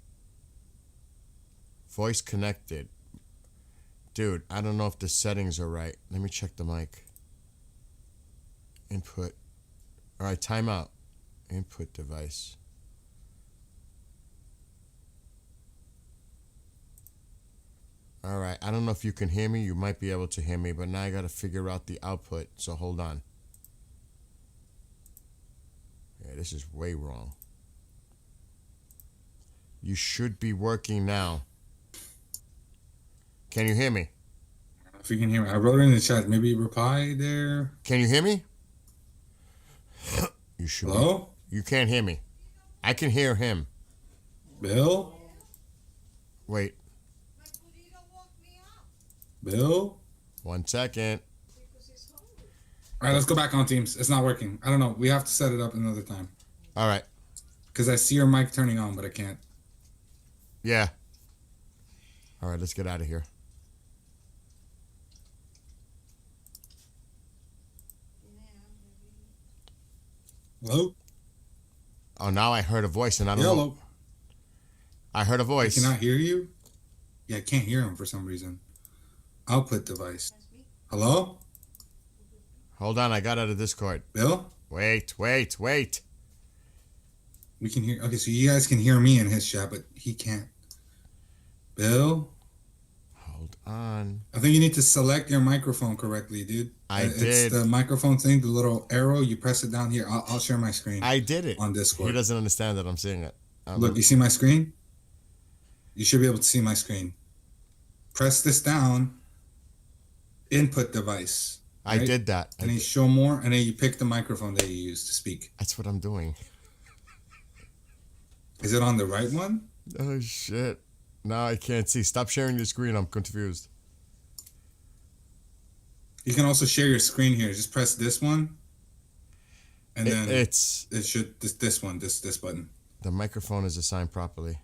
Voice connected. Dude, I don't know if the settings are right. Let me check the mic. Input. All right, timeout. Input device. All right, I don't know if you can hear me. You might be able to hear me, but now I got to figure out the output. So hold on. this is way wrong. You should be working now. Can you hear me? If you can hear me, I wrote it in the chat. Maybe reply there. Can you hear me? You should. Hello? You can't hear me. I can hear him. Bill? Wait. Bill? 1 second. All right, let's go back on Teams. It's not working. I don't know. We have to set it up another time. All right. Because I see your mic turning on, but I can't. Yeah. All right, let's get out of here. Hello? Oh, now I heard a voice and I don't Hello. know. I heard a voice. I cannot hear you? Yeah, I can't hear him for some reason. Output device. Hello? Hold on, I got out of Discord. Bill? Wait. We can hear. Okay, so you guys can hear me in his chat, but he can't. Bill? Hold on. I think you need to select your microphone correctly, dude. It's It's the microphone thing, the little arrow. You press it down here. I'll share my screen. I did it. On Discord. He doesn't understand that I'm seeing it. Look, you see my screen? You should be able to see my screen. Press this down. Input device. I did that. And then you show more, and then you pick the microphone that you use to speak. That's what I'm doing. Is it on the right one? Oh, shit. Now I can't see. Stop sharing your screen. I'm confused. You can also share your screen here. Just press this one. And then it should this one, this button. The microphone is assigned properly.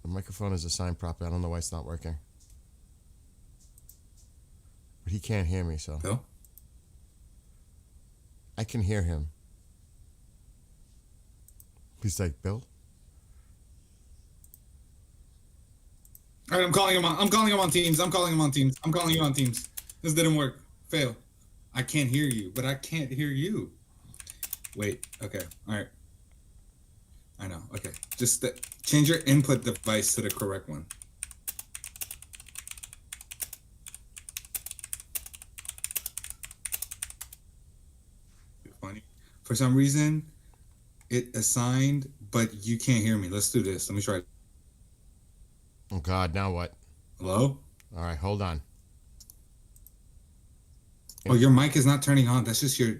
The microphone is assigned properly. I don't know why it's not working. But he can't hear me, so. Bill? I can hear him. He's like, Bill? All right, I'm calling him on Teams. I'm calling you on Teams. This didn't work. Fail. I can't hear you, but I can't hear you. Wait. Okay. All right. I know. Okay. Just change your input device to the correct one. Funny. For some reason, it assigned, but you can't hear me. Let's do this. Let me try. Oh, God. Now what? Hello? All right. Hold on. Oh, your mic is not turning on. That's just your...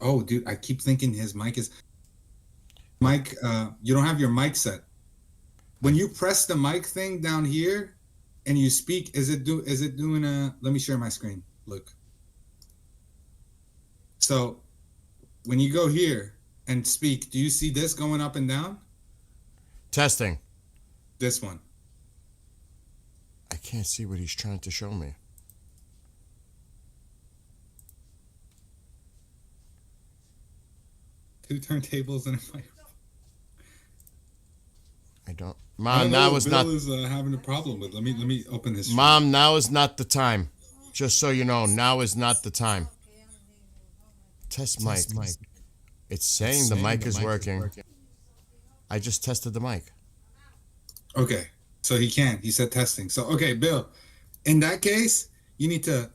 Oh, dude, I keep thinking his mic is... Mic, you don't have your mic set. When you press the mic thing down here and you speak, is it doing a... Let me share my screen. Look. So, when you go here and speak, do you see this going up and down? Testing. This one. I can't see what he's trying to show me. Two turntables and a microphone. I don't. Mom, now is not. Bill is having a problem with. Let me open this. Mom, now is not the time. Just so you know, now is not the time. Test mic. It's saying the mic is working. I just tested the mic. Okay, so he can't. He said testing. So okay, Bill. In that case, you need to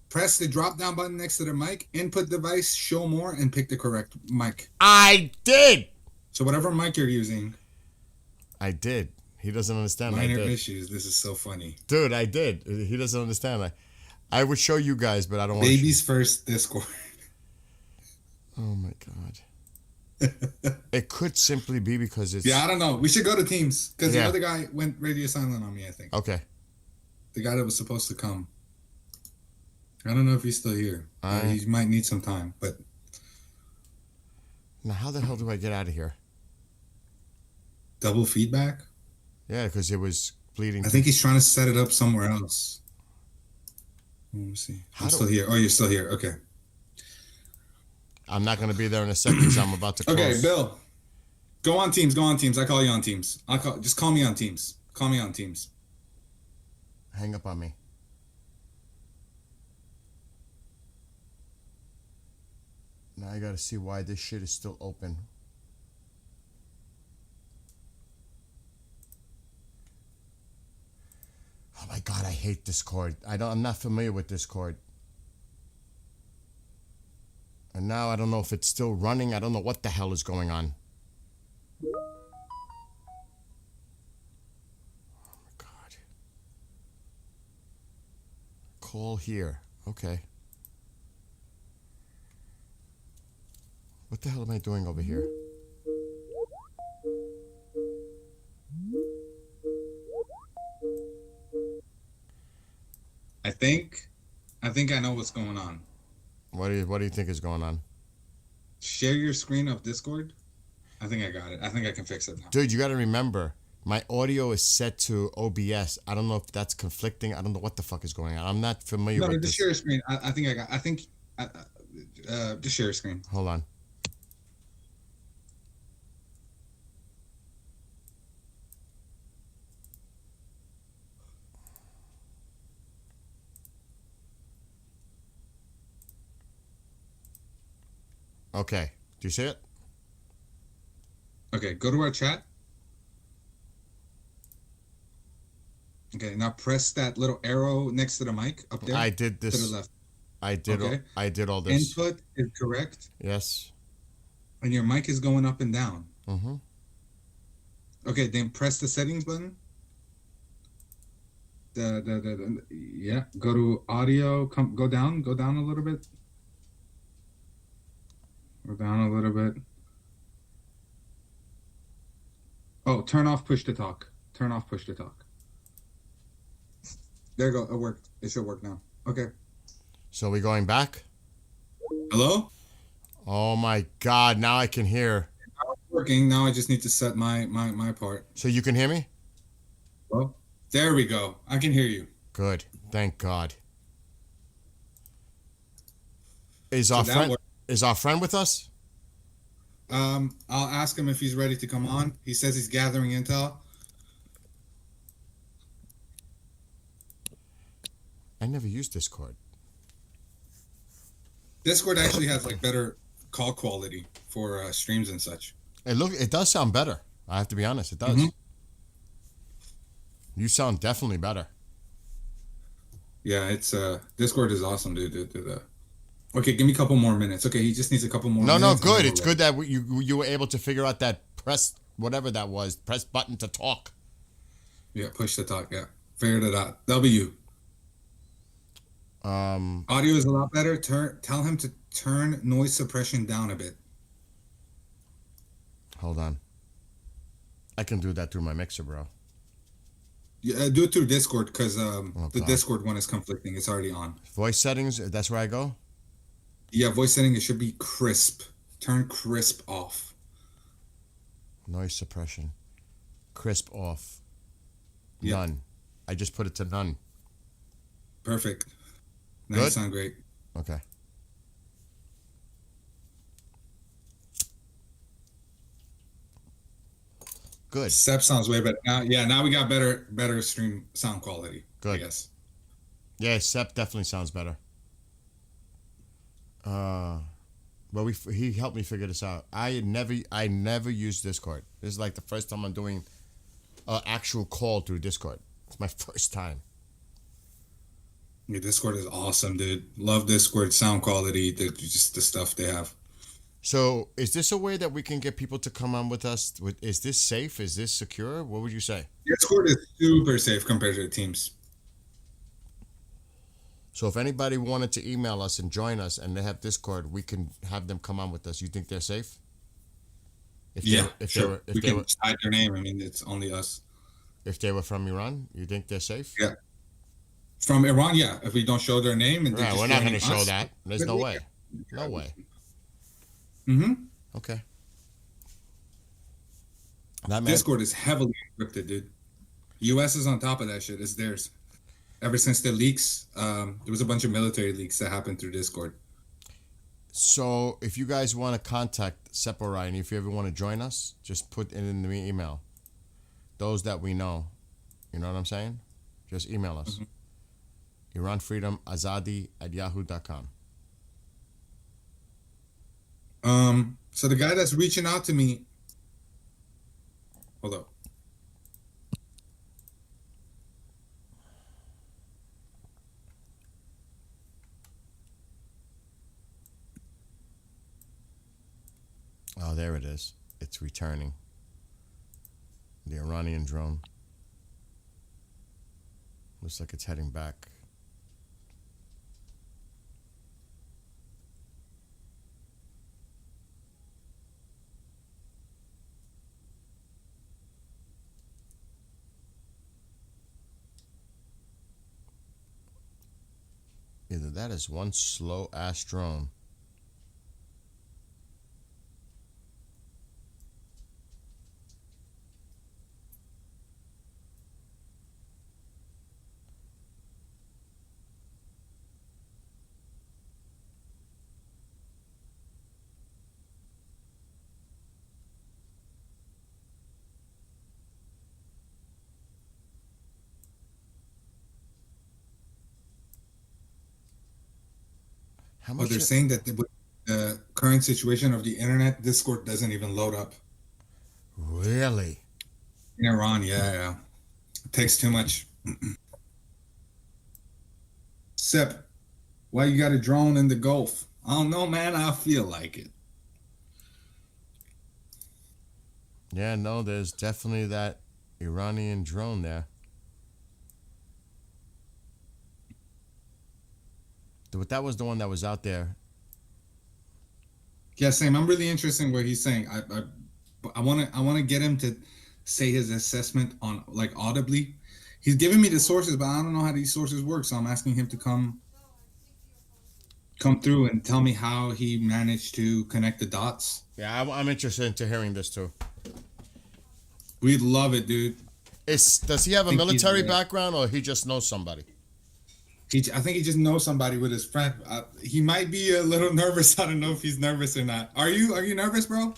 press the drop-down button next to the mic, input device, show more, and pick the correct mic. I did! So whatever mic you're using. I did. He doesn't understand. Minor I did. issues. This is so funny. Dude, I did. He doesn't understand. I would show you guys, but I don't want to. Baby's first Discord. Oh, my God. It could simply be because it's... Yeah, I don't know. We should go to Teams. Because the other guy went radio silent on me, I think. Okay. The guy that was supposed to come. I don't know if he's still here. He might need some time, but... Now, how the hell do I get out of here? Double feedback? Yeah, because it was bleeding. I think he's trying to set it up somewhere else. Let me see. I'm still here. Oh, you're still here. Okay. I'm not going to be there in a second because I'm about to close. Okay, Bill. Go on Teams. I call you on Teams. Just call me on Teams. Call me on Teams. Hang up on me. Now I gotta see why this shit is still open. Oh my God, I hate Discord. I'm not familiar with Discord. And now I don't know if it's still running. I don't know what the hell is going on. Oh my God. Call here. Okay. What the hell am I doing over here? I think I know what's going on. What do you think is going on? Share your screen of Discord. I think I got it. I think I can fix it now. Dude, you got to remember, my audio is set to OBS. I don't know if that's conflicting. I don't know what the fuck is going on. I'm not familiar No, with just this. share your screen. I think I got. I think. Just share your screen. Hold on. Okay. Do you see it? Okay, go to our chat. Okay, now press that little arrow next to the mic up there. I did this. To the left. I did. Okay. I did all this. Input is correct. Yes. And your mic is going up and down. Mm-hmm. Okay, then press the settings button. Yeah. Go to audio. Go down a little bit. Go down a little bit. Oh, turn off push to talk. Turn off push to talk. There you go. It worked. It should work now. Okay. So we going back? Hello? Oh my God! Now I can hear. Now it's working. Now I just need to set my part. So you can hear me? Well, there we go. I can hear you. Good. Thank God. Is our friend with us? I'll ask him if he's ready to come on. He says he's gathering intel. I never used Discord. Discord actually has like better call quality for streams and such. It does sound better. I have to be honest. It does. Mm-hmm. You sound definitely better. Yeah, it's Discord is awesome, dude. Okay, give me a couple more minutes. Okay, he just needs a couple more minutes. No, good. It's good that you were able to figure out that press whatever that was. Press button to talk. Yeah, push to talk. Yeah, figured it out. W. Audio is a lot better. Tell him to turn noise suppression down a bit. Hold on. I can do that through my mixer, bro. Yeah, do it through Discord because the Discord one is conflicting. It's already on. Voice settings. That's where I go. Yeah, voice setting. It should be crisp. Turn crisp off. Noise suppression. Crisp off. Yep. None. I just put it to none. Perfect. Now you sound great. Okay. Good. Sep sounds way better. Now we got better stream sound quality. Good. I guess. Yeah, Sep definitely sounds better. Well, he helped me figure this out. I never used Discord. This is like the first time I'm doing an actual call through Discord. It's my first time. Yeah, Discord is awesome, dude. Love Discord sound quality. Just the stuff they have. So, is this a way that we can get people to come on with us? Is this safe? Is this secure? What would you say? Discord is super safe compared to Teams. So, if anybody wanted to email us and join us and they have Discord, we can have them come on with us. You think they're safe? Sure. We can hide their name. I mean, it's only us. If they were from Iran, you think they're safe? Yeah. From Iran, yeah. If we don't show their name, and we're not going to show that. There's no way. No way. Mm-hmm. Okay. Discord is heavily encrypted, dude. US is on top of that shit. It's theirs. Ever since the leaks, there was a bunch of military leaks that happened through Discord. So if you guys want to contact Sep or Ryan, if you ever want to join us, just put it in the email. Those that we know. You know what I'm saying? Just email us. Mm-hmm. IranFreedomAzadi@yahoo.com. So the guy that's reaching out to me, hold up. Oh, there it is. It's returning. The Iranian drone. Looks like it's heading back. Either that is one slow ass drone. How Oh, much? they're saying that with the current situation of the internet, Discord doesn't even load up. Really? In Iran, yeah. It takes too much. Sip, why you got a drone in the Gulf? I don't know, man. I feel like it. Yeah, no, there's definitely that Iranian drone there. But that was the one that was out there. Yeah, same. I'm really interested in what he's saying. I want to get him to say his assessment on like audibly. He's giving me the sources, but I don't know how these sources work. So I'm asking him to come through and tell me how he managed to connect the dots. Yeah, I'm interested into hearing this too. We'd love it, dude. Does he have a military background or he just knows somebody? I think he just knows somebody with his friend. He might be a little nervous. I don't know if he's nervous or not. Are you nervous, bro?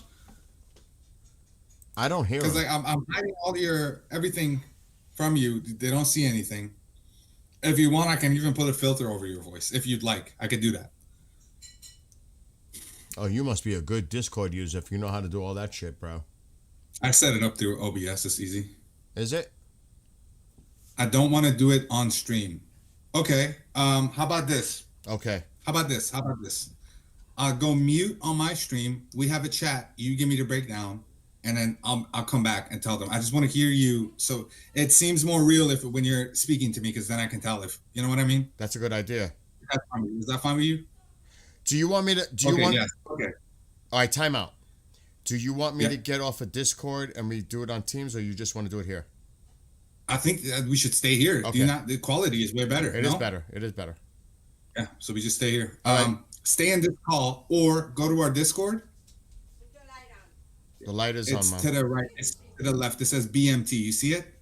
I don't hear him. Because like I'm hiding all your everything from you. They don't see anything. If you want, I can even put a filter over your voice. If you'd like, I could do that. Oh, you must be a good Discord user if you know how to do all that shit, bro. I set it up through OBS. It's easy. Is it? I don't want to do it on stream. Okay. How about this? Okay. How about this? I'll go mute on my stream. We have a chat. You give me the breakdown, and then I'll come back and tell them. I just want to hear you, so it seems more real when you're speaking to me, because then I can tell if you know what I mean. That's a good idea. That's fine. Is that fine with you? Do you want me to? Yes. Okay. All right. Time out. Do you want me to get off of Discord and we do it on Teams, or you just want to do it here? I think that we should stay here. Okay. The quality is way better. It is better. It is better. Yeah, so we just stay here. Right. Stay in this call or go to our Discord. The light is on, It's man. to the right. It's to the left. It says BMT. You see it?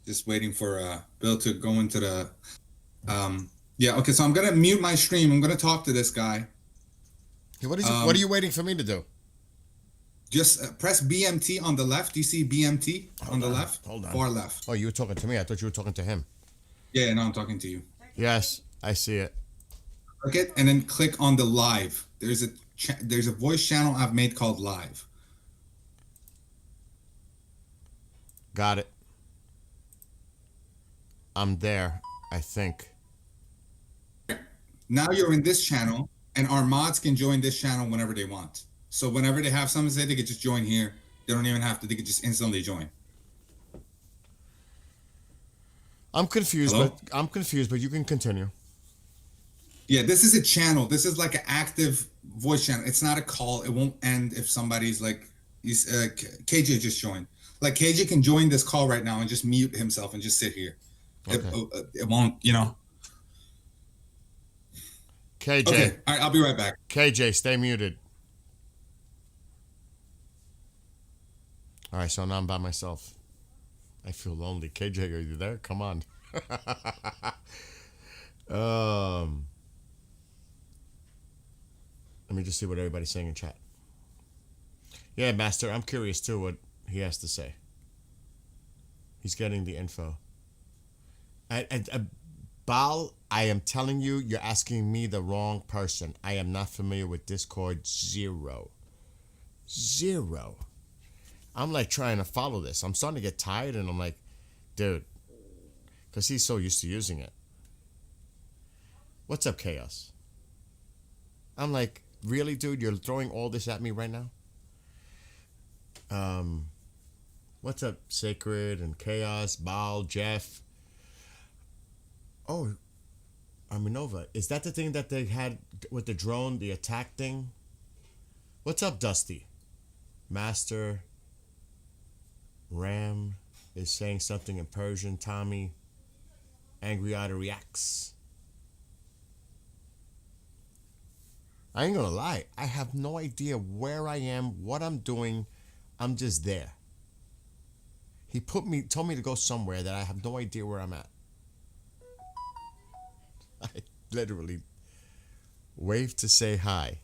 Just waiting for Bill to go into the yeah, okay, so I'm gonna mute my stream. I'm gonna talk to this guy. Hey, what are you waiting for me to do? Just press BMT on the left. Do you see BMT on the left? Hold on. Far left. Oh, you were talking to me. I thought you were talking to him. Yeah, no, I'm talking to you. Yes, I see it. Click it and then click on the live. There's a voice channel I've made called live. Got it. I'm there, I think. Now you're in this channel, and our mods can join this channel whenever they want. So whenever they have something to say, they could just join here. They don't even have to. They could just instantly join. I'm confused, Hello? but you can continue. Yeah, this is a channel. This is like an active voice channel. It's not a call. It won't end if somebody's like, KJ just joined. Like KJ can join this call right now and just mute himself and just sit here. Okay. It won't, you know. KJ. Okay, all right, I'll be right back. KJ, stay muted. All right, so now I'm by myself. I feel lonely. KJ, are you there? Come on. Let me just see what everybody's saying in chat. Yeah, Master, I'm curious too what he has to say. He's getting the info. Bal, I am telling you, you're asking me the wrong person. I am not familiar with Discord. Zero. Zero. I'm like trying to follow this. I'm starting to get tired, and I'm like, dude, because he's so used to using it. What's up, Chaos? I'm like, really, dude? You're throwing all this at me right now? What's up, Sacred and Chaos, Baal, Jeff? Oh, Aminova. Is that the thing that they had with the drone, the attack thing? What's up, Dusty? Master Ram is saying something in Persian. Tommy Angry Otter reacts. I ain't gonna lie. I have no idea where I am, what I'm doing. I'm just there. He told me to go somewhere that I have no idea where I'm at. I literally waved to say hi.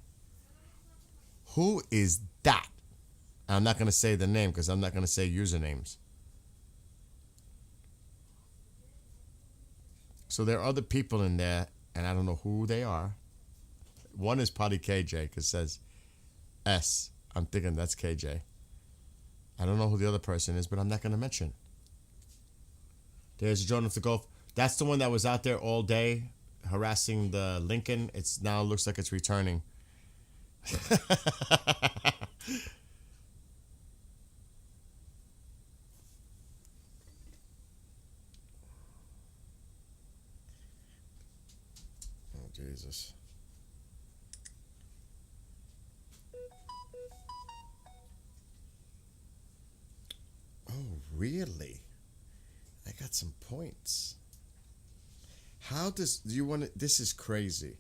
Who is that? I'm not going to say the name because I'm not going to say usernames. So there are other people in there, and I don't know who they are. One is probably KJ because it says S. I'm thinking that's KJ. I don't know who the other person is, but I'm not going to mention. There's Jonah the Golf. That's the one that was out there all day harassing the Lincoln. It's now looks like it's returning. Oh, Jesus. Oh, really? I got some points. How do you want to? This is crazy.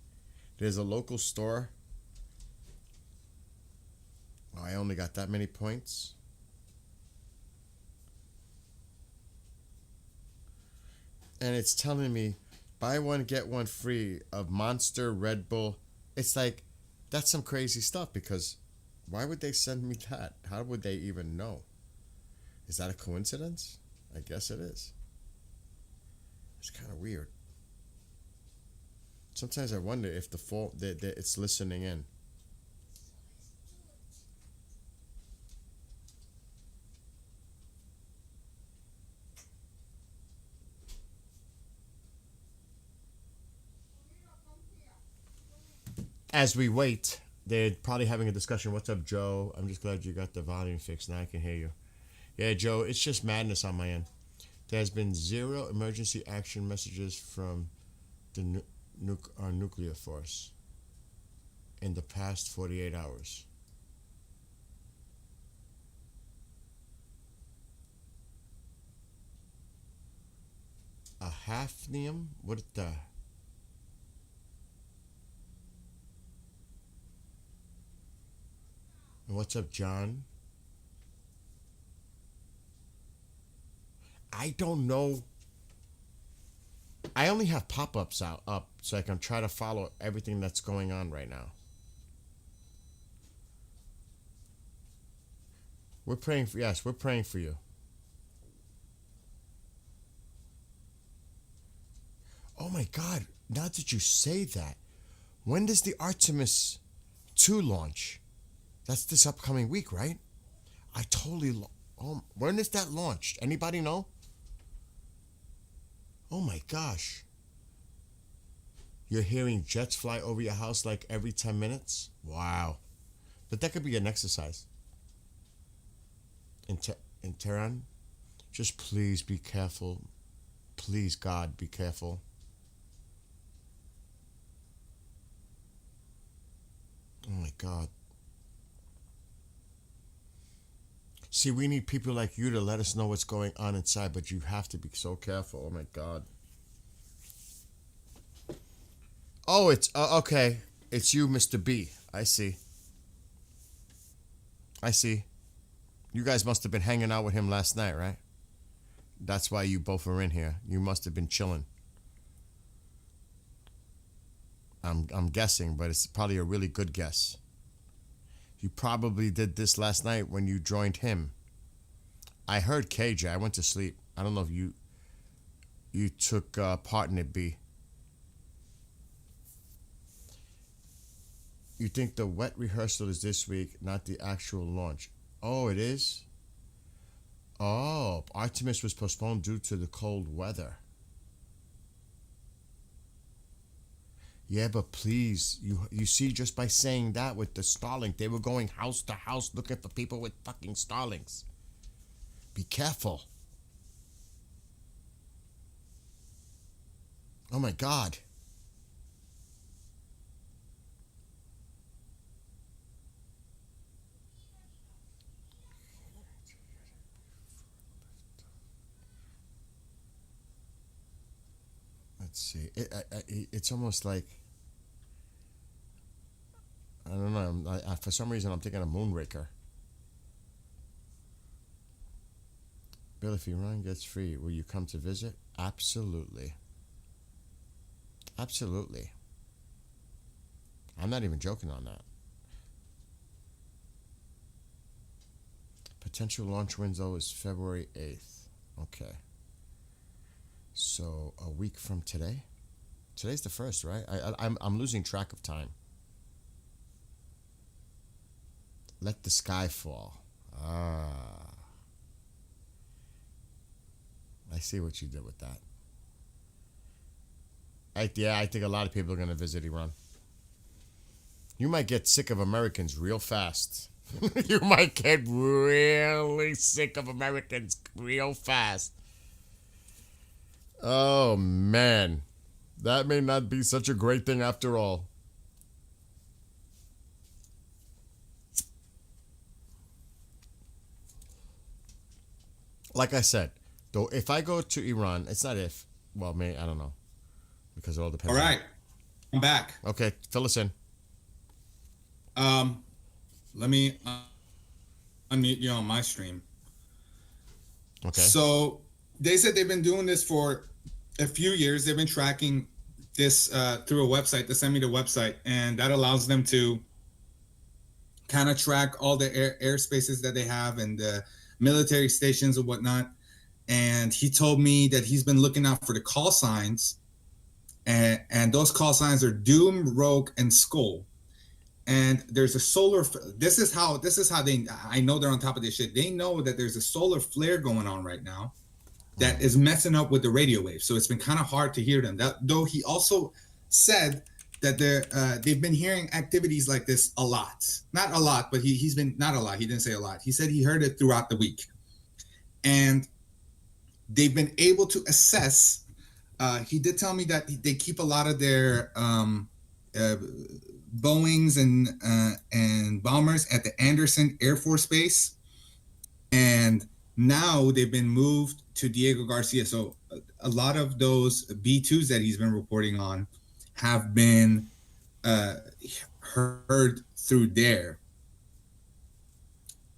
There's a local store. Oh, I only got that many points. And it's telling me buy one, get one free of Monster, Red Bull. It's like, that's some crazy stuff because why would they send me that? How would they even know? Is that a coincidence? I guess it is. It's kind of weird. Sometimes I wonder if the fault that it's listening in. As we wait, they're probably having a discussion. What's up, Joe? I'm just glad you got the volume fixed. Now I can hear you. Yeah, Joe, it's just madness on my end. There's been 0 emergency action messages from the our nuclear force in the past 48 hours. A hafnium? What the? And what's up, John? I don't know. I only have pop-ups up so I can try to follow everything that's going on right now. We're praying for we're praying for you. Oh my God, now that you say that, when does the Artemis 2 launch? That's this upcoming week, right? I totally when is that launched? Anybody know? Oh my gosh. You're hearing jets fly over your house like every 10 minutes? Wow. But that could be an exercise. In Tehran, just please be careful. Please, God, be careful. Oh my God. See, we need people like you to let us know what's going on inside, but you have to be so careful. Oh my God. Oh, it's okay. It's you, Mr. B. I see. I see. You guys must have been hanging out with him last night, right? That's why you both are in here. You must have been chilling. I'm guessing, but it's probably a really good guess. You probably did this last night when you joined him. I heard KJ. I went to sleep. I don't know if you took part in it, B. You think the wet rehearsal is this week, not the actual launch? Oh, it is? Oh, Artemis was postponed due to the cold weather. Yeah, but please, you see, just by saying that with the Starlink, they were going house to house looking for people with fucking Starlinks. Be careful. Oh my God. Let's see. It's almost like, I don't know. For some reason, I'm thinking of Moonraker. Bill, if Iran gets free, will you come to visit? Absolutely. Absolutely. I'm not even joking on that. Potential launch window is February 8th. Okay. So a week from today? Today's the 1st, right? I'm losing track of time. Let the sky fall. Ah. I see what you did with that. I think a lot of people are going to visit Iran. You might get sick of Americans real fast. You might get really sick of Americans real fast. Oh, man. That may not be such a great thing after all. Like I said, though, if I go to Iran, it's not if. Well, I don't know. Because it all depends. All right. I'm back. Okay, fill us in. Let me unmute you on my stream. Okay. So they said they've been doing this for a few years. They've been tracking this through a website. They send me the website, and that allows them to kind of track all the airspaces that they have and the military stations and whatnot. And he told me that he's been looking out for the call signs, and those call signs are Doom, Rogue, and Skull. And there's a solar. This is how they. I know they're on top of this shit. They know that there's a solar flare going on right now that is messing up with the radio waves. So it's been kind of hard to hear them. Though he also said that they've been hearing activities like this a lot. Not a lot, but he's been not a lot. He didn't say a lot. He said he heard it throughout the week, and they've been able to assess. He did tell me that they keep a lot of their Boeings and bombers at the Anderson Air Force Base, and now they've been moved to Diego Garcia. So a lot of those B-2s that he's been reporting on have been heard through there.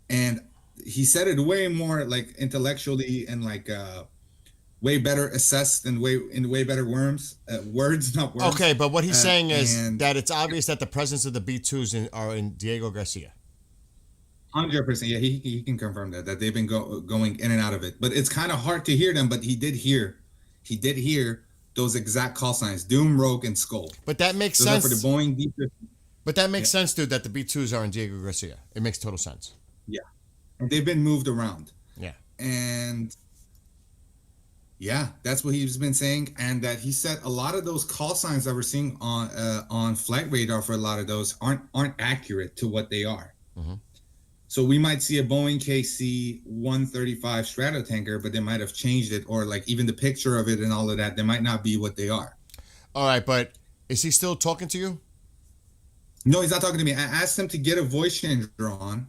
And he said it way more like intellectually and like way better assessed and way better words, not words. Okay, but what he's saying is that it's obvious that the presence of the B-2s are in Diego Garcia. 100%. Yeah, he can confirm that they've been going in and out of it. But it's kind of hard to hear them, but he did hear those exact call signs, Doom, Rogue, and Skull. But that makes those sense. Are for the Boeing B-50. But that makes sense, dude, that the B-2s are in Diego Garcia. It makes total sense. Yeah. And they've been moved around. Yeah. And yeah, that's what he's been saying. And that he said a lot of those call signs that we're seeing on flight radar for a lot of those aren't accurate to what they are. Mm-hmm. So we might see a Boeing KC-135 Stratotanker, but they might have changed it, or like even the picture of it and all of that, they might not be what they are. All right, but is he still talking to you? No, he's not talking to me. I asked him to get a voice changer on.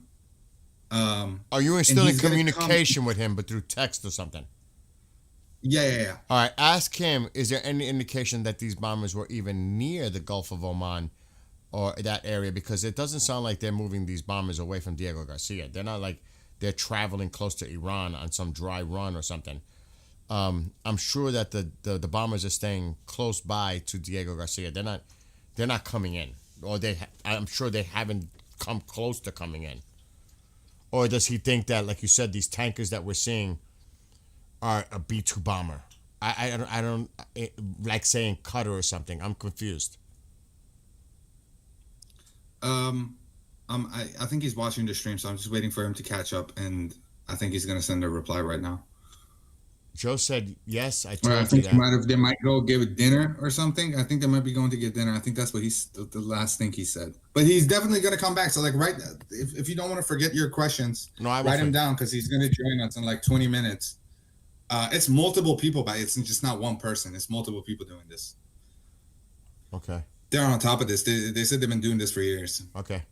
Are you still in communication with him, but through text or something? Yeah. All right, ask him, is there any indication that these bombers were even near the Gulf of Oman or that area? Because it doesn't sound like they're moving these bombers away from Diego Garcia. They're not like they're traveling close to Iran on some dry run or something. I'm sure that the bombers are staying close by to Diego Garcia. They're not coming in, or I'm sure they haven't come close to coming in. Or does he think that, like you said, these tankers that we're seeing are a B-2 bomber? I don't like saying cutter or something. I'm confused. I think he's watching the stream, so I'm just waiting for him to catch up, and I think he's gonna send a reply right now. Joe said yes. I Or told I you think that. they might go give dinner or something. I think they might be going to get dinner. I think that's what the last thing he said. But he's definitely gonna come back. So like, if you don't want to forget your questions, No, I won't write him forget. down because he's gonna join us in like 20 minutes. It's multiple people, but it's just not one person. It's multiple people doing this. Okay. They're on top of this. They said they've been doing this for years. Okay.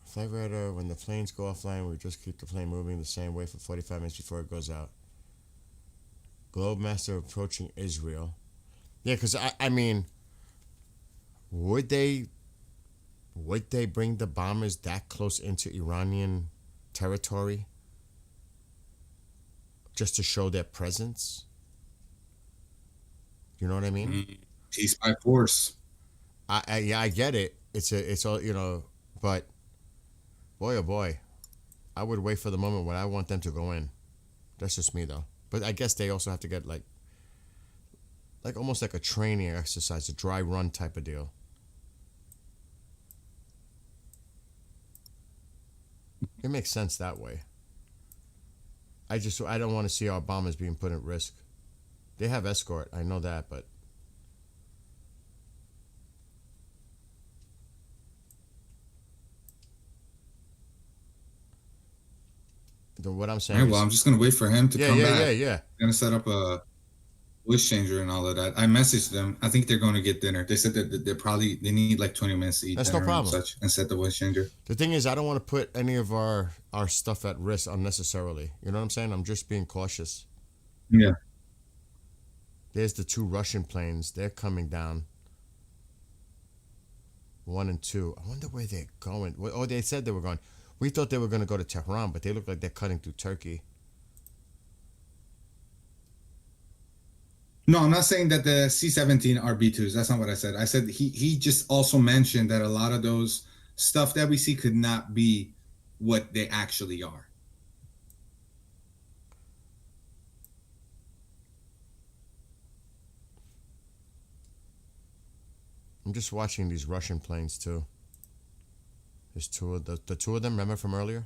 Flight radar, when the planes go offline, we just keep the plane moving the same way for 45 minutes before it goes out. Globemaster approaching Israel. Yeah, because I mean, would they bring the bombers that close into Iranian territory just to show their presence? You know what I mean? Peace by force. I get it. It's all, you know, but boy oh boy, I would wait for the moment when I want them to go in. That's just me though. But I guess they also have to get like almost like a training exercise, a dry run type of deal. It makes sense that way. I don't want to see our bombers being put at risk. They have escort, I know that, but what I'm saying All right, well, I'm just gonna wait for him to come back. Yeah. I'm gonna set up a voice changer and all of that. I messaged them. I think they're going to get dinner. They said that they need like 20 minutes to eat That's dinner no problem. and such, and set the voice changer. The thing is, I don't want to put any of our stuff at risk unnecessarily. You know what I'm saying? I'm just being cautious. Yeah. There's the 2 Russian planes. They're coming down. 1 and 2. I wonder where they're going. Oh, they said they were going. We thought they were going to go to Tehran, but they look like they're cutting through Turkey. No, I'm not saying that the C-17 are B-2s. That's not what I said. I said he just also mentioned that a lot of those stuff that we see could not be what they actually are. I'm just watching these Russian planes too. There's the 2 of them. Remember from earlier?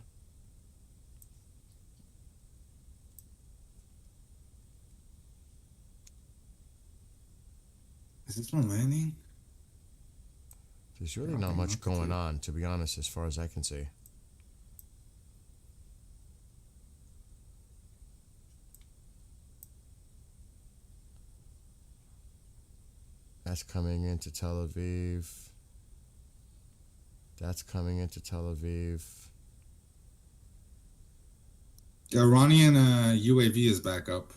Is this one landing? There's really not much going on, to be honest, as far as I can see. That's coming into Tel Aviv. That's coming into Tel Aviv. The Iranian UAV is back up.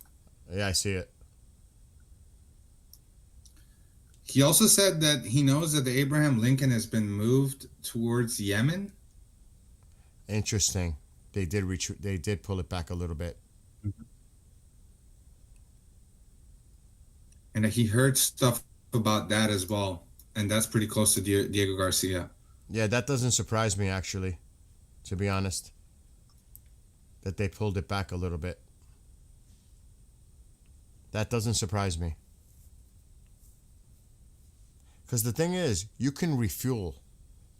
Yeah, I see it. He also said that he knows that the Abraham Lincoln has been moved towards Yemen. Interesting. They did pull it back a little bit. And that he heard stuff about that as well. And that's pretty close to Diego Garcia. Yeah, that doesn't surprise me, actually, to be honest, that they pulled it back a little bit. That doesn't surprise me. Because the thing is, you can refuel.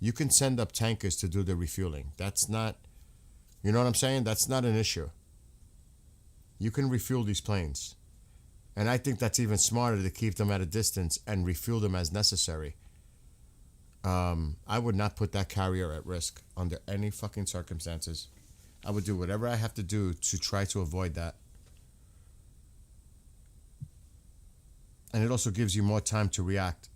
You can send up tankers to do the refueling. That's not, you know what I'm saying? That's not an issue. You can refuel these planes. And I think that's even smarter to keep them at a distance and refuel them as necessary. I would not put that carrier at risk under any fucking circumstances. I would do whatever I have to do to try to avoid that. And it also gives you more time to react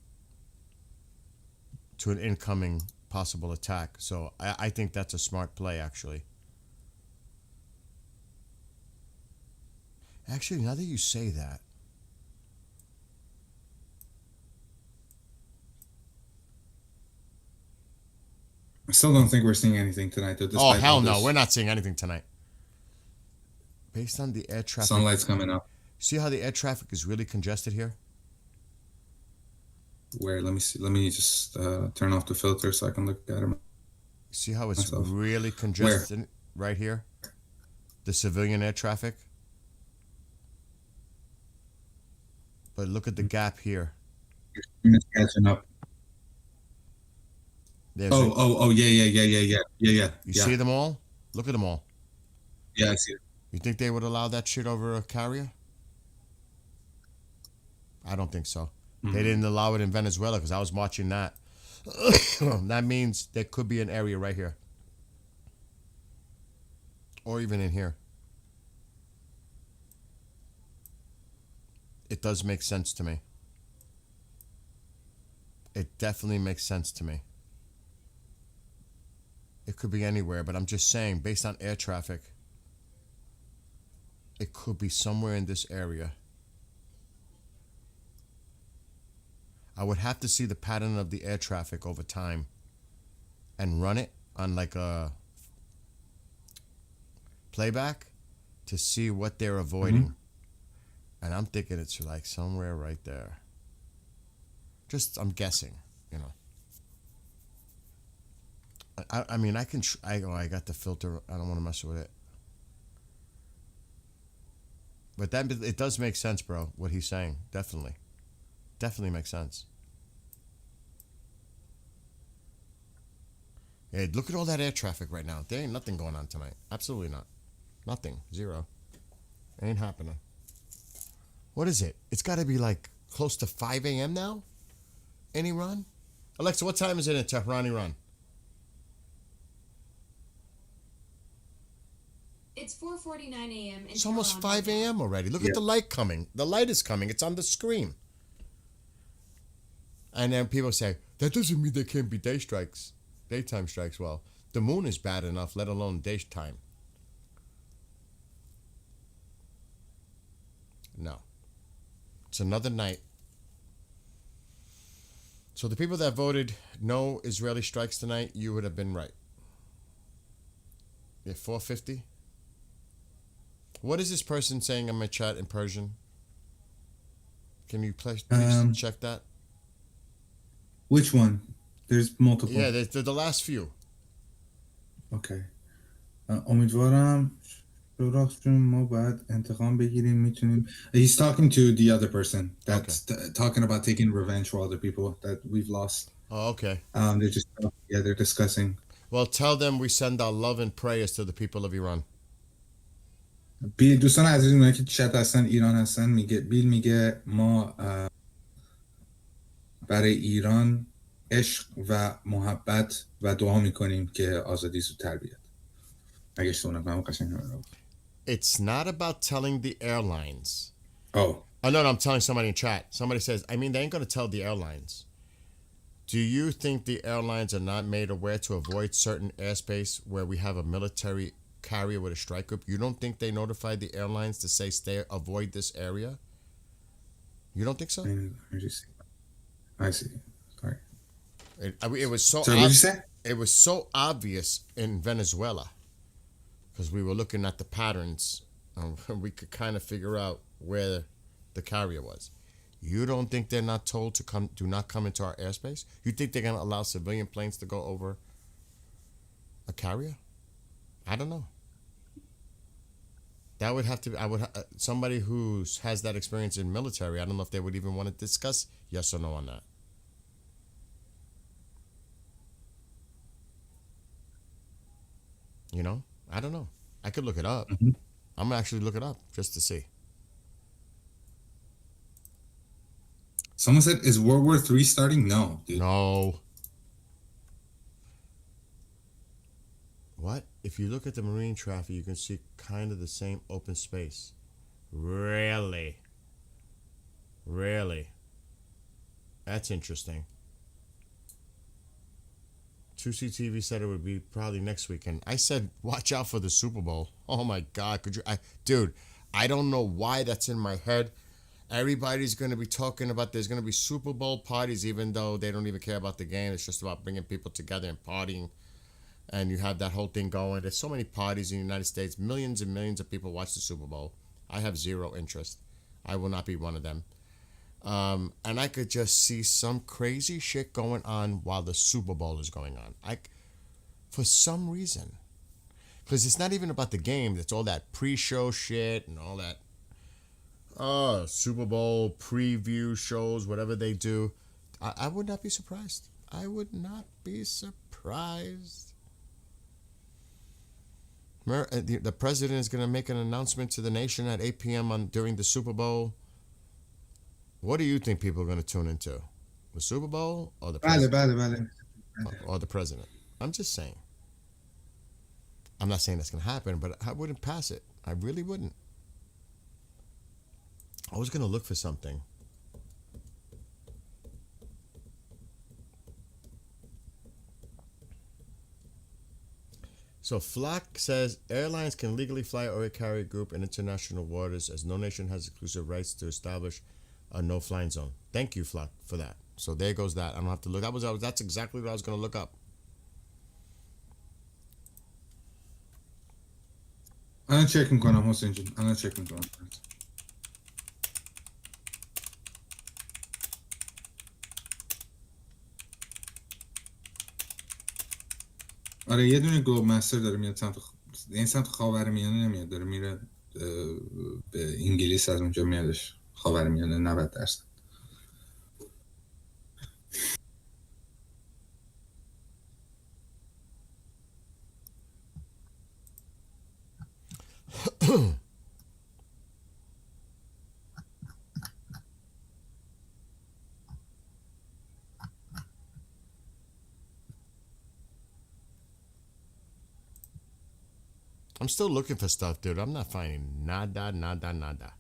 to an incoming possible attack. So I think that's a smart play, actually. Actually, now that you say that, I still don't think we're seeing anything tonight. Though, oh, hell no. We're not seeing anything tonight. Based on the air traffic. Sunlight's coming up. See how the air traffic is really congested here? Where? Let me see. Let me just turn off the filter so I can look at it. See how it's really congested right here? The civilian air traffic? But look at the gap here. It's catching up. There's Yeah. You see them all? Look at them all. Yeah, I see it. You think they would allow that shit over a carrier? I don't think so. They didn't allow it in Venezuela because I was watching that. That means there could be an area right here. Or even in here. It does make sense to me. It definitely makes sense to me. It could be anywhere, but I'm just saying, based on air traffic, it could be somewhere in this area. I would have to see the pattern of the air traffic over time and run it on like a playback to see what they're avoiding. And I'm thinking it's like somewhere right there. Just, I'm guessing, you know. I mean, I can, I got the filter. I don't want to mess with it. But that, it does make sense, bro, what he's saying. Definitely. Definitely makes sense. Hey, look at all that air traffic right now. There ain't nothing going on tonight. Absolutely not. Nothing. Zero. Ain't happening. What is it? It's got to be like close to 5 a.m. now in Iran? Alexa, what time is it in Tehran, Iran? It's 4:49 a.m. It's almost 5 a.m. already. Look at the light coming. The light is coming. It's on the screen. And then people say, that doesn't mean there can't be day strikes. Daytime strikes. Well, the moon is bad enough, let alone daytime. No. It's another night. So the people that voted no Israeli strikes tonight, you would have been right. Yeah, 450. What is this person saying in my chat in Persian? Can you please check that? Which one? There's multiple. Yeah, they're the last few. Okay. امیدوارم درست ما بعد انتقام بگیریم میتونیم. He's talking to the other person that's talking about taking revenge for other people that we've lost. Oh, okay. They're discussing. Well, tell them we send our love and prayers to the people of Iran. دوستان عزیز اونایی که چت هستن ایران هستن بیل میگه ما برای ایران عشق و محبت و دعا میکنیم که آزادی زودتر بیاد. اگه اشتباه نکنم قشنگ It's not about telling the airlines. Oh, no, I'm telling somebody in chat. Somebody says, I mean, they ain't going to tell the airlines. Do you think the airlines are not made aware to avoid certain airspace where we have a military carrier with a strike group? You don't think they notified the airlines to say avoid this area? You don't think so? I see. Sorry. It was so. So what did you say? It was so obvious in Venezuela because we were looking at the patterns. We could kind of figure out where the carrier was. You don't think they're not told to do not come into our airspace? You think they're gonna allow civilian planes to go over a carrier? I don't know. That would have to be, somebody who has that experience in military, I don't know if they would even want to discuss yes or no on that. You know? I don't know. I could look it up. I'm gonna actually look it up just to see. Someone said, is World War III starting? No, dude. No. What? If you look at the marine traffic, you can see kind of the same open space. Really? Really? That's interesting. 2CTV said it would be probably next weekend. I said, watch out for the Super Bowl. Oh my God. Dude, I don't know why that's in my head. Everybody's going to be talking about there's going to be Super Bowl parties, even though they don't even care about the game. It's just about bringing people together and partying. And you have that whole thing going. There's so many parties in the United States. Millions and millions of people watch the Super Bowl. I have zero interest. I will not be one of them. And I could just see some crazy shit going on while the Super Bowl is going on. For some reason. Because it's not even about the game. It's all that pre-show shit and all that. Super Bowl preview shows, whatever they do. I would not be surprised. I would not be surprised. The president is going to make an announcement to the nation at 8 p.m. During the Super Bowl. What do you think people are going to tune into? The Super Bowl or the بله president? بله Or the president? I'm just saying. I'm not saying that's going to happen, but I wouldn't pass it. I really wouldn't. I was going to look for something. So Flock says airlines can legally fly or carry a group in international waters as no nation has exclusive rights to establish a no-flying zone. Thank you, Flock, for that. So there goes that. I don't have to look. That's exactly what I was going to look up. الان چک میکنم حسین جون الان چک میکنم آره یه دونه گلوب مستر داره میاد این سمت خاورمیانه نمیاد داره میره به انگلیس از اونجا میادش خاورمیانه 90%. I'm still looking for stuff, dude. I'm not finding nada.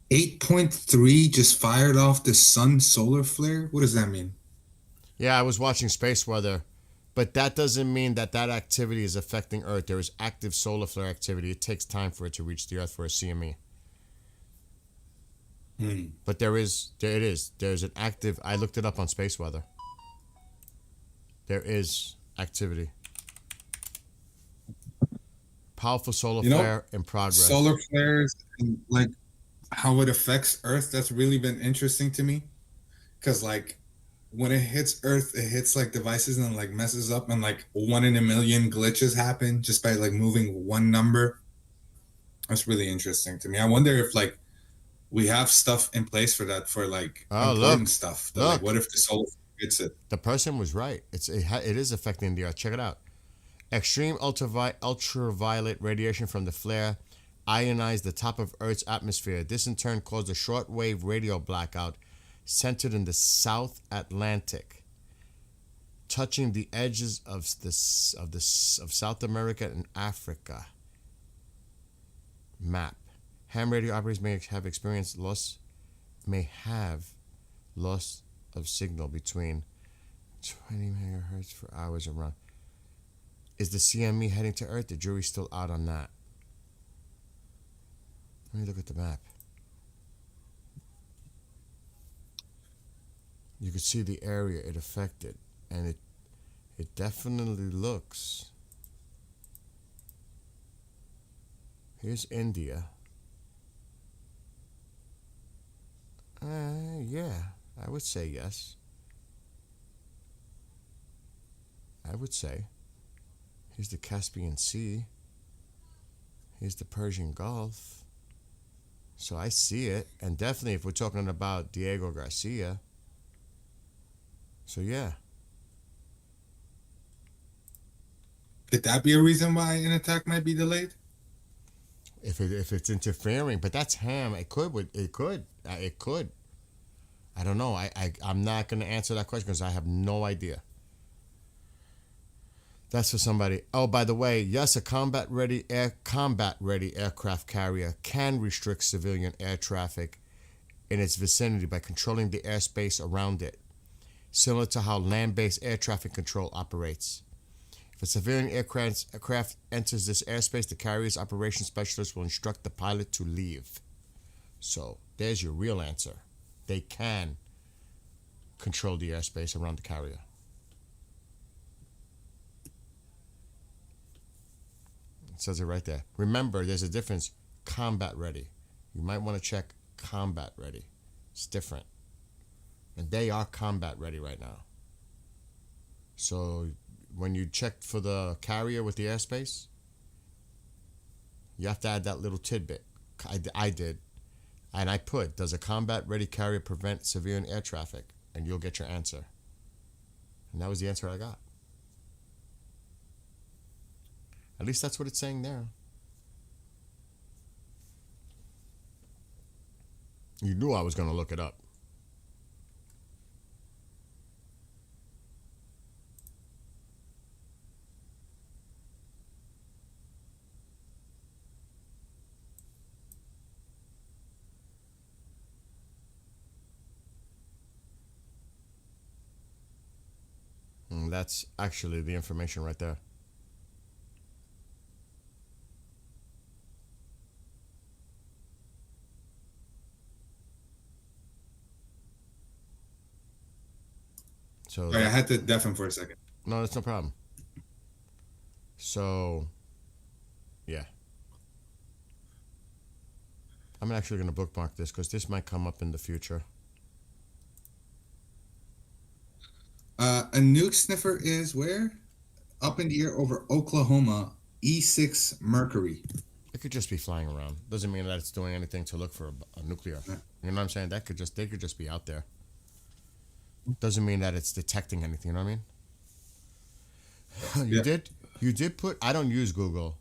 8.3 just fired off the sun solar flare. What does that mean? Yeah, I was watching space weather, but that doesn't mean that activity is affecting Earth. There is active solar flare activity. It takes time for it to reach the Earth for a CME. But there's an active. I looked it up on space weather. There is activity. Powerful solar flare in progress. Solar flares and like how it affects Earth, that's really been interesting to me. Because like when it hits Earth, it hits like devices and like messes up and like 1 in a million glitches happen just by like moving one number. That's really interesting to me. I wonder if like we have stuff in place for that for like important stuff. Like what if the solar hits it? The person was right. It is affecting the Earth. Check it out. Extreme ultraviolet radiation from the flare ionized the top of Earth's atmosphere. This in turn caused a shortwave radio blackout centered in the South Atlantic, touching the edges of South America and Africa. Map. Ham radio operators may have loss of signal between 20 megahertz for hours around. Is the CME heading to Earth? The jury's still out on that. Let me look at the map. You could see the area it affected, and it definitely looks. Here's India. Yeah, I would say yes. I would say. Here's the Caspian Sea. Here's the Persian Gulf. So I see it. And definitely if we're talking about Diego Garcia. So yeah. Could that be a reason why an attack might be delayed? If it's interfering, but that's ham. It could. I don't know. I'm not going to answer that question because I have no idea. That's for somebody. Oh, by the way, yes, a combat-ready aircraft carrier can restrict civilian air traffic in its vicinity by controlling the airspace around it, similar to how land-based air traffic control operates. If a civilian aircraft enters this airspace, the carrier's operations specialist will instruct the pilot to leave. So there's your real answer. They can control the airspace around the carrier. It says it right there. Remember, there's a difference. Combat ready. You might want to check combat ready. It's different. And they are combat ready right now. So when you check for the carrier with the airspace, you have to add that little tidbit. I did. And I put, does a combat-ready carrier prevent civilian air traffic? And you'll get your answer. And that was the answer I got. At least that's what it's saying there. You knew I was going to look it up. And that's actually the information right there. So Sorry, I had to deafen for a second. No, that's no problem. So, yeah. I'm actually going to bookmark this because this might come up in the future. A nuke sniffer is where? Up in the air over Oklahoma, E6 Mercury. It could just be flying around. Doesn't mean that it's doing anything to look for a nuclear. Yeah. You know what I'm saying? They could just be out there. Doesn't mean that it's detecting anything. You know what I mean? You did put. I don't use Google.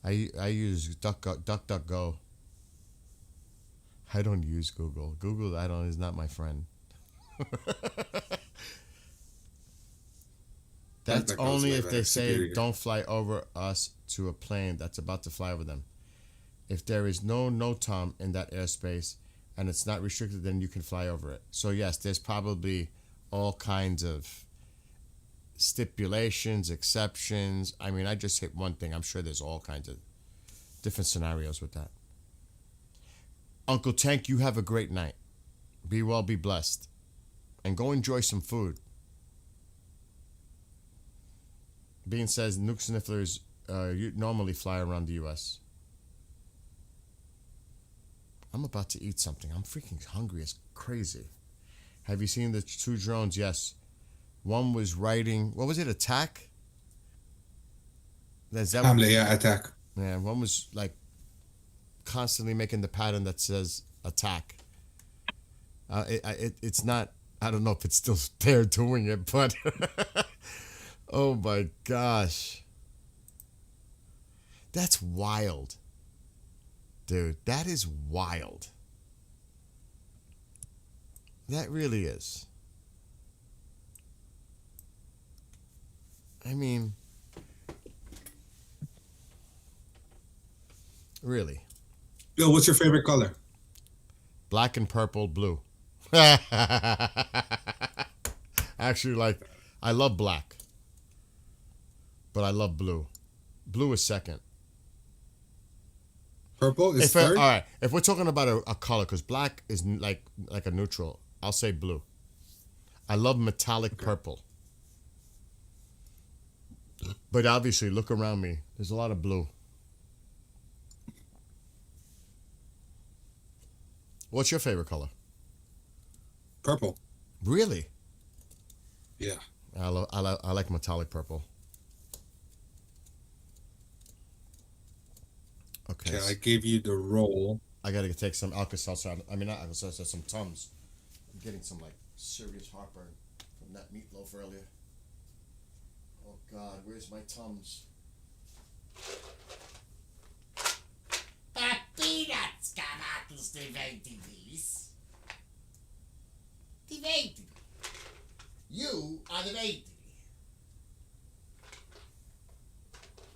I use DuckDuckGo. I don't use Google. Google is not my friend. That's only if they say don't fly over us to a plane that's about to fly over them. If there is no NOTAM in that airspace and it's not restricted, then you can fly over it. So yes, there's probably all kinds of stipulations, exceptions. I mean, I just hit one thing. I'm sure there's all kinds of different scenarios with that. Uncle Tank, you have a great night. Be well, be blessed. And go enjoy some food. Bean says nuke snifflers normally fly around the U.S. I'm about to eat something. I'm freaking hungry as crazy. Have you seen the two drones? Yes. One was writing, what was it, attack? Attack. Yeah, one was like constantly making the pattern that says attack. It's not, I don't know if it's still there doing it, but oh my gosh. That's wild. Dude, that is wild. That really is. I mean, really. Bill, what's your favorite color? Black and purple, blue. Actually, like, I love black. But I love blue. Blue is second. Purple is third? All right, if we're talking about a color, because black is like a neutral, I'll say blue. I love metallic purple. But obviously, look around me. There's a lot of blue. What's your favorite color? Purple. Really? Yeah. I like metallic purple. Okay. I gave you the roll. I gotta take some Alka-Seltzer. I mean, not Alka-Seltzer, some Tums. I'm getting some like serious heartburn from that meatloaf earlier. Oh God, where's my Tums? Peanuts, caratos divertidos. Divertido. You are the divertido.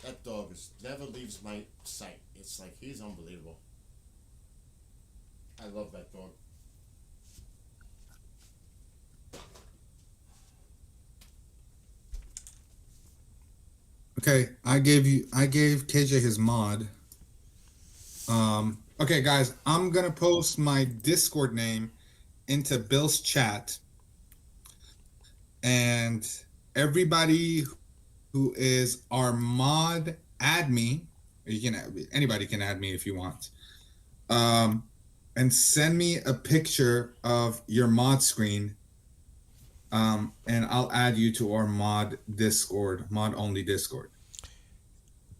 That dog never leaves my sight. It's like he's unbelievable. I love that dog. Okay, I gave KJ his mod. Okay, guys, I'm gonna post my Discord name into Bill's chat, and everybody who is our mod, add me. Anybody can add me if you want. And send me a picture of your mod screen. And I'll add you to our mod only Discord.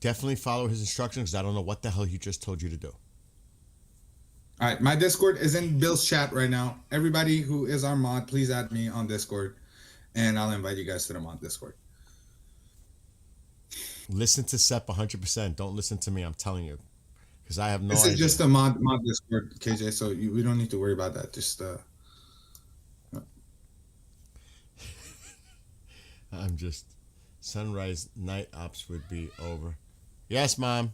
Definitely follow his instructions because I don't know what the hell he just told you to do. All right, my Discord is in Bill's chat right now. Everybody who is our mod, please add me on Discord, and I'll invite you guys to the mod Discord. Listen to Sep 100%. Don't listen to me. I'm telling you, because I have no This idea. is just a mod Discord, KJ. So we don't need to worry about that. Just I'm just sunrise night ops would be over. Yes, mom.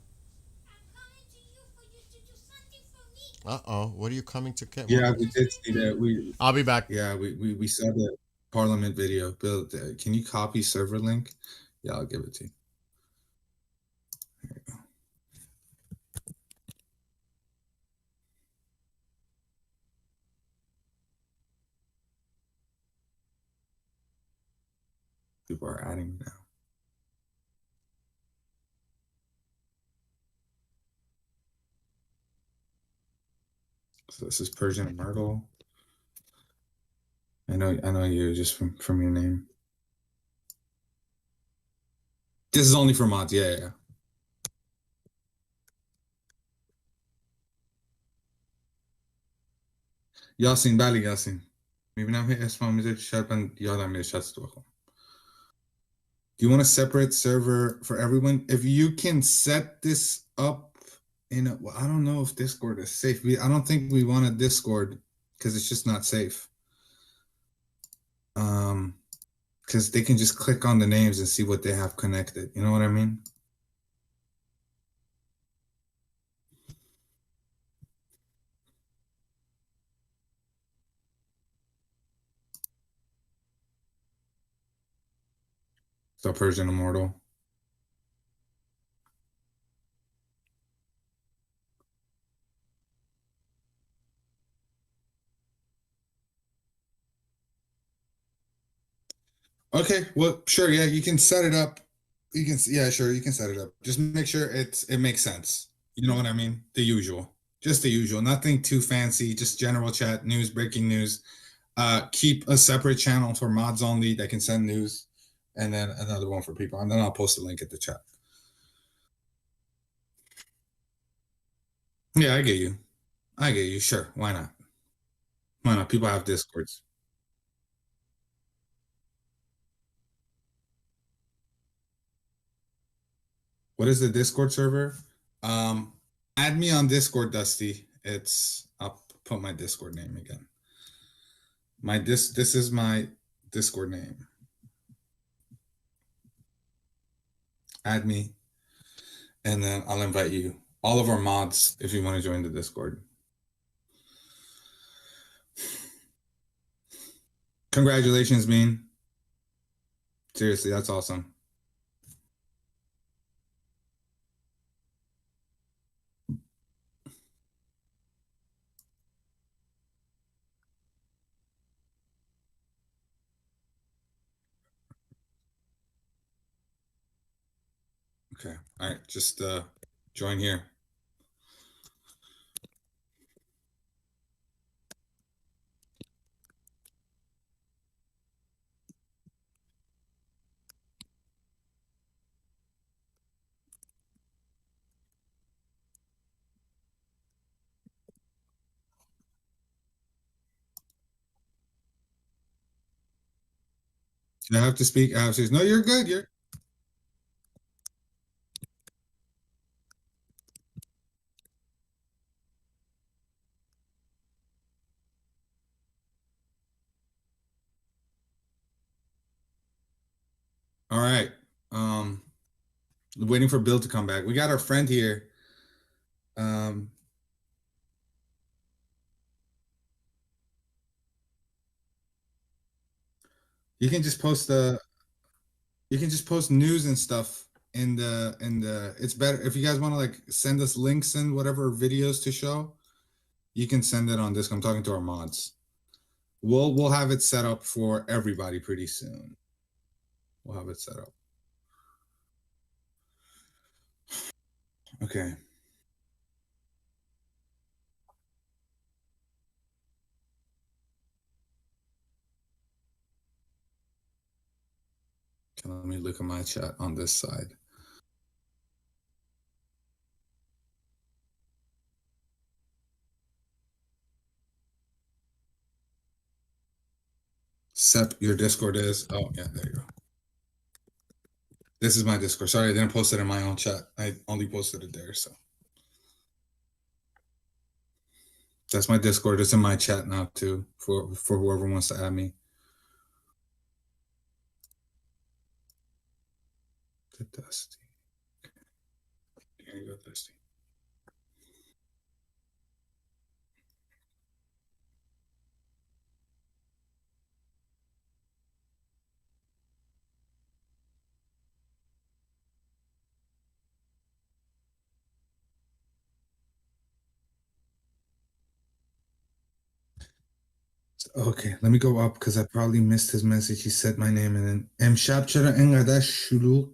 What are you coming to get? yeah, we did see that. I'll be back. Yeah, we saw the Parliament video. Bill, can you copy server link? Yeah, I'll give it to you. There you go. People are adding me now. So this is Persian and Myrtle. I know you just from your name. This is only for mods. Yeah. Yasin, بله Yasin. میبینم هی اسمم میذاری شاید من یادم میره شست تو بخونم. Do you want a separate server for everyone? If you can set this up in a, well, I don't know if Discord is safe. I don't think we want a Discord because it's just not safe. Because they can just click on the names and see what they have connected. You know what I mean? So Persian Immortal. Okay, well, sure, yeah, you can set it up. Yeah, sure, you can set it up. Just make sure it makes sense. You know what I mean? The usual. Just the usual. Nothing too fancy, just general chat, news, breaking news. Keep a separate channel for mods only that can send news, and then another one for people. And then I'll post a link at the chat. Yeah, I get you. Sure, why not? Why not? People have Discords. What is the Discord server? Add me on Discord, Dusty. I'll put my Discord name again. This is my Discord name. Add me, and then I'll invite you. All of our mods, if you want to join the Discord. Congratulations, Bean. Seriously, that's awesome. Okay. All right. Just join here. I have to speak. I have to. No, you're good. You're. All right. Waiting for Bill to come back. We got our friend here. You can just post news and stuff in the it's better if you guys want to like send us links and whatever videos to show, you can send it on this. I'm talking to our mods. We'll have it set up for everybody pretty soon. We'll have it set up. Okay. Okay, let me look at my chat on this side. Sep, your Discord is. Oh yeah, there you go. This is my Discord. Sorry, I didn't post it in my own chat. I only posted it there. So that's my Discord. It's in my chat now too for whoever wants to add me. The Dusty. Here you go, Dusty. Okay, let me go up because I probably missed his message. He said my name and then امشب چرا انقدر شلوغ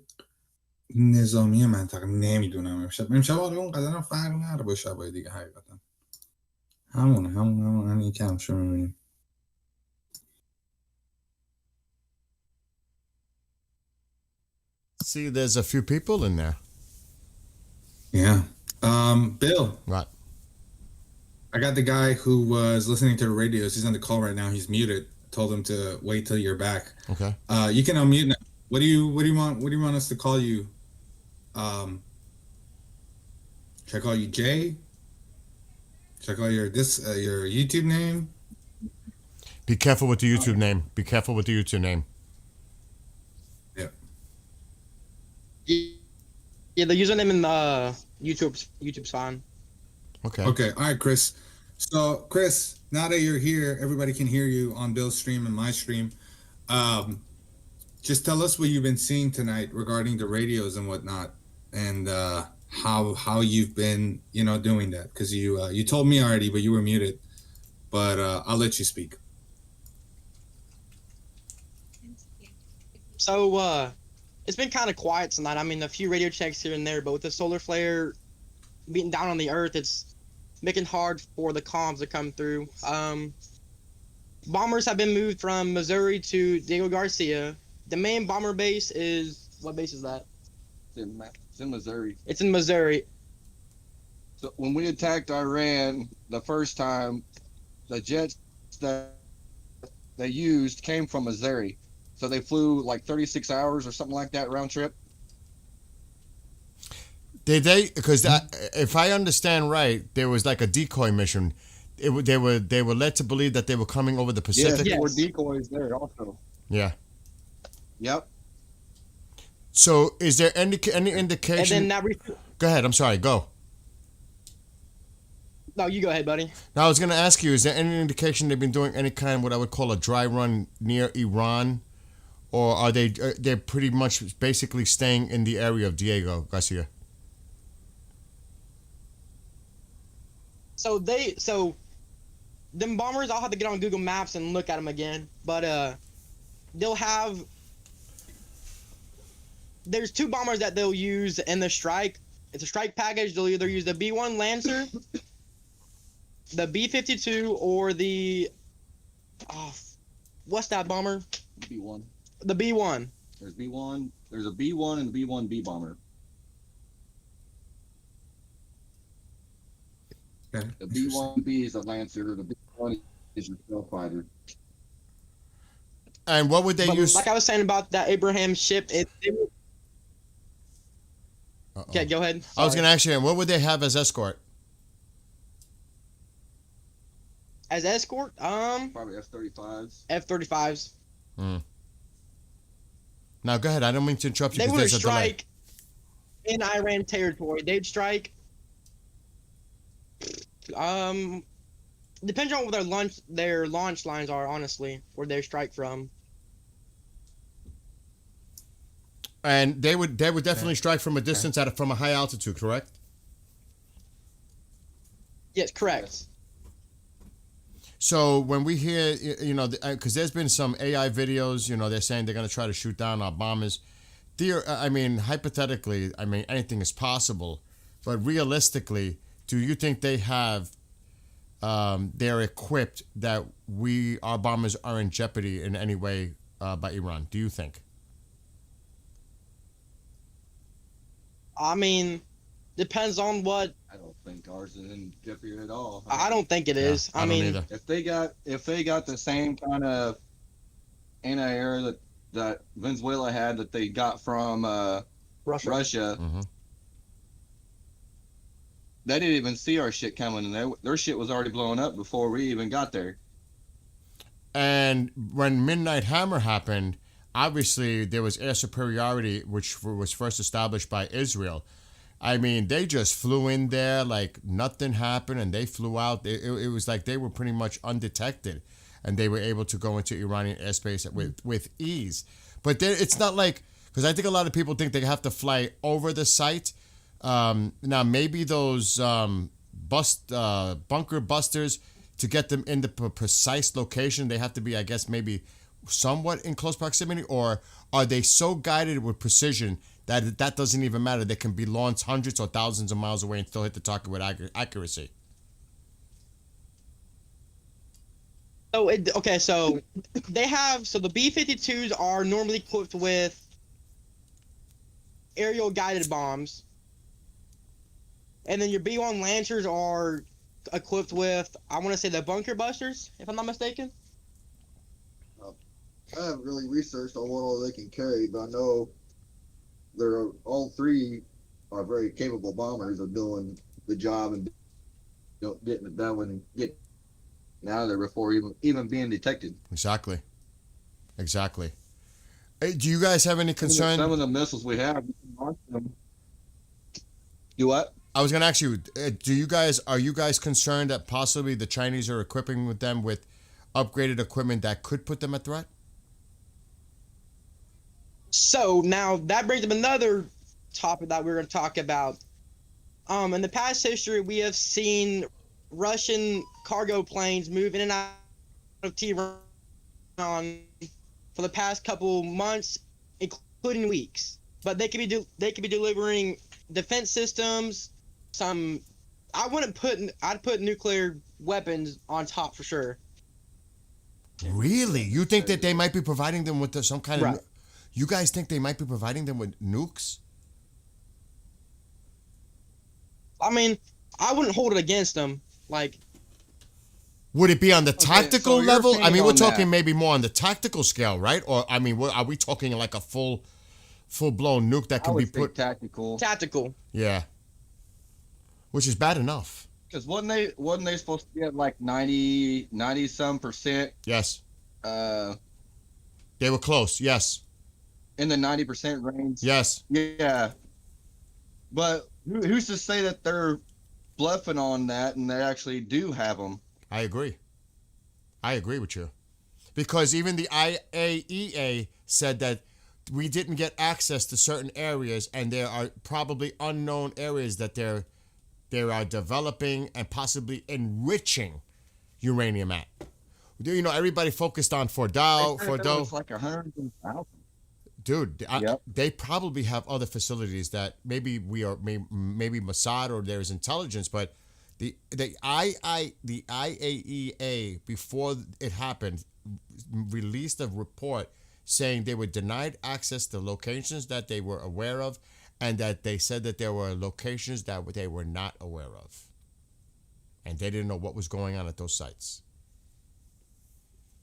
نظامی منطقه نمیدونم امشب آره اونقدر هم فرق نداره با شبای دیگه حقیقتا همون این کم شو میبینیم. See, there's a few people in there. Yeah. Bill. Right. I got the guy who was listening to the radios. He's on the call right now. He's muted. I told him to wait till you're back. Okay. You can unmute now. What do you want us to call you? Should I call you Jay? Should I call your YouTube name? Be careful with the YouTube name. Be careful with the YouTube name. Yeah, the username in YouTube's fine. Okay. Okay. All right, Chris. So, Chris, now that you're here, everybody can hear you on Bill's stream and my stream. Just tell us what you've been seeing tonight regarding the radios and whatnot, and how you've been, doing that. Because you told me already, but you were muted. But I'll let you speak. So, it's been kind of quiet tonight. I mean, a few radio checks here and there, but with the solar flare beating down on the Earth, it's making hard for the comms to come through. Bombers have been moved from Missouri to Diego Garcia. The main bomber base is... What base is that? It's in Missouri. It's in Missouri. So when we attacked Iran the first time, the jets that they used came from Missouri. So they flew like 36 hours or something like that round trip. Did they? Because if I understand right, there was like a decoy mission. They were led to believe that they were coming over the Pacific. Yes, there were decoys there also. Yeah. Yep. So is there any indication? And then go ahead. I'm sorry. Go. No, you go ahead, buddy. Now I was going to ask you: is there any indication they've been doing any kind of what I would call a dry run near Iran? Or are they're pretty much basically staying in the area of Diego Garcia? So them bombers, I'll have to get on Google Maps and look at them again. But they'll have... There's two bombers that they'll use in the strike. It's a strike package. They'll either use the B-1 Lancer, the B-52, or the... what's that bomber? B-1. The B-1. There's B-1. There's a B-1 and a B-1B bomber. Okay. The B-1B is a Lancer. The B-1 is your stealth fighter. And what would they use? Like I was saying about that Abraham ship, Okay, go ahead. I was going to ask you, what would they have as escort? As escort? Probably F-35s. F-35s. Now, go ahead. I don't mean to interrupt you. They would there's a delay. strike in Iran territory. They'd strike. Depends on where their launch lines are, honestly, where they strike from. And they would definitely strike from a distance from a high altitude, correct? Yes, correct. So when we hear, because there's been some AI videos, they're saying they're going to try to shoot down our bombers. Hypothetically, anything is possible. But realistically, do you think they have, they're equipped that our bombers are in jeopardy in any way by Iran? Do you think? Depends on what. I don't think ours is in jeopardy at all. I don't think it is. I mean, if they got the same kind of anti-air that Venezuela had that they got from Russia. Mhm. They didn't even see our shit coming, and their shit was already blowing up before we even got there. And when Midnight Hammer happened, obviously there was air superiority, which was first established by Israel. I mean, they just flew in there like nothing happened, and they flew out. It was like they were pretty much undetected, and they were able to go into Iranian airspace with ease. But it's not like, because I think a lot of people think they have to fly over the site. Now, maybe those bunker busters, to get them in the precise location, they have to be, I guess, maybe somewhat in close proximity, or are they so guided with precision that doesn't even matter? They can be launched hundreds or thousands of miles away and still hit the target with accuracy. So they have, so the B-52s are normally equipped with aerial guided bombs, and then your B-1 Lancers are equipped with, I want to say, the bunker busters, if I'm not mistaken. I haven't really researched on what all they can carry, but I know they're all three are very capable bombers of doing the job and getting it done and getting out of there before even being detected. Exactly. Hey, do you guys have any concern? Some of the missiles we have, you can launch them. Do what? I was going to ask you, are you guys concerned that possibly the Chinese are equipping with them with upgraded equipment that could put them at threat? So now that brings up another topic that we're going to talk about. In the past history, we have seen Russian cargo planes move in and out of Tehran for the past couple months, including weeks. But they could be delivering defense systems. I'd put nuclear weapons on top for sure. Really? You think that they might be providing them with some kind Right. of? You guys think they might be providing them with nukes? I mean, I wouldn't hold it against them. Like, would it be on the tactical so your level? I opinion mean, we're on talking that. maybe more on the tactical scale, right? Or I mean, are we talking like a full blown nuke that can be put tactical? Tactical. Yeah. Which is bad enough. Because wasn't they supposed to get like 90 some percent? Yes. They were close. Yes. In the 90% range. Yes. Yeah. But who's to say that they're bluffing on that and they actually do have them? I agree with you. Because even the IAEA said that we didn't get access to certain areas, and there are probably unknown areas that they are developing and possibly enriching uranium at. You know, everybody focused on Fordow. It's like 100,000. Dude, they probably have other facilities that maybe maybe Mossad or there's intelligence, but the IAEA, before it happened, released a report saying they were denied access to locations that they were aware of, and that they said that there were locations that they were not aware of, and they didn't know what was going on at those sites.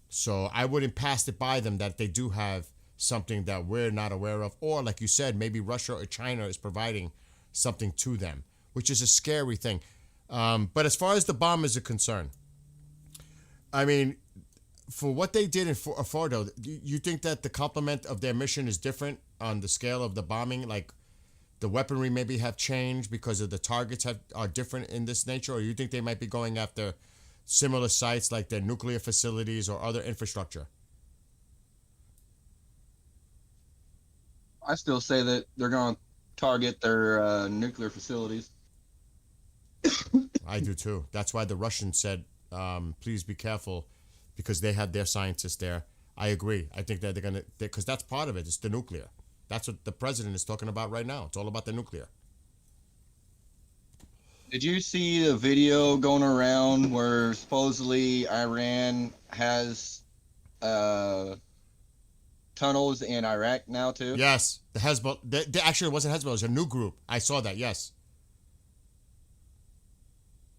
So I wouldn't pass it by them that they do have something that we're not aware of, or like you said, maybe Russia or China is providing something to them, which is a scary thing. But as far as the bombers are concerned, I mean, for what they did in Fordo, you think that the complement of their mission is different on the scale of the bombing? Like the weaponry maybe have changed because of the targets are different in this nature, or you think they might be going after similar sites like their nuclear facilities or other infrastructure? I still say that they're going to target their nuclear facilities. I do too. That's why the Russians said, please be careful, because they have their scientists there. I agree. I think that they're going to, because that's part of it. It's the nuclear. That's what the president is talking about right now. It's all about the nuclear. Did you see the video going around where supposedly Iran has tunnels in Iraq now too? Yes, the Hezbollah. Actually, it wasn't Hezbollah. It was a new group. I saw that. Yes.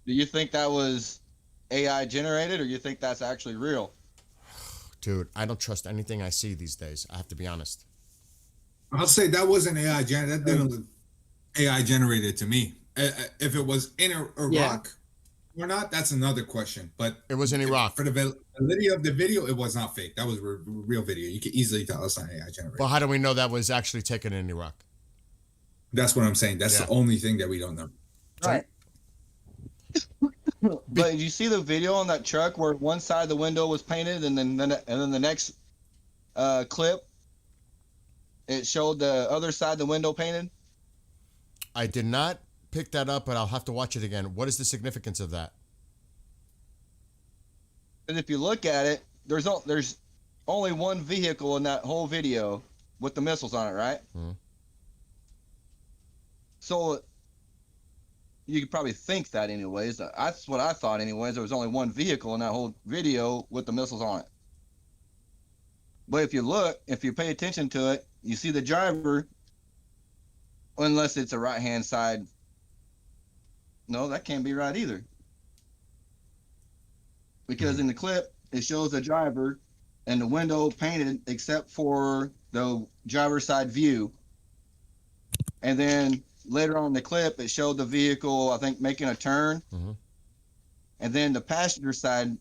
Do you think that was AI generated, or you think that's actually real? Dude, I don't trust anything I see these days. I have to be honest. I'll say that wasn't AI generated. That didn't look AI generated to me. If it was in Iraq or not, that's another question. But it was in Iraq. For the validity of the video, it was not fake. That was real video. You can easily tell it's not AI generated. Well, how do we know that was actually taken in Iraq? That's what I'm saying. That's the only thing that we don't know. Right. But you see the video on that truck where one side of the window was painted, and then the next clip, it showed the other side of the window painted. I did not pick that up, but I'll have to watch it again. What is the significance of that? And if you look at it, there's only one vehicle in that whole video with the missiles on it, right? Hmm. So you could probably think that anyways. That's what I thought anyways. There was only one vehicle in that whole video with the missiles on it. But if you pay attention to it, you see the driver, unless it's a right-hand side. No, that can't be right either. Because in the clip, it shows the driver and the window painted except for the driver's side view. And then later on in the clip, it showed the vehicle, I think, making a turn. Mm-hmm. And then the passenger side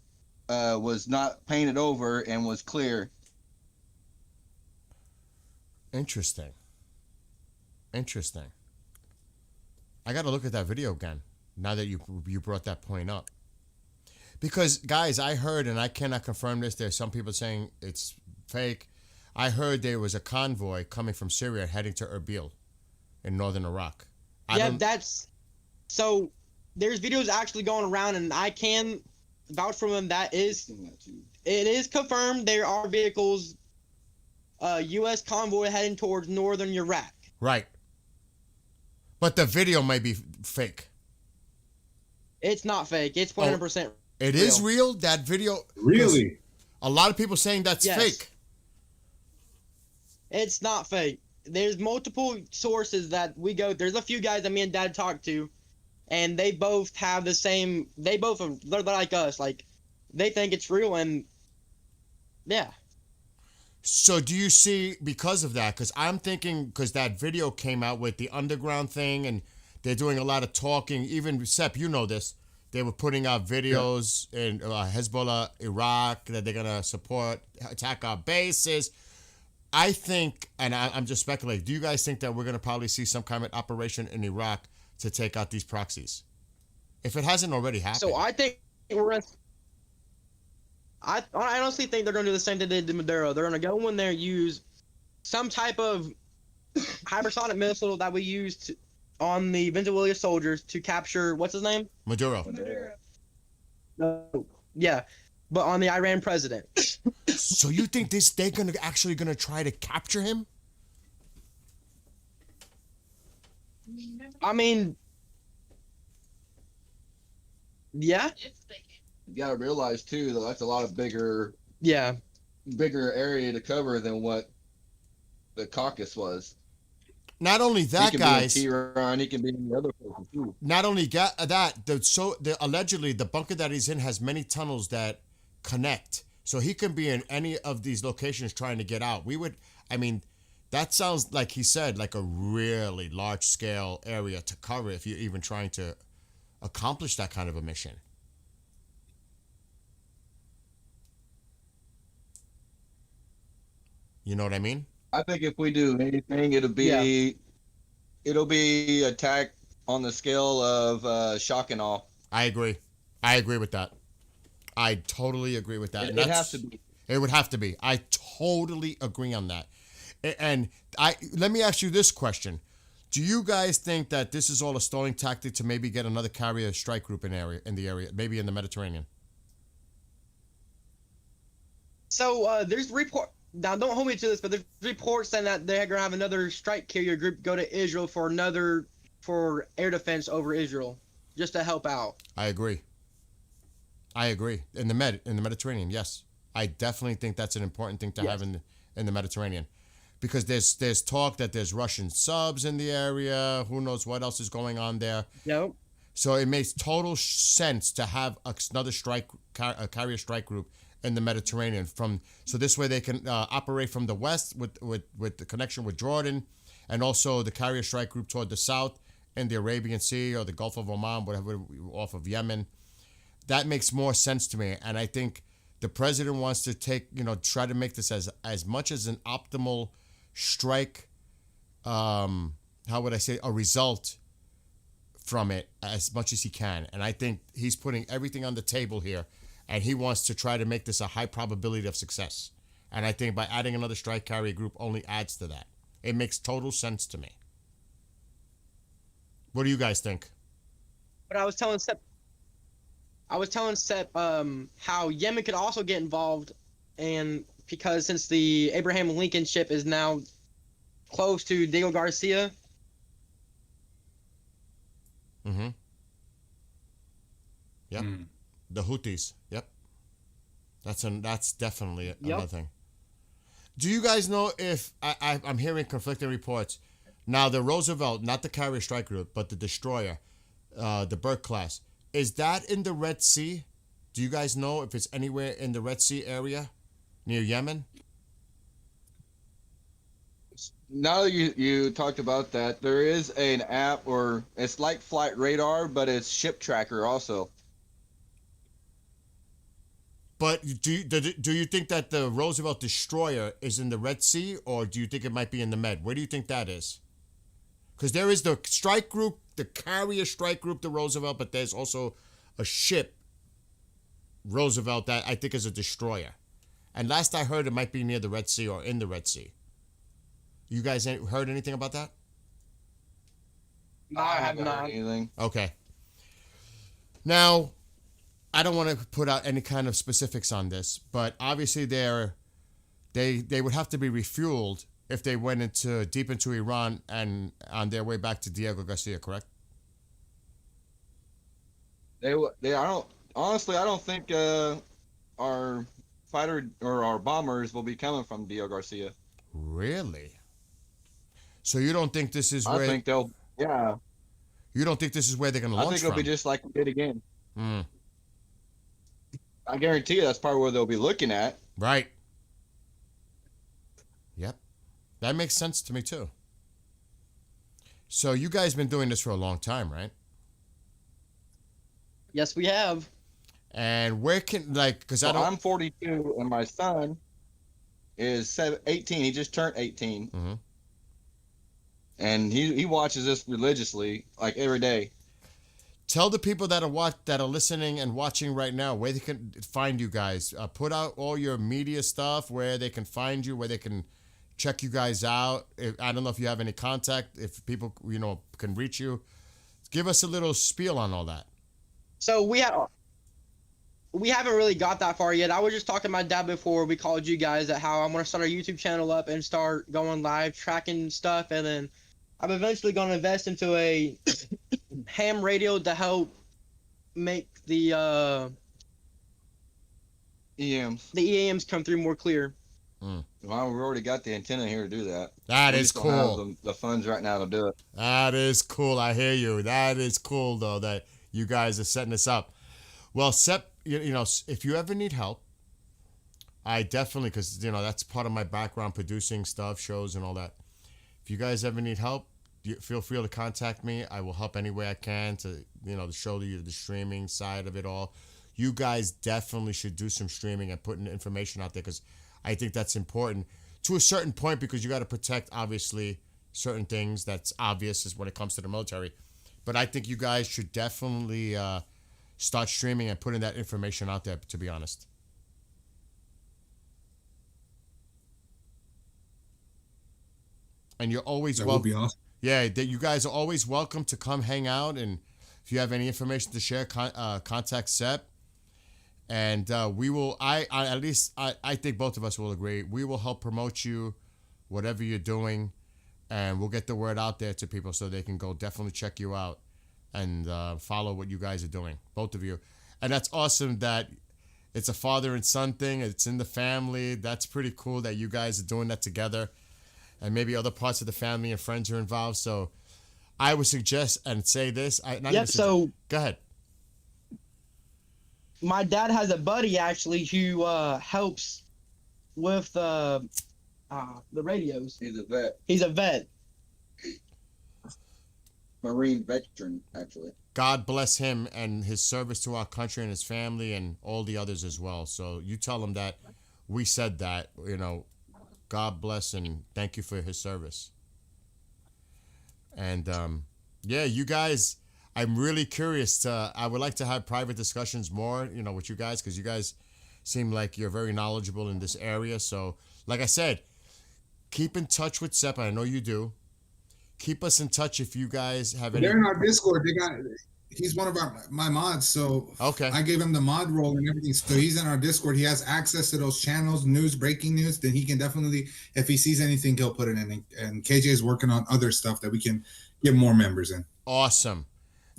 was not painted over and was clear. Interesting. I got to look at that video again now that you brought that point up. Because, guys, I heard, and I cannot confirm this, there's some people saying it's fake. I heard there was a convoy coming from Syria heading to Erbil in northern Iraq. So there's videos actually going around, and I can vouch for them. It is confirmed there are vehicles, U.S. convoy heading towards northern Iraq. Right. But the video may be fake. It's not fake. It's 100%. It is real? That video? Really? A lot of people saying that's fake. It's not fake. There's multiple sources that we go. There's a few guys that me and Dad talked to, and they both have the same. They're like us. Like, they think it's real, and yeah. So do you see, because of that, because I'm thinking, because that video came out with the underground thing, and they're doing a lot of talking. Even Sepp, you know this. They were putting out videos in Hezbollah, Iraq, that they're going to support, attack our bases. I think, and I'm just speculating, do you guys think that we're going to probably see some kind of operation in Iraq to take out these proxies? If it hasn't already happened. So I think I honestly think they're going to do the same thing they did in Maduro. They're going to go in there, use some type of hypersonic missile that we used on the Venezuelan soldiers to capture, what's his name? Maduro. No, yeah, but on the Iran president. So you think they're actually gonna try to capture him? I mean, yeah. You gotta realize too that that's a lot of bigger area to cover than what the caucus was. Not only that, guys. He can be in Tehran, he can be in the other places too. Not only allegedly the bunker that he's in has many tunnels that connect, so he can be in any of these locations trying to get out. That sounds like he said like a really large scale area to cover if you're even trying to accomplish that kind of a mission. You know what I mean? I think if we do anything, it'll be attack on the scale of shock and awe. I agree with that. I totally agree with that. It has to be. It would have to be. I totally agree on that. And let me ask you this question: do you guys think that this is all a stalling tactic to maybe get another carrier strike group in the area, maybe in the Mediterranean? So there's report. Now, don't hold me to this, but there's reports saying that they're gonna have another strike carrier group go to Israel for air defense over Israel, just to help out. I agree. In the Mediterranean, yes, I definitely think that's an important thing to have in the Mediterranean, because there's talk that there's Russian subs in the area. Who knows what else is going on there? Yep. So it makes total sense to have another carrier strike group in the Mediterranean. So this way they can operate from the west with the connection with Jordan, and also the carrier strike group toward the south in the Arabian Sea or the Gulf of Oman, whatever, off of Yemen. That makes more sense to me, and I think the president wants to try to make this as much as an optimal strike. How would I say, a result from it as much as he can. And I think he's putting everything on the table here, and he wants to try to make this a high probability of success. And I think by adding another strike carrier group only adds to that. It makes total sense to me. What do you guys think? But I was telling Sep how Yemen could also get involved, and because since the Abraham Lincoln ship is now close to Diego Garcia. Mm-hmm. Yep. The Houthis. Yep. That's definitely another thing. Do you guys know if I'm hearing conflicting reports? Now the Roosevelt, not the carrier strike group, but the destroyer, the Burke class, is that in the Red Sea? Do you guys know if it's anywhere in the Red Sea area near Yemen? Now that you talked about that, there is an app, or it's like Flight Radar, but it's Ship Tracker also. But do you think that the Roosevelt destroyer is in the Red Sea, or do you think it might be in the Med? Where do you think that is? Because there is the strike group, the carrier strike group, the Roosevelt, but there's also a ship, Roosevelt, that I think is a destroyer. And last I heard, it might be near the Red Sea or in the Red Sea. You guys heard anything about that? No, I have not. Anything. Okay. Now, I don't want to put out any kind of specifics on this, but obviously they would have to be refueled if they went deep into Iran and on their way back to Diego Garcia, correct? I don't think our fighter or our bombers will be coming from Diego Garcia. Really? So you don't think this is where? I think they'll. Yeah. You don't think this is where they're going to launch from? I think it'll be just like we did again. Mm. I guarantee you that's probably where they'll be looking at. Right. Yep. That makes sense to me too. So you guys been doing this for a long time, right? Yes, we have. And where can, because I'm 42 and my son is 18. He just turned 18. Mm-hmm. And he watches this religiously, like every day. Tell the people that are listening and watching right now where they can find you guys. Put out all your media stuff, where they can find you, where they can check you guys out. I don't know if you have any contact, if people can reach you. Give us a little spiel on all that. So we haven't really got that far yet. I was just talking to my dad before we called you guys at how I'm going to start our YouTube channel up and start going live, tracking stuff, and then I'm eventually going to invest into a ham radio to help make the EAMs come through more clear. Mm. Well, we've already got the antenna here to do that. That we is just don't have cool. the funds right now to do it. That is cool. I hear you. That is cool, though, that you guys are setting this up. Well, Sep, if you ever need help, I definitely, because, that's part of my background, producing stuff, shows, and all that. If you guys ever need help, feel free to contact me. I will help any way I can to, to show you the streaming side of it all. You guys definitely should do some streaming and putting information out there, because I think that's important to a certain point, because you got to protect, obviously, certain things that's obvious is when it comes to the military. But I think you guys should definitely start streaming and putting that information out there, to be honest. And you're always welcome. That would be awesome. Yeah, you guys are always welcome to come hang out. And if you have any information to share, contact Sep. And we will, at least I think both of us will agree, we will help promote you, whatever you're doing. And we'll get the word out there to people so they can go definitely check you out and follow what you guys are doing, both of you. And that's awesome that it's a father and son thing. It's in the family. That's pretty cool that you guys are doing that together. And maybe other parts of the family and friends are involved. So I would suggest and say this. Go ahead. my dad has a buddy actually who helps with the radios. He's a vet. He's a vet. Marine veteran, actually. God bless him and his service to our country and his family and all the others as well. So you tell him that we said that, you know, God bless and thank you for his service. And yeah, you guys, I'm really curious I would like to have private discussions more, you know, with you guys, because you guys seem like you're very knowledgeable in this area. So like I said, keep in touch with Sepp. I know you do. Keep us in touch if you guys have any. They're in our Discord. He's one of my mods, so okay. I gave him the mod role and everything. So he's in our Discord. He has access to those channels, breaking news. Then he can definitely, if he sees anything, he'll put it in. And KJ is working on other stuff that we can get more members in. Awesome.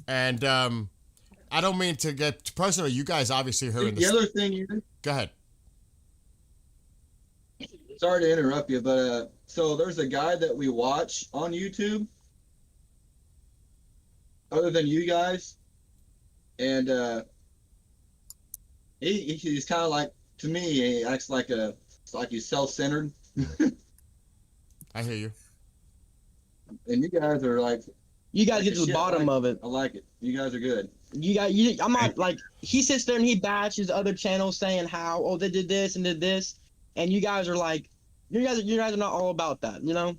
And I don't mean to get personal. You guys obviously heard the other thing. Go ahead. Sorry to interrupt you, but so there's a guy that we watch on YouTube, other than you guys, and he's kind of like, to me, he acts like he's self-centered. I hear you. And you guys are like, you guys get to the bottom of it. I like it. You guys are good. I'm not like, he sits there and he bashes other channels saying how they did this and did this. And you guys are like, you guys are not all about that, you know?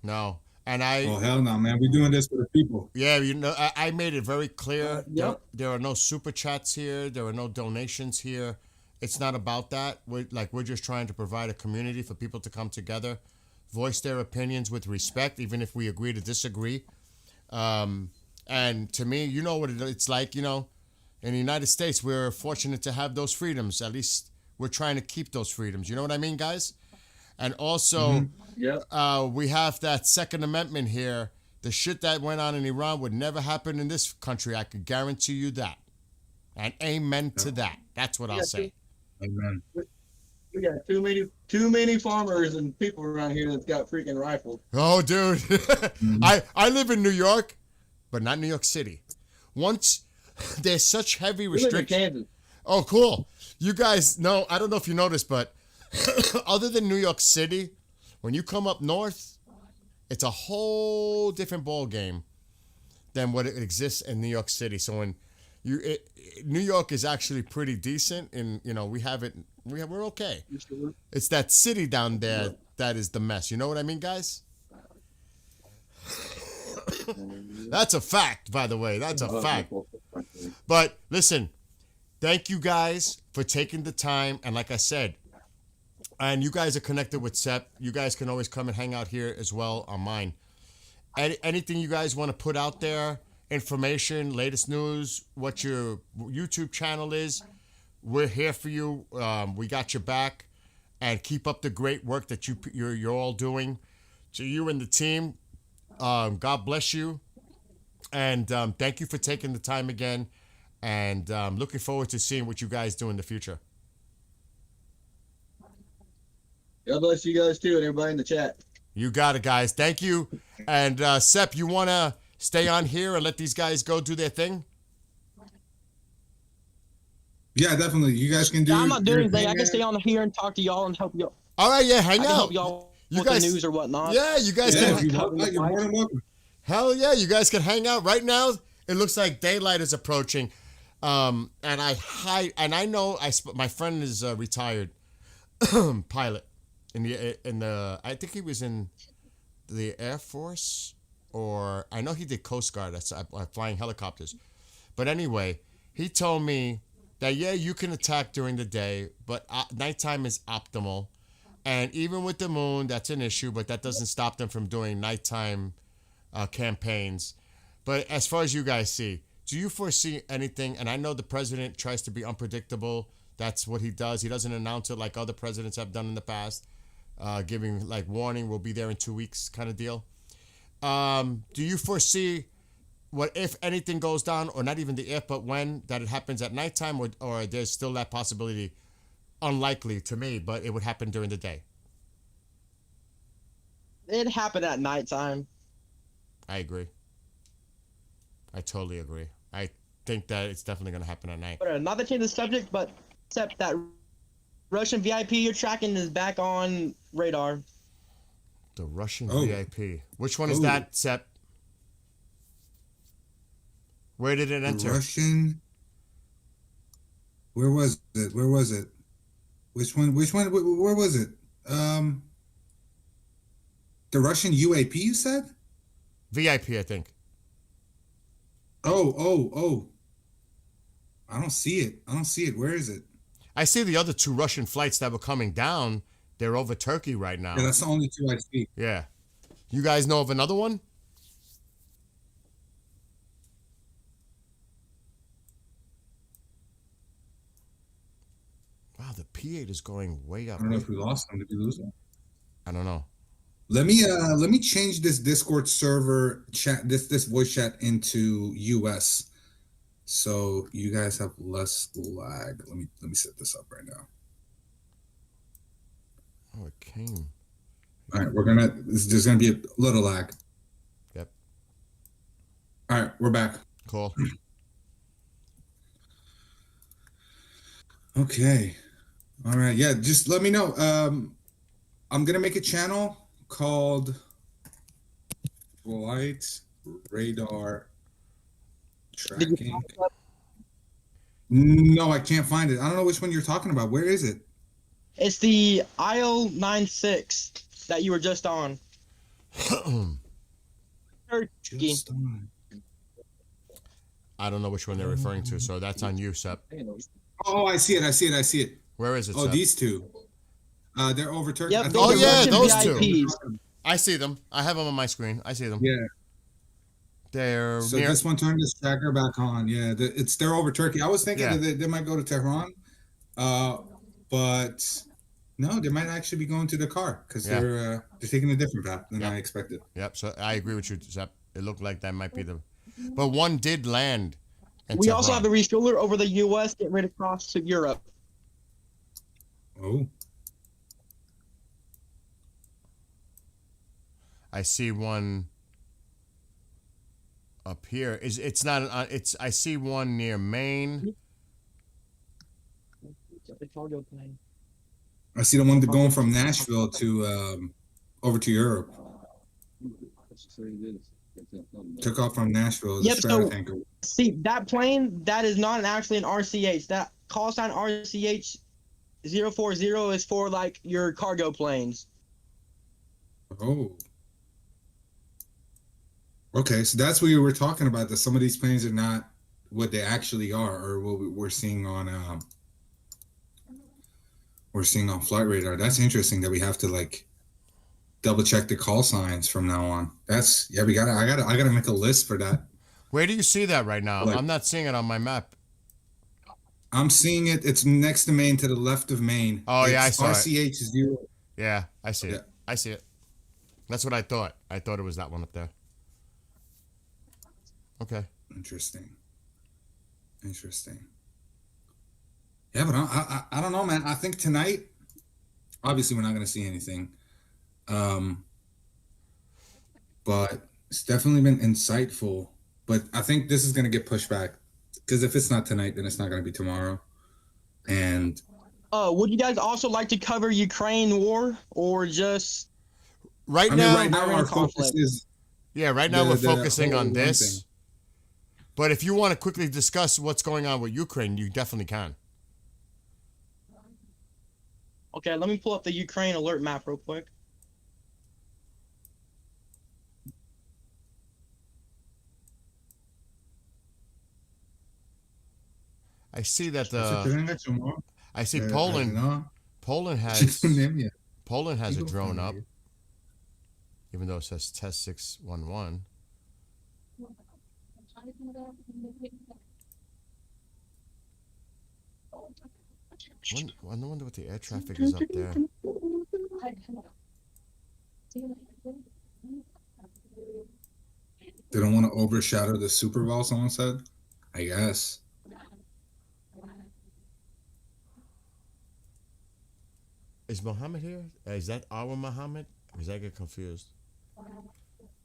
No. And oh, hell no, man. We're doing this for the people. Yeah, you know, I made it very clear. Yep. There are no super chats here. There are no donations here. It's not about that. We're just trying to provide a community for people to come together, voice their opinions with respect, even if we agree to disagree. And to me, you know what it's like, you know, in the United States, we're fortunate to have those freedoms. At least we're trying to keep those freedoms. You know what I mean, guys? And also, we have that Second Amendment here. The shit that went on in Iran would never happen in this country. I could guarantee you that. And amen to that. That's what I'll say. Amen. We got too many farmers and people around here that's got freaking rifles. Oh, dude. I live in New York, but not New York City. Once there's such heavy restrictions. Oh, cool. You guys know, I don't know if you noticed, but other than New York City, when you come up north, it's a whole different ball game than what it exists in New York City. So when New York is actually pretty decent, and you know we're okay. It's that city down there that is the mess. You know what I mean, guys? That's a fact, by the way. That's a fact. But listen, thank you guys for taking the time, and like I said. And you guys are connected with Sepp. You guys can always come and hang out here as well on mine. Anything you guys want to put out there, information, latest news, what your YouTube channel is, we're here for you. We got your back. And keep up the great work that you're all doing. To you and the team, God bless you. And thank you for taking the time again. And looking forward to seeing what you guys do in the future. God bless you guys too, and everybody in the chat. You got it, guys. Thank you. And Sepp, you want to stay on here and let these guys go do their thing? Yeah, definitely. You guys can do. I'm not doing anything. I can stay on here and talk to y'all and help y'all. All right, yeah, hang out. Help y'all with the news or whatnot. Yeah, you guys can. You're more than welcome. Hell yeah, you guys can hang out right now. It looks like daylight is approaching, and I know my friend is a retired pilot. In the I think he was in the Air Force, or I know he did Coast Guard. That's flying helicopters. But anyway, he told me that yeah, you can attack during the day, but nighttime is optimal. And even with the moon, that's an issue, but that doesn't stop them from doing nighttime campaigns. But as far as you guys see, do you foresee anything? And I know the president tries to be unpredictable. That's what he does. He doesn't announce it like other presidents have done in the past. Giving like warning, we'll be there in 2 weeks kind of deal. Do you foresee what if anything goes down, or not even the if, but when, that it happens at nighttime, or there's still that possibility? Unlikely to me, but it would happen during the day. It happened at nighttime. I agree. I totally agree. I think that it's definitely gonna happen at night. Not to change the subject, but except that Russian VIP you're tracking is back on radar. The Russian Oh. VIP. Which one is Oh. that, Sep? Where did it The enter? Russian. Where was it? Where was it? Which one? Which one? Where was it? The Russian UAP. You said? VIP, I think. Oh. I don't see it. I don't see it. Where is it? I see the other 2 Russian flights that were coming down. They're over Turkey right now. Yeah, that's the only 2 I see. Yeah. You guys know of another one? Wow, the P8 is going way up. I don't know if we lost them. Did we lose them? I don't know. Let me change this Discord server chat, this voice chat into US, so you guys have less lag. Let me set this up right now. Oh, it came. All right, there's gonna be a little lag. Yep. All right, we're back. Cool. Okay. All right. Yeah, just let me know. I'm gonna make a channel called Flight Radar Tracking. No, I can't find it. I don't know which one you're talking about. Where is it? It's the IO96 that you were just on. Turkey. I don't know which one they're referring to, so that's on you, Sep. Oh, I see it. Where is it, Oh, Sep? these 2. They're over Turkey. Yep, I think Oh, those are yeah, Russian those VIPs. 2. I see them. I have them on my screen. I see them. Yeah. They're So near. this one turned this tracker back on. Yeah, they're over Turkey. I was thinking Yeah. that they might go to Tehran, but no, they might actually be going to Dakar because Yeah. they're taking a different path than Yep. I expected. Yep, so I agree with you, Sep. It looked like that might be the. But one did land. in We also have Tehran. the refueler over the U.S. getting ready to cross to Europe. Oh, I see one up here. It's not? It's. I see one near Maine. I see the one going from Nashville to over to Europe. Took off from Nashville. Yep, Strata so tanker. see that plane, that is not actually an RCH. That call sign RCH 040 is for like your cargo planes. Oh. Okay, so that's what you were talking about. That some of these planes are not what they actually are, or what we're seeing on Flight Radar. That's interesting that we have to like double check the call signs from now on. That's I gotta make a list for that. Where do you see that right now? Like- I'm not seeing it on my map. I'm seeing it. It's next to Maine, to the left of Maine. Oh, yeah, I It's saw it. RCH 0. Yeah, I see it. Yeah. I see it. That's what I thought. I thought it was that one up there. Okay. Interesting. Yeah, but I don't know, man. I think tonight, obviously, we're not going to see anything. But it's definitely been insightful. But I think this is going to get pushed back. Because if it's not tonight, then it's not going to be tomorrow. And Would you guys also like to cover Ukraine war or just Right I mean, now, right now our Iran focus conflict? is yeah, right now we're the focusing whole on one this. thing. But if you want to quickly discuss what's going on with Ukraine, you definitely can. Okay, let me pull up the Ukraine alert map real quick. I see that I see Uh, Poland. no. Poland has Nemia. Poland has a People drone from up, here. even though it says test 611. I wonder what the air traffic is up there. They don't want to overshadow the Super Bowl, someone said. I guess. Is Mohammed here? Is that our Mohammed? Because I get confused.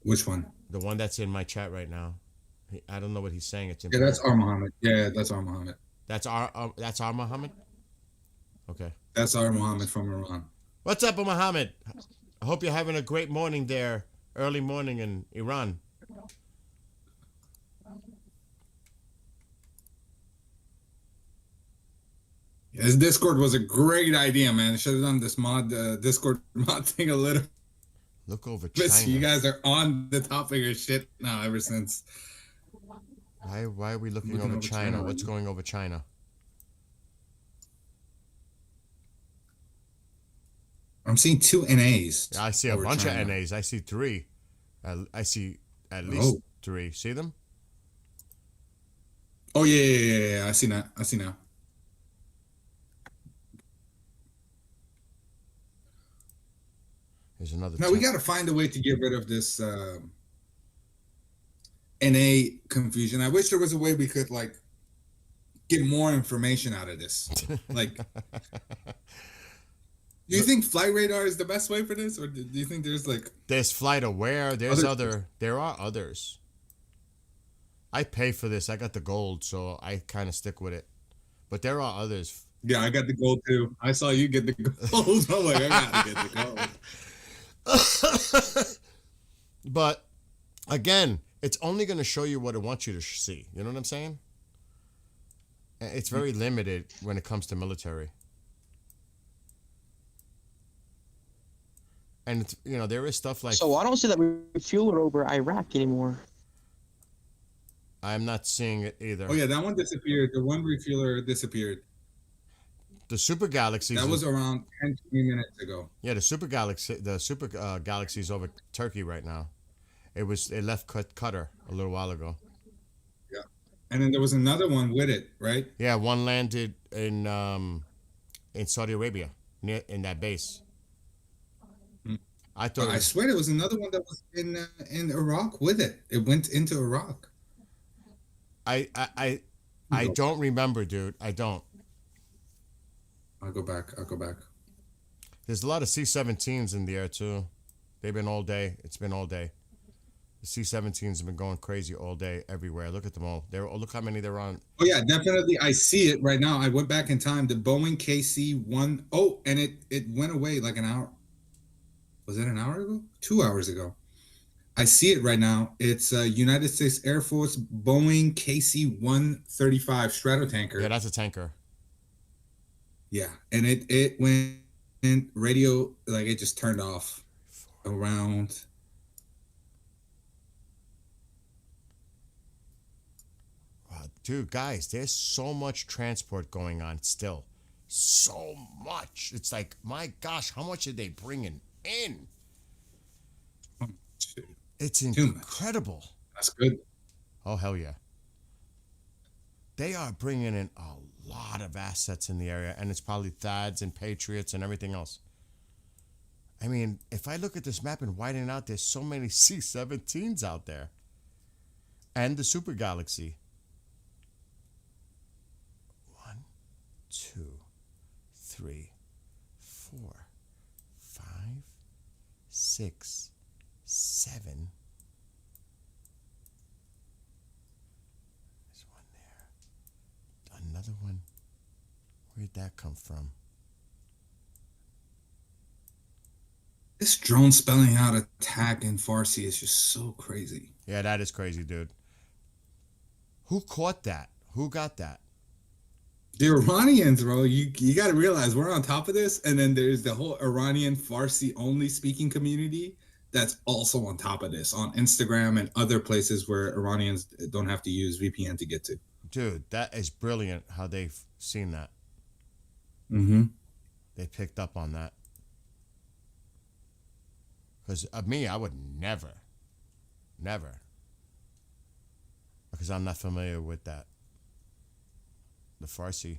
Which one? The one that's in my chat right now. I don't know what he's saying. It's Yeah, that's impaired. our Muhammad. Yeah, that's our Muhammad. That's our Muhammad. Okay. That's our Muhammad from Iran. What's up, Muhammad? I hope you're having a great morning there, early morning in Iran. His Discord was a great idea, man. Should have done this mod Discord mod thing a little. Look over But China. you guys are on the topic of shit now ever since. Why are we looking over China? What's going over China? I'm seeing 2 NAs. Yeah, I see a over bunch China. of NAs. I see 3. I see at least Oh. 3. See them? Oh yeah. I see now. There's another. Now we got to find a way to get rid of this NA confusion. I wish there was a way we could like get more information out of this. Like, do you think flight radar is the best way for this, or do you think there's like There's Flight Aware. There are others. I pay for this. I got the gold, so I kind of stick with it. But there are others. Yeah, I got the gold too. I saw you get the gold. I'm like, I gotta get the gold. But again, it's only going to show you what it wants you to see. You know what I'm saying? It's very limited when it comes to military. And it's, there is stuff like. So I don't see that refueler over Iraq anymore. I'm not seeing it either. Oh yeah, that one disappeared. The one refueler disappeared. The super galaxies. That was around 10, 20 minutes ago. Yeah, the super galaxy's over Turkey right now. It left Qatar a little while ago. Yeah, and then there was another one with it, right? Yeah, one landed in Saudi Arabia, in that base. I thought. I swear there was another one that was in Iraq with it. It went into Iraq. I don't remember, dude. I don't. I'll go back. There's a lot of C-17s in the air too. They've been all day. It's been all day. The C-17s have been going crazy all day everywhere. Look at them all. Look how many they're on. Oh yeah, definitely. I see it right now. I went back in time. The Boeing KC-1. Oh, and it went away like an hour. Was it an hour ago? 2 hours ago. I see it right now. It's United States Air Force Boeing KC-135 Stratotanker. Yeah, that's a tanker. Yeah, and it went in radio, like it just turned off around. Dude, guys, there's so much transport going on still. So much. It's like, my gosh, how much are they bringing in? It's incredible. That's good. Oh, hell yeah. They are bringing in a lot of assets in the area, and it's probably THAADs and Patriots and everything else. I mean, if I look at this map and widen it out, there's so many C-17s out there. And the Super Galaxy. 1, 2, 3, 4, 5, 6, 7. There's one there. Another one. Where'd that come from? This drone spelling out attack in Farsi is just so crazy. Yeah, that is crazy, dude. Who caught that? Who got that? The Iranians, bro. You got to realize we're on top of this, and then there's the whole Iranian Farsi only speaking community that's also on top of this on Instagram and other places where Iranians don't have to use VPN to get to. Dude, that is brilliant how they've seen that. Mm-hmm. They picked up on that. Because of me, I would never. Because I'm not familiar with that. The Farsi.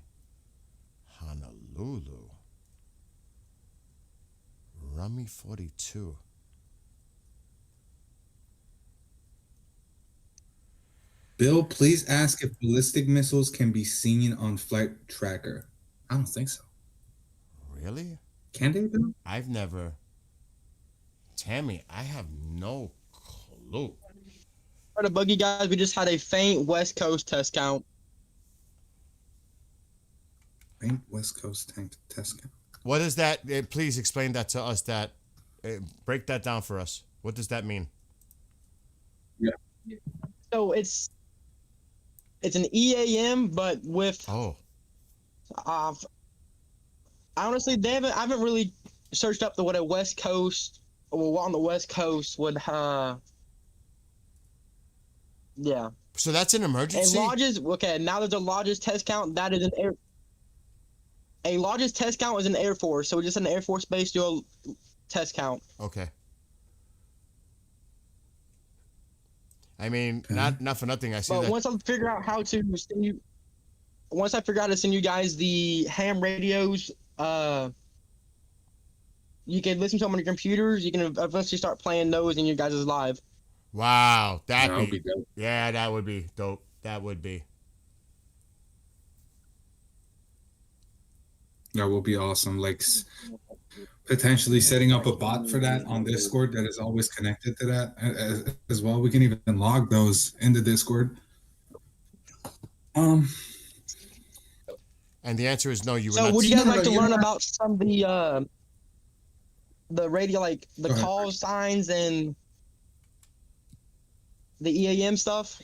Honolulu. Rummy 42. Bill, please ask if ballistic missiles can be seen on flight tracker. I don't think so. Really? Can they, Bill? I've never. Tammy, I have no clue. try to bug you guys. We just had a faint West Coast test count. Faint West Coast test count. What is that? Please explain that to us. Break that down for us. What does that mean? Yeah. So it's an EAM, but with honestly, I haven't really searched up what a West Coast, or what on the West Coast would yeah. So that's an emergency? A lodges, okay, now there's a lodges test count. That is a lodges test count is an Air Force. So just an Air Force base do a test count. Okay. I mean, not for nothing. I see that. Once I figure out how to send you, once I figure out how to send you guys the ham radios, you can listen to them on your computers. You can eventually start playing those in your guys' live. Wow, that would be dope. Yeah, that would be dope. That would be. That will be awesome. Like potentially setting up a bot for that on Discord that is always connected to that as well. We can even log those in the Discord. And the answer is no. You would So not. would you guys like to learn about some of the radio, like the call signs and the EAM stuff?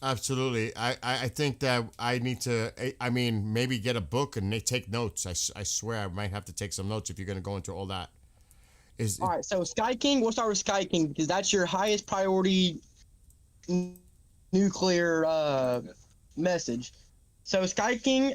Absolutely. I think that I need to, I mean, maybe get a book and take notes. I swear I might have to take some notes if you're going to go into all that. All right, so Sky King, we'll start with Sky King because that's your highest priority nuclear message. So Sky King,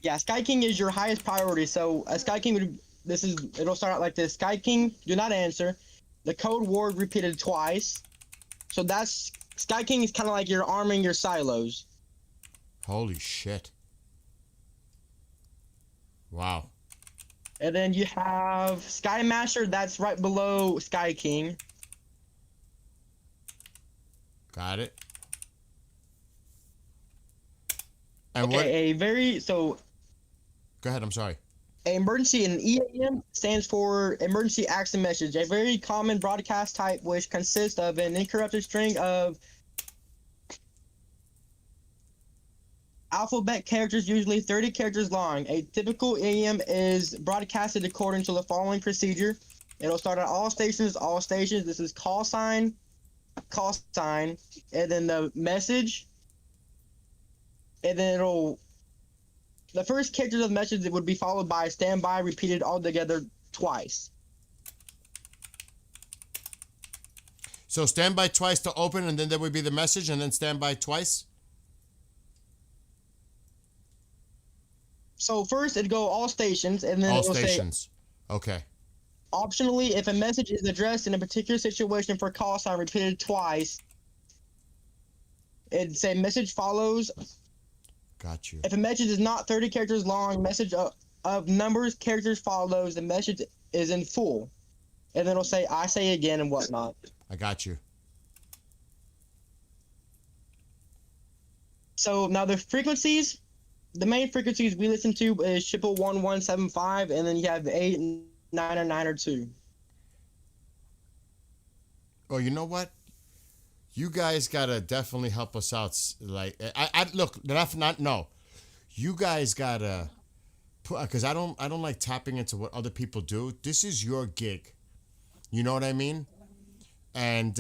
yeah, Sky King is your highest priority. So Sky King would, it'll start out like this. Sky King, do not answer. The code word repeated twice. So that's, Sky King is kind of like you're arming your silos. Holy shit. Wow. And then you have Sky Master, that's right below Sky King. Got it. And okay, what? So. Go ahead, I'm sorry. Emergency, and EAM stands for Emergency Action Message, a very common broadcast type which consists of an uninterrupted string of alphabet characters, usually 30 characters long. A typical EAM is broadcasted according to the following procedure. It'll start at all stations. This is call sign, and then the message, and then the first character of the message would be followed by standby, repeated all together twice. So standby twice to open, and then there would be the message, and then standby twice? So first it'd go all stations, and then all it'll stations. Say, okay. Optionally, if a message is addressed in a particular situation for call sign repeated twice, it'd say message follows. Got you. If a message is not 30 characters long, message of numbers, characters follows, the message is in full. And then it'll say, I say again and whatnot. I got you. So now the frequencies, the main frequencies we listen to is triple 1175, and then you have 8, 9, or 9 or 2. Oh, you know what? You guys gotta definitely help us out. Like, I look, no. You guys gotta put, because I don't like tapping into what other people do. This is your gig. You know what I mean? And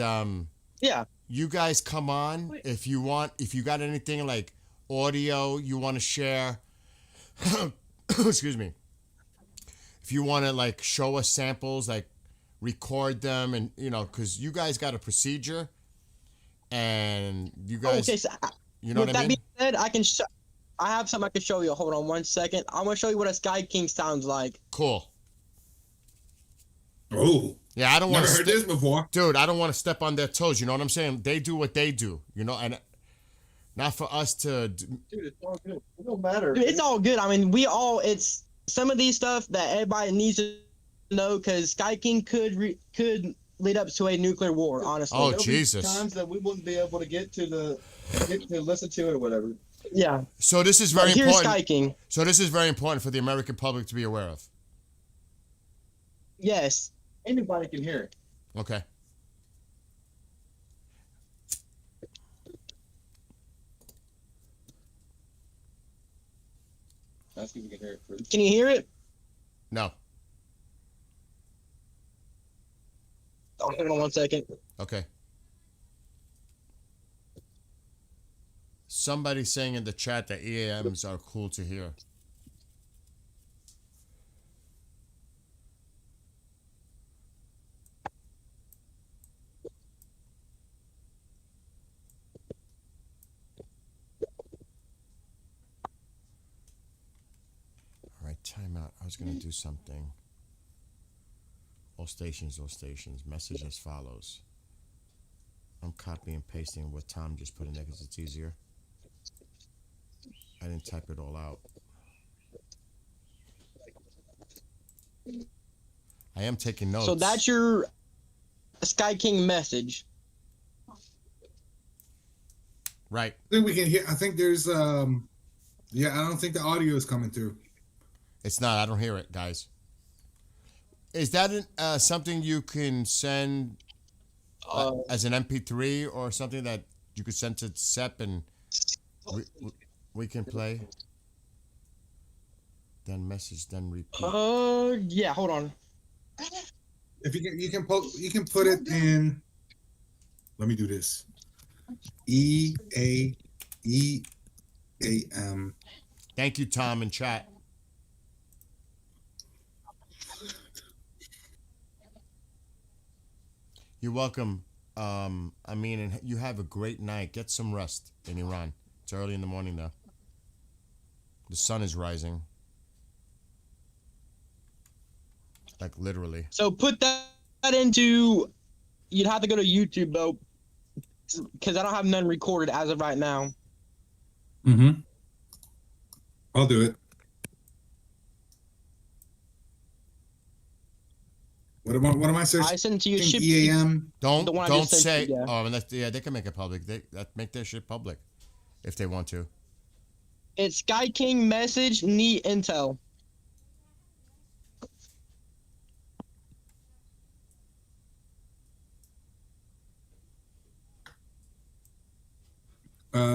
yeah, you guys come on if you want. If you got anything like audio you want to share, excuse me. If you want to like show us samples, like record them, and because you guys got a procedure. And you guys, okay, so you know what I mean? With that being said, I have something I can show you. Hold on 1 second. I'm going to show you what a Sky King sounds like. Cool. Oh. Yeah, I don't want to heard this before. Dude, I don't want to step on their toes. You know what I'm saying? They do what they do, and not for us to. Dude, it's all good. It don't matter. Dude, it's all good. I mean, it's some of these stuff that everybody needs to know because Sky King could lead up to a nuclear war, honestly. Oh, There'll Jesus. Be times that we wouldn't be able to get to listen to it or whatever. Yeah. So this is very here's important. Sky King. So this is very important for the American public to be aware of. Yes. Anybody can hear it. Okay. Let's see if we can hear it first. Can you hear it? No. Oh, hold on 1 second. Okay. Somebody's saying in the chat that EAMs are cool to hear. All right, time out. I was going to do something. All stations. Message as follows. I'm copying and pasting what Tom just put in there because it's easier. I didn't type it all out. I am taking notes. So that's your Sky King message. Right. I think we can hear. I think there's yeah, I don't think the audio is coming through. It's not. I don't hear it, guys. Is that something you can send as an MP3 or something that you could send to Sep and we can play? Then message, then repeat. Yeah. Hold on. If you can put it in. Let me do this. EAM. Thank you, Tom, in chat. You're welcome. I mean, and you have a great night. Get some rest in Iran. It's early in the morning though. The sun is rising. Like literally. So put that into. You'd have to go to YouTube though, because I don't have none recorded as of right now. Mm-hmm. I'll do it. What am I searching? I sent to you. EAM. Don't say. You, yeah. Oh, and they can make it public. They make their shit public if they want to. It's Sky King message need intel.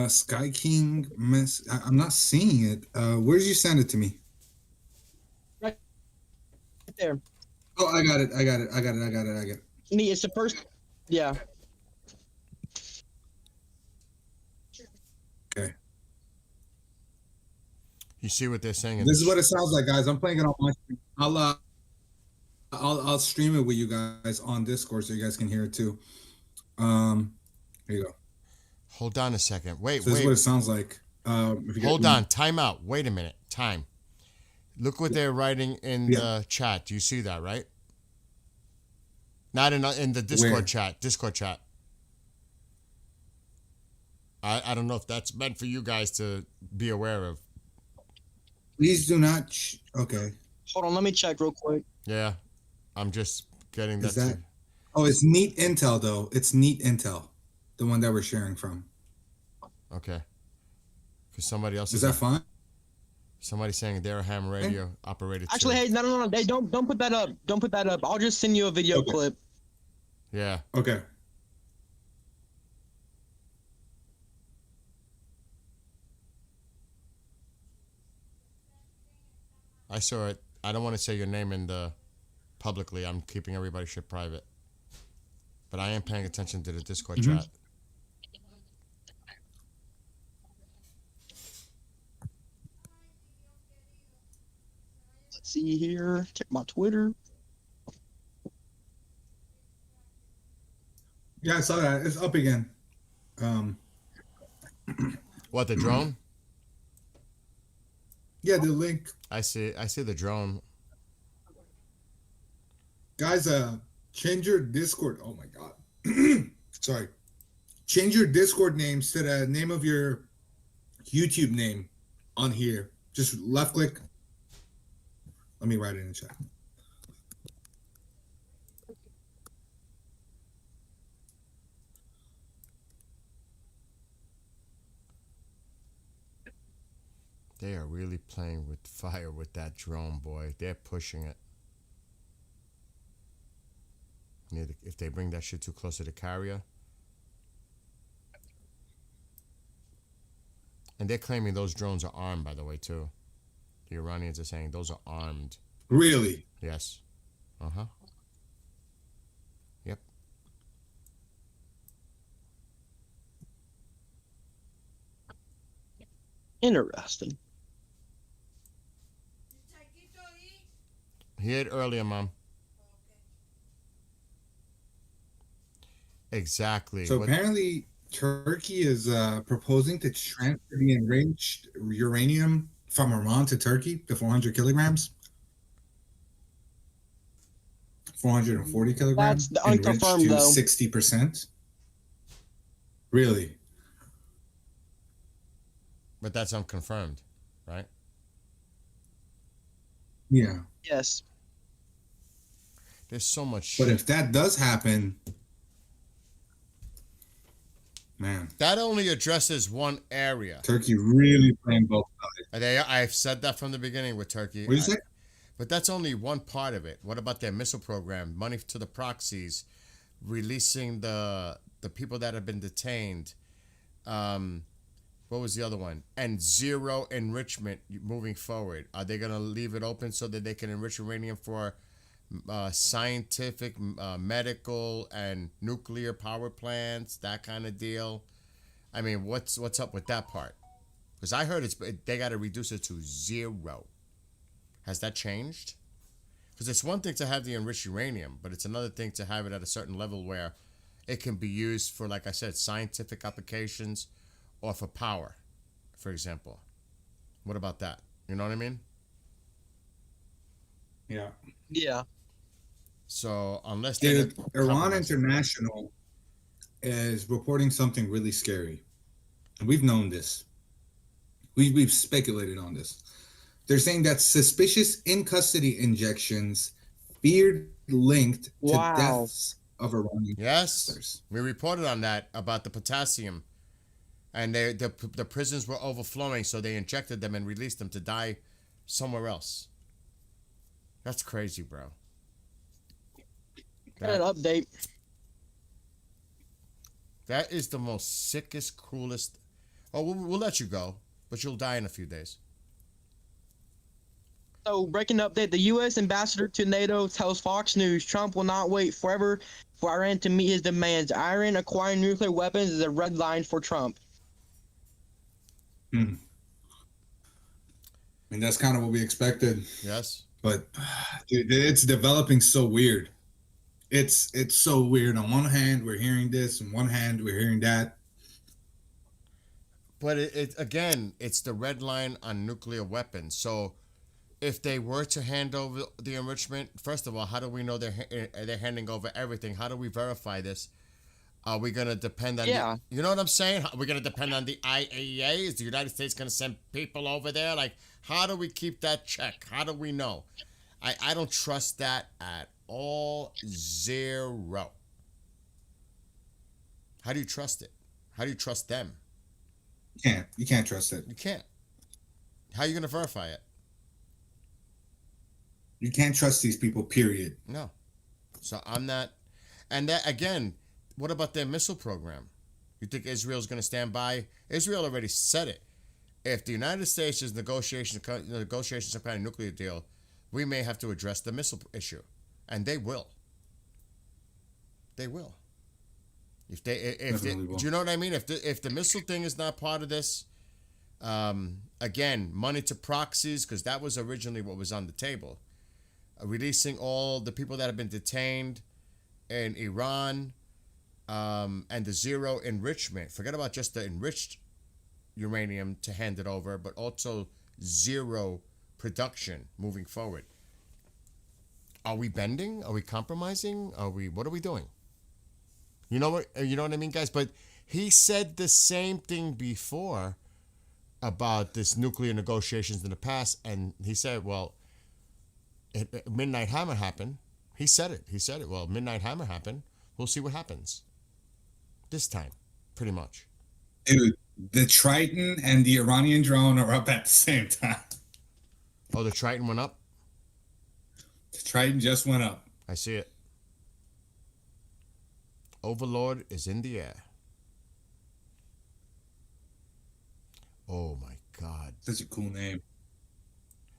Sky King mess. I'm not seeing it. Where did you send it to me? Right there. Oh, I got it. Me, it's the first. Yeah. Okay. You see what they're saying? This is what it sounds like, guys. I'm playing it on my stream. I'll stream it with you guys on Discord so you guys can hear it too. Here you go. Hold on a second. Wait. This is what it sounds like. Hold on. Time out. Wait a minute. Time. Look what they're writing in the chat. Do you see that, right? Not in the Discord Where? chat. Discord chat. I don't know if that's meant for you guys to be aware of. Please do not. Okay. Hold on, let me check real quick. Yeah, I'm just getting Is that. that? Oh, it's Neat Intel though. It's Neat Intel, the one that we're sharing from. Okay. Because somebody else is that fine? Somebody's saying they're a ham radio operated. Actually, hey, no. Hey, don't put that up. Don't put that up. I'll just send you a video clip. Yeah. Okay. I saw it. I don't want to say your name in the publicly. I'm keeping everybody's shit private. But I am paying attention to the Discord chat. Let's see here. Check my Twitter. Yeah, I saw that. It's up again. What, the drone? Yeah, the link. I see the drone. Guys, change your Discord. Oh my god. Sorry. Change your Discord names to the name of your YouTube name on here. Just left click. Let me write it in the chat. They are really playing with fire with that drone, boy. They're pushing it. If they bring that shit too close to the carrier. And they're claiming those drones are armed, by the way, too. The Iranians are saying those are armed. Really? Yes. Uh-huh. Yep. Interesting. He ate earlier, Mom. Exactly. So apparently, Turkey is proposing to transfer the enriched uranium from Iran to Turkey, the 400 kilograms. 440 kilograms. That's unconfirmed, enriched though. to 60%. Really? But that's unconfirmed, right? Yeah. Yes. There's so much But shit. if that does happen, man, That only addresses one area. Turkey really playing both sides. I've said that from the beginning with Turkey. What do you say? But that's only one part of it. What about their missile program? Money to the proxies, releasing the people that have been detained. What was the other one? And zero enrichment moving forward. Are they going to leave it open so that they can enrich uranium for scientific, medical, and nuclear power plants? That kind of deal. I mean, what's up with that part? Because I heard they got to reduce it to zero. Has that changed? Because it's one thing to have the enriched uranium, but it's another thing to have it at a certain level where it can be used for, like I said, scientific applications or for power, for example. What about that? You know what I mean? Yeah. Yeah. So unless Dude, Iran International is reporting something really scary. And we've known this. We've speculated on this. They're saying that suspicious in-custody injections feared linked to deaths of Iranian Yes, we reported on that about the potassium, and the prisons were overflowing, so they injected them and released them to die somewhere else. That's crazy, bro. Got an update. That is the most sickest, cruelest. Oh, we'll let you go, but you'll die in a few days. So, breaking update, the U.S. ambassador to NATO tells Fox News Trump will not wait forever for Iran to meet his demands. Iran acquiring nuclear weapons is a red line for Trump. I mean, that's kind of what we expected. Yes. But, dude, it's developing so weird. It's so weird. On one hand, we're hearing this. On one hand, we're hearing that. But it again, it's the red line on nuclear weapons. So if they were to hand over the enrichment, first of all, how do we know they're handing over everything? How do we verify this? Are we going to depend on you know what I'm saying? Are we going to depend on the IAEA? Is the United States going to send people over there? Like, how do we keep that check? How do we know? I don't trust that at all. Zero. How do you trust it? How do you trust them? You can't trust it. You can't. How are you going to verify it? You can't trust these people, period. No. So I'm not. And that, again, what about their missile program? You think Israel's going to stand by? Israel already said it. If the United States is negotiating some kind of nuclear deal, we may have to address the missile issue. And they will. They will. If they will. Do you know what I mean? If the missile thing is not part of this, again, money to proxies, because that was originally what was on the table. Releasing all the people that have been detained in Iran, and the zero enrichment. Forget about just the enriched uranium to hand it over, but also zero production moving forward. Are we bending? Are we compromising? What are we doing? You know what I mean, guys? But he said the same thing before about this nuclear negotiations in the past, and he said, well, Midnight Hammer happened. He said it. Well, Midnight Hammer happened. We'll see what happens this time, pretty much. Dude, the Triton and the Iranian drone are up at the same time. Oh, the Triton went up? The Triton just went up. I see it. Overlord is in the air. Oh my God. Such a cool name.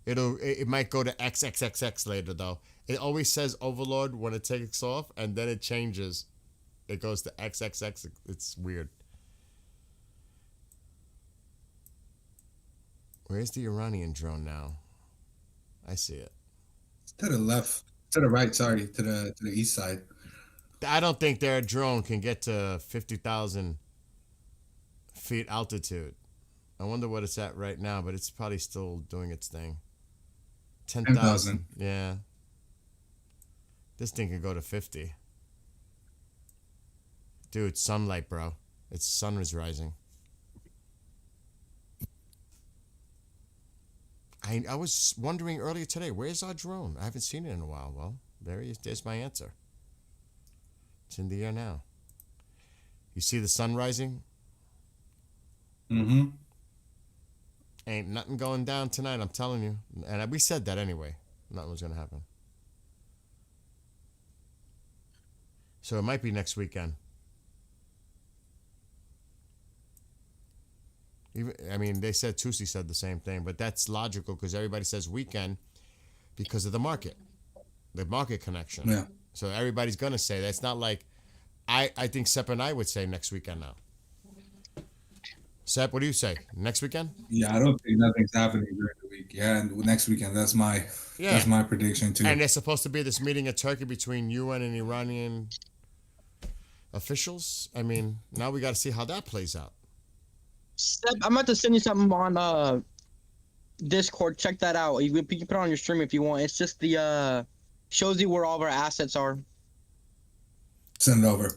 It might go to XXXX later though. It always says Overlord when it takes off, and then it changes. It goes to XXX. It's weird. Where's the Iranian drone now? I see it. To the left, to the right. Sorry, to the east side. I don't think their drone can get to 50,000 feet altitude. I wonder what it's at right now, but it's probably still doing its thing. 10,000. Yeah. This thing can go to 50. Dude, sunlight, bro. It's sun is rising. I was wondering earlier today, where's our drone? I haven't seen it in a while. Well, there he is. There's my answer. It's in the air now. You see the sun rising? Mm-hmm. Ain't nothing going down tonight, I'm telling you. And we said that anyway. Nothing was going to happen. So it might be next weekend. Even, I mean, they said Tusi said the same thing, but that's logical because everybody says weekend because of the market connection. Yeah. So everybody's gonna say that. It's not like I think Sepp and I would say next weekend now. Sepp, what do you say? Next weekend? Yeah, I don't think nothing's happening during the week. Yeah, and next weekend. That's my prediction too. And there's supposed to be this meeting in Turkey between UN and Iranian officials. I mean, now we got to see how that plays out. Seb, I'm about to send you something on Discord. Check that out. You can put it on your stream if you want. It's just the shows you where all of our assets are. Send it over.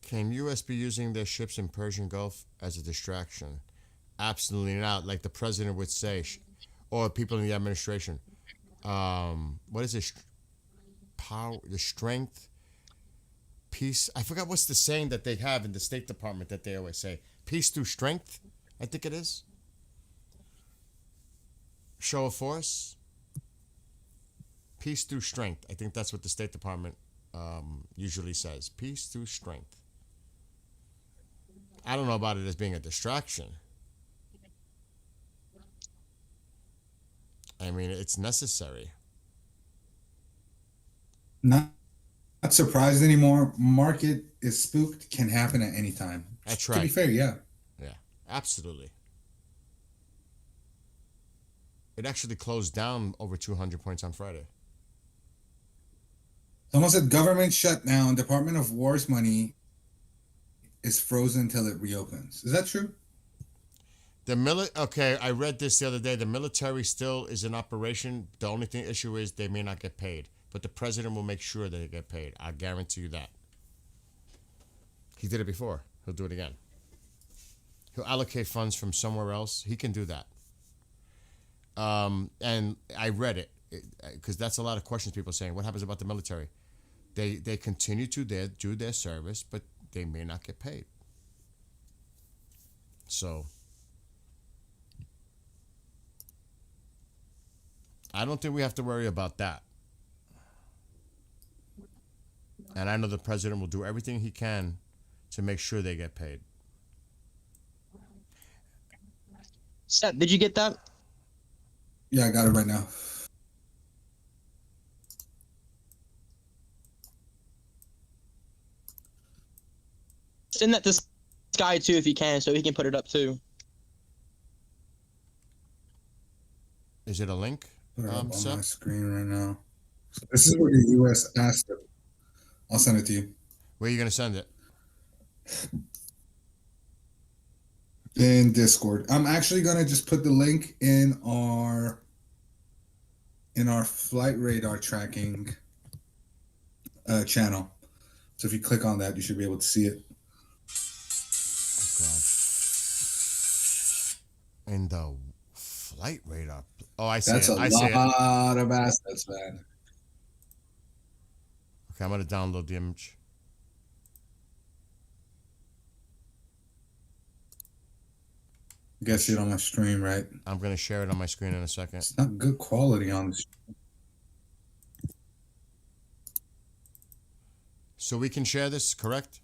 Can U.S. be using their ships in Persian Gulf as a distraction? Absolutely not. Like the president would say, or people in the administration. What is it? Power, the strength, peace. I forgot what's the saying that they have in the State Department that they always say. Peace through strength, I think it is. Show of force. Peace through strength. I think that's what the State Department usually says. Peace through strength. I don't know about it as being a distraction. I mean, it's necessary. Not surprised anymore. Market is spooked. Can happen at any time. That's right. To be fair, yeah. Yeah, absolutely. It actually closed down over 200 points on Friday. Someone said government shutdown. Department of War's money is frozen until it reopens. Is that true? Okay, I read this the other day. The military still is in operation. The only issue is they may not get paid. But the president will make sure that they get paid. I guarantee you that. He did it before. He'll do it again. He'll allocate funds from somewhere else. He can do that. And I read it because that's a lot of questions people saying. What happens about the military? They continue to do their service, but they may not get paid. So I don't think we have to worry about that. And I know the president will do everything he can to make sure they get paid. Seth, did you get that? Yeah, I got it right now. Send that to Sky too if you can, so he can put it up too. Is it a link? Put it up on my screen right now. So this is what the U.S. asked it. I'll send it to you. Where are you going to send it? In Discord. I'm actually going to just put the link in our flight radar tracking channel. So if you click on that, you should be able to see it. Oh, God. In the flight radar. Oh, I see That's it. a lot of assets, man. Okay, I'm going to download the image. You guys see it on my stream, right? I'm going to share it on my screen in a second. It's not good quality on the stream. So we can share this, correct?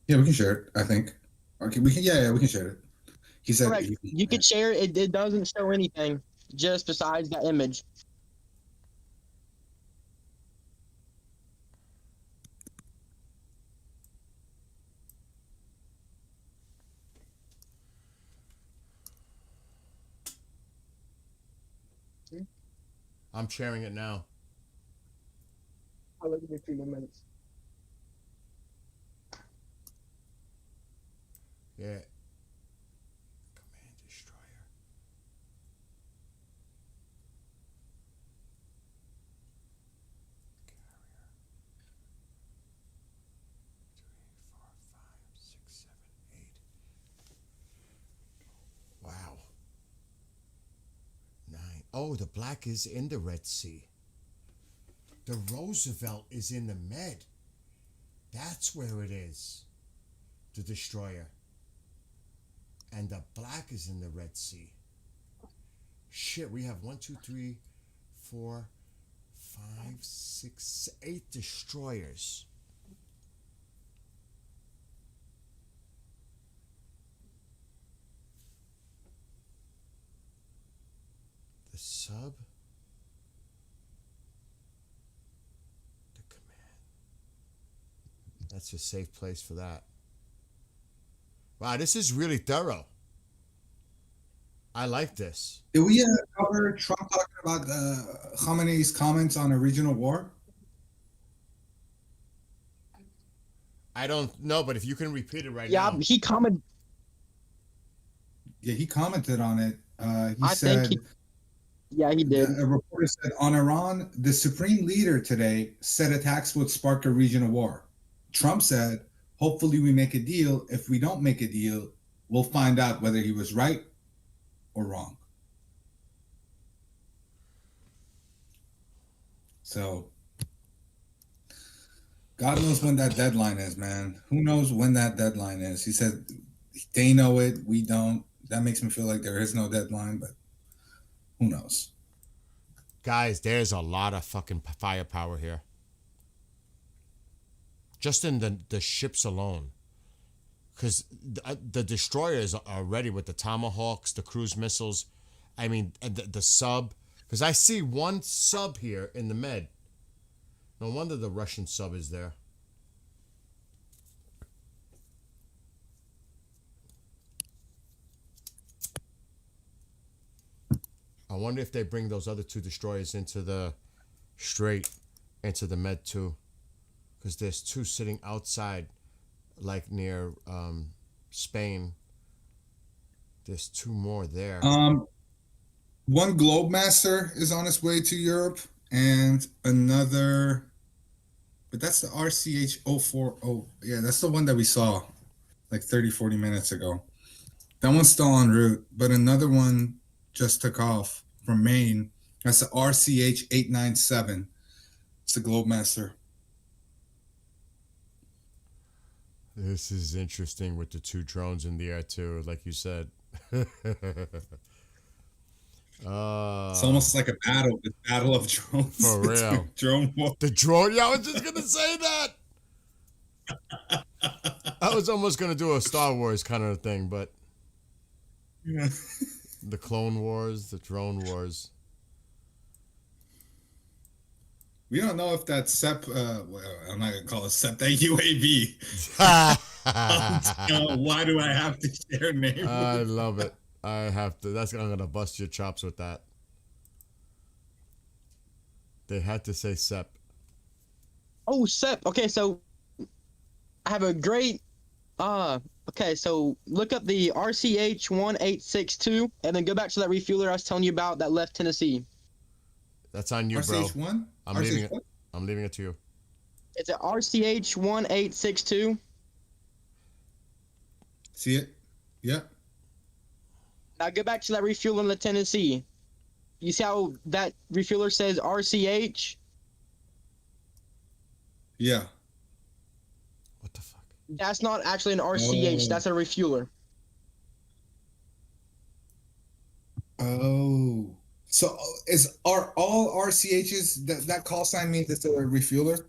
Yeah, we can share it. I think. Okay, we can. Yeah, we can share it. He said. Correct. You could share it. It doesn't show anything just besides that image. I'm sharing it now. I'll look at it in 2 minutes. Yeah. Command destroyer. Wow. 9. Oh, the black is in the Red Sea. The Roosevelt is in the Med. That's where it is. The destroyer. And the black is in the Red Sea. Shit, we have 1, 2, 3, 4, 5, 6, 8 destroyers. The sub. The command. That's a safe place for that. Wow, this is really thorough. I like this. Did we cover Trump talking about Khamenei's comments on a regional war? I don't know, but if you can repeat it right Yeah, now. he commented. Yeah, he commented on it. He I said. think yeah, he did. A reporter said on Iran, the supreme leader today said attacks would spark a regional war. Trump said, hopefully we make a deal. If we don't make a deal, we'll find out whether he was right or wrong. So, God knows when that deadline is, man. Who knows when that deadline is? He said they know it, we don't. That makes me feel like there is no deadline, but who knows? Guys, there's a lot of fucking firepower here. Just in the ships alone. Because the destroyers are ready with the Tomahawks, the cruise missiles. I mean, the sub. Because I see one sub here in the Med. No wonder the Russian sub is there. I wonder if they bring those other 2 destroyers into the straight, into the Med too. Because there's 2 sitting outside, like near Spain. There's 2 more there. One Globemaster is on its way to Europe, and another, but that's the RCH 040. Yeah, that's the one that we saw like 30, 40 minutes ago. That one's still en route, but another one just took off from Maine. That's the RCH 897. It's the Globemaster. This is interesting with the 2 drones in the air too, like you said. It's almost like a battle of drones. For real. Drone war. The drone, yeah, I was just gonna say that. I was almost gonna do a Star Wars kind of thing, but yeah. The Clone Wars, the Drone Wars. We don't know if that SEP, well, I'm not going to call it SEP, that UAV. Why do I have to share names? I love it. I have to. I'm going to bust your chops with that. They had to say SEP. Oh, SEP. Okay, so I have a great... okay, so look up the RCH 1862 and then go back to that refueler I was telling you about that left Tennessee. That's on you, bro. RCH1? I'm leaving it. I'm leaving it to you. It's an RCH 1862. See it? Yep. Now go back to that refueler in the Tennessee. You see how that refueler says RCH? Yeah. What the fuck? That's not actually an RCH. Oh. That's a refueler. Oh. So are all RCHs that call sign means it's a refueler?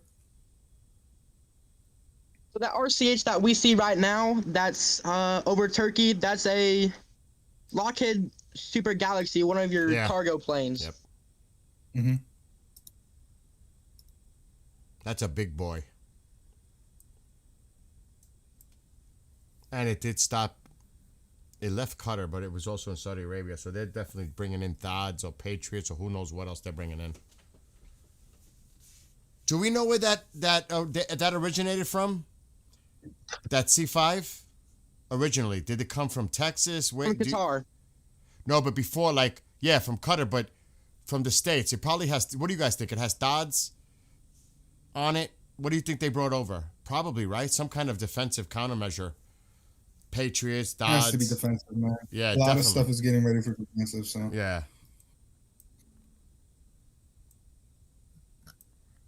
So that RCH that we see right now, that's over Turkey. That's a Lockheed Super Galaxy, one of your cargo planes. Yep. Mm-hmm. That's a big boy. And it did stop. It left Qatar, but it was also in Saudi Arabia. So they're definitely bringing in Thads or Patriots or who knows what else they're bringing in. Do we know where that originated from? That C5 originally, did it come from Texas? Where, From Qatar. No, but before, from Qatar, but from the States. It probably has. What do you guys think? It has Thads on it. What do you think they brought over? Probably, right? Some kind of defensive countermeasure. Patriots, It has Thads. to be defensive, man. Yeah, a lot definitely. of stuff is getting ready for defensive. So yeah.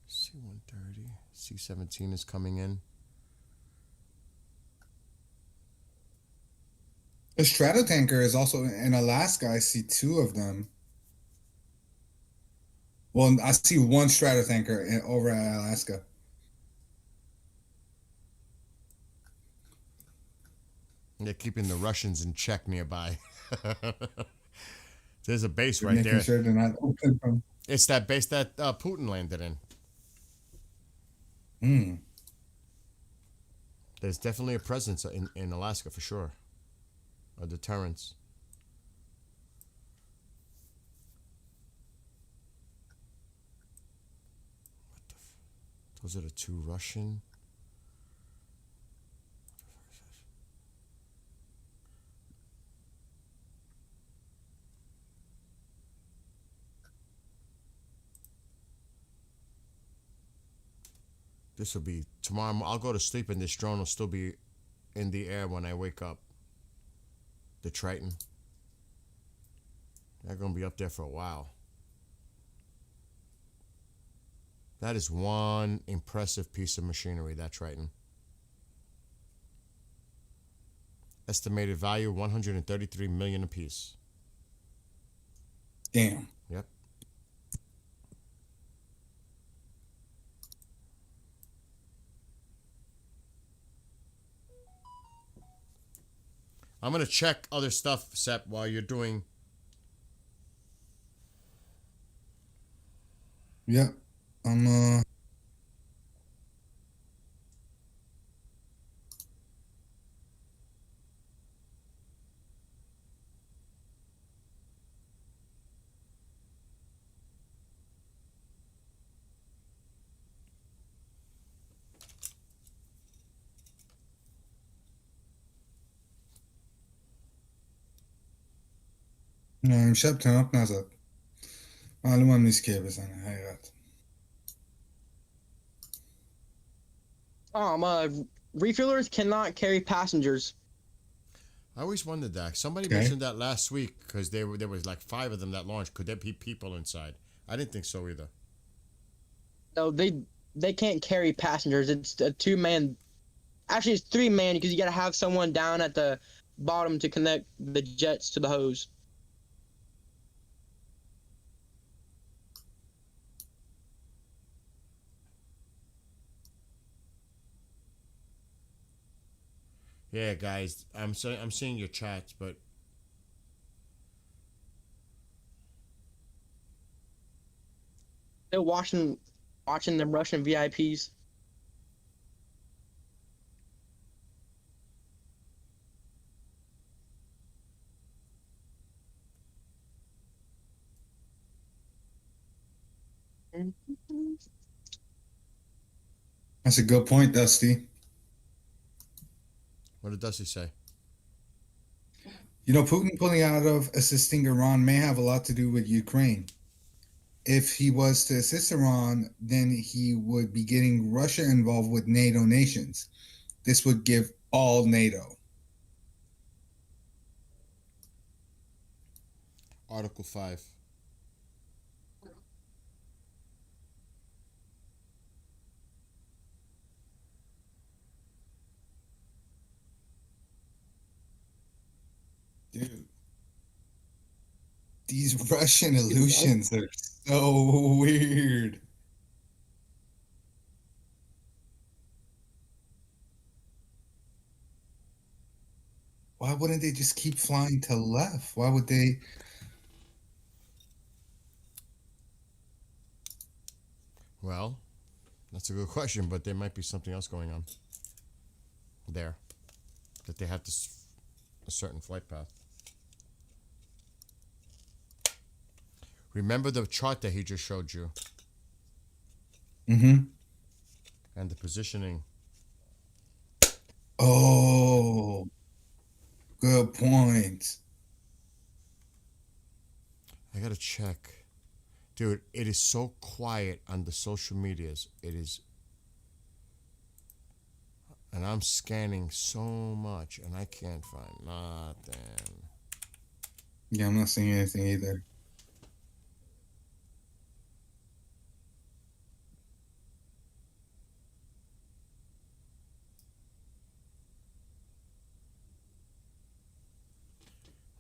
C-130, C-17 is coming in. the Stratotanker is also in Alaska. I see two of them. Well, I see one Stratotanker over at Alaska. They're keeping the Russians in check nearby. There's a base They're right making there. sure they're not open from. It's that base that Putin landed in. There's definitely a presence in Alaska for sure. A deterrence. Those are the two Russian. This will be tomorrow. I'll go to sleep and this drone will still be in the air when I wake up. The Triton. They're going to be up there for a while. That is one impressive piece of machinery, that Triton. Estimated value, $133 million apiece. Damn. Yep. I'm going to check other stuff, Sep, while you're doing... Yeah. I'm امشب تناب نزد معلوم هم نیست که بزنه حقیقت Refuelers cannot carry passengers. I always wondered that. Somebody Okay. mentioned that last week because there was like 5 of them that launched. Could there be people inside? I didn't think so either. No, they can't carry passengers. It's a 2-man. Actually, it's 3-man because you got to have someone down at the bottom to connect the jets to the hose. Yeah, guys, I'm seeing your chats, but They're watching the Russian VIPs. That's a good point, Dusty. what did Dusty say? You know, Putin pulling out of assisting Iran may have a lot to do with Ukraine. If he was to assist Iran, then he would be getting Russia involved with NATO nations. This would give all NATO. Article 5. Dude. These Russian illusions are so weird. Why wouldn't they just keep flying to left? Why would they? Well, that's a good question, but there might be something else going on there that they have a certain flight path. Remember the chart that he just showed you Mm-hmm. and the positioning. Oh, good point. I gotta check. Dude, it is so quiet on the social medias. It is. And I'm scanning so much and I can't find nothing. Yeah, I'm not seeing anything either.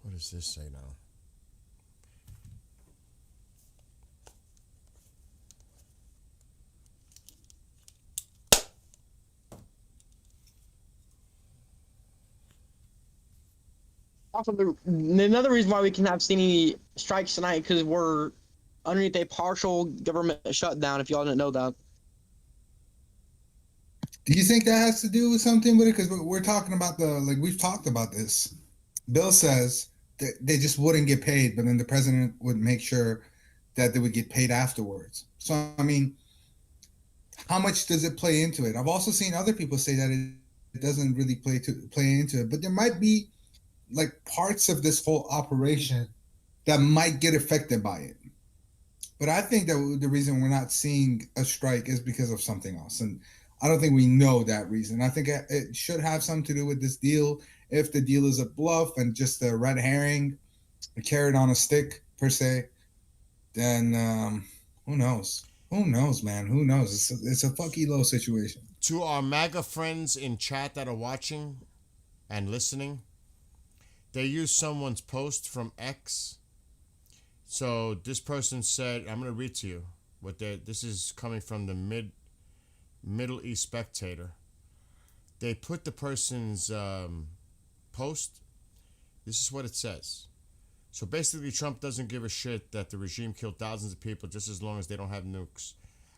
What does this say now? Also, another reason why we can have seen any strikes tonight because we're underneath a partial government shutdown. If y'all didn't know that. Do you think that has to do with something with it? Because we're talking about we've talked about this. Bill says that they just wouldn't get paid, but then the president would make sure that they would get paid afterwards. So, I mean, how much does it play into it? I've also seen other people say that it doesn't really play into it, but there might be like parts of this whole operation that might get affected by it. But I think that the reason we're not seeing a strike is because of something else. And I don't think we know that reason. I think it should have something to do with this deal. If the deal is a bluff and just a red herring, a carrot on a stick, per se, then who knows? Who knows, man? Who knows? It's a fucky low situation. To our MAGA friends in chat that are watching and listening, they used someone's post from X. So this person said, I'm going to read to you what this is coming from the Middle East Spectator. They put the person's post. This is what it says. So basically, Trump doesn't give a shit that the regime killed thousands of people just as long as they don't have nukes.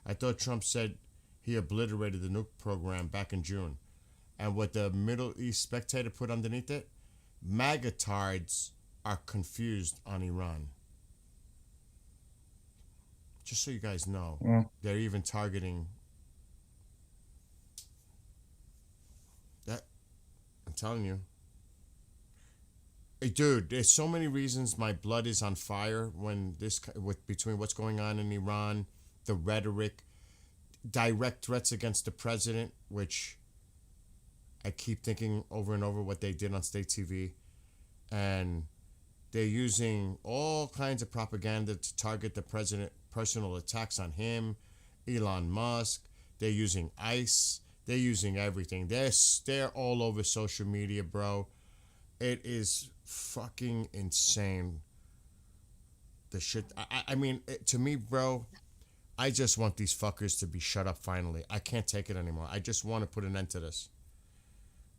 I thought Trump said he obliterated the nuke program back in June. And what the Middle East Spectator put underneath it, MAGA-tards are confused on Iran. Just so you guys know, they're even targeting that. I'm telling you. Hey, dude, there's so many reasons my blood is on fire when between what's going on in Iran, the rhetoric, direct threats against the president, which I keep thinking over and over what they did on state TV, and they're using all kinds of propaganda to target the president, personal attacks on him, Elon Musk. They're using ICE. They're using everything. They're all over social media, bro. It is fucking insane. The shit. I mean, to me, bro, I just want these fuckers to be shut up finally. I can't take it anymore. I just want to put an end to this.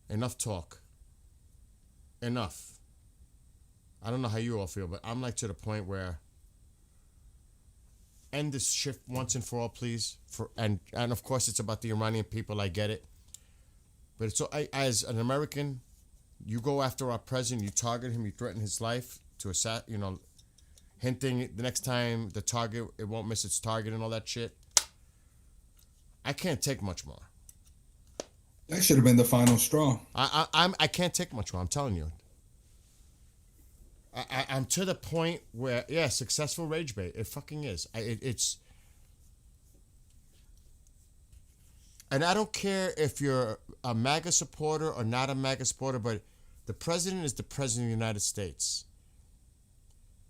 Enough talk. Enough. I don't know how you all feel, but I'm like to the point where end this shit once and for all, please. And of course it's about the Iranian people. I get it, but it's so as an American, you go after our president, you target him, you threaten his life to hinting the next time the target it won't miss its target and all that shit. I can't take much more. That should have been the final straw. I can't take much more. I'm telling you. I'm to the point where, successful rage bait. It fucking is. It's, and I don't care if you're a MAGA supporter or not a MAGA supporter, but the president is the president of the United States.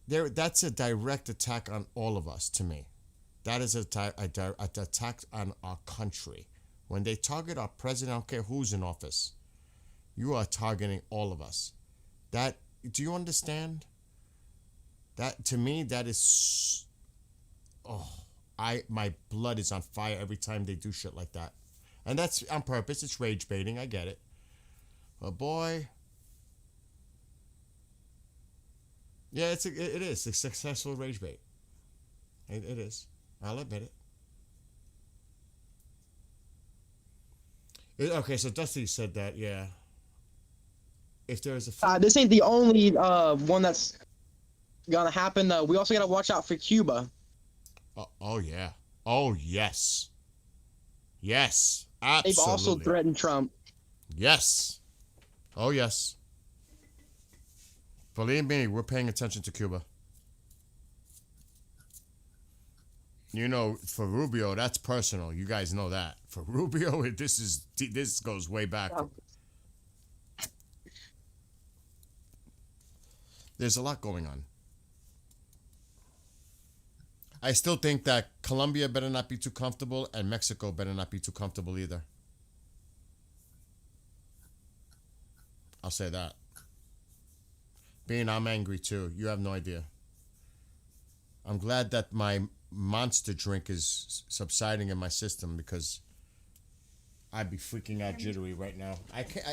That's a direct attack on all of us, to me. That is an attack on our country. When they target our president, I don't care who's in office. You are targeting all of us. Do you understand? That to me, that is. Oh, my blood is on fire every time they do shit like that, and that's on purpose. It's rage baiting. I get it, but boy, yeah, it is a successful rage bait. It is. I'll admit it. Okay, so Dusty said that. Yeah. If there is a This ain't the only one that's gonna happen. We also gotta watch out for Cuba. Oh yeah. Oh yes. Yes. They've also Absolutely. threatened Trump. Yes. Oh yes. Believe me, we're paying attention to Cuba. You know, for Rubio, that's personal. You guys know that. For Rubio, this goes way back. There's a lot going on. I still think that Colombia better not be too comfortable and Mexico better not be too comfortable either. I'll say that. I'm angry too. You have no idea. I'm glad that my monster drink is subsiding in my system because I'd be freaking out jittery right now.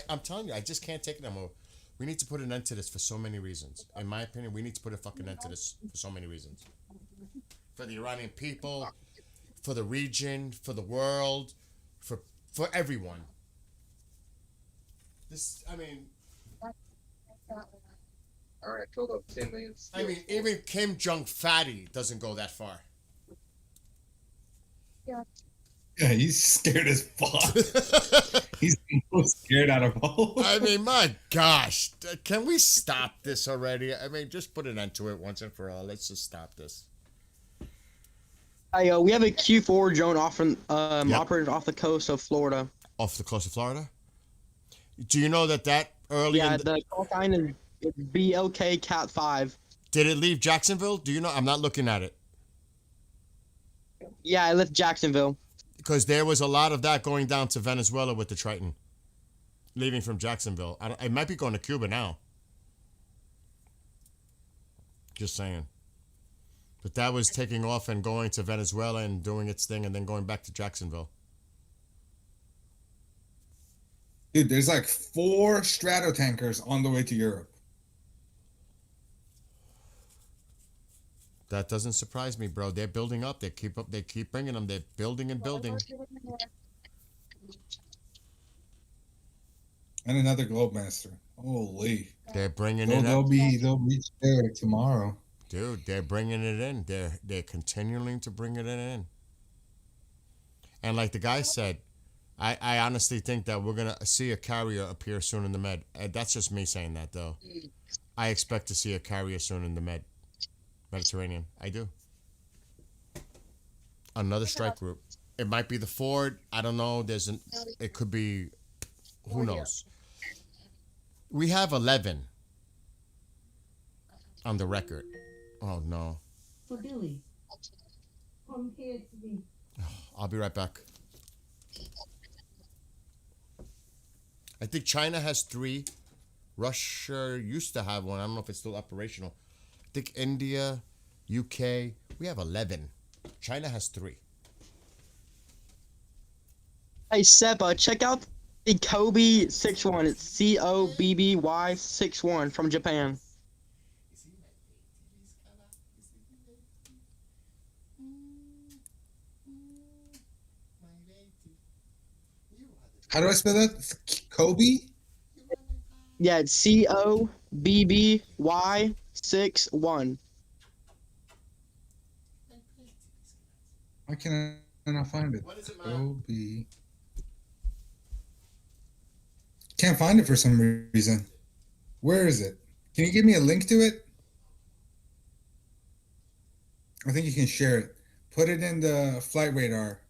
I'm telling you, I just can't take it anymore. We need to put an end to this for so many reasons. In my opinion, we need to put a fucking end to this for so many reasons. For the Iranian people, for the region, for the world, for everyone. All right, filled up 10 million. I mean, even Kim Jong Fatty doesn't go that far. Yeah, he's scared as fuck. He's the most scared out of all. I mean, my gosh. Can we stop this already? I mean, just put an end to it once and for all. Let's just stop this. We have a Q4 drone operated off the coast of Florida. Off the coast of Florida? Do you know that early Yeah, the call sign is BLK Cat 5. Did it leave Jacksonville? Do you know? I'm not looking at it. Yeah, I left Jacksonville. Because there was a lot of that going down to Venezuela with the Triton. Leaving from Jacksonville. It might be going to Cuba now. Just saying. But that was taking off and going to Venezuela and doing its thing and then going back to Jacksonville. Dude, there's like 4 Stratotankers on the way to Europe. That doesn't surprise me, bro. They're building up. They keep bringing them. They're building and building. And another Globemaster. Holy. They're bringing they'll it. They'll reach there tomorrow. Dude, they're bringing it in. They're continuing to bring it in. And like the guy said, I honestly think that we're gonna see a carrier appear soon in the Med. That's just me saying that though. I expect to see a carrier soon in the Mediterranean. I do. Another strike group. It might be the Ford. I don't know. It could be. Who knows? We have 11 on the record. Oh no. So Billy, come here to me. I'll be right back. I think China has 3. Russia used to have one. I don't know if it's still operational. I think India, UK, we have 11. China has 3. Hey, Seba, check out the Kobe 61. It's COBBY 61 from Japan. How do I spell that? Kobe? Yeah, it's COBBY 61. Why can I not find it? Kobe. Can't find it for some reason. Where is it? Can you give me a link to it? I think you can share it. Put it in the flight radar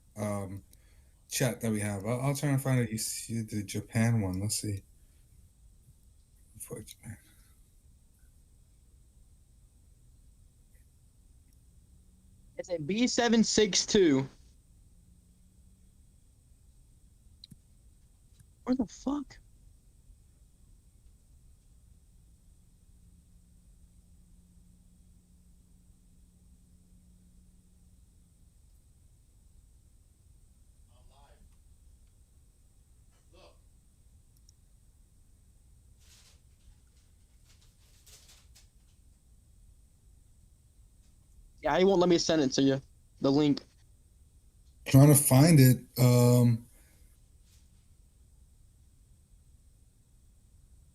chat that we have. I'll try and find it. You see the Japan one. Let's see. For Japan. It's a B762. Where the fuck? Yeah, he won't let me send it to you. The link. Trying to find it.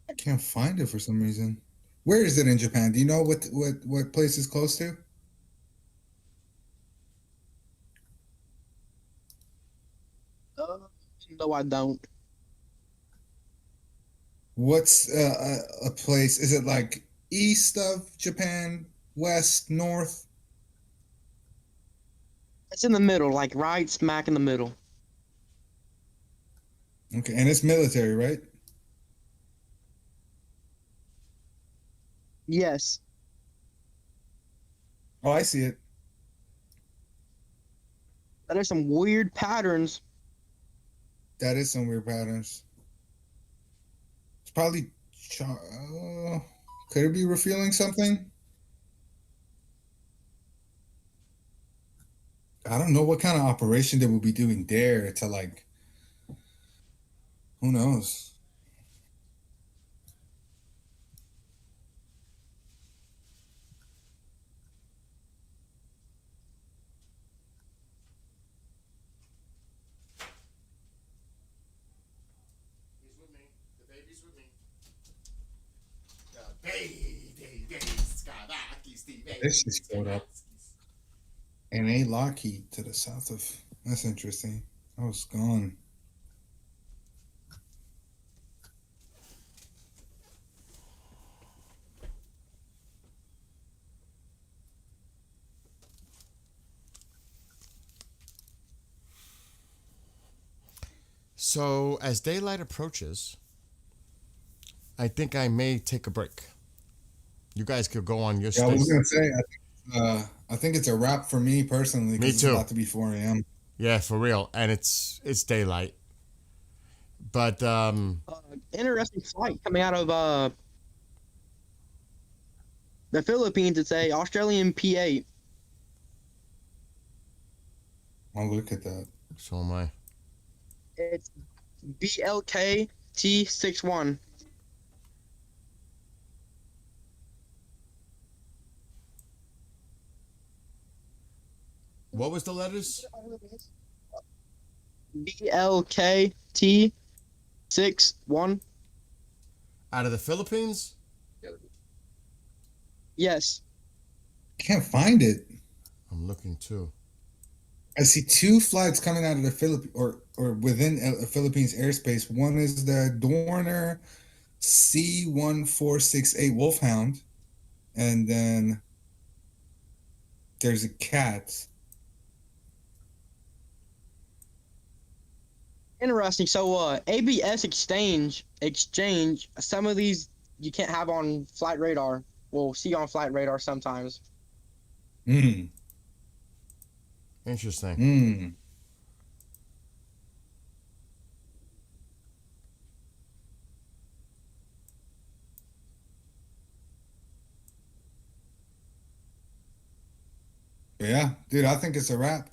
I can't find it for some reason. Where is it in Japan? Do you know what place it's close to? No, I don't. What's a place? Is it like east of Japan, west, north? It's in the middle, like right smack in the middle. Okay, and it's military, right? Yes. Oh, I see it. There's some weird patterns. That is some weird patterns. It's probably. Could it be revealing something? I don't know what kind of operation they will be doing there to like. Who knows? He's with me. The baby's with me. The baby, Skavakis, the baby. This just showed up. And a Lockheed to the south of. That's interesting. I was gone. So as daylight approaches, I think I may take a break. You guys could go on your Yeah, I was state. gonna say. I think it's a wrap for me personally. Me Because it's too. about to be 4 a.m. Yeah, for real, and it's daylight. But Interesting flight coming out of the Philippines. It's a Australian P8. I'll look at that. So am I. It's BLK T61. What was the letters? BLK T61. Out of the Philippines? Yes. Can't find it. I'm looking too. I see 2 flights coming out of the Philippines or within Philippines airspace. One is the Dorner C1468 Wolfhound, and then there's a cat. Interesting. So ABS exchange. Some of these you can't have on flight radar. We'll see on flight radar sometimes. Hmm. Interesting. Hmm. Yeah, dude, I think it's a wrap.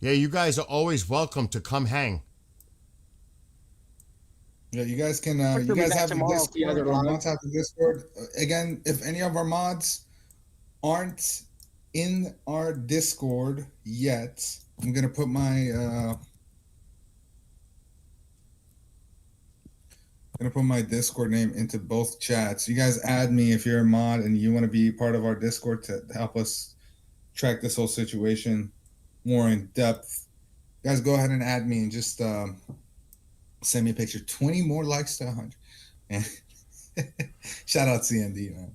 Yeah, you guys are always welcome to come hang. Yeah, you guys can. We'll You be guys back have the tomorrow with the Discord. other Our live. mods have the Discord. Again, if any of our mods aren't in our Discord yet, I'm gonna put my Discord name into both chats. You guys add me if you're a mod and you want to be part of our Discord to help us track this whole situation more in depth. You guys, go ahead and add me and just send me a picture. 20 more likes to 100. And shout out CMD, man.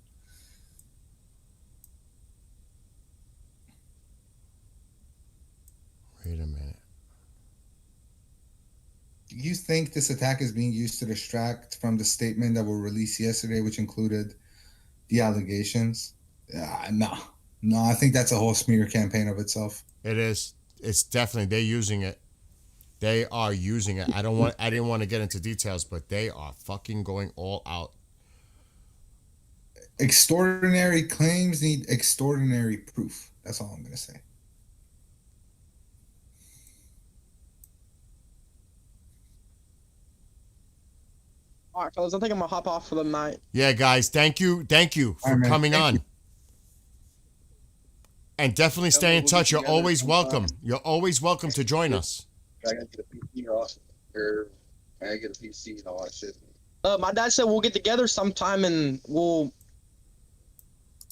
Wait a minute. Do you think this attack is being used to distract from the statement that were released yesterday, which included the allegations? No. I think that's a whole smear campaign of itself. It is. It's definitely they're using it. They are using it. I didn't want to get into details, but they are fucking going all out. Extraordinary claims need extraordinary proof. That's all I'm gonna say. All right, fellas. I think I'm gonna hop off for the night. Yeah, guys, thank you All for right, man. coming Thank on. you. And definitely stay in we'll touch. get You're together always sometime. welcome. You're always welcome to join us. I gotta get a PC or I gotta get a PC and all that shit. My dad said we'll get together sometime and we'll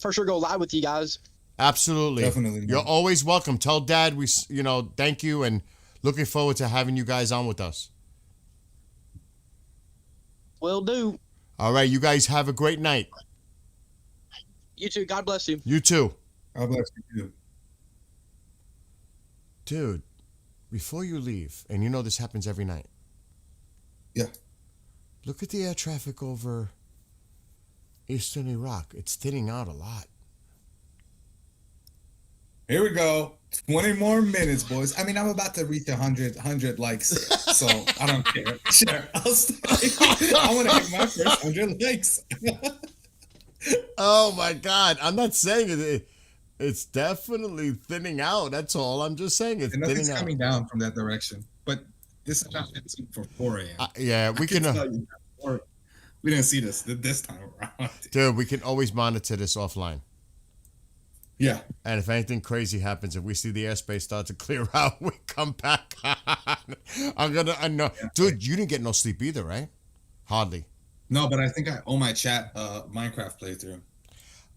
for sure go live with you guys. Absolutely. Definitely, man. You're always welcome. Tell Dad thank you and looking forward to having you guys on with us. Will do. All right, you guys have a great night. You too. God bless you. You too. God bless you too. Dude, before you leave, and you know this happens every night. Yeah. Look at the air traffic over eastern Iraq. It's thinning out a lot. Here we go. 20 more minutes, boys. I mean, I'm about to reach 100 likes, so I don't care. Sure, I'll start. I want to hit my first 100 likes. Oh my God! I'm not saying it. It's definitely thinning out. That's all. I'm just saying it's And nothing's thinning out. coming down from that direction. But this is not for 4 a.m. Yeah, we can. tell you that. We didn't see this time around. Dude, we can always monitor this offline. Yeah. And if anything crazy happens, if we see the airspace start to clear out, we come back on. I know. Yeah. Dude, you didn't get no sleep either, right? Hardly. No, but I think I owe my chat Minecraft playthrough.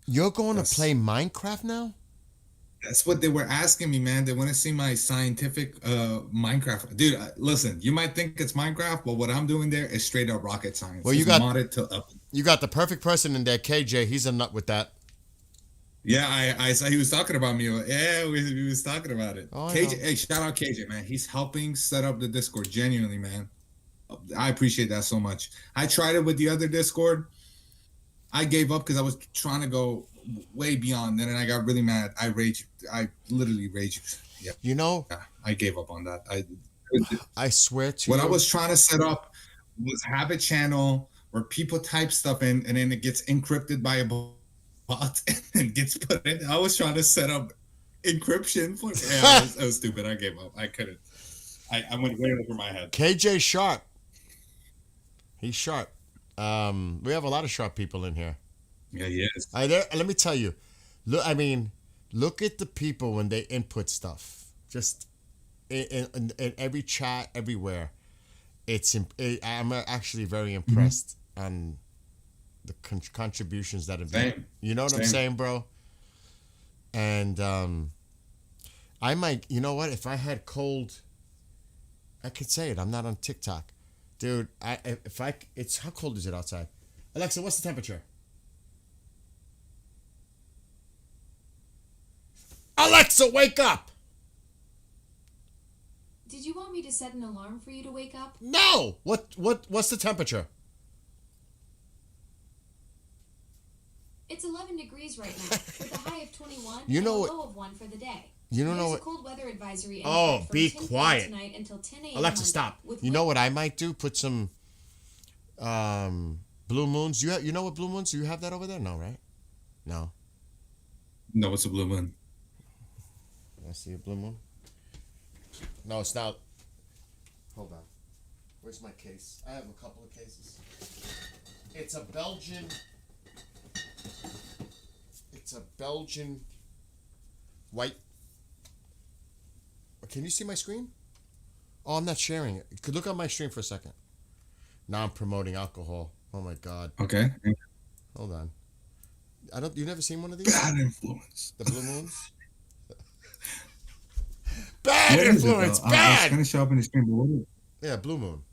You're going to play Minecraft now? That's what they were asking me, man. They want to see my scientific Minecraft. Dude, listen, you might think it's Minecraft, but what I'm doing there is straight up rocket science. Well, It's modded to up. You got the perfect person in there, KJ. He's a nut with that. Yeah, I saw he was talking about me. Yeah, we was talking about it. Oh, I KJ, know. hey, shout out KJ, man. He's helping set up the Discord. Genuinely, man. I appreciate that so much. I tried it with the other Discord. I gave up because I was trying to go way beyond. And then I got really mad. I literally raged. Yeah. You know? Yeah, I gave up on that. I swear to what you. I was trying to set up was have a channel where people type stuff in and then it gets encrypted by a bot and gets put in. I was trying to set up encryption for it was stupid. I gave up. I couldn't. I went way over my head. KJ sharp. He's sharp. We have a lot of sharp people in here. Yeah, he is. Let me tell you. Look at the people when they input stuff. Just in every chat, everywhere. I'm actually very impressed on the contributions that have been. Same. You know what I'm saying, bro? And I might, you know what? If I had cold, I could say it. I'm not on TikTok. Dude, it's how cold is it outside? Alexa, what's the temperature? Alexa, wake up! Did you want me to set an alarm for you to wake up? No! What's the temperature? It's 11 degrees right now, with a high of 21 You know and what- a low of 1 for the day. You don't know There's what? a cold weather advisory in Oh, effect from be 10 p.m. quiet. tonight until 10 a.m. Alexa, Monday, stop. with You know what I might do? Put some blue moons. You know what blue moons? Do you have that over there? No, right? No. No, it's a blue moon. I see a blue moon. No, it's not. Hold on. Where's my case? I have a couple of cases. It's a Belgian. It's a Belgian white. Can you see my screen? Oh, I'm not sharing it. Could look on my stream for a second. Now I'm promoting alcohol. Oh my God. Okay. Hold on. You never seen one of these? Bad influence. The blue moons? Bad What is it, influence. though? Bad. It's gonna show up in the screen, but what is it? Yeah, blue moon.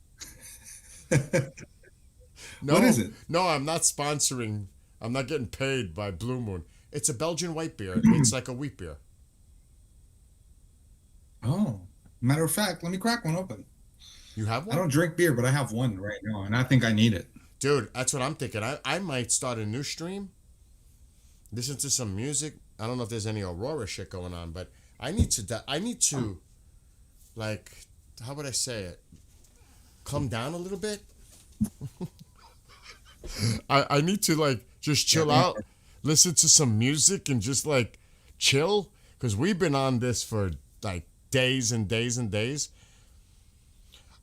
No, What is it? No, I'm not sponsoring. I'm not getting paid by Blue Moon. It's a Belgian white beer. It's like a wheat beer. Oh, matter of fact, let me crack one open. You have one? I don't drink beer, but I have one right now, and I think I need it. Dude, that's what I'm thinking. I might start a new stream. Listen to some music. I don't know if there's any Aurora shit going on, but I need to, like, how would I say it? Come down a little bit. I need to, like, just chill out, listen to some music, and just, like, chill. Because we've been on this for, like, days and days and days.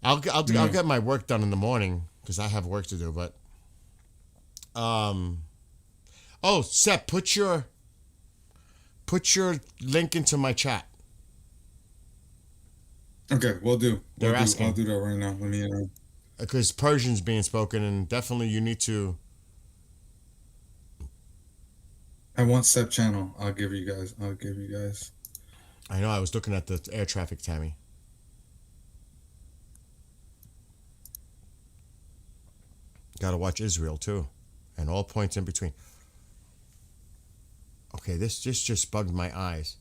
I'll get my work done in the morning because I have work to do. But, oh, Seth, put your Put your link into my chat. Okay, we'll do. They're We'll asking. I'll do that right now. Let me. Because Persian's being spoken, and definitely you need to. I want step channel. I'll give you guys. I know. I was looking at the air traffic, Tammy. Got to watch Israel too, and all points in between. Okay, this just bugged my eyes.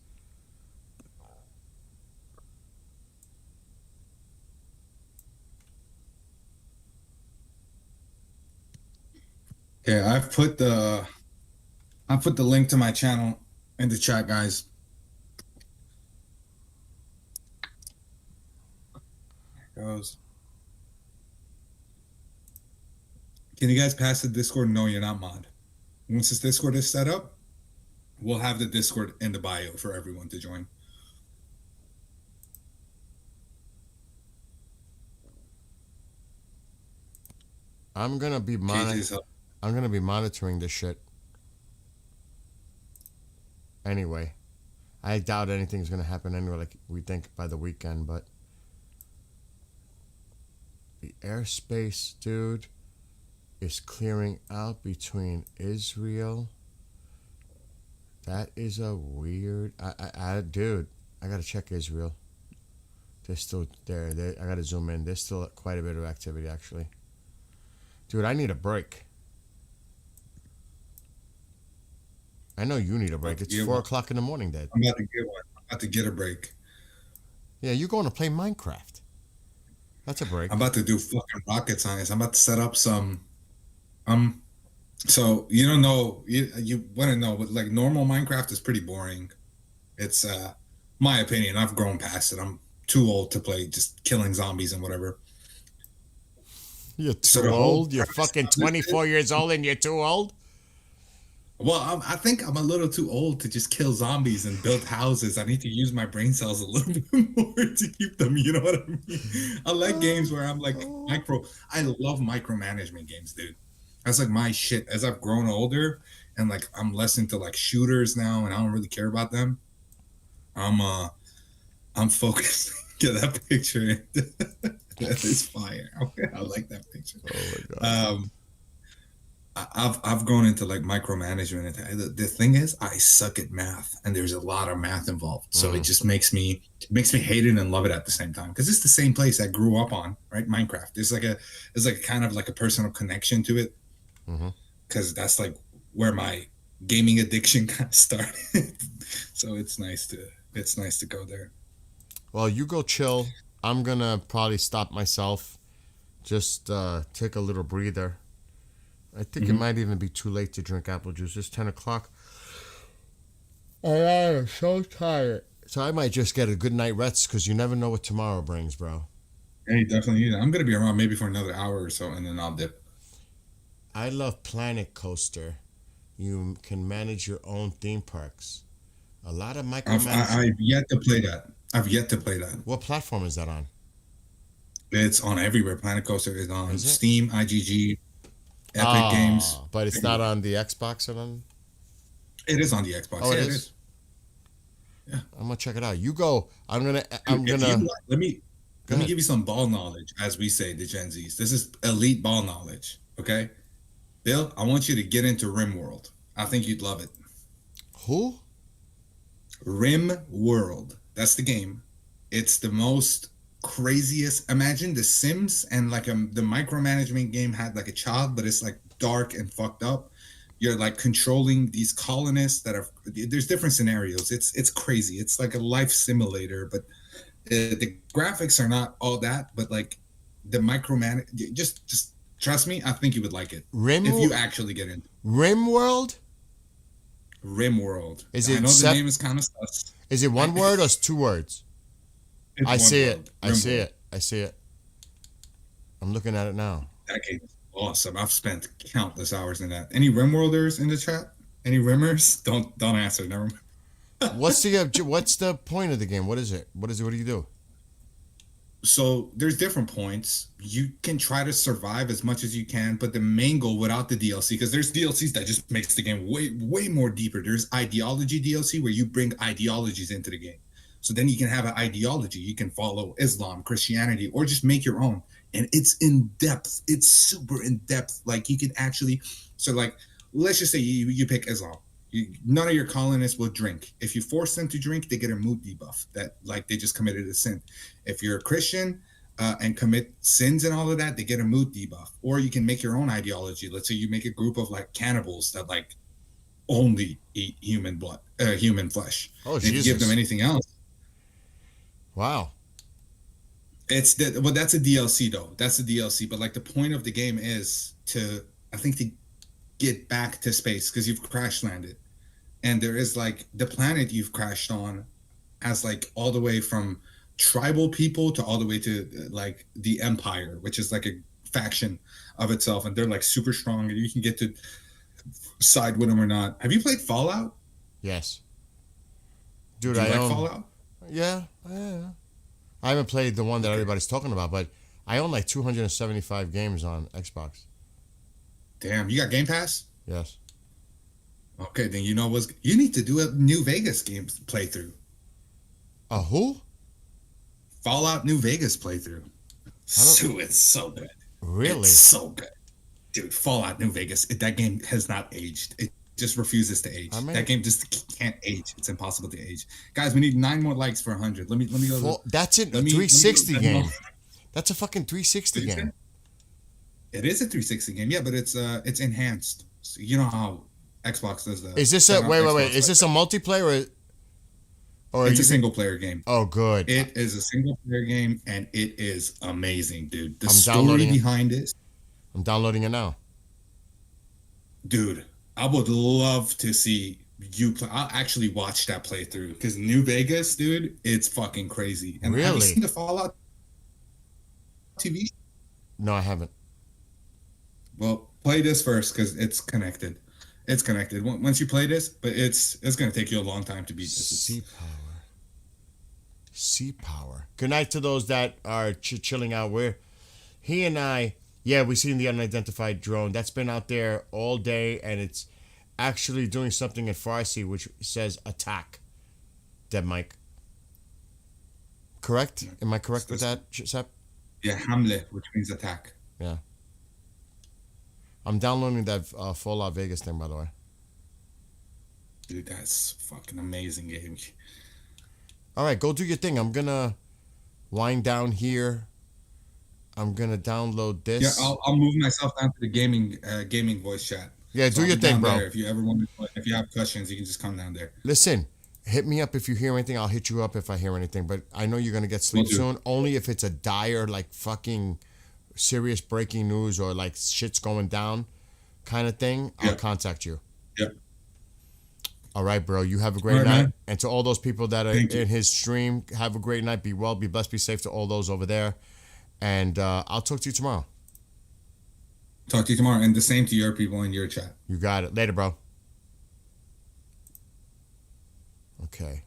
Okay, I've put the link to my channel in the chat, guys. There it goes. Can you guys pass the Discord? No, you're not mod. Once this Discord is set up, we'll have the Discord in the bio for everyone to join. I'm gonna be monitoring this shit. Anyway, I doubt anything's gonna happen anyway, like we think by the weekend. But the airspace, dude, is clearing out between Israel. That is a weird. Dude, I gotta check Israel. They're still there. I gotta zoom in. There's still quite a bit of activity, actually. Dude, I need a break. I know you need a break. It's 4 o'clock in the morning, Dad. I'm about to get one. I'm about to get a break. Yeah, you're going to play Minecraft. That's a break. I'm about to do fucking rocket science. I'm about to set up some. So you don't know. You want to know, but like normal Minecraft is pretty boring. It's my opinion. I've grown past it. I'm too old to play just killing zombies and whatever. You're too old? You're fucking 24 years old and you're too old? Well, I think I'm a little too old to just kill zombies and build houses. I need to use my brain cells a little bit more to keep them. You know what I mean? I like games where I'm like I love micromanagement games, dude. That's like my shit. As I've grown older and like I'm less into like shooters now and I don't really care about them. I'm focused. Get that picture. That is fire. I like that picture. Oh my god. I've grown into like micromanagement. The thing is, I suck at math, and there's a lot of math involved. So it just makes me hate it and love it at the same time. Because it's the same place I grew up on, right? Minecraft. There's like a kind of like a personal connection to it. Because that's like where my gaming addiction kind of started. So it's nice to go there. Well, you go chill. I'm gonna probably stop myself. Just take a little breather. I think it might even be too late to drink apple juice. It's 10 o'clock. I am so tired. So I might just get a good night rest because you never know what tomorrow brings, bro. Hey, definitely need it. I'm going to be around maybe for another hour or so, and then I'll dip. I love Planet Coaster. You can manage your own theme parks. A lot of I've yet to play that. What platform is that on? It's on everywhere. Planet Coaster is on Steam, IGG, Epic Games. But it's not on the Xbox or on? It is on the Xbox. Oh, yeah, it is? Yeah. I'm gonna check it out. You go. Let me give you some ball knowledge, as we say, the Gen Zs. This is elite ball knowledge. Okay, Bill, I want you to get into RimWorld. I think you'd love it. Who? RimWorld. That's the game. It's the most craziest. Imagine The Sims and like the micromanagement game had like a child, but it's like dark and fucked up. You're like controlling these colonists that are. There's different scenarios. It's crazy. It's like a life simulator, but the graphics are not all that. But like the micromanage, just trust me. I think you would like it if you actually get into RimWorld. RimWorld. Is it? I know the name is kind of sus. Is it one word or 2 words? I see it. I see it. I'm looking at it now. That game is awesome. I've spent countless hours in that. Any RimWorlders in the chat? Any Rimmers? Don't answer. Never mind. What's the point of the game? What is it? What do you do? So there's different points. You can try to survive as much as you can, but the main goal without the DLC, because there's DLCs that just makes the game way more deeper. There's ideology DLC where you bring ideologies into the game. So then you can have an ideology. You can follow Islam, Christianity, or just make your own. And it's in depth. It's super in depth. Like you can actually, so like, let's just say you pick Islam. None of your colonists will drink. If you force them to drink, they get a mood debuff that like they just committed a sin. If you're a Christian and commit sins and all of that, they get a mood debuff. Or you can make your own ideology. Let's say you make a group of like cannibals that like only eat human flesh. Oh, and if you Jesus. give them anything else. Wow. That's a DLC though. That's a DLC. But like the point of the game is to get back to space because you've crash landed. And there is like the planet you've crashed on has like all the way from tribal people to all the way to like the Empire, which is like a faction of itself. And they're like super strong and you can get to side with them or not. Have you played Fallout? Yes. Dude, Do you I like own Fallout? Yeah. I haven't played the one that everybody's talking about, but I own like 275 games on Xbox. Damn, you got Game Pass? Yes. Okay, then you need to do a New Vegas game playthrough. A who? Fallout New Vegas playthrough. So it's so good. Really? It's so good. Dude, Fallout New Vegas, that game has not aged. It just refuses to age. That game just can't age. It's impossible to age. Guys, we need 9 more likes for 100. Let me go. That's it. A 360 game. That's a fucking 360 game. It is a 360 game, yeah, but it's enhanced. So you know how Xbox does that. Is this wait? Is this a multiplayer or it's a single player game? Oh, good. It is a single player game, and it is amazing, dude. The I'm story behind it. I'm downloading it now. Dude, I would love to see you play. I'll actually watch that playthrough because New Vegas, dude, it's fucking crazy. And have you seen the Fallout TV? No, I haven't. Well, play this first because it's connected. It's connected. Once you play this, but it's going to take you a long time to beat this. Sea power. Good night to those that are chilling out. He and I, we seen the unidentified drone. That's been out there all day, and it's actually doing something in Farsi, which says attack. Dead Mike. Correct? Am I correct with that, Sep? Yeah, Hamle, which means attack. Yeah. I'm downloading that Fallout Vegas thing, by the way. Dude, that's fucking amazing game. All right, go do your thing. I'm going to wind down here. I'm going to download this. Yeah, I'll move myself down to the gaming voice chat. Yeah, do your thing, bro. There. If you ever want to, if you have questions, you can just come down there. Listen, hit me up if you hear anything. I'll hit you up if I hear anything. But I know you're going to get sleep soon. Only if it's a dire, like fucking serious breaking news or like shit's going down kind of thing. I'll contact you. Yep. All right, bro. You have a great night. Man. And to all those people that are in his stream, have a great night. Be well, be blessed, be safe to all those over there. And I'll talk to you tomorrow. Talk to you tomorrow. And the same to your people in your chat. You got it. Later, bro. Okay.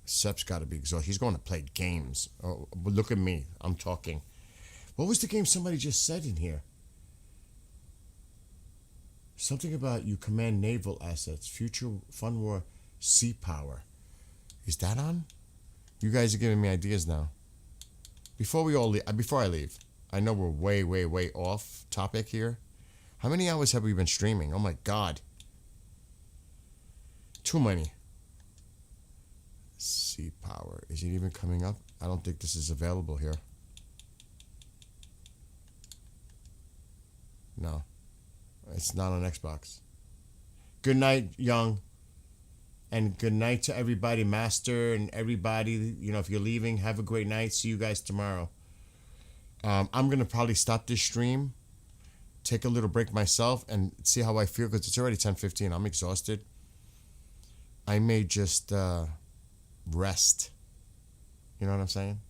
Sep's got to be exhausted. He's going to play games. Oh, but look at me. I'm talking. What was the game somebody just said in here? Something about you command naval assets, future fun war, sea power. Is that on? You guys are giving me ideas now. Before I leave, I know we're way, way, way off topic here. How many hours have we been streaming? Oh my God. Too many. Sea power. Is it even coming up? I don't think this is available here. No. It's not on Xbox. Good night, Young. And good night to everybody, Master and everybody. You know, if you're leaving, have a great night. See you guys tomorrow. I'm going to probably stop this stream, take a little break myself, and see how I feel because it's already 10:15. I'm exhausted. I may just rest. You know what I'm saying?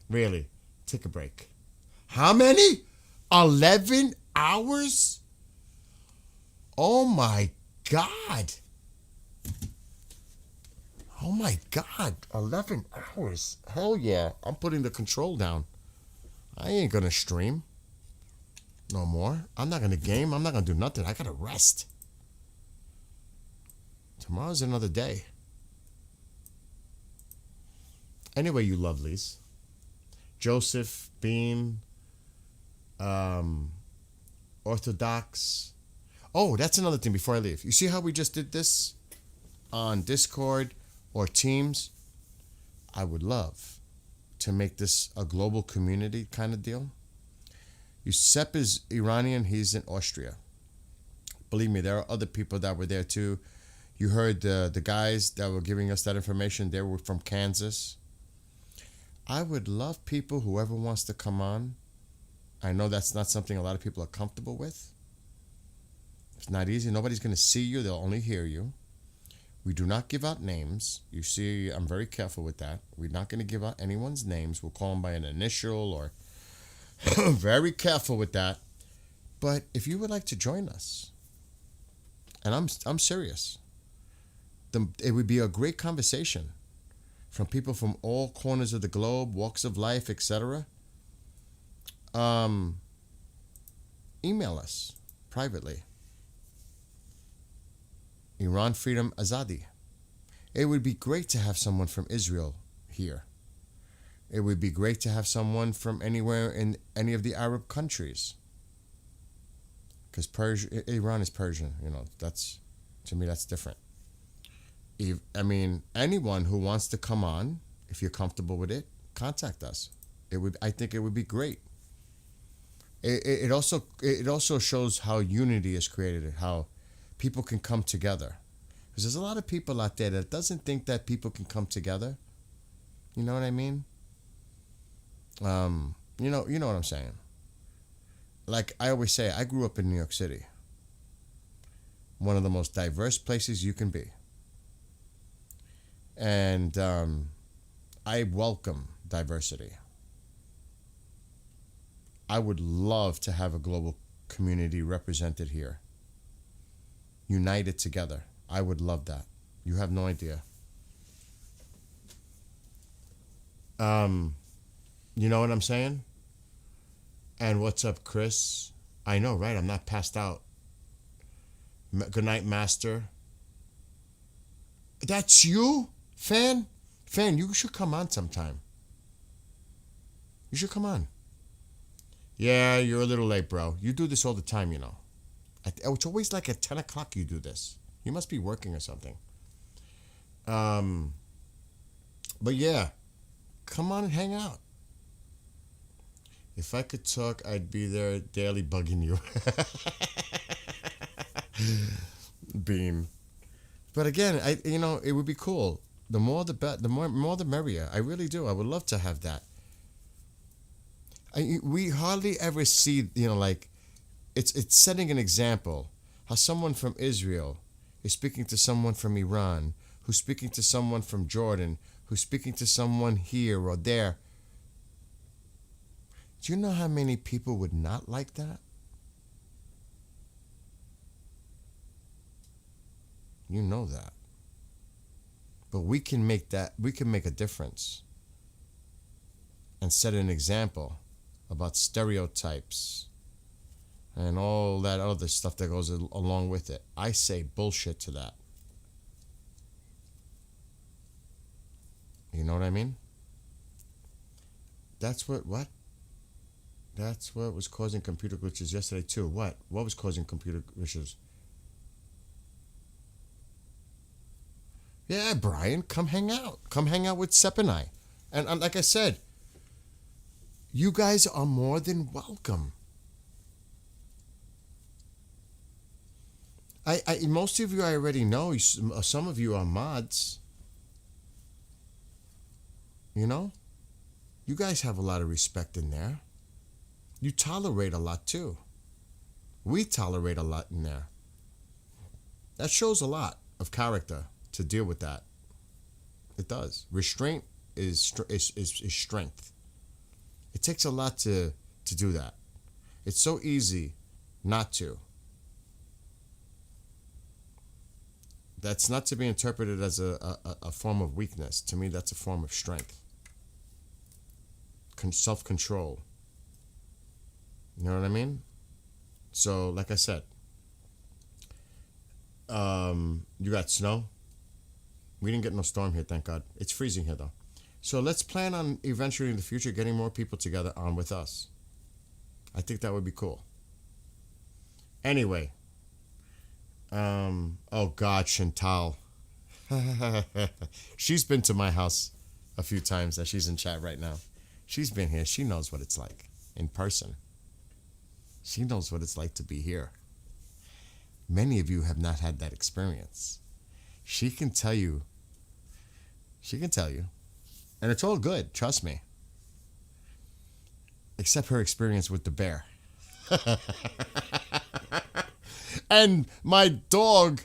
Really, take a break. How many? 11 hours? Oh my God. Oh my God, 11 hours. Hell yeah. I'm putting the control down. I ain't gonna stream no more. I'm not gonna game. I'm not gonna do nothing. I gotta rest. Tomorrow's another day. Anyway, you lovelies. Joseph, Beam, Orthodox. Oh, that's another thing before I leave. You see how we just did this on Discord or Teams? I would love to make this a global community kind of deal. Yusep is Iranian. He's in Austria. Believe me, there are other people that were there too. You heard the guys that were giving us that information. They were from Kansas. I would love people, whoever wants to come on. I know that's not something a lot of people are comfortable with. It's not easy. Nobody's going to see you. They'll only hear you. We do not give out names. You see, I'm very careful with that. We're not going to give out anyone's names. We'll call them by an initial or very careful with that. But if you would like to join us, and I'm serious, it would be a great conversation from people from all corners of the globe, walks of life, etc. Email us privately. Iran Freedom Azadi. It would be great to have someone from Israel here. It would be great to have someone from anywhere in any of the Arab countries. Because Iran is Persian, that's, to me, that's different. Anyone who wants to come on, if you're comfortable with it, contact us. I think it would be great. It also shows how unity is created, how people can come together. Because there's a lot of people out there that doesn't think that people can come together. You know what I mean? You know what I'm saying. Like I always say, I grew up in New York City. One of the most diverse places you can be. And I welcome diversity. I would love to have a global community represented here. United together. I would love that. You have no idea. You know what I'm saying? And what's up, Chris? I know, right? I'm not passed out. Good night, Master. That's you? Fan, you should come on sometime. You should come on. Yeah, you're a little late, bro. You do this all the time, It's always like at 10 o'clock you do this. You must be working or something. But yeah, come on and hang out. If I could talk, I'd be there daily bugging you. Beam. But again, it would be cool. The more the more the merrier. I really do. I would love to have that. We hardly ever see, it's setting an example. How someone from Israel is speaking to someone from Iran, who's speaking to someone from Jordan, who's speaking to someone here or there. Do you know how many people would not like that? You know that. But we can make a difference and set an example about stereotypes and all that other stuff that goes along with it. I say bullshit to that. You know what I mean? That's what? That's what was causing computer glitches yesterday too. What? What was causing computer glitches? Yeah, Brian, come hang out. Come hang out with Sepp and I. And like I said, you guys are more than welcome. Most of you I already know. Some of you are mods. You guys have a lot of respect in there. You tolerate a lot too. We tolerate a lot in there. That shows a lot of character to deal with that. It does. Restraint is strength. It takes a lot to do that. It's so easy not to. That's not to be interpreted as a form of weakness. To me, that's a form of strength. Self-control. You know what I mean? So, like I said, you got snow. We didn't get no storm here, thank God. It's freezing here, though. So let's plan on eventually in the future getting more people together on with us. I think that would be cool. Anyway. Oh God, Chantal. She's been to my house a few times and she's in chat right now. She's been here. She knows what it's like in person. She knows what it's like to be here. Many of you have not had that experience. She can tell you. And it's all good, trust me. Except her experience with the bear. And my dog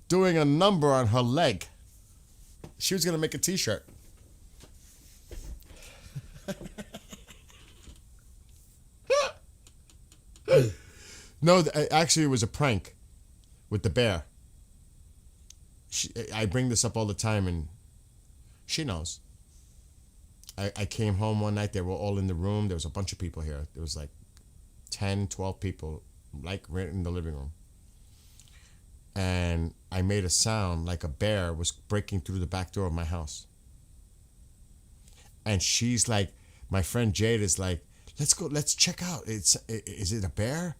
doing a number on her leg. She was going to make a t-shirt. No, actually it was a prank with the bear. I bring this up all the time and she knows. I came home one night. They were all in the room. There was a bunch of people here. There was like 10, 12 people, like right in the living room. And I made a sound like a bear was breaking through the back door of my house. And she's like, my friend Jade is like, let's go, let's check out. Is it a bear?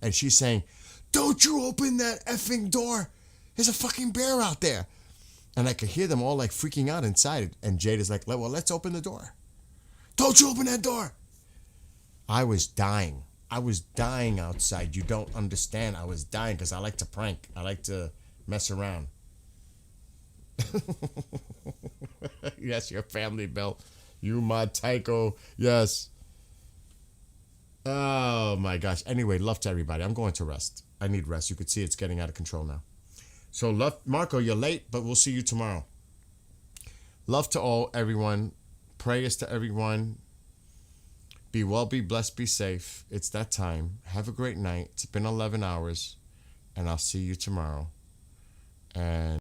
And she's saying, don't you open that effing door. There's a fucking bear out there. And I could hear them all like freaking out inside. And Jade is like, well, let's open the door. Don't you open that door. I was dying. I was dying outside. You don't understand. I was dying because I like to prank. I like to mess around. Yes, your family, Bill. You, my Tycho. Yes. Oh, my gosh. Anyway, love to everybody. I'm going to rest. I need rest. You could see it's getting out of control now. So, love, Marco, you're late, but we'll see you tomorrow. Love to all, everyone. Prayers to everyone. Be well, be blessed, be safe. It's that time. Have a great night. It's been 11 hours, and I'll see you tomorrow. And